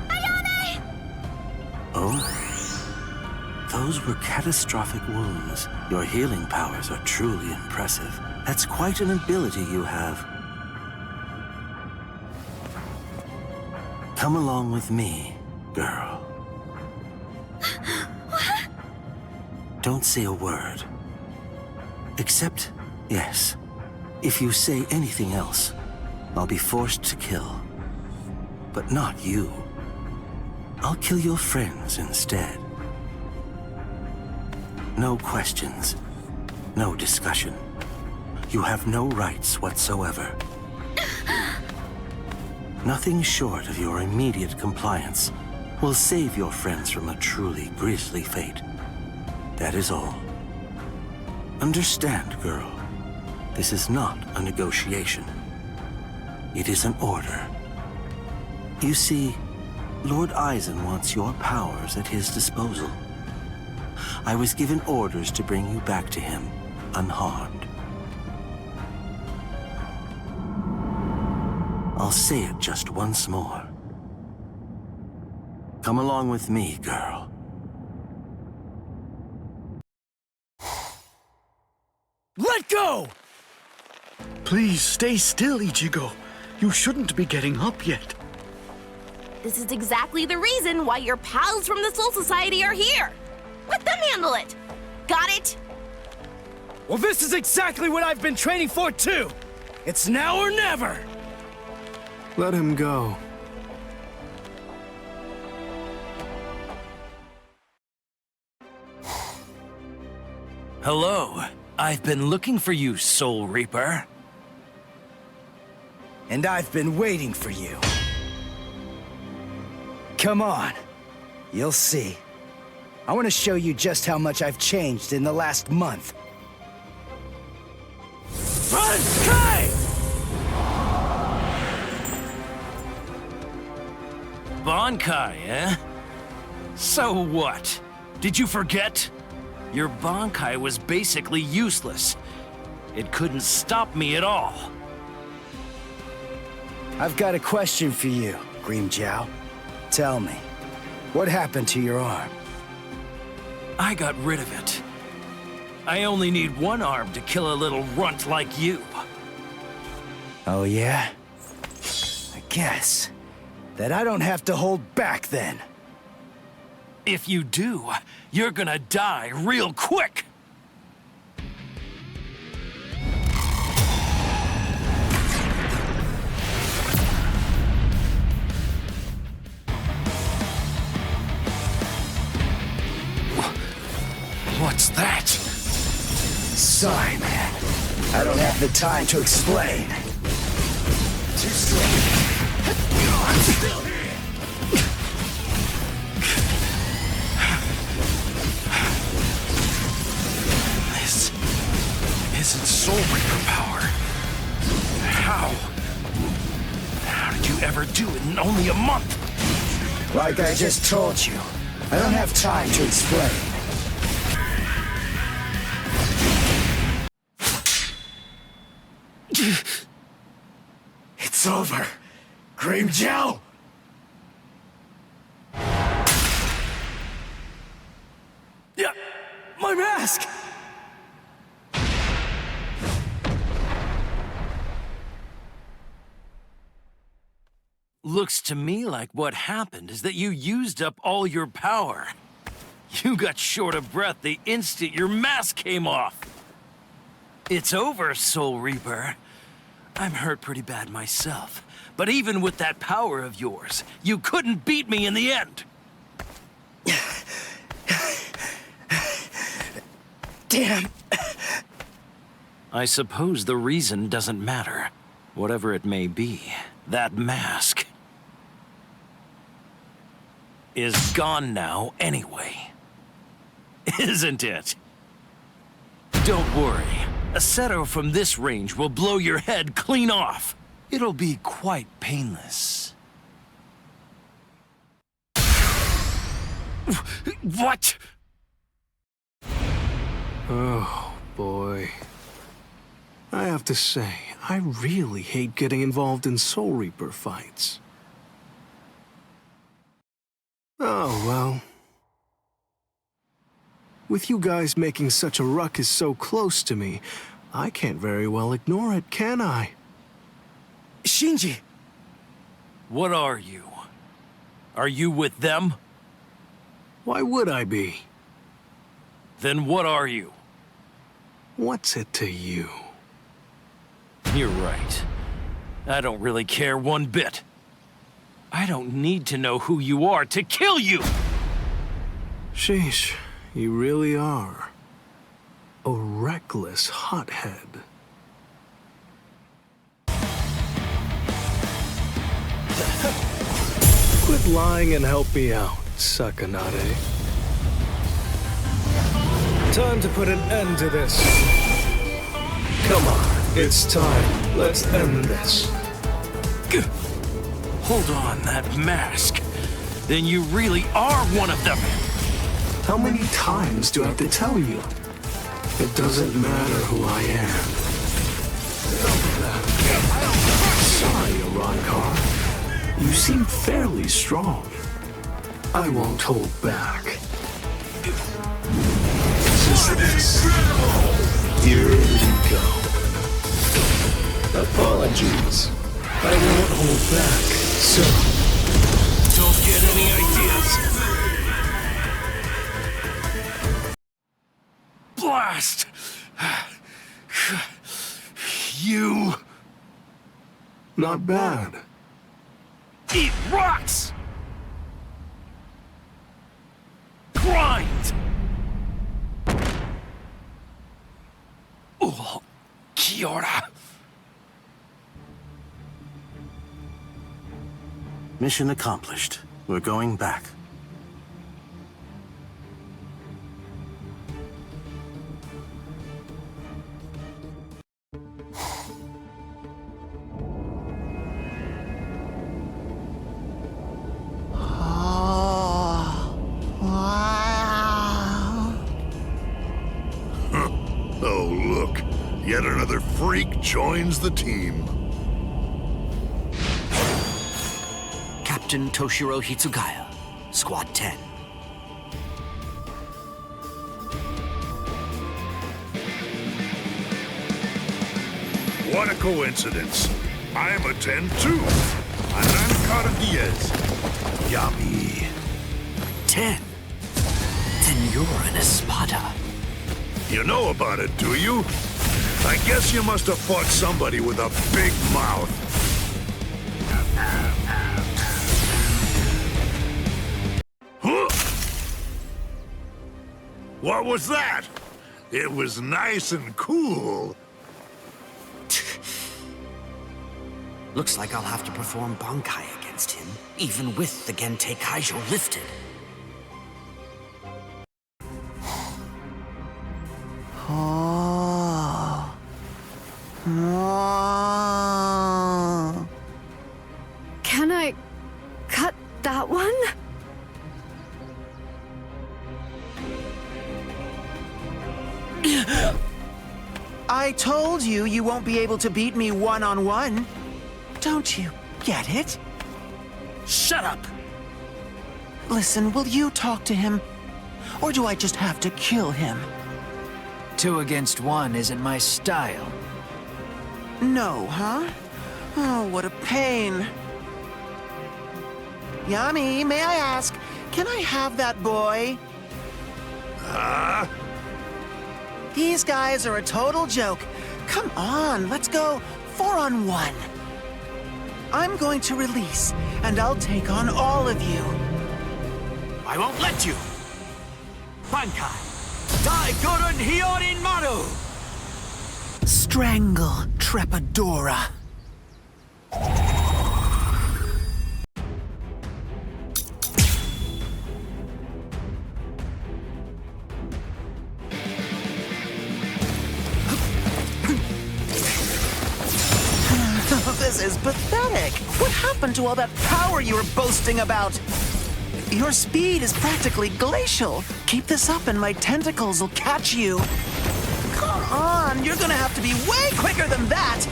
Ayane! Oh? Those were catastrophic wounds. Your healing powers are truly impressive. That's quite an ability you have. Come along with me, girl. What? Don't say a word. Except, yes, if you say anything else, I'll be forced to kill. But not you. I'll kill your friends instead. No questions. No discussion. You have no rights whatsoever. Nothing short of your immediate compliance will save your friends from a truly grisly fate. That is all. Understand, girl. This is not a negotiation. It is an order. You see, Lord Aizen wants your powers at his disposal. I was given orders to bring you back to him, unharmed. I'll say it just once more. Come along with me, girl. Let go! Please stay still, Ichigo. You shouldn't be getting up yet. This is exactly the reason why your pals from the Soul Society are here. Let them handle it. Got it? Well, this is exactly what I've been training for, too. It's now or never. Let him go. Hello. I've been looking for you, Soul Reaper. And I've been waiting for you. Come on. You'll see. I want to show you just how much I've changed in the last month. Run, Kai! Bankai, eh? So what? Did you forget? Your Bankai was basically useless. It couldn't stop me at all. I've got a question for you, Green Jiao. Tell me, what happened to your arm? I got rid of it. I only need one arm to kill a little runt like you. Oh, yeah? I guess that I don't have to hold back then. If you do, you're gonna die real quick. What's that? Sorry, man. I don't have the time to explain. Too slow. I'm still here. This isn't Soul Reaper power. How did you ever do it in only a month? Like I just told you, I don't have time to explain. It's over. Green Jiao! Yeah, my mask! Looks to me like what happened is that you used up all your power. You got short of breath the instant your mask came off. It's over, Soul Reaper. I'm hurt pretty bad myself. But even with that power of yours, you couldn't beat me in the end. Damn. I suppose the reason doesn't matter. Whatever it may be, that mask is gone now anyway. Isn't it? Don't worry. A Seto from this range will blow your head clean off. It'll be quite painless. What? Oh, boy. I have to say, I really hate getting involved in Soul Reaper fights. Oh, well. With you guys making such a ruckus so close to me, I can't very well ignore it, can I? Shinji! What are you? Are you with them? Why would I be? Then what are you? What's it to you? You're right. I don't really care one bit. I don't need to know who you are to kill you! Sheesh, you really are. A reckless hothead. Quit lying and help me out, Sakanade. Time to put an end to this. Come on, it's time. Let's end this. Hold on, that mask. Then you really are one of them. How many times do I have to tell you? It doesn't matter who I am. Sorry, Arrancar. You seem fairly strong. I won't hold back. Just this. Here you go. Apologies. I won't hold back, so... Don't get any ideas. Blast! You... Not bad. Eat rocks! Grind! Oh, Kiora. Mission accomplished. We're going back. Oh, look. Yet another freak joins the team. Captain Toshiro Hitsugaya, Squad 10. What a coincidence. I'm a 10 too. I'm Ankara Diaz. Yummy. 10? Then you're an Espada. You know about it, do you? I guess you must have fought somebody with a big mouth. Huh? What was that? It was nice and cool. Looks like I'll have to perform Bankai against him, even with the Gentei Kaijo lifted. Can I cut that one? I told you you won't be able to beat me one-on-one. Don't you get it? Shut up! Listen, will you talk to him? Or do I just have to kill him? 2 against 1 isn't my style. No, huh? Oh, what a pain. Yami, may I ask, can I have that boy? These guys are a total joke. Come on, let's go 4-on-1. I'm going to release, and I'll take on all of you. I won't let you! Bankai! Dai Goren Hyorin Maru! Strangle Trepadora. This is pathetic. What happened to all that power you were boasting about? Your speed is practically glacial. Keep this up and my tentacles will catch you. Come on, you're gonna have to be way quicker than that.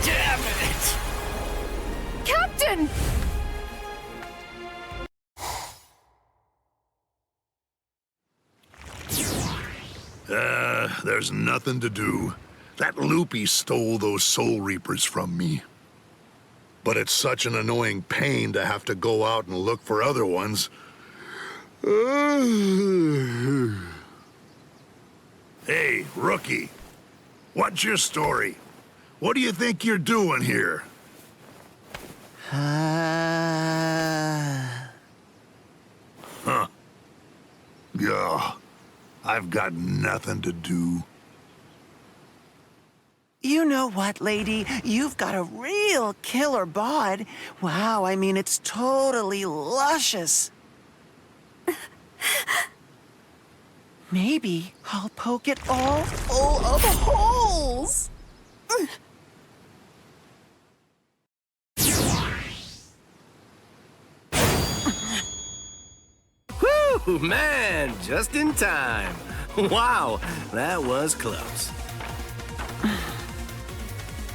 Damn it! Captain! There's nothing to do. That loopy stole those Soul Reapers from me. But it's such an annoying pain to have to go out and look for other ones. Hey, rookie. What's your story? What do you think you're doing here? Huh. Yeah. I've got nothing to do. You know what, lady? You've got a real killer bod. Wow, I mean, it's totally luscious. Maybe I'll poke it all full of holes. Whew, man, just in time. Wow, that was close.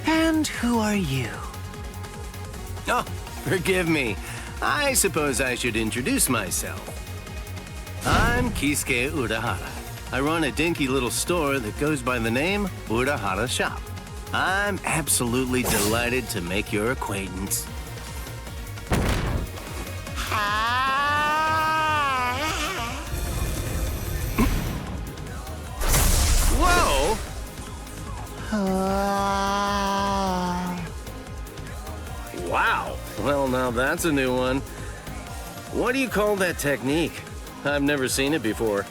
And who are you? Oh, forgive me. I suppose I should introduce myself. I'm Kisuke Urahara. I run a dinky little store that goes by the name Urahara Shop. I'm absolutely delighted to make your acquaintance. Whoa! Wow. Well, now that's a new one. What do you call that technique? I've never seen it before.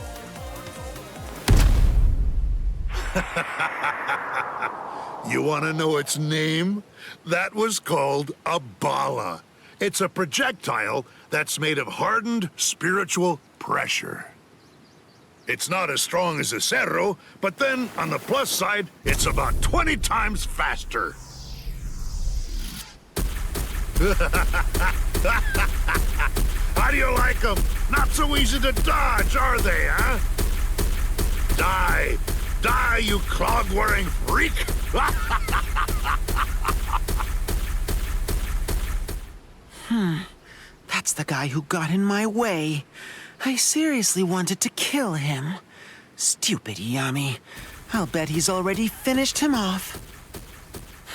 You want to know its name? That was called a bala. It's a projectile that's made of hardened spiritual pressure. It's not as strong as a cerro, but then, on the plus side, it's about 20 times faster. How do you like them? Not so easy to dodge, are they, huh? Die! Die, you clog-wearing freak! That's the guy who got in my way. I seriously wanted to kill him. Stupid Yami. I'll bet he's already finished him off.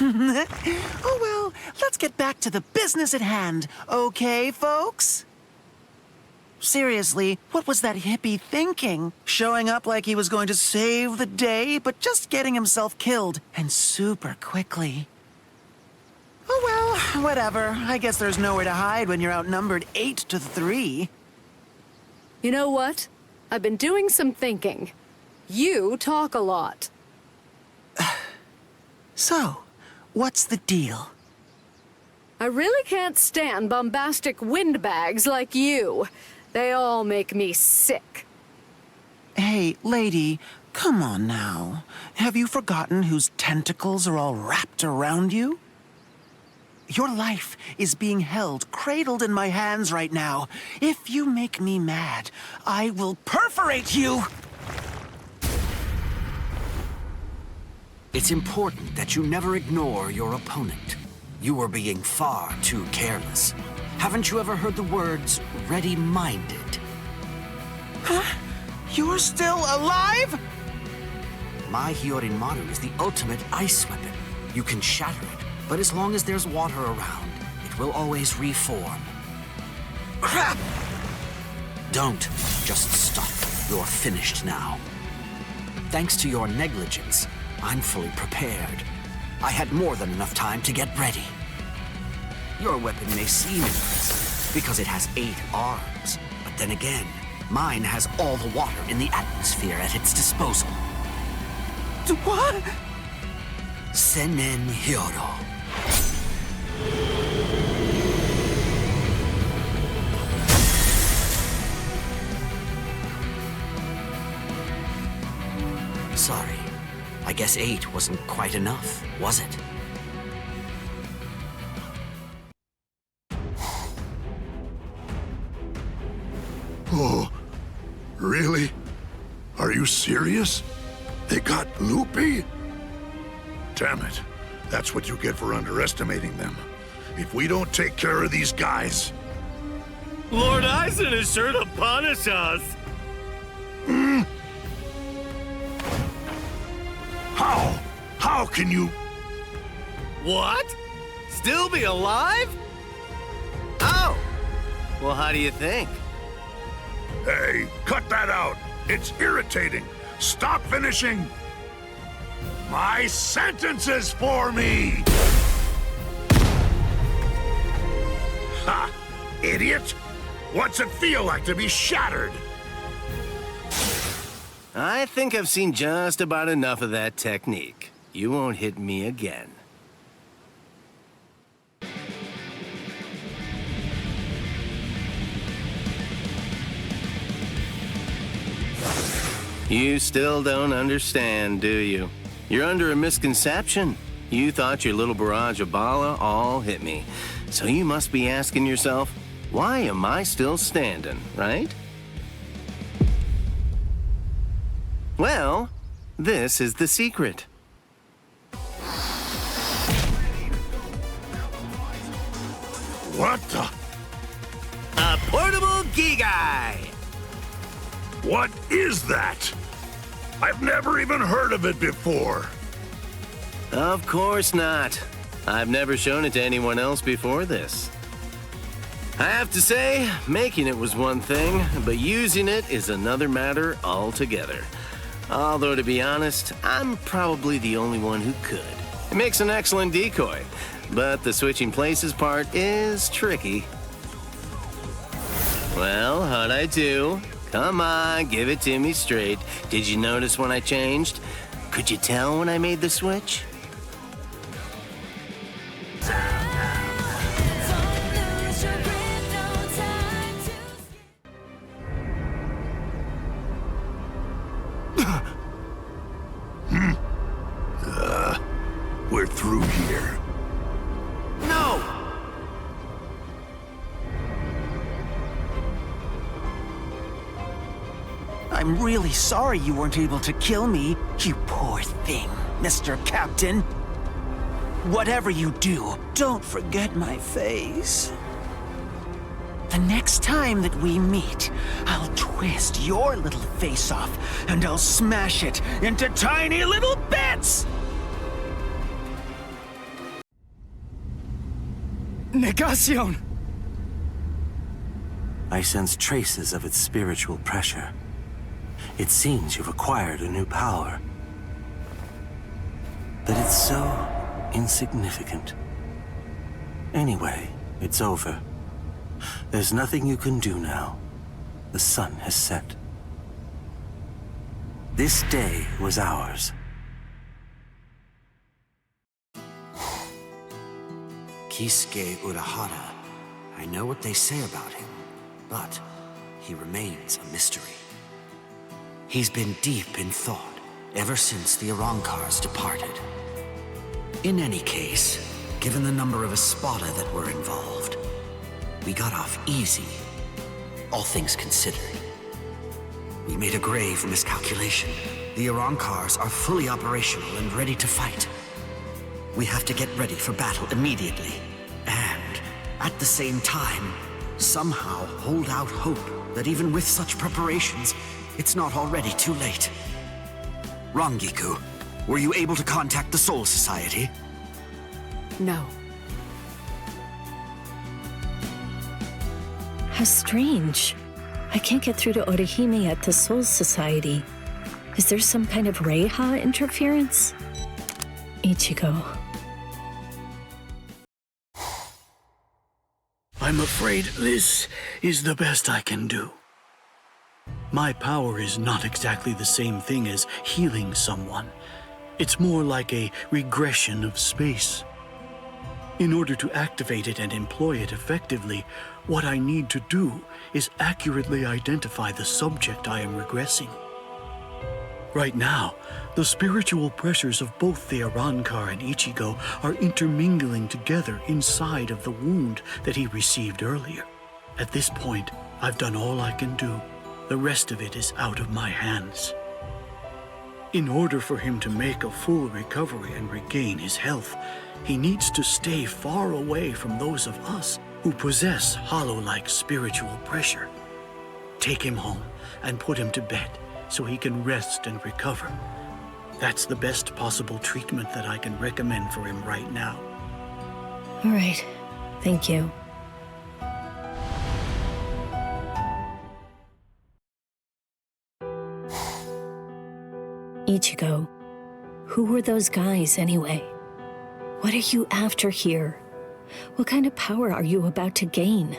Oh well, let's get back to the business at hand, okay, folks? Seriously, what was that hippie thinking? Showing up like he was going to save the day, but just getting himself killed, and super quickly. Oh well, whatever. I guess there's nowhere to hide when you're outnumbered 8-3. You know what? I've been doing some thinking. You talk a lot. So, what's the deal? I really can't stand bombastic windbags like you. They all make me sick. Hey, lady, come on now. Have you forgotten whose tentacles are all wrapped around you? Your life is being held, cradled in my hands right now. If you make me mad, I will perforate you! It's important that you never ignore your opponent. You are being far too careless. Haven't you ever heard the words, ready-minded? Huh? You're still alive? My Hyorin-Maru is the ultimate ice weapon. You can shatter it, but as long as there's water around, it will always reform. Crap! Don't just stop. You're finished now. Thanks to your negligence, I'm fully prepared. I had more than enough time to get ready. Your weapon may seem impressive because it has 8 arms, but then again, mine has all the water in the atmosphere at its disposal. What? Senen Hyoro. Sorry, I guess 8 wasn't quite enough, was it? Oh, really? Are you serious? They got loopy? Damn it. That's what you get for underestimating them. If we don't take care of these guys... Lord Aizen is sure to punish us! How? How can you... What? Still be alive? Oh! Well, how do you think? Hey, cut that out! It's irritating! Stop finishing my sentences for me! Ha! Idiot! What's it feel like to be shattered? I think I've seen just about enough of that technique. You won't hit me again. You still don't understand, do you? You're under a misconception. You thought your little barrage of Bala all hit me. So you must be asking yourself, why am I still standing, right? Well, this is the secret. What the? A portable Gigai! What is that? I've never even heard of it before. Of course not. I've never shown it to anyone else before this. I have to say, making it was one thing, but using it is another matter altogether. Although, to be honest, I'm probably the only one who could. It makes an excellent decoy, but the switching places part is tricky. Well, how'd I do? Come on, give it to me straight. Did you notice when I changed? Could you tell when I made the switch? We're through here. No! I'm really sorry you weren't able to kill me, you poor thing, Mr. Captain. Whatever you do, don't forget my face. The next time that we meet, I'll twist your little face off, and I'll smash it into tiny little bits! Negacion! I sense traces of its spiritual pressure. It seems you've acquired a new power. But it's so insignificant. Anyway, it's over. There's nothing you can do now. The sun has set. This day was ours. Kisuke Urahara. I know what they say about him, but he remains a mystery. He's been deep in thought ever since the Arrancars departed. In any case, given the number of Espada that were involved, we got off easy, all things considered. We made a grave miscalculation. The Arrancars are fully operational and ready to fight. We have to get ready for battle immediately. And, at the same time, somehow hold out hope that even with such preparations, it's not already too late. Rangiku, were you able to contact the Soul Society? No. How strange. I can't get through to Orihime at the Soul Society. Is there some kind of Reiha interference? Ichigo. I'm afraid this is the best I can do. My power is not exactly the same thing as healing someone. It's more like a regression of space. In order to activate it and employ it effectively, what I need to do is accurately identify the subject I am regressing. Right now, the spiritual pressures of both the Arrancar and Ichigo are intermingling together inside of the wound that he received earlier. At this point, I've done all I can do. The rest of it is out of my hands. In order for him to make a full recovery and regain his health, he needs to stay far away from those of us who possess hollow-like spiritual pressure. Take him home and put him to bed so he can rest and recover. That's the best possible treatment that I can recommend for him right now. All right. Thank you. Ichigo, who were those guys anyway? What are you after here? What kind of power are you about to gain?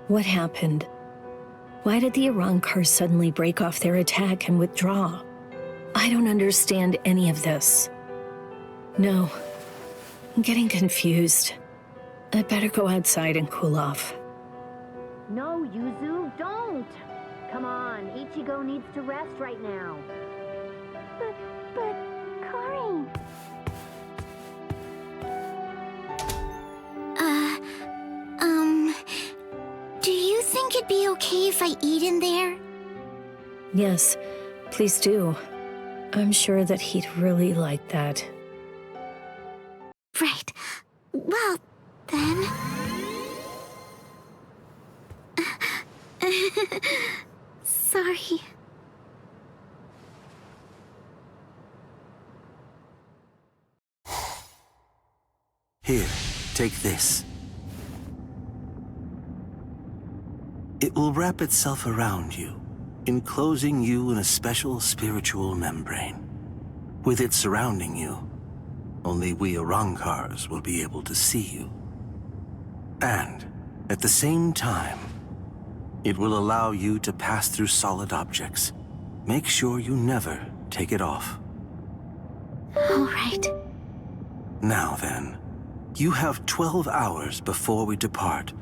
What happened? Why did the Arrancars suddenly break off their attack and withdraw? I don't understand any of this. No, I'm getting confused. I'd better go outside and cool off. No, Yuzu, don't! Come on, Ichigo needs to rest right now. But, Kari... Do you think it'd be okay if I eat in there? Yes, please do. I'm sure that he'd really like that. Right. Well, then... Sorry. Here, take this. It will wrap itself around you, enclosing you in a special spiritual membrane. With it surrounding you, only we Arrancars will be able to see you. And, at the same time, it will allow you to pass through solid objects. Make sure you never take it off. All right. Now then, you have 12 hours before we depart.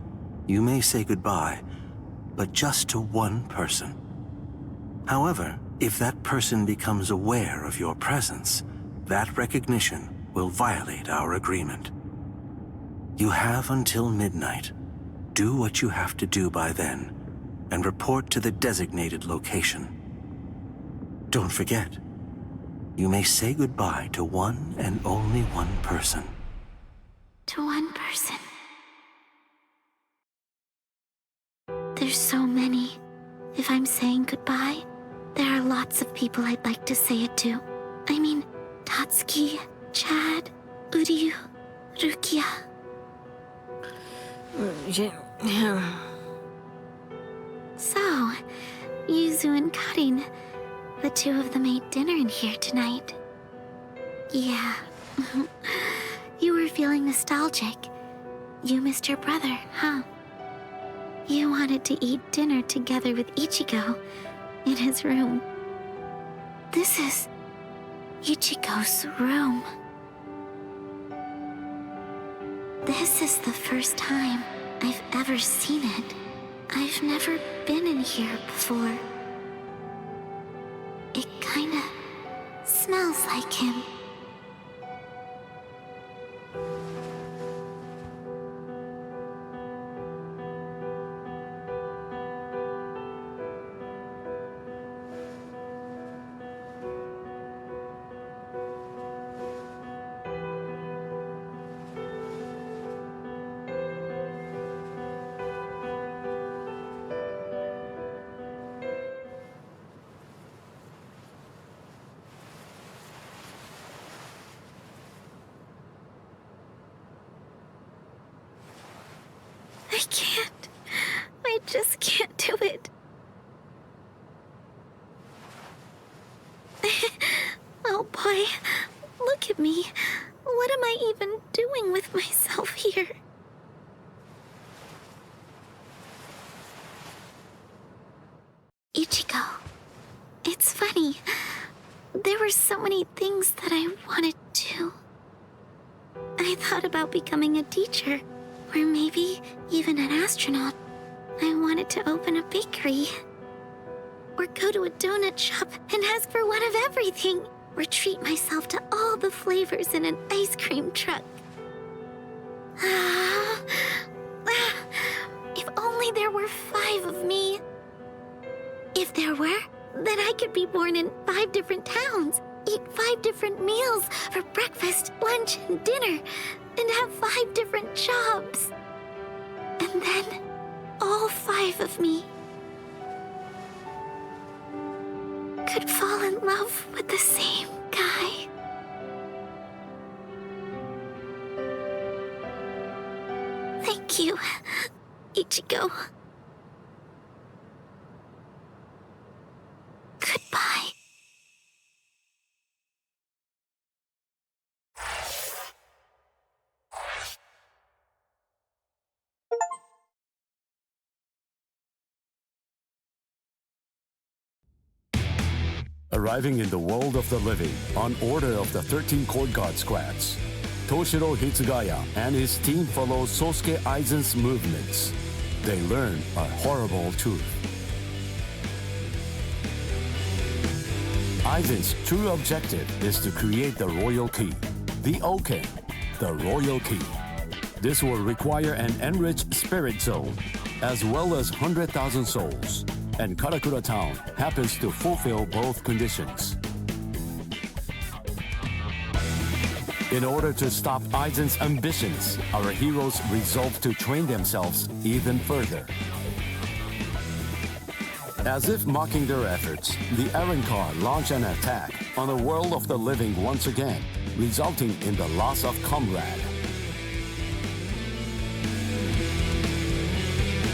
You may say goodbye, but just to one person. However, if that person becomes aware of your presence, that recognition will violate our agreement. You have until midnight. Do what you have to do by then, and report to the designated location. Don't forget, you may say goodbye to one and only one person. To one person. There's so many. If I'm saying goodbye, there are lots of people I'd like to say it to. I mean, Tatsuki, Chad, Uryu, Rukia. So, Yuzu and Karin, the two of them ate dinner in here tonight. Yeah. You were feeling nostalgic. You missed your brother, huh? You wanted to eat dinner together with Ichigo in his room. This is Ichigo's room. This is the first time I've ever seen it. I've never been in here before. It kinda smells like him. I can't. I just can't do it. Oh boy, look at me. What am I even doing with myself here? Ichigo. It's funny. There were so many things that I wanted to. I thought about becoming a teacher. Or maybe even an astronaut. I wanted to open a bakery. or go to a donut shop and ask for one of everything, or treat myself to all the flavors in an ice cream truck. If only there were 5 of me. If there were, then I could be born in 5 different towns, eat 5 different meals for breakfast, lunch, and dinner, and have 5 different jobs. And then, all 5 of me could fall in love with the same guy. Thank you, Ichigo. Goodbye. Arriving in the world of the living on order of the 13 Court Guard squads, Toshiro Hitsugaya and his team follow Sosuke Aizen's movements. They learn a horrible truth. Aizen's true objective is to create the royal key, the Oken, the royal key. This will require an enriched spirit zone, as well as 100,000 souls, and Karakura Town happens to fulfill both conditions. In order to stop Aizen's ambitions, our heroes resolve to train themselves even further. As if mocking their efforts, the Arrancar launch an attack on the world of the living once again, resulting in the loss of comrade.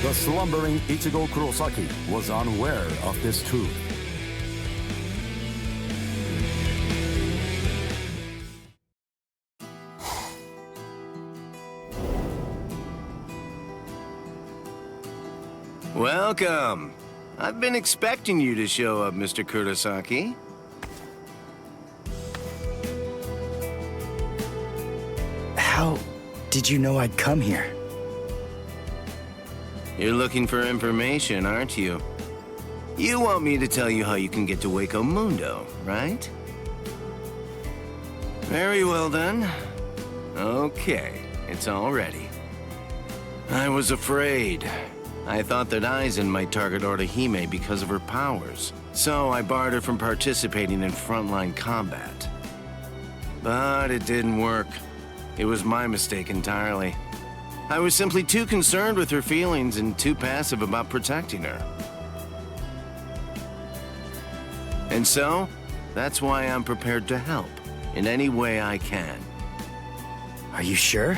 The slumbering Ichigo Kurosaki was unaware of this truth. Welcome. I've been expecting you to show up, Mr. Kurosaki. How did you know I'd come here? You're looking for information, aren't you? You want me to tell you how you can get to Hueco Mundo, right? Very well then. Okay, it's all ready. I was afraid. I thought that Aizen might target Orihime because of her powers, so I barred her from participating in frontline combat. But it didn't work. It was my mistake entirely. I was simply too concerned with her feelings and too passive about protecting her. And so, that's why I'm prepared to help in any way I can. Are you sure?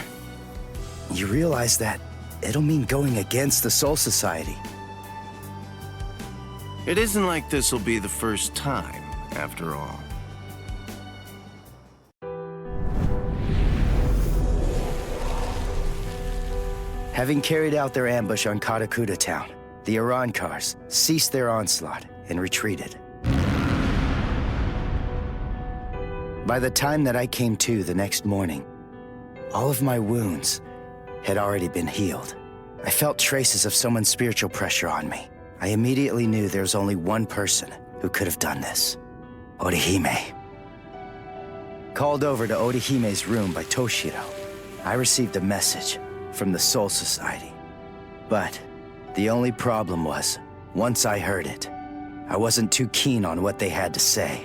You realize that it'll mean going against the Soul Society. It isn't like this will be the first time, after all. Having carried out their ambush on Karakura Town, the Arrancars ceased their onslaught and retreated. By the time that I came to the next morning, all of my wounds had already been healed. I felt traces of someone's spiritual pressure on me. I immediately knew there was only one person who could have done this. Orihime. Called over to Orihime's room by Toshiro, I received a message from the Soul Society. But the only problem was, once I heard it, I wasn't too keen on what they had to say.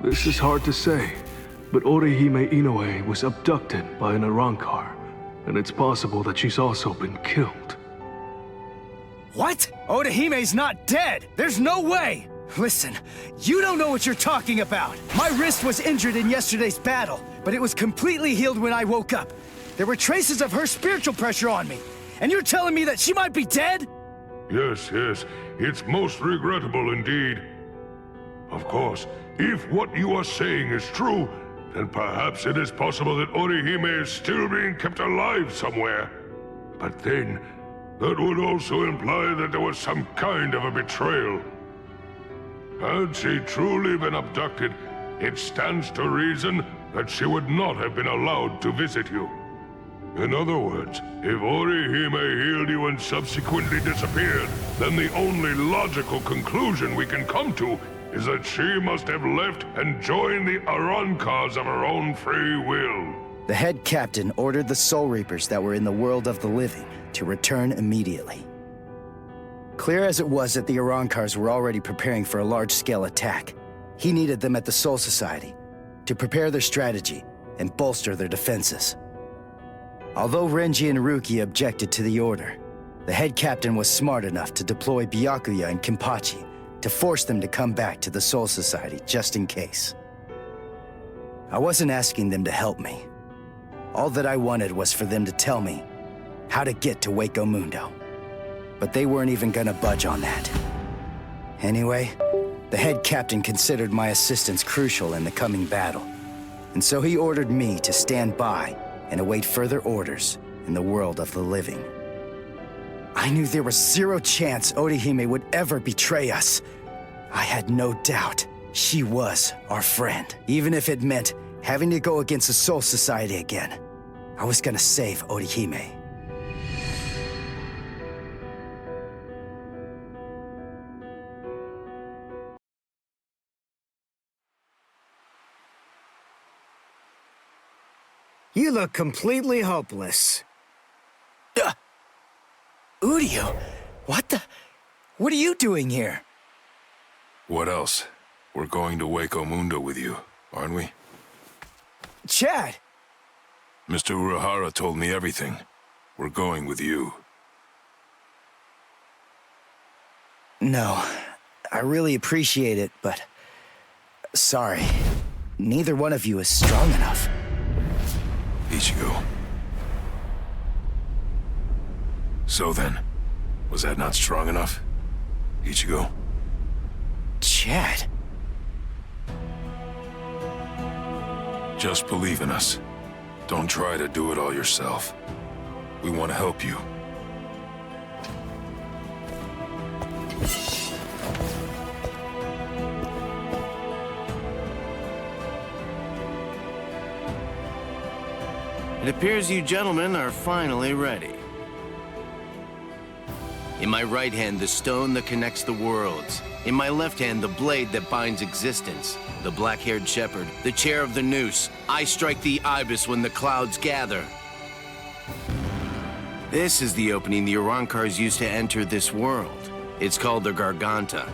This is hard to say, but Orihime Inoue was abducted by an Arrancar, and it's possible that she's also been killed. What? Orihime's not dead! There's no way! Listen, you don't know what you're talking about! My wrist was injured in yesterday's battle, but it was completely healed when I woke up. There were traces of her spiritual pressure on me, and you're telling me that she might be dead? Yes, it's most regrettable indeed. Of course, if what you are saying is true, then perhaps it is possible that Orihime is still being kept alive somewhere. But then, that would also imply that there was some kind of a betrayal. Had she truly been abducted, it stands to reason that she would not have been allowed to visit you. In other words, if Orihime healed you and subsequently disappeared, then the only logical conclusion we can come to is that she must have left and joined the Arrancars of her own free will. The head captain ordered the Soul Reapers that were in the world of the living to return immediately. Clear as it was that the Arrancars were already preparing for a large-scale attack, he needed them at the Soul Society to prepare their strategy and bolster their defenses. Although Renji and Ruki objected to the order, the head captain was smart enough to deploy Byakuya and Kenpachi to force them to come back to the Soul Society just in case. I wasn't asking them to help me. All that I wanted was for them to tell me how to get to Hueco Mundo. But they weren't even gonna budge on that. Anyway, the head captain considered my assistance crucial in the coming battle, and so he ordered me to stand by and await further orders in the world of the living. I knew there was zero chance Orihime would ever betray us. I had no doubt she was our friend. Even if it meant having to go against the Soul Society again, I was gonna save Orihime. You look completely hopeless. Udio, what are you doing here? What else? We're going to Hueco Mundo with you, aren't we? Chad! Mr. Urahara told me everything. We're going with you. No, I really appreciate it, but... sorry. Neither one of you is strong enough. Ichigo. So then, was that not strong enough? Ichigo? Chad. Just believe in us. Don't try to do it all yourself. We want to help you. It appears you gentlemen are finally ready. In my right hand, the stone that connects the worlds. In my left hand, the blade that binds existence. The black-haired shepherd, the chair of the noose. I strike the ibis when the clouds gather. This is the opening the Arrancars used to enter this world. It's called the Garganta.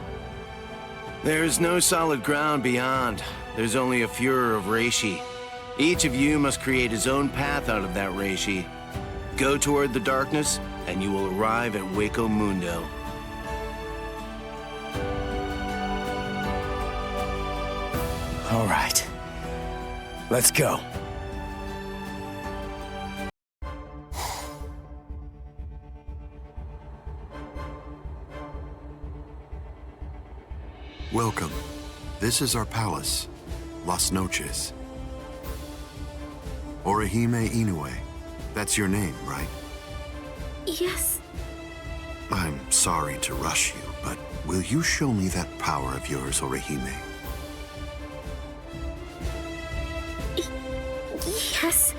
There's no solid ground beyond. There's only a furor of reishi. Each of you must create his own path out of that reishi. Go toward the darkness, and you will arrive at Hueco Mundo. All right. Let's go. Welcome. This is our palace, Las Noches. Orihime Inoue. That's your name, right? Yes. I'm sorry to rush you, but will you show me that power of yours, Orihime? Yes.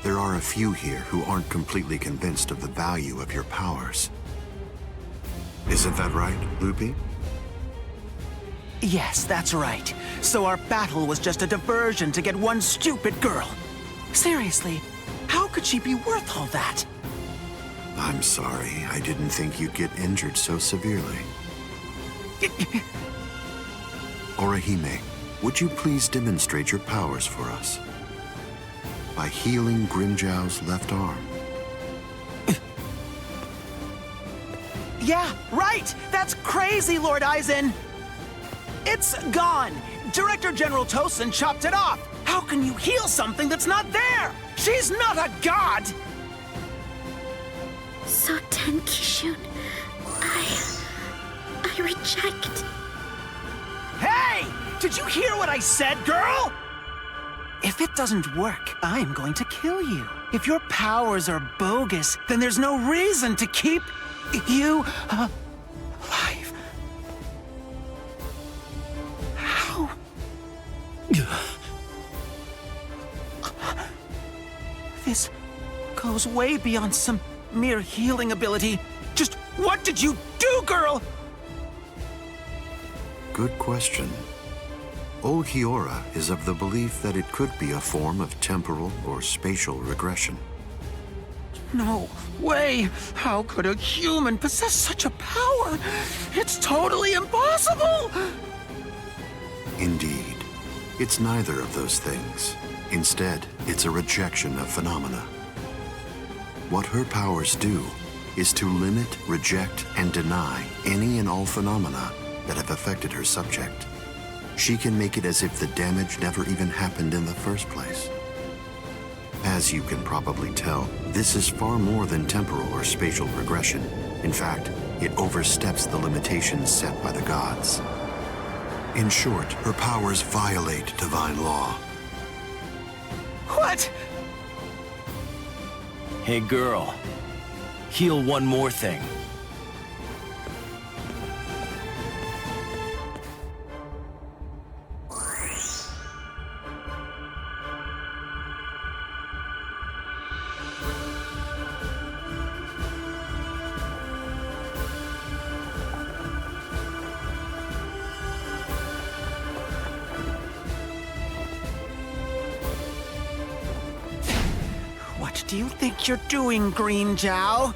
There are a few here who aren't completely convinced of the value of your powers. Isn't that right, Lupi? Yes, that's right. So our battle was just a diversion to get one stupid girl. Seriously, how could she be worth all that? I'm sorry. I didn't think you'd get injured so severely. Orihime, would you please demonstrate your powers for us? By healing Grimjow's left arm. Yeah, right! That's crazy, Lord Aizen! It's gone! Director General Tosin chopped it off! How can you heal something that's not there? She's not a god! So Tenkishun, I reject. Hey! Did you hear what I said, girl? If it doesn't work, I'm going to kill you. If your powers are bogus, then there's no reason to keep you alive. How? This goes way beyond some mere healing ability. Just what did you do, girl? Good question. Old Hiora is of the belief that it could be a form of temporal or spatial regression. No way! How could a human possess such a power? It's totally impossible! Indeed. It's neither of those things. Instead, it's a rejection of phenomena. What her powers do is to limit, reject, and deny any and all phenomena that have affected her subject. She can make it as if the damage never even happened in the first place. As you can probably tell, this is far more than temporal or spatial regression. In fact, it oversteps the limitations set by the gods. In short, her powers violate divine law. What? Hey, girl. Heal one more thing. What do you think you're doing, Green Zhao?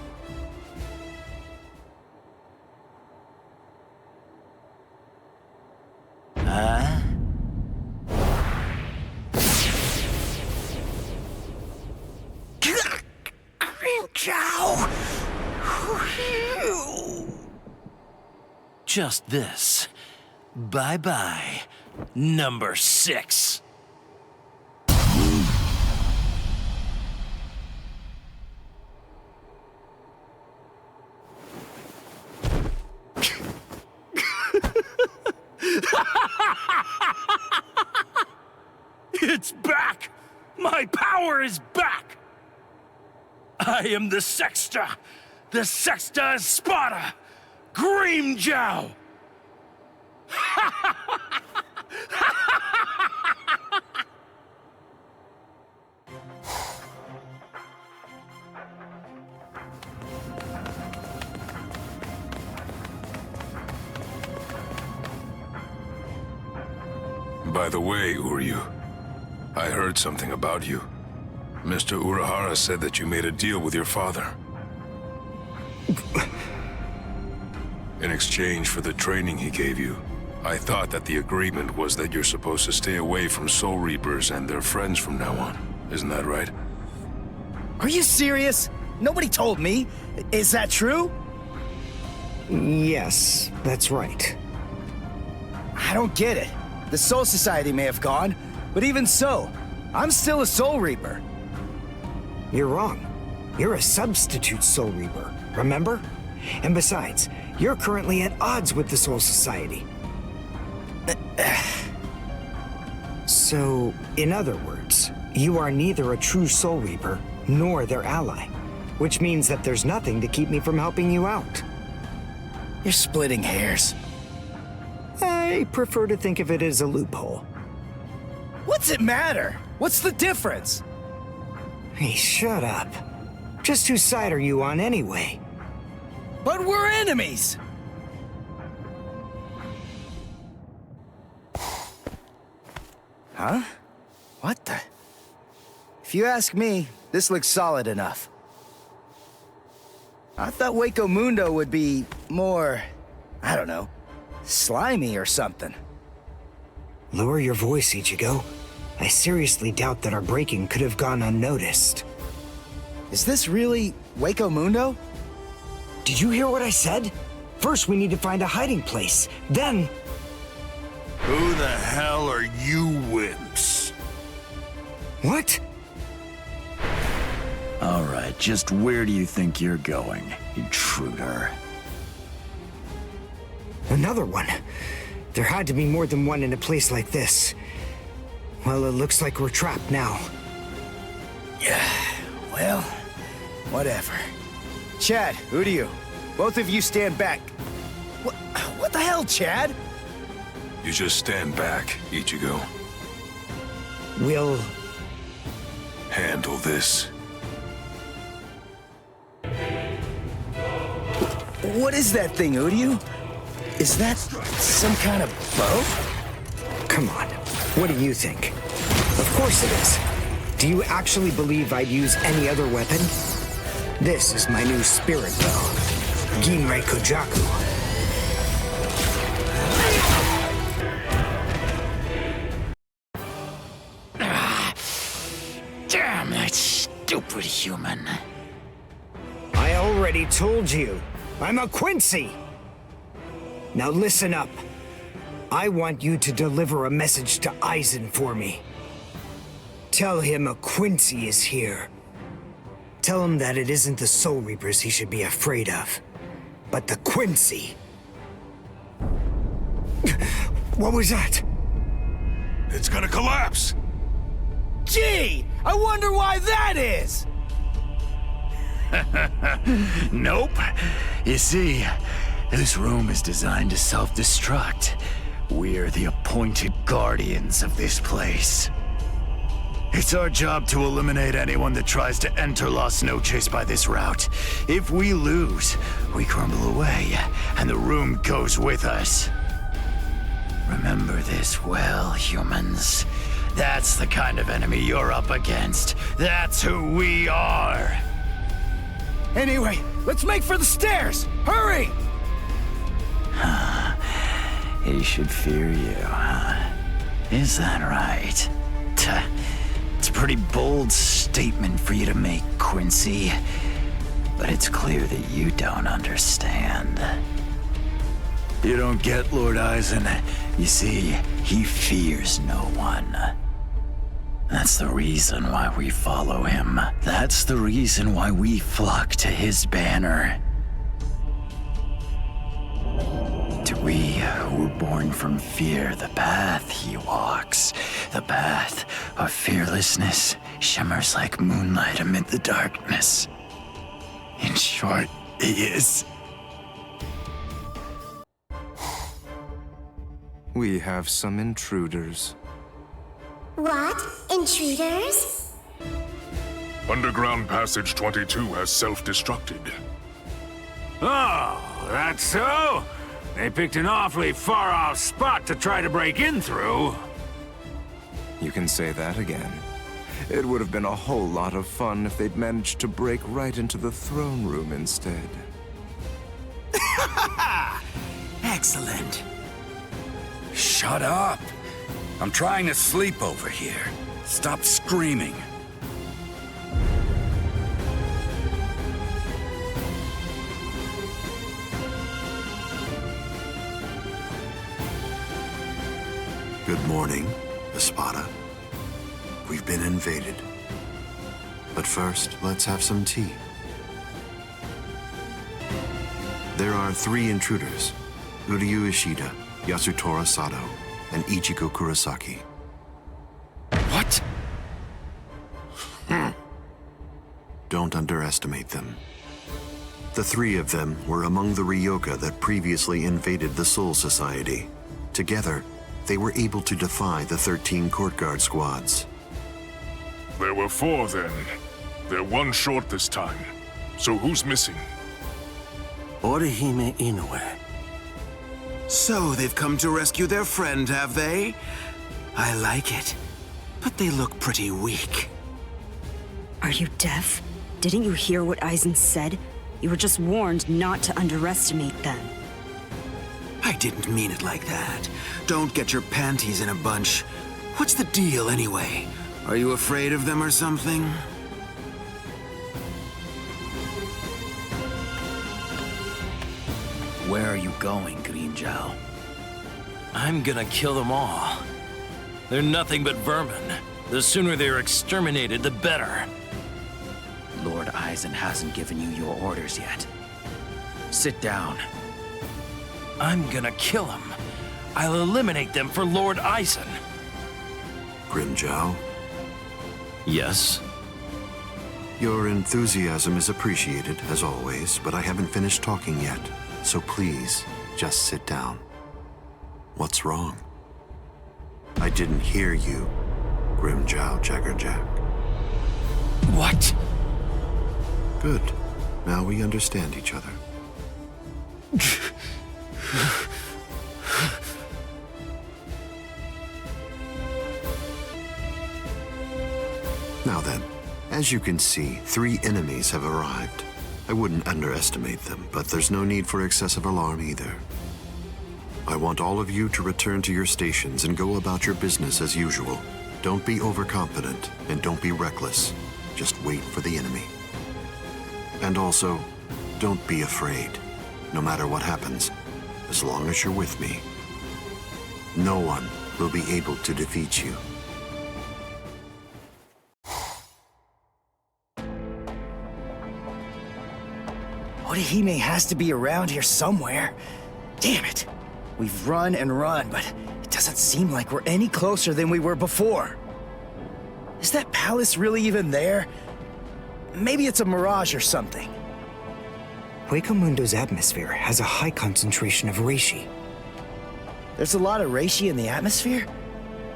Huh? Green Zhao! Just this. Bye-bye, number 6. It's back! My power is back! I am the Sexta Espada, Green Zhao! By the way, Uryu, I heard something about you. Mr. Urahara said that you made a deal with your father. In exchange for the training he gave you, I thought that the agreement was that you're supposed to stay away from Soul Reapers and their friends from now on. Isn't that right? Are you serious? Nobody told me. Is that true? Yes, that's right. I don't get it. The Soul Society may have gone, but even so, I'm still a Soul Reaper. You're wrong. You're a substitute Soul Reaper, remember? And besides, you're currently at odds with the Soul Society. So, in other words, you are neither a true Soul Reaper nor their ally, which means that there's nothing to keep me from helping you out. You're splitting hairs. I prefer to think of it as a loophole. What's it matter? What's the difference? Hey, shut up. Just whose side are you on anyway? But we're enemies! Huh? What the? If you ask me, this looks solid enough. I thought Hueco Mundo would be more, I don't know, slimy or something. Lower your voice, Ichigo. I seriously doubt that our breaking could have gone unnoticed. Is this really Hueco Mundo? Did you hear what I said? First, we need to find a hiding place. Then... Who the hell are you wimps? What? All right, just where do you think you're going, intruder? Another one. There had to be more than one in a place like this. Well, it looks like we're trapped now. Yeah, well, whatever. Chad, Uryu, both of you stand back. What the hell, Chad? You just stand back, Ichigo. We'll... handle this What is that thing, Uryu? Is that some kind of bow? Come on, what do you think? Of course it is. Do you actually believe I'd use any other weapon? This is my new spirit bow, Ginrei Kojaku. Damn that stupid human. I already told you, I'm a Quincy! Now listen up. I want you to deliver a message to Aizen for me. Tell him a Quincy is here. Tell him that it isn't the Soul Reapers he should be afraid of, but the Quincy. What was that? It's gonna collapse! Gee! I wonder why that is! Nope. You see, this room is designed to self-destruct. We're the appointed guardians of this place. It's our job to eliminate anyone that tries to enter Las Noches by this route. If we lose, we crumble away, and the room goes with us. Remember this well, humans. That's the kind of enemy you're up against. That's who we are. Anyway, let's make for the stairs! Hurry! He should fear you, huh? Is that right? It's a pretty bold statement for you to make, Quincy. But it's clear that you don't understand. You don't get Lord Aizen. You see, he fears no one. That's the reason why we follow him. That's the reason why we flock to his banner. To we who were born from fear, the path he walks, the path of fearlessness, shimmers like moonlight amid the darkness. In short, he is... We have some intruders. What? Intruders? Underground Passage 22 has self-destructed. Oh, that's so? They picked an awfully far-off spot to try to break in through. You can say that again. It would have been a whole lot of fun if they'd managed to break right into the throne room instead. Excellent. Shut up. I'm trying to sleep over here. Stop screaming. Good morning, Espada. We've been invaded. But first, let's have some tea. There are 3 intruders: Uryu Ishida, Yasutora Sado, and Ichigo Kurosaki. What? Don't underestimate them. The 3 of them were among the Ryoka that previously invaded the Soul Society. Together, they were able to defy the 13 court guard squads. There were 4 then. They're 1 short this time. So who's missing? Orihime Inoue. So they've come to rescue their friend, have they? I like it. But they look pretty weak. Are you deaf? Didn't you hear what Aizen said? You were just warned not to underestimate them. I didn't mean it like that. Don't get your panties in a bunch. What's the deal, anyway? Are you afraid of them or something? Where are you going, Green Zhao? I'm gonna kill them all. They're nothing but vermin. The sooner they're exterminated, the better. Lord Aizen hasn't given you your orders yet. Sit down. I'm gonna kill them. I'll eliminate them for Lord Aizen. Grimjow? Yes? Your enthusiasm is appreciated, as always, but I haven't finished talking yet. So please, just sit down. What's wrong? I didn't hear you, Grimjow Jaggerjack. What? Good. Now we understand each other. Now then, as you can see, 3 enemies have arrived. I wouldn't underestimate them, but there's no need for excessive alarm either. I want all of you to return to your stations and go about your business as usual. Don't be overconfident, and don't be reckless. Just wait for the enemy. And also, don't be afraid. No matter what happens, as long as you're with me, no one will be able to defeat you. Orihime has to be around here somewhere. Damn it. We've run and run, but it doesn't seem like we're any closer than we were before. Is that palace really even there? Maybe it's a mirage or something. Hueco Mundo's atmosphere has a high concentration of reishi. There's a lot of reishi in the atmosphere?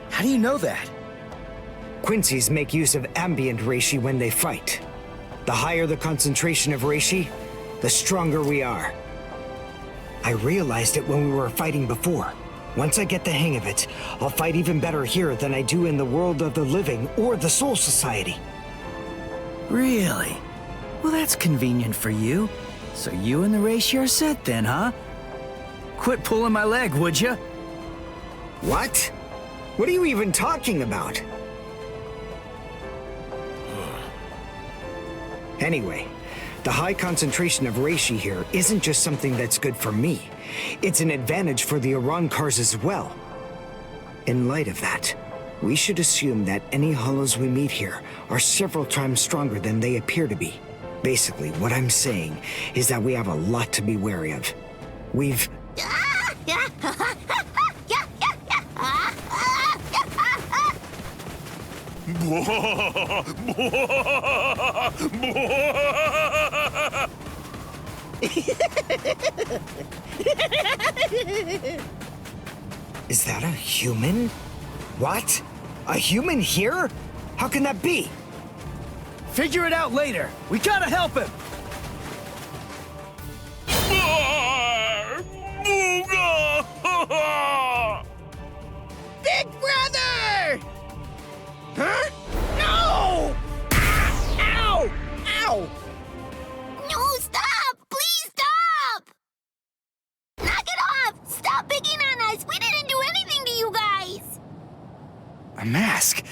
How do you know that? Quincy's make use of ambient reishi when they fight. The higher the concentration of reishi, the stronger we are. I realized it when we were fighting before. Once I get the hang of it, I'll fight even better here than I do in the world of the living or the Soul Society. Really? Well, that's convenient for you. So you and the reishi are set then, huh? Quit pulling my leg, would ya? What? What are you even talking about? Anyway, the high concentration of reishi here isn't just something that's good for me. It's an advantage for the Arancars as well. In light of that, we should assume that any hollows we meet here are several times stronger than they appear to be. Basically, what I'm saying is that we have a lot to be wary of. We've... Is that a human? What? A human here? How can that be? Figure it out later. We gotta help him. Big brother! Huh? No! Ow! Ow! No, stop! Please stop! Knock it off! Stop picking on us! We didn't do anything to you guys! A mask?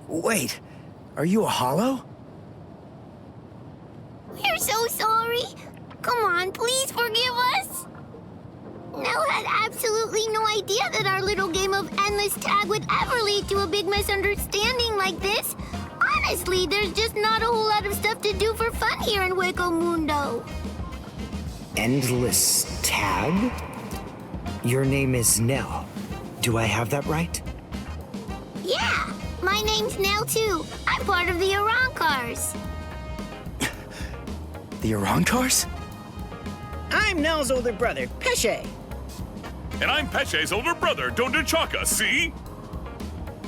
Wait, are you a hollow? We're so sorry. Come on, please forgive us. Nell had absolutely no idea that our little game of endless tag would ever lead to a big misunderstanding like this. Honestly, there's just not a whole lot of stuff to do for fun here in Hueco Mundo. Endless tag? Your name is Nell. Do I have that right? Yeah, my name's Nell too. I'm part of the Arancars. The Arancars? I'm Nell's older brother, Pesce. And I'm Pesce's older brother, Dondichaka, see?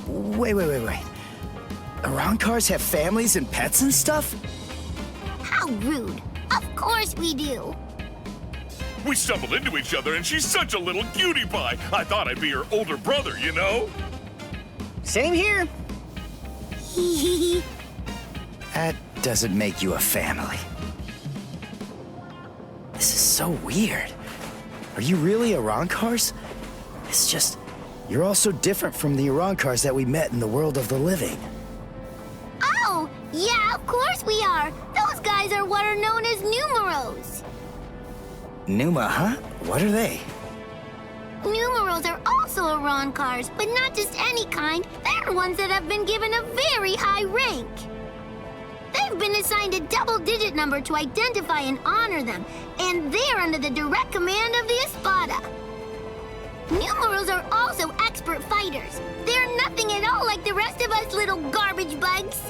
Wait. Arancars have families and pets and stuff? How rude. Of course we do. We stumbled into each other and she's such a little cutie pie. I thought I'd be her older brother, you know? Same here. That doesn't make you a family. This is so weird. Are you really Arancars? It's just, you're all so different from the Arancars that we met in the world of the living. Oh, yeah, of course we are. Those guys are what are known as numeros. Numa, huh? What are they? Numeros are also Arancars, but not just any kind. They're ones that have been given a very high rank. They've been assigned a double-digit number to identify and honor them, and they're under the direct command of the Espada. Numeros are also expert fighters. They're nothing at all like the rest of us little garbage bugs.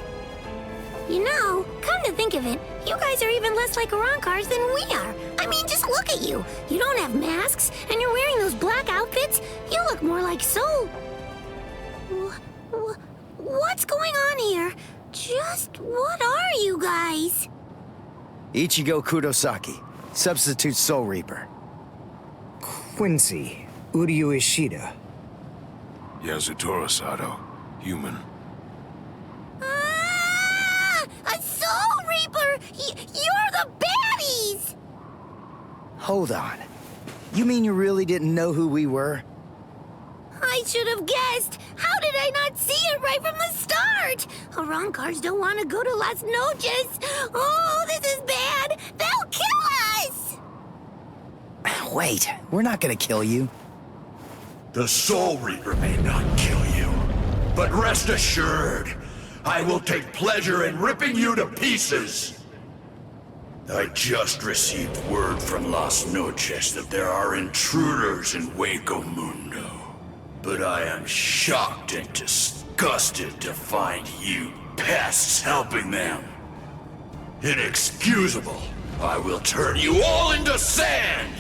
You know, come to think of it, you guys are even less like Arancars than we are. I mean, just look at you. You don't have masks, and you're wearing those black outfits. You look more like Soul. What's going on here? Just what are you guys? Ichigo Kurosaki, Substitute Soul Reaper. Quincy, Uryu Ishida. Yasutoro Sato, human. A Soul Reaper! You're the baddies! Hold on. You mean you really didn't know who we were? I should have guessed. How did I not see it right from the start? Arancars don't want to go to Las Noches. Oh, this is bad. They'll kill us! Wait, we're not gonna kill you. The Soul Reaper may not kill you, but rest assured, I will take pleasure in ripping you to pieces. I just received word from Las Noches that there are intruders in Hueco Mundo. But I am shocked and disgusted to find you pests helping them. Inexcusable. I will turn you all into sand!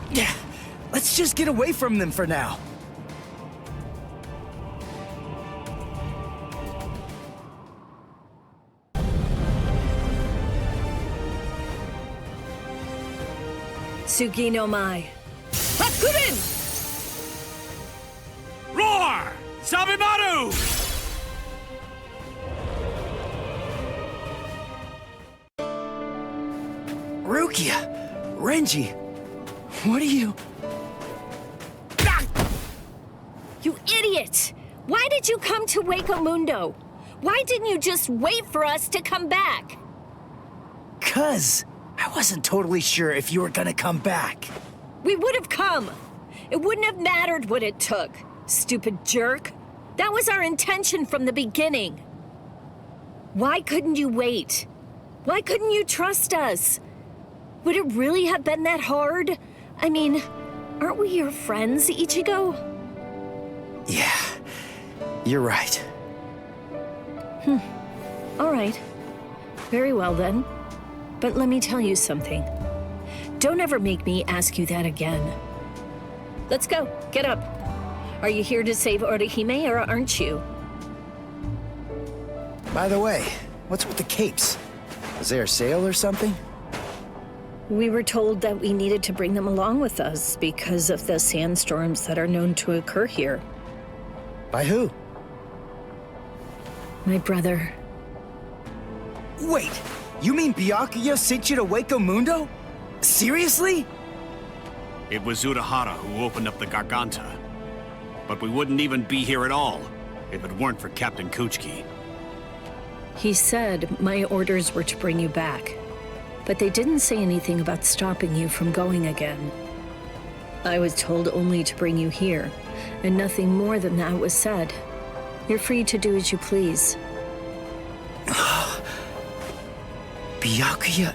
Yeah, let's just get away from them for now. Tsugi no Mai. Hakurin! Roar! Sabimaru! Rukia! Renji! What are you... You idiot! Why did you come to Hueco Mundo? Why didn't you just wait for us to come back? 'Cause I wasn't totally sure if you were gonna come back. We would have come. It wouldn't have mattered what it took. Stupid jerk. That was our intention from the beginning. Why couldn't you wait? Why couldn't you trust us? Would it really have been that hard? I mean, aren't we your friends, Ichigo? Yeah, you're right. All right. Very well then. But let me tell you something. Don't ever make me ask you that again. Let's go. Get up. Are you here to save Orihime or aren't you? By the way, what's with the capes? Is there a sale or something? We were told that we needed to bring them along with us because of the sandstorms that are known to occur here. By who? My brother. Wait, you mean Byakuya sent you to Hueco Mundo? Seriously? It was Urahara who opened up the Garganta. But we wouldn't even be here at all if it weren't for Captain Kuchiki. He said my orders were to bring you back, but they didn't say anything about stopping you from going again. I was told only to bring you here, and nothing more than that was said. You're free to do as you please. Byakuya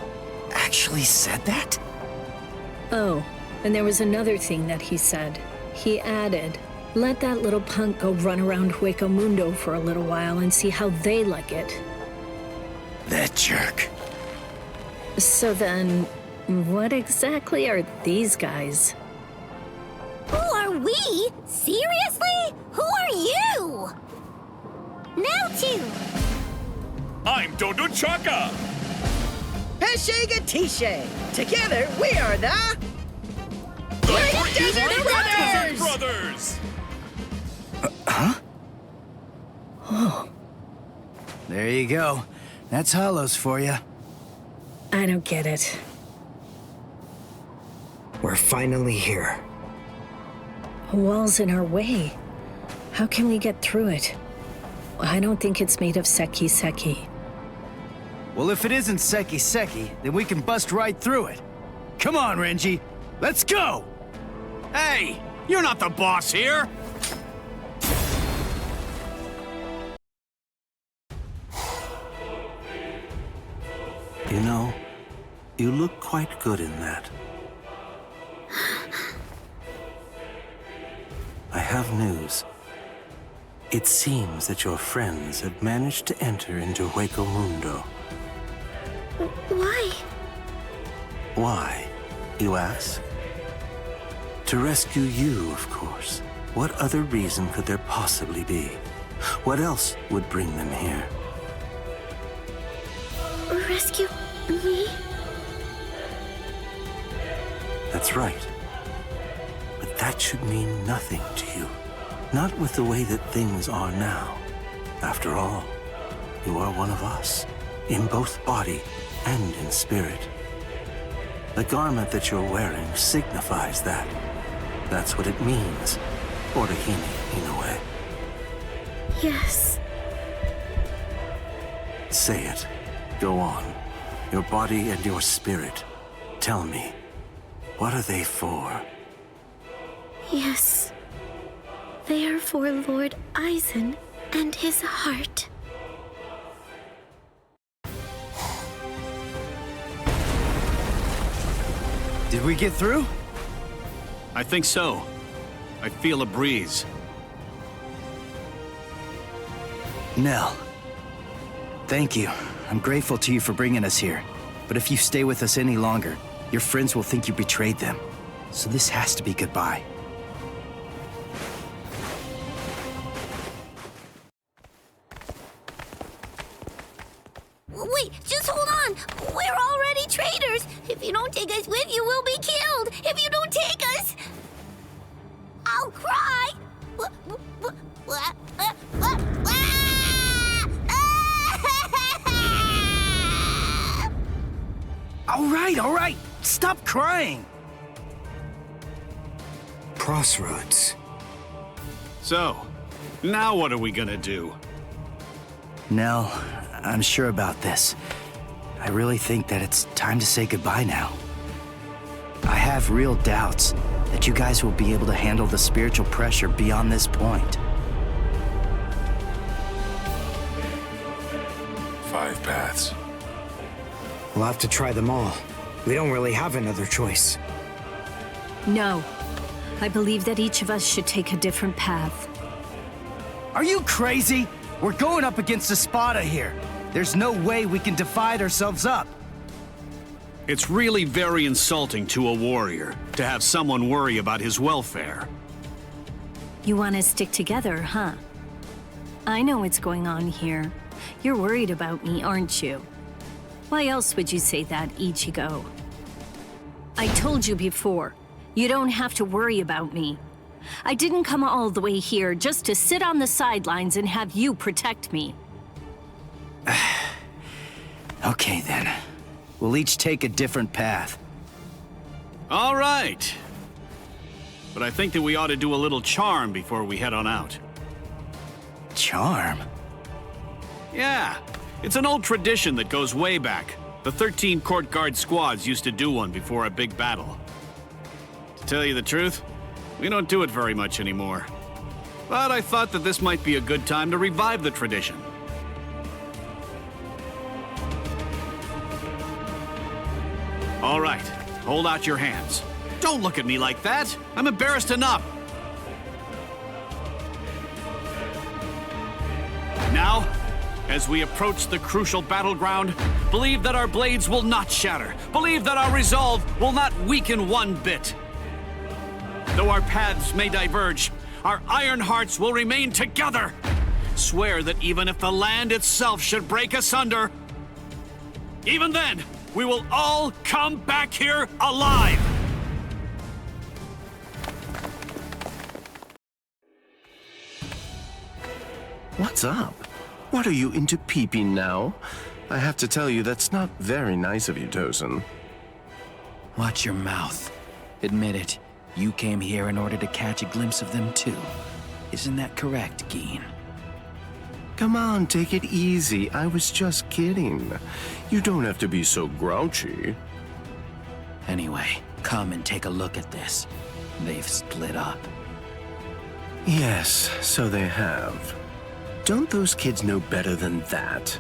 actually said that? Oh, and there was another thing that he said. He added, let that little punk go run around Hueco Mundo for a little while and see how they like it. That jerk. So then, what exactly are these guys? Who are we? Seriously? Who are you? Now two. I'm Dodo Chaka. Peshe Gatishe. Together, we are the... Desert Brothers! Huh? Oh. There you go. That's Hollows for you. I don't get it. We're finally here. A wall's in our way. How can we get through it? I don't think it's made of seki. Well, if it isn't seki, then we can bust right through it. Come on, Renji. Let's go! Hey, you're not the boss here! You know, you look quite good in that. I have news. It seems that your friends have managed to enter into Hueco Mundo. Why? Why, you ask? To rescue you, of course. What other reason could there possibly be? What else would bring them here? Rescue me? That's right. that should mean nothing to you. Not with the way that things are now. After all, you are one of us, in both body and in spirit. The garment that you're wearing signifies that. That's what it means, Orihime, in a way. Yes. Say it. Go on. Your body and your spirit. Tell me, what are they for? Yes. They are for Lord Aizen and his heart. Did we get through? I think so. I feel a breeze. Nell. Thank you. I'm grateful to you for bringing us here. But if you stay with us any longer, your friends will think you betrayed them. So this has to be goodbye. Wait, just hold on! We're already traitors! If you don't take us with you, we'll be killed! If you don't take us... I'll cry! All right! Stop crying! Crossroads. So, now what are we gonna do? Nell, I'm sure about this. I really think that it's time to say goodbye now. I have real doubts that you guys will be able to handle the spiritual pressure beyond this point. 5 paths. We'll have to try them all. We don't really have another choice. No. I believe that each of us should take a different path. Are you crazy? We're going up against Espada here. There's no way we can divide ourselves up. It's really very insulting to a warrior to have someone worry about his welfare. You want to stick together, huh? I know what's going on here. You're worried about me, aren't you? Why else would you say that, Ichigo? I told you before, you don't have to worry about me. I didn't come all the way here just to sit on the sidelines and have you protect me. Okay then. We'll each take a different path. All right. But I think that we ought to do a little charm before we head on out. Charm? Yeah. It's an old tradition that goes way back. The 13 court guard squads used to do one before a big battle. To tell you the truth, we don't do it very much anymore. But I thought that this might be a good time to revive the tradition. All right, hold out your hands. Don't look at me like that. I'm embarrassed enough. Now, as we approach the crucial battleground, believe that our blades will not shatter. Believe that our resolve will not weaken one bit. Though our paths may diverge, our iron hearts will remain together. Swear that even if the land itself should break asunder, even then, we will all come back here alive. What's up? What are you into peeping now? I have to tell you, that's not very nice of you, Tosin. Watch your mouth. Admit it. You came here in order to catch a glimpse of them too. Isn't that correct, Geen? Come on, take it easy. I was just kidding. You don't have to be so grouchy. Anyway, come and take a look at this. They've split up. Yes, so they have. Don't those kids know better than that?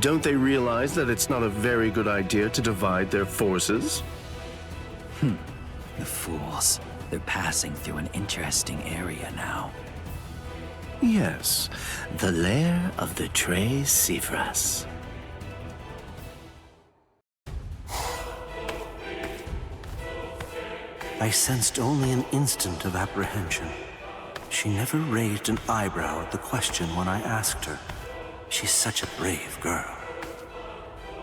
Don't they realize that it's not a very good idea to divide their forces? The fools. They're passing through an interesting area now. Yes, the lair of the Tres Cifras. I sensed only an instant of apprehension. She never raised an eyebrow at the question when I asked her. She's such a brave girl.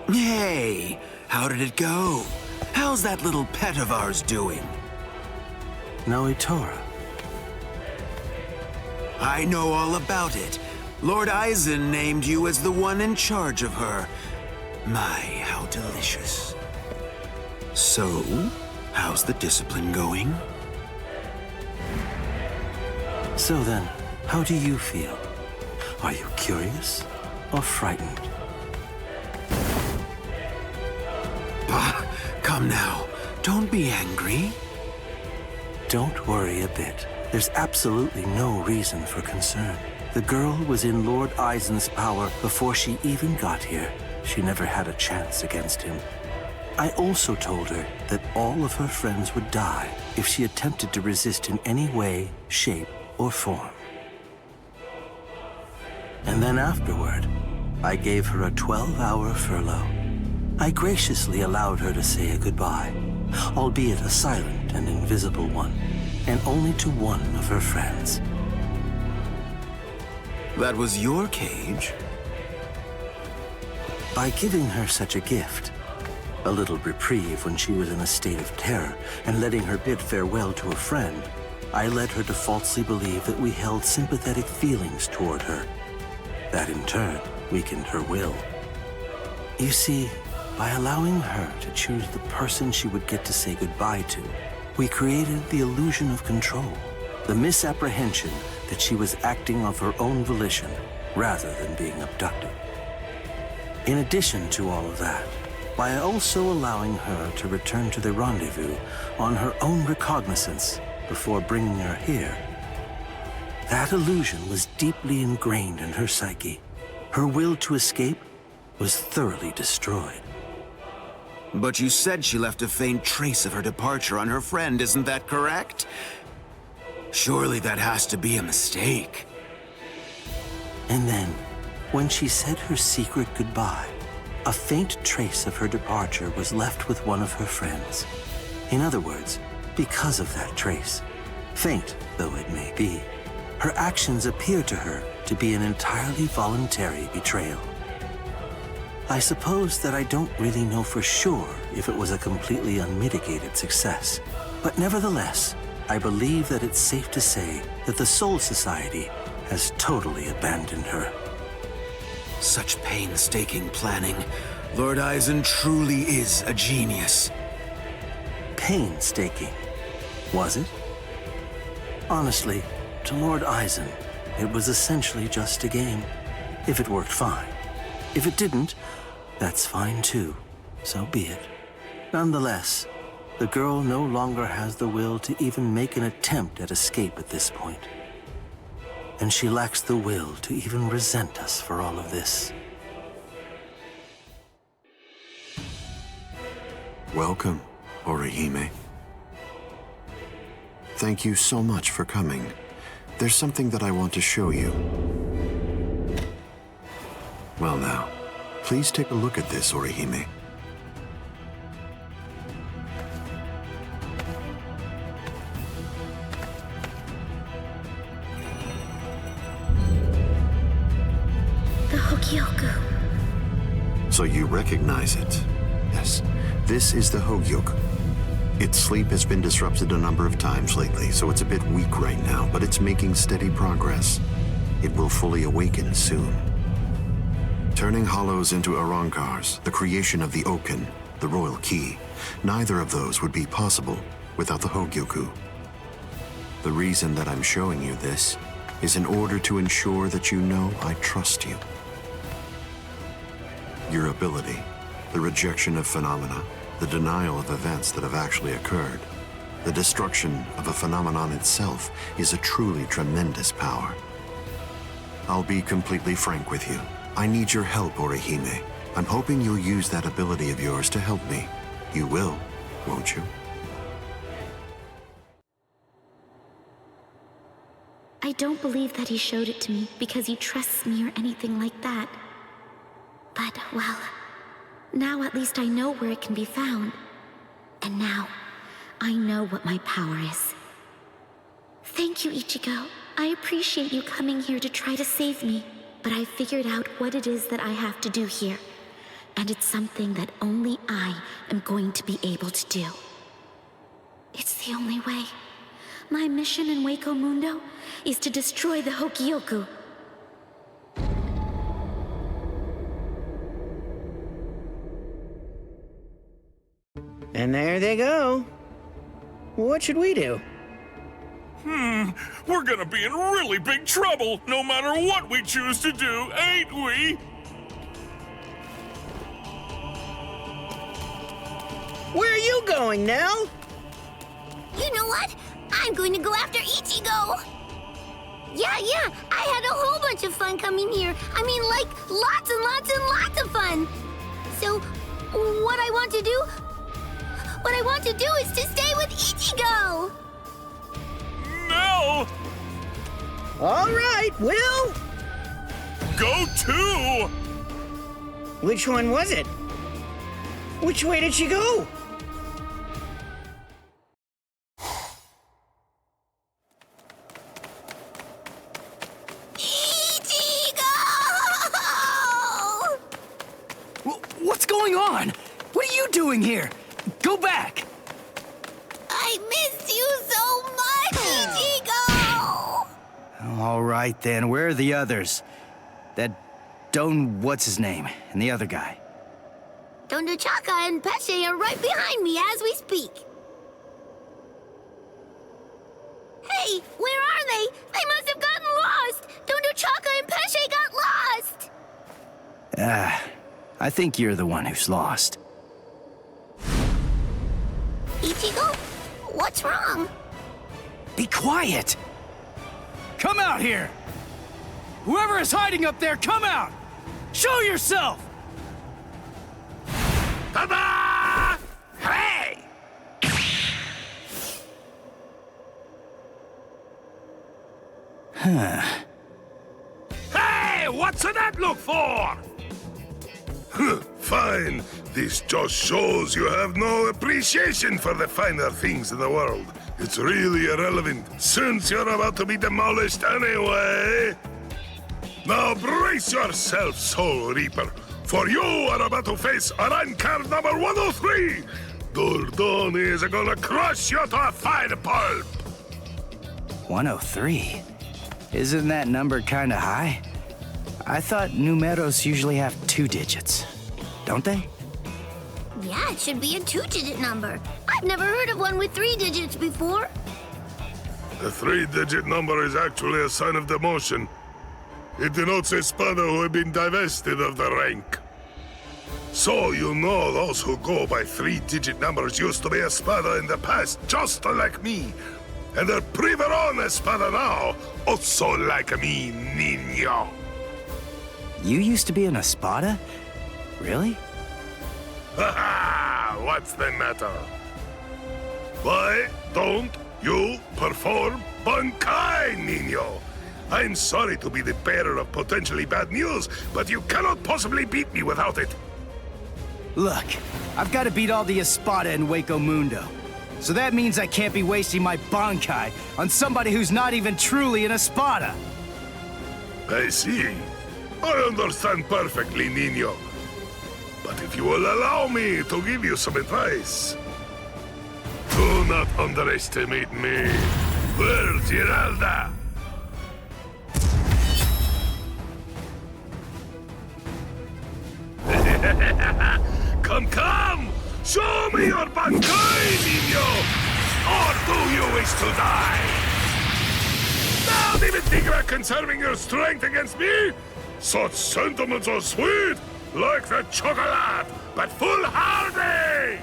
Hey, how did it go? How's that little pet of ours doing? Noitora. I know all about it. Lord Aizen named you as the one in charge of her. My, how delicious. So, how's the discipline going? So then, how do you feel? Are you curious or frightened? Bah, come now. Don't be angry. Don't worry a bit. There's absolutely no reason for concern. The girl was in Lord Aizen's power before she even got here. She never had a chance against him. I also told her that all of her friends would die if she attempted to resist in any way, shape, or form. And then afterward, I gave her a 12-hour furlough. I graciously allowed her to say a goodbye, albeit a silent and invisible one, and only to one of her friends. That was your cage? By giving her such a gift, a little reprieve when she was in a state of terror, and letting her bid farewell to a friend, I led her to falsely believe that we held sympathetic feelings toward her. That in turn weakened her will. You see, by allowing her to choose the person she would get to say goodbye to, we created the illusion of control, the misapprehension that she was acting of her own volition rather than being abducted. In addition to all of that, by also allowing her to return to the rendezvous on her own recognizance before bringing her here, that illusion was deeply ingrained in her psyche. Her will to escape was thoroughly destroyed. But you said she left a faint trace of her departure on her friend, isn't that correct? Surely that has to be a mistake. And then, when she said her secret goodbye, a faint trace of her departure was left with one of her friends. In other words, because of that trace, faint though it may be, her actions appear to her to be an entirely voluntary betrayal. I suppose that I don't really know for sure if it was a completely unmitigated success, but nevertheless, I believe that it's safe to say that the Soul Society has totally abandoned her. Such painstaking planning. Lord Aizen truly is a genius. Painstaking, was it? Honestly, to Lord Aizen, it was essentially just a game. If it worked, fine. If it didn't, that's fine too. So be it. Nonetheless, the girl no longer has the will to even make an attempt at escape at this point. And she lacks the will to even resent us for all of this. Welcome, Orihime. Thank you so much for coming. There's something that I want to show you. Well now, please take a look at this, Orihime. The Hogyoku. So you recognize it? Yes, this is the Hogyoku. Its sleep has been disrupted a number of times lately, so it's a bit weak right now, but it's making steady progress. It will fully awaken soon. Turning hollows into Arankars, the creation of the Oken, the royal key, neither of those would be possible without the Hogyoku. The reason that I'm showing you this is in order to ensure that you know I trust you. Your ability, the rejection of phenomena, the denial of events that have actually occurred, the destruction of a phenomenon itself is a truly tremendous power. I'll be completely frank with you. I need your help, Orihime. I'm hoping you'll use that ability of yours to help me. You will, won't you? I don't believe that he showed it to me because he trusts me or anything like that. But, well, now at least I know where it can be found. And now, I know what my power is. Thank you, Ichigo. I appreciate you coming here to try to save me. But I figured out what it is that I have to do here. And it's something that only I am going to be able to do. It's the only way. My mission in Hueco Mundo is to destroy the Hokioku. And there they go. What should we do? We're gonna be in really big trouble, no matter what we choose to do, ain't we? Where are you going, Nell? You know what? I'm going to go after Ichigo! Yeah, I had a whole bunch of fun coming here. I mean, like, lots and lots and lots of fun. So, what I want to do is to stay with Ichigo! No! All right, Will! Go too! Which one was it? Which way did she go? What's going on? What are you doing here? Go back! I missed you so much, Ichigo! All right then, where are the others? That Don what's his name, and the other guy? Don Chaka and Pesce are right behind me as we speak. Hey, where are they? They must have gotten lost! Don Chaka and Pesce got lost! I think you're the one who's lost. Ichigo? What's wrong? Be quiet! Come out here! Whoever is hiding up there, come out! Show yourself! Ta-da! Hey! Hey, what's that look for? Fine. This just shows you have no appreciation for the finer things in the world. It's really irrelevant, since you're about to be demolished anyway. Now brace yourself, Soul Reaper, for you are about to face rank card number 103. Dordon is gonna crush you to a fine pulp. 103? Isn't that number kinda high? I thought numeros usually have 2 digits. Don't they? Yeah, it should be a 2-digit number. I've never heard of one with 3 digits before. The 3-digit number is actually a sign of demotion. It denotes a spada who have been divested of the rank. So you know those who go by 3-digit numbers used to be a spada in the past, just like me. And they're priveron espada now, also like me, niño. You used to be an espada? Really? Haha! What's the matter? Why don't you perform Bankai, niño? I'm sorry to be the bearer of potentially bad news, but you cannot possibly beat me without it. Look, I've got to beat all the espada in Hueco Mundo. So that means I can't be wasting my Bankai on somebody who's not even truly an espada. I see. I understand perfectly, niño. But if you will allow me to give you some advice, do not underestimate me. Where's Giralda? Come! Show me your Bankai, niño! Or do you wish to die? Don't even think about conserving your strength against me! Such sentiments are sweet, like the chocolate, but foolhardy!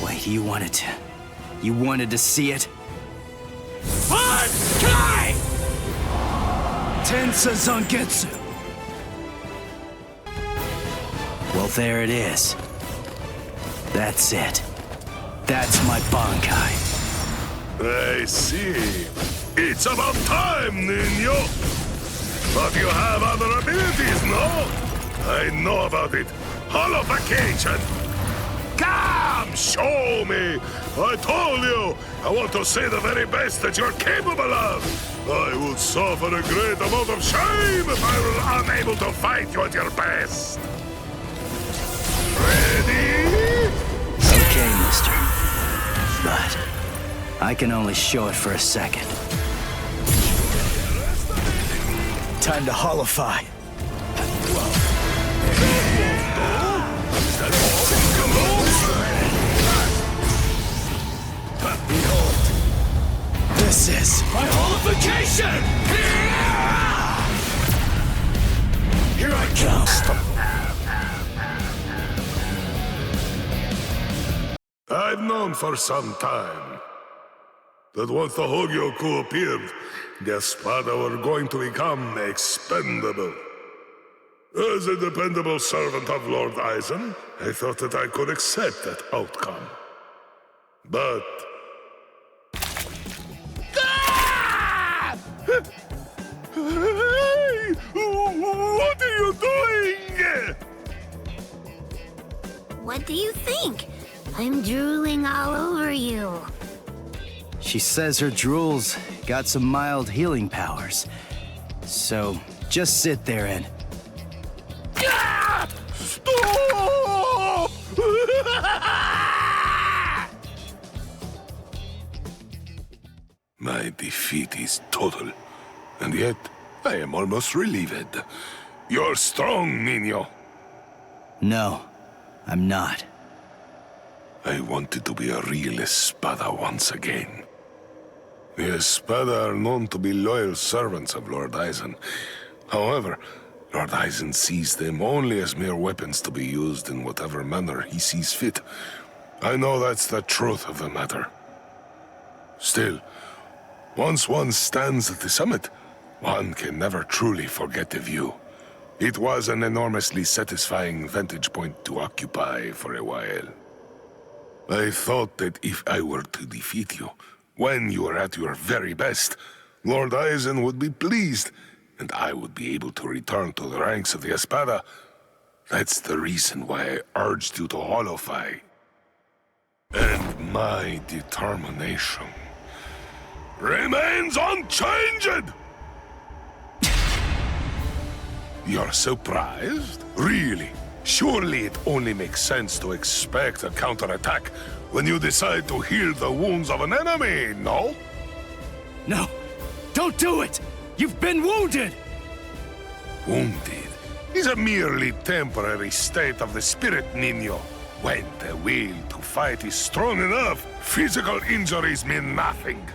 Wait, you wanted to see it? Bankai! Tensa Zangetsu! Well, there it is. That's it. That's my Bankai. I see. It's about time, niño! But you have other abilities, no? I know about it. Holofication! Come, show me! I told you! I want to see the very best that you're capable of! I will suffer a great amount of shame if I were unable to fight you at your best! Ready? Okay, mister. But I can only show it for a second. Time to holofy. Behold. This is my holification! Here I come! I've known for some time that once the Hogyoku appeared, the Espada were going to become expendable. As a dependable servant of Lord Aizen, I thought that I could accept that outcome. But... Ah! Hey! What are you doing? What do you think? I'm drooling all over you. She says her drool's got some mild healing powers. So, just sit there and... Ah! Stop! My defeat is total, and yet I am almost relieved. You're strong, Nino. No, I'm not. I wanted to be a real Espada once again. The Espada are known to be loyal servants of Lord Aizen. However, Lord Aizen sees them only as mere weapons to be used in whatever manner he sees fit. I know that's the truth of the matter. Still, once one stands at the summit, one can never truly forget the view. It was an enormously satisfying vantage point to occupy for a while. I thought that if I were to defeat you, when you are at your very best, Lord Aizen would be pleased, and I would be able to return to the ranks of the Espada. That's the reason why I urged you to holofy. And my determination remains unchanged! You're surprised? Really? Surely it only makes sense to expect a counterattack when you decide to heal the wounds of an enemy, no? No! Don't do it! You've been wounded! Wounded is a merely temporary state of the spirit, Nino. When the will to fight is strong enough, physical injuries mean nothing.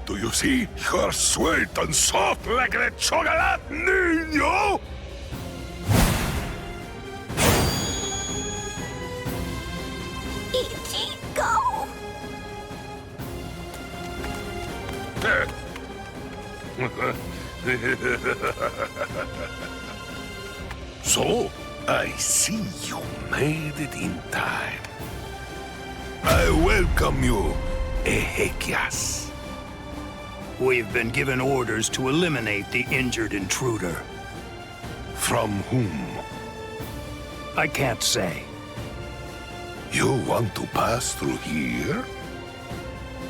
Do you see? You're sweet and soft like the chocolate, Nino! Go! So, I see you made it in time. I welcome you, Ezequias. We've been given orders to eliminate the injured intruder. From whom? I can't say. You want to pass through here?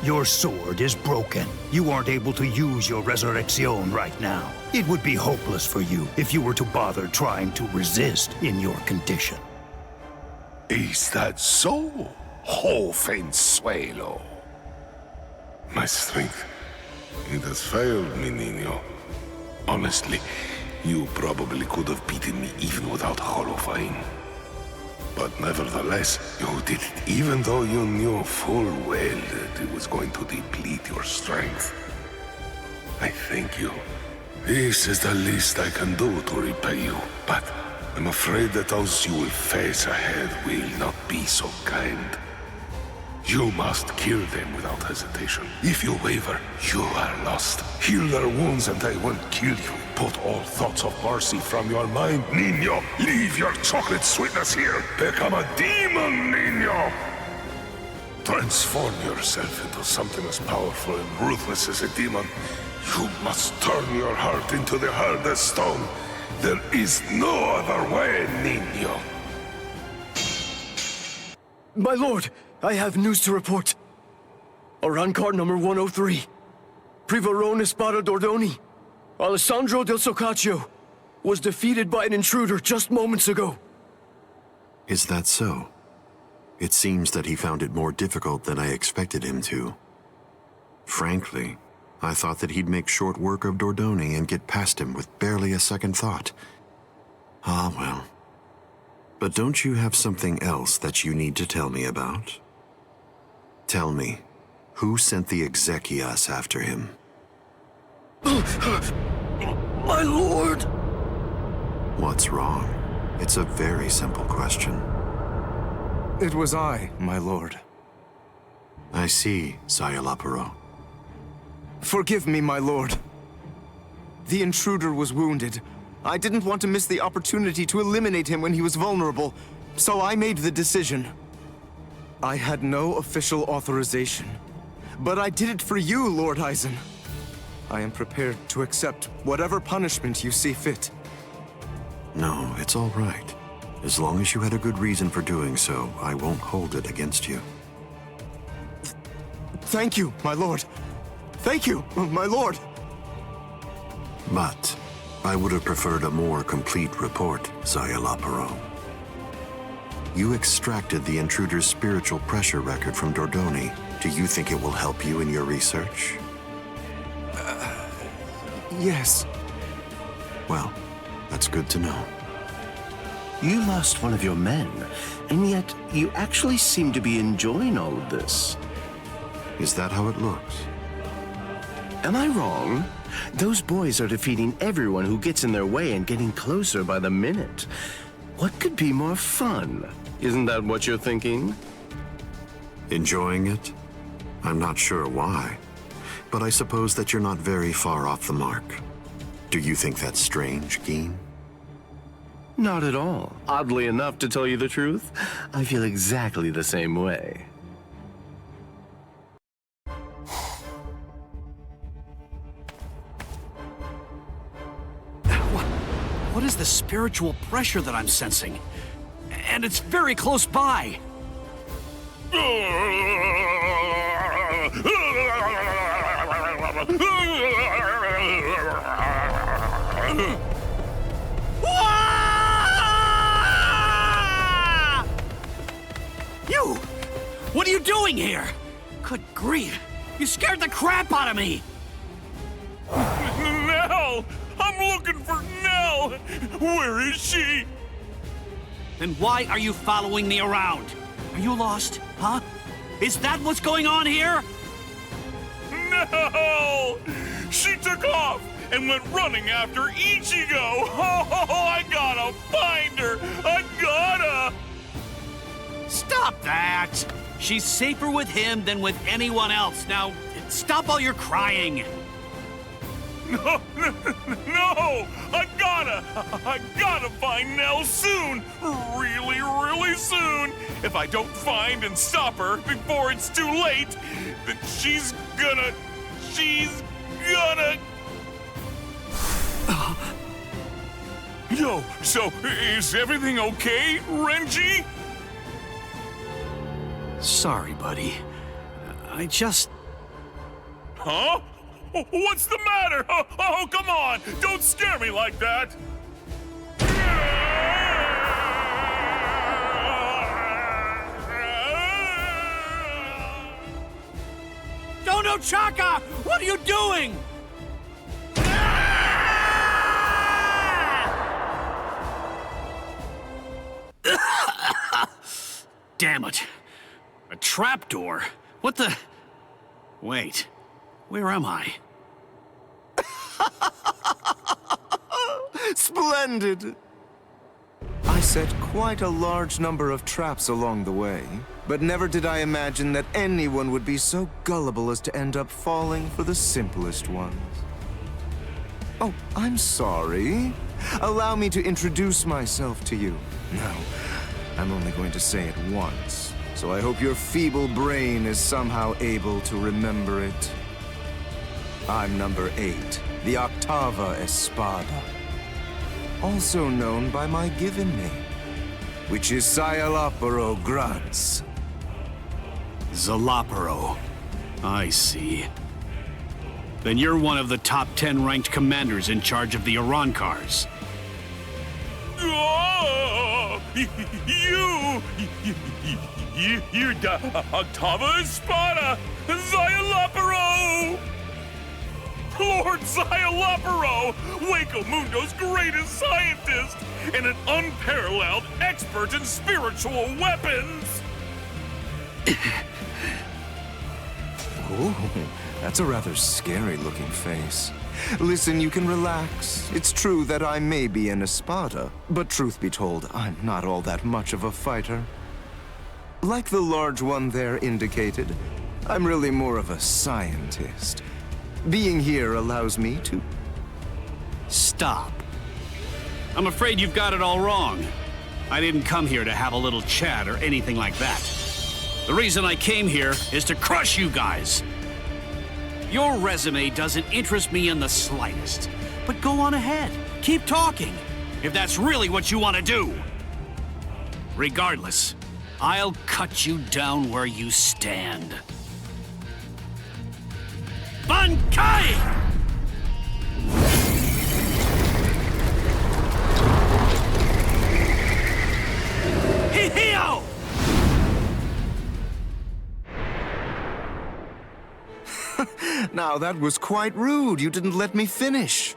Your sword is broken. You aren't able to use your resurrection right now. It would be hopeless for you if you were to bother trying to resist in your condition. Is that so, Jovenzuelo? My strength, it has failed me, Nino. Honestly, you probably could have beaten me even without holofying. But nevertheless, you did it even though you knew full well that it was going to deplete your strength. I thank you. This is the least I can do to repay you, but I'm afraid that those you will face ahead will not be so kind. You must kill them without hesitation. If you waver, you are lost. Heal their wounds and they won't kill you. Put all thoughts of mercy from your mind, Nino. Leave your chocolate sweetness here. Become a demon, Nino. Transform yourself into something as powerful and ruthless as a demon. You must turn your heart into the hardest stone. There is no other way, Nino. My lord, I have news to report. Arancart number 103. Privarone Espada Dordoni. Alessandro del Soccaccio was defeated by an intruder just moments ago. Is that so? It seems that he found it more difficult than I expected him to. Frankly, I thought that he'd make short work of Dordoni and get past him with barely a second thought. Ah, well. But don't you have something else that you need to tell me about? Tell me, who sent the Exekias after him? My lord! What's wrong? It's a very simple question. It was I, my lord. I see, Sayalaparo. Forgive me, my lord. The intruder was wounded. I didn't want to miss the opportunity to eliminate him when he was vulnerable, so I made the decision. I had no official authorization, but I did it for you, Lord Aizen. I am prepared to accept whatever punishment you see fit. No, it's all right. As long as you had a good reason for doing so, I won't hold it against you. Thank you, my lord. Thank you, my lord. But I would have preferred a more complete report, Sayalaparo. You extracted the intruder's spiritual pressure record from Dordoni. Do you think it will help you in your research? Yes. Well, that's good to know. You lost one of your men, and yet you actually seem to be enjoying all of this. Is that how it looks? Am I wrong? Those boys are defeating everyone who gets in their way and getting closer by the minute. What could be more fun? Isn't that what you're thinking? Enjoying it? I'm not sure why, but I suppose that you're not very far off the mark. Do you think that's strange, Geen? Not at all. Oddly enough, to tell you the truth, I feel exactly the same way. What is the spiritual pressure that I'm sensing? And it's very close by. You! What are you doing here? Good grief! You scared the crap out of me! Nell! I'm looking for Nell! Where is she? Then why are you following me around? Are you lost, huh? Is that what's going on here? No! She took off and went running after Ichigo! Oh, I gotta find her! I gotta! Stop that! She's safer with him than with anyone else. Now, stop all your crying. No! I gotta find Nell soon! Really, really soon! If I don't find and stop her before it's too late, then she's gonna... Yo, so is everything okay, Renji? Sorry, buddy. I just... Huh? What's the matter? Oh, come on! Don't scare me like that! No, Chaka! What are you doing? Damn it. A trapdoor? What the... Wait. Where am I? Splendid! I set quite a large number of traps along the way, but never did I imagine that anyone would be so gullible as to end up falling for the simplest ones. Oh, I'm sorry. Allow me to introduce myself to you. No, I'm only going to say it once, so I hope your feeble brain is somehow able to remember it. I'm number 8, the Octava Espada, also known by my given name, which is Sayalaparo Grunts. Zalaparo. I see. Then you're one of the top 10 ranked commanders in charge of the Arankars. Oh, You da Octava Espada, Zyalopero! Lord Zyalopero, Hueco Mundo's greatest scientist, and an unparalleled expert in spiritual weapons! Oh, that's a rather scary-looking face. Listen, you can relax. It's true that I may be an Espada, but truth be told, I'm not all that much of a fighter. Like the large one there indicated, I'm really more of a scientist. Being here allows me to... Stop. I'm afraid you've got it all wrong. I didn't come here to have a little chat or anything like that. The reason I came here is to crush you guys. Your resume doesn't interest me in the slightest. But go on ahead. Keep talking, if that's really what you want to do. Regardless, I'll cut you down where you stand. Bankai! Hihio! Now, that was quite rude. You didn't let me finish.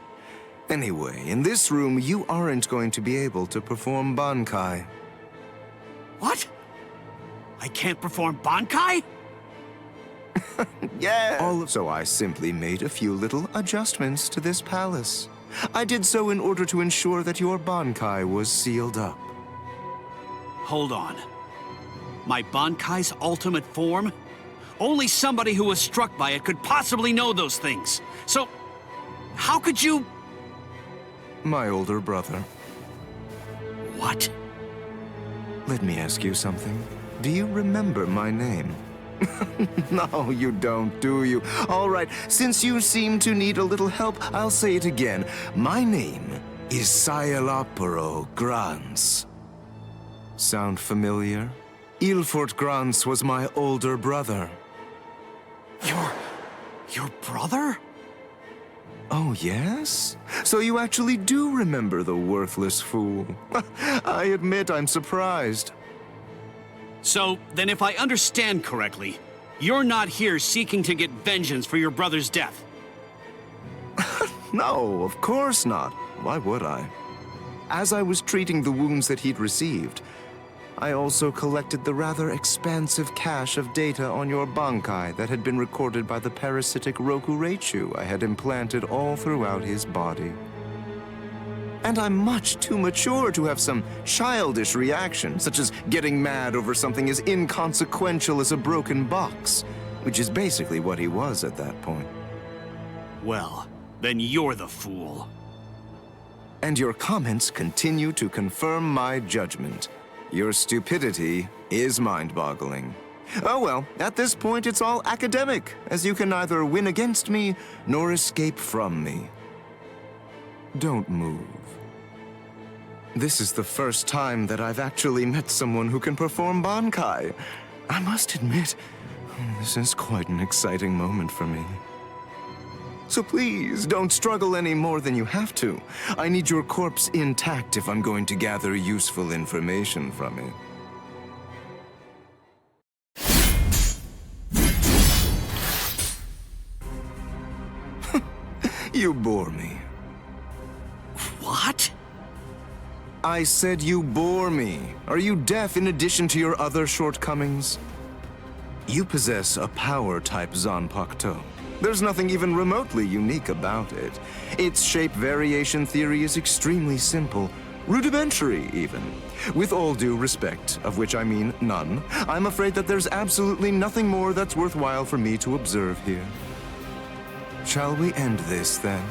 Anyway, in this room, you aren't going to be able to perform Bankai. What? I can't perform Bankai? Yeah. So I simply made a few little adjustments to this palace. I did so in order to ensure that your Bankai was sealed up. Hold on. My Bankai's ultimate form? Only somebody who was struck by it could possibly know those things. So, how could you... My older brother. What? Let me ask you something. Do you remember my name? No, you don't, do you? All right, since you seem to need a little help, I'll say it again. My name is Zyalopero Grans. Sound familiar? Ilfort Grans was my older brother. Your brother? Oh, yes? So you actually do remember the worthless fool. I admit I'm surprised. So, then if I understand correctly, you're not here seeking to get vengeance for your brother's death. No, of course not. Why would I? As I was treating the wounds that he'd received, I also collected the rather expansive cache of data on your Bankai that had been recorded by the parasitic Rokureichu I had implanted all throughout his body. And I'm much too mature to have some childish reaction, such as getting mad over something as inconsequential as a broken box, which is basically what he was at that point. Well, then you're the fool. And your comments continue to confirm my judgment. Your stupidity is mind-boggling. Oh well, at this point it's all academic, as you can neither win against me nor escape from me. Don't move. This is the first time that I've actually met someone who can perform Bankai. I must admit, this is quite an exciting moment for me. So please, don't struggle any more than you have to. I need your corpse intact if I'm going to gather useful information from it. You bore me. What? I said you bore me. Are you deaf in addition to your other shortcomings? You possess a power-type Zanpakuto. There's nothing even remotely unique about it. Its shape variation theory is extremely simple, rudimentary even. With all due respect, of which I mean none, I'm afraid that there's absolutely nothing more that's worthwhile for me to observe here. Shall we end this then?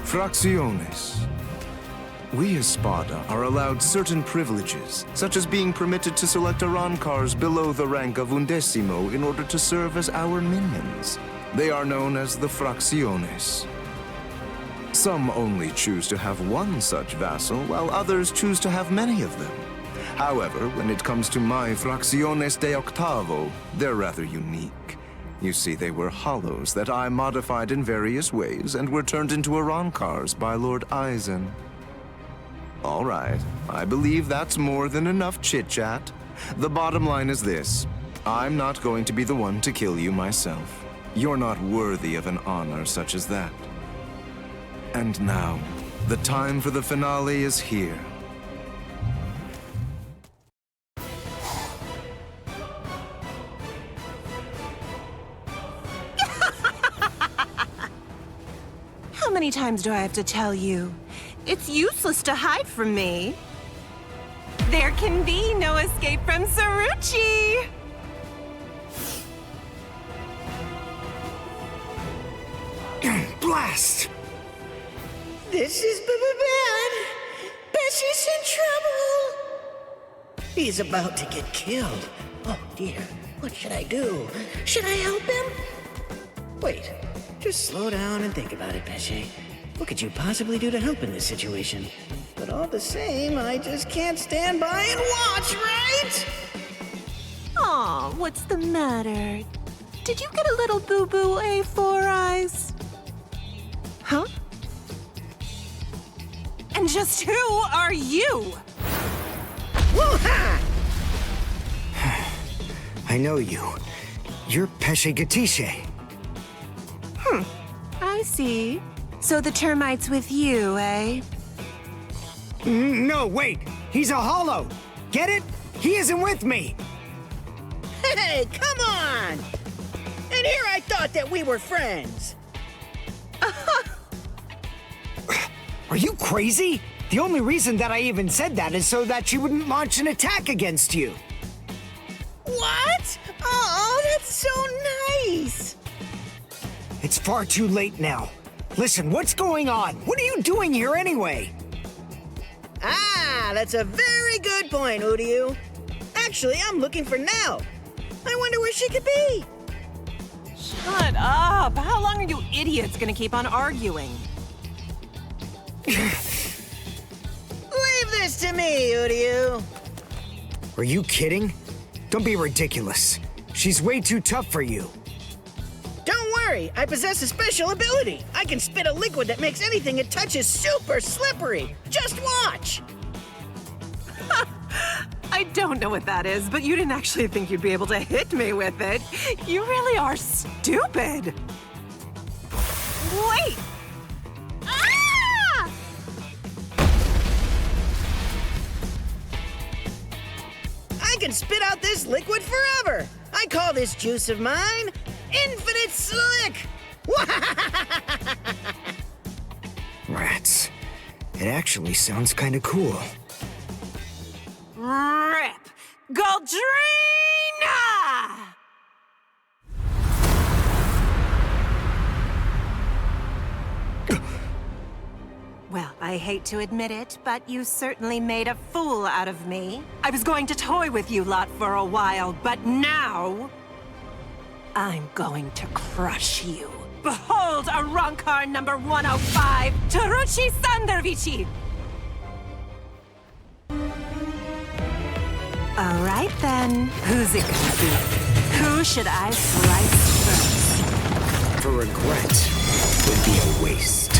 Fracciones. We Espada are allowed certain privileges, such as being permitted to select Arancars below the rank of Undecimo in order to serve as our minions. They are known as the Fracciones. Some only choose to have one such vassal, while others choose to have many of them. However, when it comes to my Fracciones de Octavo, they're rather unique. You see, they were hollows that I modified in various ways and were turned into Arancars by Lord Aizen. All right. I believe that's more than enough chit-chat. The bottom line is this. I'm not going to be the one to kill you myself. You're not worthy of an honor such as that. And now, the time for the finale is here. How many times do I have to tell you? It's useless to hide from me. There can be no escape from Saruchi! Blast! This is bad. Bessie's in trouble. He's about to get killed. Oh dear, what should I do? Should I help him? Wait, just slow down and think about it, Bessie. What could you possibly do to help in this situation? But all the same, I just can't stand by and watch, right? Aw, what's the matter? Did you get a little boo-boo, eh, Four Eyes? Huh? And just who are you? Woo-ha! I know you. You're Pesce Gatisce. I see. So the termite's with you, eh? No, wait! He's a hollow! Get it? He isn't with me! Hey, come on! And here I thought that we were friends. Are you crazy? The only reason that I even said that is so that she wouldn't launch an attack against you. What? Oh, that's so nice! It's far too late now. Listen, what's going on? What are you doing here anyway? Ah, that's a very good point, Uryu. Actually, I'm looking for Nell. I wonder where she could be. Shut up! How long are you idiots gonna keep on arguing? Leave this to me, Uryu. Are you kidding? Don't be ridiculous. She's way too tough for you. Don't worry, I possess a special ability. I can spit a liquid that makes anything it touches super slippery. Just watch. I don't know what that is, but you didn't actually think you'd be able to hit me with it. You really are stupid. Wait! Ah! I can spit out this liquid forever. I call this juice of mine Infinite Slick. Rats. It actually sounds kind of cool. Rip! Goldrina! Well, I hate to admit it, but you certainly made a fool out of me. I was going to toy with you lot for a while, but now I'm going to crush you. Behold, Arankar number 105, Taruchi Sandervichi! All right, then. Who's it gonna be? Who should I slice first? For regret would be a waste.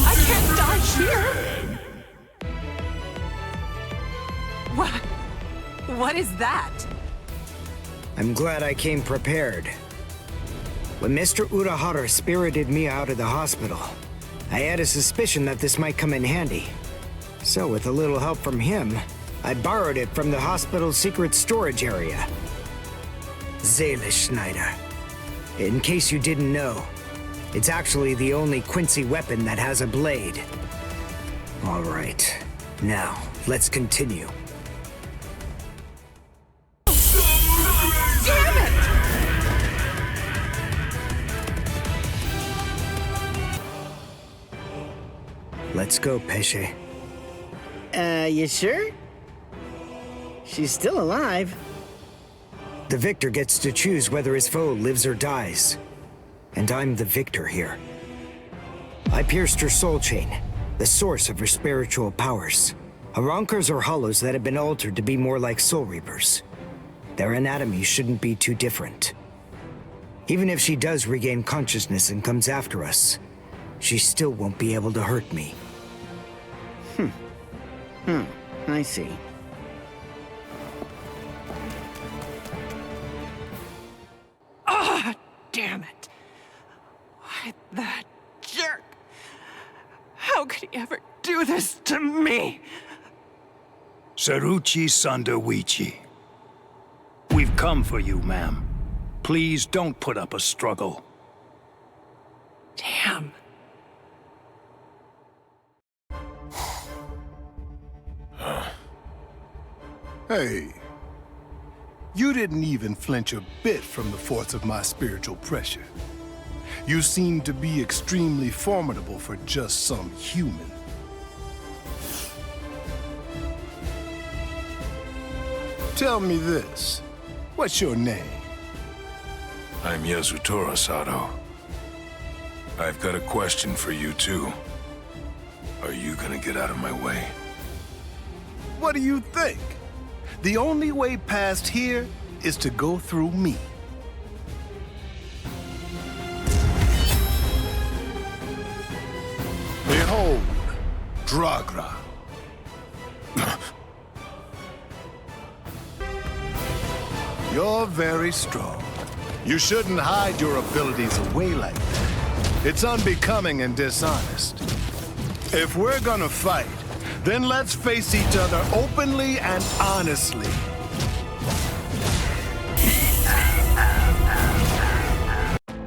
I can't die here! What is that? I'm glad I came prepared. When Mr. Urahara spirited me out of the hospital, I had a suspicion that this might come in handy. So with a little help from him, I borrowed it from the hospital's secret storage area. Seeleschneider. In case you didn't know, it's actually the only Quincy weapon that has a blade. All right, now let's continue. Damn it! Let's go, Pesce. You sure? She's still alive. The victor gets to choose whether his foe lives or dies. And I'm the victor here. I pierced her soul chain, the source of her spiritual powers. Arankars are hollows that have been altered to be more like Soul Reapers. Their anatomy shouldn't be too different. Even if she does regain consciousness and comes after us, she still won't be able to hurt me. I see. Ah, damn it. Why, that jerk. How could he ever do this to me? Saruchi Sandawichi. We've come for you, ma'am. Please don't put up a struggle. Damn. Hey, you didn't even flinch a bit from the force of my spiritual pressure. You seem to be extremely formidable for just some human. Tell me this, what's your name? I'm Yasutora Sato. I've got a question for you, too. Are you gonna get out of my way? What do you think? The only way past here is to go through me. Behold, Dragra. You're very strong. You shouldn't hide your abilities away like that. It's unbecoming and dishonest. If we're gonna fight, then let's face each other openly and honestly.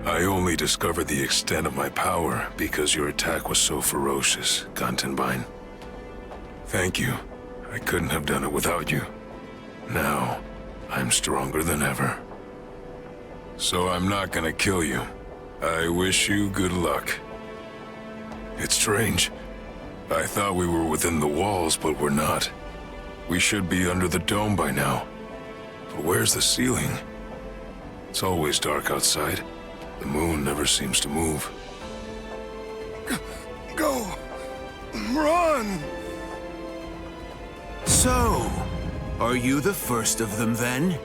I only discovered the extent of my power because your attack was so ferocious, Gantenbein. Thank you. I couldn't have done it without you. Now, I'm stronger than ever. So I'm not gonna kill you. I wish you good luck. It's strange. I thought we were within the walls, but we're not. We should be under the dome by now. But where's the ceiling? It's always dark outside. The moon never seems to move. Go! Run! So, are you the first of them then?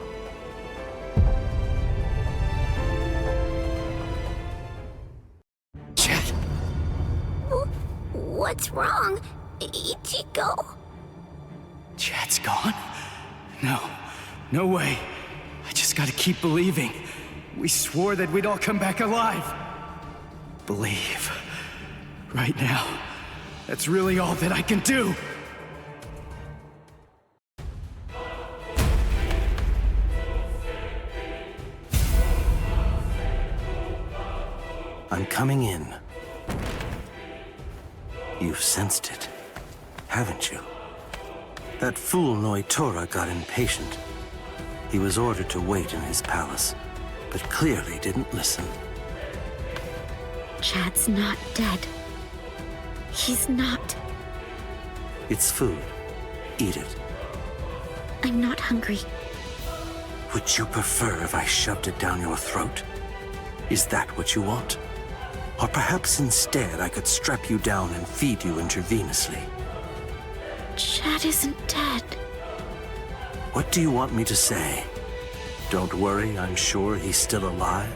What's wrong, Ichigo? Chat's gone? No. No way. I just gotta keep believing. We swore that we'd all come back alive. Believe. Right now. That's really all that I can do. I'm coming in. You've sensed it, haven't you? That fool Noitora got impatient. He was ordered to wait in his palace, but clearly didn't listen. Chad's not dead. He's not. It's food. Eat it. I'm not hungry. Would you prefer if I shoved it down your throat? Is that what you want? Or perhaps instead I could strap you down and feed you intravenously. Chad isn't dead. What do you want me to say? Don't worry, I'm sure he's still alive?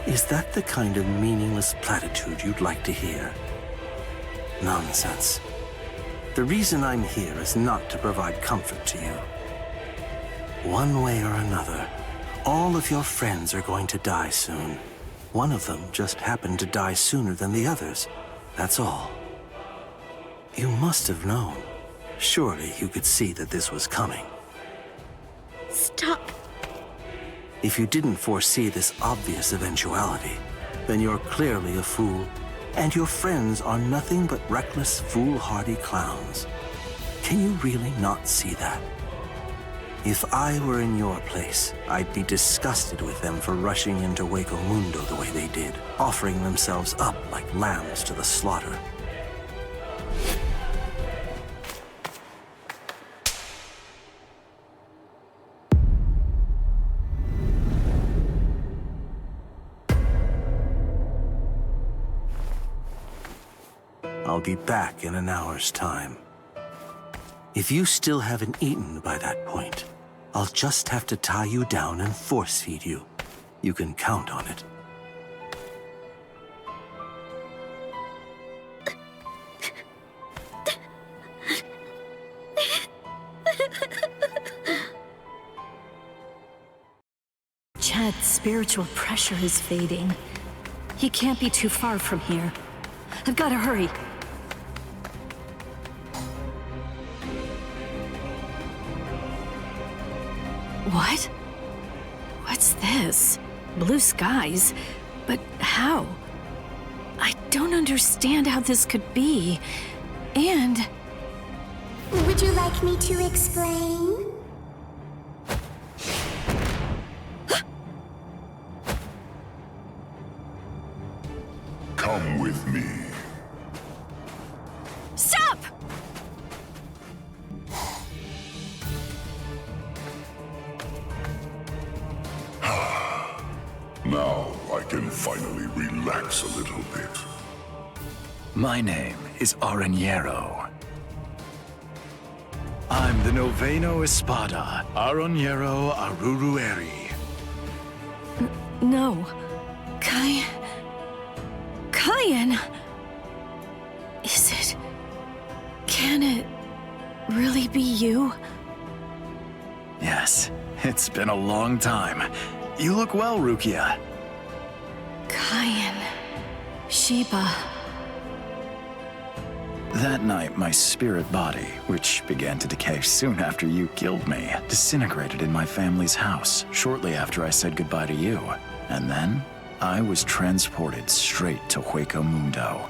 Is that the kind of meaningless platitude you'd like to hear? Nonsense. The reason I'm here is not to provide comfort to you. One way or another, all of your friends are going to die soon. One of them just happened to die sooner than the others. That's all. You must have known. Surely you could see that this was coming. Stop. If you didn't foresee this obvious eventuality, then you're clearly a fool, and your friends are nothing but reckless, foolhardy clowns. Can you really not see that? If I were in your place, I'd be disgusted with them for rushing into Hueco Mundo the way they did, offering themselves up like lambs to the slaughter. I'll be back in an hour's time. If you still haven't eaten by that point, I'll just have to tie you down and force feed you. You can count on it. spiritual pressure is fading. He can't be too far from here. I've got to hurry. What? What's this? Blue skies? But how? I don't understand how this could be. And... Would you like me to explain? Come with me. Stop! Now I can finally relax a little bit. My name is Aranjero. I'm the Noveno Espada, Aranjero Arurueri. No. Kayan... Is it... Can it really be you? Yes, it's been a long time. You look well, Rukia. Kayan... Shiba... That night, my spirit body, which began to decay soon after you killed me, disintegrated in my family's house shortly after I said goodbye to you. And then, I was transported straight to Hueco Mundo.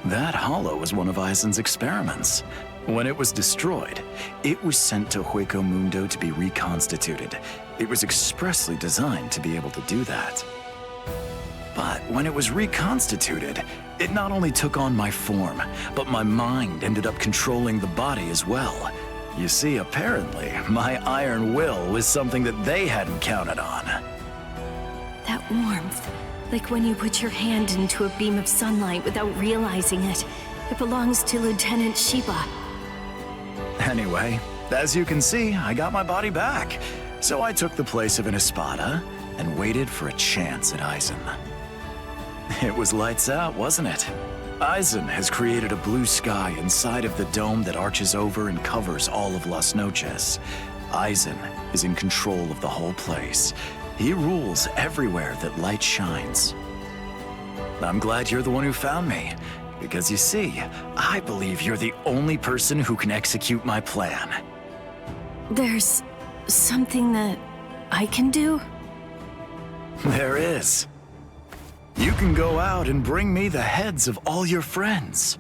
That hollow was one of Aizen's experiments. When it was destroyed, it was sent to Hueco Mundo to be reconstituted. It was expressly designed to be able to do that. But when it was reconstituted, it not only took on my form, but my mind ended up controlling the body as well. You see, apparently, my iron will was something that they hadn't counted on. That warmth, like when you put your hand into a beam of sunlight without realizing it. It belongs to Lieutenant Shiba. Anyway, as you can see, I got my body back. So I took the place of an Espada and waited for a chance at Aizen. It was lights out, wasn't it? Aizen has created a blue sky inside of the dome that arches over and covers all of Las Noches. Aizen is in control of the whole place. He rules everywhere that light shines. I'm glad you're the one who found me, because you see, I believe you're the only person who can execute my plan. There's something that I can do? There is. You can go out and bring me the heads of all your friends.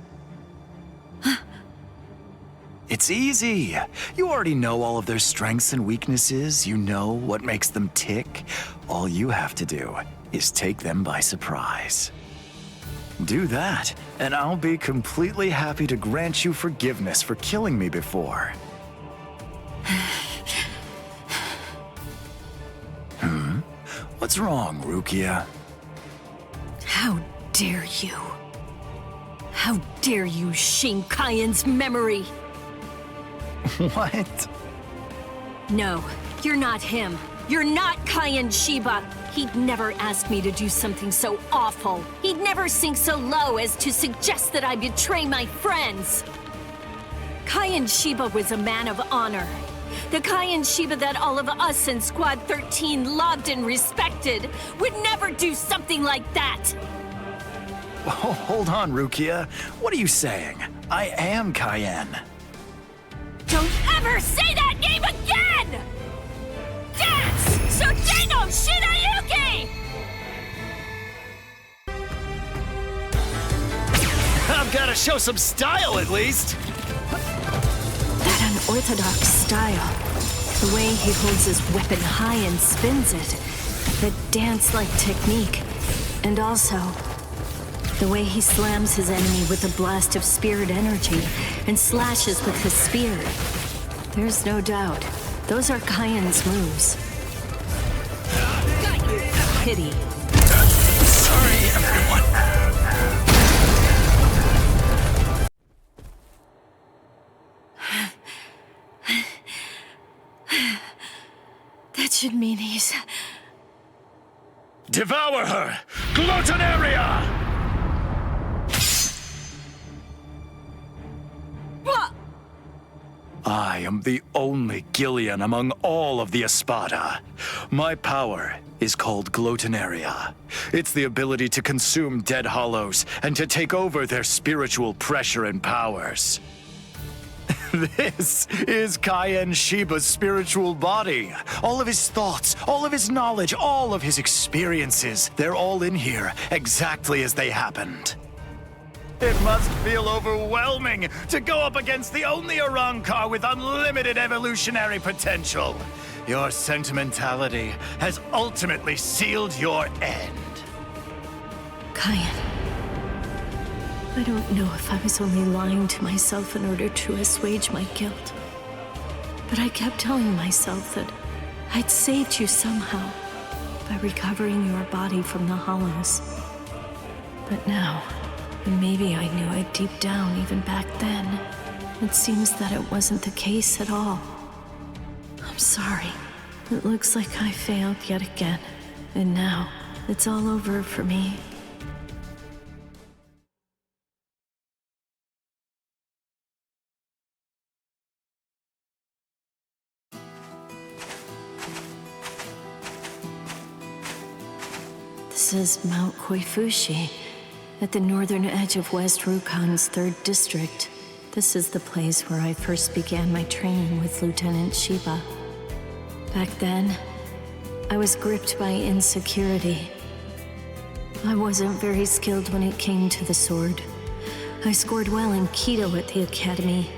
It's easy. You already know all of their strengths and weaknesses. You know what makes them tick. All you have to do is take them by surprise. Do that, and I'll be completely happy to grant you forgiveness for killing me before. What's wrong, Rukia? How dare you? How dare you shame Kayan's memory? What? No, you're not him. You're not Kayan Shiba. He'd never ask me to do something so awful. He'd never sink so low as to suggest that I betray my friends. Kayan Shiba was a man of honor. The Kayan Shiba that all of us in Squad 13 loved and respected would never do something like that. Oh, hold on, Rukia. What are you saying? I am Kayan. Don't ever say that name again! Dance! Sudeno Shinayuki! I've got to show some style, at least. That unorthodox style. The way he holds his weapon high and spins it. That dance-like technique. And also, the way he slams his enemy with a blast of spirit energy and slashes with his spear. There's no doubt. Those are Kayan's moves. Pity. Sorry, everyone. That should mean he's... Devour her! Gluttonaria! I am the only Gillian among all of the Espada. My power is called Glotonaria. It's the ability to consume dead hollows and to take over their spiritual pressure and powers. This is Kaien Shiba's spiritual body. All of his thoughts, all of his knowledge, all of his experiences, they're all in here, exactly as they happened. It must feel overwhelming to go up against the only Arrancar with unlimited evolutionary potential. Your sentimentality has ultimately sealed your end. Kaien, I don't know if I was only lying to myself in order to assuage my guilt. But I kept telling myself that I'd saved you somehow by recovering your body from the hollows. But now, and maybe I knew it deep down even back then, it seems that it wasn't the case at all. I'm sorry. It looks like I failed yet again. And now, it's all over for me. This is Mount Koifushi, at the northern edge of West Rukan's 3rd district. This is the place where I first began my training with Lieutenant Shiba. Back then, I was gripped by insecurity. I wasn't very skilled when it came to the sword. I scored well in Kido at the academy,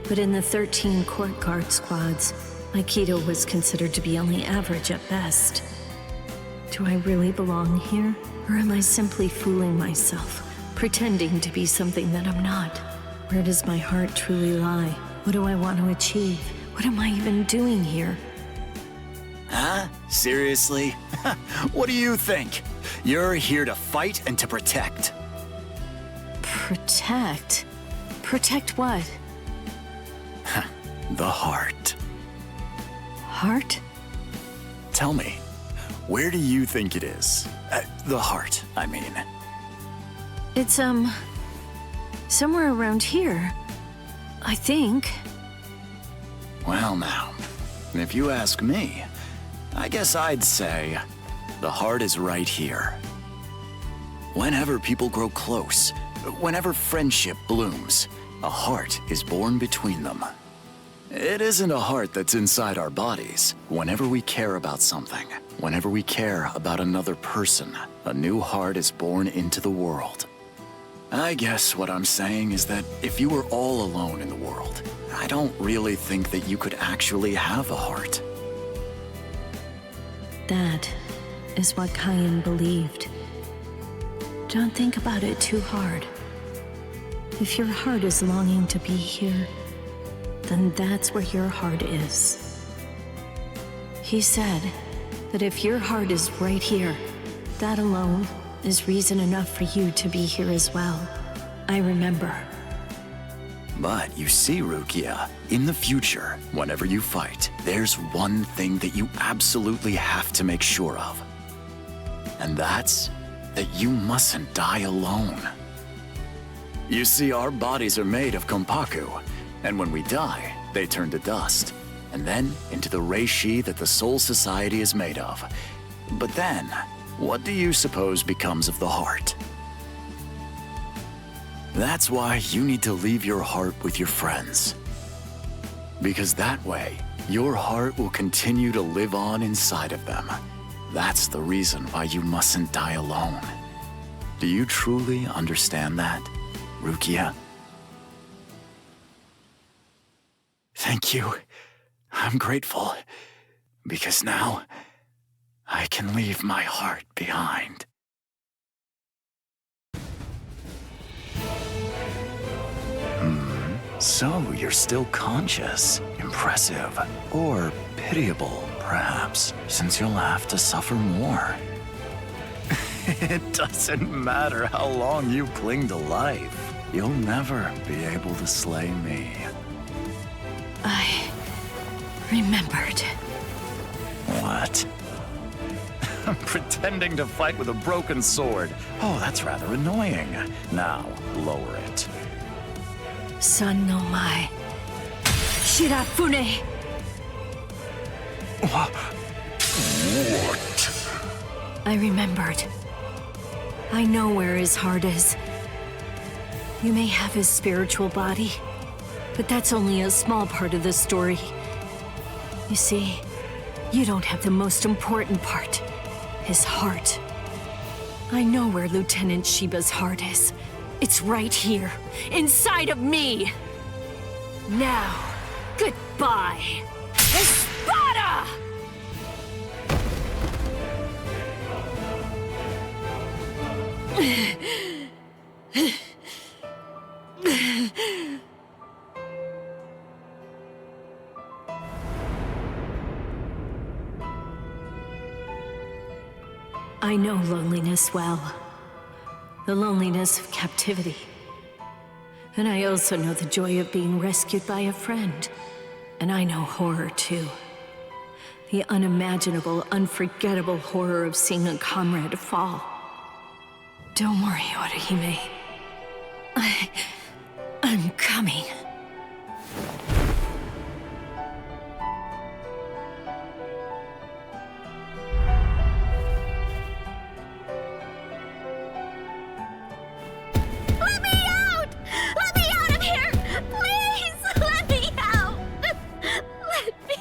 but in the 13 court guard squads, my Kido was considered to be only average at best. Do I really belong here? Or am I simply fooling myself, pretending to be something that I'm not? Where does my heart truly lie? What do I want to achieve? What am I even doing here? Huh? Seriously? What do you think? You're here to fight and to protect. Protect? Protect what? The heart. Heart? Tell me, where do you think it is? The heart, I mean. It's, somewhere around here, I think. Well now, if you ask me, I guess I'd say the heart is right here. Whenever people grow close, whenever friendship blooms, a heart is born between them. It isn't a heart that's inside our bodies. Whenever we care about something, whenever we care about another person, a new heart is born into the world. I guess what I'm saying is that if you were all alone in the world, I don't really think that you could actually have a heart. That is what Kaien believed. Don't think about it too hard. If your heart is longing to be here, then that's where your heart is. He said that if your heart is right here, that alone is reason enough for you to be here as well. I remember. But you see, Rukia, in the future, whenever you fight, there's one thing that you absolutely have to make sure of. And that's that you mustn't die alone. You see, our bodies are made of kompaku, and when we die, they turn to dust, and then into the reishi that the Soul Society is made of. But then, what do you suppose becomes of the heart? That's why you need to leave your heart with your friends. Because that way, your heart will continue to live on inside of them. That's the reason why you mustn't die alone. Do you truly understand that, Rukia? Thank you. I'm grateful. Because now, I can leave my heart behind. So you're still conscious. Impressive. Or pitiable, perhaps, since you'll have to suffer more. It doesn't matter how long you cling to life. You'll never be able to slay me. I remembered. What? I'm pretending to fight with a broken sword. Oh, that's rather annoying. Now, lower it. Son no Mai. Shirafune! What? I remembered. I know where his heart is. You may have his spiritual body, but that's only a small part of the story. You see, you don't have the most important part, his heart. I know where Lieutenant Shiba's heart is. It's right here, inside of me. Now, goodbye, Espada! I know loneliness well. The loneliness of captivity. And I also know the joy of being rescued by a friend. And I know horror too. The unimaginable, unforgettable horror of seeing a comrade fall. Don't worry, Orihime. I'm coming. Let me out! Let me out of here! Please! Let me out! Let me...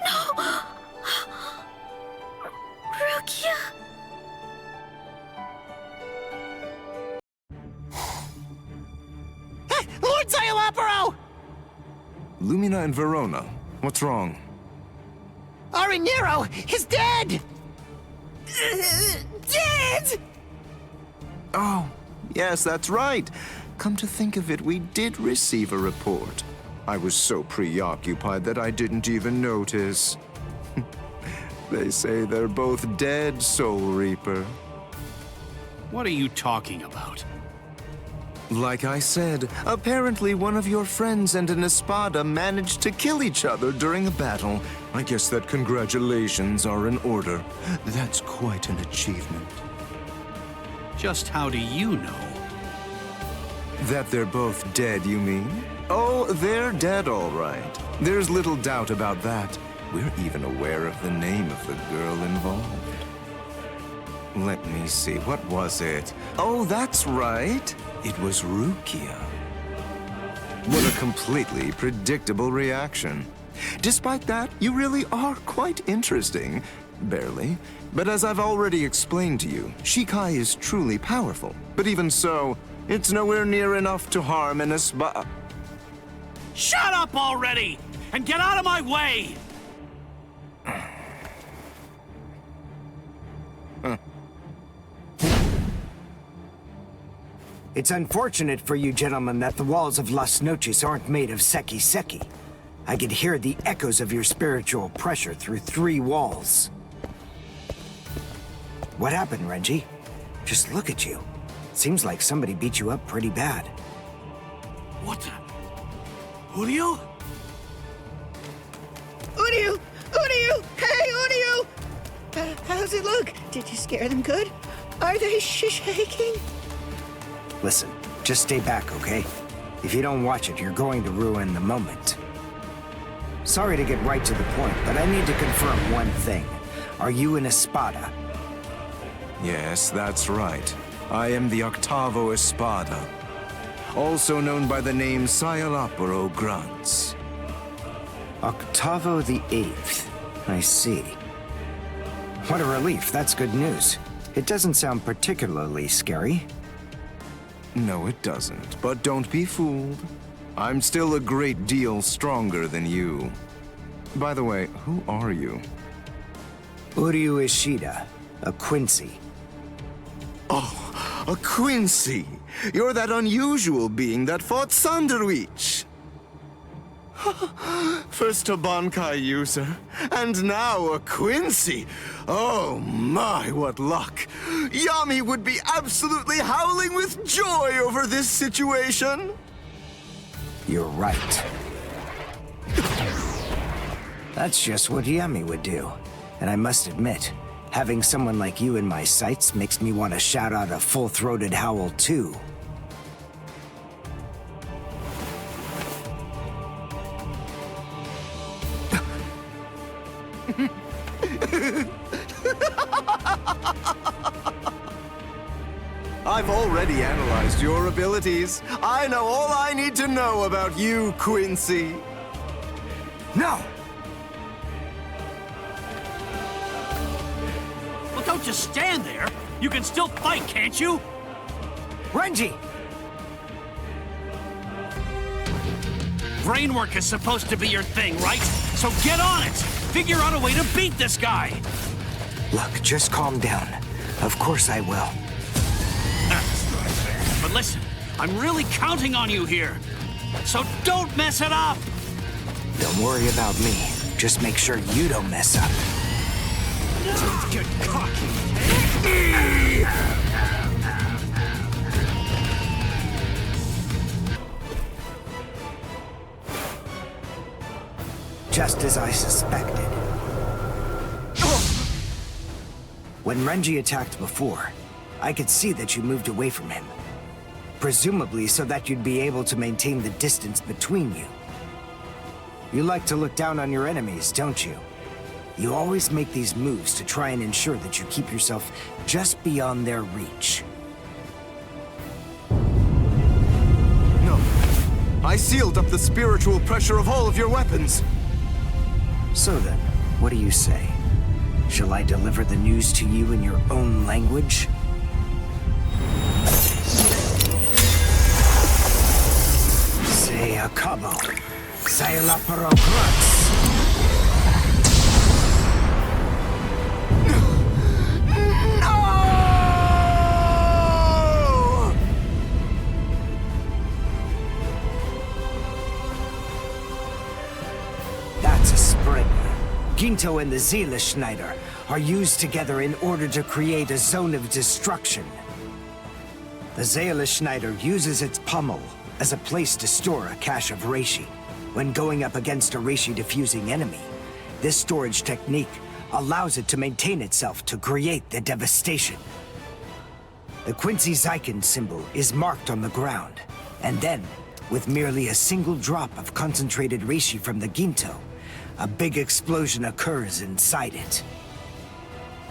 No! Rukia! Lord Zayalaparo! Lumina and Verona, what's wrong? Arinero is dead! Dead! Oh, yes, that's right. Come to think of it, we did receive a report. I was so preoccupied that I didn't even notice. They say they're both dead, Soul Reaper. What are you talking about? Like I said, apparently one of your friends and an Espada managed to kill each other during a battle. I guess that congratulations are in order. That's quite an achievement. Just how do you know? That they're both dead, you mean? Oh, they're dead, all right. There's little doubt about that. We're even aware of the name of the girl involved. Let me see, what was it? Oh, that's right. It was Rukia. What a completely predictable reaction. Despite that, you really are quite interesting. Barely. But as I've already explained to you, Shikai is truly powerful. But even so, it's nowhere near enough to harm an Espada. Shut up already! And get out of my way! It's unfortunate for you gentlemen that the walls of Las Noches aren't made of seki-seki. I could hear the echoes of your spiritual pressure through 3 walls. What happened, Renji? Just look at you. Seems like somebody beat you up pretty bad. What the? Uryu? Uryu! Uryu! Hey, Uryu! How's it look? Did you scare them good? Are they shaking? Listen, just stay back, okay? If you don't watch it, you're going to ruin the moment. Sorry to get right to the point, but I need to confirm one thing. Are you an Espada? Yes, that's right. I am the Octavo Espada, also known by the name Sayalaparo Grunts. Octavo the 8th. I see. What a relief, that's good news. It doesn't sound particularly scary. No, it doesn't, but don't be fooled. I'm still a great deal stronger than you. By the way, who are you? Uryu Ishida, a Quincy. Oh, a Quincy! You're that unusual being that fought Sanderwich! First a Bankai user, and now a Quincy! Oh my, what luck! Yami would be absolutely howling with joy over this situation! You're right. That's just what Yami would do. And I must admit, Having someone like you in my sights makes me want to shout out a full-throated howl too. I've already analyzed your abilities. I know all I need to know about you, Quincy. No! Well, don't just stand there. You can still fight, can't you? Renji! Brain work is supposed to be your thing, right? So get on it! Figure out a way to beat this guy! Look, just calm down. Of course I will. But listen, I'm really counting on you here. So don't mess it up! Don't worry about me. Just make sure you don't mess up. Don't get cocky. Just as I suspected. When Renji attacked before, I could see that you moved away from him. Presumably so that you'd be able to maintain the distance between you. You like to look down on your enemies, don't you? You always make these moves to try and ensure that you keep yourself just beyond their reach. No. I sealed up the spiritual pressure of all of your weapons. So then, what do you say? Shall I deliver the news to you in your own language? Say a cabo. Say la pero That's a spring. Ginto and the Seele-Schneider are used together in order to create a zone of destruction. The Seele-Schneider uses its pommel as a place to store a cache of reishi. When going up against a reishi-diffusing enemy, this storage technique allows it to maintain itself to create the devastation. The Quincy Zeiken symbol is marked on the ground, and then, with merely a single drop of concentrated reishi from the Ginto, a big explosion occurs inside it.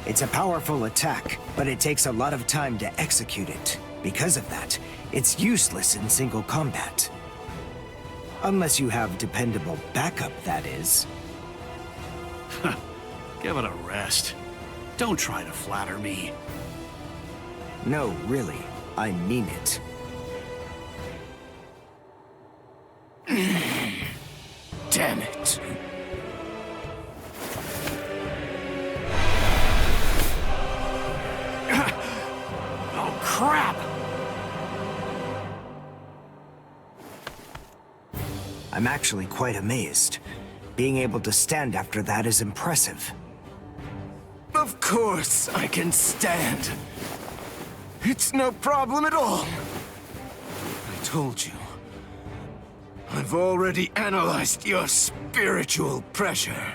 It's a powerful attack, but it takes a lot of time to execute it. Because of that, it's useless in single combat. Unless you have dependable backup, that is. Give it a rest. Don't try to flatter me. No, really. I mean it. Damn it. Oh, crap! I'm actually quite amazed. Being able to stand after that is impressive. Of course I can stand. It's no problem at all. I told you. I've already analyzed your spiritual pressure.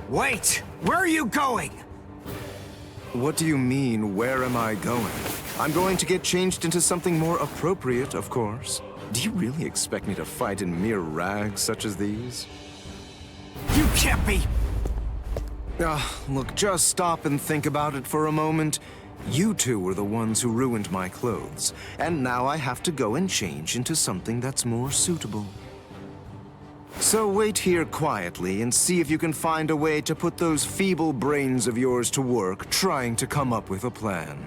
Wait! Where are you going? What do you mean, where am I going? I'm going to get changed into something more appropriate, of course. Do you really expect me to fight in mere rags such as these? You can't be! Look, just stop and think about it for a moment. You two were the ones who ruined my clothes, and now I have to go and change into something that's more suitable. So wait here quietly and see if you can find a way to put those feeble brains of yours to work trying to come up with a plan.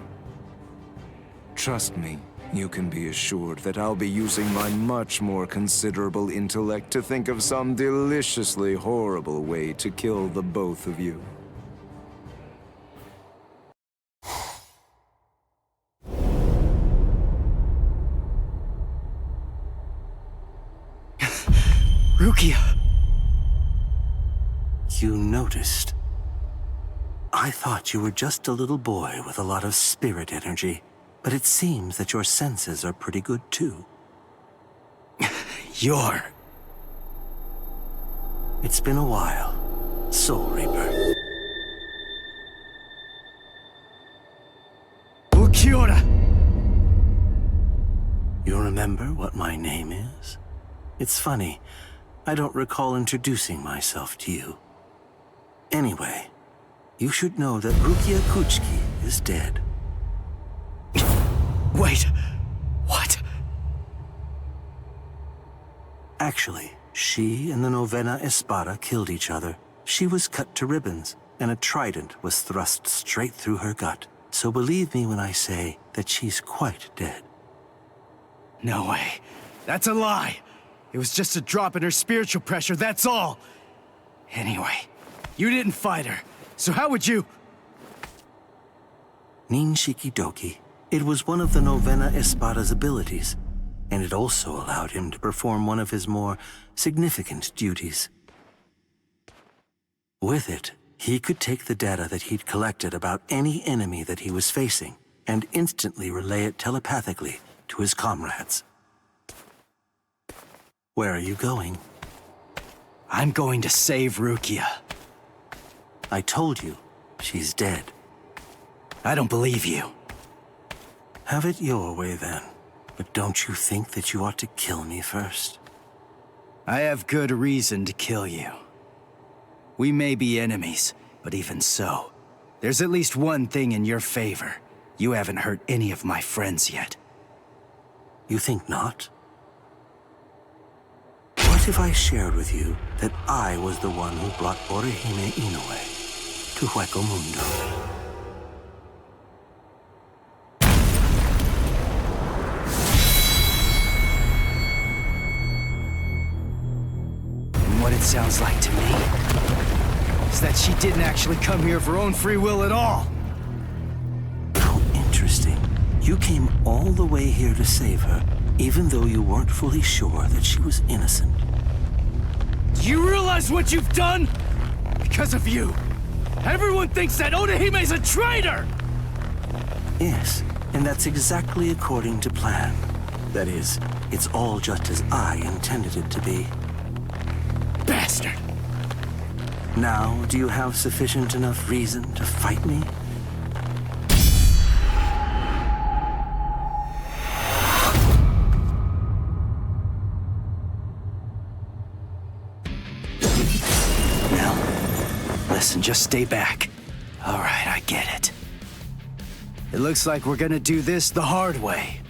Trust me, you can be assured that I'll be using my much more considerable intellect to think of some deliciously horrible way to kill the both of you. Rukia! You noticed. I thought you were just a little boy with a lot of spirit energy, but it seems that your senses are pretty good too. It's been a while, Soul Reaper. Ukiora! You remember what my name is? It's funny, I don't recall introducing myself to you. Anyway, you should know that Rukia Kuchiki is dead. Wait, what? Actually, she and the Novena Espada killed each other. She was cut to ribbons, and a trident was thrust straight through her gut. So believe me when I say that she's quite dead. No way. That's a lie. It was just a drop in her spiritual pressure, that's all. Anyway, you didn't fight her, so how would you... Ninshiki Doki. It was one of the Novena Espada's abilities, and it also allowed him to perform one of his more significant duties. With it, he could take the data that he'd collected about any enemy that he was facing and instantly relay it telepathically to his comrades. Where are you going? I'm going to save Rukia. I told you, she's dead. I don't believe you. Have it your way then, but don't you think that you ought to kill me first? I have good reason to kill you. We may be enemies, but even so, there's at least one thing in your favor. You haven't hurt any of my friends yet. You think not? What if I shared with you that I was the one who brought Orihime Inoue to Hueco Mundo? And what it sounds like to me is that she didn't actually come here of her own free will at all. How interesting. You came all the way here to save her, even though you weren't fully sure that she was innocent. Do you realize what you've done? Because of you, everyone thinks that Odahime's a traitor! Yes, and that's exactly according to plan. That is, it's all just as I intended it to be. Bastard! Now, do you have sufficient enough reason to fight me? Listen, just stay back. All right, I get it. It looks like we're gonna do this the hard way.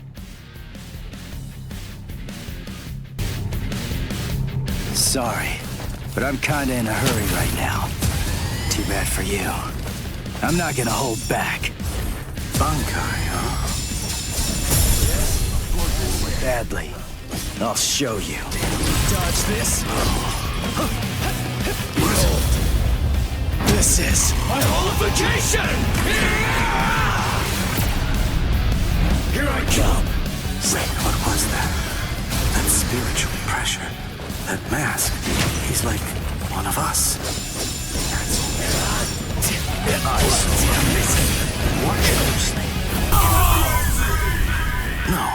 Sorry, but I'm kinda in a hurry right now. Too bad for you. I'm not gonna hold back. Bankai, huh? Badly. I'll show you. Dodge this. This is my holification! Here I come! Wait, what was that? That spiritual pressure. That mask. He's like one of us. Watch closely. No.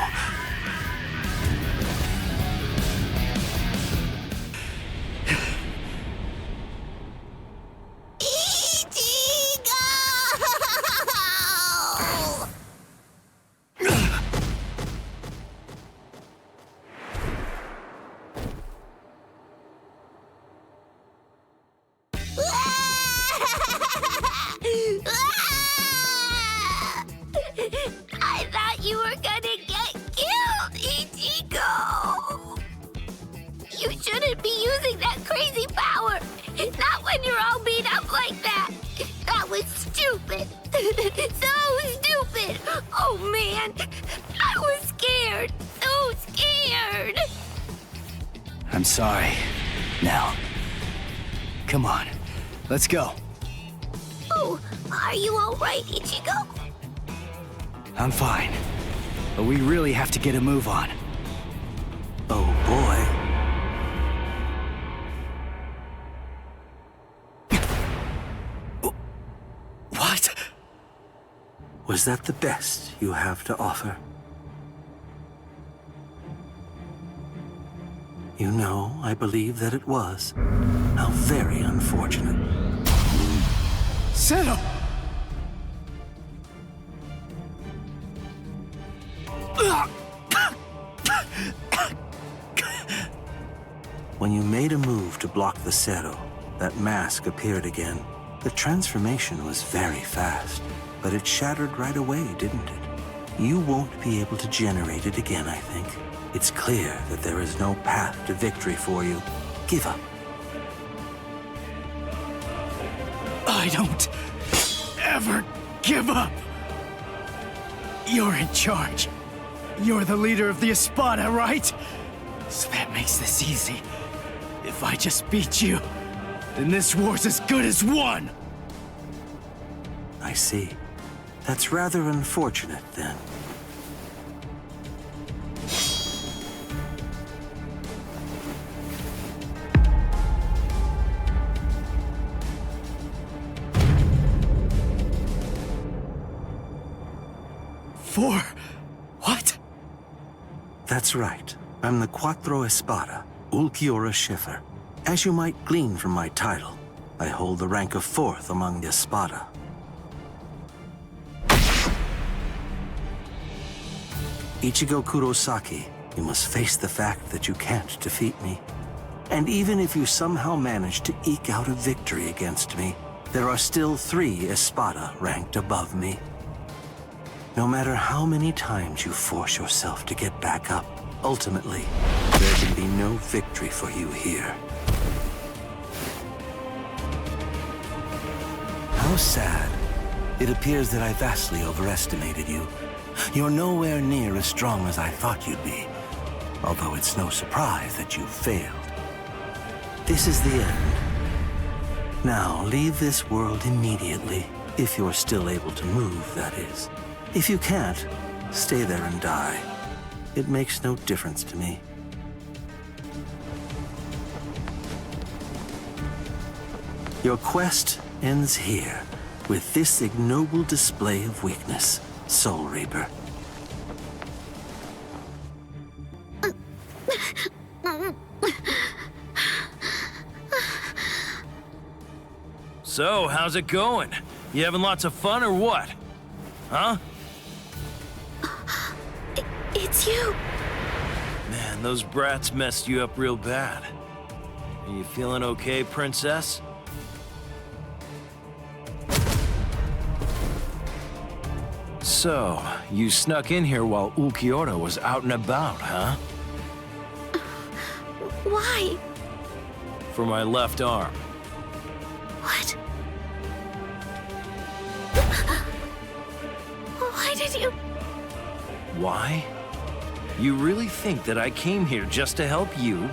I thought you were gonna get killed, Ichigo! You shouldn't be using that crazy power! Not when you're all beat up like that! That was stupid! So stupid! Oh man! I was scared! So scared! I'm sorry. Now, come on. Let's go. Oh, are you alright, Ichigo? I'm fine. But we really have to get a move on. Oh boy. Was that the best you have to offer? You know, I believe that it was. How very unfortunate. Settle! When you made a move to block the Zero, that mask appeared again. The transformation was very fast, but it shattered right away, didn't it? You won't be able to generate it again, I think. It's clear that there is no path to victory for you. Give up. I don't ever give up. You're in charge. You're the leader of the Espada, right? So that makes this easy. If I just beat you, then this war's as good as won! I see. That's rather unfortunate, then. For what? That's right. I'm the Quattro Espada, Ulquiorra Schiffer. As you might glean from my title, I hold the rank of 4th among the Espada. Ichigo Kurosaki, you must face the fact that you can't defeat me. And even if you somehow manage to eke out a victory against me, there are still 3 Espada ranked above me. No matter how many times you force yourself to get back up, ultimately, there can be no victory for you here. How sad. It appears that I vastly overestimated you. You're nowhere near as strong as I thought you'd be, although it's no surprise that you failed. This is the end. Now, leave this world immediately, if you're still able to move, that is. If you can't, stay there and die. It makes no difference to me. Your quest ends here, with this ignoble display of weakness, Soul Reaper. So, how's it going? You having lots of fun or what? Huh? It's you! Man, those brats messed you up real bad. Are you feeling okay, Princess? So, you snuck in here while Ulquiorra was out and about, huh? Why? For my left arm. What? Why did you... Why? You really think that I came here just to help you?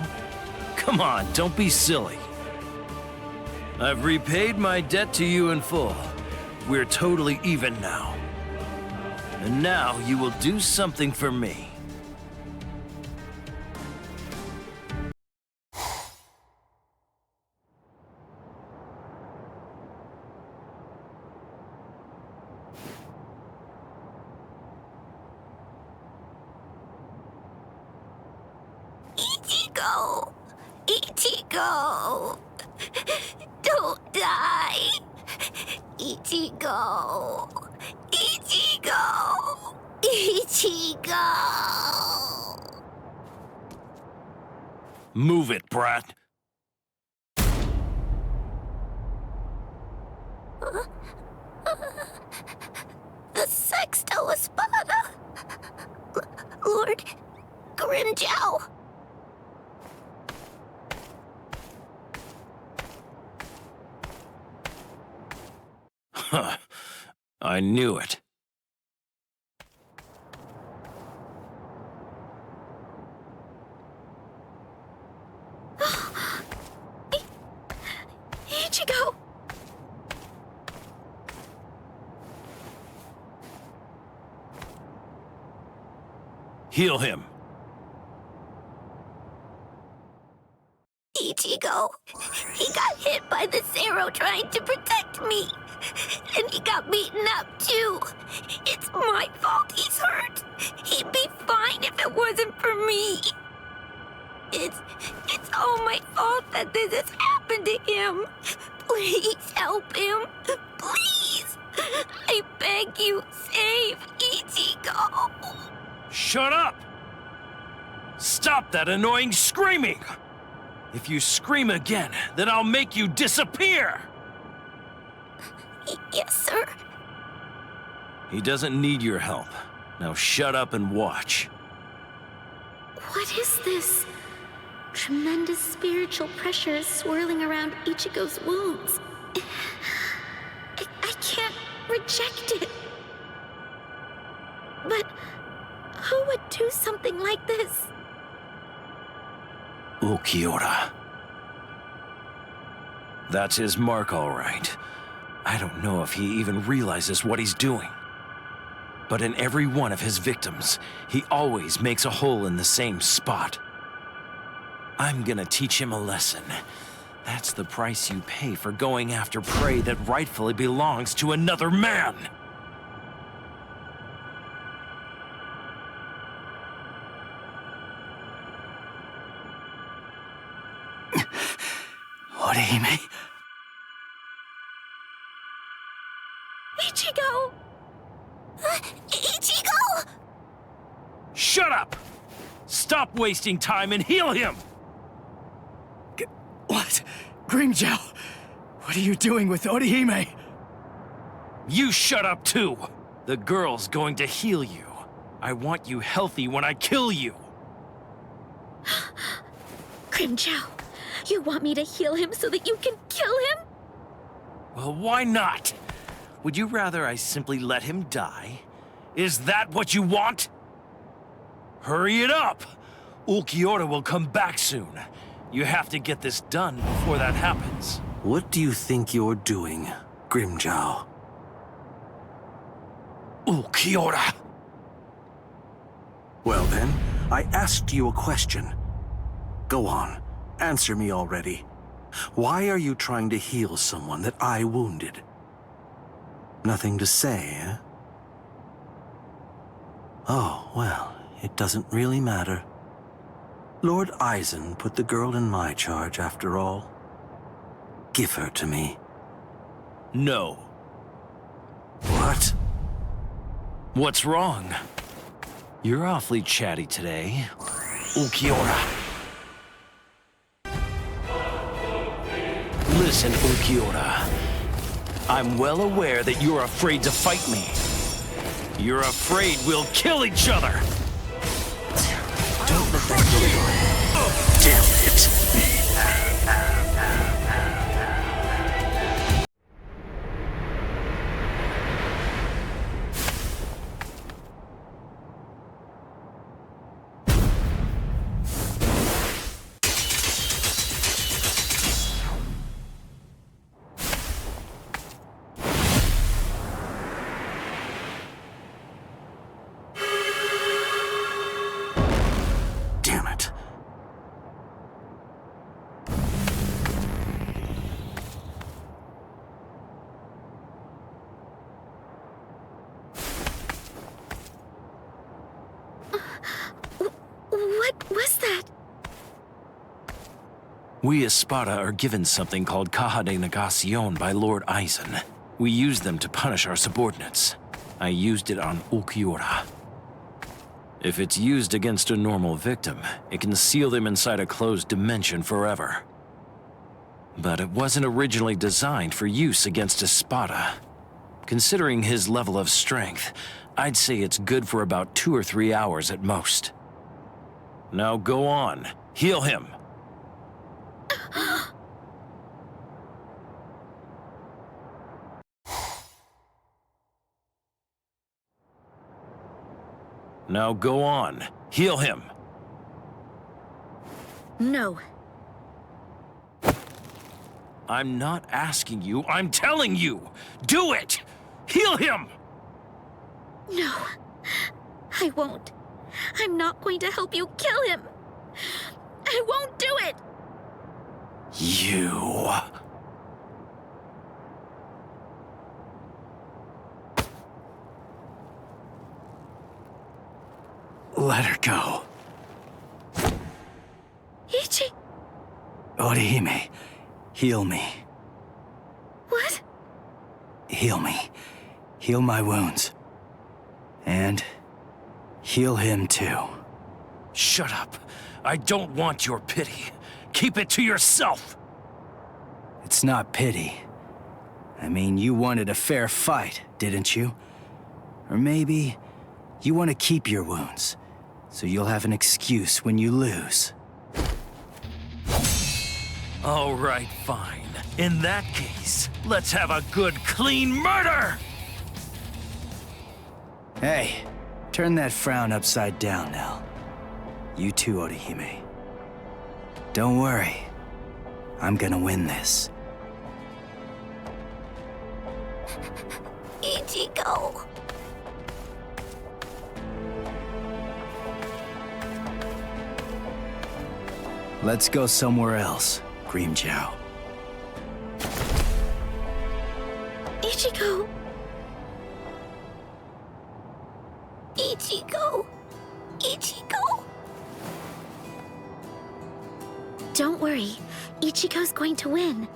Come on, don't be silly. I've repaid my debt to you in full. We're totally even now. And now you will do something for me. Ichigo! Ichigo! Don't die! Ichigo! Ichigo! Ichigo! Move it, brat. The Sexto Espada! Lord Grimjow! Huh. I knew it. Ichigo! Heal him. Ichigo! He got hit by the Zero trying to protect me! And he got beaten up, too. It's my fault he's hurt. He'd be fine if it wasn't for me. It's all my fault that this has happened to him. Please help him. Please. I beg you, save Ichigo. Shut up! Stop that annoying screaming! If you scream again, then I'll make you disappear! Yes, sir. He doesn't need your help. Now shut up and watch. What is this? Tremendous spiritual pressure is swirling around Ichigo's wounds. I can't reject it. But who would do something like this? Ulquiorra. That's his mark, all right. I don't know if he even realizes what he's doing. But in every one of his victims, he always makes a hole in the same spot. I'm gonna teach him a lesson. That's the price you pay for going after prey that rightfully belongs to another man. Orihime? Ichigo! Ichigo! Shut up! Stop wasting time and heal him! What? Grimmjow! What are you doing with Orihime? You shut up too! The girl's going to heal you. I want you healthy when I kill you. Grimmjow, you want me to heal him so that you can kill him? Well, why not? Would you rather I simply let him die? Is that what you want? Hurry it up! Ulquiorra will come back soon. You have to get this done before that happens. What do you think you're doing, Grimmjow? Ulquiorra! Well then, I asked you a question. Go on, answer me already. Why are you trying to heal someone that I wounded? Nothing to say, eh? Oh, well, it doesn't really matter. Lord Aizen put the girl in my charge, after all. Give her to me. No. What? What's wrong? You're awfully chatty today. Ulquiorra. Listen, Ulquiorra. I'm well aware that you're afraid to fight me. You're afraid we'll kill each other. Don't let that go your head. Oh, damn it. What was that? We Espada are given something called Caja de Negacion by Lord Aizen. We use them to punish our subordinates. I used it on Ulquiorra. If it's used against a normal victim, it can seal them inside a closed dimension forever. But it wasn't originally designed for use against Espada. Considering his level of strength, I'd say it's good for about 2 or 3 hours at most. Now go on. Heal him. Now go on. Heal him. No. I'm not asking you, I'm telling you! Do it! Heal him! No. I won't. I'm not going to help you kill him. I won't do it! You... let her go. Ichi! Orihime, heal me. What? Heal me. Heal my wounds. And heal him too. Shut up. I don't want your pity. Keep it to yourself. It's not pity. I mean, you wanted a fair fight, didn't you? Or maybe you want to keep your wounds, so you'll have an excuse when you lose. All right, fine. In that case, let's have a good, clean murder! Hey, turn that frown upside down now. You too, Orihime. Don't worry. I'm gonna win this. Ichigo! Let's go somewhere else, Grimmjow. Ichigo! Ichigo! Ichigo! Don't worry, Ichigo's going to win.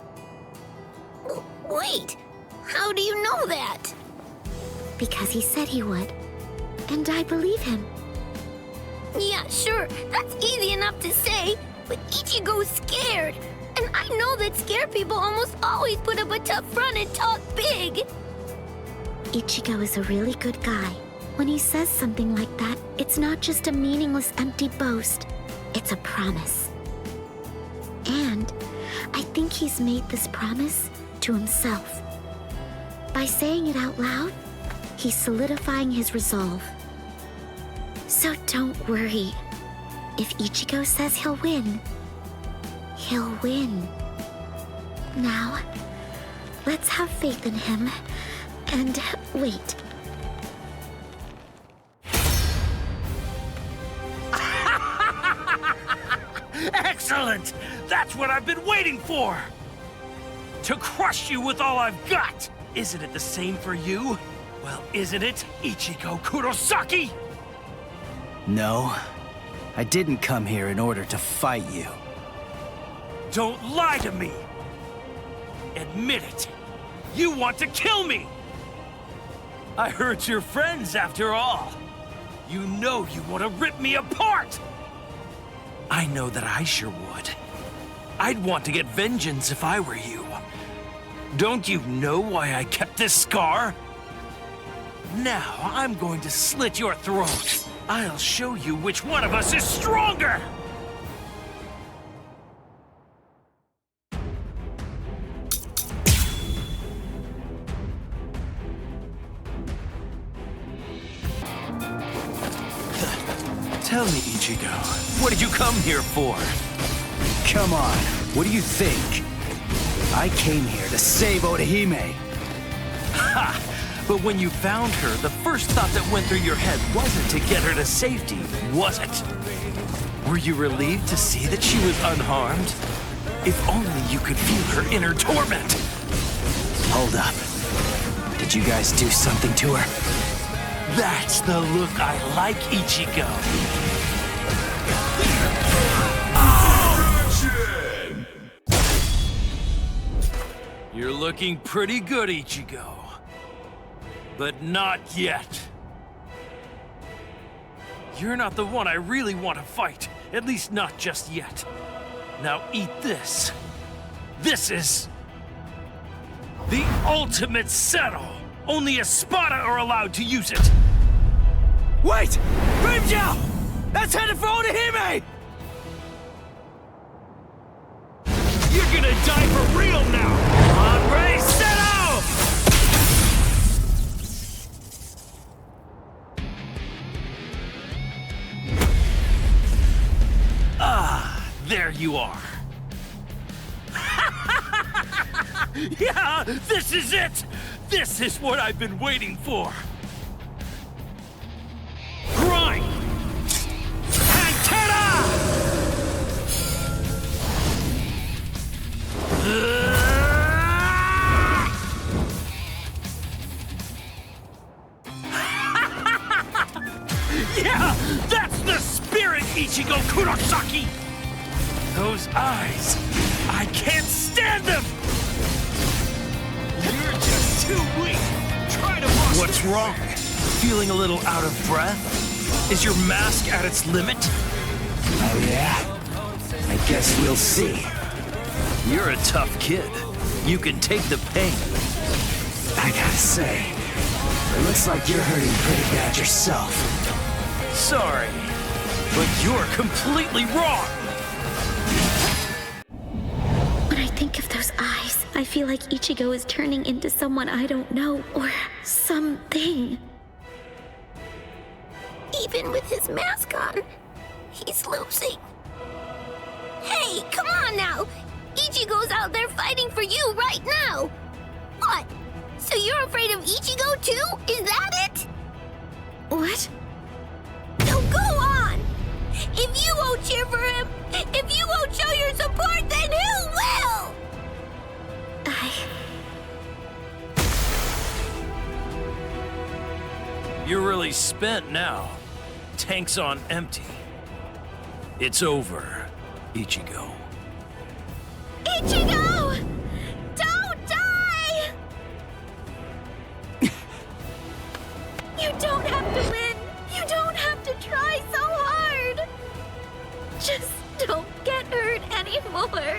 Wait, how do you know that? Because he said he would, and I believe him. Yeah, sure, that's easy enough to say, but Ichigo's scared. And I know that scared people almost always put up a tough front and talk big. Ichigo is a really good guy. When he says something like that, it's not just a meaningless, empty boast. It's a promise. And I think he's made this promise to himself. By saying it out loud, he's solidifying his resolve. So don't worry. If Ichigo says he'll win, he'll win. Now, let's have faith in him and wait. Excellent! That's what I've been waiting for! To crush you with all I've got! Isn't it the same for you? Well, isn't it, Ichigo Kurosaki? No, I didn't come here in order to fight you. Don't lie to me! Admit it! You want to kill me! I hurt your friends after all! You know you want to rip me apart! I know that I sure would. I'd want to get vengeance if I were you. Don't you know why I kept this scar? Now I'm going to slit your throat. I'll show you which one of us is stronger! Tell me, Ichigo, what did you come here for? Come on, what do you think? I came here to save Orihime. Ha! But when you found her, the first thought that went through your head wasn't to get her to safety, was it? Were you relieved to see that she was unharmed? If only you could feel her inner torment. Hold up. Did you guys do something to her? That's the look I like, Ichigo. You're looking pretty good, Ichigo. But not yet. You're not the one I really want to fight. At least not just yet. Now eat this. This is the ultimate settle. Only Espada are allowed to use it. Wait! Grimmjow! That's headed for Orihime! You're gonna die for real now! On, ready, set out! Ah, there you are. Yeah, this is it! This is what I've been waiting for. Grind! Antenna! Yeah! That's the spirit, Ichigo Kurosaki! Those eyes! I can't stand them! You're just too weak! Try to bust What's wrong? Feeling a little out of breath? Is your mask at its limit? Oh yeah? I guess we'll see. You're a tough kid. You can take the pain. I gotta say, it looks like you're hurting pretty bad yourself. Sorry, but you're completely wrong! When I think of those eyes, I feel like Ichigo is turning into someone I don't know, or something. Even with his mask on, he's losing. Hey, come on now! Ichigo's out there fighting for you right now! What? So you're afraid of Ichigo too? Is that it? What? So go on! If you won't cheer for him, if you won't show your support, then who will? You're really spent now. Tank's on empty. It's over, Ichigo. Ichigo! Don't die! You don't have to win. You don't have to try so hard. Just don't get hurt anymore.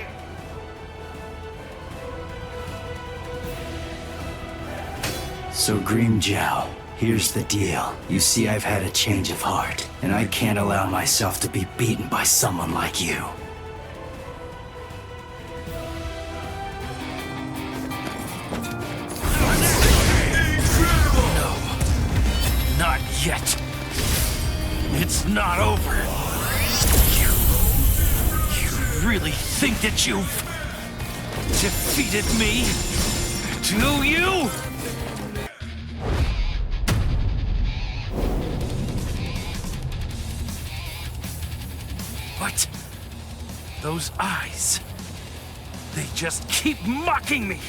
So Grimmjow, here's the deal. You see, I've had a change of heart, and I can't allow myself to be beaten by someone like you. Not yet. It's not over. You really think that you've defeated me? Do you? What? Those eyes. They just keep mocking me.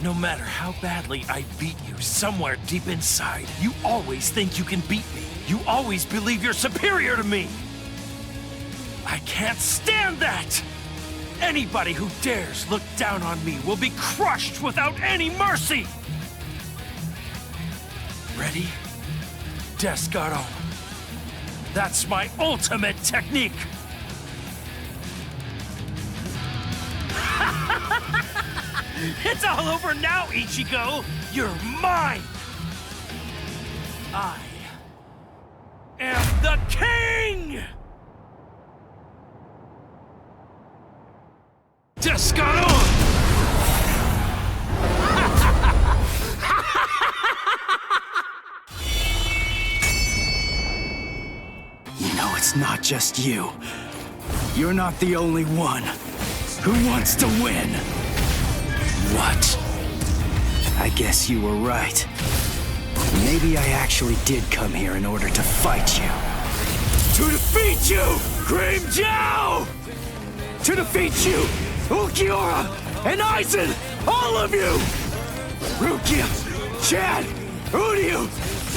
No matter how badly I beat you, somewhere deep inside, you always think you can beat me. You always believe you're superior to me. I can't stand that! Anybody who dares look down on me will be crushed without any mercy! Ready? Descaro. That's my ultimate technique! It's all over now, Ichigo! You're mine! I am the king! Descaro! You know, it's not just you. You're not the only one who wants to win. What? I guess you were right. Maybe I actually did come here in order to fight you. To defeat you, Grimmjow! To defeat you, Ulquiorra and Aizen! All of you! Rukia, Chad, Uryu,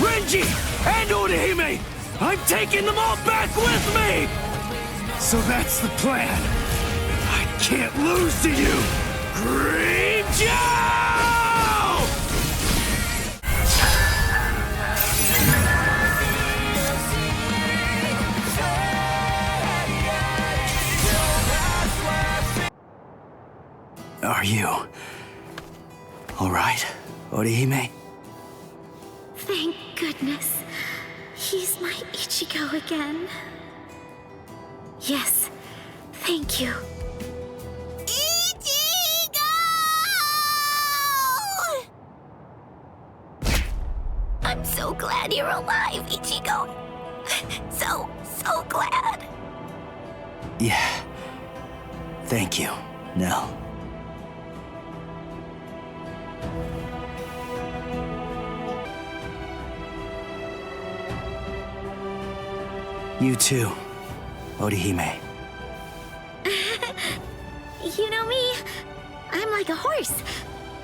Renji, and Orihime! I'm taking them all back with me! So that's the plan. I can't lose to you, Grimmjow! Are you all right, Orihime? Thank goodness. He's my Ichigo again. Yes, thank you. Ichigo! I'm so glad you're alive, Ichigo. So glad. Yeah. Thank you, Nell. You too, Orihime. You know me, I'm like a horse.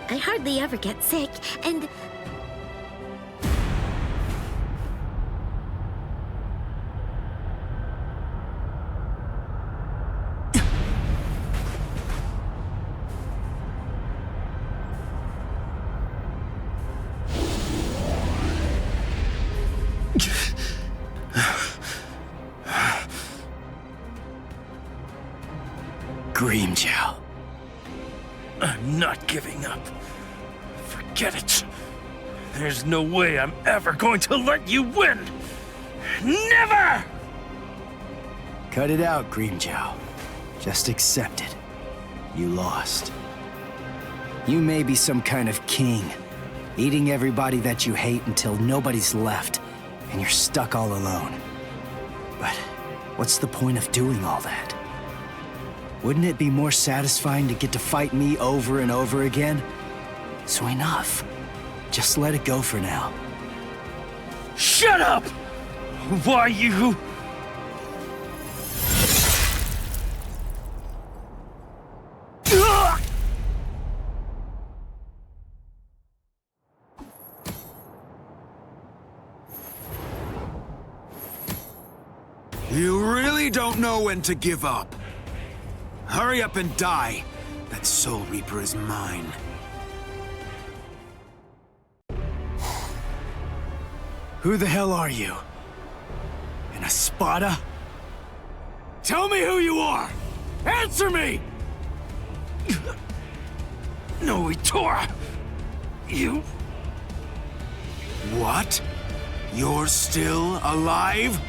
I hardly ever get sick, and... Grimmjow. I'm not giving up. Forget it. There's no way I'm ever going to let you win. Never! Cut it out, Grimmjow. Just accept it. You lost. You may be some kind of king, eating everybody that you hate until nobody's left, and you're stuck all alone. But what's the point of doing all that? Wouldn't it be more satisfying to get to fight me over and over again? So enough. Just let it go for now. Shut up! Why you... You really don't know when to give up. Hurry up and die. That Soul Reaper is mine. Who the hell are you? An Espada? Tell me who you are! Answer me! No, Itora! You... What? You're still alive?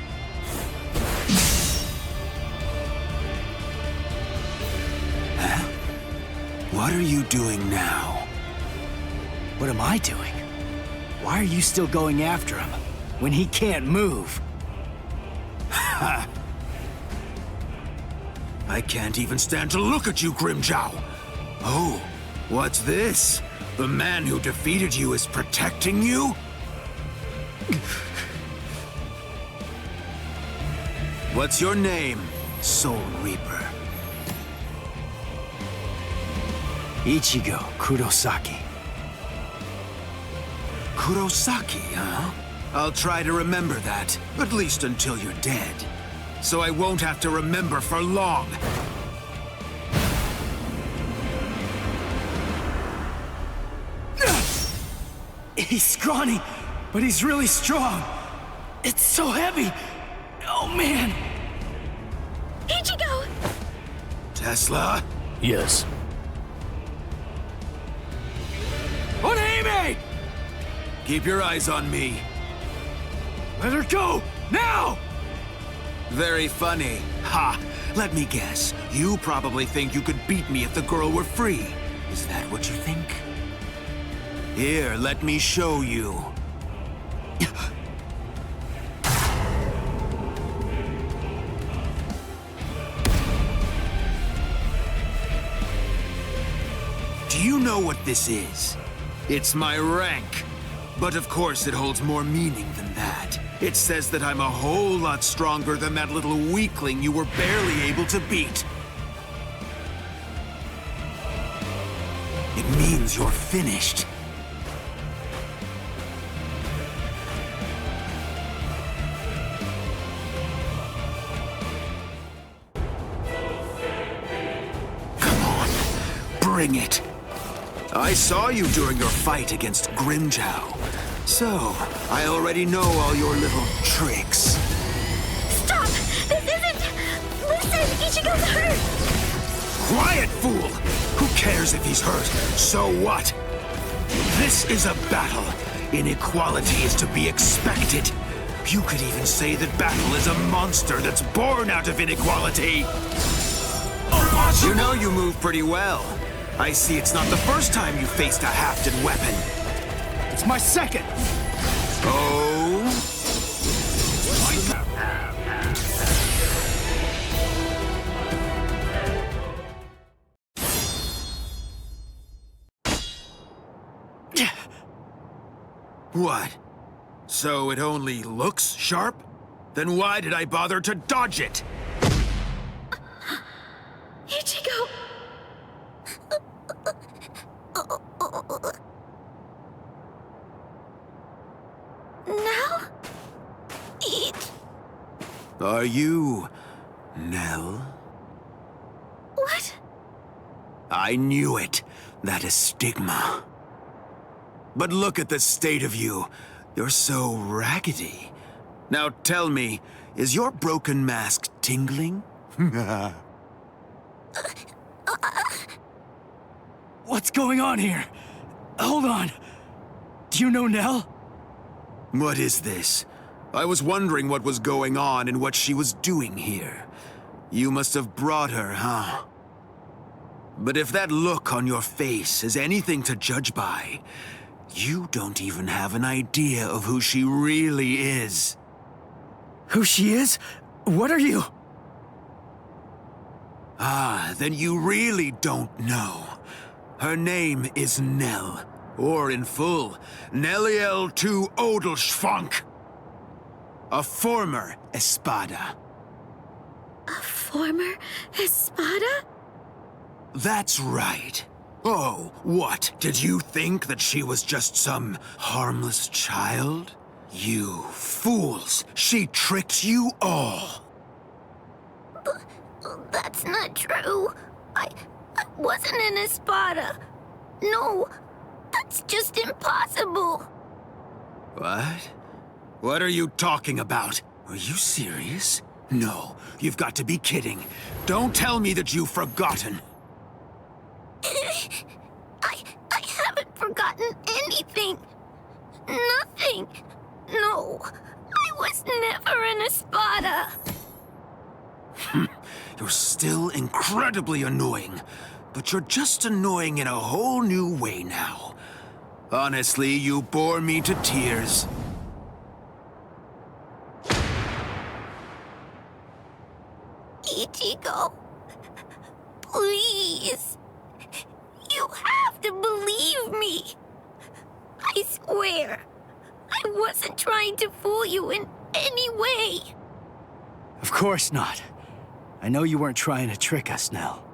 Huh? What are you doing now? What am I doing? Why are you still going after him when he can't move? Ha! I can't even stand to look at you, Grimmjow. Oh, what's this? The man who defeated you is protecting you? What's your name, Soul Reaper? Ichigo Kurosaki. Kurosaki, huh? I'll try to remember that, at least until you're dead. So I won't have to remember for long. He's scrawny, but he's really strong. It's so heavy. Oh, man. Ichigo! Tesla? Yes. Onehime! Keep your eyes on me. Let her go! Now! Very funny. Ha! Let me guess. You probably think you could beat me if the girl were free. Is that what you think? Here, let me show you. Do you know what this is? It's my rank. But of course it holds more meaning than that. It says that I'm a whole lot stronger than that little weakling you were barely able to beat. It means you're finished. Come on, bring it. I saw you during your fight against Grimmjow. So, I already know all your little tricks. Stop! This isn't... Listen, Ichigo's hurt! Quiet, fool! Who cares if he's hurt? So what? This is a battle. Inequality is to be expected. You could even say that battle is a monster that's born out of inequality. You know you move pretty well. I see it's not the first time you faced a hafted weapon. It's my second! Oh? What? So it only looks sharp? Then why did I bother to dodge it? Ichigo! Now? Eat. Are you... Nell? What? I knew it. That is stigma. But look at the state of you. You're so raggedy. Now tell me, is your broken mask tingling? What's going on here? Hold on. Do you know Nell? What is this? I was wondering what was going on and what she was doing here. You must have brought her, huh? But if that look on your face is anything to judge by, you don't even have an idea of who she really is. Who she is? What are you? Ah, then you really don't know. Her name is Nell, or in full, Nelliel to Odelschfonk. A former Espada. A former Espada? That's right. Oh, what? Did you think that she was just some harmless child? You fools! She tricked you all! That's not true. I wasn't an Espada. No, that's just impossible. What? What are you talking about? Are you serious? No, you've got to be kidding. Don't tell me that you've forgotten. I haven't forgotten anything. Nothing. No, I was never an Espada. You're still incredibly annoying, but you're just annoying in a whole new way now. Honestly, you bore me to tears. Ichigo, please. You have to believe me. I swear, I wasn't trying to fool you in any way. Of course not. I know you weren't trying to trick us, Nell.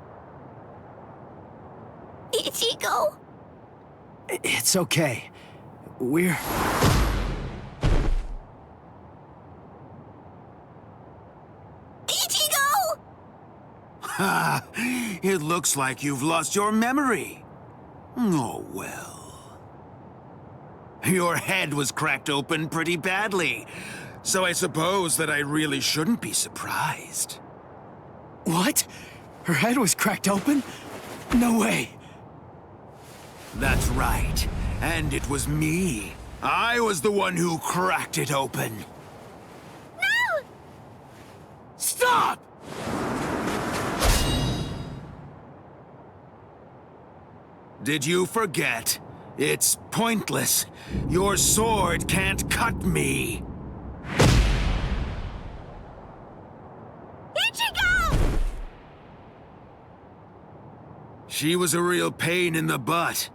Ichigo? It's okay. We're... Ichigo! Ha! It looks like you've lost your memory. Oh, well. Your head was cracked open pretty badly, so I suppose that I really shouldn't be surprised. What? Her head was cracked open? No way. That's right. And it was me. I was the one who cracked it open. No! Stop! Did you forget? It's pointless. Your sword can't cut me. Ichigo! She was a real pain in the butt.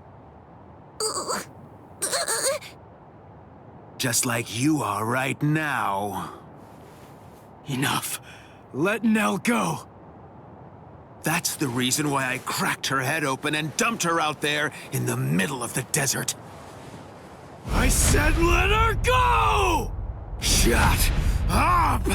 Just like you are right now. Enough. Let Nell go. That's the reason why I cracked her head open and dumped her out there in the middle of the desert. I said let her go! Shut up!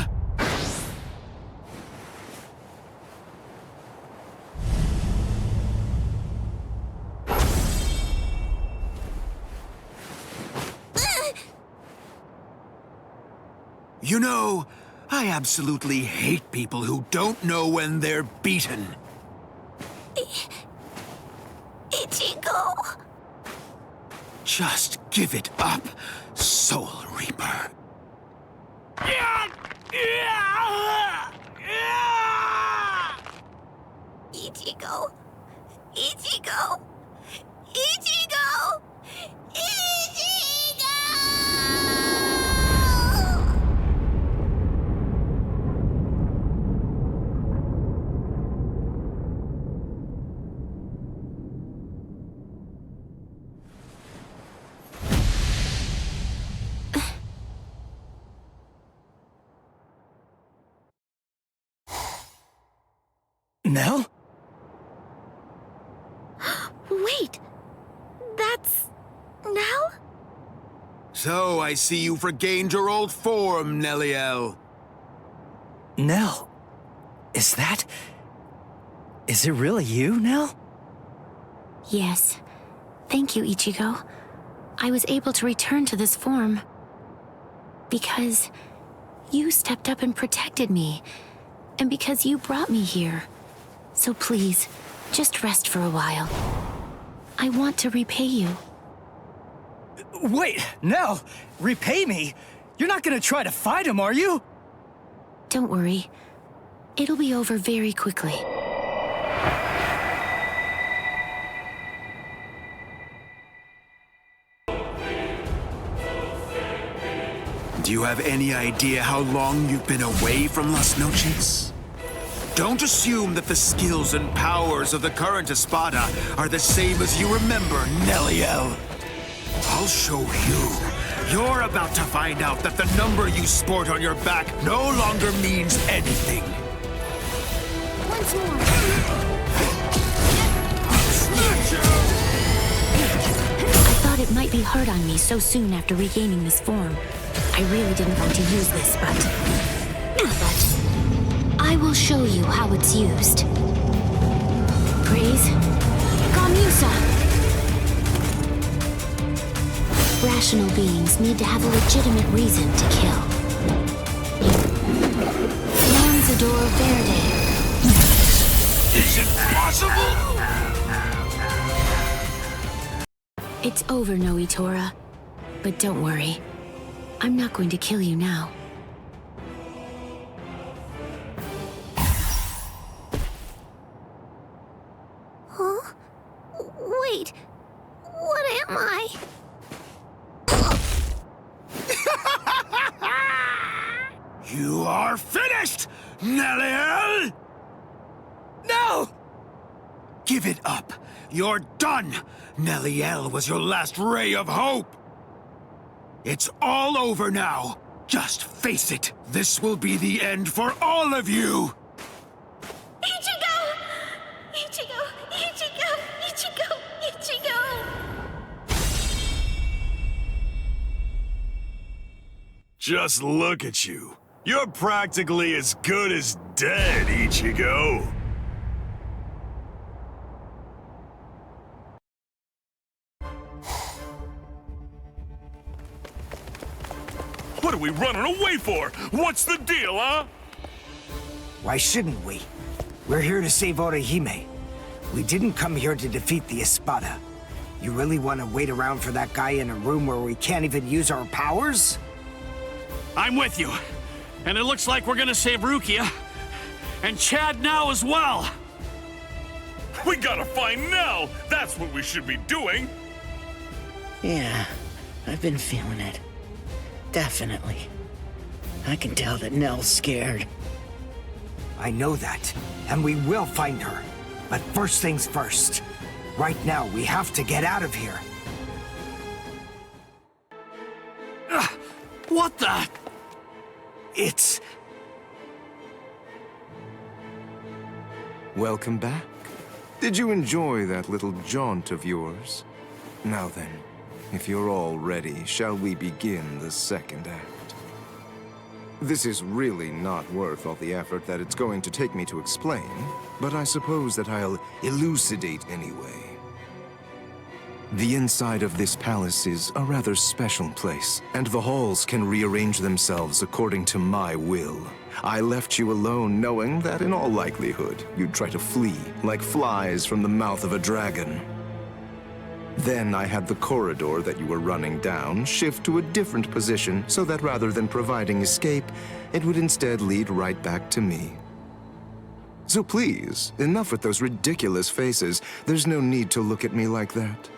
You know, I absolutely hate people who don't know when they're beaten. Ichigo. Just give it up, Soul Reaper. Ichigo. Ichigo. Ichigo. Ichigo! Nell? Wait, that's Nell? So I see you've regained your old form, Nelliel. Nell? Is it really you, Nell? Yes. Thank you, Ichigo. I was able to return to this form because you stepped up and protected me, and because you brought me here. So please, just rest for a while. I want to repay you. Wait, Nell! Repay me? You're not gonna try to fight him, are you? Don't worry. It'll be over very quickly. Do you have any idea how long you've been away from Las Noches? Don't assume that the skills and powers of the current Espada are the same as you remember, Neliel. I'll show you. You're about to find out that the number you sport on your back no longer means anything. Once more. I thought it might be hard on me so soon after regaining this form. I really didn't want to use this, but I will show you how it's used. Praise Gamusa! Rational beings need to have a legitimate reason to kill. Lanzador Verde. Is it possible? It's over, Noitora. But don't worry. I'm not going to kill you now. Huh? Wait. What am I? You are finished, Neliel! No! Give it up. You're done. Neliel was your last ray of hope. It's all over now. Just face it. This will be the end for all of you. Ichigo! Ichigo! Ichigo! Ichigo! Ichigo! Just look at you. You're practically as good as dead, Ichigo. What are we running away for? What's the deal, huh? Why shouldn't we? We're here to save Orihime. We didn't come here to defeat the Espada. You really want to wait around for that guy in a room where we can't even use our powers? I'm with you. And it looks like we're gonna save Rukia. And Chad now as well. We gotta find Nell. That's what we should be doing. Yeah, I've been feeling it. Definitely. I can tell that Nell's scared. I know that, and we will find her. But first things first. Right now, we have to get out of here. What the? It's... Welcome back. Did you enjoy that little jaunt of yours? Now then, if you're all ready, shall we begin the second act? This is really not worth all the effort that it's going to take me to explain, but I suppose that I'll elucidate anyway. The inside of this palace is a rather special place, and the halls can rearrange themselves according to my will. I left you alone knowing that in all likelihood, you'd try to flee like flies from the mouth of a dragon. Then I had the corridor that you were running down shift to a different position so that rather than providing escape, it would instead lead right back to me. So please, enough with those ridiculous faces. There's no need to look at me like that.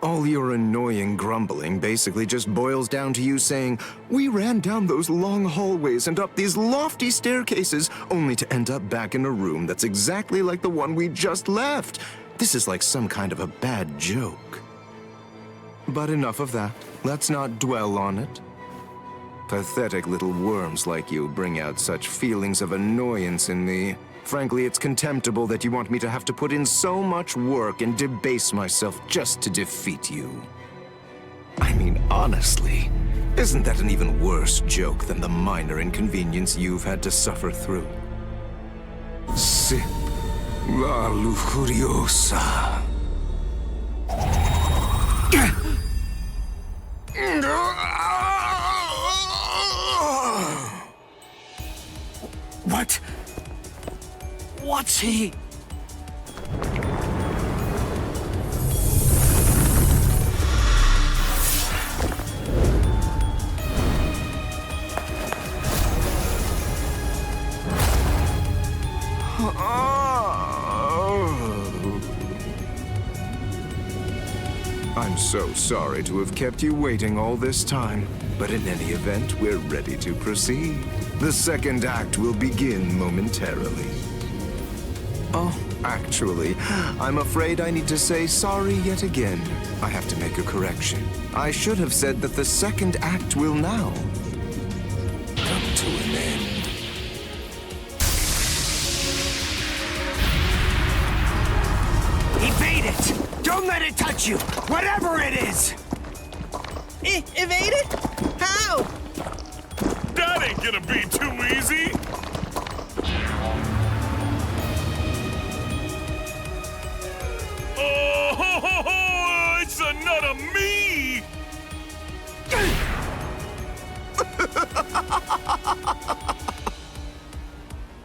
All your annoying grumbling basically just boils down to you saying, "We ran down those long hallways and up these lofty staircases, only to end up back in a room that's exactly like the one we just left." This is like some kind of a bad joke. But enough of that. Let's not dwell on it. Pathetic little worms like you bring out such feelings of annoyance in me. Frankly, it's contemptible that you want me to have to put in so much work and debase myself just to defeat you. I mean, honestly, isn't that an even worse joke than the minor inconvenience you've had to suffer through? Sip la lujuriosa. What? What's he? I'm so sorry to have kept you waiting all this time, but in any event, we're ready to proceed. The second act will begin momentarily. Oh, actually, I'm afraid I need to say sorry yet again. I have to make a correction. I should have said that the second act will now come to an end. Evade it! Don't let it touch you! Whatever it is! Evade it? How? That ain't gonna be too easy! Oh, it's a nut of me!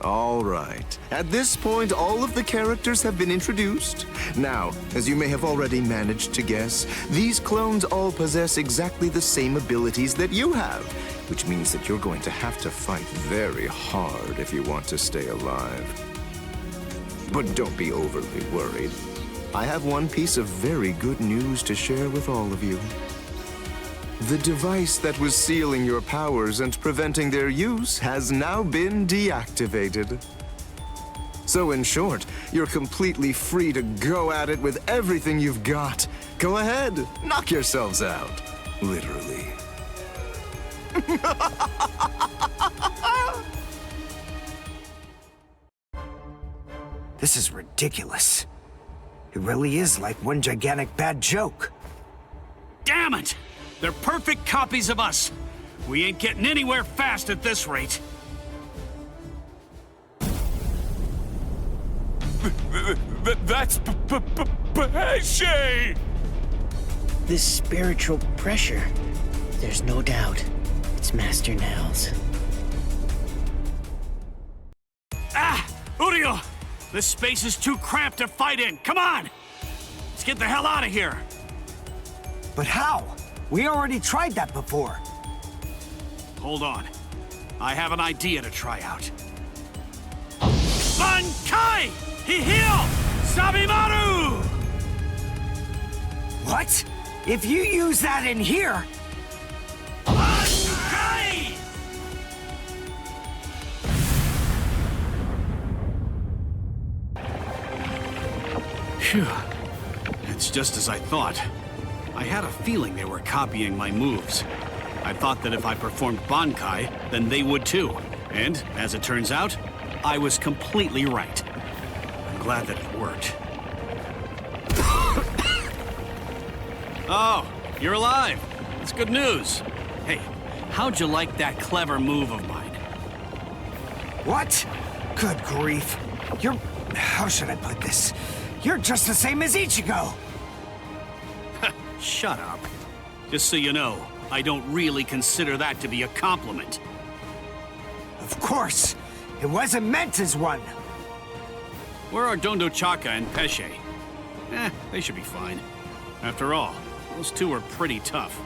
All right. At this point, all of the characters have been introduced. Now, as you may have already managed to guess, these clones all possess exactly the same abilities that you have, which means that you're going to have to fight very hard if you want to stay alive. But don't be overly worried. I have one piece of very good news to share with all of you. The device that was sealing your powers and preventing their use has now been deactivated. So in short, you're completely free to go at it with everything you've got. Go ahead, knock yourselves out. Literally. This is ridiculous. It really is like one gigantic bad joke. Damn it! They're perfect copies of us. We ain't getting anywhere fast at this rate. That's Pesce! This spiritual pressure. There's no doubt. It's Master Nels. Ah! Urio! This space is too cramped to fight in. Come on! Let's get the hell out of here. But how? We already tried that before. Hold on. I have an idea to try out. Bankai! Hihio! Sabimaru! What? If you use that in here... Bankai! Phew. It's just as I thought. I had a feeling they were copying my moves. I thought that if I performed Bankai, then they would too. And, as it turns out, I was completely right. I'm glad that it worked. Oh, you're alive. That's good news. Hey, how'd you like that clever move of mine? What? Good grief. You're... how should I put this? You're just the same as Ichigo! Shut up. Just so you know, I don't really consider that to be a compliment. Of course! It wasn't meant as one! Where are Dondo Chaka and Pesce? They should be fine. After all, those two are pretty tough.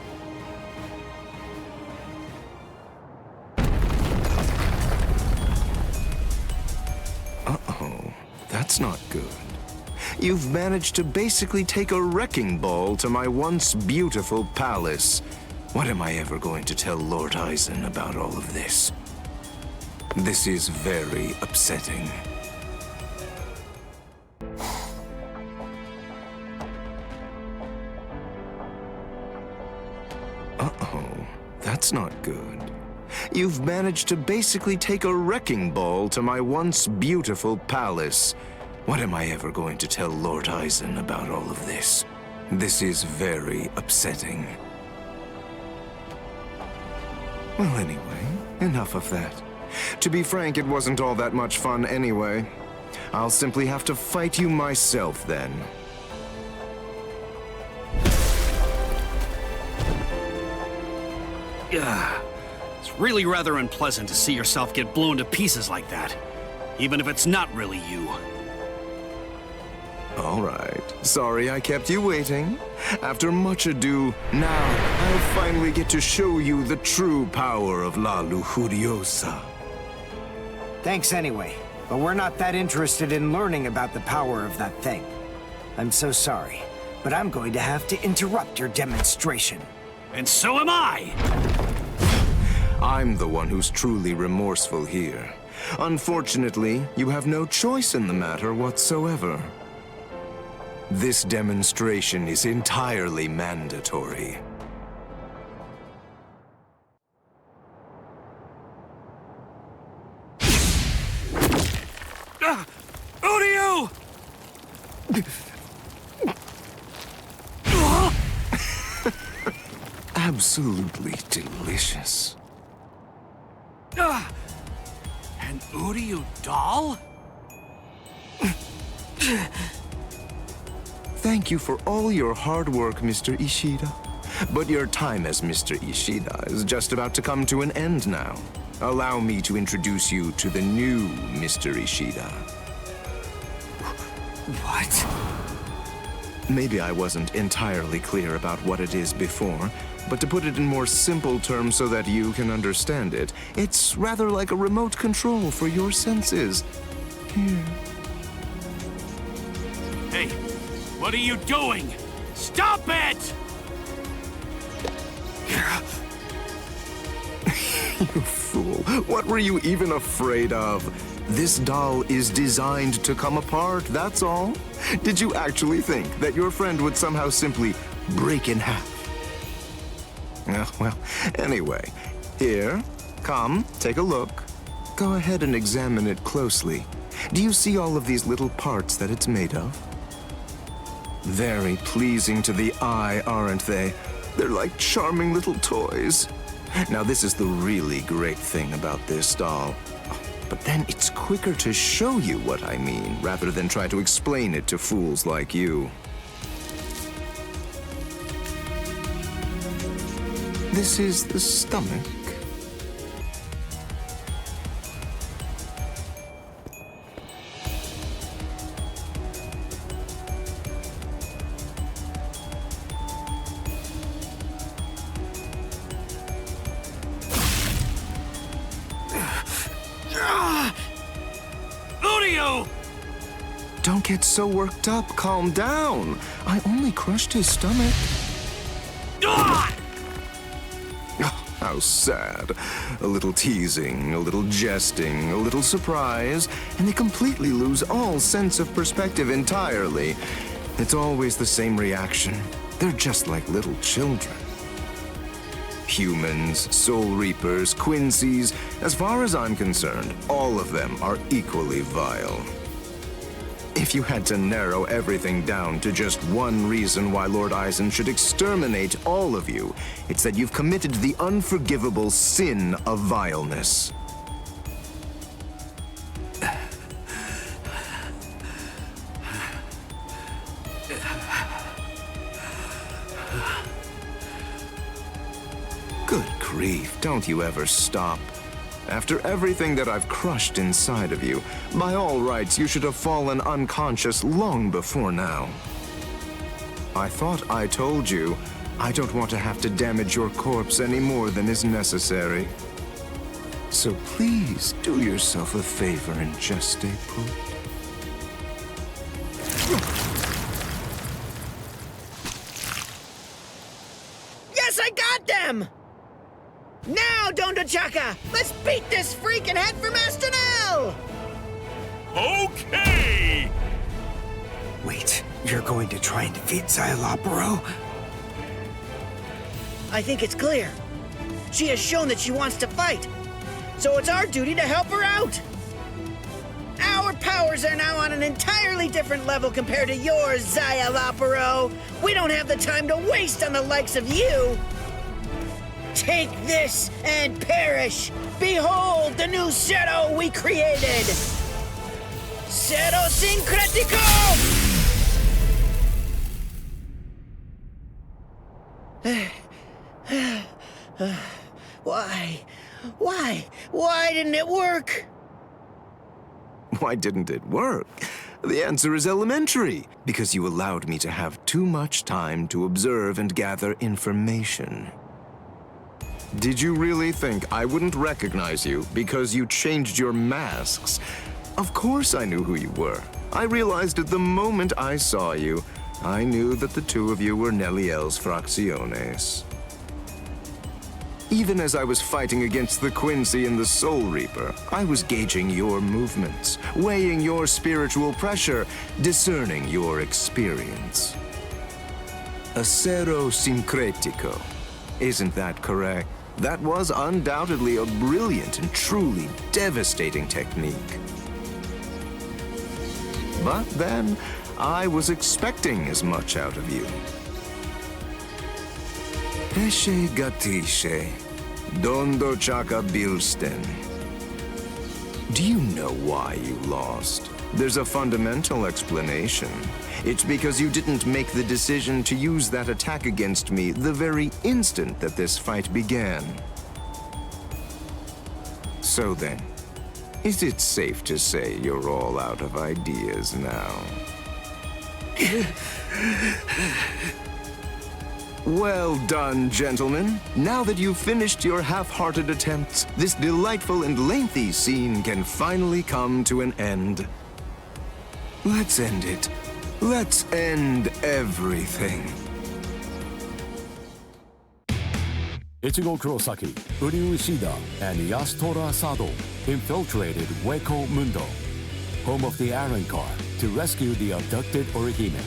Uh-oh, that's not good. You've managed to basically take a wrecking ball to my once beautiful palace. What am I ever going to tell Lord Aizen about all of this? This is very upsetting. Uh-oh, that's not good. You've managed to basically take a wrecking ball to my once beautiful palace. What am I ever going to tell Lord Aizen about all of this? This is very upsetting. Well, anyway, enough of that. To be frank, it wasn't all that much fun anyway. I'll simply have to fight you myself then. Yeah, it's really rather unpleasant to see yourself get blown to pieces like that, even if it's not really you. All right. Sorry I kept you waiting. After much ado, now I'll finally get to show you the true power of La Lujuriosa. Thanks anyway. but we're not that interested in learning about the power of that thing. I'm so sorry, but I'm going to have to interrupt your demonstration. And so am I! I'm the one who's truly remorseful here. Unfortunately, you have no choice in the matter whatsoever. This demonstration is entirely mandatory. Uryu! Absolutely delicious. An Uryu doll? Thank you for all your hard work, Mr. Ishida. But your time as Mr. Ishida is just about to come to an end now. Allow me to introduce you to the new Mr. Ishida. What? Maybe I wasn't entirely clear about what it is before, but to put it in more simple terms so that you can understand it, it's rather like a remote control for your senses. Here. Hey, what are you doing? Stop it! You fool. What were you even afraid of? This doll is designed to come apart, that's all. Did you actually think that your friend would somehow simply break in half? Well, anyway, here, come, take a look. Go ahead and examine it closely. Do you see all of these little parts that it's made of? Very pleasing to the eye, aren't they? They're like charming little toys. Now, this is the really great thing about this doll. But then it's quicker to show you what I mean, rather than try to explain it to fools like you. This is the stomach. Don't get so worked up. Calm down. I only crushed his stomach. Oh, how sad. A little teasing, a little jesting, a little surprise, and they completely lose all sense of perspective entirely. It's always the same reaction. They're just like little children. Humans, Soul Reapers, Quincy's, as far as I'm concerned, all of them are equally vile. If you had to narrow everything down to just one reason why Lord Aizen should exterminate all of you, it's that you've committed the unforgivable sin of vileness. Good grief, don't you ever stop. After everything that I've crushed inside of you, by all rights, you should have fallen unconscious long before now. I thought I told you, I don't want to have to damage your corpse any more than is necessary. So please, do yourself a favor and just stay put. Yes, I got them! Now, Dondachaka, let's beat this freak and head for Master Nell! Okay! Wait, you're going to try and defeat Xylopero? I think it's clear. She has shown that she wants to fight. So it's our duty to help her out. Our powers are now on an entirely different level compared to yours, Xylopero. We don't have the time to waste on the likes of you. Take this and perish! Behold the new Zero we created! Zero Syncretico! Why didn't it work? Why didn't it work? The answer is elementary, because you allowed me to have too much time to observe and gather information. Did you really think I wouldn't recognize you because you changed your masks? Of course I knew who you were. I realized it the moment I saw you. I knew that the two of you were Neliel's Fracciones. Even as I was fighting against the Quincy and the Soul Reaper, I was gauging your movements, weighing your spiritual pressure, discerning your experience. Acero syncretico. Isn't that correct? That was undoubtedly a brilliant and truly devastating technique. But then, I was expecting as much out of you. Pesce gatisce, dondo chaka bilsten. Do you know why you lost? There's a fundamental explanation. It's because you didn't make the decision to use that attack against me the very instant that this fight began. So then, is it safe to say you're all out of ideas now? Well done, gentlemen. Now that you've finished your half-hearted attempts, this delightful and lengthy scene can finally come to an end. Let's end it. Let's end everything. Ichigo Kurosaki, Uri Ushida, and Yasutora Asado infiltrated Hueco Mundo, home of the Iron Car, to rescue the abducted Orihime.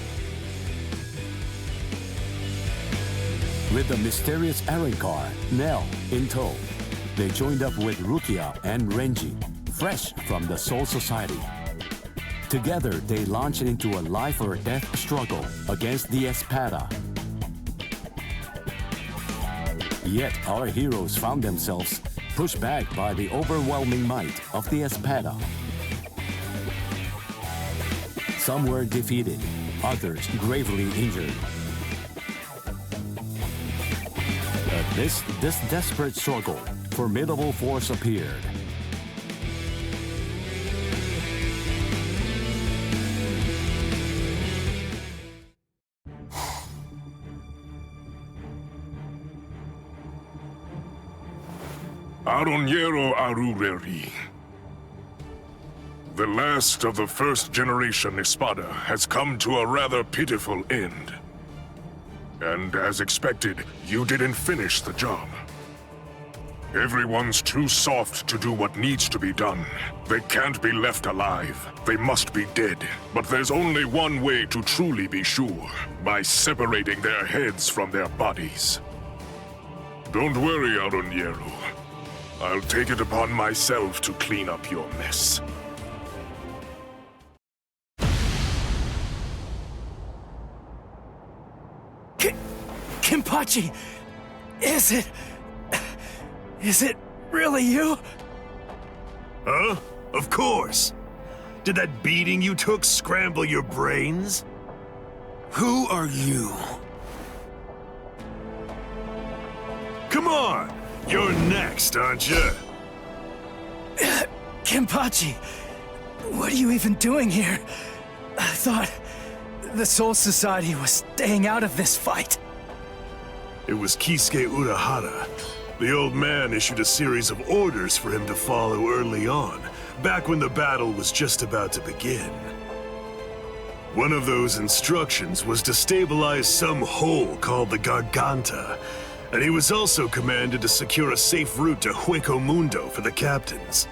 With the mysterious Iron Car, Nell, in tow, they joined up with Rukia and Renji, fresh from the Soul Society. Together, they launched into a life-or-death struggle against the Espada. Yet, our heroes found themselves pushed back by the overwhelming might of the Espada. Some were defeated, others gravely injured. This desperate struggle, formidable force appeared. Aroniero Arureri. The last of the first generation Espada has come to a rather pitiful end. And as expected, you didn't finish the job. Everyone's too soft to do what needs to be done. They can't be left alive. They must be dead. But there's only one way to truly be sure, by separating their heads from their bodies. Don't worry, Aroniero. I'll take it upon myself to clean up your mess. Kenpachi! Is it really you? Huh? Of course. Did that beating you took scramble your brains? Who are you? Come on! You're next, aren't you? Kenpachi, what are you even doing here? I thought the Soul Society was staying out of this fight. It was Kisuke Urahara. The old man issued a series of orders for him to follow early on, back when the battle was just about to begin. One of those instructions was to stabilize some hole called the Garganta, and he was also commanded to secure a safe route to Hueco Mundo for the captains.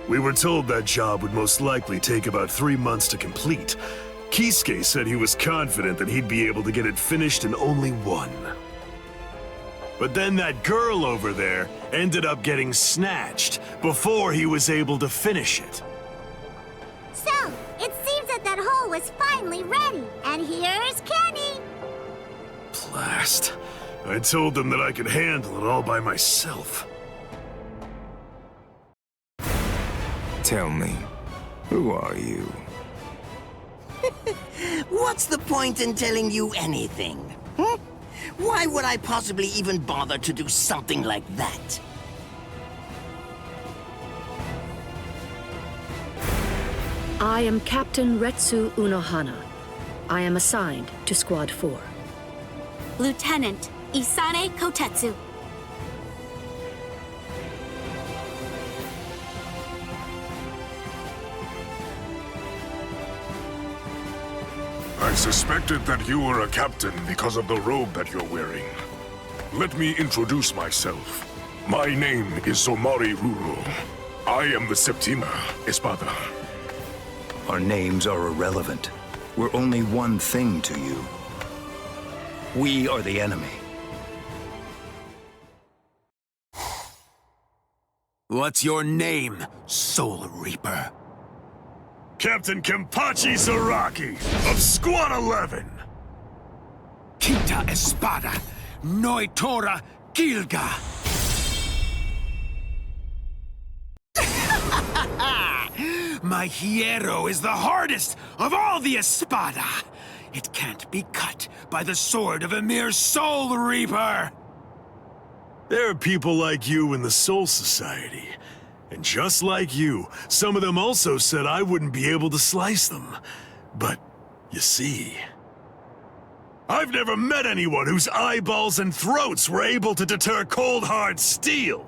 We were told that job would most likely take about 3 months to complete. Kisuke said he was confident that he'd be able to get it finished in only 1. But then that girl over there ended up getting snatched before he was able to finish it. So, it seems that hole was finally ready, and here's Kenny! Blast. I told them that I could handle it all by myself. Tell me, who are you? What's the point in telling you anything? Hmm? Why would I possibly even bother to do something like that? I am Captain Retsu Unohana. I am assigned to Squad 4. Lieutenant Isane Kotetsu. I suspected that you were a captain because of the robe that you're wearing. Let me introduce myself. My name is Somari Ruro. I am the Septima Espada. Our names are irrelevant. We're only one thing to you. We are the enemy. What's your name, Soul Reaper? Captain Kenpachi Zaraki of Squad 11. Kita Espada, Noitora Gilga. My hierro is the hardest of all the Espada. It can't be cut by the sword of a mere Soul Reaper. There are people like you in the Soul Society. And just like you, some of them also said I wouldn't be able to slice them. But, you see... I've never met anyone whose eyeballs and throats were able to deter cold hard steel.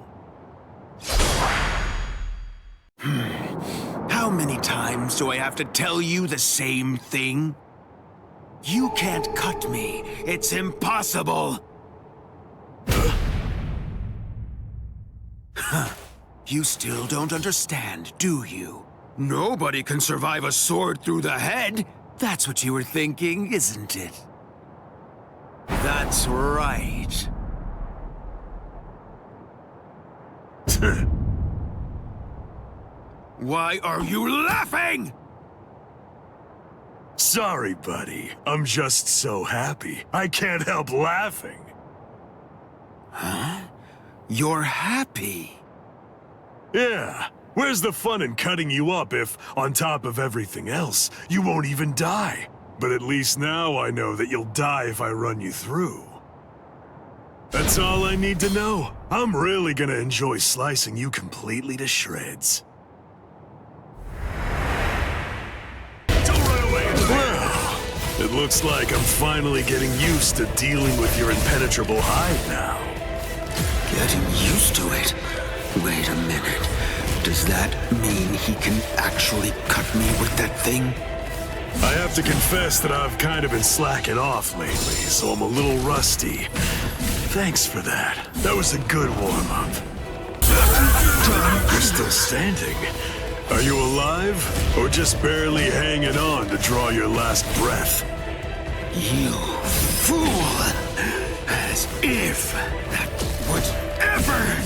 How many times do I have to tell you the same thing? You can't cut me. It's impossible. You still don't understand, do you? Nobody can survive a sword through the head. That's what you were thinking, isn't it? That's right. Why are you laughing? Sorry, buddy. I'm just so happy. I can't help laughing. Huh? You're happy? Yeah. Where's the fun in cutting you up if, on top of everything else, you won't even die? But at least now I know that you'll die if I run you through. That's all I need to know. I'm really gonna enjoy slicing you completely to shreds. Well, it looks like I'm finally getting used to dealing with your impenetrable hide now. Getting used to it? Wait a minute. Does that mean he can actually cut me with that thing? I have to confess that I've kind of been slacking off lately, so I'm a little rusty. Thanks for that. That was a good warm-up. You're still standing. Are you alive, or just barely hanging on to draw your last breath? You fool! As if that would ever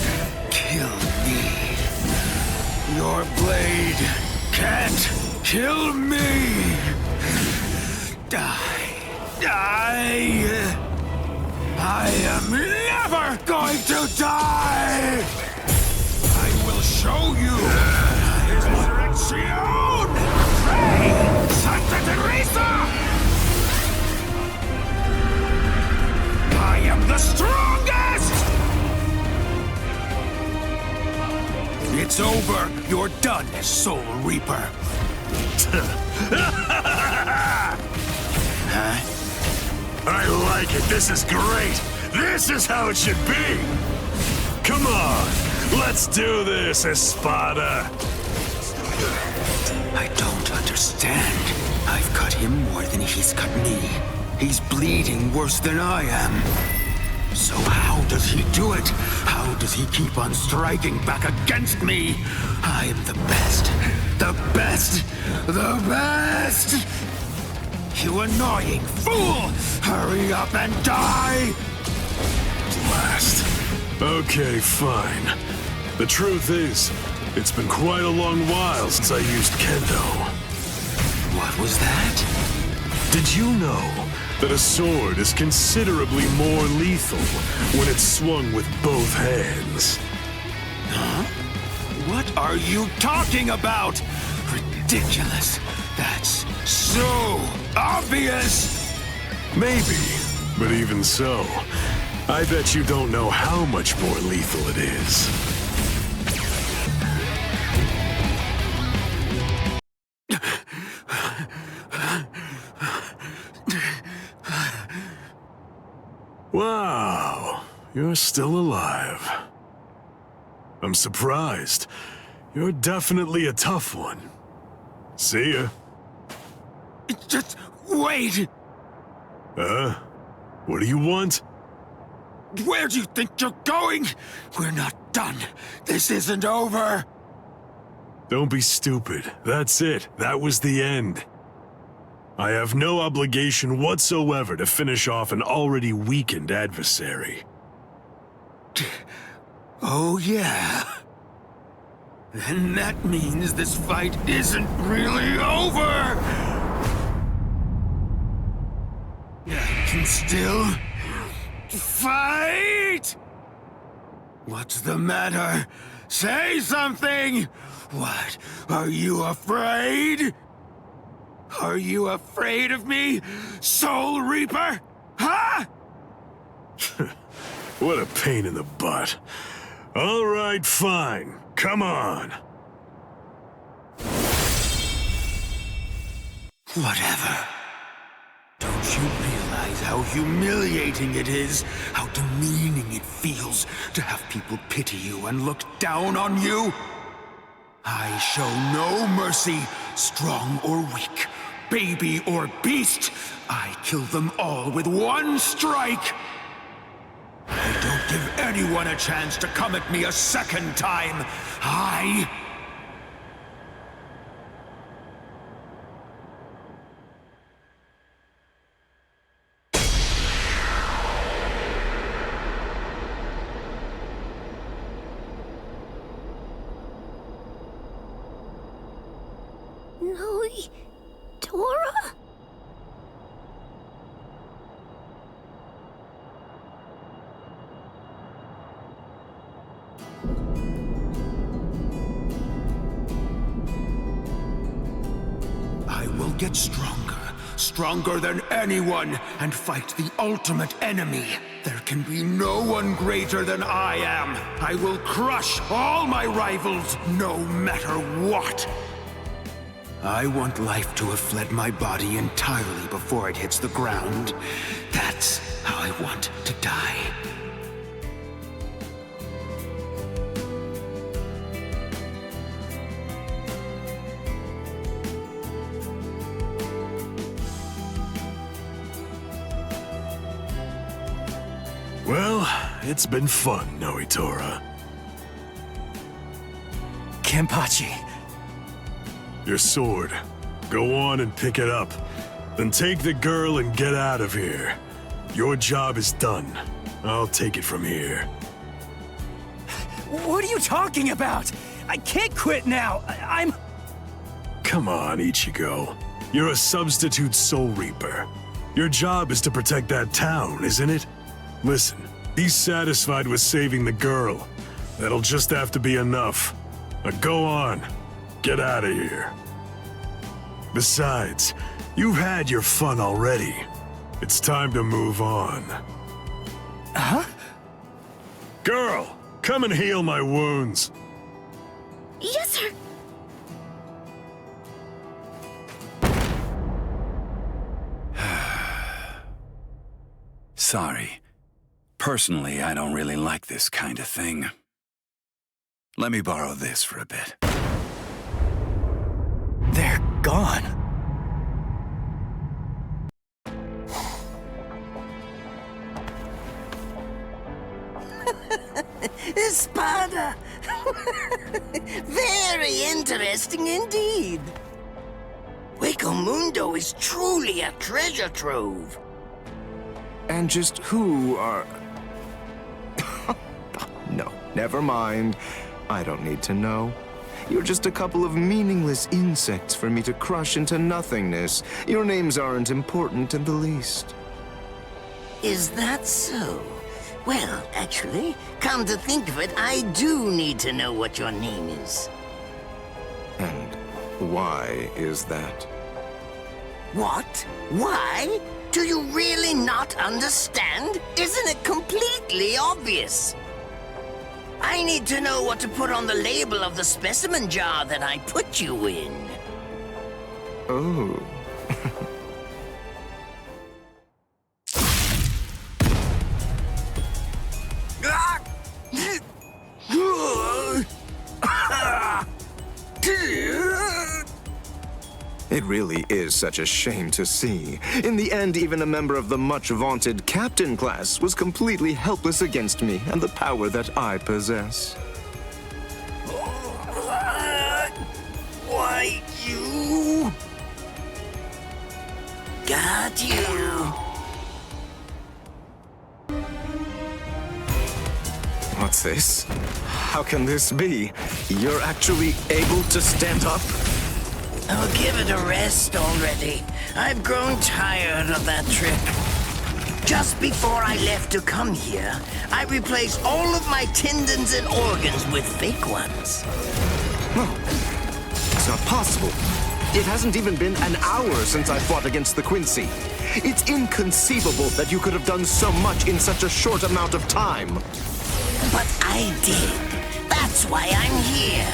kill me. Your blade can't kill me! Die! I am never going to die! I will show you his resurrection! Rey! Santa Teresa! I am the strongest! It's over. You're done, Soul Reaper. Huh? I like it. This is great. This is how it should be. Come on. Let's do this, Espada. I don't understand. I've cut him more than he's cut me. He's bleeding worse than I am. So how does he do it? How does he keep on striking back against me? I am the best. The best. The best! You annoying fool! Hurry up and die! Blast. Okay, fine. The truth is, it's been quite a long while since I used Kendo. What was that? Did you know that a sword is considerably more lethal when it's swung with both hands? Huh? What are you talking about? Ridiculous. That's so obvious. Maybe, but even so, I bet you don't know how much more lethal it is. Wow, you're still alive. I'm surprised. You're definitely a tough one. See ya. Just Wait! What do you want? Where do you think you're going? We're not done. This isn't over. Don't be stupid. That's it. That was the end. I have no obligation whatsoever to finish off an already weakened adversary. Oh, yeah. Then that means this fight isn't really over! I can still fight! What's the matter? Say something! What? Are you afraid? Are you afraid of me, Soul Reaper? Huh? What a pain in the butt. All right, fine. Come on. Whatever. Don't you realize how humiliating it is, how demeaning it feels to have people pity you and look down on you? I show no mercy, strong or weak, baby or beast. I kill them all with one strike. I don't give anyone a chance to come at me a second time. Dora? I will get stronger, stronger than anyone, and fight the ultimate enemy. There can be no one greater than I am. I will crush all my rivals, no matter what. I want life to have fled my body entirely before it hits the ground. That's how I want to die. Well, it's been fun, Noitora. Kenpachi. Your sword. Go on and pick it up. Then take the girl and get out of here. Your job is done. I'll take it from here. What are you talking about? I can't quit now. I'm... Come on, Ichigo. You're a substitute Soul Reaper. Your job is to protect that town, isn't it? Listen, be satisfied with saving the girl. That'll just have to be enough. Now go on. Get out of here. Besides, you've had your fun already. It's time to move on. Huh? Girl, come and heal my wounds. Yes, sir. Sorry. Personally, I don't really like this kind of thing. Let me borrow this for a bit. They're gone. Espada! Very interesting indeed. Hueco Mundo is truly a treasure trove. And just who are... No, never mind. I don't need to know. You're just a couple of meaningless insects for me to crush into nothingness. Your names aren't important in the least. Is that so? Well, actually, come to think of it, I do need to know what your name is. And why is that? What? Why? Do you really not understand? Isn't it completely obvious? I need to know what to put on the label of the specimen jar that I put you in. Oh. It really is such a shame to see. In the end, even a member of the much-vaunted captain class was completely helpless against me and the power that I possess. Why, you... Got you. What's this? How can this be? You're actually able to stand up? Oh, give it a rest already. I've grown tired of that trick. Just before I left to come here, I replaced all of my tendons and organs with fake ones. No, it's not possible. It hasn't even been an hour since I fought against the Quincy. It's inconceivable that you could have done so much in such a short amount of time. But I did. That's why I'm here.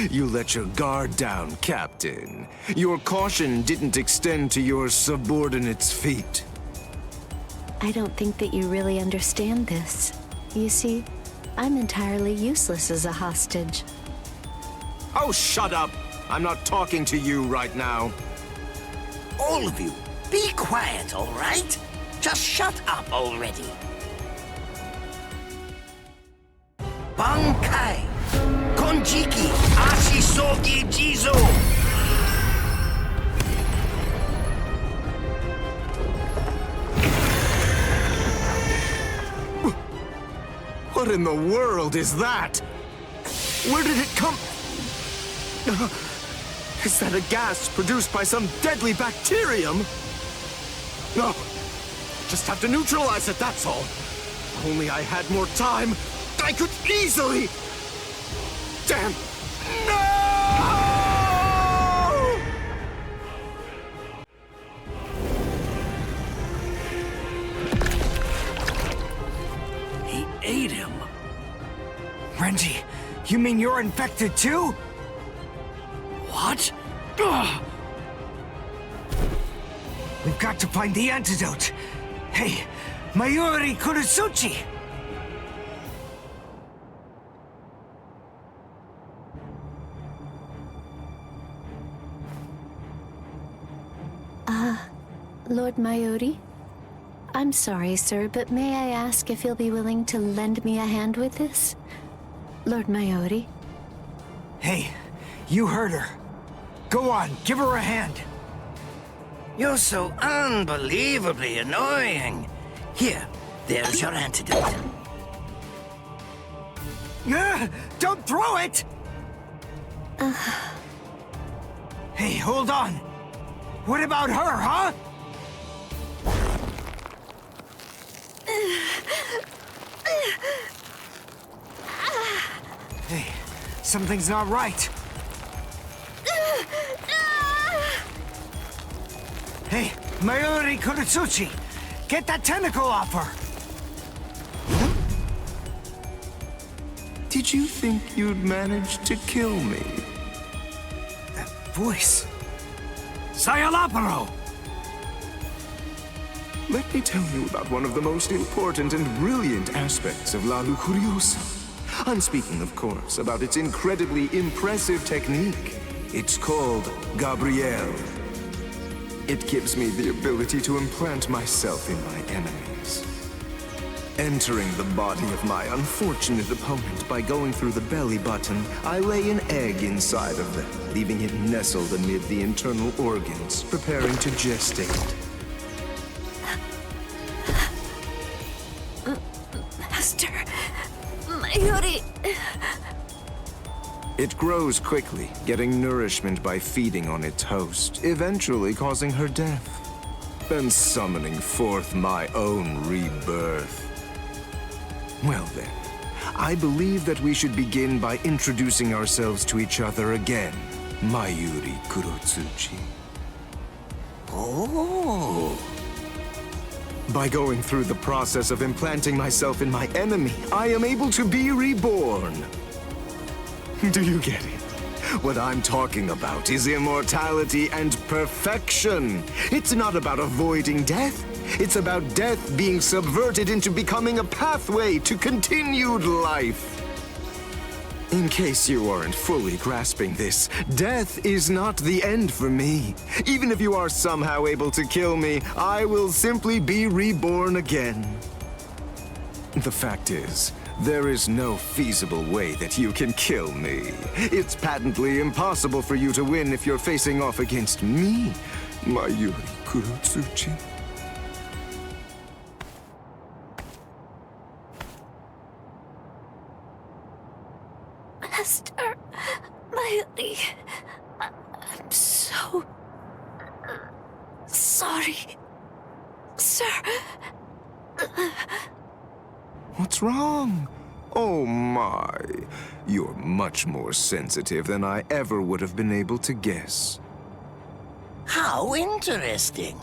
You let your guard down, Captain. Your caution didn't extend to your subordinates' feet. I don't think that you really understand this. You see, I'm entirely useless as a hostage. Oh, shut up! I'm not talking to you right now. All of you, be quiet, all right? Just shut up already. Bankai! Konjiki! Ashisogi Jizo! What in the world is that? Where did it come? Is that a gas produced by some deadly bacterium? No. Just have to neutralize it, that's all. If only I had more time, I could easily... Damn! No! He ate him. Renji, you mean you're infected too? What? Ugh. We've got to find the antidote. Hey, Mayuri Kurosuchi! Lord Mayuri? I'm sorry, sir, but may I ask if you'll be willing to lend me a hand with this? Lord Mayuri? Hey, you heard her. Go on, give her a hand. You're so unbelievably annoying. Here, there's your antidote. Don't throw it! Hey, hold on. What about her, huh? Hey, something's not right. Hey, Mayuri Kurosuchi, get that tentacle off her! Did you think you'd manage to kill me? That voice... Sayalaparo! Let me tell you about one of the most important and brilliant aspects of La Lucuriosa. I'm speaking, of course, about its incredibly impressive technique. It's called Gabrielle. It gives me the ability to implant myself in my enemies. Entering the body of my unfortunate opponent by going through the belly button, I lay an egg inside of them, leaving it nestled amid the internal organs, preparing to gestate. Master... Mayuri... It grows quickly, getting nourishment by feeding on its host, eventually causing her death, and summoning forth my own rebirth. Well then, I believe that we should begin by introducing ourselves to each other again, Mayuri Kurosuchi. Oh. By going through the process of implanting myself in my enemy, I am able to be reborn. Do you get it? What I'm talking about is immortality and perfection. It's not about avoiding death. It's about death being subverted into becoming a pathway to continued life. In case you aren't fully grasping this, death is not the end for me. Even if you are somehow able to kill me, I will simply be reborn again. The fact is, there is no feasible way that you can kill me. It's patently impossible for you to win if you're facing off against me, Mayuri Kurotsuchi. Master Mayuri, I'm so sorry, sir. What's wrong? Oh my. You're much more sensitive than I ever would have been able to guess. How interesting.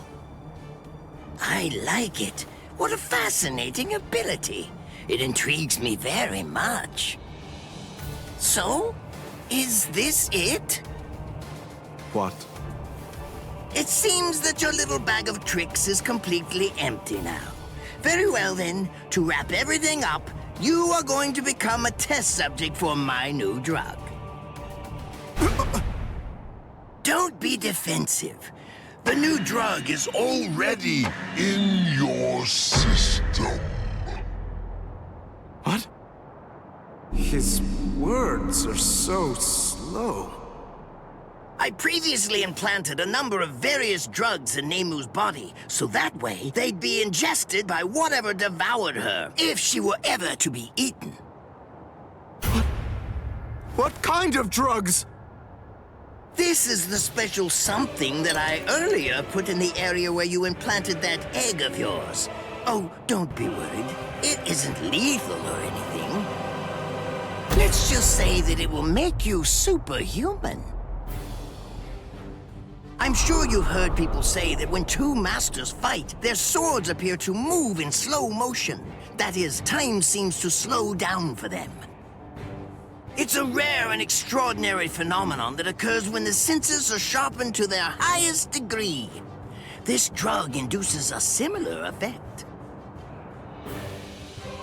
I like it. What a fascinating ability. It intrigues me very much. So, is this it? What? It seems that your little bag of tricks is completely empty now. Very well then, to wrap everything up, you are going to become a test subject for my new drug. Don't be defensive. The new drug is already in your system. What? His words are so slow. I previously implanted a number of various drugs in Nemu's body, so that way they'd be ingested by whatever devoured her, if she were ever to be eaten. What kind of drugs? This is the special something that I earlier put in the area where you implanted that egg of yours. Oh, don't be worried. It isn't lethal or anything. Let's just say that it will make you superhuman. I'm sure you've heard people say that when two masters fight, their swords appear to move in slow motion. That is, time seems to slow down for them. It's a rare and extraordinary phenomenon that occurs when the senses are sharpened to their highest degree. This drug induces a similar effect.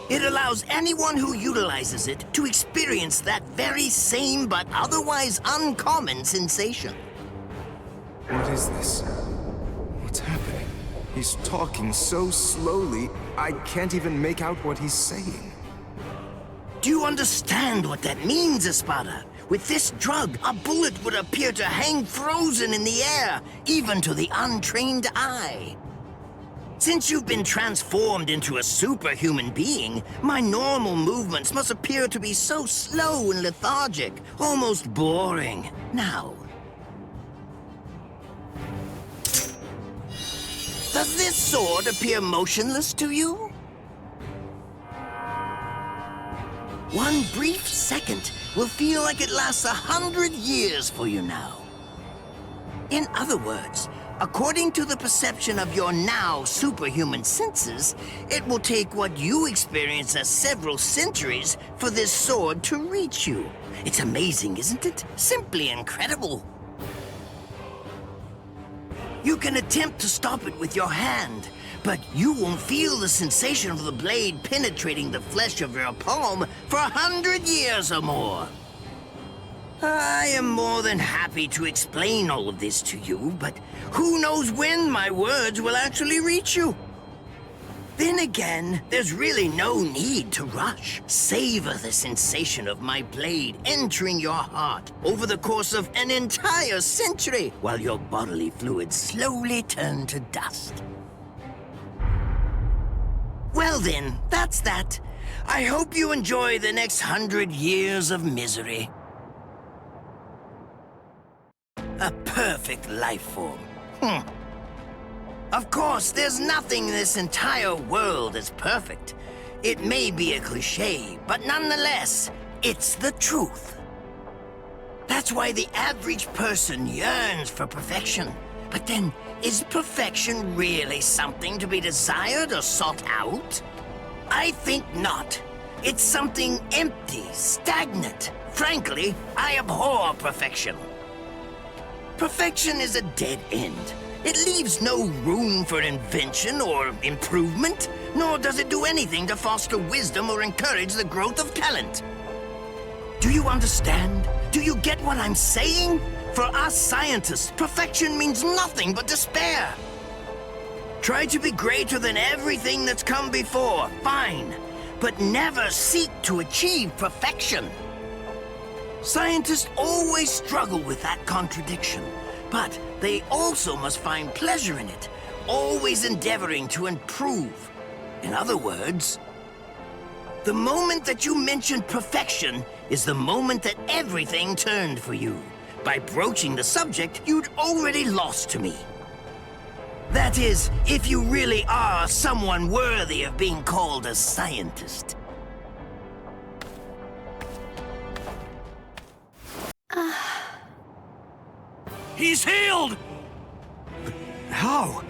It allows anyone who utilizes it to experience that very same but otherwise uncommon sensation. What is this? What's happening? He's talking so slowly, I can't even make out what he's saying. Do you understand what that means, Espada? With this drug, a bullet would appear to hang frozen in the air, even to the untrained eye. Since you've been transformed into a superhuman being, my normal movements must appear to be so slow and lethargic, almost boring. Now, does this sword appear motionless to you? One brief second will feel like it lasts 100 years for you now. In other words, according to the perception of your now superhuman senses, it will take what you experience as several centuries for this sword to reach you. It's amazing, isn't it? Simply incredible. You can attempt to stop it with your hand, but you won't feel the sensation of the blade penetrating the flesh of your palm for 100 years or more. I am more than happy to explain all of this to you, but who knows when my words will actually reach you? Then again, there's really no need to rush. Savor the sensation of my blade entering your heart over the course of an entire century, while your bodily fluids slowly turn to dust. Well then, that's that. I hope you enjoy the next 100 years of misery. A perfect life form. Of course, there's nothing in this entire world that's perfect. It may be a cliché, but nonetheless, it's the truth. That's why the average person yearns for perfection. But then, is perfection really something to be desired or sought out? I think not. It's something empty, stagnant. Frankly, I abhor perfection. Perfection is a dead end. It leaves no room for invention or improvement, nor does it do anything to foster wisdom or encourage the growth of talent. Do you understand? Do you get what I'm saying? For us scientists, perfection means nothing but despair. Try to be greater than everything that's come before, fine. But never seek to achieve perfection. Scientists always struggle with that contradiction, but they also must find pleasure in it, always endeavoring to improve. In other words, the moment that you mentioned perfection is the moment that everything turned for you. By broaching the subject, you'd already lost to me. That is, if you really are someone worthy of being called a scientist. He's healed! How?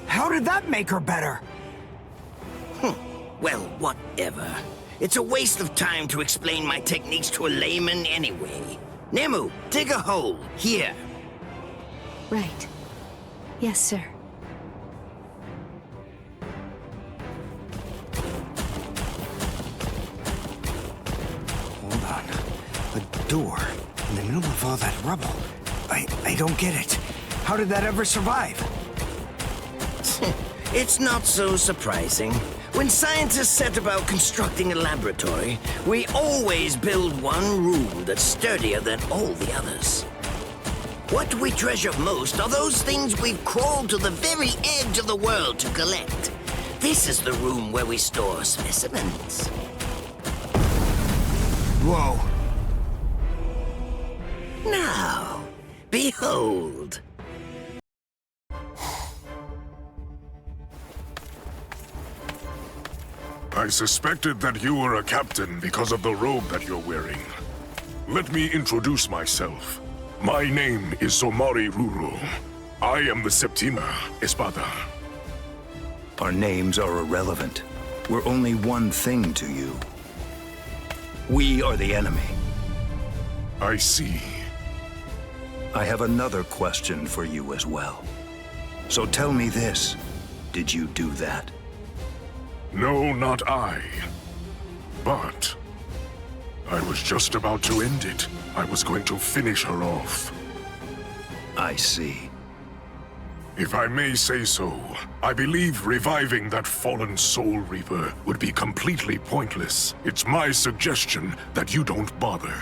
How did that make her better? Well, whatever. It's a waste of time to explain my techniques to a layman anyway. Nemu, dig a hole. Here. Right. Yes, sir. Hold on. A door in the middle of all that rubble. I don't get it. How did that ever survive? It's not so surprising. When scientists set about constructing a laboratory, we always build one room that's sturdier than all the others. What we treasure most are those things we've crawled to the very edge of the world to collect. This is the room where we store specimens. Whoa. Now, behold. I suspected that you were a captain because of the robe that you're wearing. Let me introduce myself. My name is Somari Ruro. I am the Septima Espada. Our names are irrelevant. We're only one thing to you. We are the enemy. I see. I have another question for you as well. So tell me this. Did you do that? No, not I. But I was just about to end it. I was going to finish her off. I see. If I may say so, I believe reviving that fallen Soul Reaper would be completely pointless. It's my suggestion that you don't bother.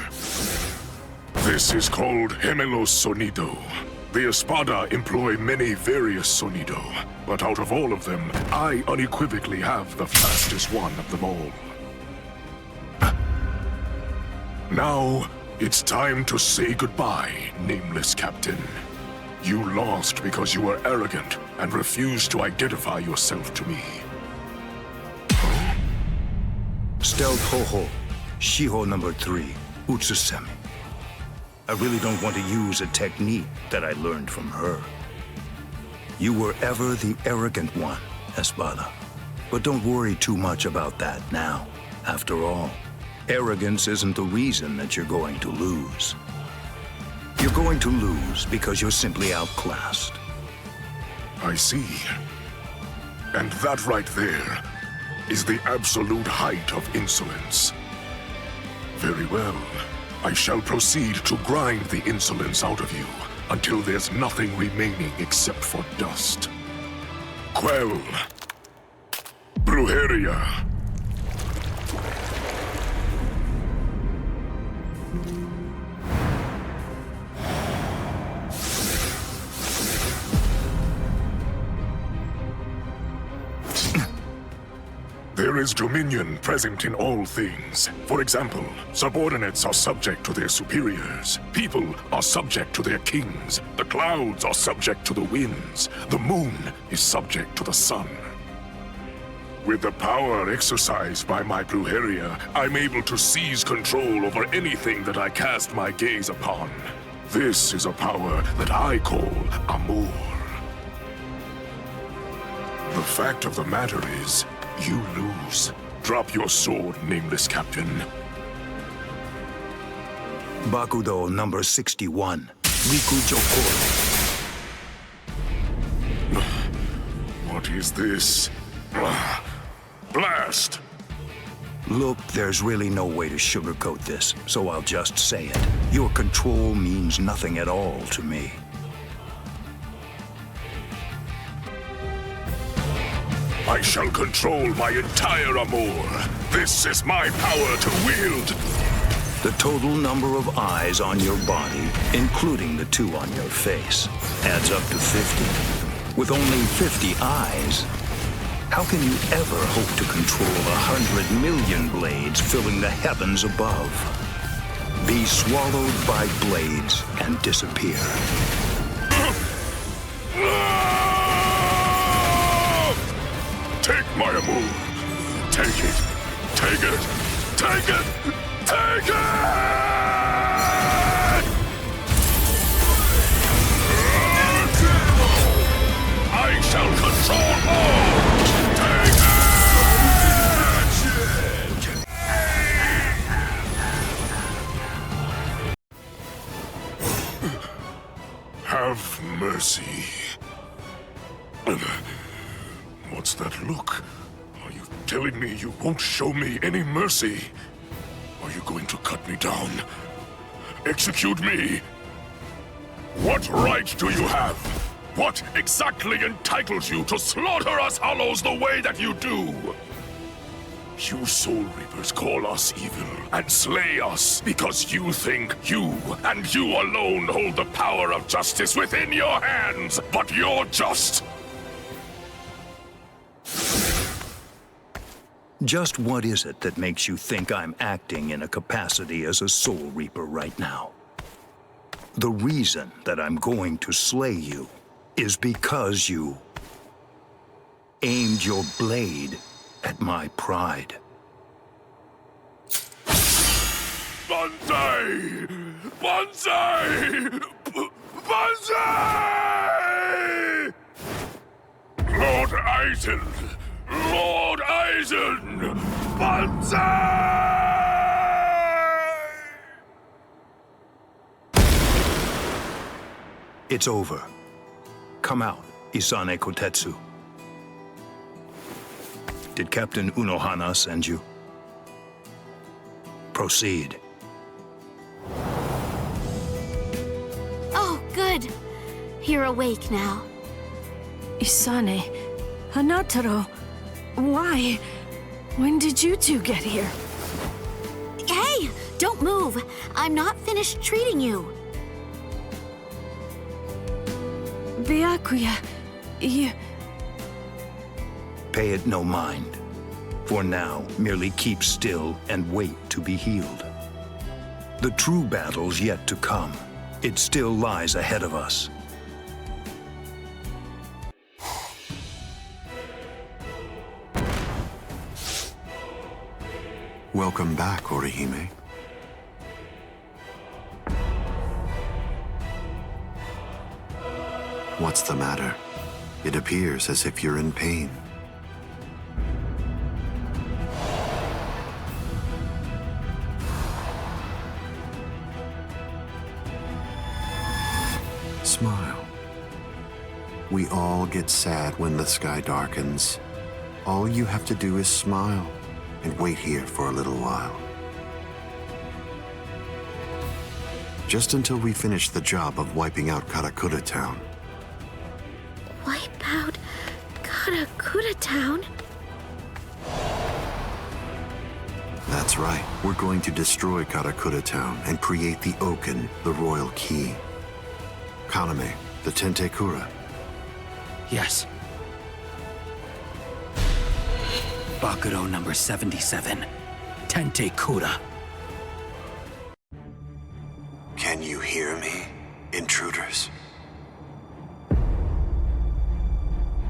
This is called Gemelo Sonido. The Espada employ many various Sonido, but out of all of them, I unequivocally have the fastest one of them all. Now, it's time to say goodbye, nameless captain. You lost because you were arrogant and refused to identify yourself to me. Stealth Hoho, Shiho number 3, Utsusemi. I really don't want to use a technique that I learned from her. You were ever the arrogant one, Espada. But don't worry too much about that now. After all, arrogance isn't the reason that you're going to lose. You're going to lose because you're simply outclassed. I see. And that right there is the absolute height of insolence. Very well. I shall proceed to grind the insolence out of you until there's nothing remaining except for dust. Quell. Brujeria. There is dominion present in all things. For example, subordinates are subject to their superiors. People are subject to their kings. The clouds are subject to the winds. The moon is subject to the sun. With the power exercised by my Brujeria, I'm able to seize control over anything that I cast my gaze upon. This is a power that I call Amor. The fact of the matter is, you lose. Drop your sword, nameless captain. Bakudo number 61, Riku Jokoro. What is this? Blast! Look, there's really no way to sugarcoat this, so I'll just say it. Your control means nothing at all to me. I shall control my entire amour. This is my power to wield. The total number of eyes on your body, including the 2 on your face, adds up to 50. With only 50 eyes, how can you ever hope to control 100 million blades filling the heavens above? Be swallowed by blades and disappear. Take my amour. Take it. Take it. Take it. Take it! I shall control all! Take it! Have mercy. What's that look? Are you telling me you won't show me any mercy? Are you going to cut me down? Execute me? What right do you have? What exactly entitles you to slaughter us Hollows the way that you do? You Soul Reapers call us evil and slay us because you think you and you alone hold the power of justice within your hands, but you're just... Just what is it that makes you think I'm acting in a capacity as a Soul Reaper right now? The reason that I'm going to slay you is because you aimed your blade at my pride. Banzai! Banzai! Banzai! Lord Eisen! Lord Eisen! Banzai! It's over. Come out, Isane Kotetsu. Did Captain Unohana send you? Proceed. Oh, good. You're awake now. Isane, Hanataro, why? When did you two get here? Hey, don't move. I'm not finished treating you. Byakuya, you... Pay it no mind. For now, merely keep still and wait to be healed. The true battle's yet to come. It still lies ahead of us. Welcome back, Orihime. What's the matter? It appears as if you're in pain. Smile. We all get sad when the sky darkens. All you have to do is smile and wait here for a little while. Just until we finish the job of wiping out Karakura Town. Wipe out Karakura Town? That's right. We're going to destroy Karakura Town and create the Oken, the Royal Key. Kaname, the Tentekura. Yes. Bakuro number 77. Tentekura. Can you hear me, intruders?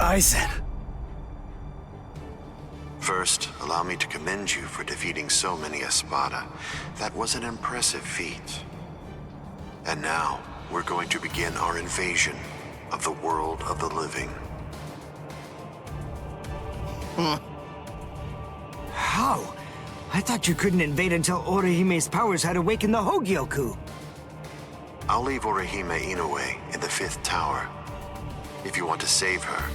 Eisen. First, allow me to commend you for defeating so many Espada. That was an impressive feat. And now, we're going to begin our invasion of the world of the living. How? I thought you couldn't invade until Orihime's powers had awakened the Hogyoku. I'll leave Orihime Inoue in the 5th tower. If you want to save her,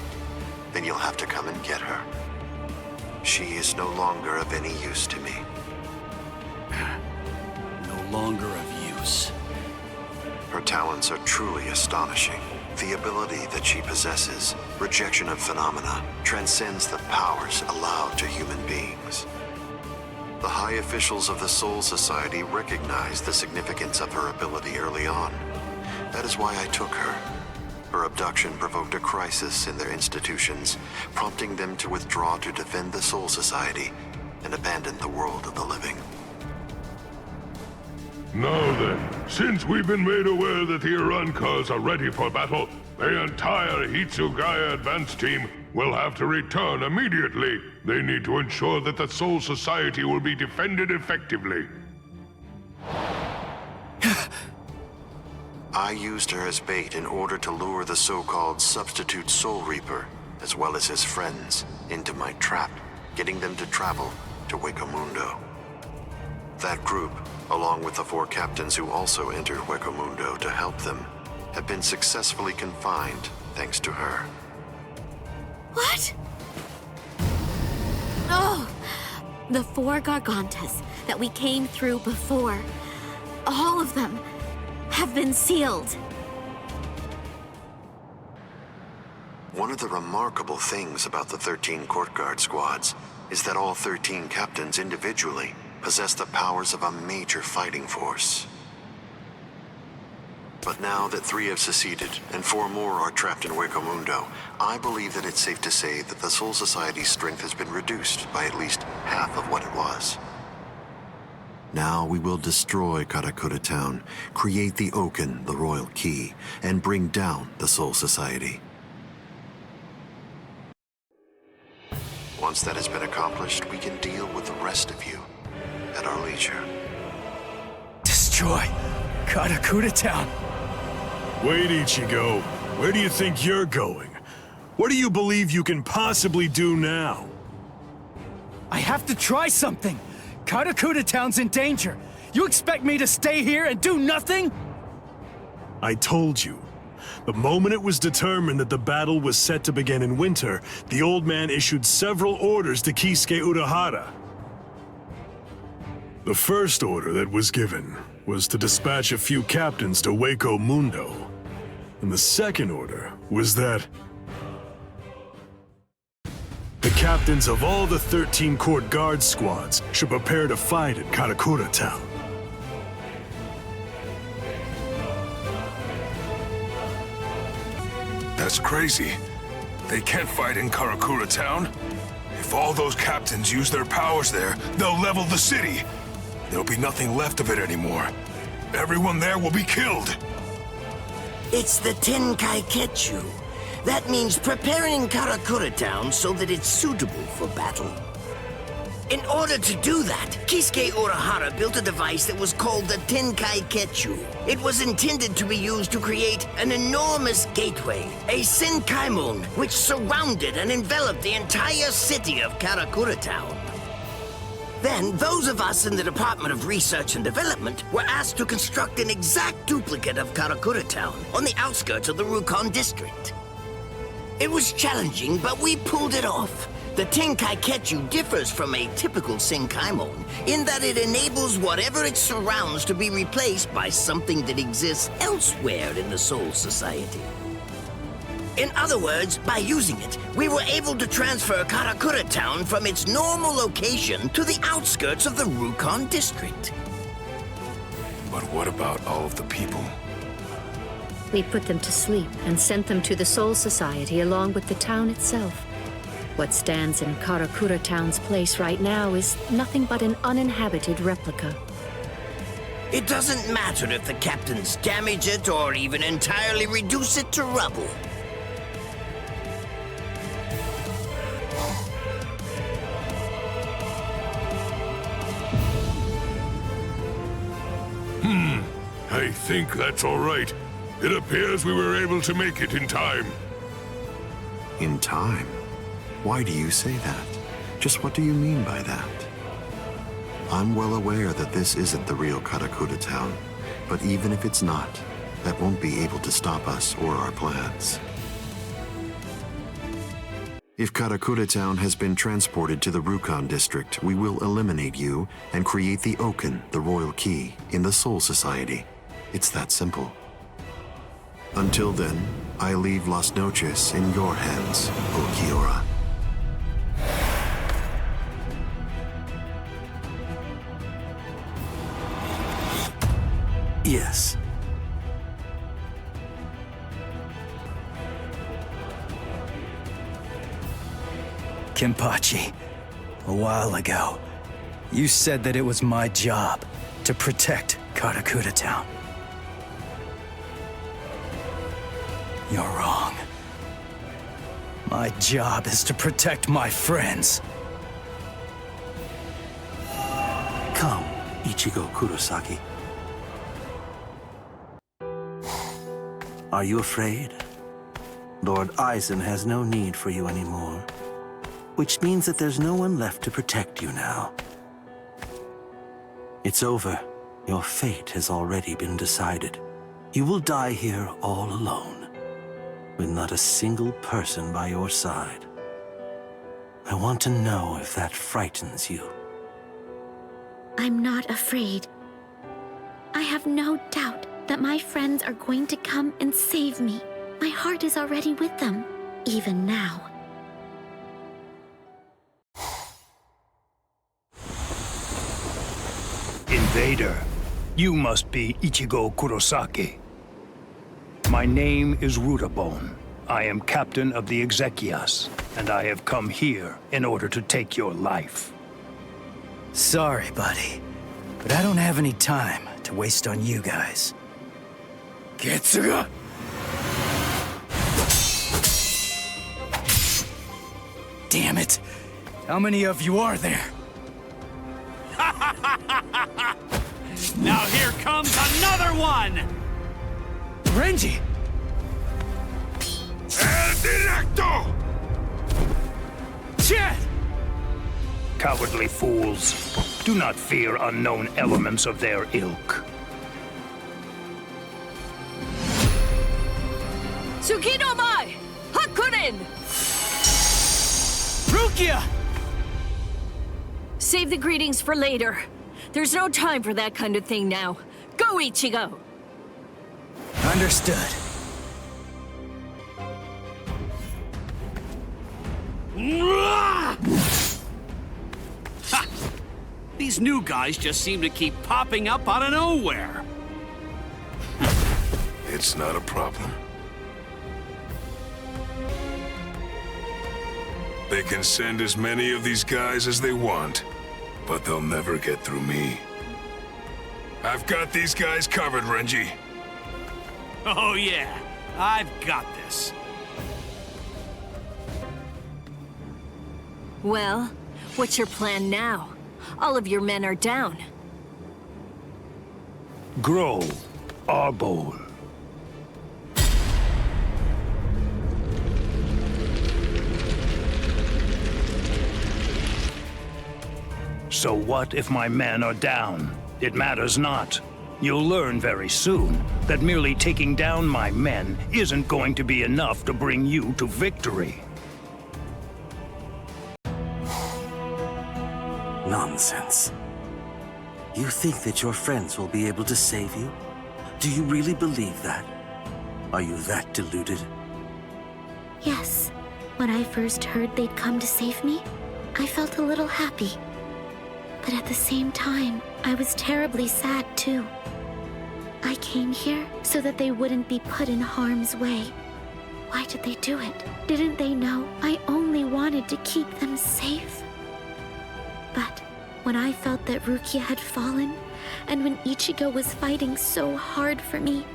then you'll have to come and get her. She is no longer of any use to me. No longer of use. Her talents are truly astonishing. The ability that she possesses, rejection of phenomena, transcends the powers allowed to human beings. The high officials of the Soul Society recognized the significance of her ability early on. That is why I took her. Her abduction provoked a crisis in their institutions, prompting them to withdraw to defend the Soul Society and abandon the world of the living. Now then, since we've been made aware that the Arancars are ready for battle, the entire Hitsugaya advance team will have to return immediately. They need to ensure that the Soul Society will be defended effectively. I used her as bait in order to lure the so-called Substitute Soul Reaper, as well as his friends, into my trap, getting them to travel to Hueco Mundo. That group, along with the 4 captains who also entered Hueco Mundo to help them, have been successfully confined thanks to her. What? Oh! The 4 Gargantas that we came through before, all of them have been sealed. One of the remarkable things about the 13 Court Guard squads is that all 13 captains individually possess the powers of a major fighting force. But now that 3 have seceded and 4 more are trapped in Hueco Mundo, I believe that it's safe to say that the Soul Society's strength has been reduced by at least half of what it was. Now we will destroy Karakura Town, create the Oaken, the Royal Key, and bring down the Soul Society. Once that has been accomplished, we can deal with the rest of you at our leisure. Destroy Karakura Town. Wait, Ichigo. Where do you think you're going? What do you believe you can possibly do now? I have to try something. Karakura Town's in danger. You expect me to stay here and do nothing? I told you. The moment it was determined that the battle was set to begin in winter, the old man issued several orders to Kisuke Urahara. The first order that was given was to dispatch a few captains to Hueco Mundo. And the second order was that the captains of all the 13 Court Guard squads should prepare to fight at Karakura Town. That's crazy. They can't fight in Karakura Town. If all those captains use their powers there, they'll level the city. There'll be nothing left of it anymore. Everyone there will be killed. It's the tenkaichi. That means preparing Karakura Town so that it's suitable for battle. In order to do that, Kisuke Urahara built a device that was called the tenkaichi. It was intended to be used to create an enormous gateway, a senkaimon, which surrounded and enveloped the entire city of Karakura Town. Then, those of us in the Department of Research and Development were asked to construct an exact duplicate of Karakura Town on the outskirts of the Rukon district. It was challenging, but we pulled it off. The tenkaichi differs from a typical senkaimon in that it enables whatever it surrounds to be replaced by something that exists elsewhere in the Soul Society. In other words, by using it, we were able to transfer Karakura Town from its normal location to the outskirts of the Rukon district. But what about all of the people? We put them to sleep and sent them to the Soul Society along with the town itself. What stands in Karakura Town's place right now is nothing but an uninhabited replica. It doesn't matter if the captains damage it or even entirely reduce it to rubble. I think that's all right. It appears we were able to make it in time. In time? Why do you say that? Just what do you mean by that? I'm well aware that this isn't the real Karakura Town, but even if it's not, that won't be able to stop us or our plans. If Karakura Town has been transported to the Rukon district, we will eliminate you and create the Oken, the royal key, in the Soul Society. It's that simple. Until then, I leave Las Noches in your hands, O Kiora. Yes. Kenpachi, a while ago, you said that it was my job to protect Karakura Town. You're wrong. My job is to protect my friends. Come, Ichigo Kurosaki. Are you afraid? Lord Aizen has no need for you anymore, which means that there's no one left to protect you now. It's over. Your fate has already been decided. You will die here all alone, with not a single person by your side. I want to know if that frightens you. I'm not afraid. I have no doubt that my friends are going to come and save me. My heart is already with them, even now. Invader, you must be Ichigo Kurosaki. My name is Rutabone. I am captain of the Exequias, and I have come here in order to take your life. Sorry, buddy, but I don't have any time to waste on you guys. Getsuga! Damn it! How many of you are there? Now here comes another one! Renji! El Directo! Chad! Cowardly fools. Do not fear unknown elements of their ilk. Tsukinomai! Hakunin! Rukia! Save the greetings for later. There's no time for that kind of thing now. Go, Ichigo! Understood. Ha! These new guys just seem to keep popping up out of nowhere. It's not a problem. They can send as many of these guys as they want, but they'll never get through me. I've got these guys covered, Renji. Oh yeah, I've got this. Well, what's your plan now? All of your men are down. Grow, Arbol. So what if my men are down? It matters not. You'll learn very soon that merely taking down my men isn't going to be enough to bring you to victory. Nonsense. You think that your friends will be able to save you? Do you really believe that? Are you that deluded? Yes. When I first heard they'd come to save me, I felt a little happy. But at the same time, I was terribly sad too. I came here so that they wouldn't be put in harm's way. Why did they do it? Didn't they know I only wanted to keep them safe? But when I felt that Rukia had fallen, and when Ichigo was fighting so hard for me,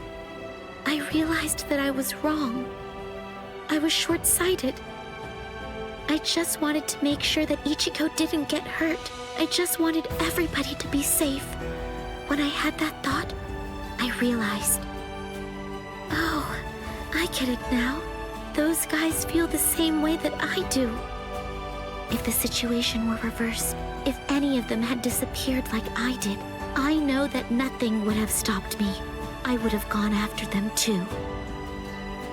I realized that I was wrong. I was short-sighted. I just wanted to make sure that Ichigo didn't get hurt. I just wanted everybody to be safe. When I had that thought, I realized. Oh, I get it now. Those guys feel the same way that I do. If the situation were reversed, if any of them had disappeared like I did, I know that nothing would have stopped me. I would have gone after them too.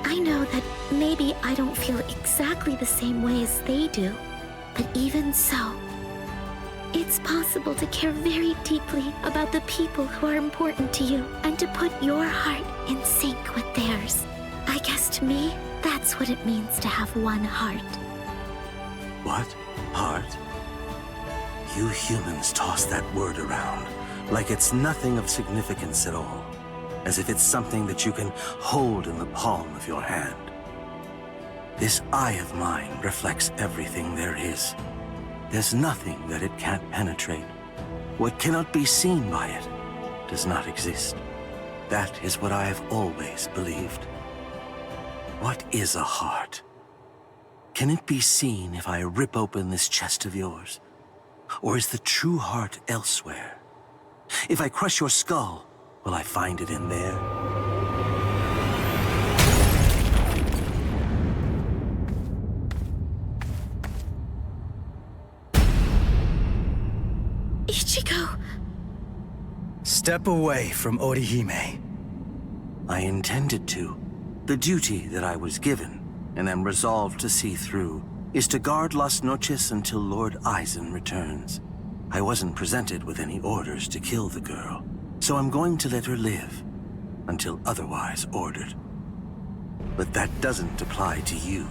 I know that maybe I don't feel exactly the same way as they do, but even so, it's possible to care very deeply about the people who are important to you and to put your heart in sync with theirs. I guess to me, that's what it means to have one heart. What? Heart? You humans toss that word around like it's nothing of significance at all, as if it's something that you can hold in the palm of your hand. This eye of mine reflects everything there is. There's nothing that it can't penetrate. What cannot be seen by it does not exist. That is what I have always believed. What is a heart? Can it be seen if I rip open this chest of yours? Or is the true heart elsewhere? If I crush your skull, will I find it in there? Ichigo! Step away from Orihime. I intended to. The duty that I was given, and am resolved to see through, is to guard Las Noches until Lord Aizen returns. I wasn't presented with any orders to kill the girl, so I'm going to let her live, until otherwise ordered. But that doesn't apply to you.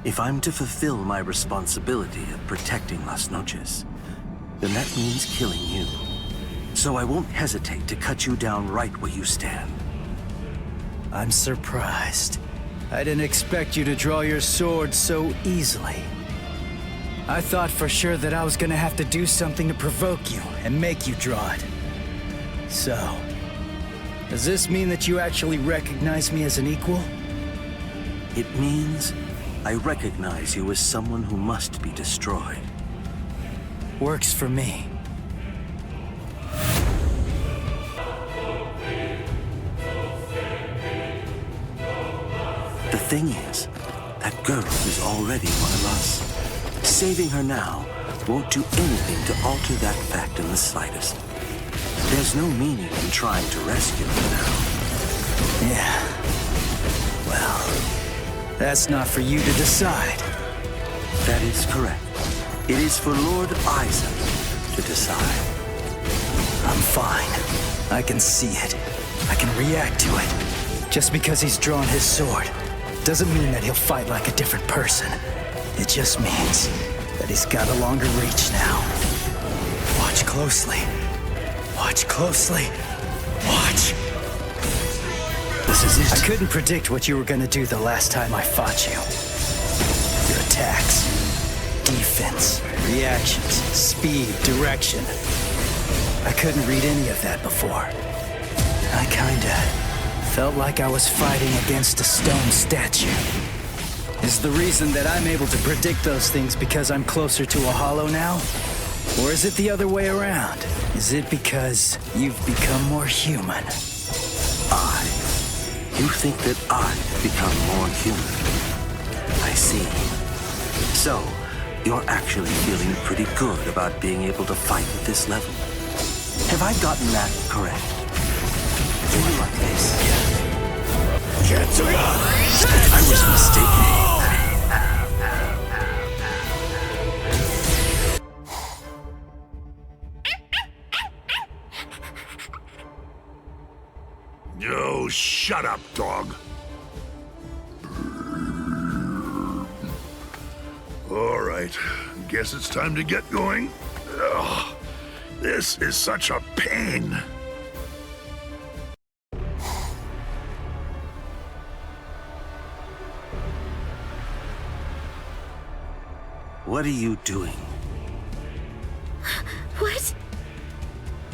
If I'm to fulfill my responsibility of protecting Las Noches, then that means killing you. So I won't hesitate to cut you down right where you stand. I'm surprised. I didn't expect you to draw your sword so easily. I thought for sure that I was gonna have to do something to provoke you and make you draw it. So, does this mean that you actually recognize me as an equal? It means I recognize you as someone who must be destroyed. Works for me. The thing is, that girl is already one of us. Saving her now won't do anything to alter that fact in the slightest. There's no meaning in trying to rescue her now. Yeah. Well, that's not for you to decide. That is correct. It is for Lord Aizen to decide. I'm fine. I can see it. I can react to it. Just because he's drawn his sword doesn't mean that he'll fight like a different person. It just means that he's got a longer reach now. Watch closely. Watch closely. Watch. This is it. I couldn't predict what you were gonna do the last time I fought you. Your attacks, defense, reactions, speed, direction. I couldn't read any of that before. I kinda felt like I was fighting against a stone statue. Is the reason that I'm able to predict those things because I'm closer to a hollow now? Or is it the other way around? Is it because you've become more human? You think that I've become more human? I see. So, you're actually feeling pretty good about being able to fight at this level. Have I gotten that correct? Do you like this? I was mistaken. Oh, shut up, dog. All right, guess it's time to get going. Ugh, this is such a pain. What are you doing? What?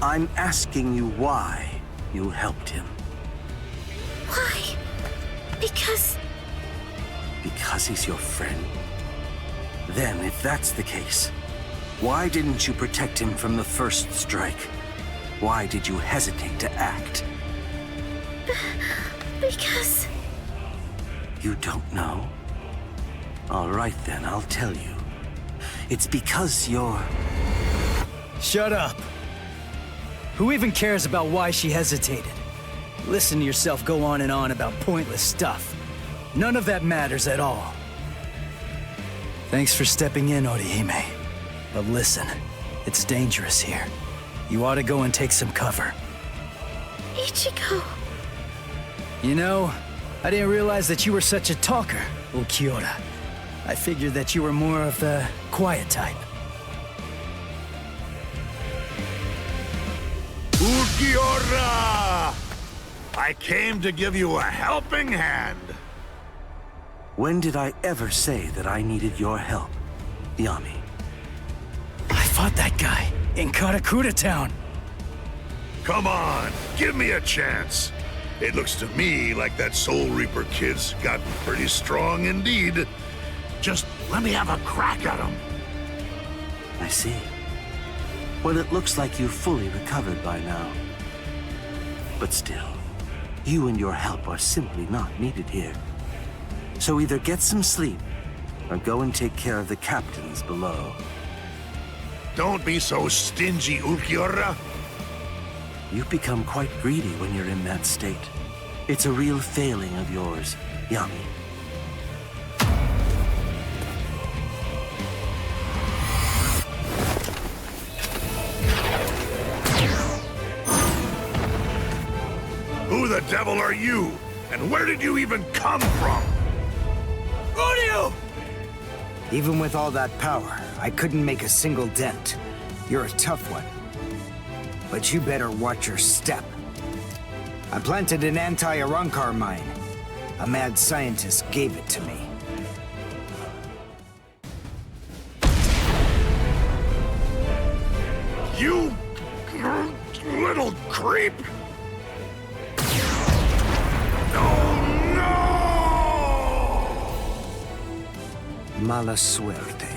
I'm asking you why you helped him. Why? Because he's your friend? Then, if that's the case, why didn't you protect him from the first strike? Why did you hesitate to act? Because... You don't know? All right then, I'll tell you. It's because you're... Shut up! Who even cares about why she hesitated? Listen to yourself go on and on about pointless stuff. None of that matters at all. Thanks for stepping in, Orihime. But listen, it's dangerous here. You ought to go and take some cover. Ichigo! You know, I didn't realize that you were such a talker, Ulquiorra. I figured that you were more of the quiet type. Ulquiorra! I came to give you a helping hand. When did I ever say that I needed your help, Yami? I fought that guy in Karakura Town. Come on, give me a chance. It looks to me like that Soul Reaper kid's gotten pretty strong indeed. Just let me have a crack at him. I see. Well, it looks like you've fully recovered by now. But still, you and your help are simply not needed here. So either get some sleep, or go and take care of the captains below. Don't be so stingy, Ulquiorra. You've become quite greedy when you're in that state. It's a real failing of yours, Yami. Who the devil are you? And where did you even come from? Rodeo! Even with all that power, I couldn't make a single dent. You're a tough one. But you better watch your step. I planted an anti-Arankar mine. A mad scientist gave it to me. You little creep! Mala suerte.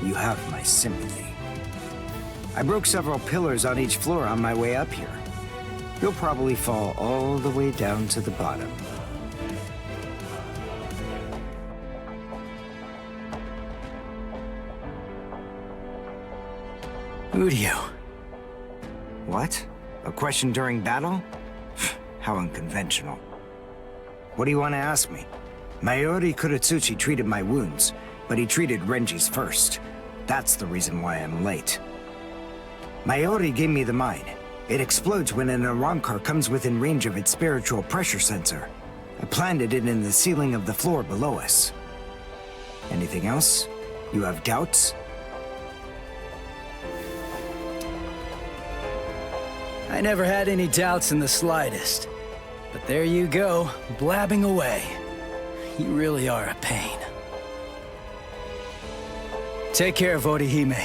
You have my sympathy. I broke several pillars on each floor on my way up here. You'll probably fall all the way down to the bottom. Udio. What? A question during battle? How unconventional. What do you want to ask me? Mayuri Kuratsuchi treated my wounds, but he treated Renji's first. That's the reason why I'm late. Mayuri gave me the mine. It explodes when an Arankar comes within range of its spiritual pressure sensor. I planted it in the ceiling of the floor below us. Anything else? You have doubts? I never had any doubts in the slightest. But there you go, blabbing away. You really are a pain. Take care of Orihime.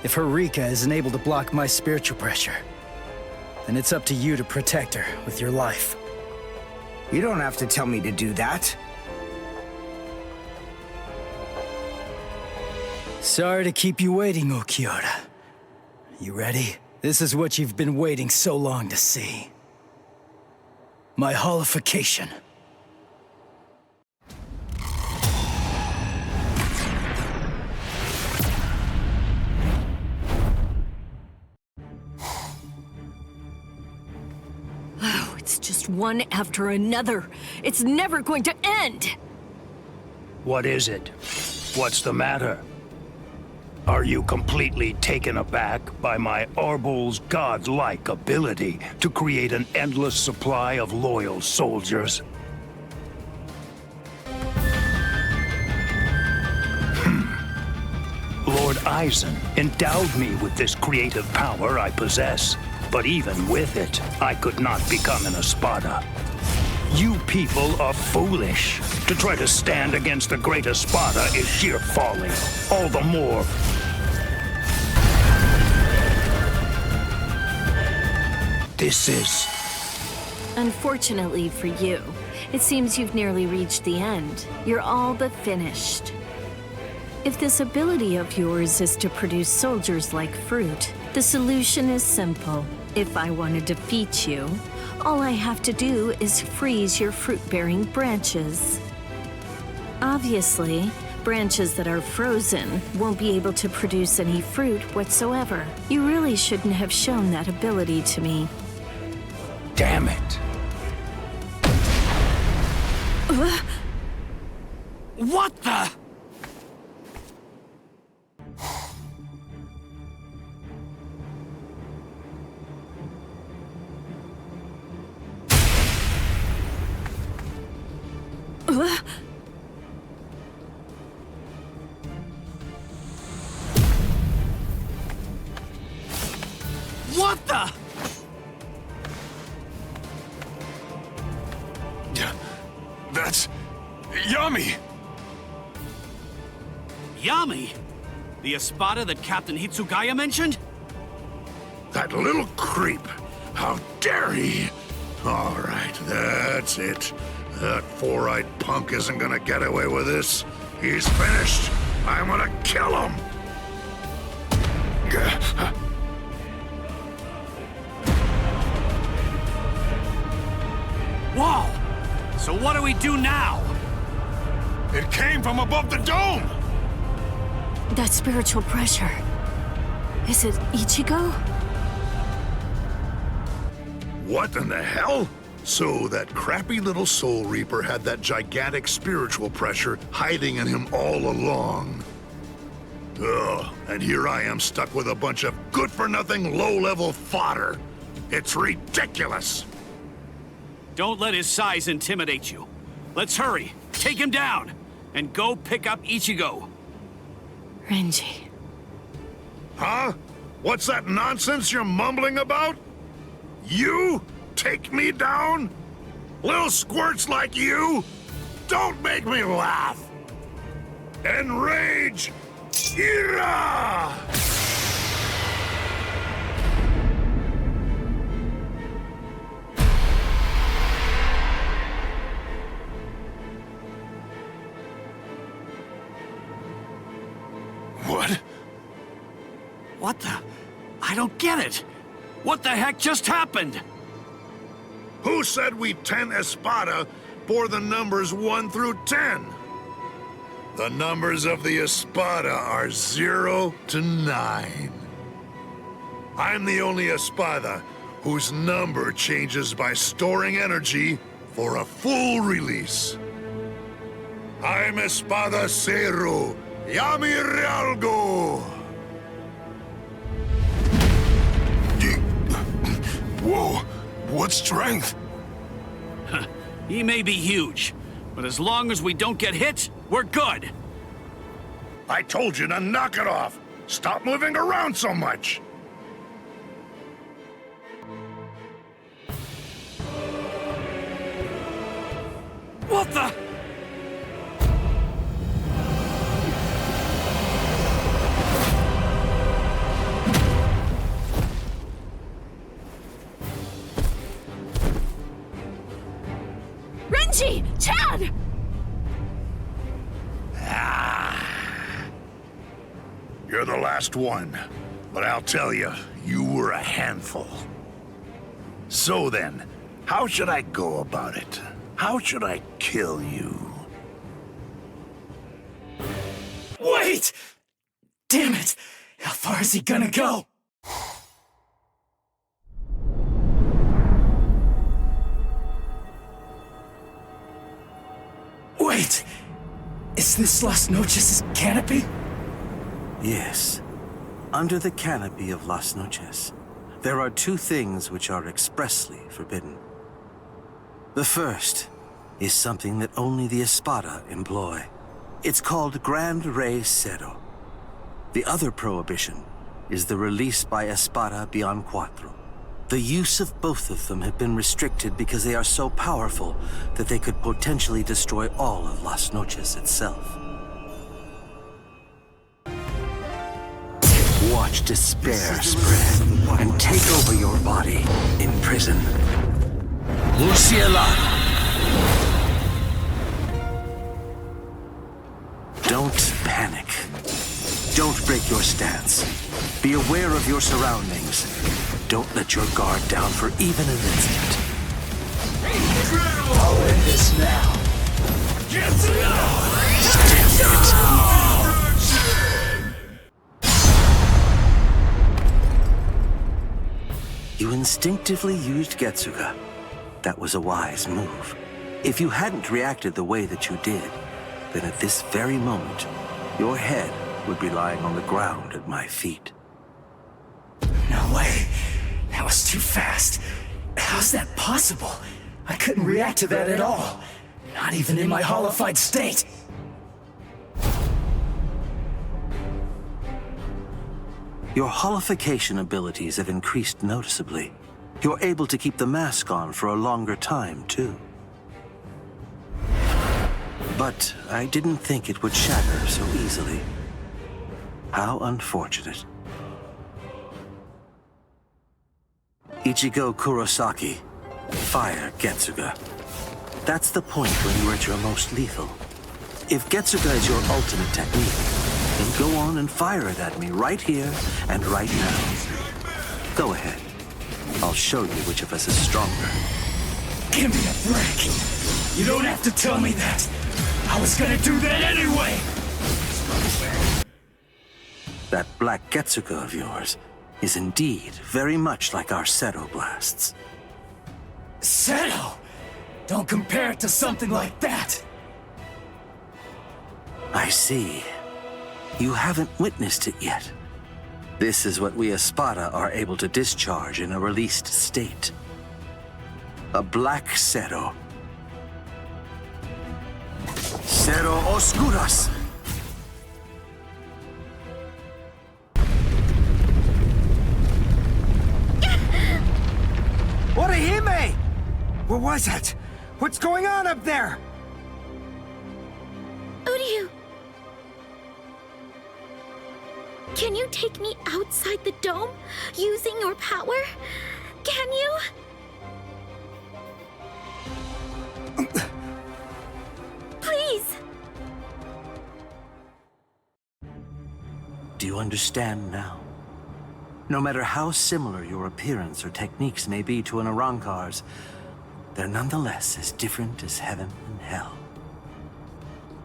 If her Rika isn't able to block my spiritual pressure, then it's up to you to protect her with your life. You don't have to tell me to do that. Sorry to keep you waiting, Ulquiorra. You ready? This is what you've been waiting so long to see. My holification. Oh, it's just one after another. It's never going to end! What is it? What's the matter? Are you completely taken aback by my Arbul's godlike ability to create an endless supply of loyal soldiers? Lord Aizen endowed me with this creative power I possess, but even with it, I could not become an Espada. You people are foolish. To try to stand against the great Espada is sheer folly. All the more. This is... Unfortunately for you, it seems you've nearly reached the end. You're all but finished. If this ability of yours is to produce soldiers like fruit, the solution is simple. If I want to defeat you, all I have to do is freeze your fruit-bearing branches. Obviously, branches that are frozen won't be able to produce any fruit whatsoever. You really shouldn't have shown that ability to me. Damn it. What the? What the? That's... Yami! Yami? The Espada that Captain Hitsugaya mentioned? That little creep! How dare he! All right, that's it. That four-eyed punk isn't gonna get away with this. He's finished. I'm gonna kill him! Whoa! So what do we do now? It came from above the dome! That spiritual pressure. Is it Ichigo? What in the hell? So that crappy little Soul Reaper had that gigantic spiritual pressure hiding in him all along. Ugh, and here I am stuck with a bunch of good-for-nothing, low-level fodder. It's ridiculous! Don't let his size intimidate you. Let's hurry, take him down, and go pick up Ichigo. Renji. Huh? What's that nonsense you're mumbling about? You? Take me down? Little squirts like you? Don't make me laugh! Enrage! Ira! What? What the? I don't get it. What the heck just happened? Who said we 10 Espada bore the numbers 1 through 10? The numbers of the Espada are 0 to 9. I'm the only Espada whose number changes by storing energy for a full release. I'm Espada Zero, Yami Realgo! Whoa, what strength? He may be huge, but as long as we don't get hit, we're good. I told you to knock it off! Stop moving around so much! What the? Renji! Chad! You're the last one, but I'll tell you, you were a handful. So then, how should I go about it? How should I kill you? Wait! Damn it! How far is he gonna go? Wait! Is this Las Noches' canopy? Yes. Under the canopy of Las Noches, there are two things which are expressly forbidden. The first is something that only the Espada employ. It's called Grand Rey Cero. The other prohibition is the release by Espada Beyond Cuatro. The use of both of them have been restricted because they are so powerful that they could potentially destroy all of Las Noches itself. Watch despair spread and take over your body in prison. Murcielago. Don't panic. Don't break your stance. Be aware of your surroundings. Don't let your guard down for even an instant. I'll end this now. Get You instinctively used Getsuga. That was a wise move. If you hadn't reacted the way that you did, then at this very moment, your head would be lying on the ground at my feet. No way. That was too fast. How's that possible? I couldn't react to that at all. Not even in my hollified state. Your holification abilities have increased noticeably. You're able to keep the mask on for a longer time, too. But I didn't think it would shatter so easily. How unfortunate. Ichigo Kurosaki, fire Getsuga. That's the point when you're at your most lethal. If Getsuga is your ultimate technique, then go on and fire it at me right here and right now. Go ahead. I'll show you which of us is stronger. Give me a break. You don't have to tell me that. I was gonna do that anyway. That black Getsuga of yours is indeed very much like our Seto blasts. Seto? Don't compare it to something like that. I see. You haven't witnessed it yet. This is what we Espada are able to discharge in a released state. A black Seto. Seto Oscuras! Orihime! What was that? What's going on up there? Uryu! Can you take me outside the dome using your power? Can you? Please! Do you understand now? No matter how similar your appearance or techniques may be to an Arrancar's, they're nonetheless as different as heaven and hell.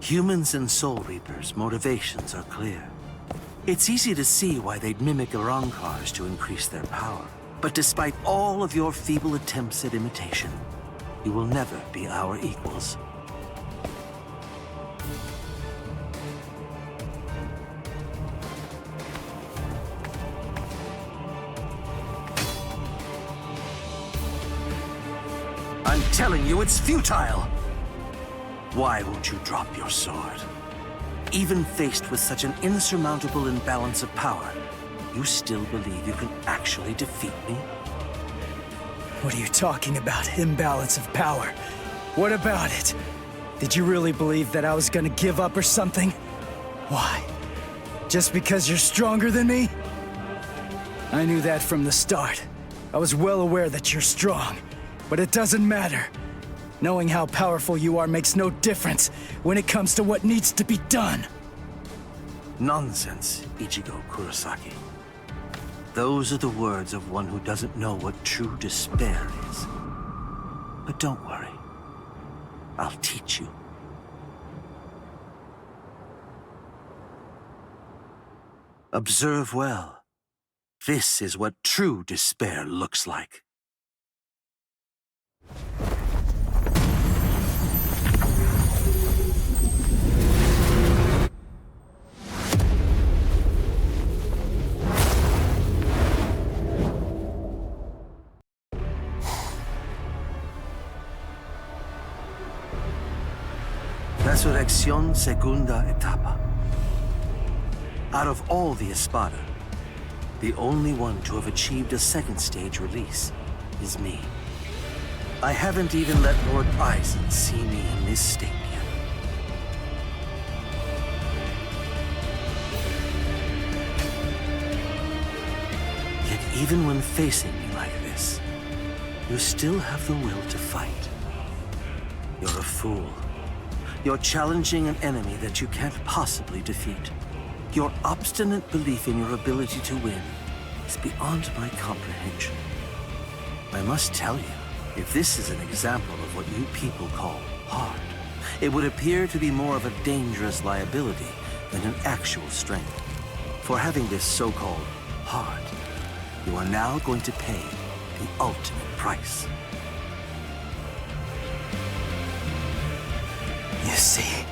Humans and Soul Reapers' motivations are clear. It's easy to see why they'd mimic Arrancars to increase their power. But despite all of your feeble attempts at imitation, you will never be our equals. I'm telling you, it's futile! Why won't you drop your sword? Even faced with such an insurmountable imbalance of power, you still believe you can actually defeat me? What are you talking about, imbalance of power? What about it? Did you really believe that I was gonna give up or something? Why? Just because you're stronger than me? I knew that from the start. I was well aware that you're strong, but it doesn't matter. Knowing how powerful you are makes no difference when it comes to what needs to be done. Nonsense, Ichigo Kurosaki. Those are the words of one who doesn't know what true despair is. But don't worry. I'll teach you. Observe well. This is what true despair looks like. Resurrección Segunda Etapa. Out of all the Espada, the only one to have achieved a second stage release is me. I haven't even let Lord Aizen see me in this state yet. Yet even when facing me like this, you still have the will to fight. You're a fool. You're challenging an enemy that you can't possibly defeat. Your obstinate belief in your ability to win is beyond my comprehension. I must tell you, if this is an example of what you people call hard, it would appear to be more of a dangerous liability than an actual strength. For having this so-called hard, you are now going to pay the ultimate price. You see,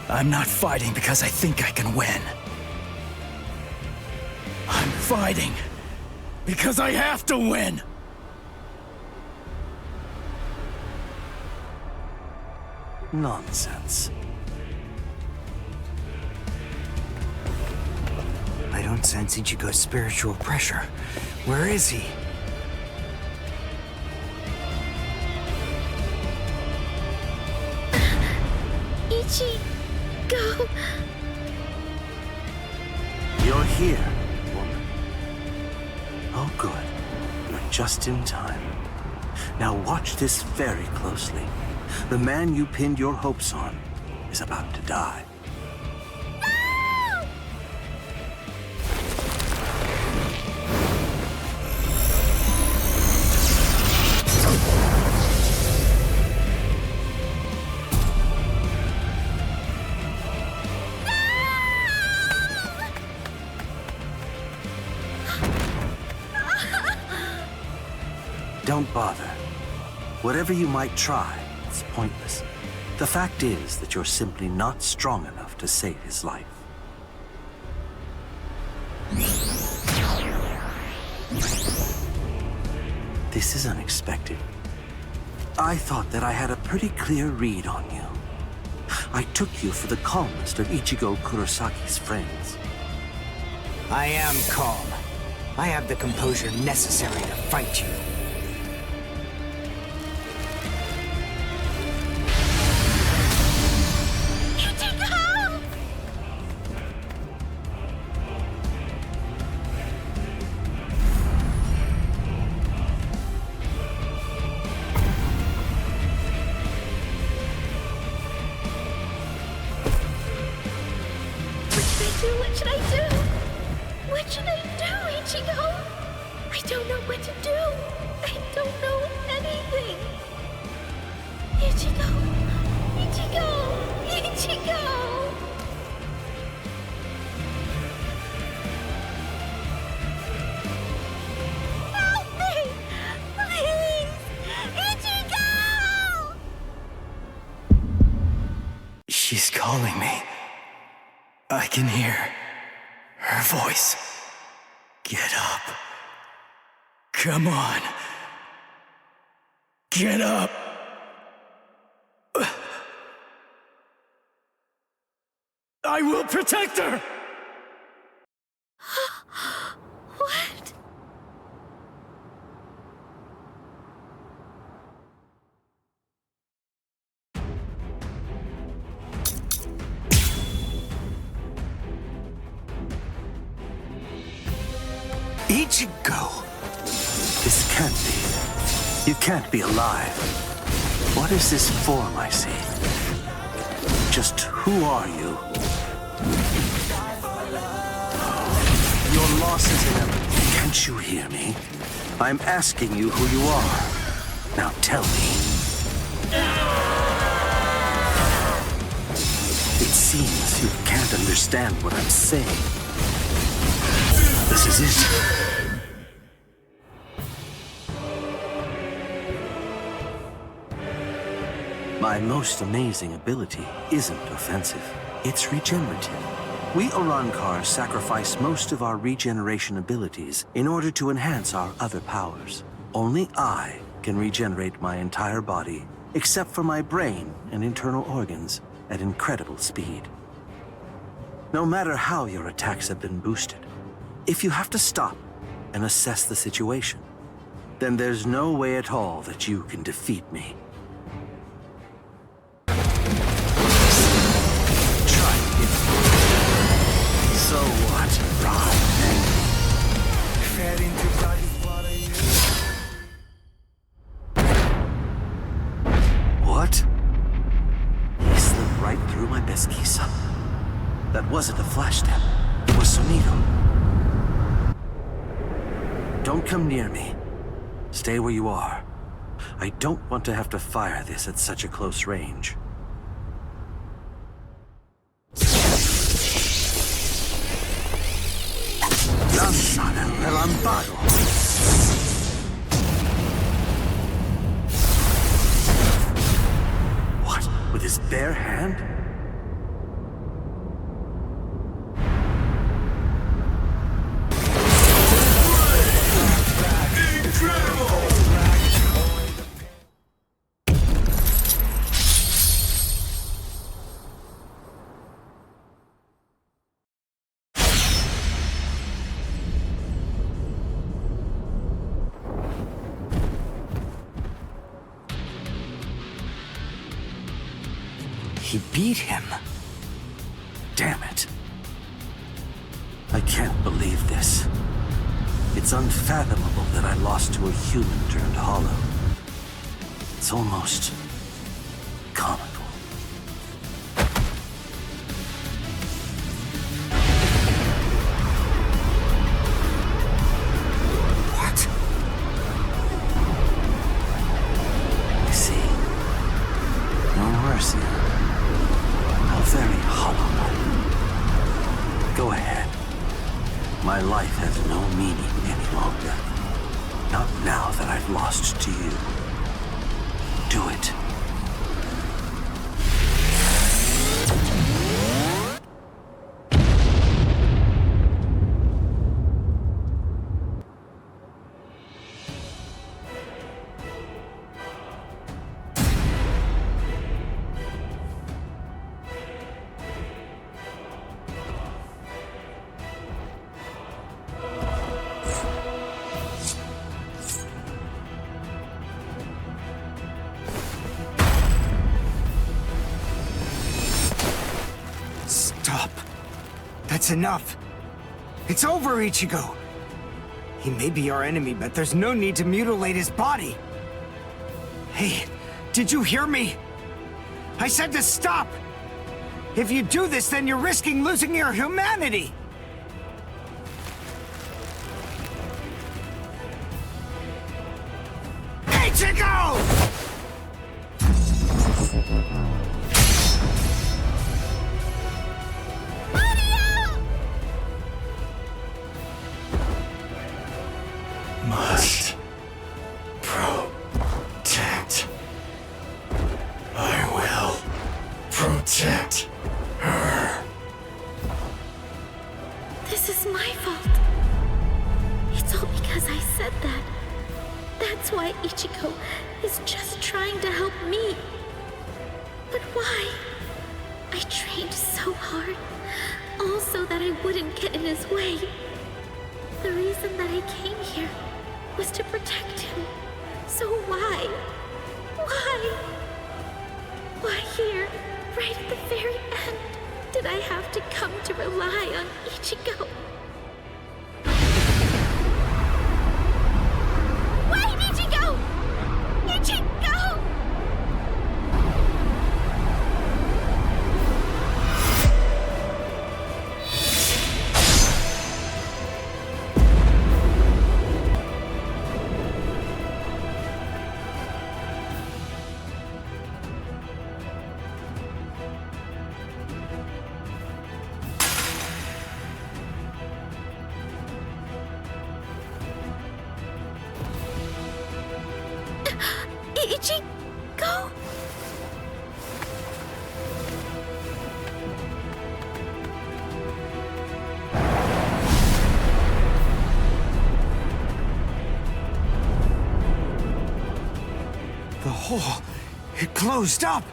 I'm not fighting because I think I can win. I'm fighting because I have to win! Nonsense. I don't sense Ichigo's spiritual pressure. Where is he? Ichigo! You're here, woman. Oh, good. You're just in time. Now watch this very closely. The man you pinned your hopes on is about to die. Don't bother. Whatever you might try, it's pointless. The fact is that you're simply not strong enough to save his life. This is unexpected. I thought that I had a pretty clear read on you. I took you for the calmest of Ichigo Kurosaki's friends. I am calm. I have the composure necessary to fight you. What should I do? What should I do, Ichigo? I don't know what to do. I don't know anything. Ichigo! Ichigo! Ichigo! Help me! Please! Ichigo! She's calling me. I can hear her voice. Get up. Come on. Get up. I will protect her! What? Ichigo! This can't be. You can't be alive. What is this form I see? Just who are you? Your loss is inevitable. Can't you hear me? I'm asking you who you are. Now tell me. It seems you can't understand what I'm saying. This is it. My most amazing ability isn't offensive. It's regenerative. We Arankar sacrifice most of our regeneration abilities in order to enhance our other powers. Only I can regenerate my entire body, except for my brain and internal organs, at incredible speed. No matter how your attacks have been boosted, if you have to stop and assess the situation, then there's no way at all that you can defeat me. So what, Ron? What? He slipped right through my best kisa. That wasn't a flash step. It was Sonido. Don't come near me. Stay where you are. I don't want to have to fire this at such a close range. Lanzada relámpago. What? With his bare hand? He beat him. Damn it. I can't believe this. It's unfathomable that I lost to a human turned hollow. It's almost comical. What? I see. No mercy. How very hollow. Go ahead. My life has no meaning any longer. Not now that I've lost to you. Do it. Stop. That's enough. It's over, Ichigo. He may be our enemy, but there's no need to mutilate his body. Hey, did you hear me? I said to stop! If you do this, then you're risking losing your humanity! Ichigo! Must protect. I will protect her. This is my fault. It's all because I said that. That's why Ichigo is just trying to help me. But why? I trained so hard, all so that I wouldn't get in his way. The reason that I came here was to protect him. So why? Why? Why here, right at the very end, did I have to come to rely on Ichigo? Wait, Ichigo! Ichigo! Ichigo? The hole, it closed up.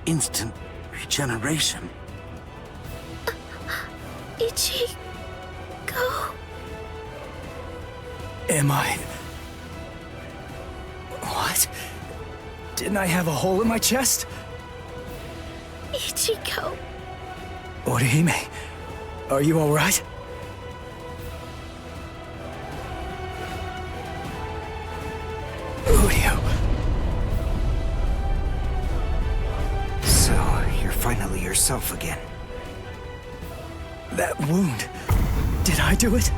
Instant regeneration. Ichigo? Am I... What? Didn't I have a hole in my chest? Ichigo. Orihime, are you alright? Udio. So, you're finally yourself again. That wound, did I do it?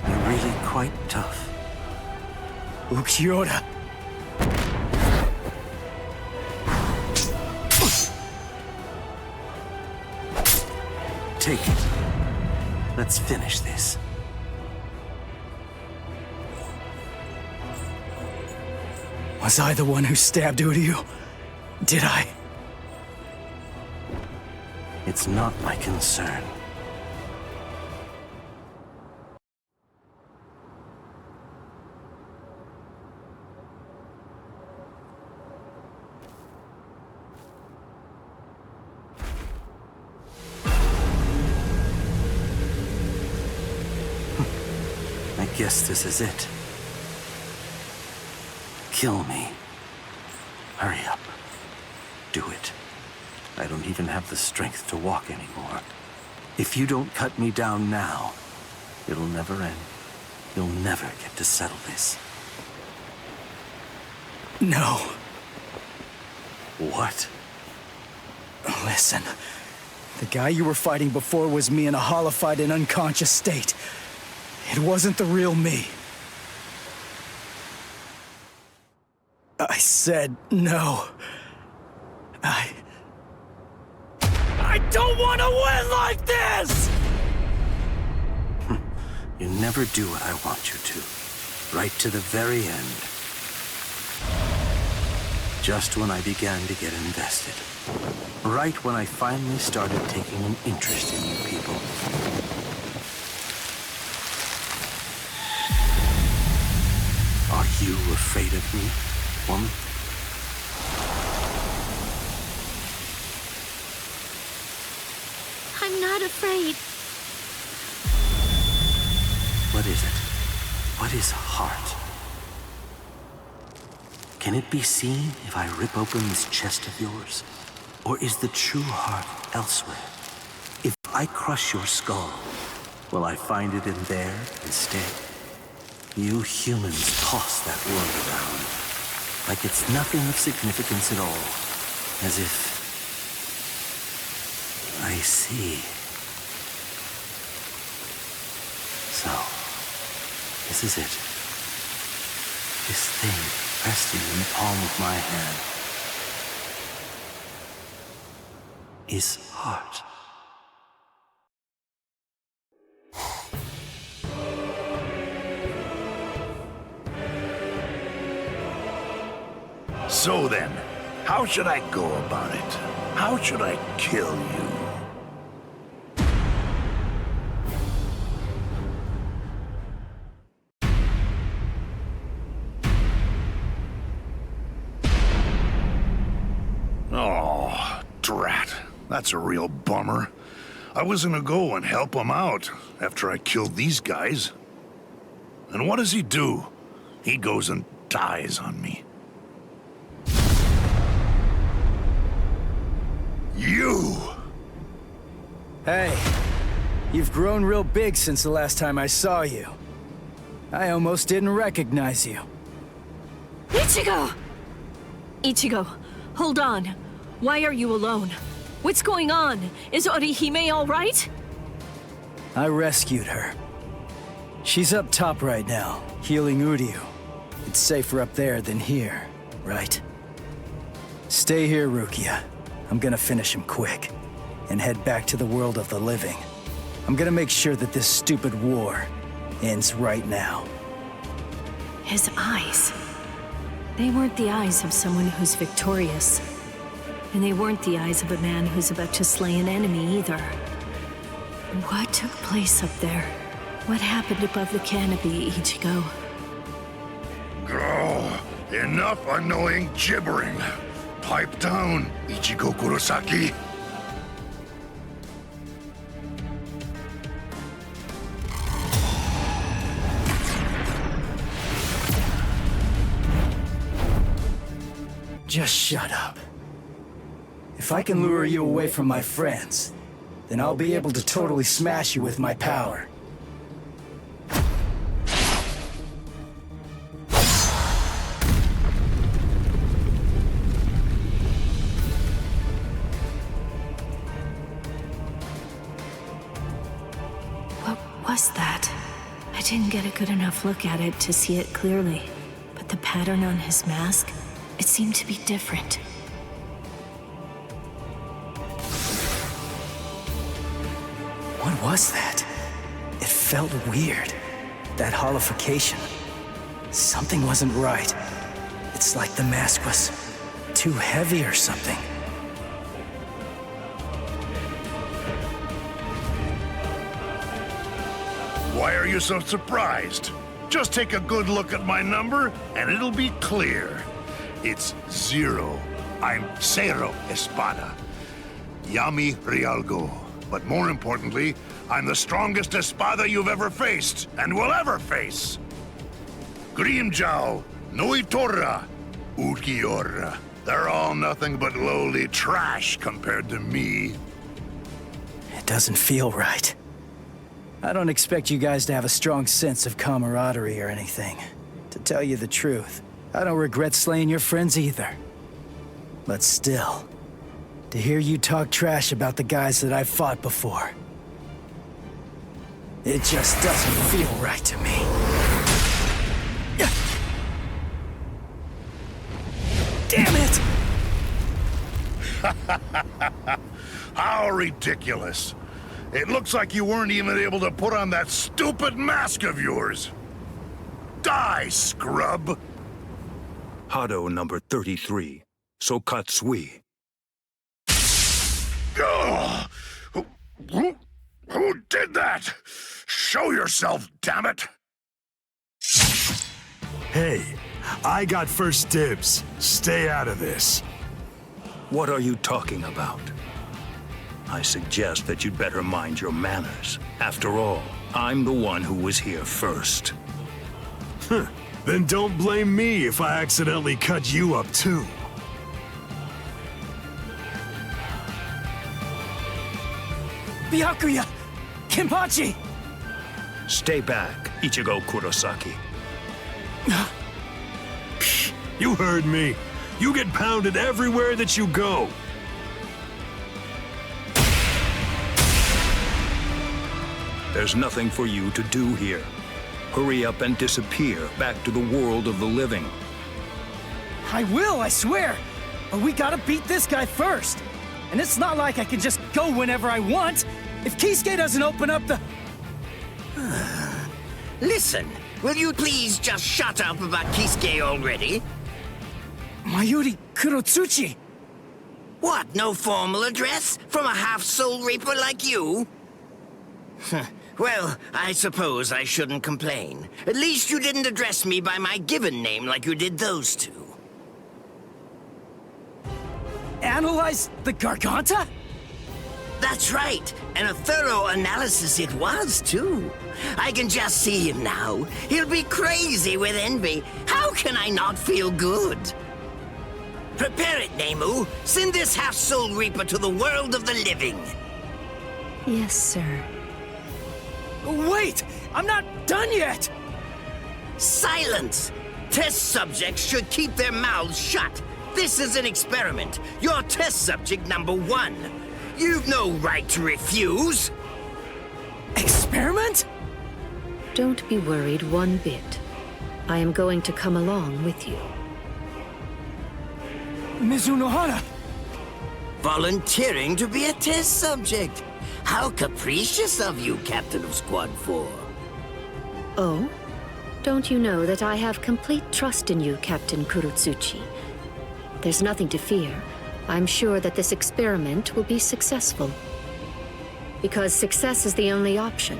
You're really quite tough. Ukiura. Take it. Let's finish this. Was I the one who stabbed Udio? Did I? It's not my concern. I guess this is it. Kill me. Hurry up. do it. I don't even have the strength to walk anymore. If you don't cut me down now, it'll never end. You'll never get to settle this. No. What? Listen, the guy you were fighting before was me in a hollified and unconscious state. It wasn't the real me. I said no. I don't want to win like this! You never do what I want you to. Right to the very end. Just when I began to get invested. Right when I finally started taking an interest in you people. Are you afraid of me, woman? I'm not afraid. What is it? What is heart? Can it be seen if I rip open this chest of yours? Or is the true heart elsewhere? If I crush your skull, will I find it in there instead? You humans toss that world around like it's nothing of significance at all. As if... I see. So, this is it. This thing resting in the palm of my hand is heart. So then, how should I go about it? How should I kill you? Oh, drat. That's a real bummer. I was gonna go and help him out after I killed these guys. And what does he do? He goes and dies on me. You! Hey, you've grown real big since the last time I saw you. I almost didn't recognize you. Ichigo! Ichigo, hold on. Why are you alone? What's going on? Is Orihime all right? I rescued her. She's up top right now, healing Uryu. It's safer up there than here, right? Stay here, Rukia. I'm gonna finish him quick, and head back to the world of the living. I'm gonna make sure that this stupid war ends right now. His eyes. They weren't the eyes of someone who's victorious. And they weren't the eyes of a man who's about to slay an enemy either. What took place up there? What happened above the canopy, Ichigo? Oh, enough annoying gibbering. Pipe down, Ichigo Kurosaki. Just shut up. If I can lure you away from my friends, then I'll be able to totally smash you with my power. What was that? I didn't get a good enough look at it to see it clearly, but the pattern on his mask, it seemed to be different. What was that? It felt weird. That holification. Something wasn't right. It's like the mask was too heavy or something. Why are you so surprised? Just take a good look at my number, and it'll be clear. It's 0. I'm Cero Espada. Yami Realgo. But more importantly, I'm the strongest Espada you've ever faced, and will ever face. Grimmjow, Noitora, Ukiora. They're all nothing but lowly trash compared to me. It doesn't feel right. I don't expect you guys to have a strong sense of camaraderie or anything. To tell you the truth, I don't regret slaying your friends either. But still, to hear you talk trash about the guys that I've fought before, it just doesn't feel right to me. Damn it! How ridiculous. It looks like you weren't even able to put on that stupid mask of yours. Die, scrub! Hado number 33, Sokatsui. Ugh! Who did that? Show yourself, damn it! Hey, I got first dibs. Stay out of this. What are you talking about? I suggest that you'd better mind your manners. After all, I'm the one who was here first. Then don't blame me if I accidentally cut you up too. Byakuya! Kenpachi! Stay back, Ichigo Kurosaki. You heard me. You get pounded everywhere that you go. There's nothing for you to do here. Hurry up and disappear back to the world of the living. I will, I swear! But we gotta beat this guy first! And it's not like I can just go whenever I want! If Kisuke doesn't open up the... Listen, will you please just shut up about Kisuke already? Mayuri Kurotsuchi! What, no formal address from a half-soul reaper like you? Well, I suppose I shouldn't complain. At least you didn't address me by my given name like you did those two. Analyze the Garganta? That's right, and a thorough analysis it was, too. I can just see him now. He'll be crazy with envy. How can I not feel good? Prepare it, Nemu. Send this half-soul reaper to the world of the living. Yes, sir. Wait! I'm not done yet! Silence! Test subjects should keep their mouths shut. This is an experiment. You're test subject number 1. You've no right to refuse. Experiment? Don't be worried one bit. I am going to come along with you. Mizunohara! Volunteering to be a test subject. How capricious of you, Captain of Squad 4. Oh? Don't you know that I have complete trust in you, Captain Kurotsuchi? There's nothing to fear. I'm sure that this experiment will be successful. Because success is the only option.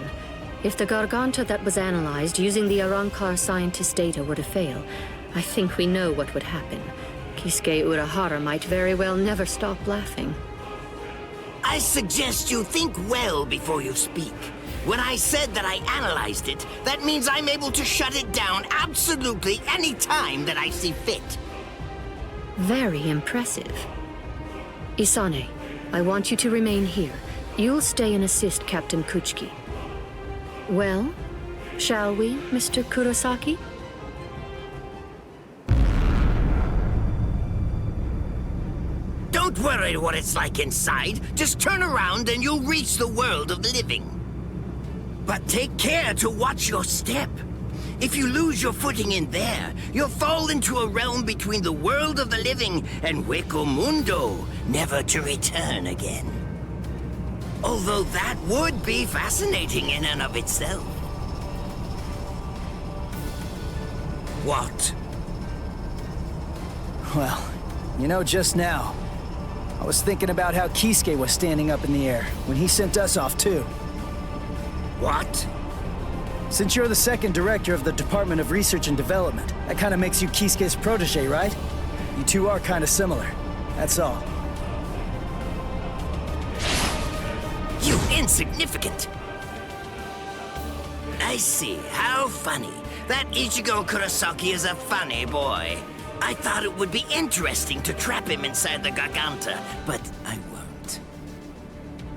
If the Garganta that was analyzed using the Arrancar scientist data were to fail, I think we know what would happen. Kisuke Urahara might very well never stop laughing. I suggest you think well before you speak. When I said that I analyzed it, that means I'm able to shut it down absolutely any time that I see fit. Very impressive. Isane, I want you to remain here. You'll stay and assist Captain Kuchiki. Well, shall we, Mr. Kurosaki? Don't worry what it's like inside. Just turn around and you'll reach the world of the living. But take care to watch your step. If you lose your footing in there, you'll fall into a realm between the world of the living and Hueco Mundo, never to return again. Although that would be fascinating in and of itself. What? Well, you know, just now, I was thinking about how Kisuke was standing up in the air when he sent us off too. What? Since you're the second director of the Department of Research and Development, that kind of makes you Kisuke's protege, right? You two are kind of similar. That's all. You insignificant! I see. How funny. That Ichigo Kurosaki is a funny boy. I thought it would be interesting to trap him inside the Garganta, but I won't.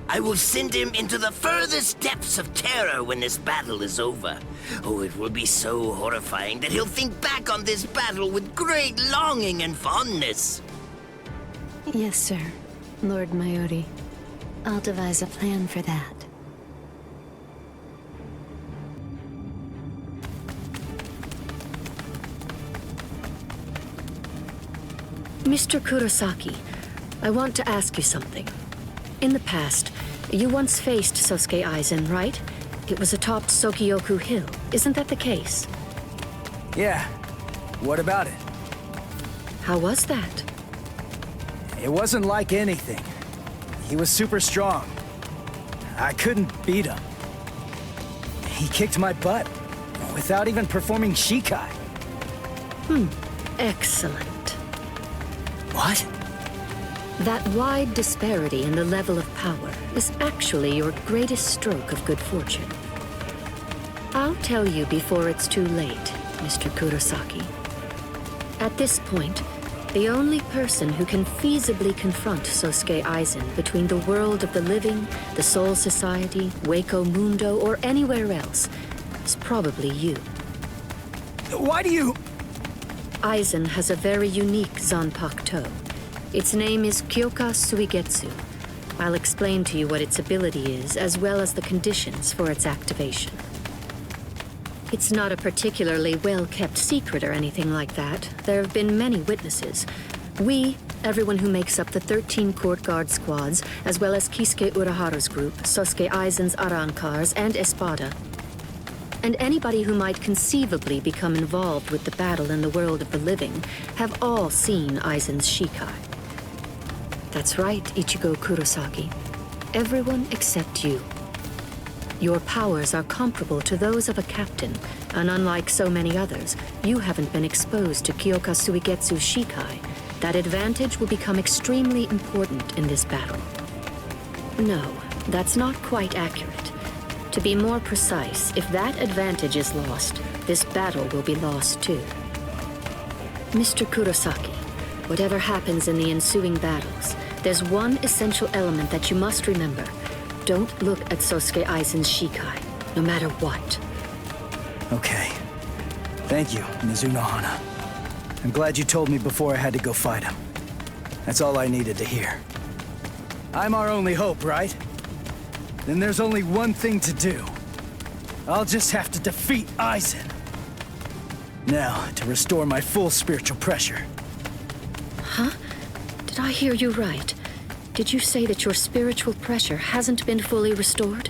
I will send him into the furthest depths of terror when this battle is over. Oh, it will be so horrifying that he'll think back on this battle with great longing and fondness. Yes, sir. Lord Mayuri. I'll devise a plan for that. Mr. Kurosaki, I want to ask you something. In the past, you once faced Sosuke Aizen, right? It was atop Sokyoku Hill. Isn't that the case? Yeah. What about it? How was that? It wasn't like anything. He was super strong. I couldn't beat him. He kicked my butt without even performing Shikai. Excellent. What? That wide disparity in the level of power is actually your greatest stroke of good fortune. I'll tell you before it's too late, Mr. Kurosaki. At this point, the only person who can feasibly confront Sosuke Aizen between the world of the living, the Soul Society, Hueco Mundo, or anywhere else is probably you. Why do you... Aizen has a very unique Zanpakuto. Its name is Kyoka Suigetsu. I'll explain to you what its ability is, as well as the conditions for its activation. It's not a particularly well-kept secret or anything like that. There have been many witnesses. We, everyone who makes up the 13 court guard squads, as well as Kisuke Uraharu's group, Sosuke Aizen's Arankars, and Espada, and anybody who might conceivably become involved with the battle in the world of the living, have all seen Aizen's Shikai. That's right, Ichigo Kurosaki. Everyone except you. Your powers are comparable to those of a captain, and unlike so many others, you haven't been exposed to Kyoka Suigetsu's Shikai. That advantage will become extremely important in this battle. No, that's not quite accurate. To be more precise, if that advantage is lost, this battle will be lost too. Mr. Kurosaki, whatever happens in the ensuing battles, there's one essential element that you must remember. Don't look at Sosuke Aizen's Shikai, no matter what. Okay. Thank you, Mizuno Hana. I'm glad you told me before I had to go fight him. That's all I needed to hear. I'm our only hope, right? Then there's only one thing to do. I'll just have to defeat Aizen. Now, to restore my full spiritual pressure. Huh? Did I hear you right? Did you say that your spiritual pressure hasn't been fully restored?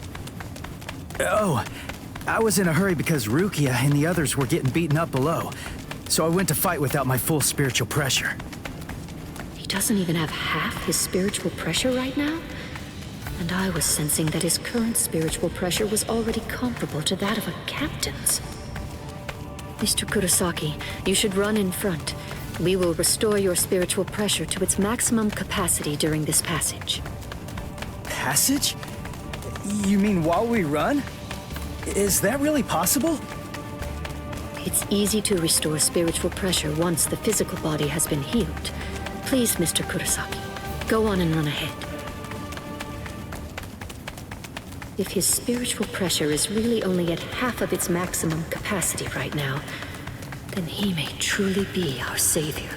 Oh, I was in a hurry because Rukia and the others were getting beaten up below, so I went to fight without my full spiritual pressure. He doesn't even have half his spiritual pressure right now? And I was sensing that his current spiritual pressure was already comparable to that of a captain's. Mr. Kurosaki, you should run in front. We will restore your spiritual pressure to its maximum capacity during this passage. Passage? You mean while we run? Is that really possible? It's easy to restore spiritual pressure once the physical body has been healed. Please, Mr. Kurosaki, go on and run ahead. If his spiritual pressure is really only at half of its maximum capacity right now, then he may truly be our savior.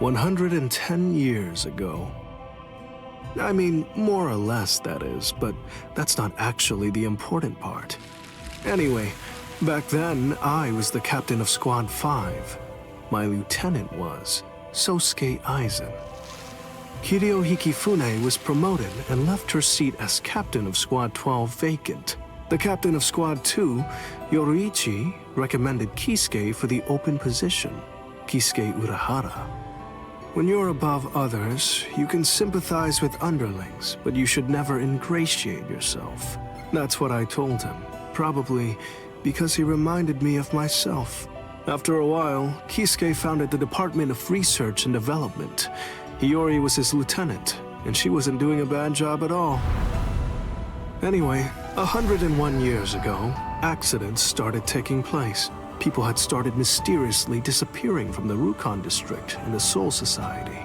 "110 years ago. I mean, more or less, that is, but that's not actually the important part. Anyway, back then, I was the captain of Squad 5. My lieutenant was Sosuke Aizen. Kiryu Hikifune was promoted and left her seat as captain of Squad 12 vacant. The captain of Squad 2, Yoruichi, recommended Kisuke for the open position, Kisuke Urahara. When you're above others, you can sympathize with underlings, but you should never ingratiate yourself. That's what I told him, probably because he reminded me of myself. After a while, Kisuke founded the Department of Research and Development. Hiyori was his lieutenant, and she wasn't doing a bad job at all. Anyway, 101 years ago, accidents started taking place. People had started mysteriously disappearing from the Rukon district and the Soul Society.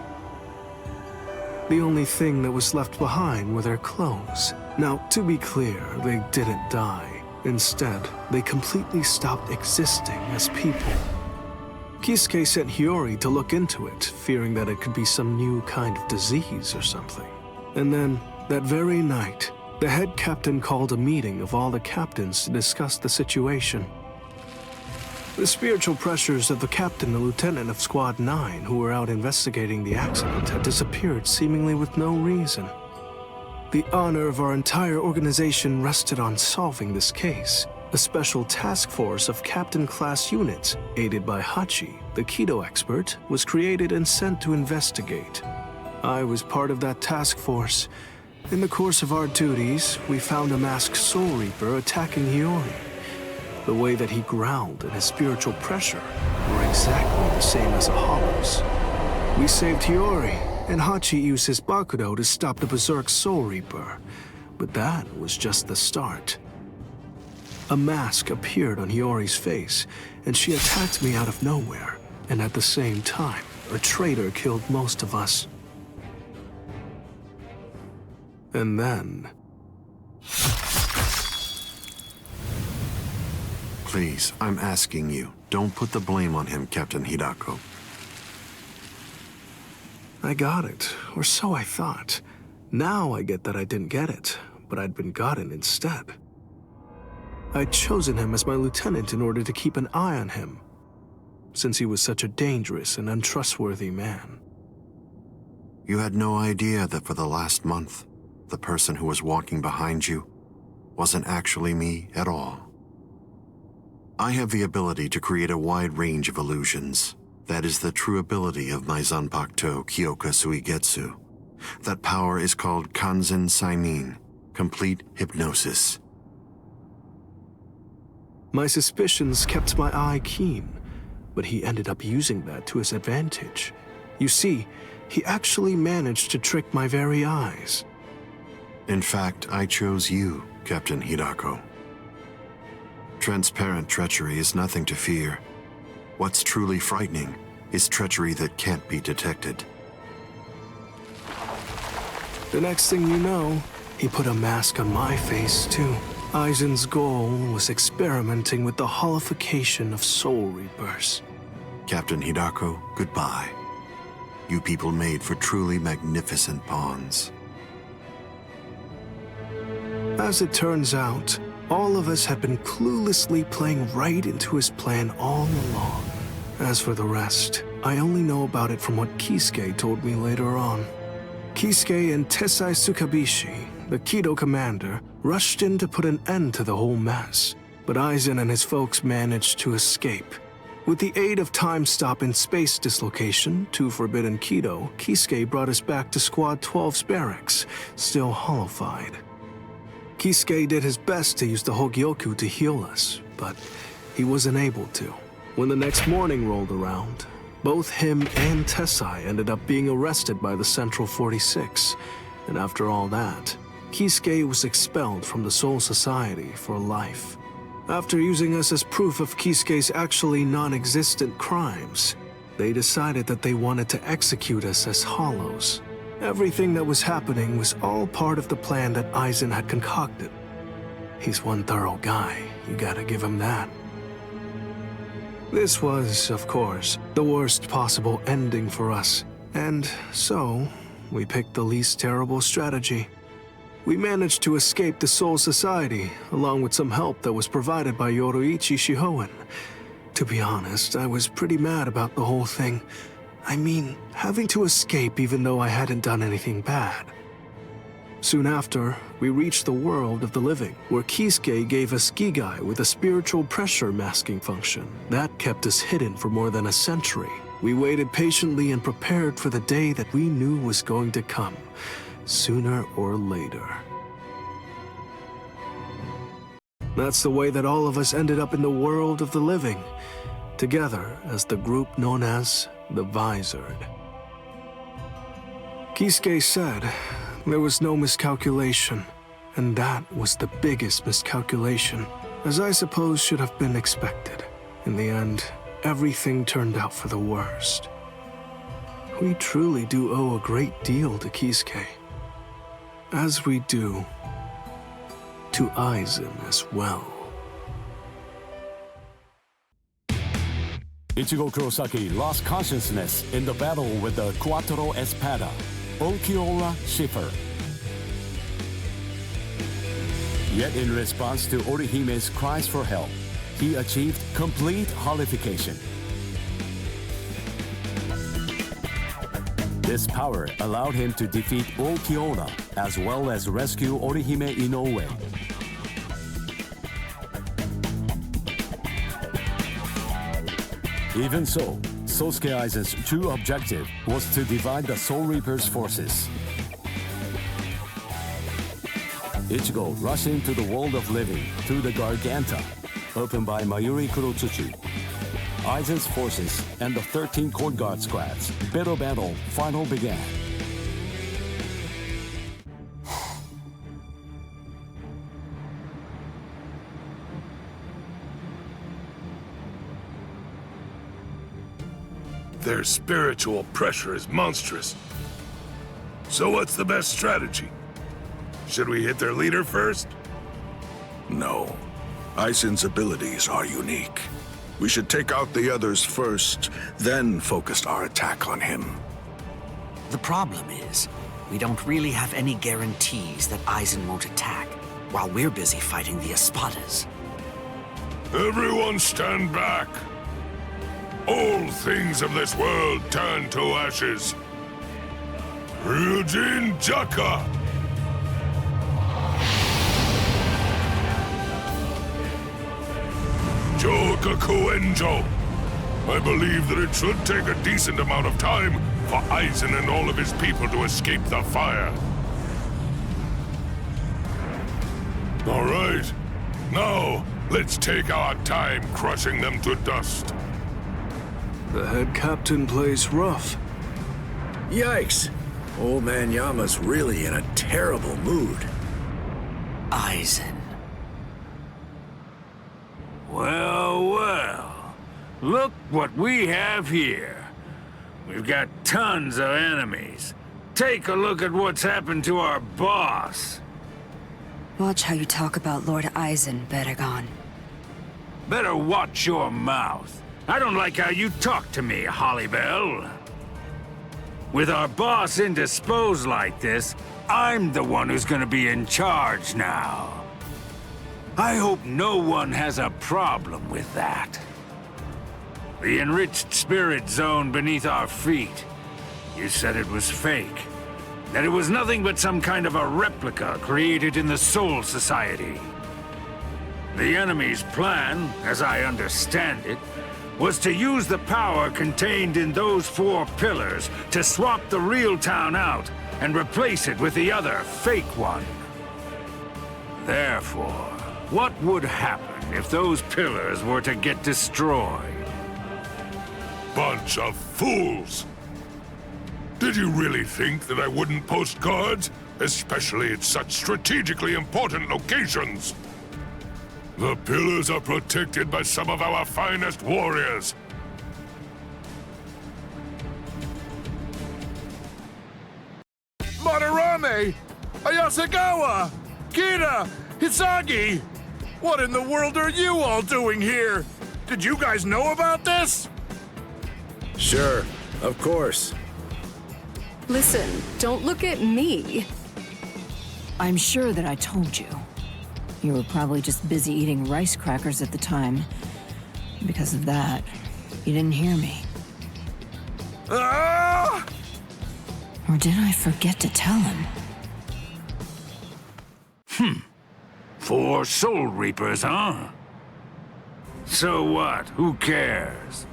The only thing that was left behind were their clothes. Now, to be clear, they didn't die. Instead, they completely stopped existing as people. Kisuke sent Hiyori to look into it, fearing that it could be some new kind of disease or something. And then, that very night, the head captain called a meeting of all the captains to discuss the situation. The spiritual pressures of the captain and lieutenant of Squad 9 who were out investigating the accident had disappeared seemingly with no reason. The honor of our entire organization rested on solving this case. A special task force of captain-class units, aided by Hachi, the Kido expert, was created and sent to investigate. I was part of that task force. In the course of our duties, we found a masked Soul Reaper attacking Hiyori. The way that he growled and his spiritual pressure were exactly the same as a Hollow's. We saved Hiyori, and Hachi used his Bakudo to stop the Berserk Soul Reaper. But that was just the start. A mask appeared on Hiyori's face, and she attacked me out of nowhere. And at the same time, a traitor killed most of us. And then... Please, I'm asking you, don't put the blame on him, Captain Hidako. I got it, or so I thought. Now I get that I didn't get it, but I'd been gotten instead. I'd chosen him as my lieutenant in order to keep an eye on him, since he was such a dangerous and untrustworthy man. You had no idea that for the last month, the person who was walking behind you wasn't actually me at all. I have the ability to create a wide range of illusions. That is the true ability of my Zanpakuto Kyoka Suigetsu. That power is called Kanzen Saimin, complete hypnosis. My suspicions kept my eye keen, but he ended up using that to his advantage. You see, he actually managed to trick my very eyes. In fact, I chose you, Captain Hidako. Transparent treachery is nothing to fear. What's truly frightening is treachery that can't be detected. The next thing you know, he put a mask on my face, too. Aizen's goal was experimenting with the holification of Soul Reapers. Captain Hidako, goodbye. You people made for truly magnificent pawns. As it turns out, all of us had been cluelessly playing right into his plan all along. As for the rest, I only know about it from what Kisuke told me later on. Kisuke and Tessai Tsukabishi, the Kido commander, rushed in to put an end to the whole mess, but Aizen and his folks managed to escape. With the aid of time stop and space dislocation to Forbidden Kido, Kisuke brought us back to Squad 12's barracks, still hollowified. Kisuke did his best to use the Hogyoku to heal us, but he wasn't able to. When the next morning rolled around, both him and Tessai ended up being arrested by the Central 46, and after all that, Kisuke was expelled from the Soul Society for life. After using us as proof of Kisuke's actually non-existent crimes, they decided that they wanted to execute us as Hollows. Everything that was happening was all part of the plan that Aizen had concocted. He's one thorough guy, you gotta give him that. This was, of course, the worst possible ending for us, and so we picked the least terrible strategy. We managed to escape the Soul Society, along with some help that was provided by Yoruichi Shihoen. To be honest, I was pretty mad about the whole thing. I mean, having to escape even though I hadn't done anything bad. Soon after, we reached the world of the living, where Kisuke gave us Gigai with a spiritual pressure masking function. That kept us hidden for more than a century. We waited patiently and prepared for the day that we knew was going to come, sooner or later. That's the way that all of us ended up in the world of the living. together as the group known as the Visored. Kisuke said there was no miscalculation, and that was the biggest miscalculation, as I suppose should have been expected. In the end, everything turned out for the worst. We truly do owe a great deal to Kisuke, as we do to Aizen as well. Ichigo Kurosaki lost consciousness in the battle with the Quattro Espada, Ulquiorra Schiffer. Yet in response to Orihime's cries for help, he achieved complete holification. This power allowed him to defeat Ulquiorra as well as rescue Orihime Inoue. Even so, Sosuke Aizen's true objective was to divide the Soul Reaper's forces. Ichigo rushed into the world of living through the Garganta, opened by Mayuri Kurotsuchi. Aizen's forces and the 13 Court Guard squads' bitter battle finally began. Their spiritual pressure is monstrous. So what's the best strategy? Should we hit their leader first? No. Aizen's abilities are unique. We should take out the others first, then focus our attack on him. The problem is, we don't really have any guarantees that Aizen won't attack, while we're busy fighting the Espadas. Everyone stand back. All things of this world turn to ashes. Ryujin Jaka! Jogaku Enjo! I believe that it should take a decent amount of time for Aizen and all of his people to escape the fire. All right. Now, let's take our time crushing them to dust. The head captain plays rough. Yikes! Old man Yama's really in a terrible mood. Aizen. Well, well. Look what we have here. We've got tons of enemies. Take a look at what's happened to our boss. Watch how you talk about Lord Aizen, Baragon. Better watch your mouth. I don't like how you talk to me, Hollybell. With our boss indisposed like this, I'm the one who's gonna be in charge now. I hope no one has a problem with that. The enriched spirit zone beneath our feet. You said it was fake. That it was nothing but some kind of a replica created in the Soul Society. The enemy's plan, as I understand it, was to use the power contained in those 4 pillars to swap the real town out and replace it with the other fake one. Therefore, what would happen if those pillars were to get destroyed? Bunch of fools! Did you really think that I wouldn't post guards? Especially at such strategically important locations? The pillars are protected by some of our finest warriors. Madarame! Ayasagawa! Kira! Hisagi! What in the world are you all doing here? Did you guys know about this? Sure, of course. Listen, don't look at me. I'm sure that I told you. You were probably just busy eating rice crackers at the time. Because of that, you didn't hear me. Ah! Or did I forget to tell him? 4 Soul Reapers, huh? So what? Who cares?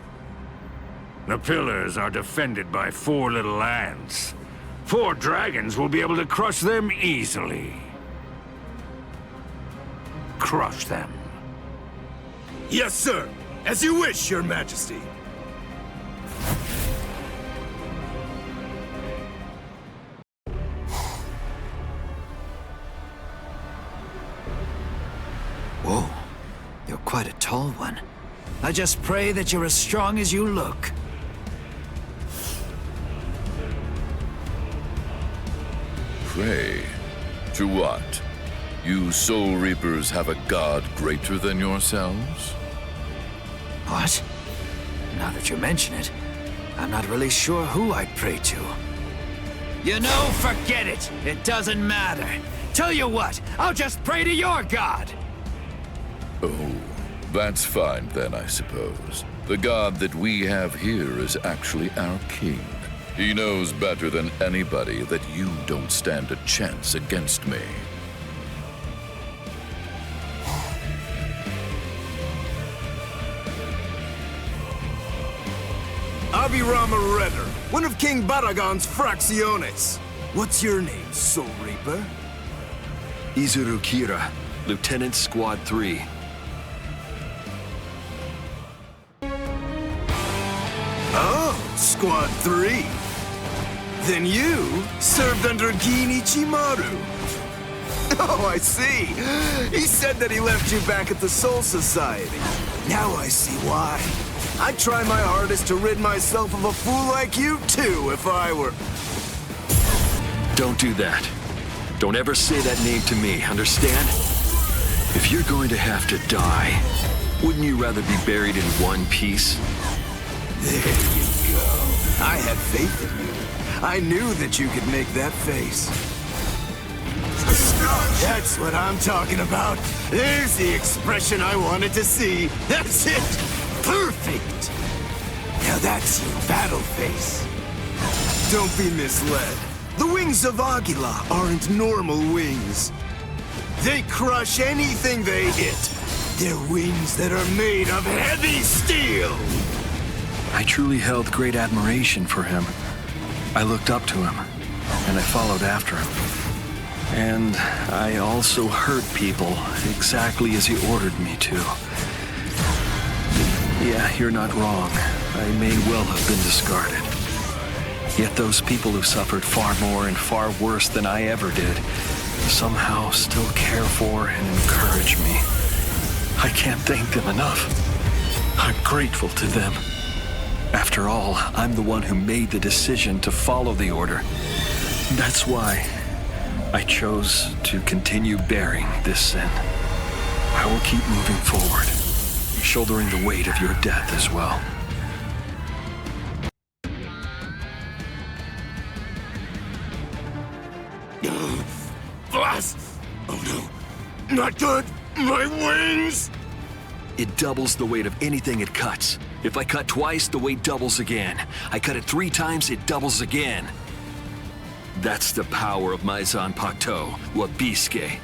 The pillars are defended by 4 little ants. 4 dragons will be able to crush them easily. Crush them. Yes, sir. As you wish, Your Majesty. Whoa, you're quite a tall one. I just pray that you're as strong as you look. Pray? To what? You Soul Reapers have a god greater than yourselves? What? Now that you mention it, I'm not really sure who I'd pray to. You know, forget it. It doesn't matter. Tell you what, I'll just pray to your god. Oh, that's fine then, I suppose. The god that we have here is actually our king. He knows better than anybody that you don't stand a chance against me. Abirama Redder, one of King Baragon's fracciones. What's your name, Soul Reaper? Izuru Kira, Lieutenant Squad 3. Oh, Squad 3. Then you served under Gin Ichimaru. Oh, I see. He said that he left you back at the Soul Society. Now I see why. I'd try my hardest to rid myself of a fool like you, too, if I were... Don't do that. Don't ever say that name to me, understand? If you're going to have to die, wouldn't you rather be buried in one piece? There you go. I had faith in you. I knew that you could make that face. That's what I'm talking about. There's the expression I wanted to see. That's it. Perfect. Now that's your battle face. Don't be misled. The wings of Aguila aren't normal wings. They crush anything they hit. They're wings that are made of heavy steel. I truly held great admiration for him. I looked up to him, and I followed after him. And I also hurt people exactly as he ordered me to. Yeah, you're not wrong. I may well have been discarded. Yet those people who suffered far more and far worse than I ever did somehow still care for and encourage me. I can't thank them enough. I'm grateful to them. After all, I'm the one who made the decision to follow the order. That's why I chose to continue bearing this sin. I will keep moving forward, shouldering the weight of your death as well. Blast! Oh no, not good! My wings! It doubles the weight of anything it cuts. If I cut twice, the weight doubles again. I cut it 3 times, it doubles again. That's the power of my Zanpakuto, Wabisuke.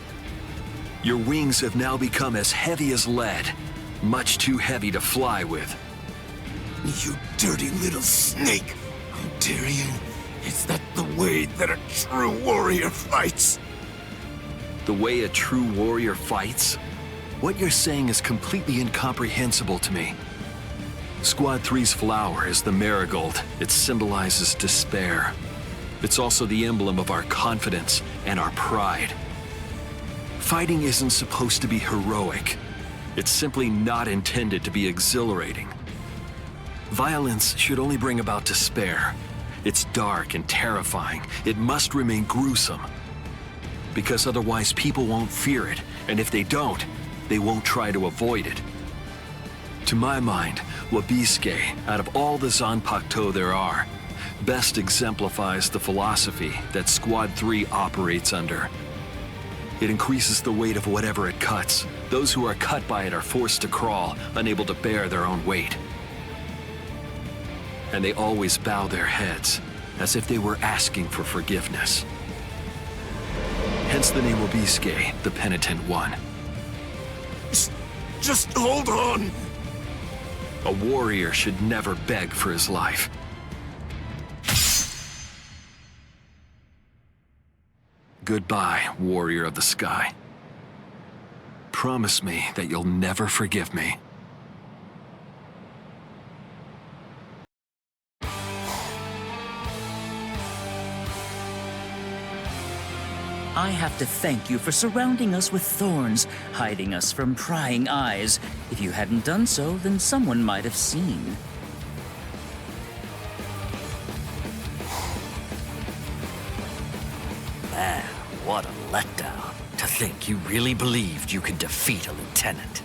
Your wings have now become as heavy as lead, much too heavy to fly with. You dirty little snake! How dare you? Is that the way that a true warrior fights? The way a true warrior fights? What you're saying is completely incomprehensible to me. Squad 3's flower is the marigold. It symbolizes despair. It's also the emblem of our confidence and our pride. Fighting isn't supposed to be heroic. It's simply not intended to be exhilarating. Violence should only bring about despair. It's dark and terrifying. It must remain gruesome. Because otherwise people won't fear it, and if they don't, they won't try to avoid it. To my mind, Wabisuke, out of all the Zanpakuto there are, best exemplifies the philosophy that Squad 3 operates under. It increases the weight of whatever it cuts. Those who are cut by it are forced to crawl, unable to bear their own weight. And they always bow their heads, as if they were asking for forgiveness. Hence the name Wabisuke, the penitent one. Just hold on! A warrior should never beg for his life. Goodbye, warrior of the sky. Promise me that you'll never forgive me. I have to thank you for surrounding us with thorns, hiding us from prying eyes. If you hadn't done so, then someone might have seen. Man, what a letdown. To think you really believed you could defeat a lieutenant.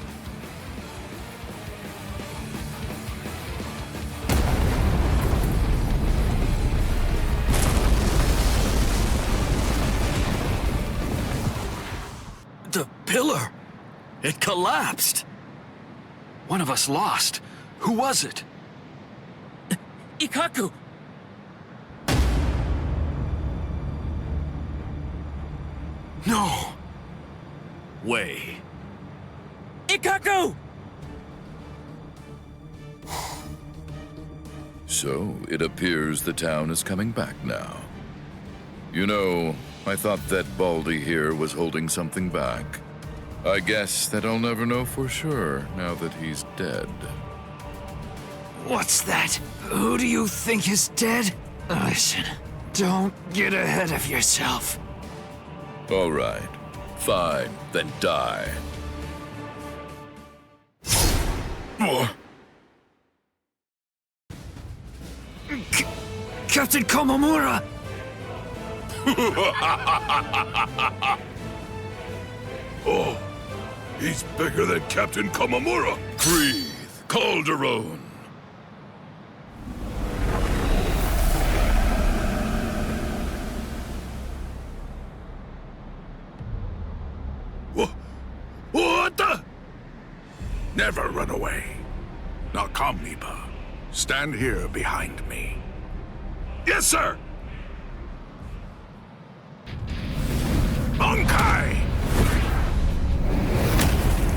The pillar! It collapsed! One of us lost. Who was it? Ikkaku! No! Way. Ikkaku! So, it appears the town is coming back now. You know, I thought that Baldy here was holding something back. I guess that I'll never know for sure now that he's dead. What's that? Who do you think is dead? Listen, don't get ahead of yourself. All right. Fine, then die. Captain Komamura! Oh, he's bigger than Captain Komamura. Breathe, Calderon. What the? Never run away. Now come, Nipa. Stand here behind me. Yes, sir! Bankai!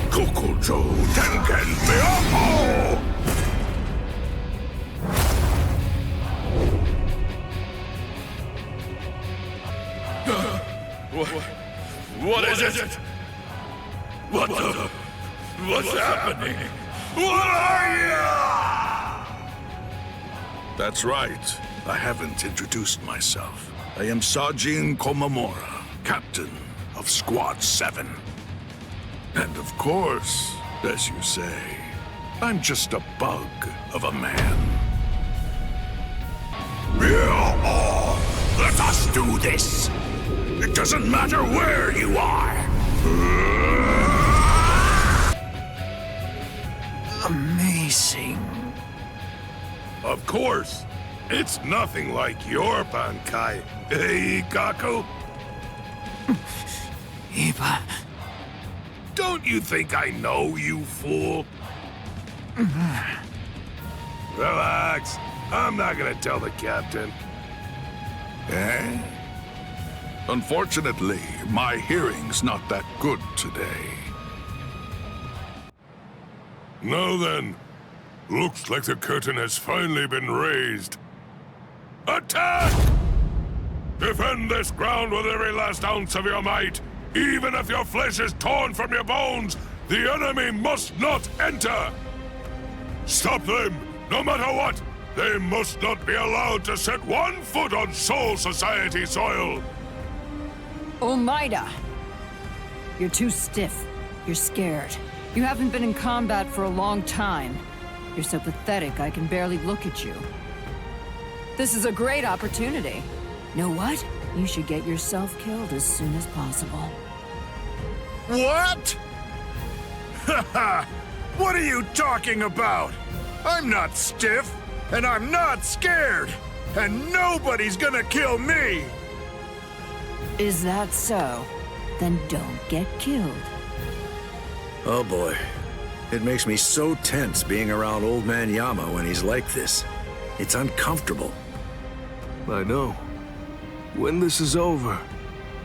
Kokujo Tengen Myoho! What is it? What the? What's happening? What are you? That's right. I haven't introduced myself. I am Sajin Komamura, captain of Squad 7. And of course, as you say, I'm just a bug of a man. Let us do this! It doesn't matter where you are! Amazing. Of course. It's nothing like your Bankai, eh, Gaku? Iba. Don't you think I know, you fool? Relax. I'm not gonna tell the captain. Eh? Unfortunately, my hearing's not that good today. Now then, looks like the curtain has finally been raised. Attack! Defend this ground with every last ounce of your might. Even if your flesh is torn from your bones, the enemy must not enter! Stop them, no matter what! They must not be allowed to set 1 foot on Soul Society soil! Omaida! You're too stiff. You're scared. You haven't been in combat for a long time. You're so pathetic I can barely look at you. This is a great opportunity. Know what? You should get yourself killed as soon as possible. What? Haha! What are you talking about? I'm not stiff, and I'm not scared, and nobody's gonna kill me! Is that so? Then don't get killed. Oh boy. It makes me so tense being around Old Man Yama when he's like this. It's uncomfortable. I know. When this is over,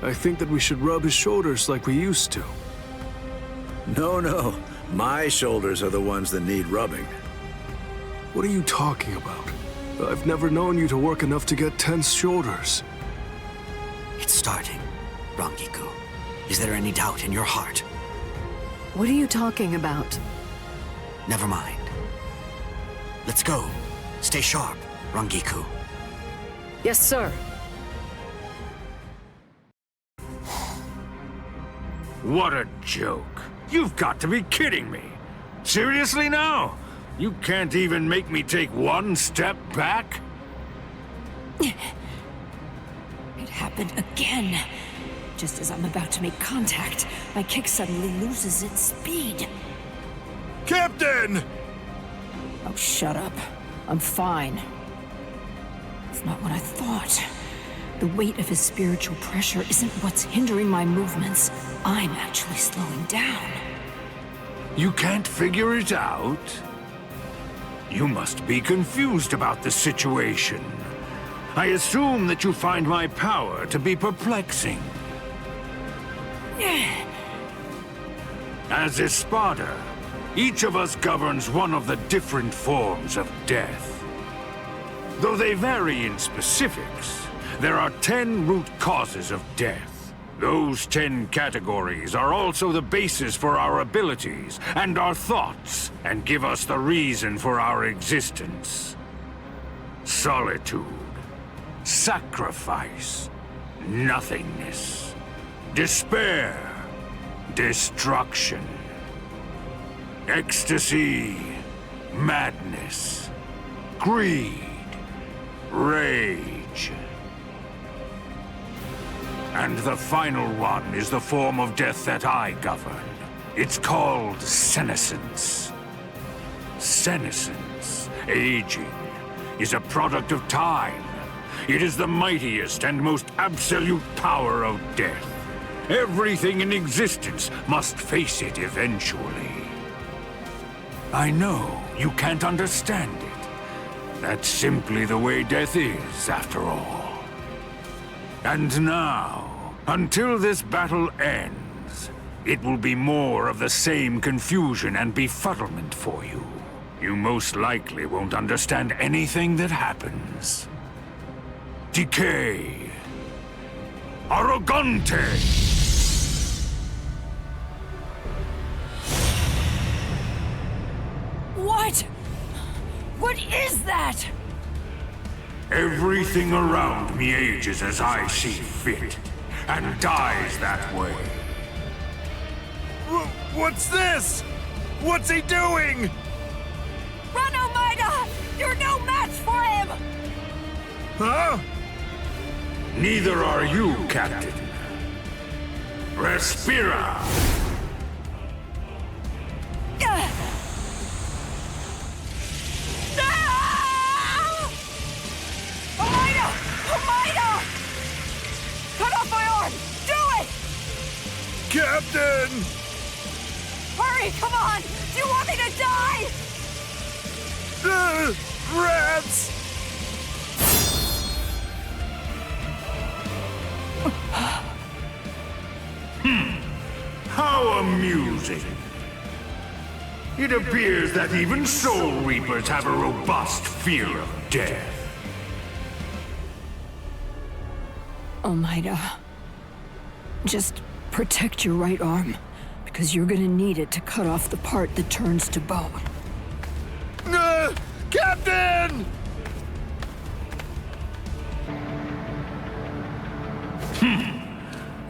I think that we should rub his shoulders like we used to. No. My shoulders are the ones that need rubbing. What are you talking about? I've never known you to work enough to get tense shoulders. It's starting, Rangiku. Is there any doubt in your heart? What are you talking about? Never mind. Let's go. Stay sharp, Rangiku. Yes, sir. What a joke. You've got to be kidding me. Seriously now? You can't even make me take one step back? It happened again. Just as I'm about to make contact, my kick suddenly loses its speed. Captain! Oh, shut up. I'm fine. It's not what I thought. The weight of his spiritual pressure isn't what's hindering my movements. I'm actually slowing down. You can't figure it out? You must be confused about the situation. I assume that you find my power to be perplexing. As Espada, each of us governs one of the different forms of death. Though they vary in specifics, there are 10 root causes of death. Those 10 categories are also the basis for our abilities and our thoughts, and give us the reason for our existence. Solitude, sacrifice, nothingness, despair, destruction, ecstasy, madness, greed, rage. And the final one is the form of death that I govern. It's called senescence. Senescence, aging, is a product of time. It is the mightiest and most absolute power of death. Everything in existence must face it eventually. I know you can't understand it. That's simply the way death is, after all. And now, until this battle ends, it will be more of the same confusion and befuddlement for you. You most likely won't understand anything that happens. Decay. Arrogante! What? What is that? Everything around me ages as I see fit, and dies that way. What's this? What's he doing? Run, Almeida! You're no match for him! Huh? Neither are you, Captain. Respira! Almeida! Almeida! Cut off my arm! Do it! Captain! Hurry, come on! Do you want me to die? Rats! How amusing. It appears that even Soul Reapers have a robust fear of death. Almeida, just protect your right arm, because you're gonna need it to cut off the part that turns to bone. Captain!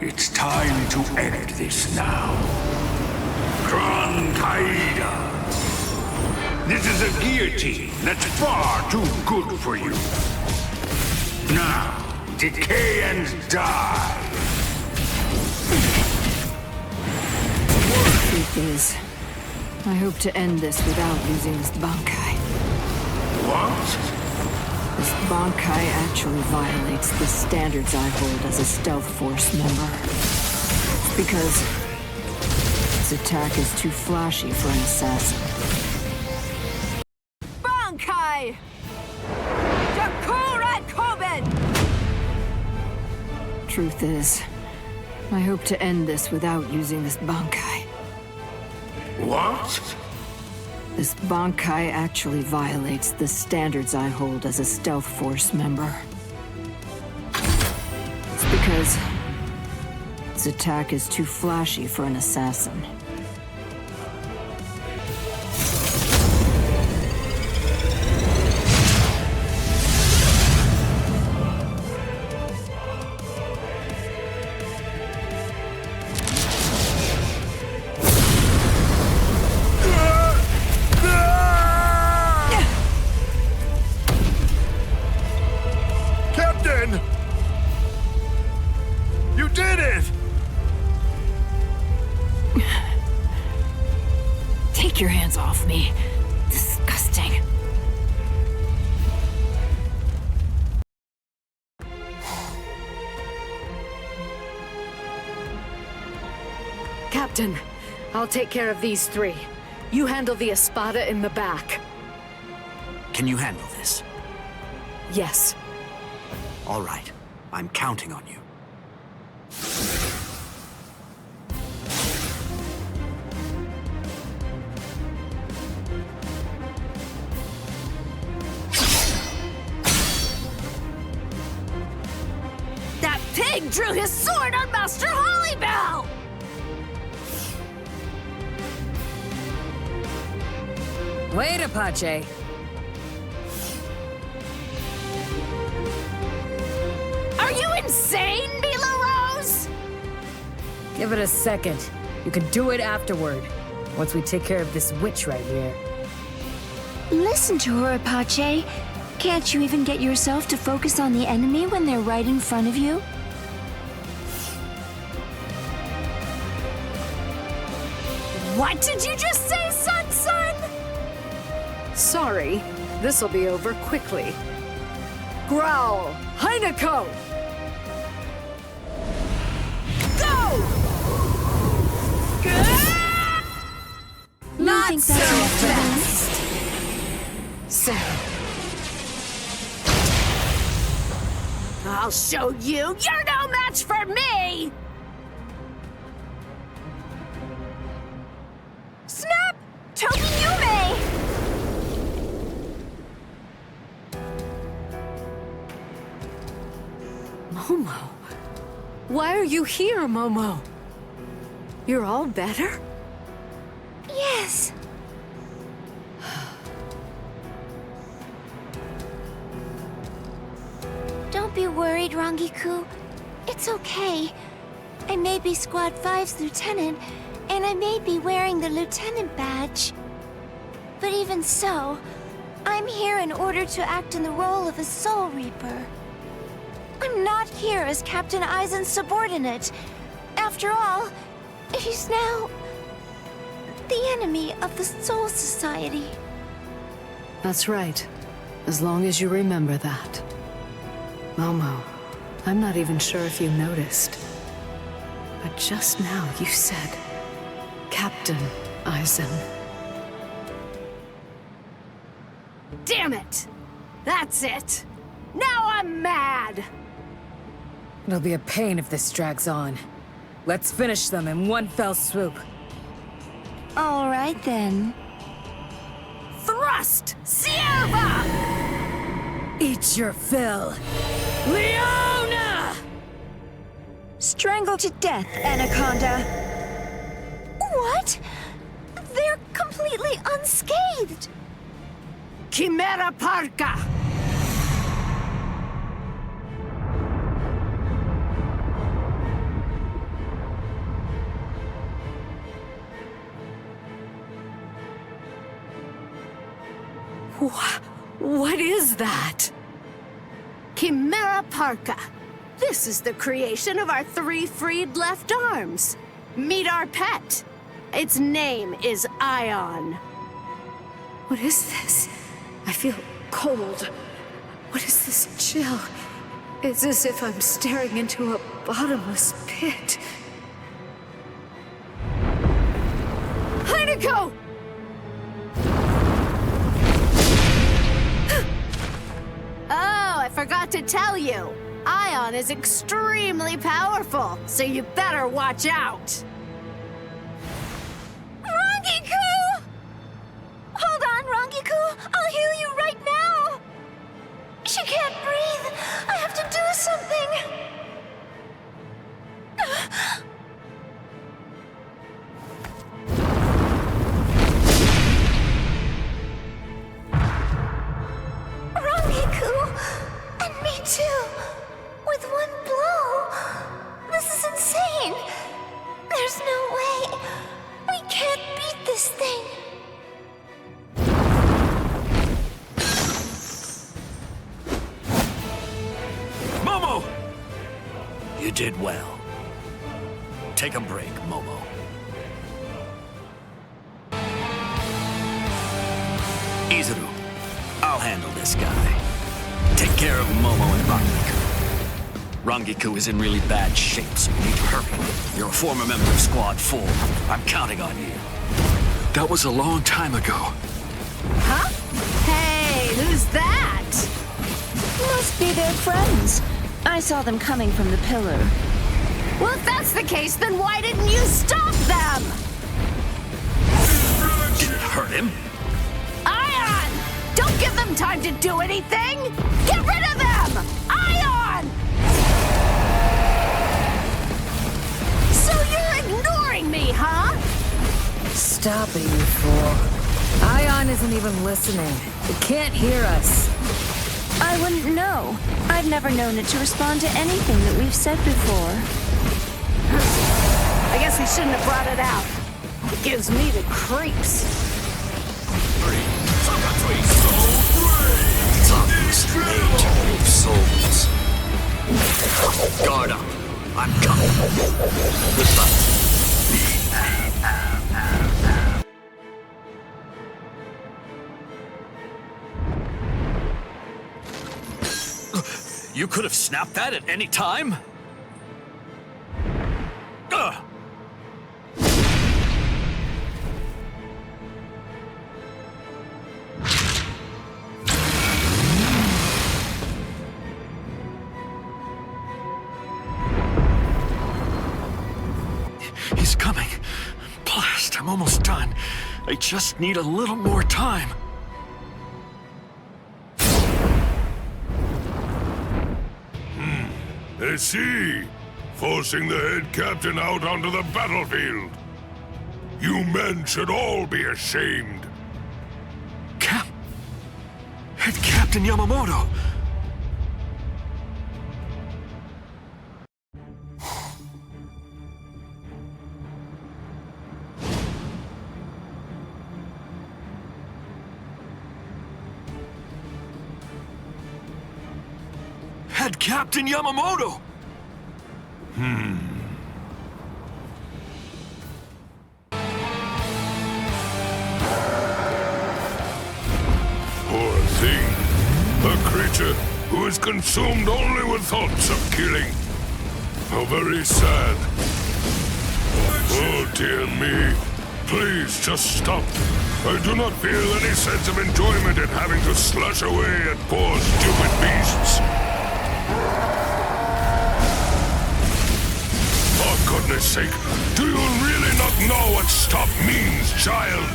It's time to end this now. Gran Caída. This is a guillotine that's far too good for you. Now, decay and die. The truth is, I hope to end this without using this Bankai. What? This Bankai actually violates the standards I hold as a Stealth Force member. Because its attack is too flashy for an assassin. Bankai! Karakura Arc! Truth is, I hope to end this without using this Bankai. What? This Bankai actually violates the standards I hold as a Stealth Force member. It's because its attack is too flashy for an assassin. Captain. I'll take care of these three. You handle the Espada in the back. Can you handle this? Yes. All right. I'm counting on you. That pig drew his sword on Master Hollybell! Wait, Apache. Are you insane, Mila Rose? Give it a second. You can do it afterward. Once we take care of this witch right here. Listen to her, Apache. Can't you even get yourself to focus on the enemy when they're right in front of you? What did you just say, son? Sorry. This'll be over quickly. Growl! Hueco! Go! Not so fast! I'll show you! You're no match for me! Snap! Tokiyume! Momo? Why are you here, Momo? You're all better? Yes. Don't be worried, Rangiku. It's okay. I may be Squad 5's lieutenant, and I may be wearing the lieutenant badge. But even so, I'm here in order to act in the role of a Soul Reaper. I'm not here as Captain Aizen's subordinate. After all, he's now the enemy of the Soul Society. That's right. As long as you remember that. Momo, I'm not even sure if you noticed. But just now you said, Captain Aizen. Damn it! That's it! Now I'm mad! It'll be a pain if this drags on. Let's finish them in one fell swoop. All right, then. Thrust! Sierva! Eat your fill. Leona! Strangle to death, Anaconda. What? They're completely unscathed. Chimera Parka! What is that? Chimera Parka. This is the creation of our 3 freed left arms. Meet our pet. Its name is Ion. What is this? I feel cold. What is this chill? It's as if I'm staring into a bottomless pit. Hueco! Oh, I forgot to tell you. Ion is extremely powerful, so you better watch out. Rangiku! Hold on, Rangiku. I'll heal you right now. She can't breathe. I have to do something. Rangiku! And me too! With one blow! This is insane! There's no way! We can't beat this thing! Momo! You did well. Take a break, Momo. Izuru, I'll handle this guy. Take care of Momo and Rangiku. Rangiku is in really bad shape, so you need to hurry. You're a former member of Squad 4. I'm counting on you. That was a long time ago. Huh? Hey, who's that? Must be their friends. I saw them coming from the pillar. Well, if that's the case, then why didn't you stop them? Did it hurt him? Ion! Don't give them time to do anything! Get rid of them! Ion! So you're ignoring me, huh? Stop it, you fool. Ion isn't even listening. It can't hear us. I wouldn't know. I've never known it to respond to anything that we've said before. I guess we shouldn't have brought it out. It gives me the creeps. Toughness made of souls. Guard up. I'm coming. Goodbye. You could have snapped that at any time? He's coming. Blast, I'm almost done. I just need a little more time. I see. Forcing the head captain out onto the battlefield. You men should all be ashamed. Head Captain Yamamoto. Head Captain Yamamoto! Poor thing. A creature who is consumed only with thoughts of killing. How very sad. Oh, dear me. Please, just stop. I do not feel any sense of enjoyment in having to slash away at poor, stupid beasts. For goodness sake, do you really not know what stop means, child?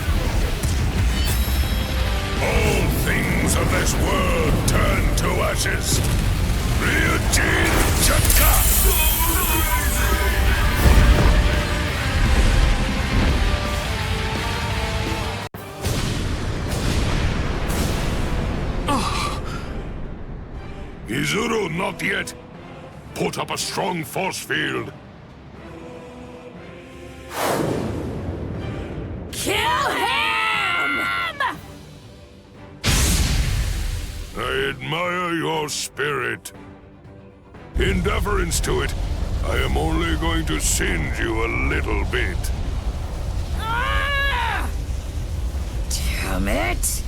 All things of this world turn to ashes. Ryujin Chaka! Izuru, not yet. Put up a strong force field. Kill him! I admire your spirit. In deference to it, I am only going to singe you a little bit. Damn it!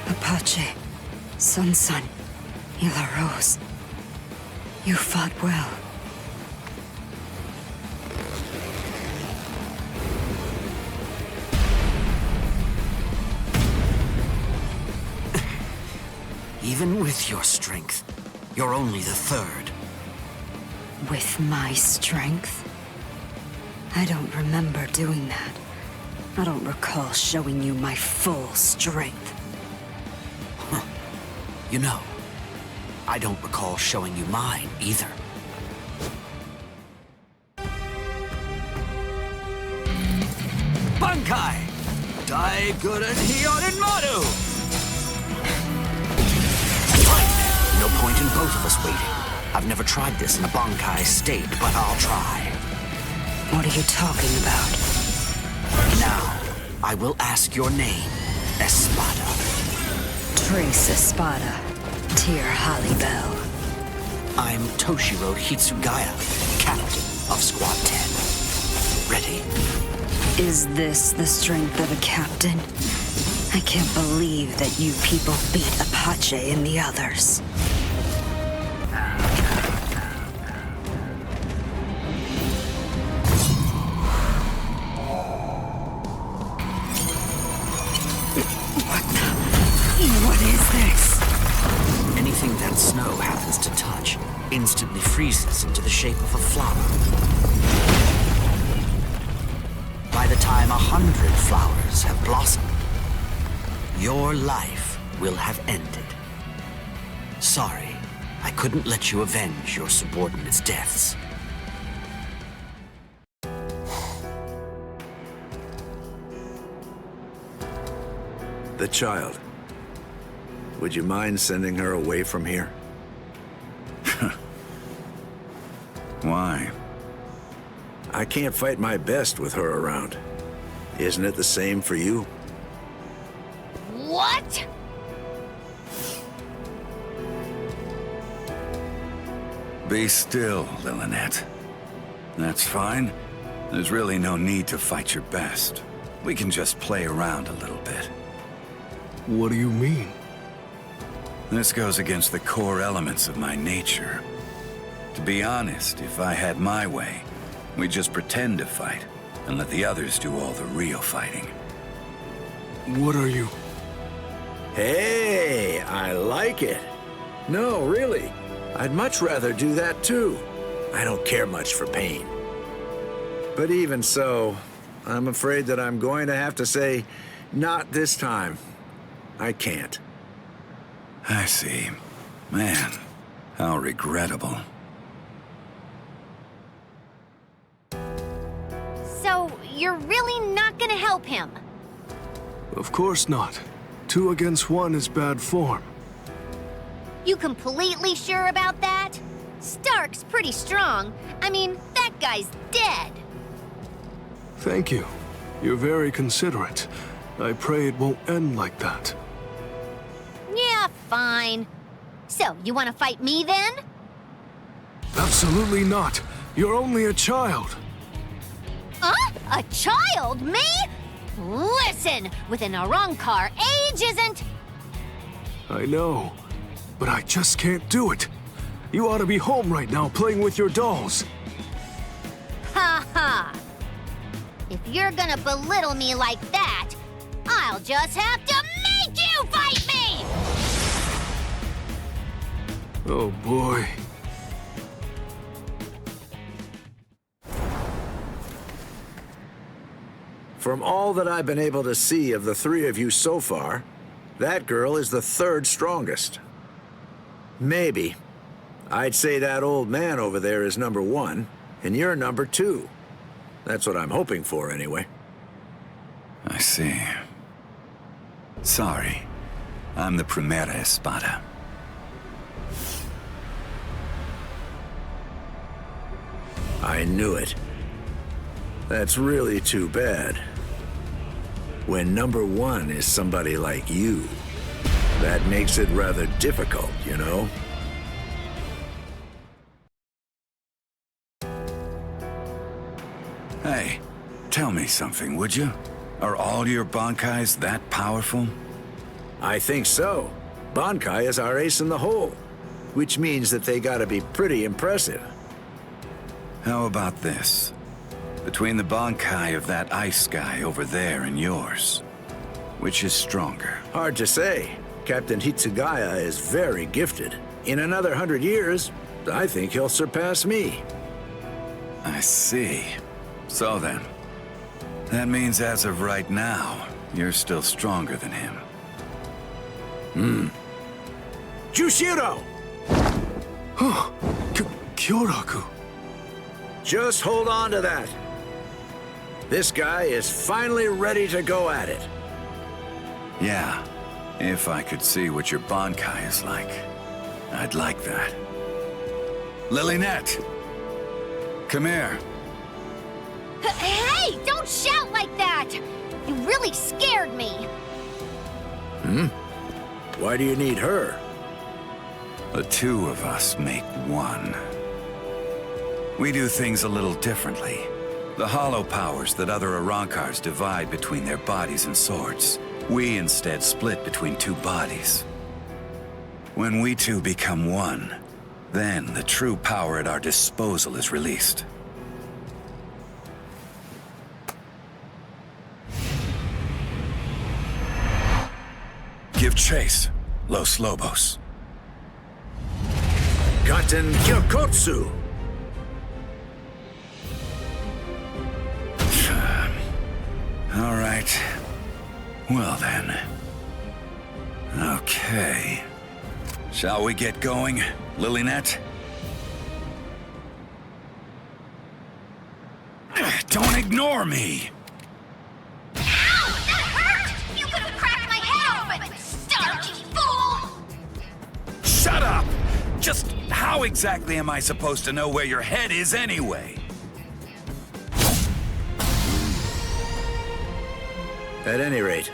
Apache, Sun, Ila Rose. You fought well. Even with your strength, you're only the third. With my strength? I don't remember doing that. I don't recall showing you my full strength. You know, I don't recall showing you mine either. Bankai! Dai Guren Hyorin Maru! Fine. No point in both of us waiting. I've never tried this in a Bankai state, but I'll try. What are you talking about? Now, I will ask your name, Espada. Trace Espada. top-tier Holly Bell. I'm Toshiro Hitsugaya, captain of Squad 10. Ready? Is this the strength of a captain? I can't believe that you people beat Apache and the others. What is this? Anything that snow happens to touch instantly freezes into the shape of a flower. By the time 100 flowers have blossomed, your life will have ended. Sorry, I couldn't let you avenge your subordinates' deaths. The child. Would you mind sending her away from here? Why? I can't fight my best with her around. Isn't it the same for you? What? Be still, Lillinette. That's fine. There's really no need to fight your best. We can just play around a little bit. What do you mean? This goes against the core elements of my nature. To be honest, if I had my way, we'd just pretend to fight and let the others do all the real fighting. What are you? Hey, I like it. No, really. I'd much rather do that too. I don't care much for pain. But even so, I'm afraid that I'm going to have to say, not this time. I can't. I see. Man, how regrettable. So, you're really not gonna help him? Of course not. 2 against 1 is bad form. You completely sure about that? Stark's pretty strong. I mean, that guy's dead. Thank you. You're very considerate. I pray it won't end like that. Yeah, fine. So, you want to fight me then? Absolutely not. You're only a child. Huh? A child? Me? Listen, with an Arrancar, age isn't... I know, but I just can't do it. You ought to be home right now playing with your dolls. Ha ha. If you're gonna belittle me like that, I'll just have to make you fight me! Oh boy. From all that I've been able to see of the 3 of you so far, that girl is the 3rd strongest. Maybe. I'd say that old man over there is number 1, and you're number 2. That's what I'm hoping for, anyway. I see. Sorry. I'm the Primera Espada. I knew it. That's really too bad. When number 1 is somebody like you, that makes it rather difficult, you know? Hey, tell me something, would you? Are all your Bankais that powerful? I think so. Bankai is our ace in the hole, which means that they gotta be pretty impressive. How about this? Between the Bankai of that ice guy over there and yours, which is stronger? Hard to say. Captain Hitsugaya is very gifted. In another 100 years, I think he'll surpass me. I see. So then, that means as of right now, you're still stronger than him. Jushiro! Kyoraku. Just hold on to that. This guy is finally ready to go at it. Yeah, if I could see what your Bankai is like, I'd like that. Lillinette! Come here. Hey, don't shout like that! You really scared me. Why do you need her? The two of us make one. We do things a little differently. The hollow powers that other Arrancars divide between their bodies and swords, we instead split between two bodies. When we two become one, then the true power at our disposal is released. Give chase, Los Lobos. Gaten Kyokotsu! All right. Well then. Okay. Shall we get going, Lilynette? Don't ignore me! Ow! That hurt! You could have cracked my head open! Starchy fool! Shut up! Just how exactly am I supposed to know where your head is anyway? At any rate,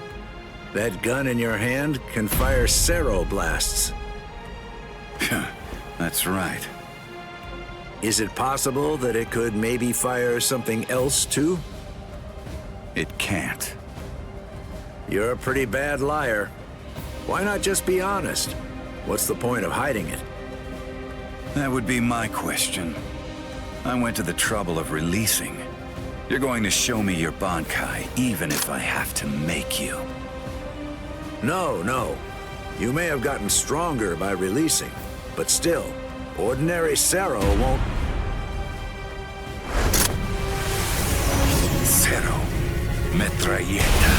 that gun in your hand can fire Cero blasts. That's right. Is it possible that it could maybe fire something else too? It can't. You're a pretty bad liar. Why not just be honest? What's the point of hiding it? That would be my question. I went to the trouble of releasing. You're going to show me your Bankai, even if I have to make you. No. You may have gotten stronger by releasing, but still, ordinary Cero won't... Cero. Metralleta.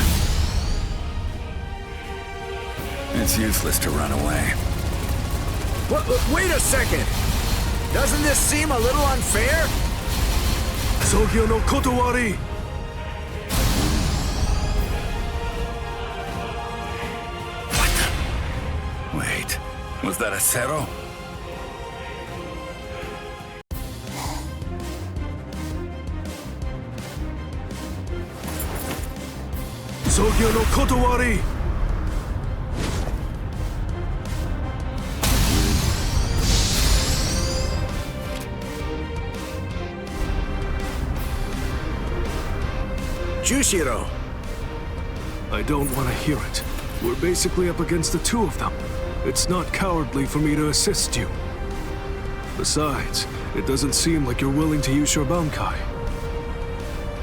It's useless to run away. Wait a second! Doesn't this seem a little unfair? Sogyo no Kotowari! Wait, was that a Cero? Sogyo no Kotowari! Jushiro! I don't want to hear it. We're basically up against the two of them. It's not cowardly for me to assist you. Besides, it doesn't seem like you're willing to use your Bankai.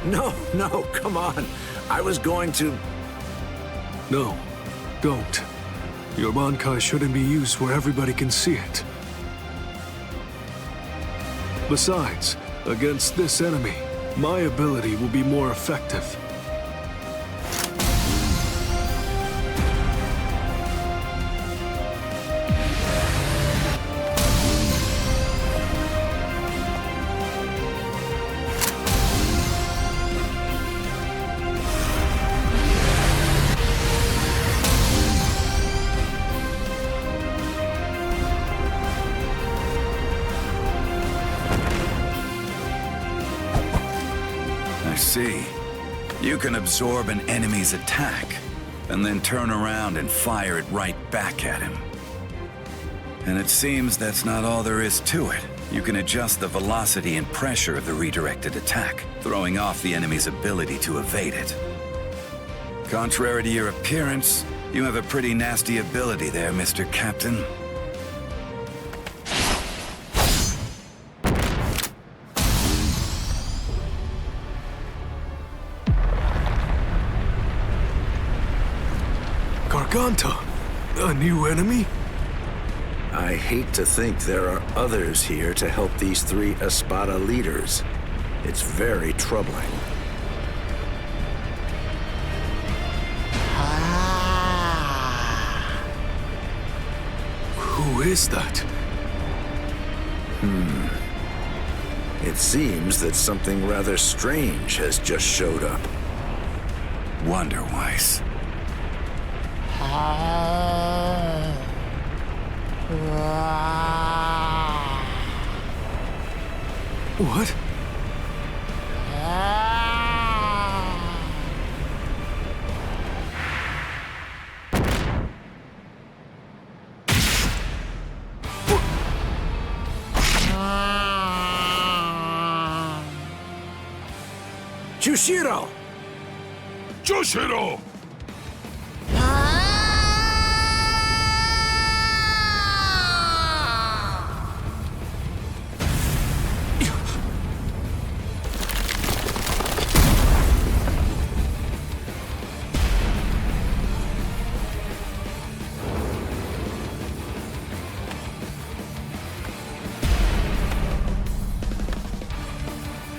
No, come on. I was going to... No, don't. Your Bankai shouldn't be used where everybody can see it. Besides, against this enemy, my ability will be more effective. See, you can absorb an enemy's attack, and then turn around and fire it right back at him. And it seems that's not all there is to it. You can adjust the velocity and pressure of the redirected attack, throwing off the enemy's ability to evade it. Contrary to your appearance, you have a pretty nasty ability there, Mr. Captain. Garganta? A new enemy? I hate to think there are others here to help these three Espada leaders. It's very troubling. Who is that? It seems that something rather strange has just showed up. Wonderweiss. What? Jushiro! Jushiro!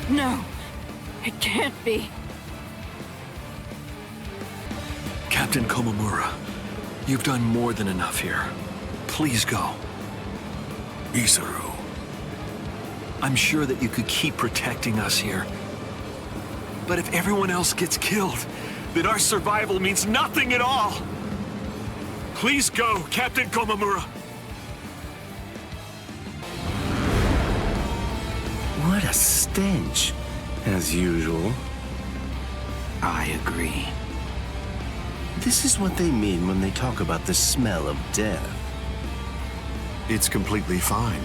No, it can't be. Captain Komamura, you've done more than enough here. Please go. Visored. I'm sure that you could keep protecting us here. But if everyone else gets killed, then our survival means nothing at all. Please go, Captain Komamura. What a stench, as usual. I agree. This is what they mean when they talk about the smell of death. It's completely fine.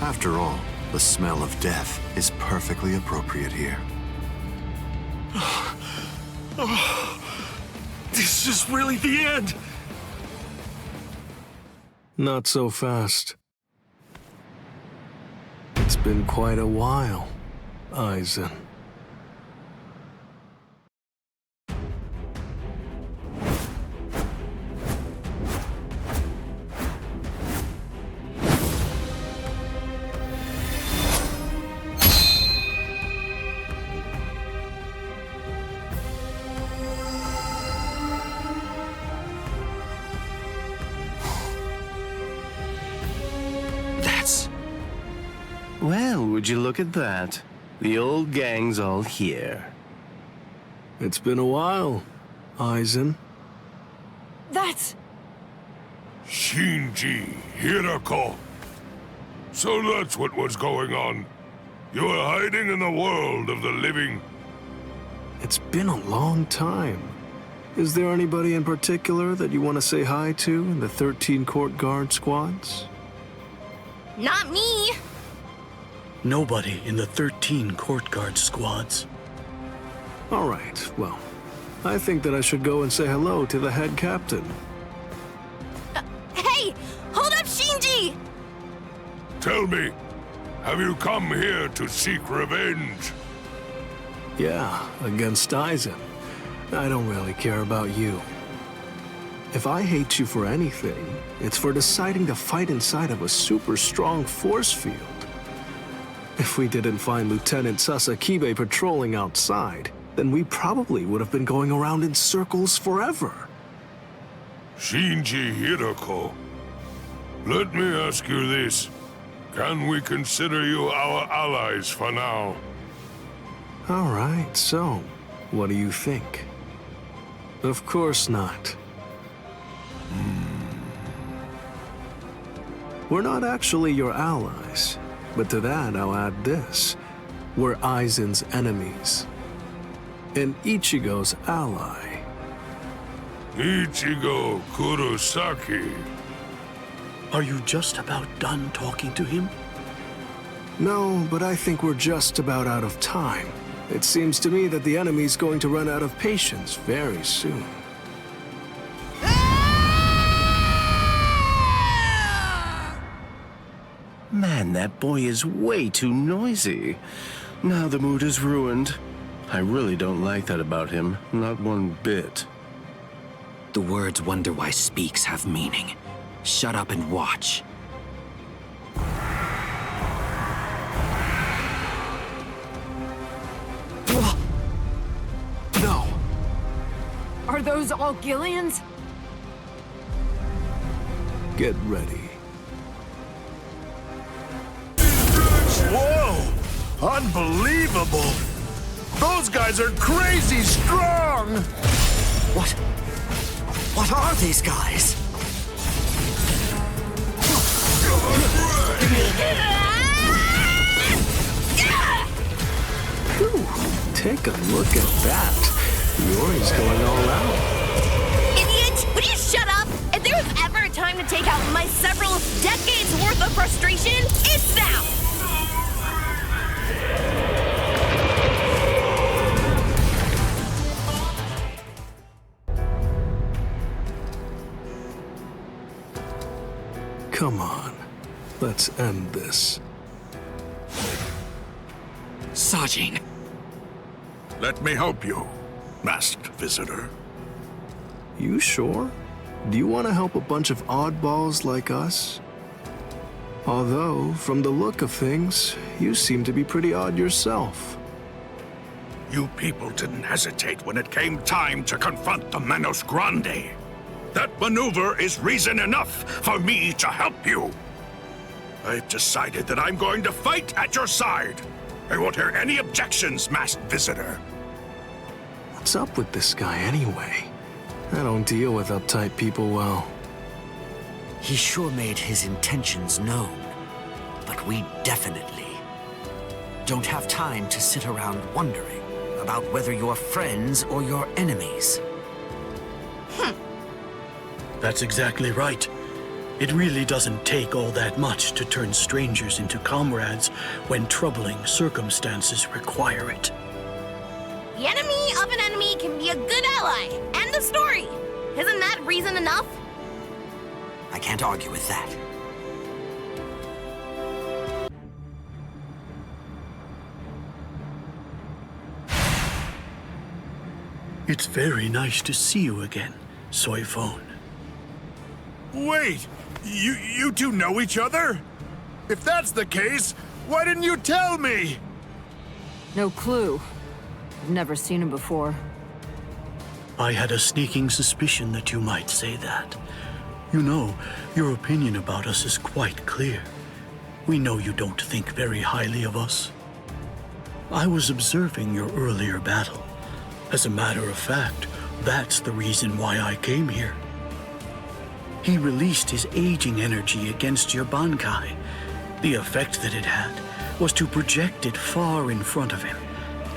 After all, the smell of death is perfectly appropriate here. This is really the end. Not so fast. It's been quite a while, Aizen. Well, would you look at that? The old gang's all here. It's been a while, Aizen. That's... Shinji Hirako. So that's what was going on. You were hiding in the world of the living. It's been a long time. Is there anybody in particular that you want to say hi to in the 13 Court Guard squads? Not me! Nobody in the 13 Court Guard squads. All right, well, I think that I should go and say hello to the head captain. Hey! Hold up, Shinji! Tell me, have you come here to seek revenge? Yeah, against Aizen. I don't really care about you. If I hate you for anything, it's for deciding to fight inside of a super strong force field. If we didn't find Lieutenant Sasakibe patrolling outside, then we probably would have been going around in circles forever. Shinji Hirako, let me ask you this. Can we consider you our allies for now? All right, so, what do you think? Of course not. We're not actually your allies. But to that, I'll add this. We're Aizen's enemies. And Ichigo's ally. Ichigo Kurosaki. Are you just about done talking to him? No, but I think we're just about out of time. It seems to me that the enemy's going to run out of patience very soon. Man, that boy is way too noisy. Now the mood is ruined. I really don't like that about him, not one bit. The words "Wonder Why Speaks" have meaning. Shut up and watch. No. Are those all Gillians? Get ready. Whoa! Unbelievable! Those guys are crazy strong! What are these guys? Whew, take a look at that. Yori's going all out. Idiot! Would you shut up? If there was ever a time to take out my several decades worth of frustration, it's now! Come on. Let's end this. Sajin. Let me help you, masked visitor. You sure? Do you want to help a bunch of oddballs like us? Although, from the look of things, you seem to be pretty odd yourself. You people didn't hesitate when it came time to confront the Manos Grande. That maneuver is reason enough for me to help you. I've decided that I'm going to fight at your side. I won't hear any objections, masked visitor. What's up with this guy anyway? I don't deal with uptight people well. He sure made his intentions known, but we definitely don't have time to sit around wondering about whether you're friends or you're enemies. That's exactly right. It really doesn't take all that much to turn strangers into comrades when troubling circumstances require it. The enemy of an enemy can be a good ally. End of story. Isn't that reason enough? I can't argue with that. It's very nice to see you again, Soy Phone. Wait! You two know each other? If that's the case, why didn't you tell me? No clue. I've never seen him before. I had a sneaking suspicion that you might say that. You know, your opinion about us is quite clear. We know you don't think very highly of us. I was observing your earlier battle. As a matter of fact, that's the reason why I came here. He released his aging energy against your Bankai. The effect that it had was to project it far in front of him,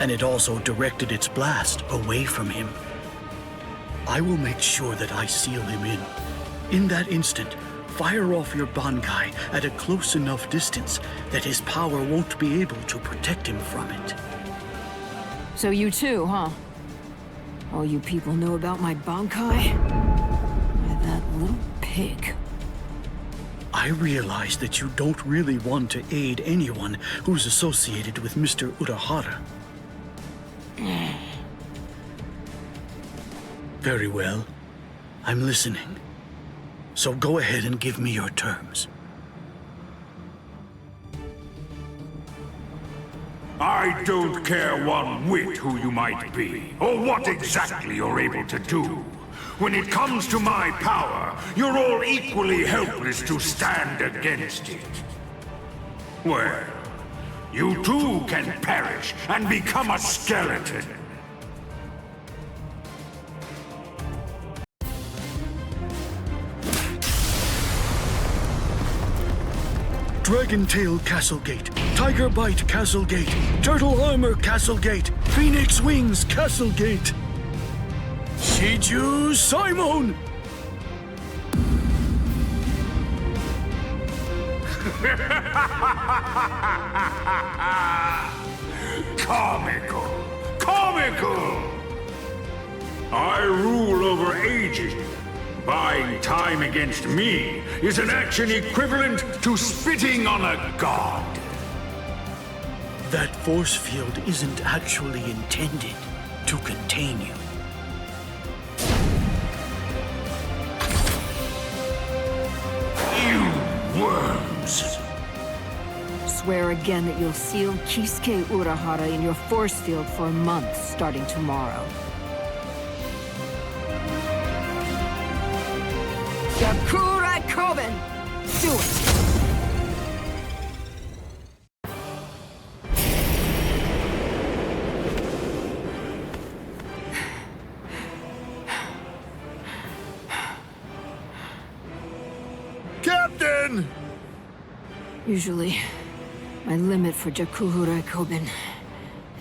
and it also directed its blast away from him. I will make sure that I seal him in. In that instant, fire off your Bankai at a close enough distance that his power won't be able to protect him from it. So you too, huh? All you people know about my Bankai? Why, that little pig. I realize that you don't really want to aid anyone who's associated with Mr. Urahara. Very well. I'm listening. So go ahead and give me your terms. I don't care one whit who you might be, or what exactly you're able to do. When it comes to my power, you're all equally helpless to stand against it. Well, you too can perish and become a skeleton. Dragon Tail Castle Gate, Tiger Bite Castle Gate, Turtle Armor Castle Gate, Phoenix Wings Castle Gate. Shiju Simon! Comical! Comical! I rule over aging. Buying time against me is an action equivalent to spitting on a god. That force field isn't actually intended to contain you. You worms! Swear again that you'll seal Kisuke Urahara in your force field for a month starting tomorrow. Karakura Arc! Do it! Captain! Usually, my limit for Jakuhura Koben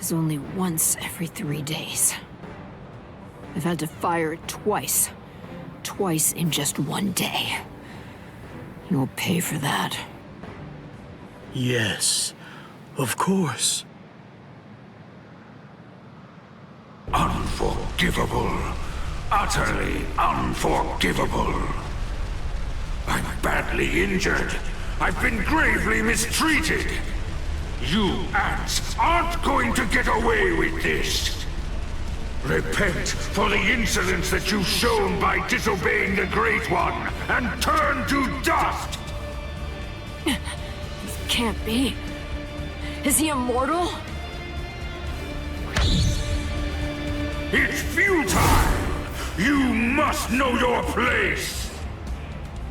is only once every 3 days. I've had to fire it twice. Twice in just 1 day. You'll pay for that. Yes, of course. Unforgivable. Utterly unforgivable. I'm badly injured. I've been gravely mistreated. You ants aren't going to get away with this. Repent for the insolence that you've shown by disobeying the Great One, and turn to dust! This can't be. Is he immortal? It's futile! You must know your place!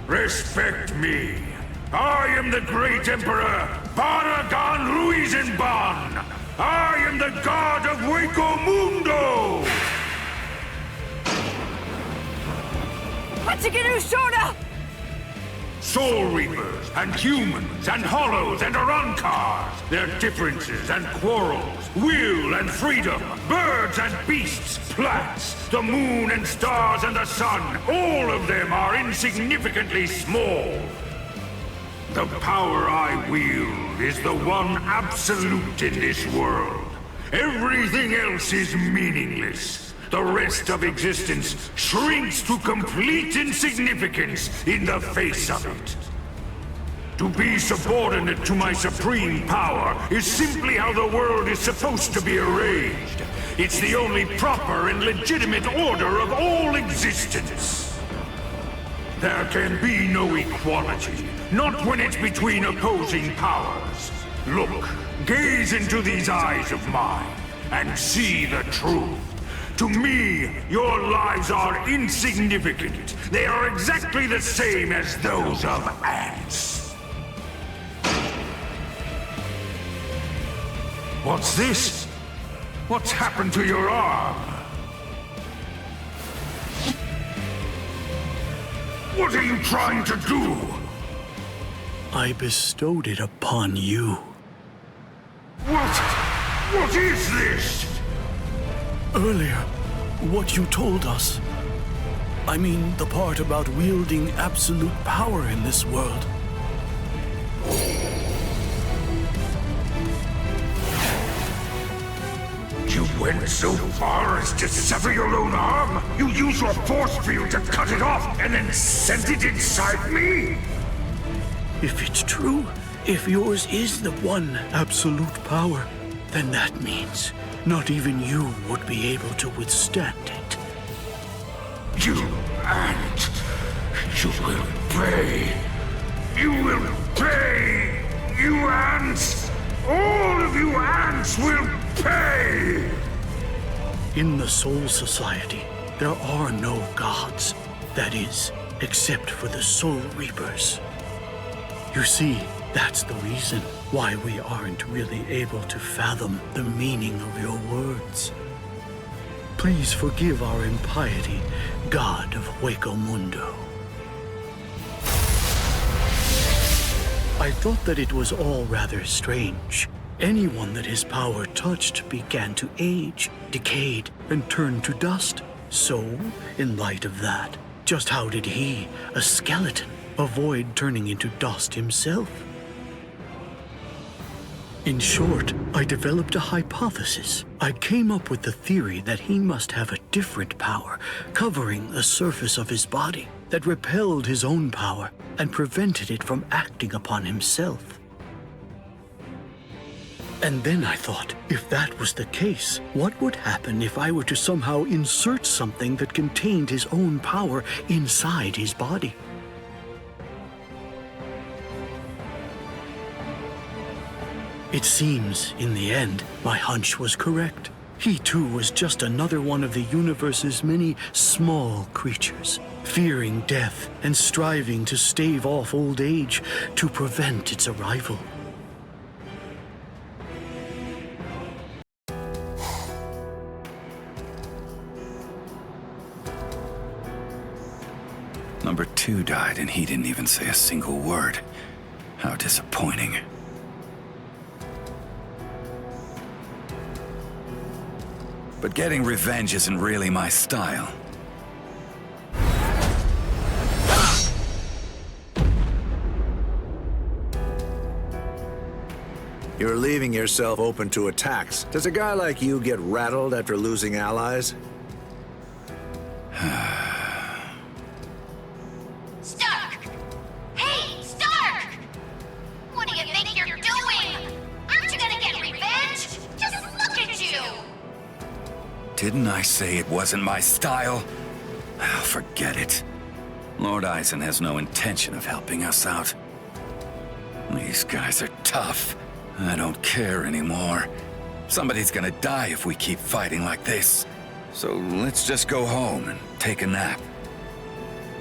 Respect me. I am the great Emperor, Baragan Ruizenban! I am the god of Hueco Mundo! Hachiguru Shoda! Soul Reapers, and humans, and hollows, and Arankars, their differences and quarrels, will and freedom, birds and beasts, plants, the moon and stars and the sun, all of them are insignificantly small. The power I wield is the one absolute in this world. Everything else is meaningless. The rest of existence shrinks to complete insignificance in the face of it. To be subordinate to my supreme power is simply how the world is supposed to be arranged. It's the only proper and legitimate order of all existence. There can be no equality, not when it's between opposing powers. Look, gaze into these eyes of mine, and see the truth. To me, your lives are insignificant. They are exactly the same as those of ants. What's this? What's happened to your arm? What are you trying to do? I bestowed it upon you. What is this? Earlier, what you told us. I mean, the part about wielding absolute power in this world. You went so far as to sever your own arm? You used your force field to cut it off and then sent it inside me? If it's true, if yours is the one absolute power, then that means not even you would be able to withstand it. You ant! You will pay! You will pay! You ants! All of you ants will pay! In the Soul Society, there are no gods. That is, except for the Soul Reapers. You see, that's the reason why we aren't really able to fathom the meaning of your words. Please forgive our impiety, God of Hueco Mundo. I thought that it was all rather strange. Anyone that his power touched began to age, decayed, and turned to dust. So, in light of that, just how did he, a skeleton, avoid turning into dust himself? In short, I developed a hypothesis. I came up with the theory that he must have a different power covering the surface of his body that repelled his own power and prevented it from acting upon himself. And then I thought, if that was the case, what would happen if I were to somehow insert something that contained his own power inside his body? It seems, in the end, my hunch was correct. He too was just another one of the universe's many small creatures, fearing death and striving to stave off old age to prevent its arrival. Number 2 died and he didn't even say a single word. How disappointing. But getting revenge isn't really my style. You're leaving yourself open to attacks. Does a guy like you get rattled after losing allies? Stark! Hey! Didn't I say it wasn't my style? Oh, forget it. Lord Eisen has no intention of helping us out. These guys are tough. I don't care anymore. Somebody's gonna die if we keep fighting like this. So let's just go home and take a nap.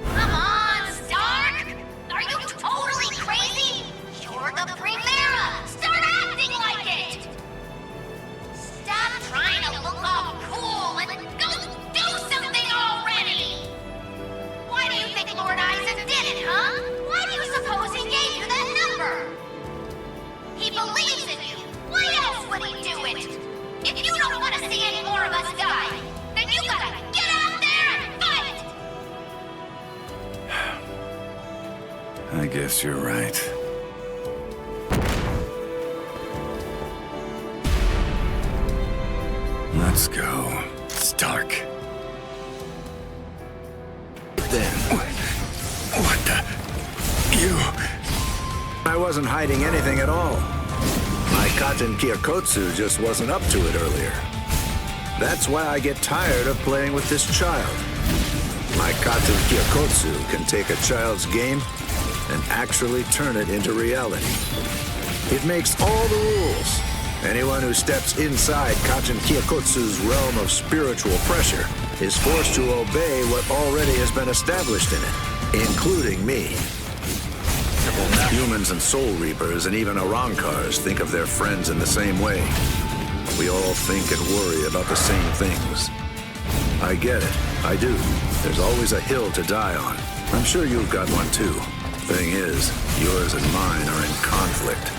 Come on, Stark! Are you totally crazy? You're the Primera! Start acting like it! Stop trying to look all cool and go do something already! Why do you think Lord Eisen did it, huh? Why do you suppose he gave you that number? He believes in you! Why else would he do it? If you don't want to see any more of us die, then you gotta get out there and fight! I guess you're right. Let's go, Stark. Then. What the? You... I wasn't hiding anything at all. My Katen Kyokotsu just wasn't up to it earlier. That's why I get tired of playing with this child. My Katen Kyokotsu can take a child's game and actually turn it into reality. It makes all the rules. Anyone who steps inside Katen Kyokotsu's realm of spiritual pressure is forced to obey what already has been established in it, including me. Humans and Soul Reapers and even Arankars think of their friends in the same way. We all think and worry about the same things. I get it. I do. There's always a hill to die on. I'm sure you've got one too. Thing is, yours and mine are in conflict.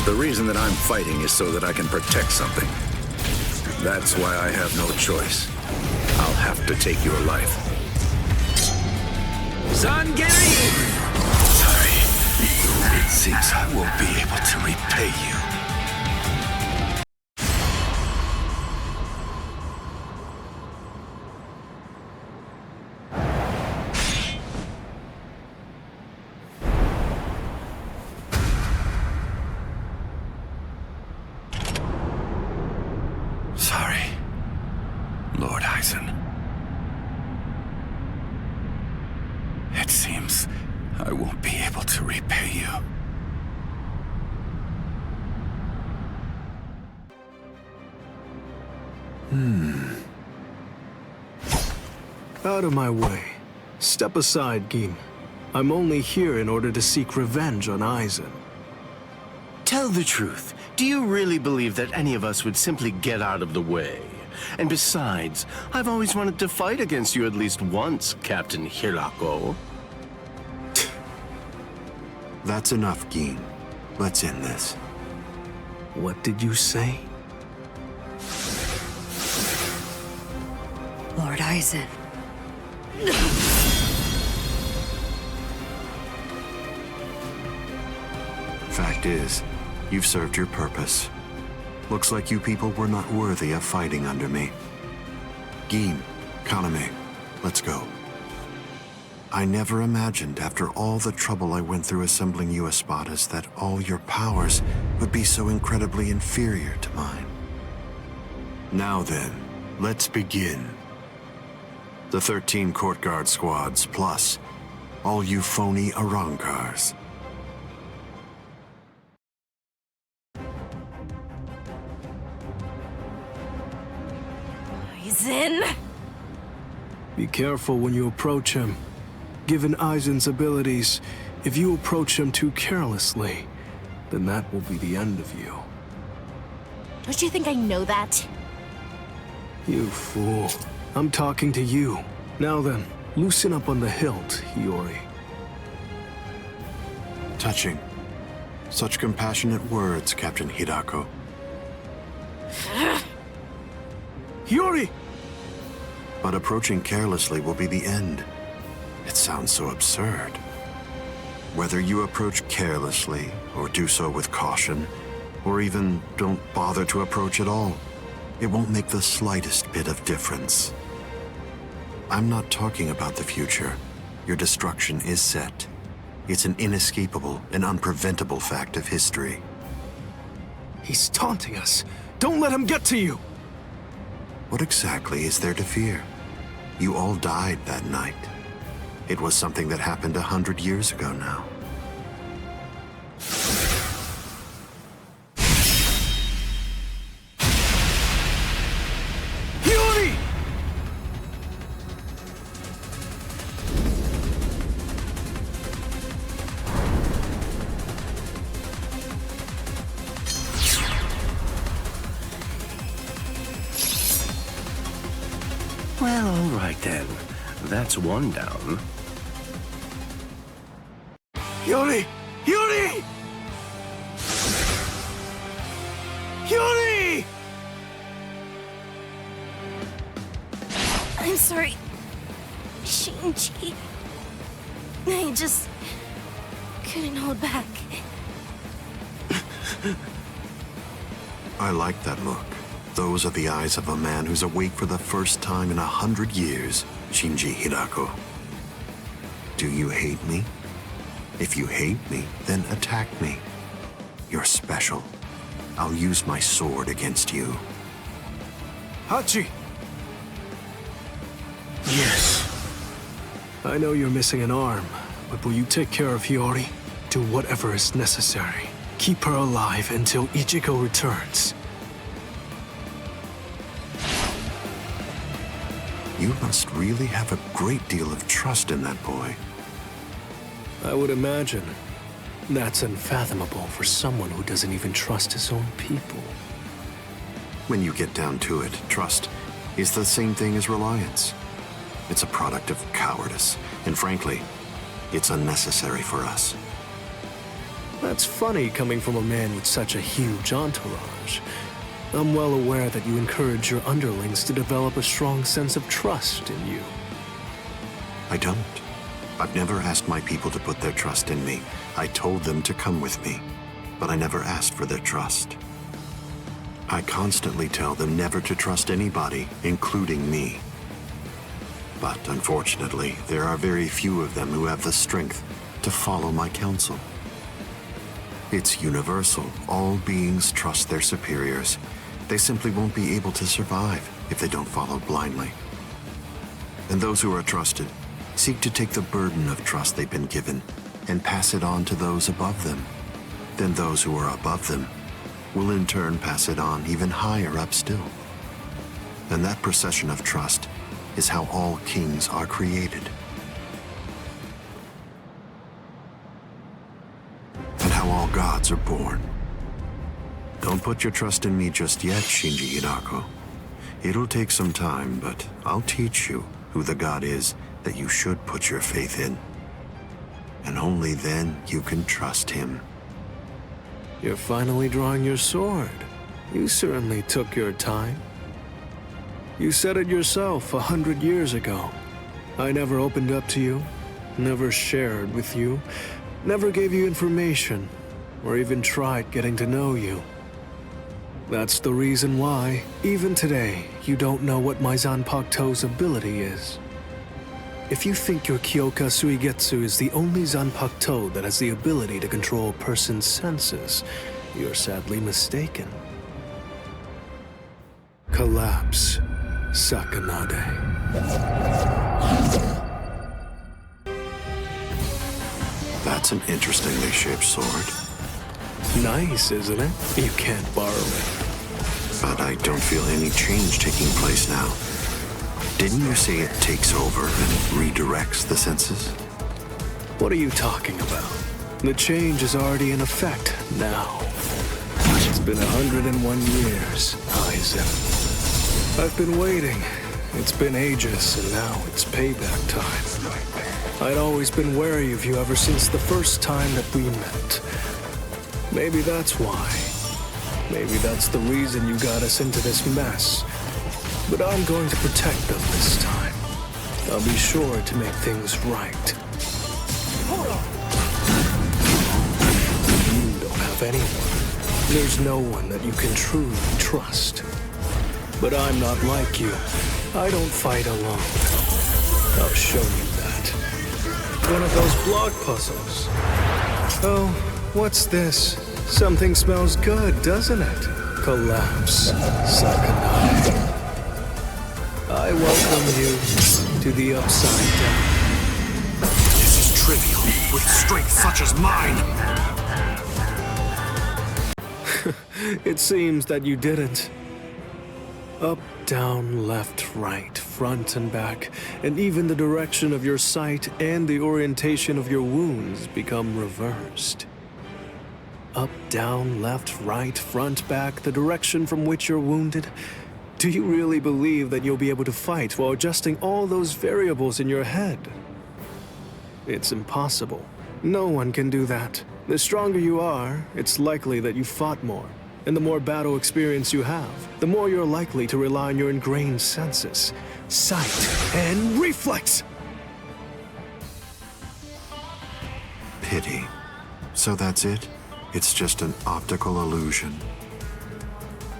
The reason that I'm fighting is so that I can protect something. That's why I have no choice. I'll have to take your life. Zangeryu! Sorry. It seems I won't be able to repay you. Sorry, Lord Eisen. It seems I won't be able to repay you. Out of my way. Step aside, Gin. I'm only here in order to seek revenge on Eisen. Tell the truth. Do you really believe that any of us would simply get out of the way? And besides, I've always wanted to fight against you at least once, Captain Hirako. That's enough, Gin. Let's end this. What did you say? Lord Eisen. Fact is, you've served your purpose. Looks like you people were not worthy of fighting under me. Gin, Kaname, let's go. I never imagined, after all the trouble I went through assembling you Espadas, that all your powers would be so incredibly inferior to mine. Now then, let's begin. The 13 court guard squads, plus all you phony Arankars. Eisen? Be careful when you approach him. Given Eisen's abilities, if you approach him too carelessly, then that will be the end of you. Don't you think I know that? You fool. I'm talking to you. Now then, loosen up on the hilt, Hiyori. Touching. Such compassionate words, Captain Hirako. Hiyori! But approaching carelessly will be the end. It sounds so absurd. Whether you approach carelessly, or do so with caution, or even don't bother to approach at all, it won't make the slightest bit of difference. I'm not talking about the future. Your destruction is set. It's an inescapable and unpreventable fact of history. He's taunting us. Don't let him get to you! What exactly is there to fear? You all died that night. It was something that happened 100 years ago now. Well, all right then. That's one down. Yuri! Yuri! Yuri! I'm sorry, Shinji. I just couldn't hold back. I like that look. Those are the eyes of a man who's awake for the first time in 100 years, Shinji Hirako. Do you hate me? If you hate me, then attack me. You're special. I'll use my sword against you. Hachi! Yes. I know you're missing an arm, but will you take care of Hiyori? Do whatever is necessary. Keep her alive until Ichigo returns. You must really have a great deal of trust in that boy. I would imagine. That's unfathomable for someone who doesn't even trust his own people. When you get down to it, trust is the same thing as reliance. It's a product of cowardice, and frankly, it's unnecessary for us. That's funny coming from a man with such a huge entourage. I'm well aware that you encourage your underlings to develop a strong sense of trust in you. I don't. I've never asked my people to put their trust in me. I told them to come with me, but I never asked for their trust. I constantly tell them never to trust anybody, including me. But unfortunately, there are very few of them who have the strength to follow my counsel. It's universal. All beings trust their superiors. They simply won't be able to survive if they don't follow blindly. And those who are trusted seek to take the burden of trust they've been given and pass it on to those above them. Then those who are above them will in turn pass it on even higher up still. And that procession of trust is how all kings are created. And how all gods are born. Don't put your trust in me just yet, Shinji Hirako. It'll take some time, but I'll teach you who the god is that you should put your faith in. And only then you can trust him. You're finally drawing your sword. You certainly took your time. You said it yourself 100 years ago. I never opened up to you, never shared with you, never gave you information, or even tried getting to know you. That's the reason why, even today, you don't know what my Zanpakuto's ability is. If you think your Kyoka Suigetsu is the only Zanpakuto that has the ability to control a person's senses, you're sadly mistaken. Collapse, Sakanade. That's an interestingly shaped sword. Nice, isn't it? You can't borrow it. But I don't feel any change taking place now. Didn't you say it takes over and redirects the senses? What are you talking about? The change is already in effect now. It's been 101 years, Aizen. I've been waiting. It's been ages, and now it's payback time. I'd always been wary of you ever since the first time that we met. Maybe that's why. Maybe that's the reason you got us into this mess. But I'm going to protect them this time. I'll be sure to make things right. Hold on. You don't have anyone. There's no one that you can truly trust. But I'm not like you. I don't fight alone. I'll show you that. One of those block puzzles. Oh, what's this? Something smells good, doesn't it? Collapse, Sakanai. welcome you to the Upside Down. This is trivial, with strength such as mine. It seems that you didn't. Up, down, left, right, front and back, and even the direction of your sight and the orientation of your wounds become reversed. Up, down, left, right, front, back, the direction from which you're wounded. Do you really believe that you'll be able to fight while adjusting all those variables in your head? It's impossible. No one can do that. The stronger you are, it's likely that you fought more. And the more battle experience you have, the more you're likely to rely on your ingrained senses, sight, and reflex! Pity. So that's it? It's just an optical illusion.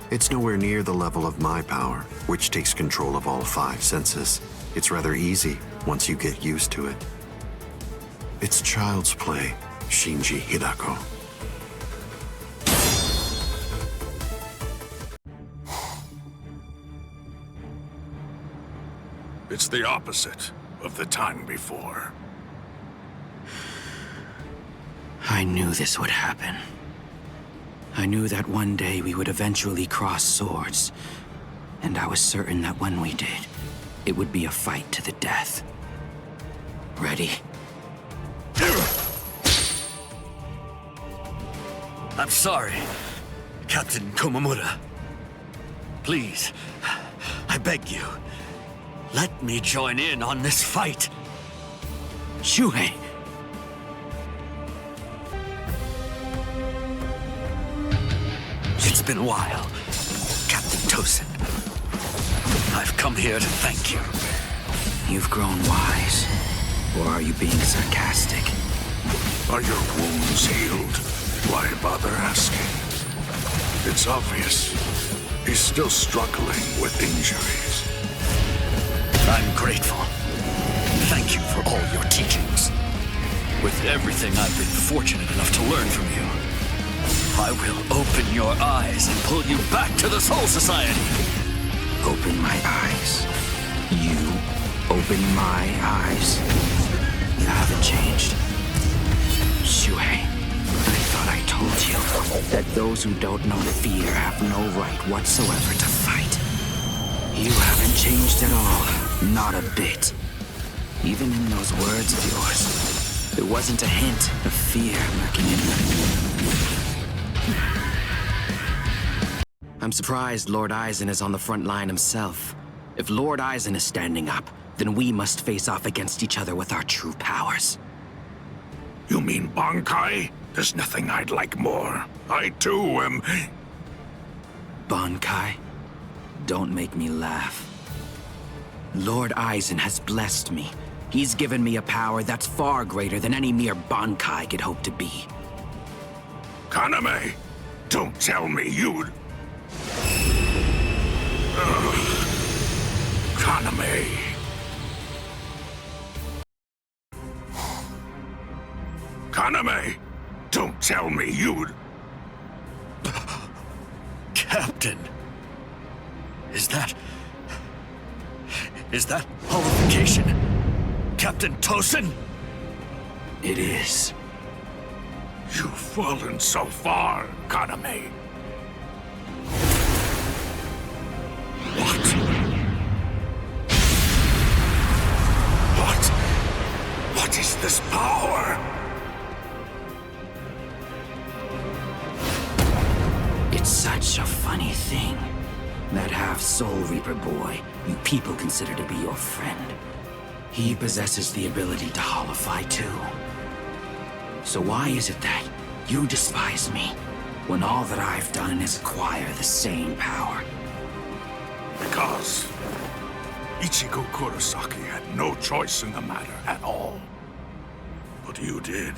It's nowhere near the level of my power, which takes control of all 5 senses. It's rather easy once you get used to it. It's child's play, Shinji Hidako. It's the opposite of the time before. I knew this would happen. I knew that one day we would eventually cross swords. And I was certain that when we did, it would be a fight to the death. Ready? I'm sorry, Captain Komamura. Please, I beg you, let me join in on this fight. Shuhei! It's been a while, Captain Tosin. I've come here to thank you. You've grown wise. Or are you being sarcastic? Are your wounds healed? Why bother asking? It's obvious. He's still struggling with injuries. I'm grateful. Thank you for all your teachings. With everything I've been fortunate enough to learn from you, I will open your eyes and pull you back to the Soul Society. Open my eyes? You open my eyes? You haven't changed. Shuhei, I thought I told you that those who don't know fear have no right whatsoever to fight. You haven't changed at all, not a bit. Even in those words of yours, there wasn't a hint of fear lurking in them. I'm surprised Lord Aizen is on the front line himself. If Lord Aizen is standing up, then we must face off against each other with our true powers. You mean Bankai? There's nothing I'd like more. I too am... Bankai? Don't make me laugh. Lord Aizen has blessed me. He's given me a power that's far greater than any mere Bankai could hope to be. Kaname! Don't tell me you'd... Kaname... Kaname! Don't tell me you'd... Captain! Is that holification? Captain Tosin? It is. You've fallen so far, Kaname. What is this power? It's such a funny thing. That half-Soul Reaper boy you people consider to be your friend. He possesses the ability to holify too. So why is it that you despise me, when all that I've done is acquire the same power? Because Ichigo Kurosaki had no choice in the matter at all. But you did.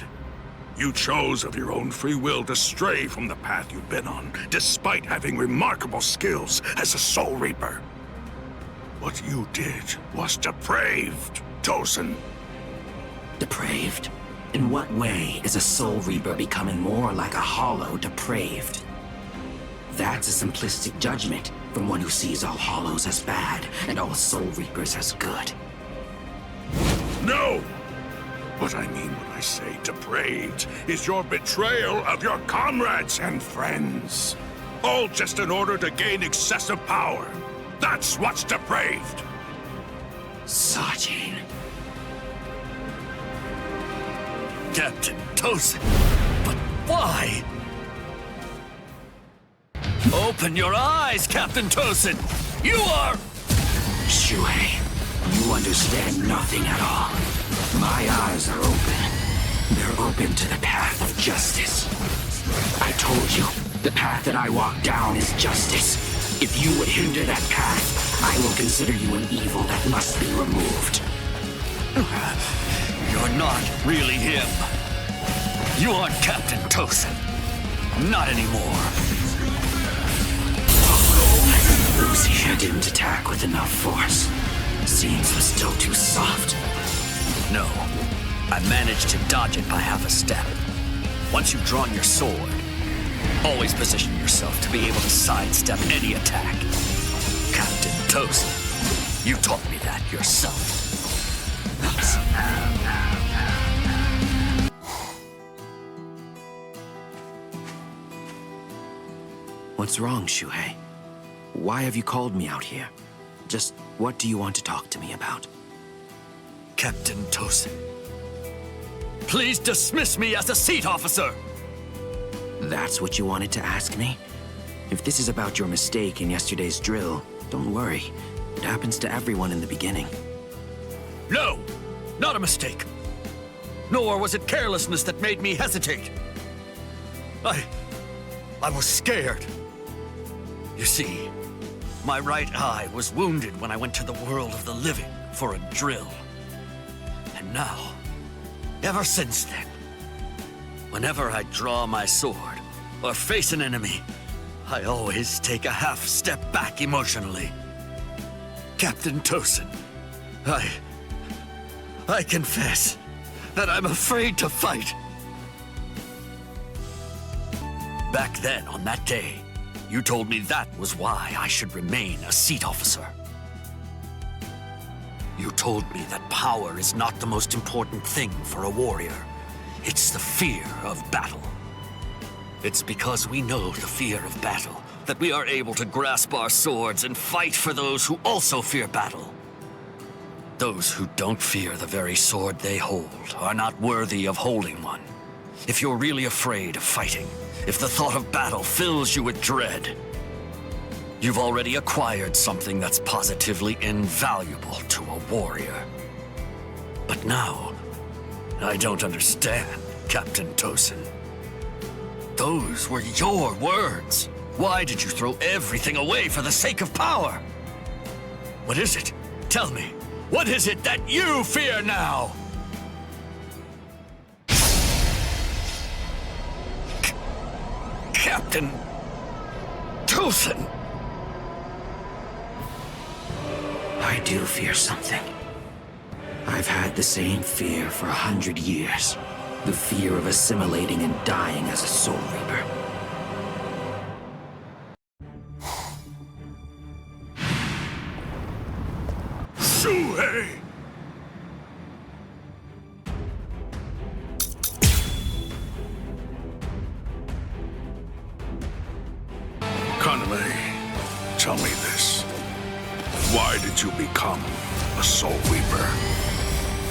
You chose of your own free will to stray from the path you've been on, despite having remarkable skills as a Soul Reaper. What you did was depraved, Tosin. Depraved? In what way is a Soul Reaper becoming more like a hollow depraved? That's a simplistic judgment, From one who sees all Hollows as bad and all Soul Reapers as good. No! What I mean when I say depraved is your betrayal of your comrades and friends. All just in order to gain excessive power. That's what's depraved! Sajin. Captain Tosin, but why? Open your eyes, Captain Tosin! You are... Shuhei, you understand nothing at all. My eyes are open. They're open to the path of justice. I told you, the path that I walk down is justice. If you would hinder that path, I will consider you an evil that must be removed. You're not really him. You aren't Captain Tosin. Not anymore. Lucia didn't attack with enough force. Seems was still too soft. No. I managed to dodge it by half a step. Once you've drawn your sword, always position yourself to be able to sidestep any attack. Captain Tosin, you taught me that yourself. What's wrong, Shuhei? Why have you called me out here? Just what do you want to talk to me about? Captain Tosin, please dismiss me as a seat officer! That's what you wanted to ask me? If this is about your mistake in yesterday's drill, don't worry. It happens to everyone in the beginning. No! Not a mistake! Nor was it carelessness that made me hesitate. I was scared. You see, my right eye was wounded when I went to the world of the living for a drill. And now, ever since then, whenever I draw my sword or face an enemy, I always take a half step back emotionally. Captain Tosin, I confess that I'm afraid to fight. Back then, on that day, you told me that was why I should remain a seat officer. You told me that power is not the most important thing for a warrior. It's the fear of battle. It's because we know the fear of battle that we are able to grasp our swords and fight for those who also fear battle. Those who don't fear the very sword they hold are not worthy of holding one. If you're really afraid of fighting, if the thought of battle fills you with dread, you've already acquired something that's positively invaluable to a warrior. But now, I don't understand, Captain Tosin. Those were your words. Why did you throw everything away for the sake of power? What is it? Tell me. What is it that you fear now? Captain Tosin! I do fear something. I've had the same fear for 100 years. The fear of assimilating and dying as a Soul Reaper. Shuhei! Kaname, tell me this. Why did you become a Soul Reaper?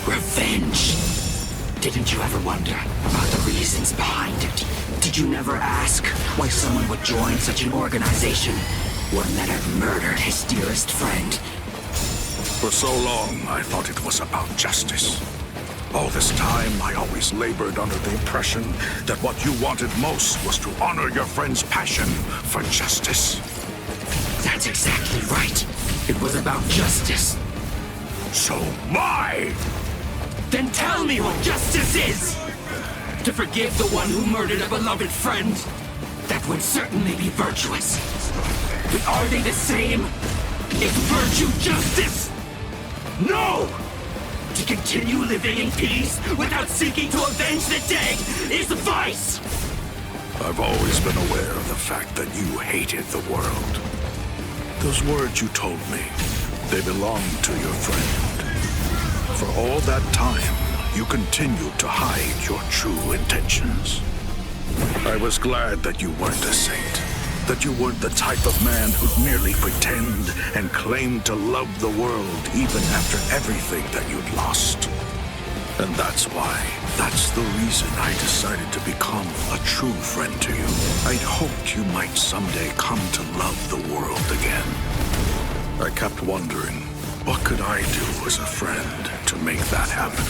Revenge! Didn't you ever wonder about the reasons behind it? Did you never ask why someone would join such an organization? One that had murdered his dearest friend? For so long, I thought it was about justice. All this time, I always labored under the impression that what you wanted most was to honor your friend's passion for justice. That's exactly right. It was about justice. So why? Then tell me what justice is! To forgive the one who murdered a beloved friend? That would certainly be virtuous. But are they the same? Is virtue justice? No! To continue living in peace without seeking to avenge the dead is vice! I've always been aware of the fact that you hated the world. Those words you told me, they belong to your friend. For all that time, you continued to hide your true intentions. I was glad that you weren't a saint, that you weren't the type of man who'd merely pretend and claim to love the world even after everything that you'd lost. And that's the reason I decided to become a true friend to you. I'd hoped you might someday come to love the world again. I kept wondering, what could I do as a friend to make that happen?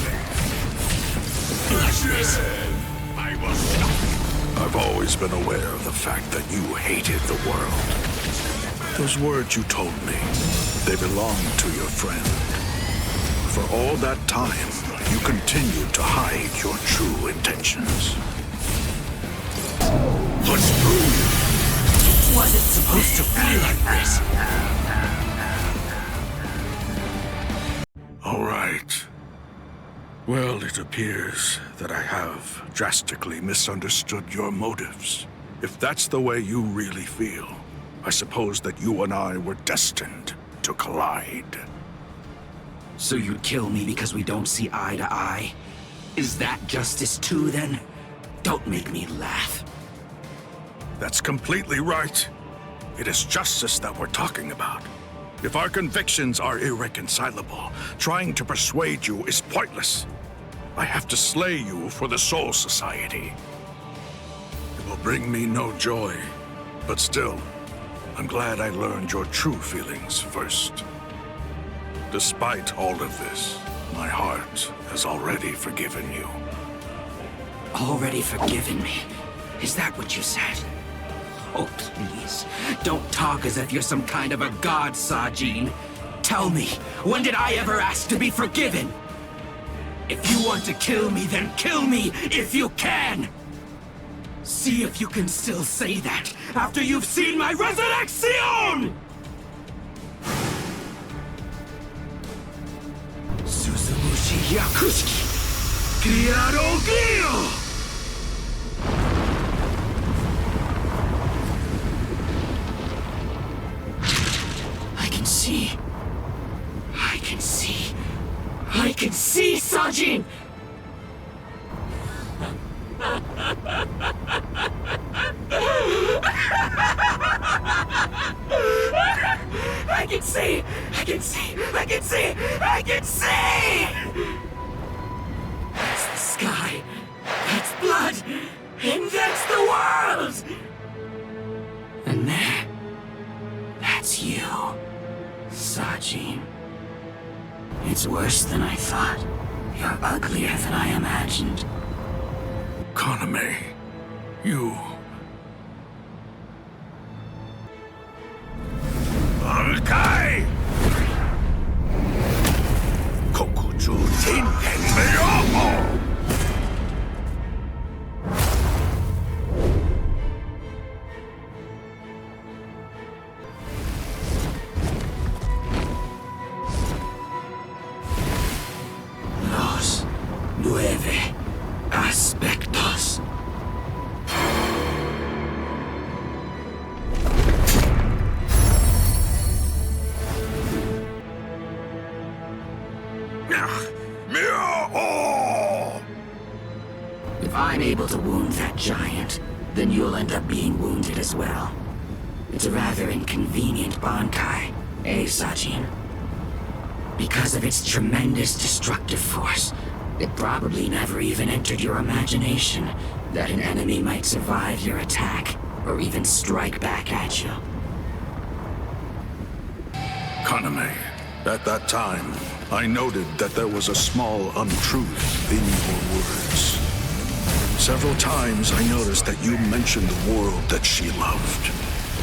I will stop. I've always been aware of the fact that you hated the world. Those words you told me, they belong to your friend. For all that time, you continued to hide your true intentions. What's through you? Was it supposed to be like this? All right. Well, it appears that I have drastically misunderstood your motives. If that's the way you really feel, I suppose that you and I were destined to collide. So you'd kill me because we don't see eye to eye? Is that justice too, then? Don't make me laugh. That's completely right. It is justice that we're talking about. If our convictions are irreconcilable, trying to persuade you is pointless. I have to slay you for the Soul Society. It will bring me no joy, but still, I'm glad I learned your true feelings first. Despite all of this, my heart has already forgiven you. Already forgiven me? Is that what you said? Oh, please, don't talk as if you're some kind of a god, Sajin. Tell me, when did I ever ask to be forgiven? If you want to kill me, then kill me if you can! See if you can still say that after you've seen my resurrection! Suzumushi Yakushiki! Kiarogyo! I can see, Sajin! I can see! That's the sky, that's blood, and that's the world! And there, that's you, Sajin. It's worse than I thought. You're uglier than I imagined. Kaname, you... Alkai! Kokuju Tinkenmeyomo! Aspectos. If I'm able to wound that giant, then you'll end up being wounded as well. It's a rather inconvenient Bankai, Sajin? Because of its tremendous destructive force, it probably never even entered your imagination that an enemy might survive your attack, or even strike back at you. Kaname, at that time, I noted that there was a small untruth in your words. Several times I noticed that you mentioned the world that she loved,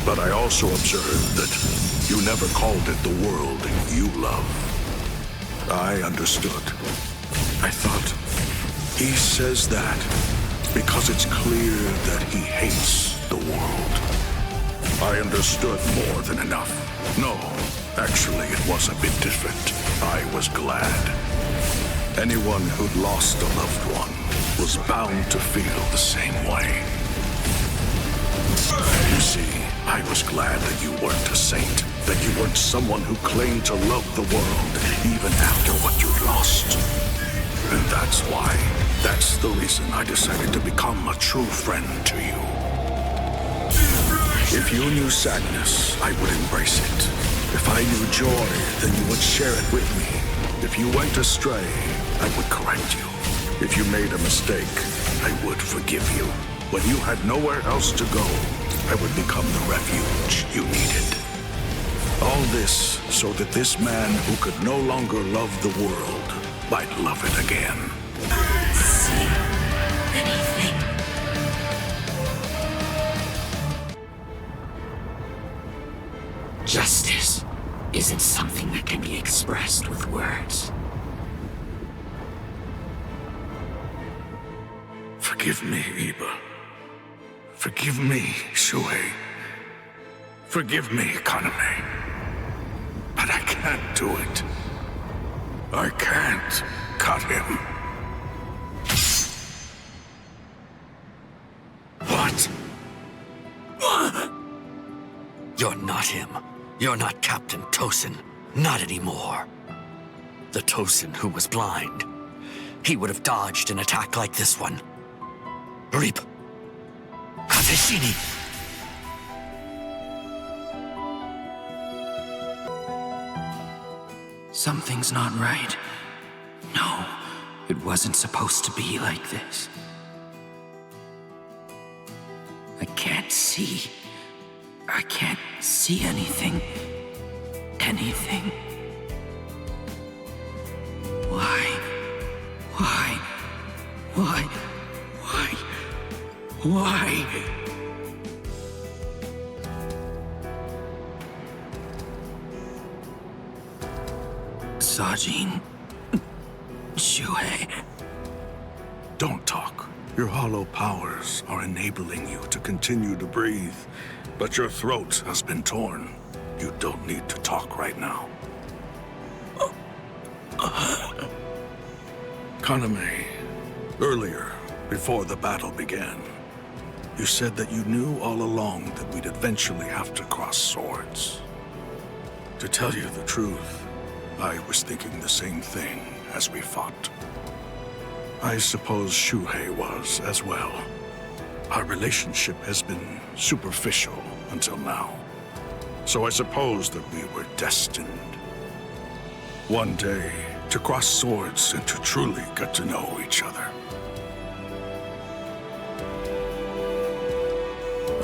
but I also observed that you never called it the world you love. I understood. I thought, he says that because it's clear that he hates the world. I understood more than enough. No, actually it was a bit different. I was glad. Anyone who'd lost a loved one was bound to feel the same way. You see, I was glad that you weren't a saint, that you weren't someone who claimed to love the world even after what you'd lost. And that's the reason I decided to become a true friend to you. If you knew sadness, I would embrace it. If I knew joy, then you would share it with me. If you went astray, I would correct you. If you made a mistake, I would forgive you. When you had nowhere else to go, I would become the refuge you needed. All this so that this man who could no longer love the world might love it again. See anything? Justice isn't something that can be expressed with words. Forgive me, Iba. Forgive me, Shuhei. Forgive me, Kaname. But I can't do it. I can't cut him. What? You're not him. You're not Captain Tosin. Not anymore. The Tosin who was blind. He would have dodged an attack like this one. Reap. Kateshini. Something's not right. No, it wasn't supposed to be like this. I can't see. I can't see anything. Anything. Why? Why? Why? Why? Why? Sajin. Shuhei. Don't talk. Your hollow powers are enabling you to continue to breathe, but your throat has been torn. You don't need to talk right now. Kaname, earlier, before the battle began, you said that you knew all along that we'd eventually have to cross swords. To tell you the truth, I was thinking the same thing as we fought. I suppose Shuhei was as well. Our relationship has been superficial until now. So I suppose that we were destined. One day, to cross swords and to truly get to know each other.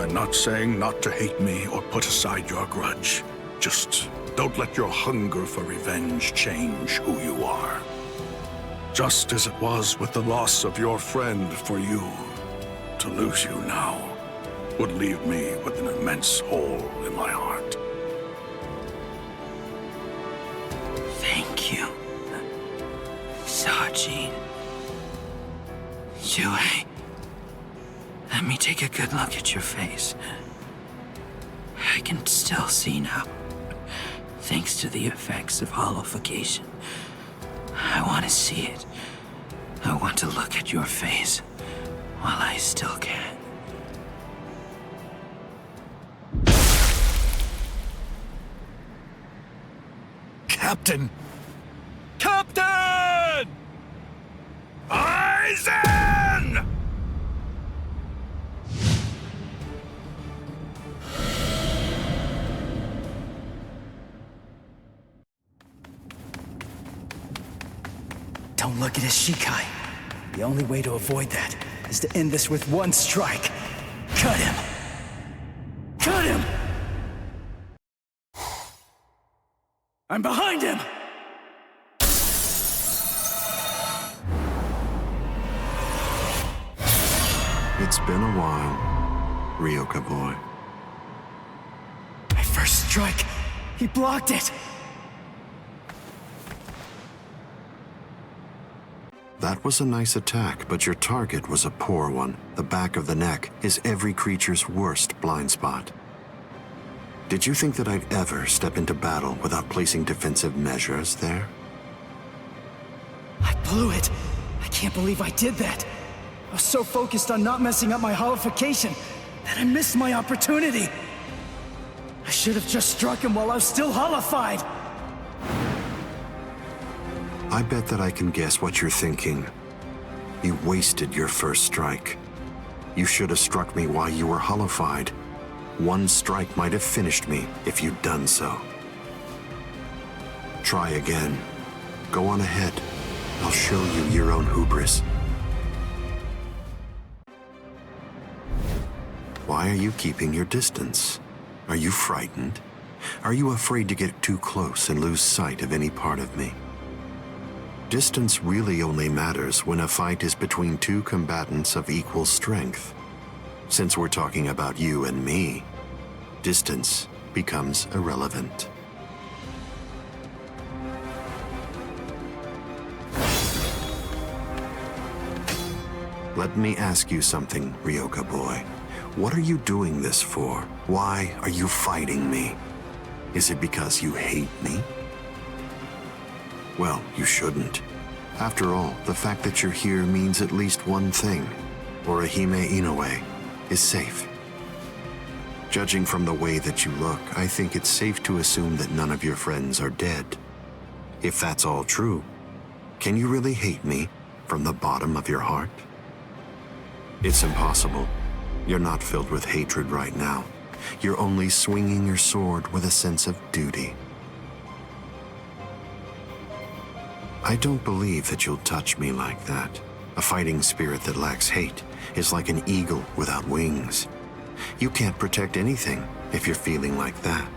I'm not saying not to hate me or put aside your grudge. Just don't let your hunger for revenge change who you are. Just as it was with the loss of your friend for you, to lose you now would leave me with an immense hole in my heart. Thank you, Sajin. Shuhei, let me take a good look at your face. I can still see now, thanks to the effects of hollowification. I want to see it. I want to look at your face while I still can. Captain! Captain! Aizen! Don't look at his Shikai. The only way to avoid that is to end this with one strike. Cut him! Cut him! I'm behind him! It's been a while, Ryoka boy. My first strike! He blocked it! That was a nice attack, but your target was a poor one. The back of the neck is every creature's worst blind spot. Did you think that I'd ever step into battle without placing defensive measures there? I blew it! I can't believe I did that! I was so focused on not messing up my hollowification that I missed my opportunity! should have just struck him while I was still hollified! I bet that I can guess what you're thinking. You wasted your first strike. You should have struck me while you were hollified. One strike might have finished me if you'd done so. Try again. Go on ahead. I'll show you your own hubris. Why are you keeping your distance? Are you frightened? Are you afraid to get too close and lose sight of any part of me? Distance really only matters when a fight is between two combatants of equal strength. Since we're talking about you and me, distance becomes irrelevant. Let me ask you something, Ryoka boy. What are you doing this for? Why are you fighting me? Is it because you hate me? Well, you shouldn't. After all, the fact that you're here means at least one thing. Orihime Inoue is safe. Judging from the way that you look, I think it's safe to assume that none of your friends are dead. If that's all true, can you really hate me from the bottom of your heart? It's impossible. You're not filled with hatred right now. You're only swinging your sword with a sense of duty. I don't believe that you'll touch me like that. A fighting spirit that lacks hate is like an eagle without wings. You can't protect anything if you're feeling like that.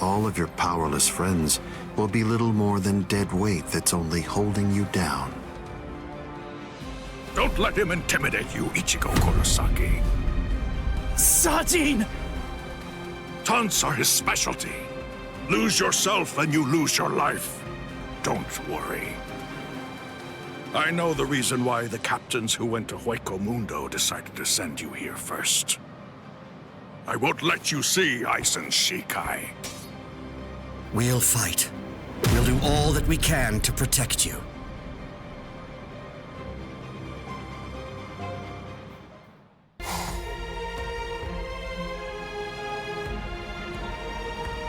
All of your powerless friends will be little more than dead weight that's only holding you down. Don't let him intimidate you, Ichigo Kurosaki. Sajin! Taunts are his specialty. Lose yourself and you lose your life. Don't worry. I know the reason why the captains who went to Hueco Mundo decided to send you here first. I won't let you see Aizen Shikai. We'll fight. We'll do all that we can to protect you.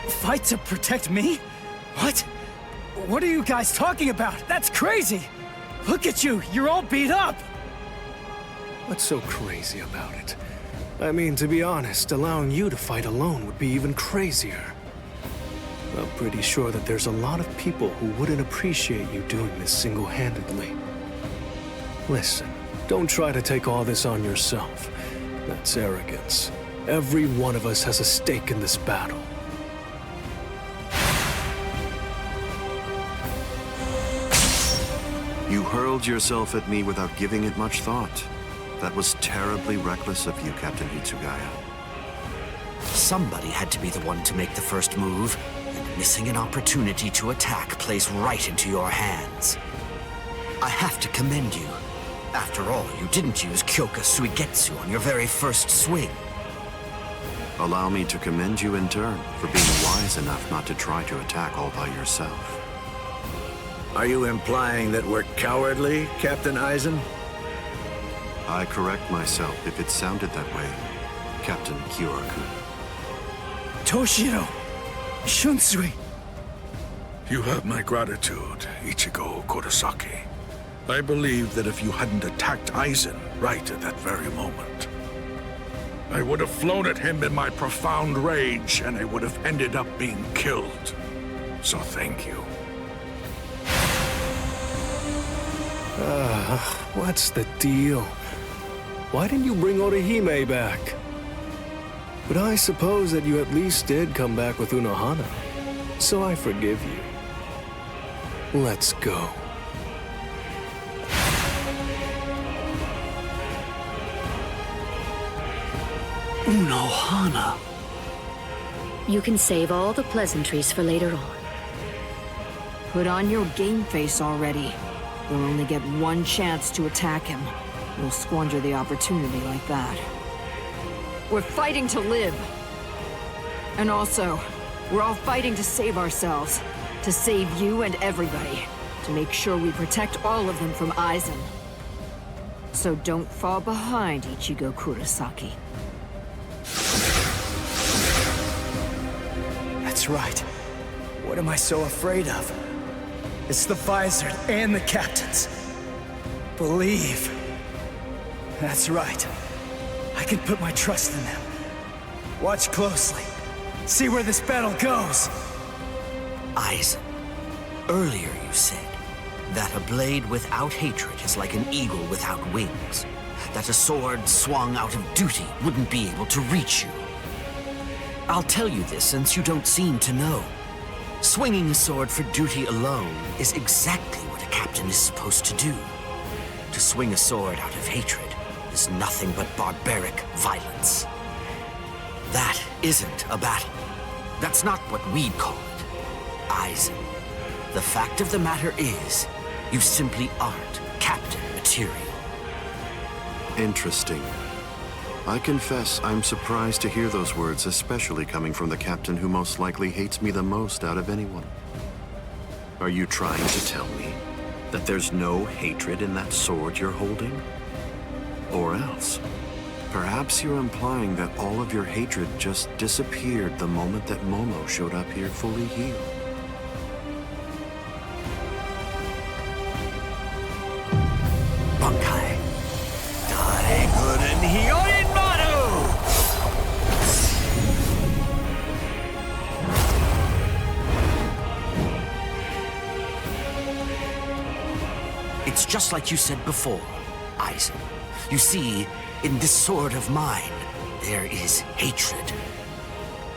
Fight to protect me? What? What are you guys talking about? That's crazy! Look at you, you're all beat up! What's so crazy about it? I mean, to be honest, allowing you to fight alone would be even crazier. I'm pretty sure that there's a lot of people who wouldn't appreciate you doing this single-handedly. Listen, don't try to take all this on yourself. That's arrogance. Every one of us has a stake in this battle. You hurled yourself at me without giving it much thought. That was terribly reckless of you, Captain Hitsugaya. Somebody had to be the one to make the first move, and missing an opportunity to attack plays right into your hands. I have to commend you. After all, you didn't use Kyoka Suigetsu on your very first swing. Allow me to commend you in turn for being wise enough not to try to attack all by yourself. Are you implying that we're cowardly, Captain Aizen? I correct myself if it sounded that way, Captain Kyoraku. Toshiro! Shunsui! You have my gratitude, Ichigo Kurosaki. I believe that if you hadn't attacked Aizen right at that very moment, I would have flown at him in my profound rage, and I would have ended up being killed. So thank you. What's the deal? Why didn't you bring Orihime back? But I suppose that you at least did come back with Unohana, so I forgive you. Let's go. Unohana. You can save all the pleasantries for later on. Put on your game face already. You'll only get one chance to attack him. You'll squander the opportunity like that. We're fighting to live. And also, we're all fighting to save ourselves. To save you and everybody. To make sure we protect all of them from Aizen. So don't fall behind, Ichigo Kurosaki. That's right. What am I so afraid of? It's the Visored and the captains. Believe. That's right. I can put my trust in them. Watch closely. See where this battle goes. Aizen, earlier you said that a blade without hatred is like an eagle without wings. That a sword swung out of duty wouldn't be able to reach you. I'll tell you this since you don't seem to know. Swinging a sword for duty alone is exactly what a captain is supposed to do. To swing a sword out of hatred is nothing but barbaric violence. That isn't a battle. That's not what we'd call it. Aizen, the fact of the matter is, you simply aren't captain material. Interesting. I confess I'm surprised to hear those words, especially coming from the captain who most likely hates me the most out of anyone. Are you trying to tell me that there's no hatred in that sword you're holding? Or else, perhaps you're implying that all of your hatred just disappeared the moment that Momo showed up here fully healed. Bankai. Daiguren Hyoin Maru! It's just like you said before, Aizen. You see, in this sword of mine, there is hatred.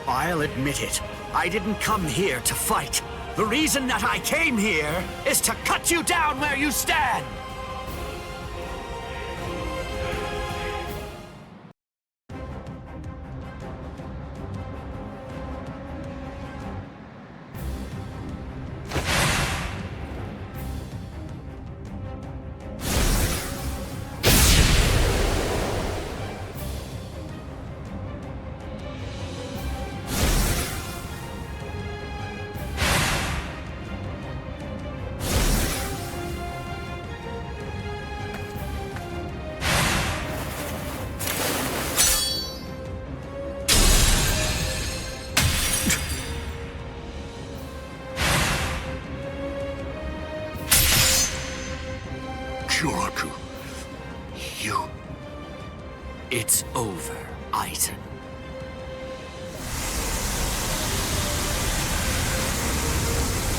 I'll admit it. I didn't come here to fight. The reason that I came here is to cut you down where you stand. Kyoraku, you... It's over, Aizen.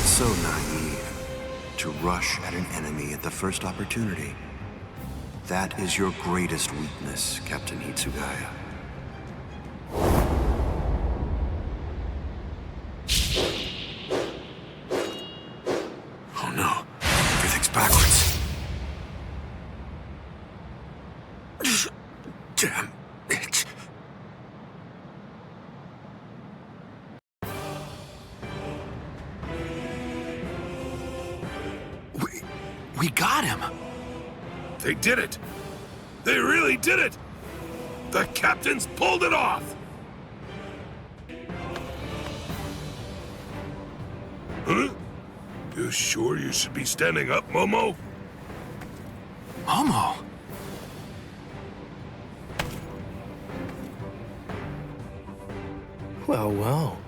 So naive to rush at an enemy at the first opportunity. That is your greatest weakness, Captain Hitsugaya. Oh no, everything's backwards. Damn it. We got him. They did it. They really did it. The captains pulled it off. Huh? You sure you should be standing up, Momo? Momo? Well, well.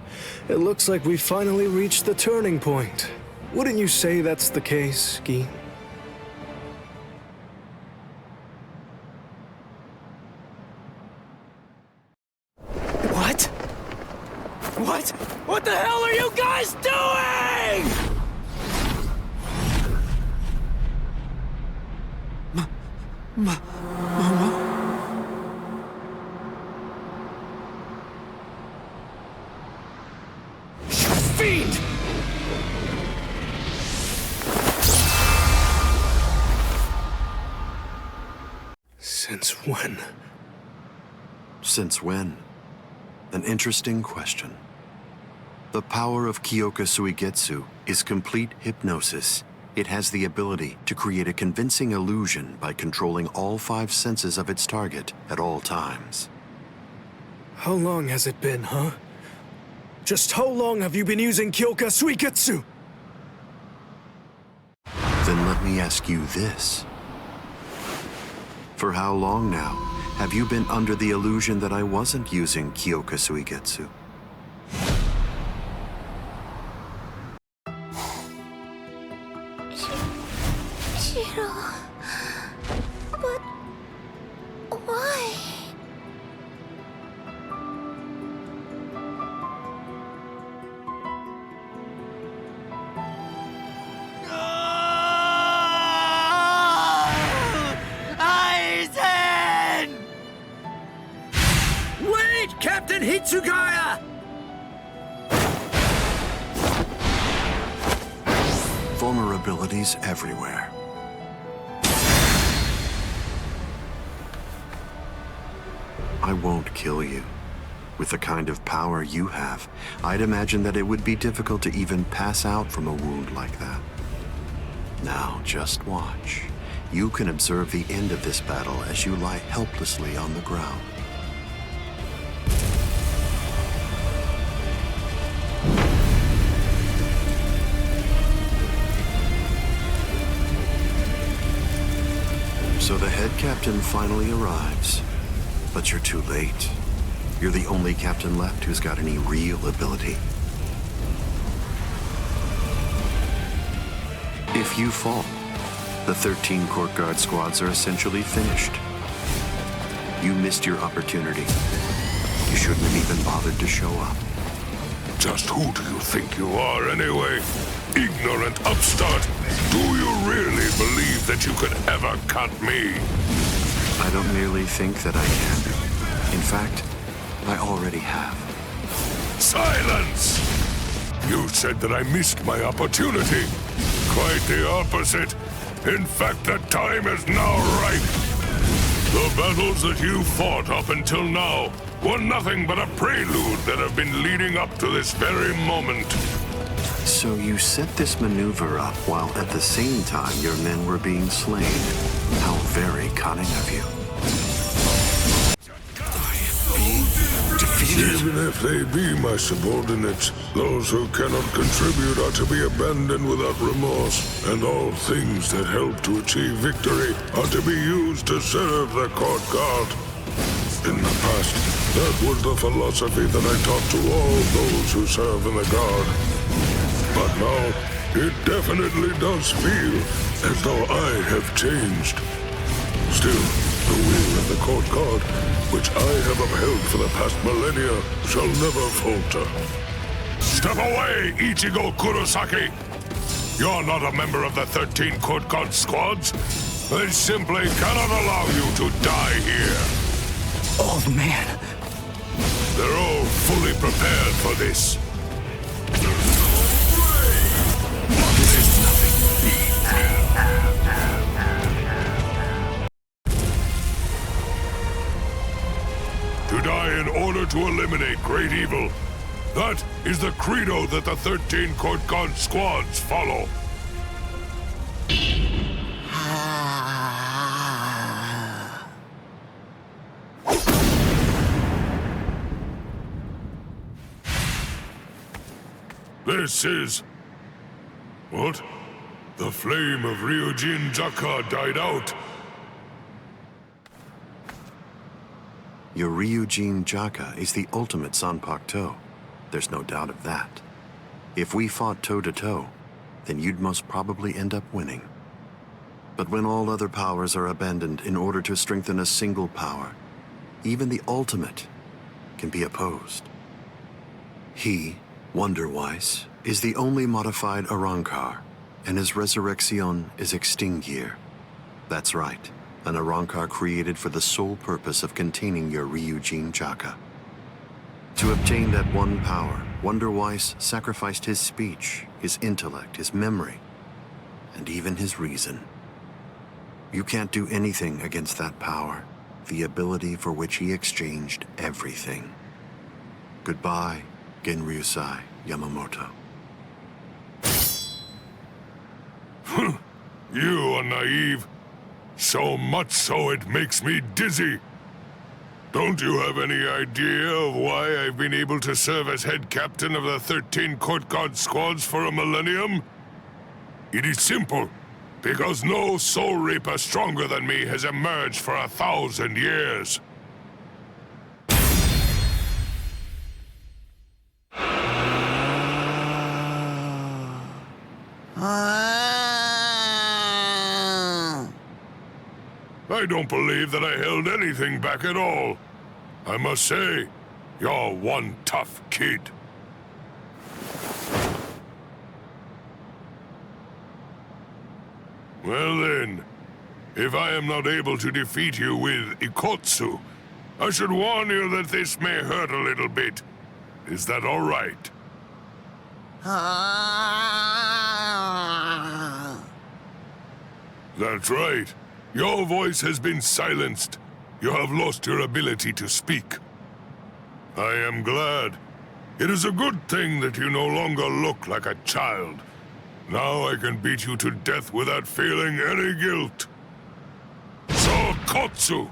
It looks like we finally reached the turning point. Wouldn't you say that's the case, Gi? What? What? What the hell are you guys doing? Momo? Fiend! Since when? Since when? An interesting question. The power of Kyoka Suigetsu is complete hypnosis. It has the ability to create a convincing illusion by controlling all 5 senses of its target at all times. How long has it been, huh? Just how long have you been using Kyoka Suigetsu? Then let me ask you this. For how long now have you been under the illusion that I wasn't using Kyoka Suigetsu? Hiro... But... why? Wait, Captain Hitsugaya! Vulnerabilities everywhere. I won't kill you. With the kind of power you have, I'd imagine that it would be difficult to even pass out from a wound like that. Now, just watch. You can observe the end of this battle as you lie helplessly on the ground. So the head captain finally arrives, but you're too late. You're the only captain left who's got any real ability. If you fall, the 13 court guard squads are essentially finished. You missed your opportunity. You shouldn't have even bothered to show up. Just who do you think you are, anyway? Ignorant upstart! Do you really believe that you could ever cut me? I don't merely think that I can. In fact, I already have. Silence! You said that I missed my opportunity. Quite the opposite. In fact, the time is now ripe. The battles that you fought up until now were nothing but a prelude that have been leading up to this very moment. So you set this maneuver up while at the same time your men were being slain. How very cunning of you. Even if they be my subordinates, those who cannot contribute are to be abandoned without remorse, and all things that help to achieve victory are to be used to serve the court guard. In the past, that was the philosophy that I taught to all those who serve in the guard. But now, it definitely does feel as though I have changed. Still, the will of the court guard, which I have upheld for the past millennia, shall never falter. Step away, Ichigo Kurosaki! You're not a member of the 13 court guard squads. They simply cannot allow you to die here. Old man. They're all fully prepared for this. This is nothing. To die in order to eliminate great evil. That is the credo that the 13 court guard squads follow. This is... what? The flame of Ryujin Jaka died out. Your Ryujin Jaka is the ultimate Sanpakuto. There's no doubt of that. If we fought toe-to-toe, then you'd most probably end up winning. But when all other powers are abandoned in order to strengthen a single power, even the ultimate can be opposed. He, Wonderweiss, is the only modified Arrancar, and his resurrection is Extinguir. That's right, an Arrancar created for the sole purpose of containing your Ryujin Jaka. To obtain that one power, Wonderweiss sacrificed his speech, his intellect, his memory, and even his reason. You can't do anything against that power, the ability for which he exchanged everything. Goodbye, Genryusai Yamamoto. You are naive. So much so it makes me dizzy. Don't you have any idea of why I've been able to serve as head captain of the 13 court guard squads for a millennium? It is simple. Because no soul reaper stronger than me has emerged for 1,000 years. I don't believe that I held anything back at all. I must say, you're one tough kid. Well then, if I am not able to defeat you with Ikotsu, I should warn you that this may hurt a little bit. Is that all right? That's right. Your voice has been silenced. You have lost your ability to speak. I am glad. It is a good thing that you no longer look like a child. Now I can beat you to death without feeling any guilt. Sokotsu!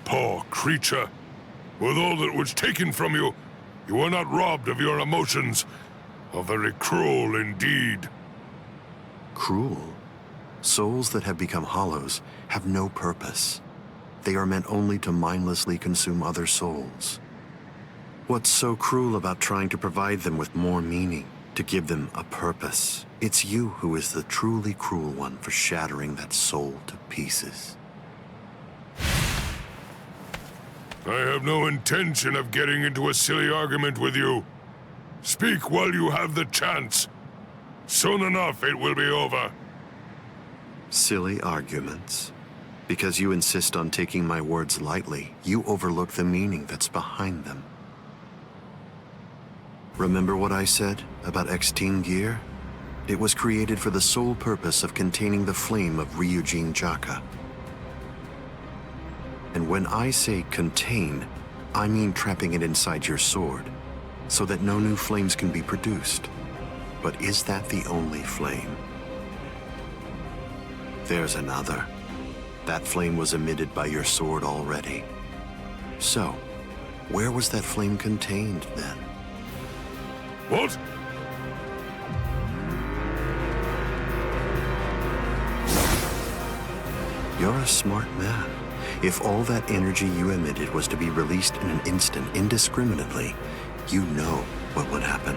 Poor creature. With all that was taken from you, you were not robbed of your emotions. How very cruel indeed. Cruel? Souls that have become hollows have no purpose. They are meant only to mindlessly consume other souls. What's so cruel about trying to provide them with more meaning, to give them a purpose? It's you who is the truly cruel one for shattering that soul to pieces. I have no intention of getting into a silly argument with you. Speak while you have the chance. Soon enough, it will be over. Silly arguments? Because you insist on taking my words lightly, you overlook the meaning that's behind them. Remember what I said about X-Team gear? It was created for the sole purpose of containing the flame of Ryujin Jaka. And when I say contain, I mean trapping it inside your sword, so that no new flames can be produced. But is that the only flame? There's another. That flame was emitted by your sword already. So, where was that flame contained then? What? You're a smart man. If all that energy you emitted was to be released in an instant indiscriminately, you know what would happen.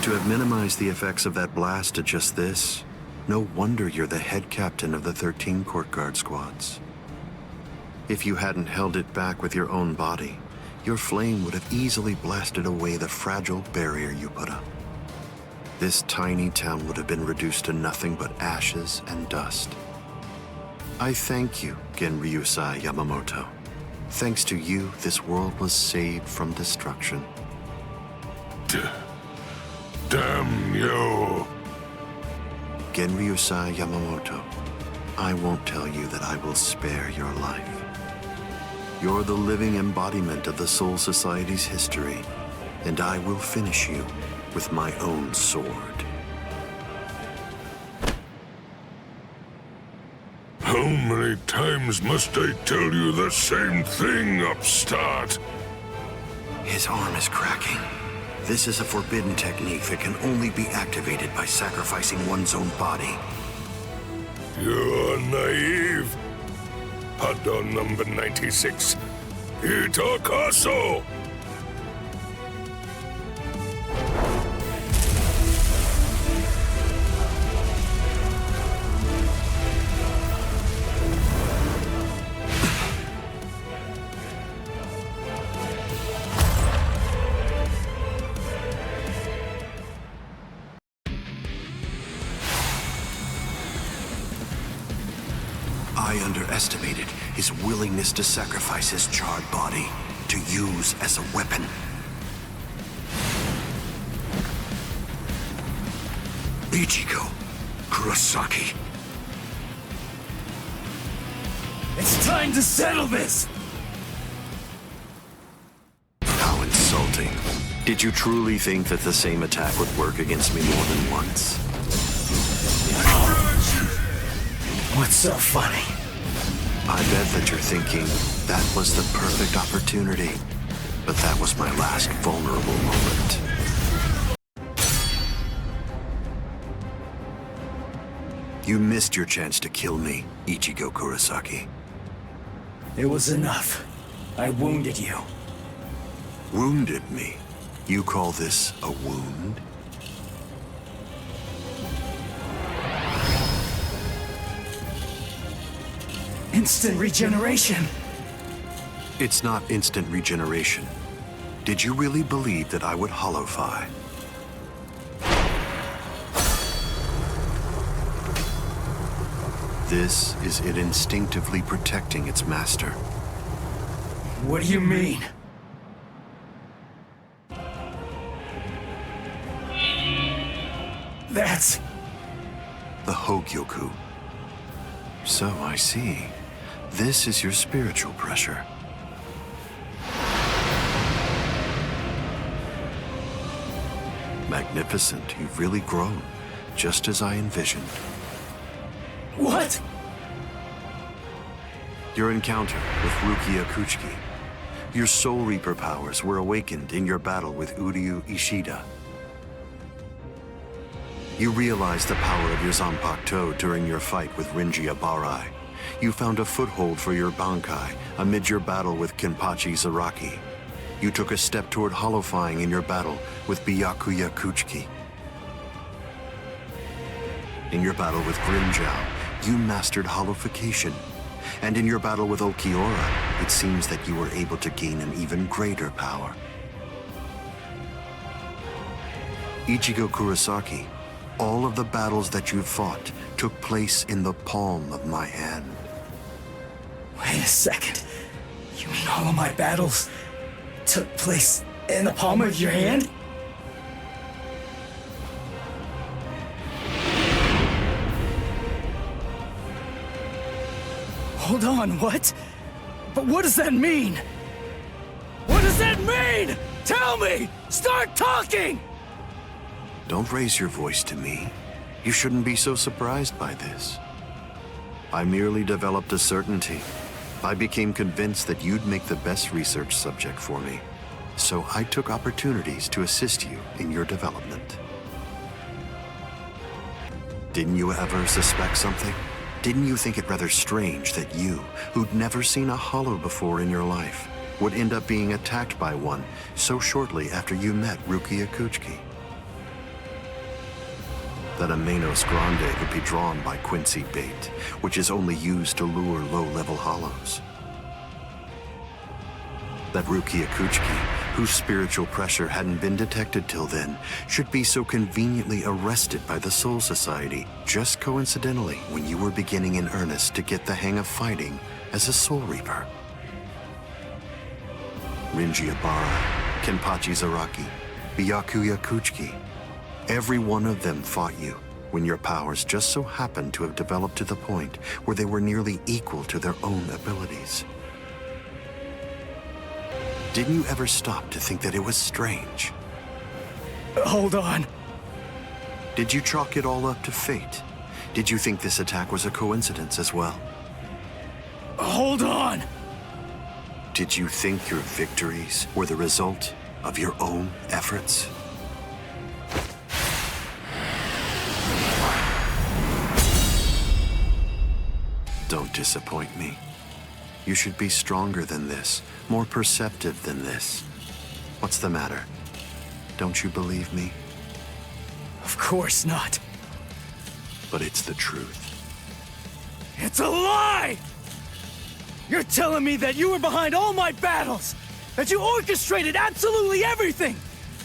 To have minimized the effects of that blast to just this, no wonder you're the head captain of the 13 Court Guard squads. If you hadn't held it back with your own body, your flame would have easily blasted away the fragile barrier you put up. This tiny town would have been reduced to nothing but ashes and dust. I thank you, Genryusai Yamamoto. Thanks to you, this world was saved from destruction. Damn you! Genryusai Yamamoto, I won't tell you that I will spare your life. You're the living embodiment of the Soul Society's history, and I will finish you with my own sword. How many times must I tell you the same thing, upstart? His arm is cracking. This is a forbidden technique that can only be activated by sacrificing one's own body. You're naive. Pardon number 96. Itakaso! I underestimated his willingness to sacrifice his charred body to use as a weapon. Ichigo Kurosaki. It's time to settle this! How insulting. Did you truly think that the same attack would work against me more than once? What's so funny? I bet that you're thinking, that was the perfect opportunity. But that was my last vulnerable moment. You missed your chance to kill me, Ichigo Kurosaki. It was enough. I wounded you. Wounded me? You call this a wound? Instant regeneration! It's not instant regeneration. Did you really believe that I would holofy? This is it instinctively protecting its master. What do you mean? That's... the Hogyoku. So I see. This is your spiritual pressure. Magnificent. You've really grown, just as I envisioned. What? Your encounter with Rukia Kuchiki. Your Soul Reaper powers were awakened in your battle with Uryu Ishida. You realized the power of your Zanpakuto during your fight with Rinji Abarai. You found a foothold for your Bankai amid your battle with Kenpachi Zaraki. You took a step toward holofying in your battle with Byakuya Kuchiki. In your battle with Grimmjow, you mastered holofication. And in your battle with Ulquiorra, it seems that you were able to gain an even greater power. Ichigo Kurosaki, all of the battles that you fought took place in the palm of my hand. Wait a second. You mean all of my battles took place in the palm of your hand? Hold on, what? But what does that mean? What does that mean? Tell me! Start talking! Don't raise your voice to me. You shouldn't be so surprised by this. I merely developed a certainty. I became convinced that you'd make the best research subject for me. So I took opportunities to assist you in your development. Didn't you ever suspect something? Didn't you think it rather strange that you, who'd never seen a hollow before in your life, would end up being attacked by one so shortly after you met Rukia Kuchiki? That a Manos Grande would be drawn by Quincy bait, which is only used to lure low-level hollows. That Rukia Kuchiki, whose spiritual pressure hadn't been detected till then, should be so conveniently arrested by the Soul Society just coincidentally when you were beginning in earnest to get the hang of fighting as a Soul Reaper. Rinji Abarai, Kenpachi Zaraki, Byakuya Kuchiki, every one of them fought you when your powers just so happened to have developed to the point where they were nearly equal to their own abilities. Didn't you ever stop to think that it was strange? Hold on. Did you chalk it all up to fate? Did you think this attack was a coincidence as well? Hold on! Did you think your victories were the result of your own efforts? Don't disappoint me. You should be stronger than this, more perceptive than this. What's the matter? Don't you believe me? Of course not. But it's the truth. It's a lie! You're telling me that you were behind all my battles! That you orchestrated absolutely everything!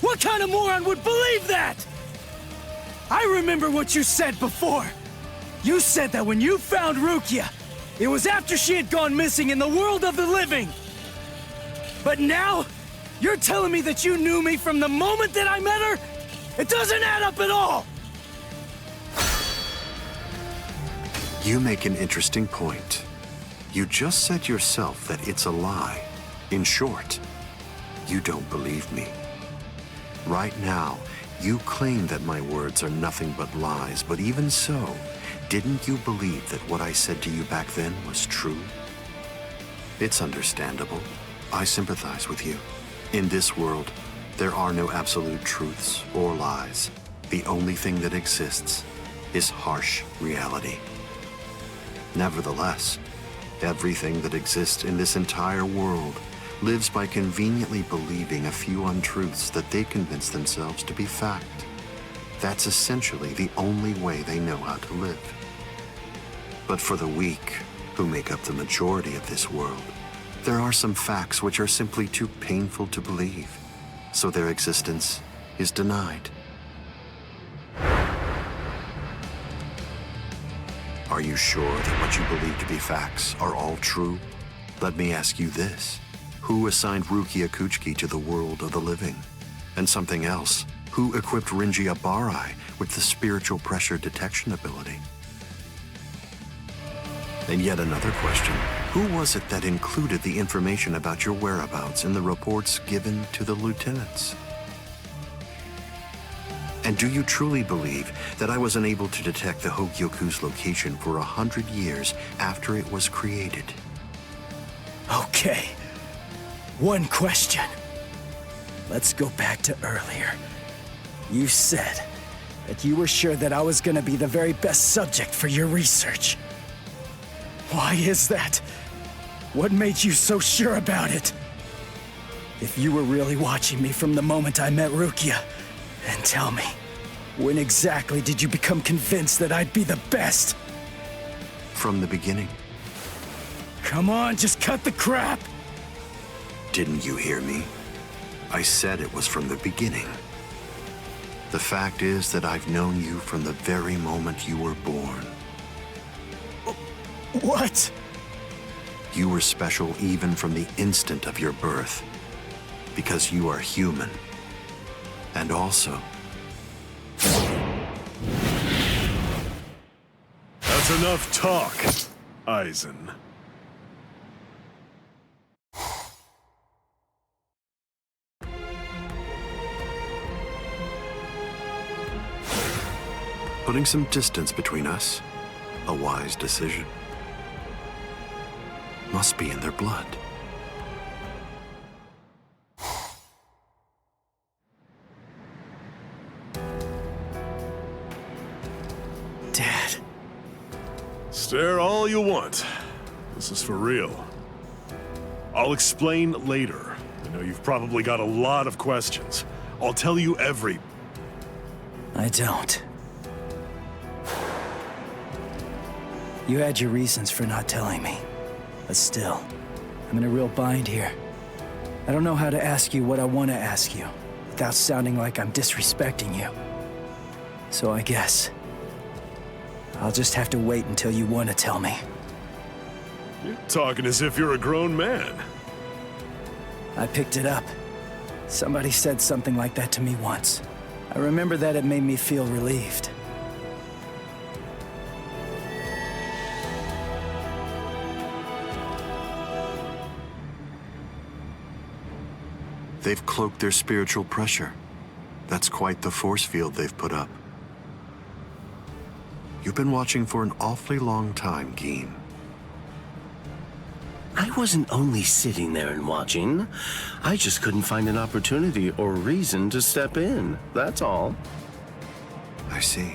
What kind of moron would believe that? I remember what you said before. You said that when you found Rukia, it was after she had gone missing in the world of the living. But now, you're telling me that you knew me from the moment that I met her? It doesn't add up at all! You make an interesting point. You just said yourself that it's a lie. In short, you don't believe me. Right now, you claim that my words are nothing but lies, but even so, didn't you believe that what I said to you back then was true? It's understandable. I sympathize with you. In this world, there are no absolute truths or lies. The only thing that exists is harsh reality. Nevertheless, everything that exists in this entire world lives by conveniently believing a few untruths that they convince themselves to be fact. That's essentially the only way they know how to live. But for the weak, who make up the majority of this world, there are some facts which are simply too painful to believe, so their existence is denied. Are you sure that what you believe to be facts are all true? Let me ask you this. Who assigned Rukia Kuchiki to the world of the living? And something else, who equipped Rinji Abarai with the spiritual pressure detection ability? And yet another question, who was it that included the information about your whereabouts in the reports given to the lieutenants? And do you truly believe that I was unable to detect the Hogyoku's location for 100 years after it was created? Okay. One question. Let's go back to earlier. You said that you were sure that I was gonna be the very best subject for your research. Why is that? What made you so sure about it? If you were really watching me from the moment I met Rukia, then tell me, when exactly did you become convinced that I'd be the best? From the beginning. Come on, just cut the crap! Didn't you hear me? I said it was from the beginning. The fact is that I've known you from the very moment you were born. What? You were special even from the instant of your birth, because you are human. And also... That's enough talk, Aizen. Putting some distance between us, a wise decision. Must be in their blood. Dad. Stare all you want. This is for real. I'll explain later. I know you've probably got a lot of questions. I'll tell you every... I don't. You had your reasons for not telling me. But still, I'm in a real bind here. I don't know how to ask you what I want to ask you, without sounding like I'm disrespecting you. So I guess I'll just have to wait until you want to tell me. You're talking as if you're a grown man. I picked it up. Somebody said something like that to me once. I remember that it made me feel relieved. They've cloaked their spiritual pressure. That's quite the force field they've put up. You've been watching for an awfully long time, Gin. I wasn't only sitting there and watching. I just couldn't find an opportunity or reason to step in. That's all. I see.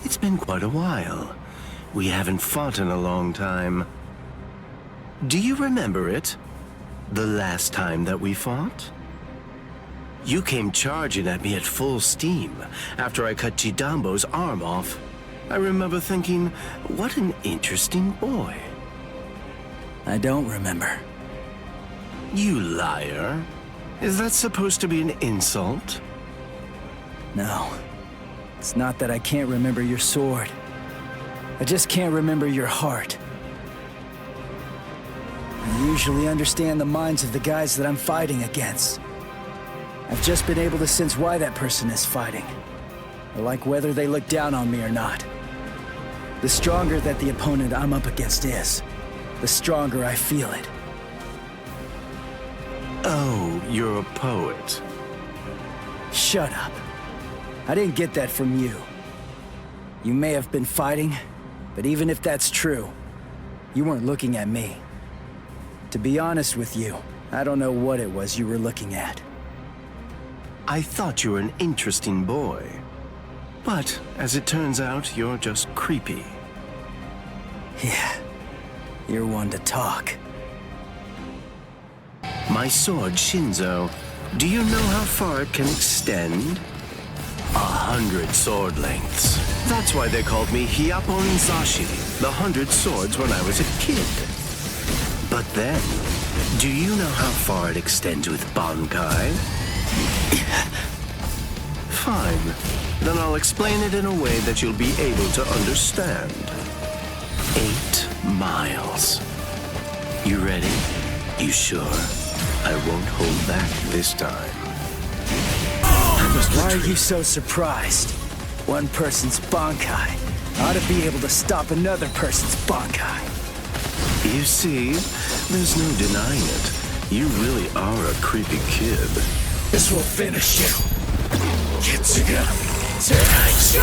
It's been quite a while. We haven't fought in a long time. Do you remember it? The last time that we fought? You came charging at me at full steam after I cut Chidambo's arm off. I remember thinking, what an interesting boy. I don't remember. You liar. Is that supposed to be an insult? No. It's not that I can't remember your sword. I just can't remember your heart. I usually understand the minds of the guys that I'm fighting against. I've just been able to sense why that person is fighting. I like whether they look down on me or not. The stronger that the opponent I'm up against is, the stronger I feel it. Oh, you're a poet. Shut up. I didn't get that from you. You may have been fighting, but even if that's true, you weren't looking at me. To be honest with you, I don't know what it was you were looking at. I thought you were an interesting boy. But, as it turns out, you're just creepy. Yeah, you're one to talk. My sword, Shinzo, do you know how far it can extend? 100 sword lengths. That's why they called me Hyapon Zashi, the 100 swords when I was a kid. But then, do you know how far it extends with Bankai? Fine. Then I'll explain it in a way that you'll be able to understand. 8 miles. You ready? You sure? I won't hold back this time. Why are you so surprised? One person's Bankai ought to be able to stop another person's Bankai. You see, there's no denying it. You really are a creepy kid. This will finish you. Kitsuga tenkaichi!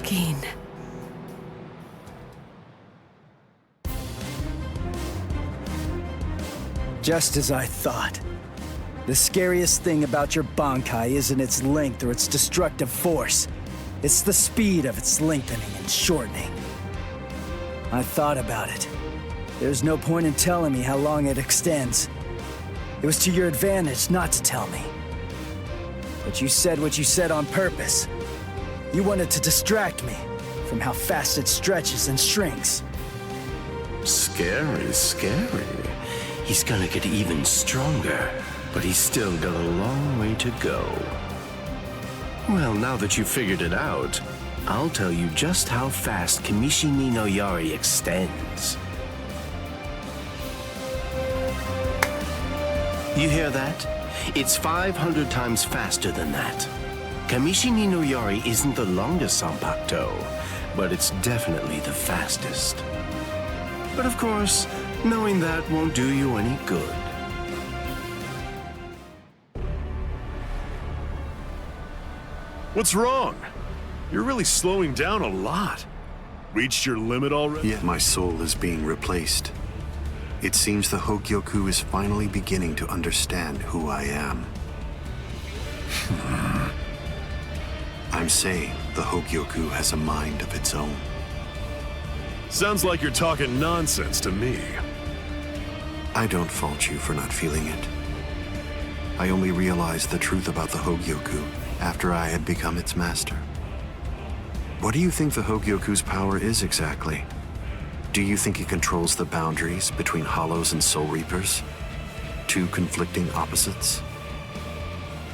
Keen. Just as I thought. The scariest thing about your Bankai isn't its length or its destructive force. It's the speed of its lengthening and shortening. I thought about it. There's no point in telling me how long it extends. It was to your advantage not to tell me. But you said what you said on purpose. You wanted to distract me from how fast it stretches and shrinks. Scary, scary. He's gonna get even stronger, but he's still got a long way to go. Well, now that you've figured it out, I'll tell you just how fast Kamishini no Yari extends. You hear that? It's 500 times faster than that. Kamishini no Yari isn't the longest Sanpakuto, but it's definitely the fastest. But of course, knowing that won't do you any good. What's wrong? You're really slowing down a lot. Reached your limit already? Yet my soul is being replaced. It seems the Hogyoku is finally beginning to understand who I am. I'm saying the Hogyoku has a mind of its own. Sounds like you're talking nonsense to me. I don't fault you for not feeling it. I only realized the truth about the Hogyoku after I had become its master. What do you think the Hogyoku's power is exactly? Do you think it controls the boundaries between Hollows and Soul Reapers? Two conflicting opposites?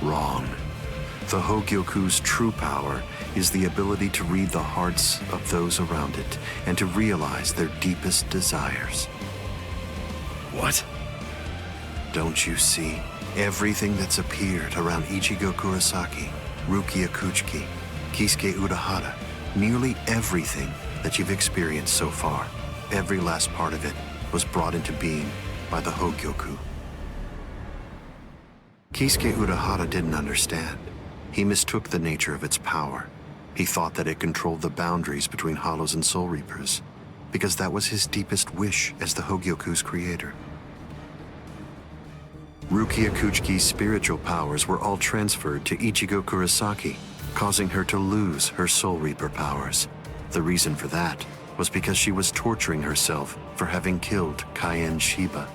Wrong. The Hogyoku's true power is the ability to read the hearts of those around it and to realize their deepest desires. What? Don't you see? Everything that's appeared around Ichigo Kurosaki, Rukia Kuchiki, Kisuke Urahara, nearly everything that you've experienced so far, every last part of it was brought into being by the Hogyoku. Kisuke Urahara didn't understand. He mistook the nature of its power. He thought that it controlled the boundaries between Hollows and Soul Reapers, because that was his deepest wish as the Hogyoku's creator. Rukia Kuchiki's spiritual powers were all transferred to Ichigo Kurosaki, causing her to lose her Soul Reaper powers. The reason for that was because she was torturing herself for having killed Kaien Shiba.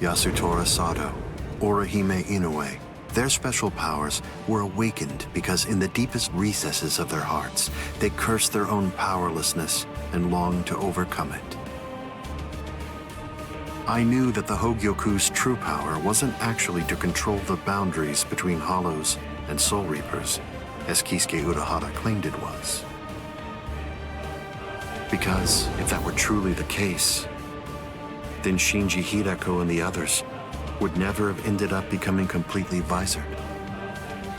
Yasutora Sato, Orihime Inoue, their special powers were awakened because in the deepest recesses of their hearts, they cursed their own powerlessness and longed to overcome it. I knew that the Hogyoku's true power wasn't actually to control the boundaries between Hollows and Soul Reapers, as Kisuke Urahara claimed it was. Because if that were truly the case, then Shinji Hideko and the others would never have ended up becoming completely visored.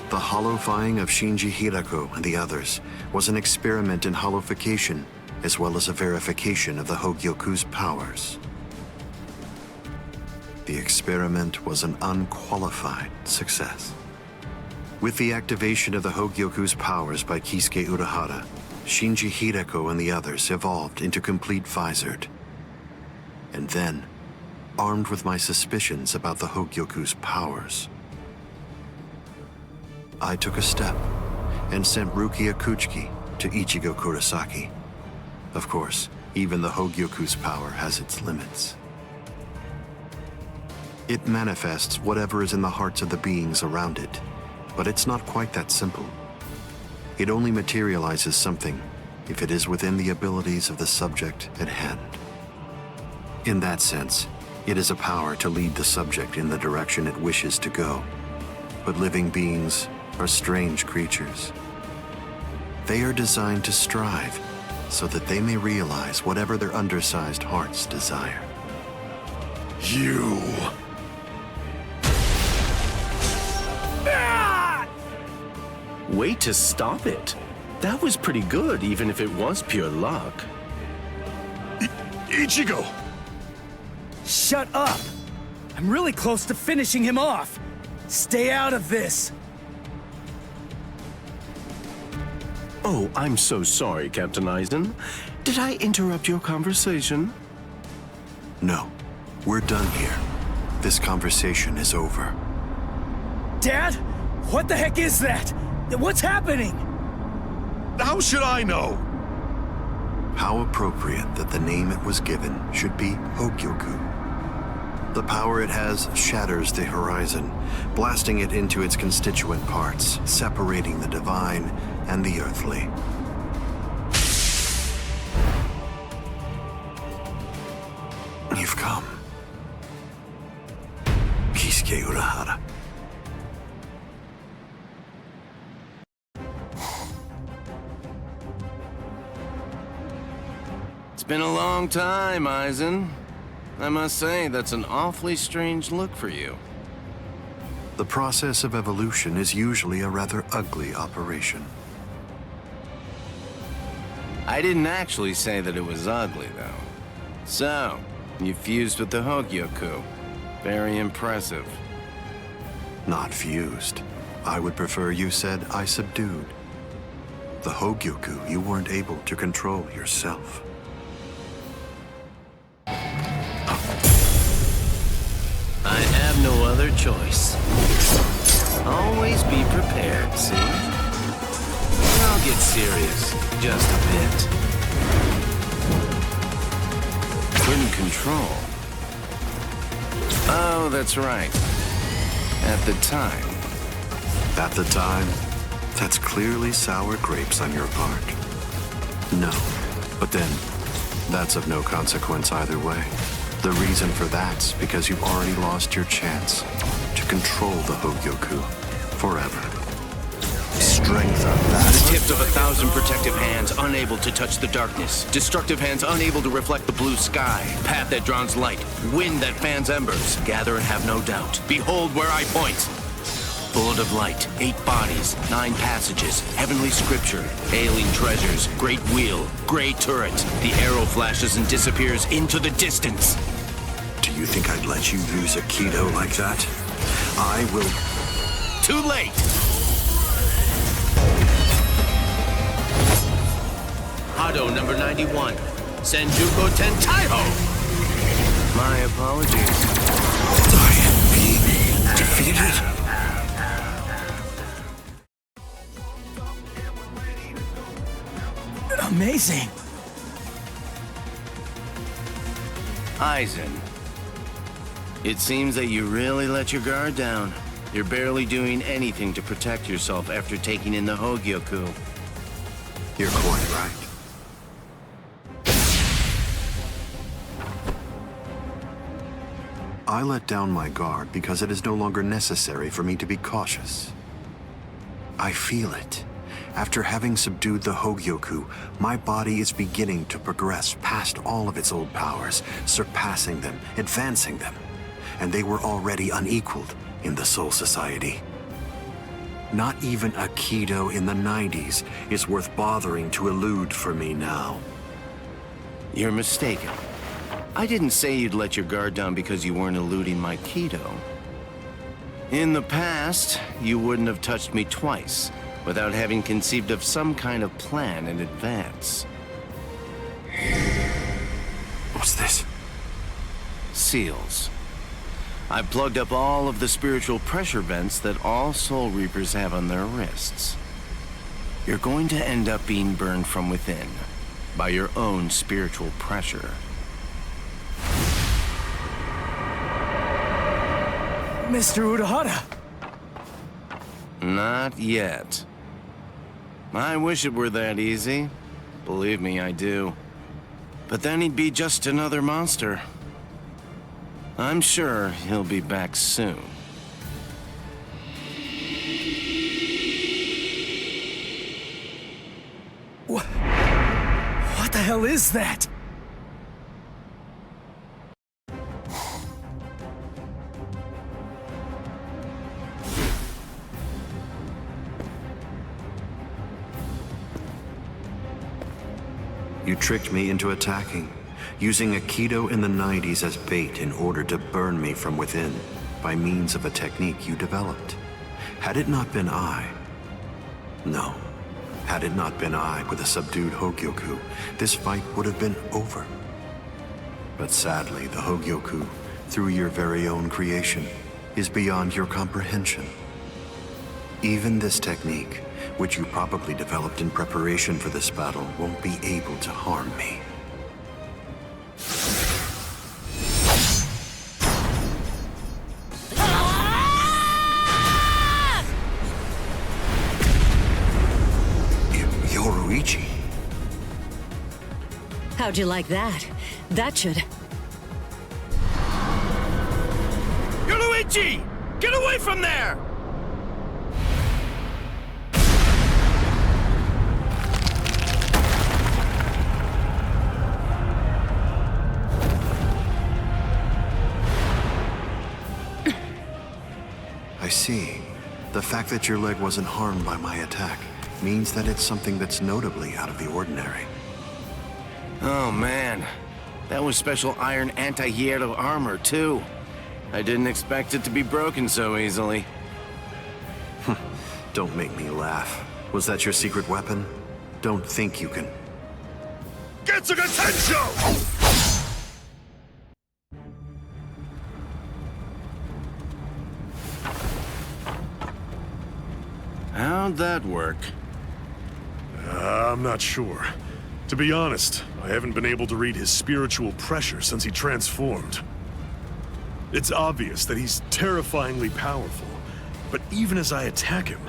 The holofying of Shinji Hirako and the others was an experiment in holofication, as well as a verification of the Hogyoku's powers. The experiment was an unqualified success. With the activation of the Hogyoku's powers by Kisuke Urahara, Shinji Hirako and the others evolved into complete visored. And then, armed with my suspicions about the Hogyoku's powers, I took a step and sent Rukia Kuchiki to Ichigo Kurosaki. Of course, even the Hogyoku's power has its limits. It manifests whatever is in the hearts of the beings around it, but it's not quite that simple. It only materializes something if it is within the abilities of the subject at hand. In that sense, it is a power to lead the subject in the direction it wishes to go. But living beings are strange creatures. They are designed to strive so that they may realize whatever their undersized hearts desire. You... Way to stop it. That was pretty good, even if it was pure luck. Ichigo! Shut up! I'm really close to finishing him off. Stay out of this. Oh, I'm so sorry, Captain Eisen. Did I interrupt your conversation? No, we're done here. This conversation is over. Dad? What the heck is that? What's happening? How should I know? How appropriate that the name it was given should be Hogyoku. The power it has shatters the horizon, blasting it into its constituent parts, separating the divine and the earthly. You've come. Kisuke Urahara. It's been a long time, Eisen. I must say, that's an awfully strange look for you. The process of evolution is usually a rather ugly operation. I didn't actually say that it was ugly, though. So, you fused with the Hogyoku. Very impressive. Not fused. I would prefer you said I subdued. The Hogyoku you weren't able to control yourself. I have no other choice. Always be prepared, see? I'll get serious, just a bit. Couldn't control. Oh, that's right. At the time. At the time? That's clearly sour grapes on your part. No, but then, that's of no consequence either way. The reason for that's because you've already lost your chance to control the Hogyoku forever. Strength of that. The tips of 1,000 protective hands unable to touch the darkness. Destructive hands unable to reflect the blue sky. Path that draws light. Wind that fans embers. Gather and have no doubt. Behold where I point. Bullet of light, 8 bodies, 9 passages, heavenly scripture, alien treasures, great wheel, gray turret. The arrow flashes and disappears into the distance. Do you think I'd let you use a Kido like that? I will... Too late! Hado number 91, Senjuko Tentaiho! My apologies. I am being defeated? Amazing. Eisen, it seems that you really let your guard down. You're barely doing anything to protect yourself after taking in the Hogyoku. You're quite right. I let down my guard because it is no longer necessary for me to be cautious. I feel it. After having subdued the Hogyoku, my body is beginning to progress past all of its old powers, surpassing them, advancing them. and they were already unequaled in the Soul Society. Not even a Kido in the 90s is worth bothering to elude for me now. You're mistaken. I didn't say you'd let your guard down because you weren't eluding my Kido. In the past, you wouldn't have touched me twice without having conceived of some kind of plan in advance. What's this? Seals. I've plugged up all of the spiritual pressure vents that all Soul Reapers have on their wrists. You're going to end up being burned from within by your own spiritual pressure. Mr. Urahara! Not yet. I wish it were that easy. Believe me, I do. But then he'd be just another monster. I'm sure he'll be back soon. What the hell is that? You tricked me into attacking, using a Kido in the 90s as bait in order to burn me from within by means of a technique you developed. Had it not been I... No. Had it not been I with a subdued Hogyoku, this fight would have been over. But sadly, the Hogyoku, through your very own creation, is beyond your comprehension. Even this technique, which you probably developed in preparation for this battle, won't be able to harm me. Yoruichi. How'd you like that? That should... Yoruichi! Get away from there! I see. The fact that your leg wasn't harmed by my attack means that it's something that's notably out of the ordinary. Oh man, that was special iron anti-hierro armor too. I didn't expect it to be broken so easily. Don't make me laugh. Was that your secret weapon? Don't think you can... Getsuga Tensho! How'd that work? I'm not sure. To be honest, I haven't been able to read his spiritual pressure since he transformed. It's obvious that he's terrifyingly powerful, but even as I attack him,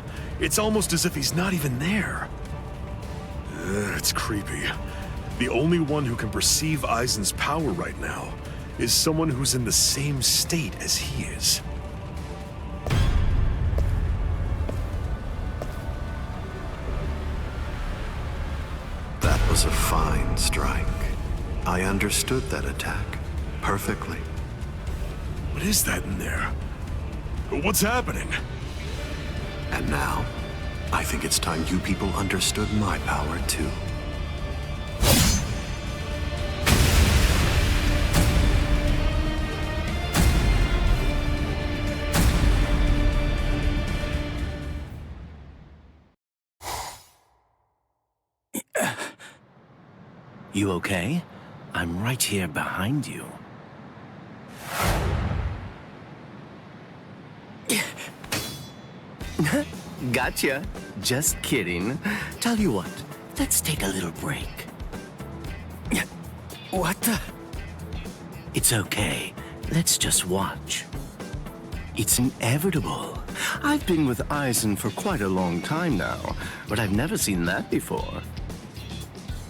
it's almost as if he's not even there. It's creepy. The only one who can perceive Aizen's power right now is someone who's in the same state as he is. That was a fine strike. I understood that attack perfectly. What is that in there? What's happening? And now, I think it's time you people understood my power too. You okay? I'm right here behind you. Gotcha. Just kidding. Tell you what, let's take a little break. What the? It's okay. Let's just watch. It's inevitable. I've been with Aizen for quite a long time now, but I've never seen that before.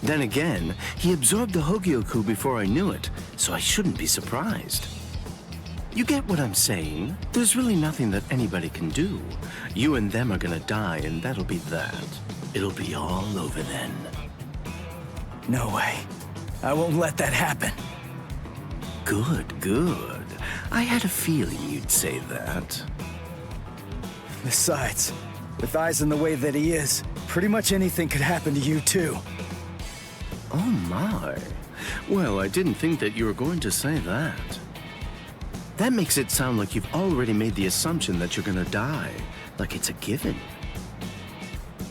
Then again, he absorbed the Hogyoku before I knew it, so I shouldn't be surprised. You get what I'm saying? There's really nothing that anybody can do. You and them are gonna die, and that'll be that. It'll be all over then. No way. I won't let that happen. Good, good. I had a feeling you'd say that. Besides, with Aizen the way that he is, pretty much anything could happen to you too. Oh my. Well, I didn't think that you were going to say that. That makes it sound like you've already made the assumption that you're gonna die, like it's a given.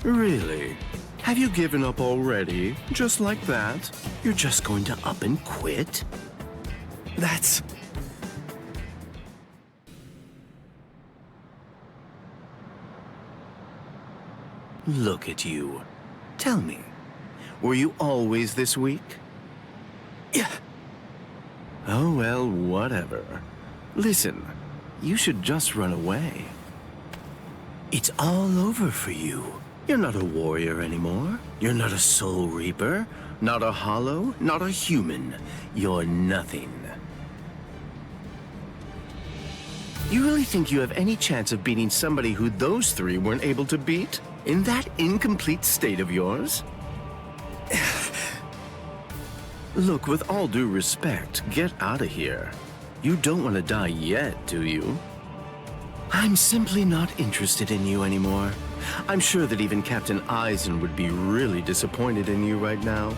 Really? Have you given up already? Just like that? You're just going to up and quit? That's... Look at you. Tell me, were you always this weak? Yeah. Oh, well, whatever. Listen, you should just run away. It's all over for you. You're not a warrior anymore. You're not a soul reaper, not a hollow, not a human. You're nothing. You really think you have any chance of beating somebody who those three weren't able to beat? In that incomplete state of yours? Look, with all due respect, get out of here. You don't want to die yet, do you? I'm simply not interested in you anymore. I'm sure that even Captain Aizen would be really disappointed in you right now.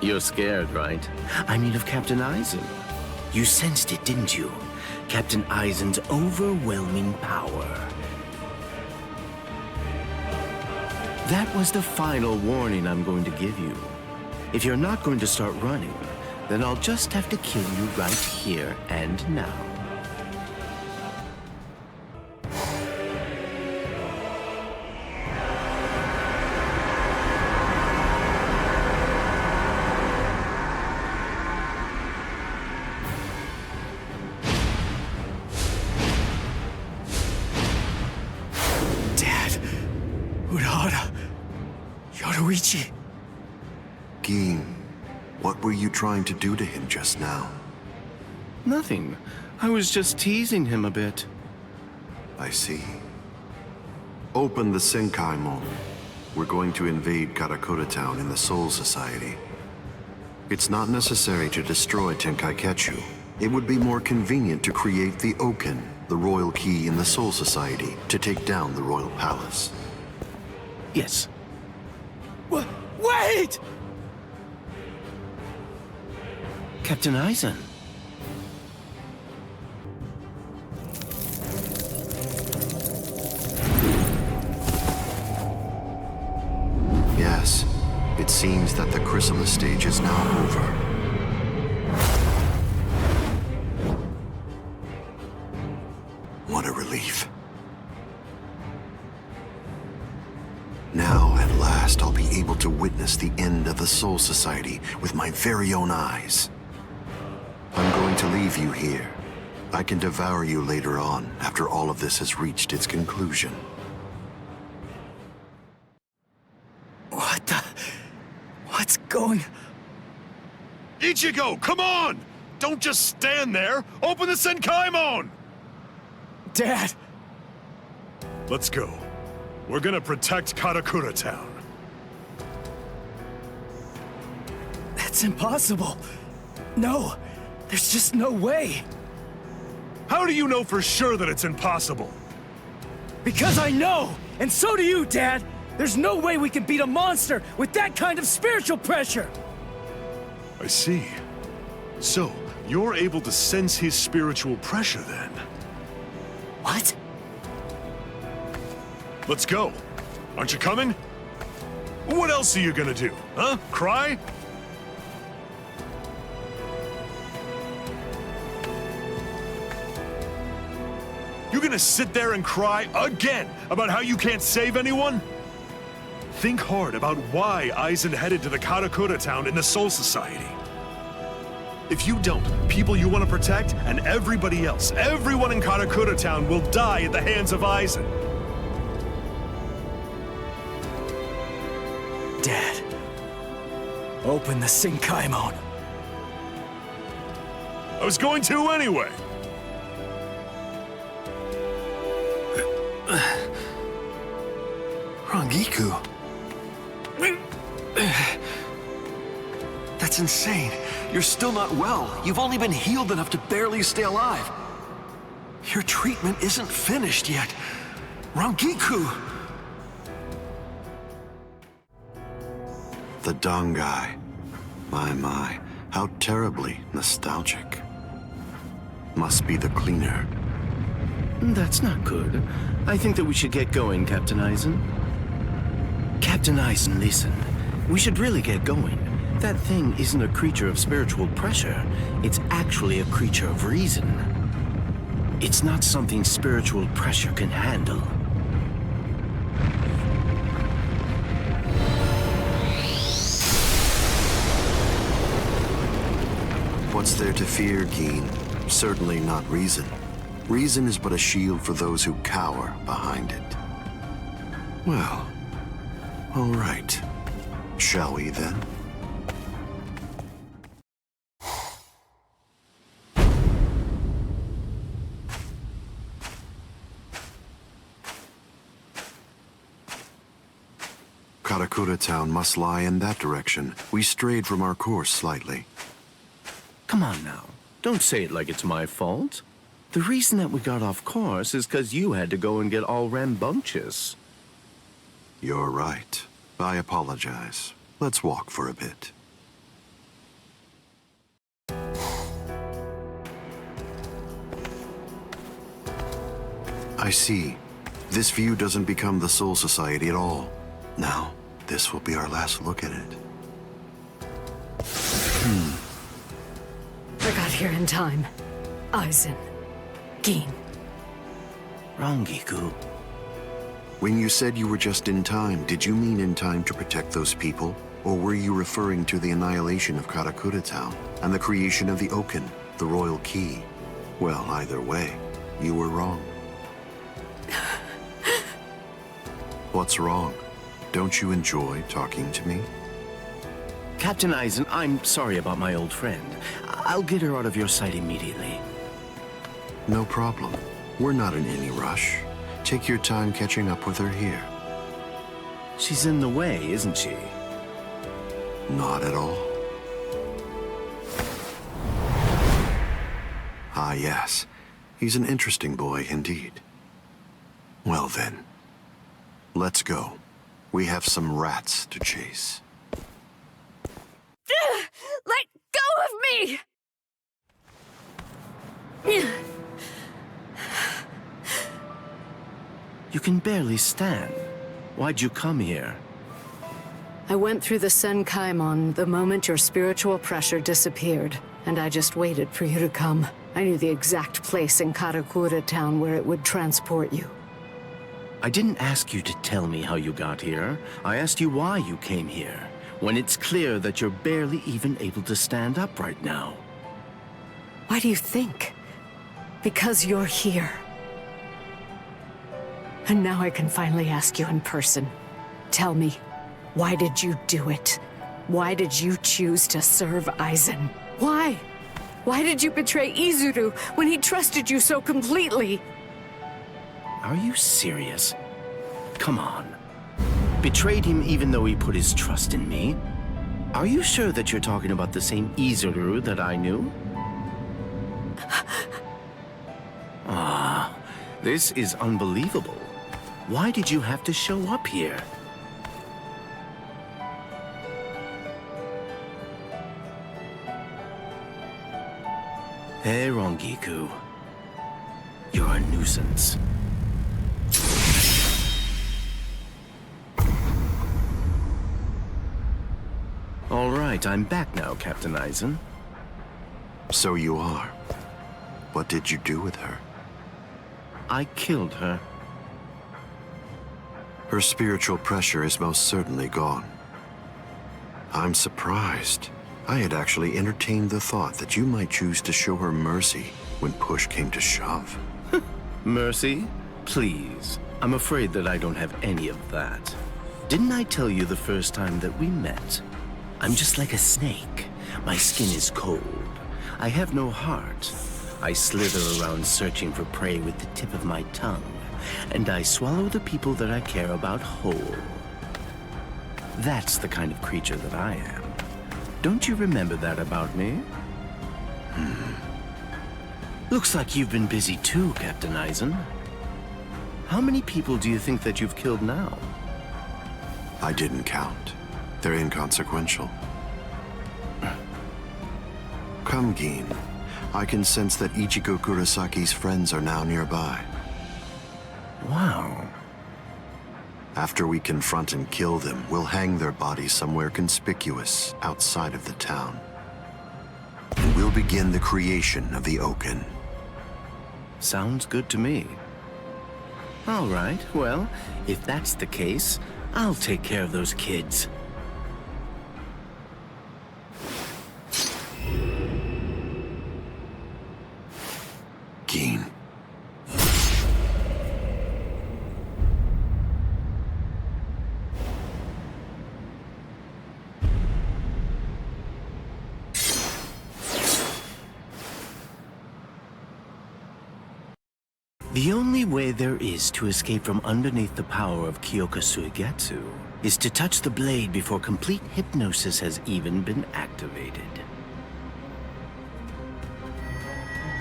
You're scared, right? I mean of Captain Aizen. You sensed it, didn't you? Captain Aizen's overwhelming power. That was the final warning I'm going to give you. If you're not going to start running, then I'll just have to kill you right here and now. Dad, Urahara, Yoruichi. Gin, what were you trying to do to him just now? Nothing. I was just teasing him a bit. I see. Open the Senkaimon. We're going to invade Karakura Town in the Soul Society. It's not necessary to destroy Tenkaichi. It would be more convenient to create the Oken, the royal key in the Soul Society, to take down the royal palace. Yes. Wait! Captain Aizen. Yes, it seems that the chrysalis stage is now over. What a relief. Now, at last, I'll be able to witness the end of the Soul Society with my very own eyes. I'm going to leave you here. I can devour you later on, after all of this has reached its conclusion. What the... What's going... Ichigo, come on! Don't just stand there! Open the Senkaimon! Dad! Let's go. We're gonna protect Karakura Town. That's impossible. No, there's just no way. How do you know for sure that it's impossible? Because I know! And so do you, Dad! There's no way we can beat a monster with that kind of spiritual pressure! I see. So, you're able to sense his spiritual pressure then? What? Let's go. Aren't you coming? What else are you gonna do, huh? Cry? You gonna sit there and cry again about how you can't save anyone? Think hard about why Aizen headed to the Karakura Town in the Soul Society. If you don't, people you want to protect and everybody else, everyone in Karakura Town will die at the hands of Aizen. Dad, open the Senkaimon. I was going to anyway. Rangiku. That's That's insane. You're still not well. You've only been healed enough to barely stay alive. Your treatment isn't finished yet. Rangiku! The Dangai. My, how terribly nostalgic. Must be the cleaner. That's not good. I think that we should get going, Captain Eisen. Captain Eisen, listen. We should really get going. That thing isn't a creature of spiritual pressure. It's actually a creature of reason. It's not something spiritual pressure can handle. What's there to fear, Geen? Certainly not reason. Reason is but a shield for those who cower behind it. Well, all right. Shall we then? Karakura Town must lie in that direction. We strayed from our course slightly. Come on now. Don't say it like it's my fault. The reason that we got off course is because you had to go and get all rambunctious. You're right. I apologize. Let's walk for a bit. I see. This view doesn't become the Soul Society at all. Now, this will be our last look at it. I got here in time. Eisen. Geen. Rangiku. When you said you were just in time, did you mean in time to protect those people? Or were you referring to the annihilation of Karakura Town and the creation of the Oaken, the Royal Key? Well, either way, you were wrong. What's wrong? Don't you enjoy talking to me? Captain Eisen, I'm sorry about my old friend. I'll get her out of your sight immediately. No problem. We're not in any rush. Take your time catching up with her here. She's in the way, isn't she? Not at all. Ah, yes. He's an interesting boy indeed. Well then, let's go. We have some rats to chase. Let go of me! You can barely stand. Why'd you come here? I went through the Senkaimon the moment your spiritual pressure disappeared, and I just waited for you to come. I knew the exact place in Karakura Town where it would transport you. I didn't ask you to tell me how you got here. I asked you why you came here, when it's clear that you're barely even able to stand up right now. Why do you think? Because you're here. And now I can finally ask you in person. Tell me, why did you do it? Why did you choose to serve Eisen? Why? Why did you betray Izuru when he trusted you so completely? Are you serious? Come on. Betrayed him even though he put his trust in me? Are you sure that you're talking about the same Izuru that I knew? Ah, this is unbelievable. Why did you have to show up here? Hey, Rangiku. You're a nuisance. All right, I'm back now, Captain Eisen. So you are. What did you do with her? I killed her. Her spiritual pressure is most certainly gone. I'm surprised. I had actually entertained the thought that you might choose to show her mercy when push came to shove. Mercy? Please. I'm afraid that I don't have any of that. Didn't I tell you the first time that we met? I'm just like a snake. My skin is cold. I have no heart. I slither around searching for prey with the tip of my tongue, and I swallow the people that I care about whole. That's the kind of creature that I am. Don't you remember that about me? Looks like you've been busy too, Captain Eisen. How many people do you think that you've killed now? I didn't count. They're inconsequential. Come, Gin. I can sense that Ichigo Kurasaki's friends are now nearby. Wow. After we confront and kill them, we'll hang their bodies somewhere conspicuous outside of the town. And we'll begin the creation of the Oaken. Sounds good to me. All right, well, if that's the case, I'll take care of those kids. Gin. The only way there is to escape from underneath the power of Kyoka Suigetsu is to touch the blade before complete hypnosis has even been activated.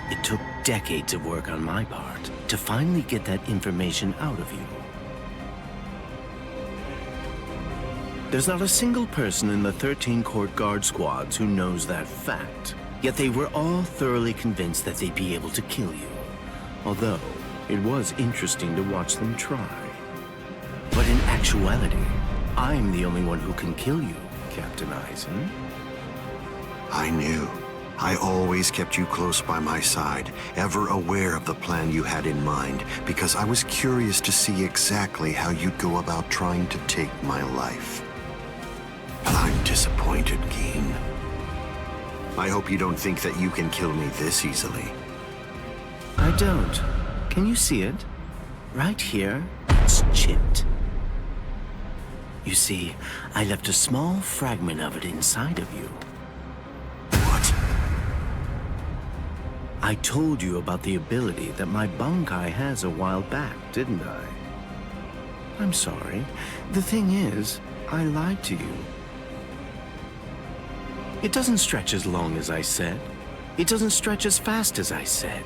It took decades of work on my part to finally get that information out of you. There's not a single person in the 13 court guard squads who knows that fact, yet they were all thoroughly convinced that they'd be able to kill you. Although, it was interesting to watch them try. But in actuality, I'm the only one who can kill you, Captain Eisen. I knew. I always kept you close by my side, ever aware of the plan you had in mind, because I was curious to see exactly how you'd go about trying to take my life. But I'm disappointed, Gin. I hope you don't think that you can kill me this easily. I don't. Can you see it? Right here, it's chipped. You see, I left a small fragment of it inside of you. What? I told you about the ability that my Bankai has a while back, didn't I? I'm sorry. The thing is, I lied to you. It doesn't stretch as long as I said. It doesn't stretch as fast as I said.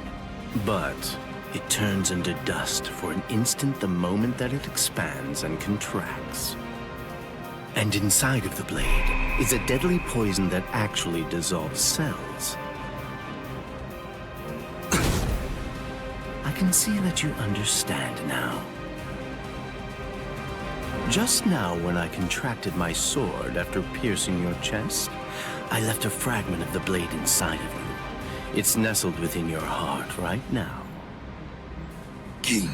But it turns into dust for an instant the moment that it expands and contracts. And inside of the blade is a deadly poison that actually dissolves cells. I can see that you understand now. Just now, when I contracted my sword after piercing your chest, I left a fragment of the blade inside of you. It's nestled within your heart right now. Gin.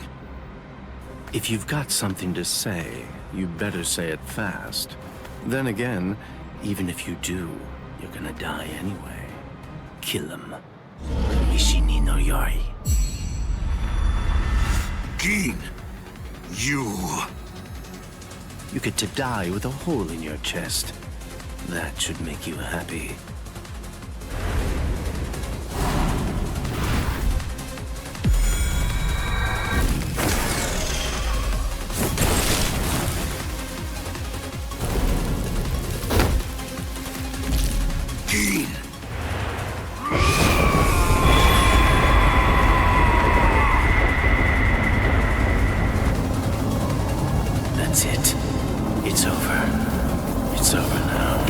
If you've got something to say, you better say it fast. Then again, even if you do, you're gonna die anyway. Kill him. Ishini no Yori. Gin! You get to die with a hole in your chest. That should make you happy. That's it. It's over. It's over now.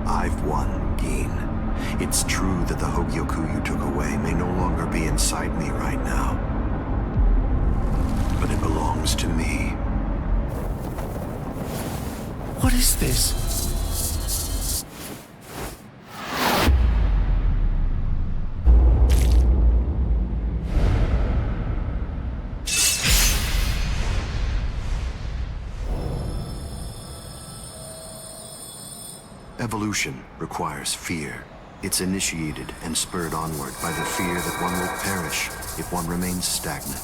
I've won, Gin. It's true that the Hogyoku you took away may no longer be inside me right now. But it belongs to me. What is this? Evolution requires fear. It's initiated and spurred onward by the fear that one will perish if one remains stagnant.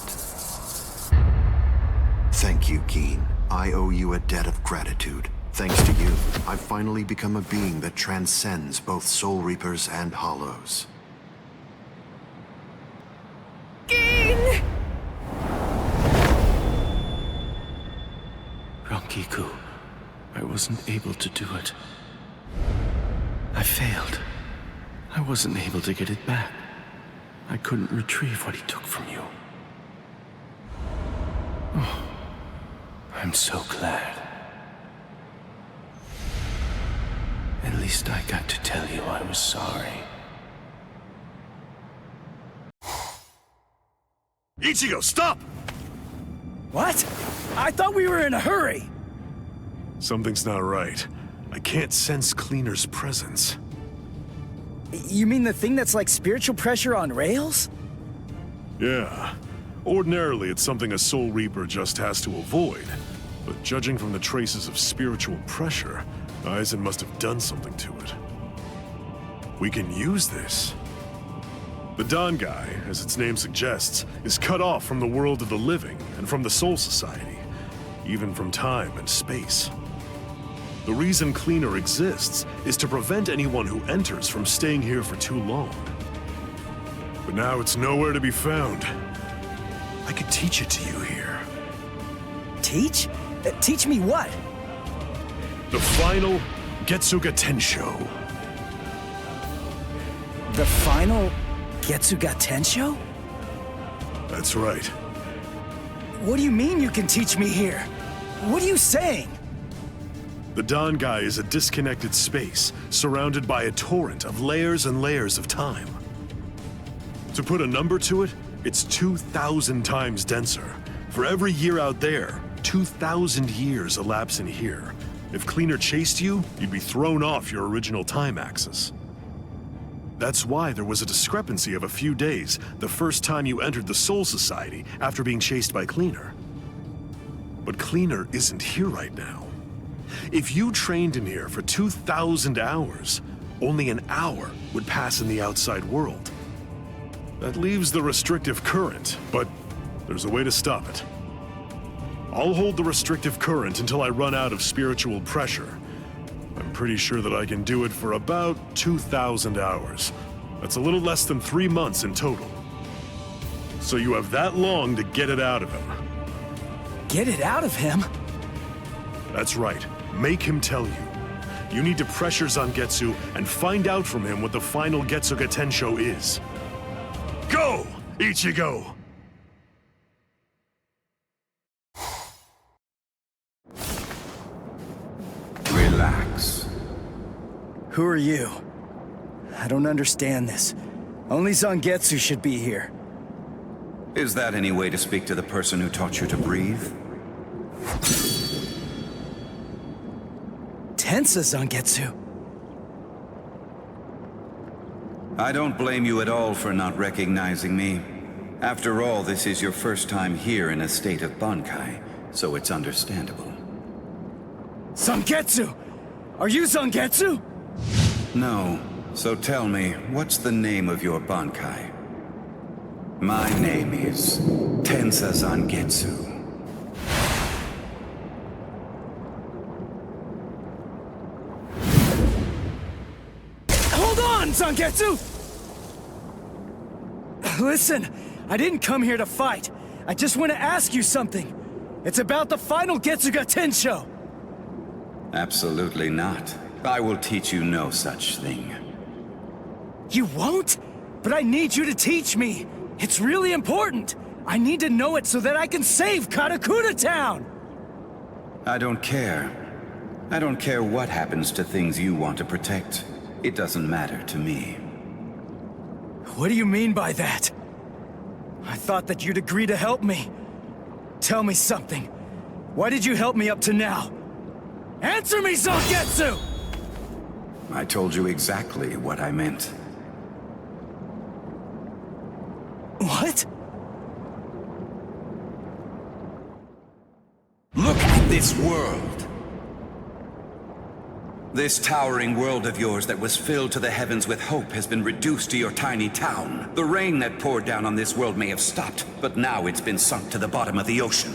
Thank you, Gin. I owe you a debt of gratitude. Thanks to you, I've finally become a being that transcends both Soul Reapers and Hollows. Gin! Kiku. I wasn't able to do it. I failed. I wasn't able to get it back. I couldn't retrieve what he took from you. Oh, I'm so glad. At least I got to tell you I was sorry. Ichigo, stop! What? I thought we were in a hurry. Something's not right. I can't sense Cleaner's presence. You mean the thing that's like spiritual pressure on rails? Yeah. Ordinarily, it's something a Soul Reaper just has to avoid. But judging from the traces of spiritual pressure, Aizen must have done something to it. We can use this. The Dangai, as its name suggests, is cut off from the world of the living and from the Soul Society, even from time and space. The reason Cleaner exists is to prevent anyone who enters from staying here for too long. But now it's nowhere to be found. I could teach it to you here. Teach? Teach me what? The final Getsuga Tensho. The final Getsuga Tensho? That's right. What do you mean you can teach me here? What are you saying? The Dangai is a disconnected space, surrounded by a torrent of layers and layers of time. To put a number to it, it's 2,000 times denser. For every year out there, 2,000 years elapse in here. If Cleaner chased you, you'd be thrown off your original time axis. That's why there was a discrepancy of a few days the first time you entered the Soul Society after being chased by Cleaner. But Cleaner isn't here right now. If you trained in here for 2,000 hours, only an hour would pass in the outside world. That leaves the restrictive current, but there's a way to stop it. I'll hold the restrictive current until I run out of spiritual pressure. I'm pretty sure that I can do it for about 2,000 hours. That's a little less than 3 months in total. So you have that long to get it out of him. Get it out of him? That's right. Make him tell you. You need to pressure Zangetsu and find out from him what the final Getsuga Tensho is. Go, Ichigo! Relax. Who are you? I don't understand this. Only Zangetsu should be here. Is that any way to speak to the person who taught you to breathe? Tensa Zangetsu. I don't blame you at all for not recognizing me. After all, this is your first time here in a state of Bankai, so it's understandable. Zangetsu! Are you Zangetsu? No. So tell me, what's the name of your Bankai? My name is Tensa Zangetsu. Hold on, Zangetsu! Listen, I didn't come here to fight. I just want to ask you something. It's about the final Getsuga Tensho. Absolutely not. I will teach you no such thing. You won't? But I need you to teach me. It's really important. I need to know it so that I can save Karakura Town. I don't care. I don't care what happens to things you want to protect. It doesn't matter to me. What do you mean by that? I thought that you'd agree to help me. Tell me something. Why did you help me up to now? Answer me, Zangetsu! I told you exactly what I meant. What? Look at this world! This towering world of yours that was filled to the heavens with hope has been reduced to your tiny town. The rain that poured down on this world may have stopped, but now it's been sunk to the bottom of the ocean.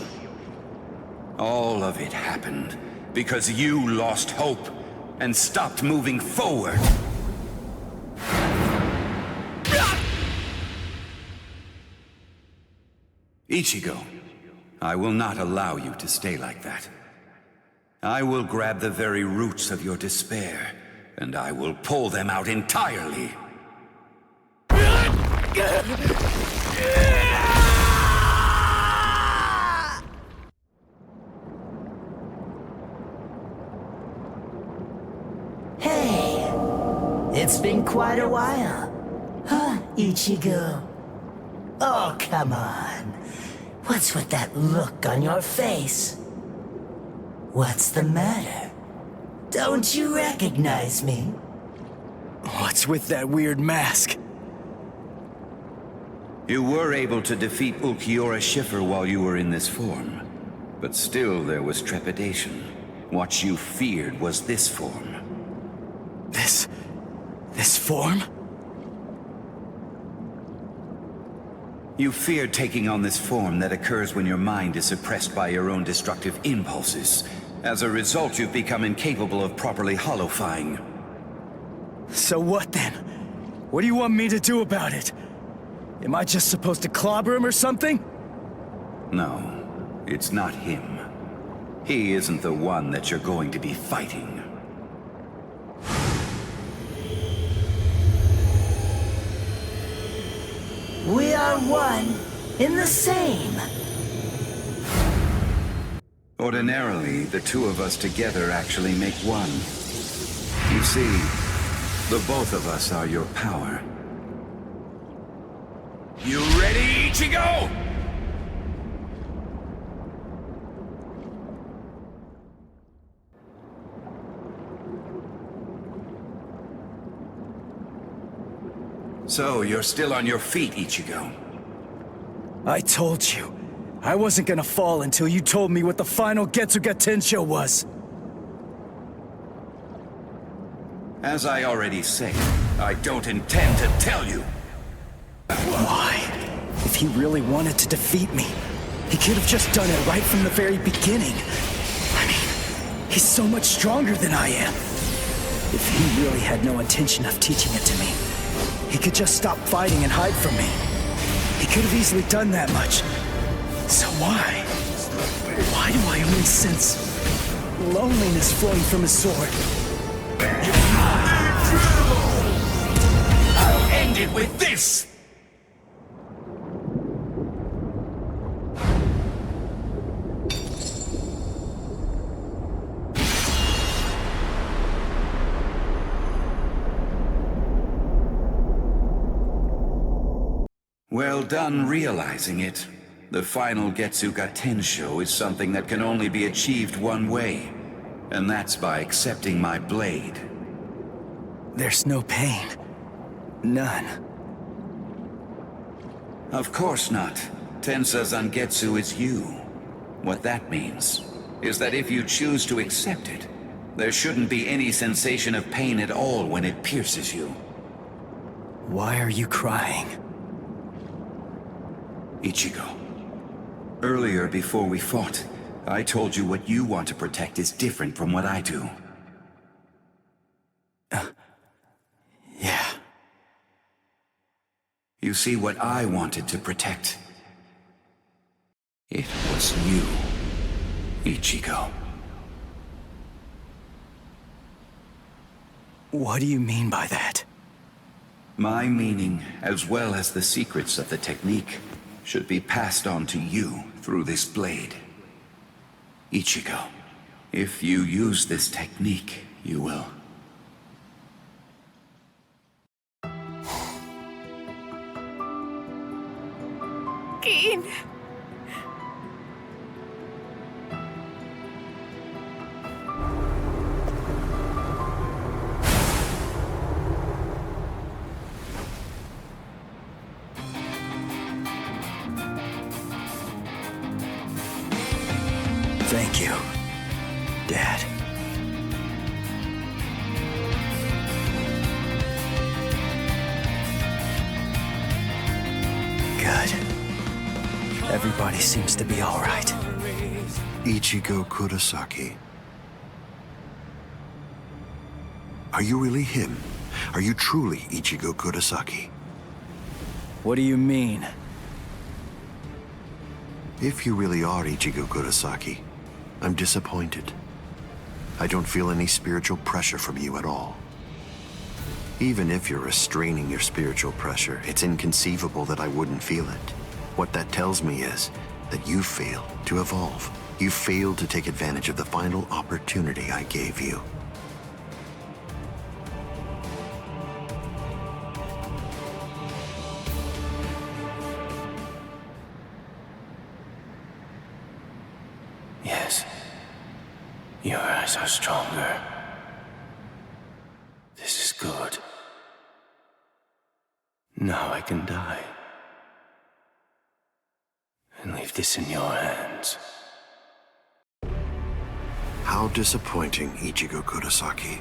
All of it happened because you lost hope and stopped moving forward. Ichigo, I will not allow you to stay like that. I will grab the very roots of your despair, and I will pull them out entirely. Hey, it's been quite a while. Huh, Ichigo? Oh, come on. What's with that look on your face? What's the matter? Don't you recognize me? What's with that weird mask? You were able to defeat Ulquiorra Schiffer while you were in this form. But still there was trepidation. What you feared was this form. This form? You feared taking on this form that occurs when your mind is suppressed by your own destructive impulses. As a result, you've become incapable of properly holofying. So what then? What do you want me to do about it? Am I just supposed to clobber him or something? No, it's not him. He isn't the one that you're going to be fighting. We are one in the same. Ordinarily, the two of us together actually make one. You see, the both of us are your power. You ready, Ichigo? So, you're still on your feet, Ichigo. I told you. I wasn't gonna fall until you told me what the final Getsuga Tensho was. As I already said, I don't intend to tell you. Why? If he really wanted to defeat me, he could have just done it right from the very beginning. I mean, he's so much stronger than I am. If he really had no intention of teaching it to me, he could just stop fighting and hide from me. He could have easily done that much. So why? Why do I only sense loneliness flowing from his sword? I'll end it with this! Well done realizing it. The final Getsuga Tensho is something that can only be achieved one way, and that's by accepting my blade. There's no pain. None. Of course not. Tensa Zangetsu is you. What that means is that if you choose to accept it, there shouldn't be any sensation of pain at all when it pierces you. Why are you crying? Ichigo, earlier before we fought, I told you what you want to protect is different from what I do. Yeah. You see, what I wanted to protect, it was you, Ichigo. What do you mean by that? My meaning, as well as the secrets of the technique, should be passed on to you through this blade. Ichigo, if you use this technique, you will. Gin. Thank you, Dad. Good. Everybody seems to be all right. Ichigo Kurosaki. Are you really him? Are you truly Ichigo Kurosaki? What do you mean? If you really are Ichigo Kurosaki, I'm disappointed. I don't feel any spiritual pressure from you at all. Even if you're restraining your spiritual pressure, it's inconceivable that I wouldn't feel it. What that tells me is that you failed to evolve. You failed to take advantage of the final opportunity I gave you. Yes. Your eyes are stronger. This is good. Now I can die. And leave this in your hands. How disappointing, Ichigo Kurosaki.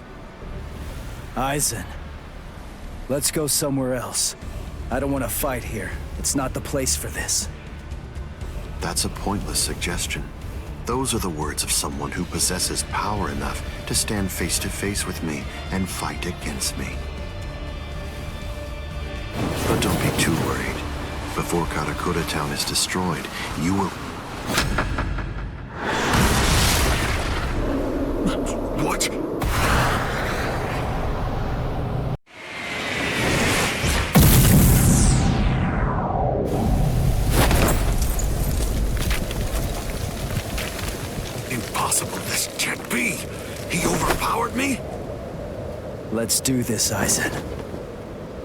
Aizen, let's go somewhere else. I don't want to fight here. It's not the place for this. That's a pointless suggestion. Those are the words of someone who possesses power enough to stand face to face with me and fight against me. But don't be too worried. Before Karakura Town is destroyed, you will... What? Impossible, this can't be! He overpowered me? Let's do this, Aizen.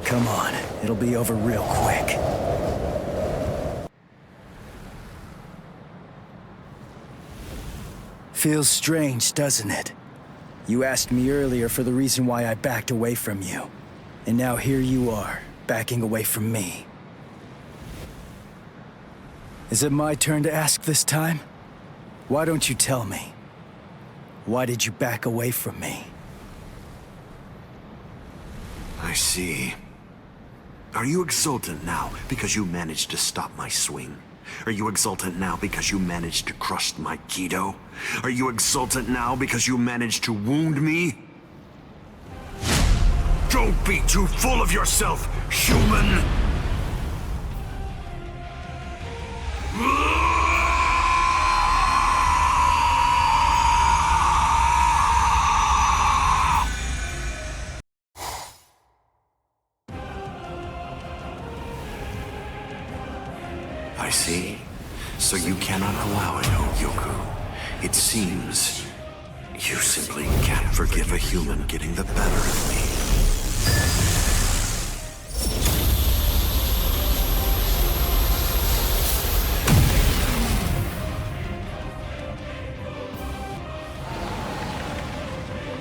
Come on, it'll be over real quick. Feels strange, doesn't it? You asked me earlier for the reason why I backed away from you. And now here you are, backing away from me. Is it my turn to ask this time? Why don't you tell me? Why did you back away from me? I see. Are you exultant now because you managed to stop my swing? Are you exultant now because you managed to crush my Kido? Are you exultant now because you managed to wound me? Don't be too full of yourself, human! I see. So you cannot allow it, Yoku. It seems you simply can't forgive a human getting the better of me.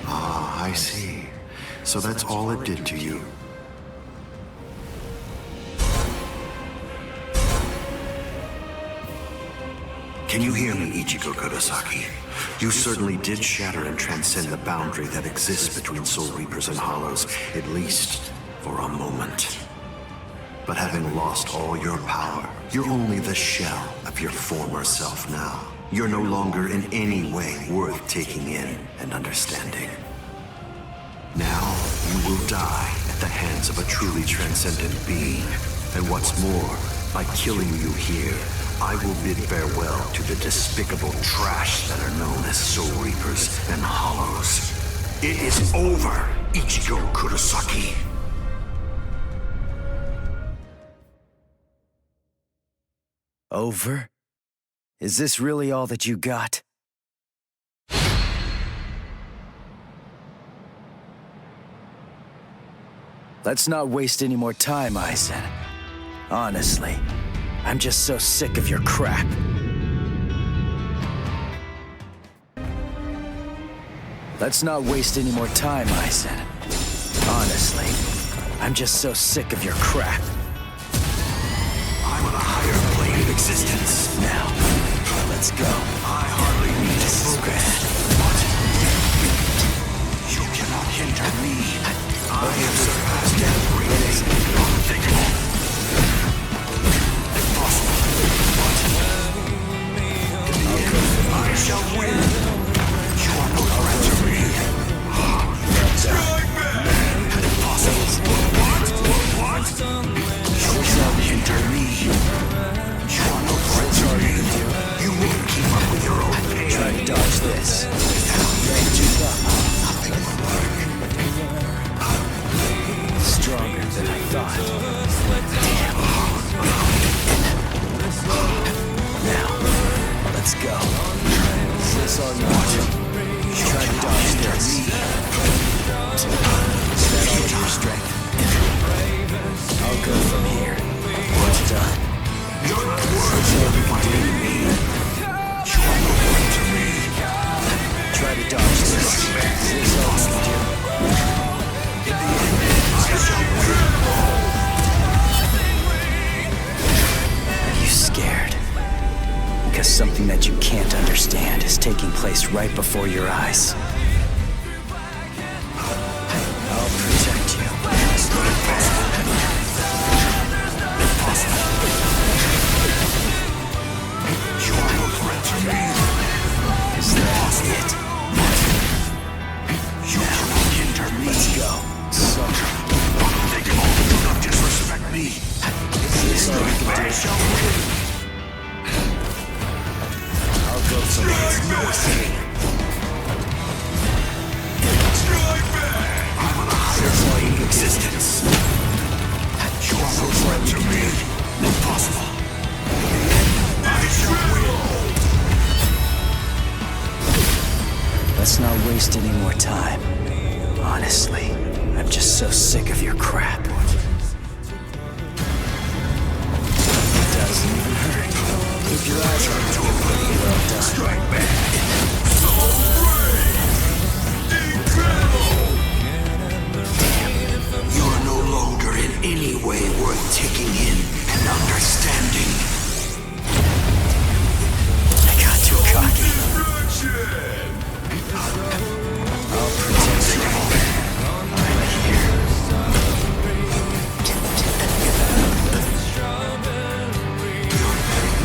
Ah, I see. So that's all it did to you. Can you hear me, Ichigo Kurosaki? You certainly did shatter and transcend the boundary that exists between Soul Reapers and Hollows, at least for a moment. But having lost all your power, you're only the shell of your former self now. You're no longer in any way worth taking in and understanding. Now, you will die at the hands of a truly transcendent being. And what's more, by killing you here, I will bid farewell to the despicable trash that are known as Soul Reapers and Hollows. It is over, Ichigo Kurosaki. Over? Is this really all that you got? Let's not waste any more time, Aizen. Honestly, I'm just so sick of your crap. Let's not waste any more time, Aizen. Honestly, I'm just so sick of your crap. I'm on a higher plane of existence. Now, let's go. I hardly need to focus. You cannot hinder me. I have surpassed everything unthinkable. Impossible. In the end, I shall win. You are no threat to me. Impossible. What? You cannot hinder me. You are no threat to me. You won't keep up with your own pain. Try to dodge this. taking place right before your eyes. I'll protect you. You are no threat to me. Is that it? You cannot hinder me. Let's go. So, they can all do not disrespect me. this all we can do. I'll go for it. No escape. I'm on a higher plane of existence. You are no threat to me. Impossible. I shall win. Let's not waste any more time. Honestly, I'm just so sick of your crap. It doesn't even hurt. Keep your eyes on it. Well done. Strike back. So brave. Incredible. You are no longer in any way worth taking in and understanding. I got too cocky. I'll protect you. Right here.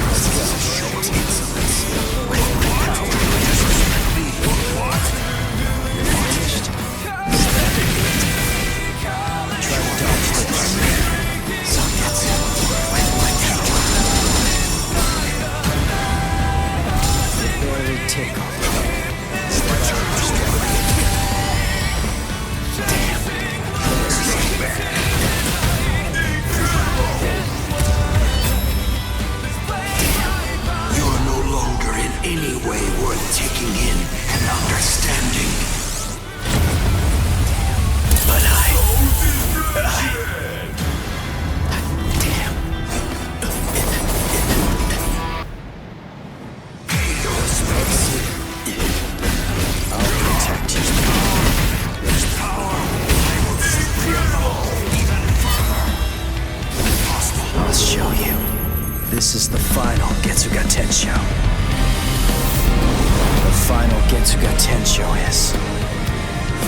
Let's go. Show us insolence. With my power. What? You're finished. Try to dodge this. Sockets. With my power. You barely tickle. Any way worth taking in and understanding. But damn. Pay your respects. I'll protect you. There's power. I will shoot you even further. Impossible. I'll show you. This is the final Getsuga Tensho. The final Getsuga Tensho is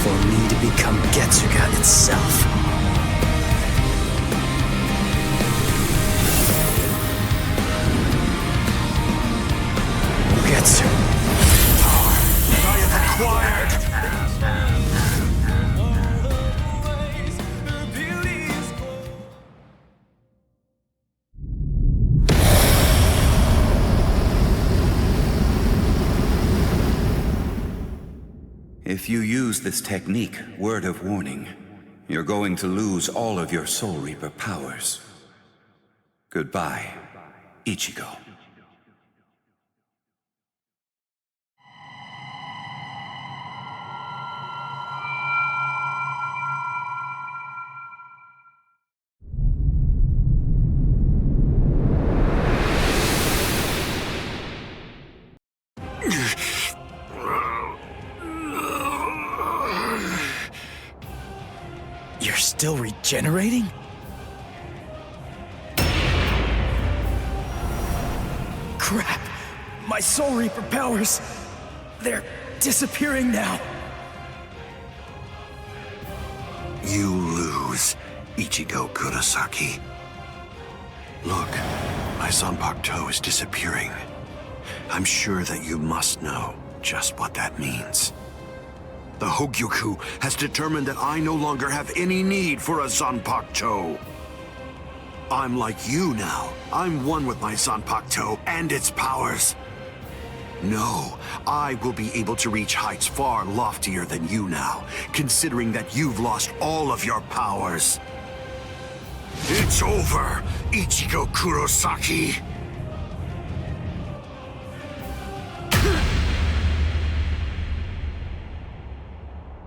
for me to become Getsuga itself. Getsu. Power that I have acquired. If you use this technique, word of warning, you're going to lose all of your Soul Reaper powers. Goodbye, Ichigo. You're still regenerating? Crap! My Soul Reaper powers! They're disappearing now! You lose, Ichigo Kurosaki. Look, my Zanpakuto is disappearing. I'm sure that you must know just what that means. The Hogyoku has determined that I no longer have any need for a Zanpakuto. I'm like you now. I'm one with my Zanpakuto and its powers. No, I will be able to reach heights far loftier than you now, considering that you've lost all of your powers. It's over, Ichigo Kurosaki.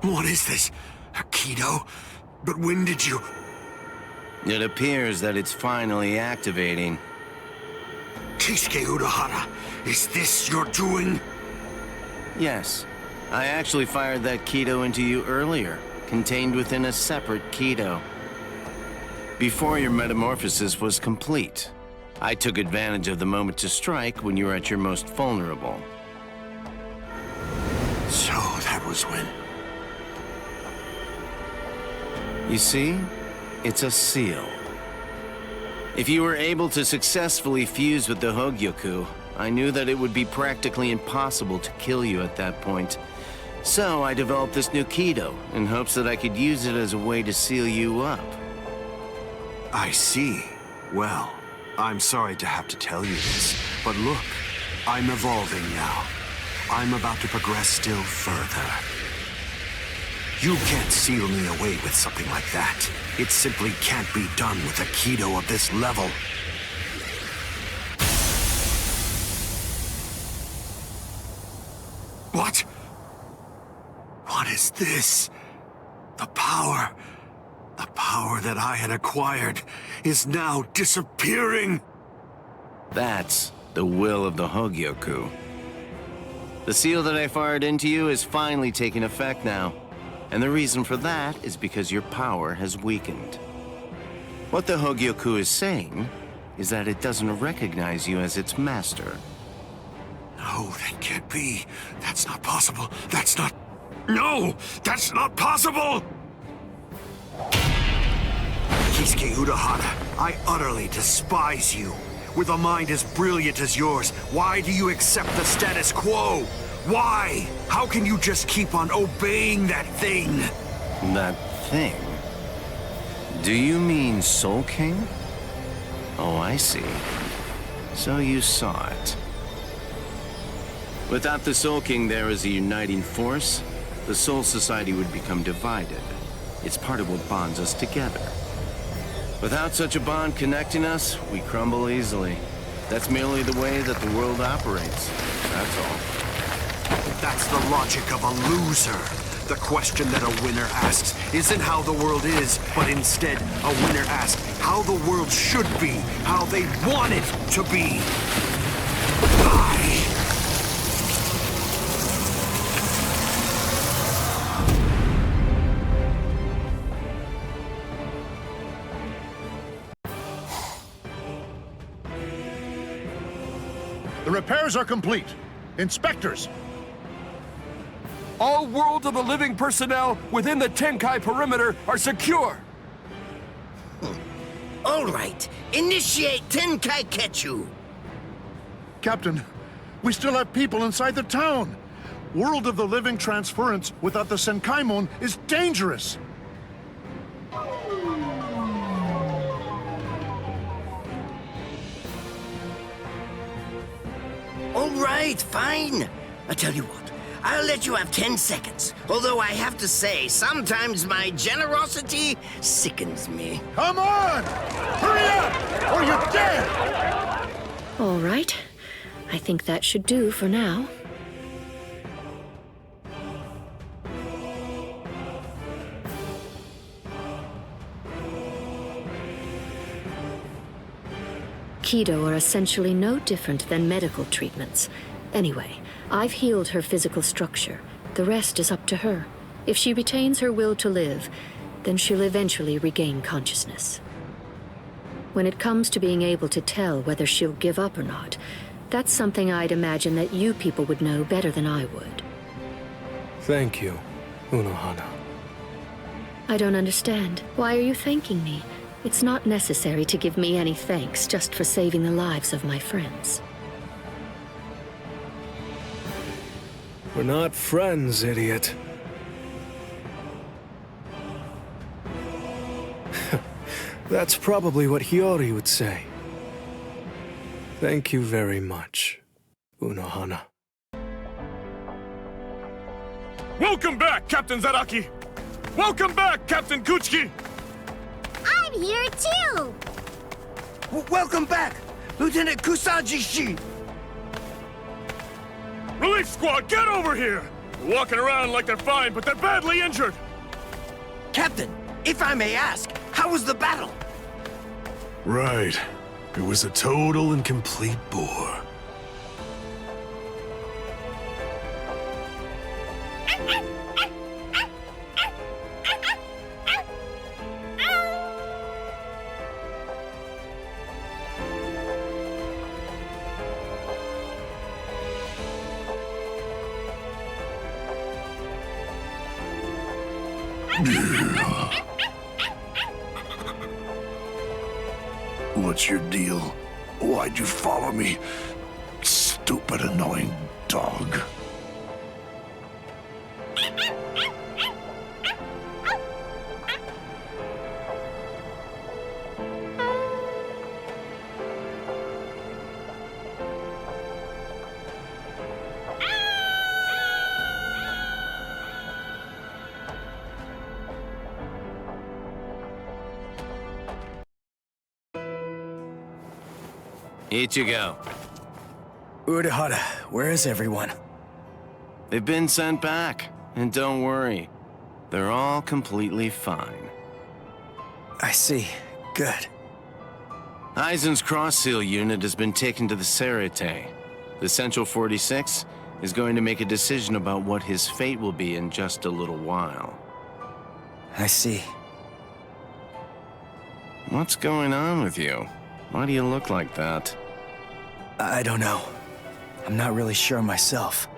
What is this? A Kido? But when did you... It appears that it's finally activating. Kisuke Urahara, is this your doing? Yes. I actually fired that Kido into you earlier, contained within a separate Kido. Before your metamorphosis was complete, I took advantage of the moment to strike when you were at your most vulnerable. So that was when... You see? It's a seal. If you were able to successfully fuse with the Hogyoku, I knew that it would be practically impossible to kill you at that point. So I developed this new Kido in hopes that I could use it as a way to seal you up. I see. Well, I'm sorry to have to tell you this, but look, I'm evolving now. I'm about to progress still further. You can't seal me away with something like that. It simply can't be done with a Kido of this level. What? What is this? The power that I had acquired is now disappearing. That's the will of the Hogyoku. The seal that I fired into you is finally taking effect now. And the reason for that is because your power has weakened. What the Hogyoku is saying is that it doesn't recognize you as its master. No, that can't be. That's not possible. That's not... No! That's not possible! Kisuke Urahara, I utterly despise you. With a mind as brilliant as yours, why do you accept the status quo? Why? How can you just keep on obeying that thing? That thing? Do you mean Soul King? Oh, I see. So you saw it. Without the Soul King there as a uniting force, the Soul Society would become divided. It's part of what bonds us together. Without such a bond connecting us, we crumble easily. That's merely the way that the world operates. That's all. That's the logic of a loser. The question that a winner asks isn't how the world is, but instead, a winner asks how the world should be, how they want it to be. The repairs are complete. Inspectors! All World of the Living personnel within the Tenkai perimeter are secure! All right, initiate Tenkai Ketchu! Captain, we still have people inside the town. World of the Living transference without the Senkaimon is dangerous. All right, fine. I tell you what, I'll let you have 10 seconds. Although I have to say, sometimes my generosity sickens me. Come on! Hurry up, or you're dead! All right. I think that should do for now. Kido are essentially no different than medical treatments. Anyway, I've healed her physical structure. The rest is up to her. If she retains her will to live, then she'll eventually regain consciousness. When it comes to being able to tell whether she'll give up or not, that's something I'd imagine that you people would know better than I would. Thank you, Unohana. I don't understand. Why are you thanking me? It's not necessary to give me any thanks just for saving the lives of my friends. We're not friends, idiot. That's probably what Hiyori would say. Thank you very much, Unohana. Welcome back, Captain Zaraki! Welcome back, Captain Kuchiki! I'm here too! Welcome back, Lieutenant Kusaji-shi! Relief squad, get over here! They're walking around like they're fine, but they're badly injured! Captain, if I may ask, how was the battle? Right. It was a total and complete bore. What's your deal? Why'd you follow me? Stupid, annoying dog. Ichigo. Urahara, where is everyone? They've been sent back. And don't worry, they're all completely fine. I see. Good. Aizen's cross-seal unit has been taken to the Serite. The Central 46 is going to make a decision about what his fate will be in just a little while. I see. What's going on with you? Why do you look like that? I don't know. I'm not really sure myself.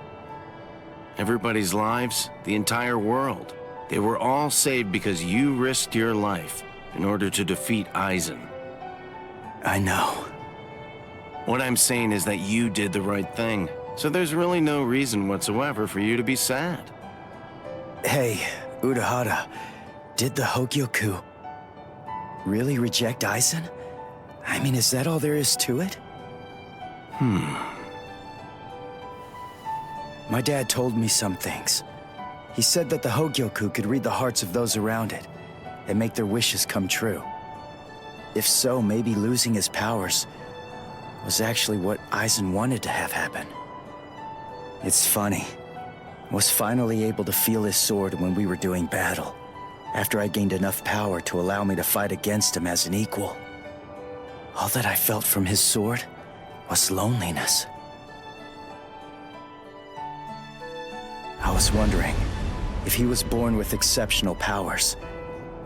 Everybody's lives, the entire world, they were all saved because you risked your life in order to defeat Aizen. I know. What I'm saying is that you did the right thing, so there's really no reason whatsoever for you to be sad. Hey, Urahara, did the Hogyoku really reject Aizen? I mean, is that all there is to it? My dad told me some things. He said that the Hogyoku could read the hearts of those around it and make their wishes come true. If so, maybe losing his powers was actually what Aizen wanted to have happen. It's funny. I was finally able to feel his sword when we were doing battle, after I gained enough power to allow me to fight against him as an equal. All that I felt from his sword was loneliness. I was wondering if he was born with exceptional powers.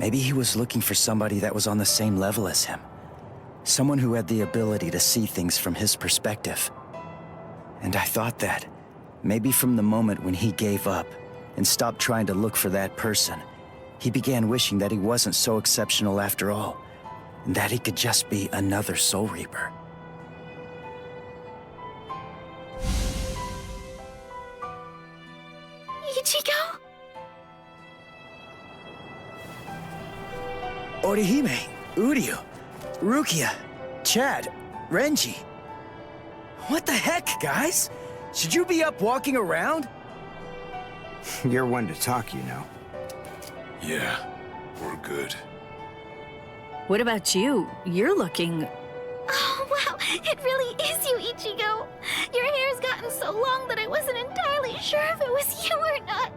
Maybe he was looking for somebody that was on the same level as him. Someone who had the ability to see things from his perspective. And I thought that, maybe from the moment when he gave up and stopped trying to look for that person, he began wishing that he wasn't so exceptional after all, and that he could just be another Soul Reaper. Ichigo? Orihime, Uryu, Rukia, Chad, Renji. What the heck, guys? Should you be up walking around? You're one to talk, you know. Yeah, we're good. What about you? You're looking... Oh, wow, it really is you, Ichigo. Your hair's gotten so long that I wasn't entirely sure if it was you or not.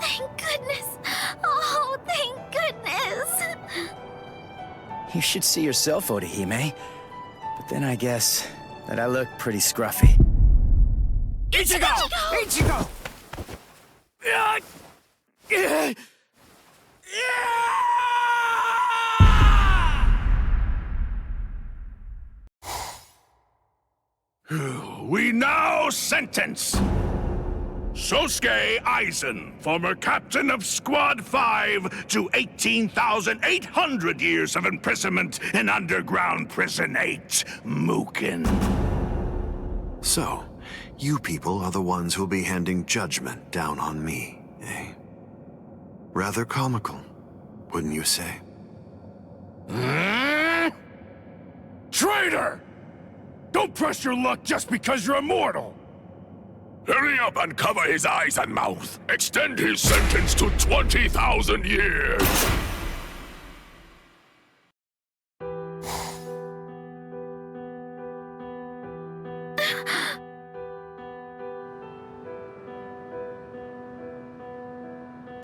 Thank goodness. Oh, thank goodness. You should see yourself, Orihime. But then I guess that I look pretty scruffy. Ichigo! Ichigo! We now sentence Sosuke Aizen, former captain of Squad 5, to 18,800 years of imprisonment in Underground Prison 8, Mukin. So, you people are the ones who'll be handing judgment down on me, eh? Rather comical, wouldn't you say? Traitor! Don't press your luck just because you're immortal! Hurry up and cover his eyes and mouth. Extend his sentence to 20,000 years.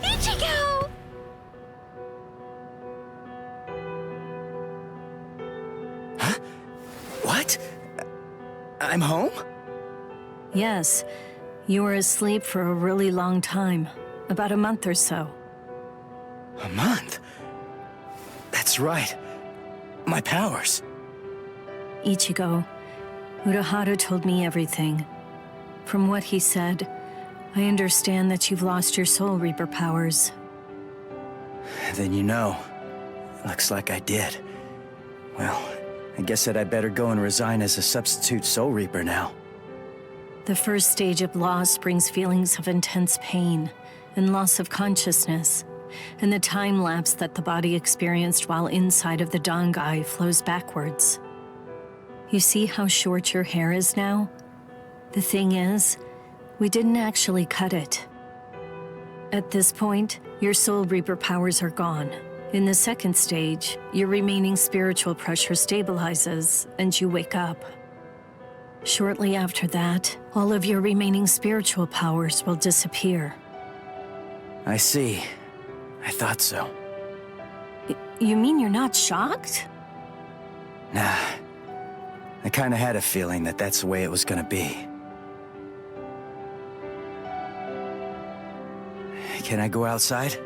Ichigo! Huh? What? I'm home? Yes. You were asleep for a really long time. About a month or so. A month? That's right. My powers. Ichigo, Urahara told me everything. From what he said, I understand that you've lost your Soul Reaper powers. Then you know. Looks like I did. Well, I guess that I'd better go and resign as a substitute Soul Reaper now. The first stage of loss brings feelings of intense pain and loss of consciousness, and the time lapse that the body experienced while inside of the Dangai flows backwards. You see how short your hair is now? The thing is, we didn't actually cut it. At this point, your Soul Reaper powers are gone. In the second stage, your remaining spiritual pressure stabilizes and you wake up. Shortly after that, all of your remaining spiritual powers will disappear. I see. I thought so. You mean you're not shocked? Nah. I kinda had a feeling that that's the way it was gonna be. Can I go outside?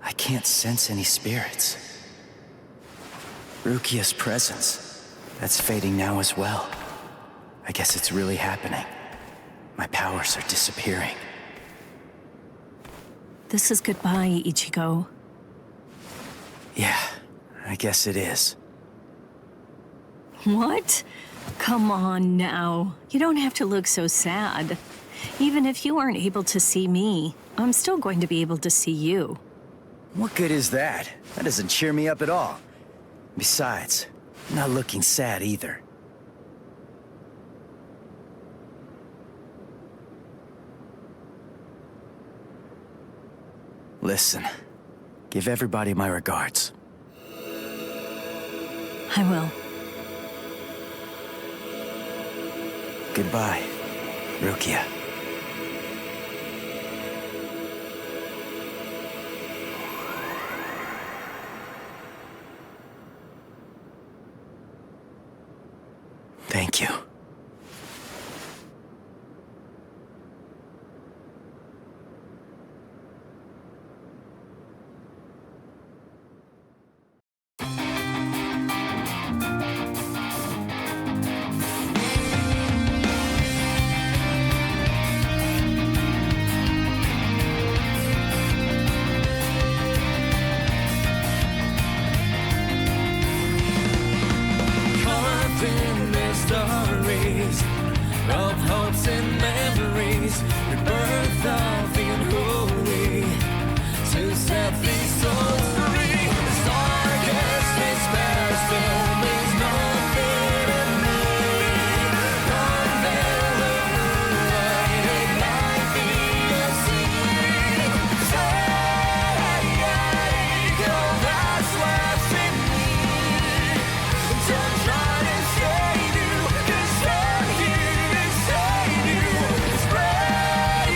I can't sense any spirits. Rukia's presence, that's fading now as well. I guess it's really happening. My powers are disappearing. This is goodbye, Ichigo. Yeah, I guess it is. What? Come on now. You don't have to look so sad. Even if you aren't able to see me, I'm still going to be able to see you. What good is that? That doesn't cheer me up at all. Besides, I'm not looking sad either. Listen, give everybody my regards. I will. Goodbye, Rukia. Thank you. Stories of hopes and memories, rebirth of the unholy, to set these souls free. As darkest despair still means nothing to me. Unveil the moonlight, ignite the sea. Say, go, that's what's in me. Don't try to save you, 'cause I'm here to save you. Spread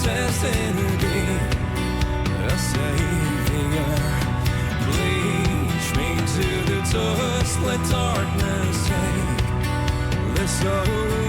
destined to be a savior. Bleach me to the dust, let darkness take the soul.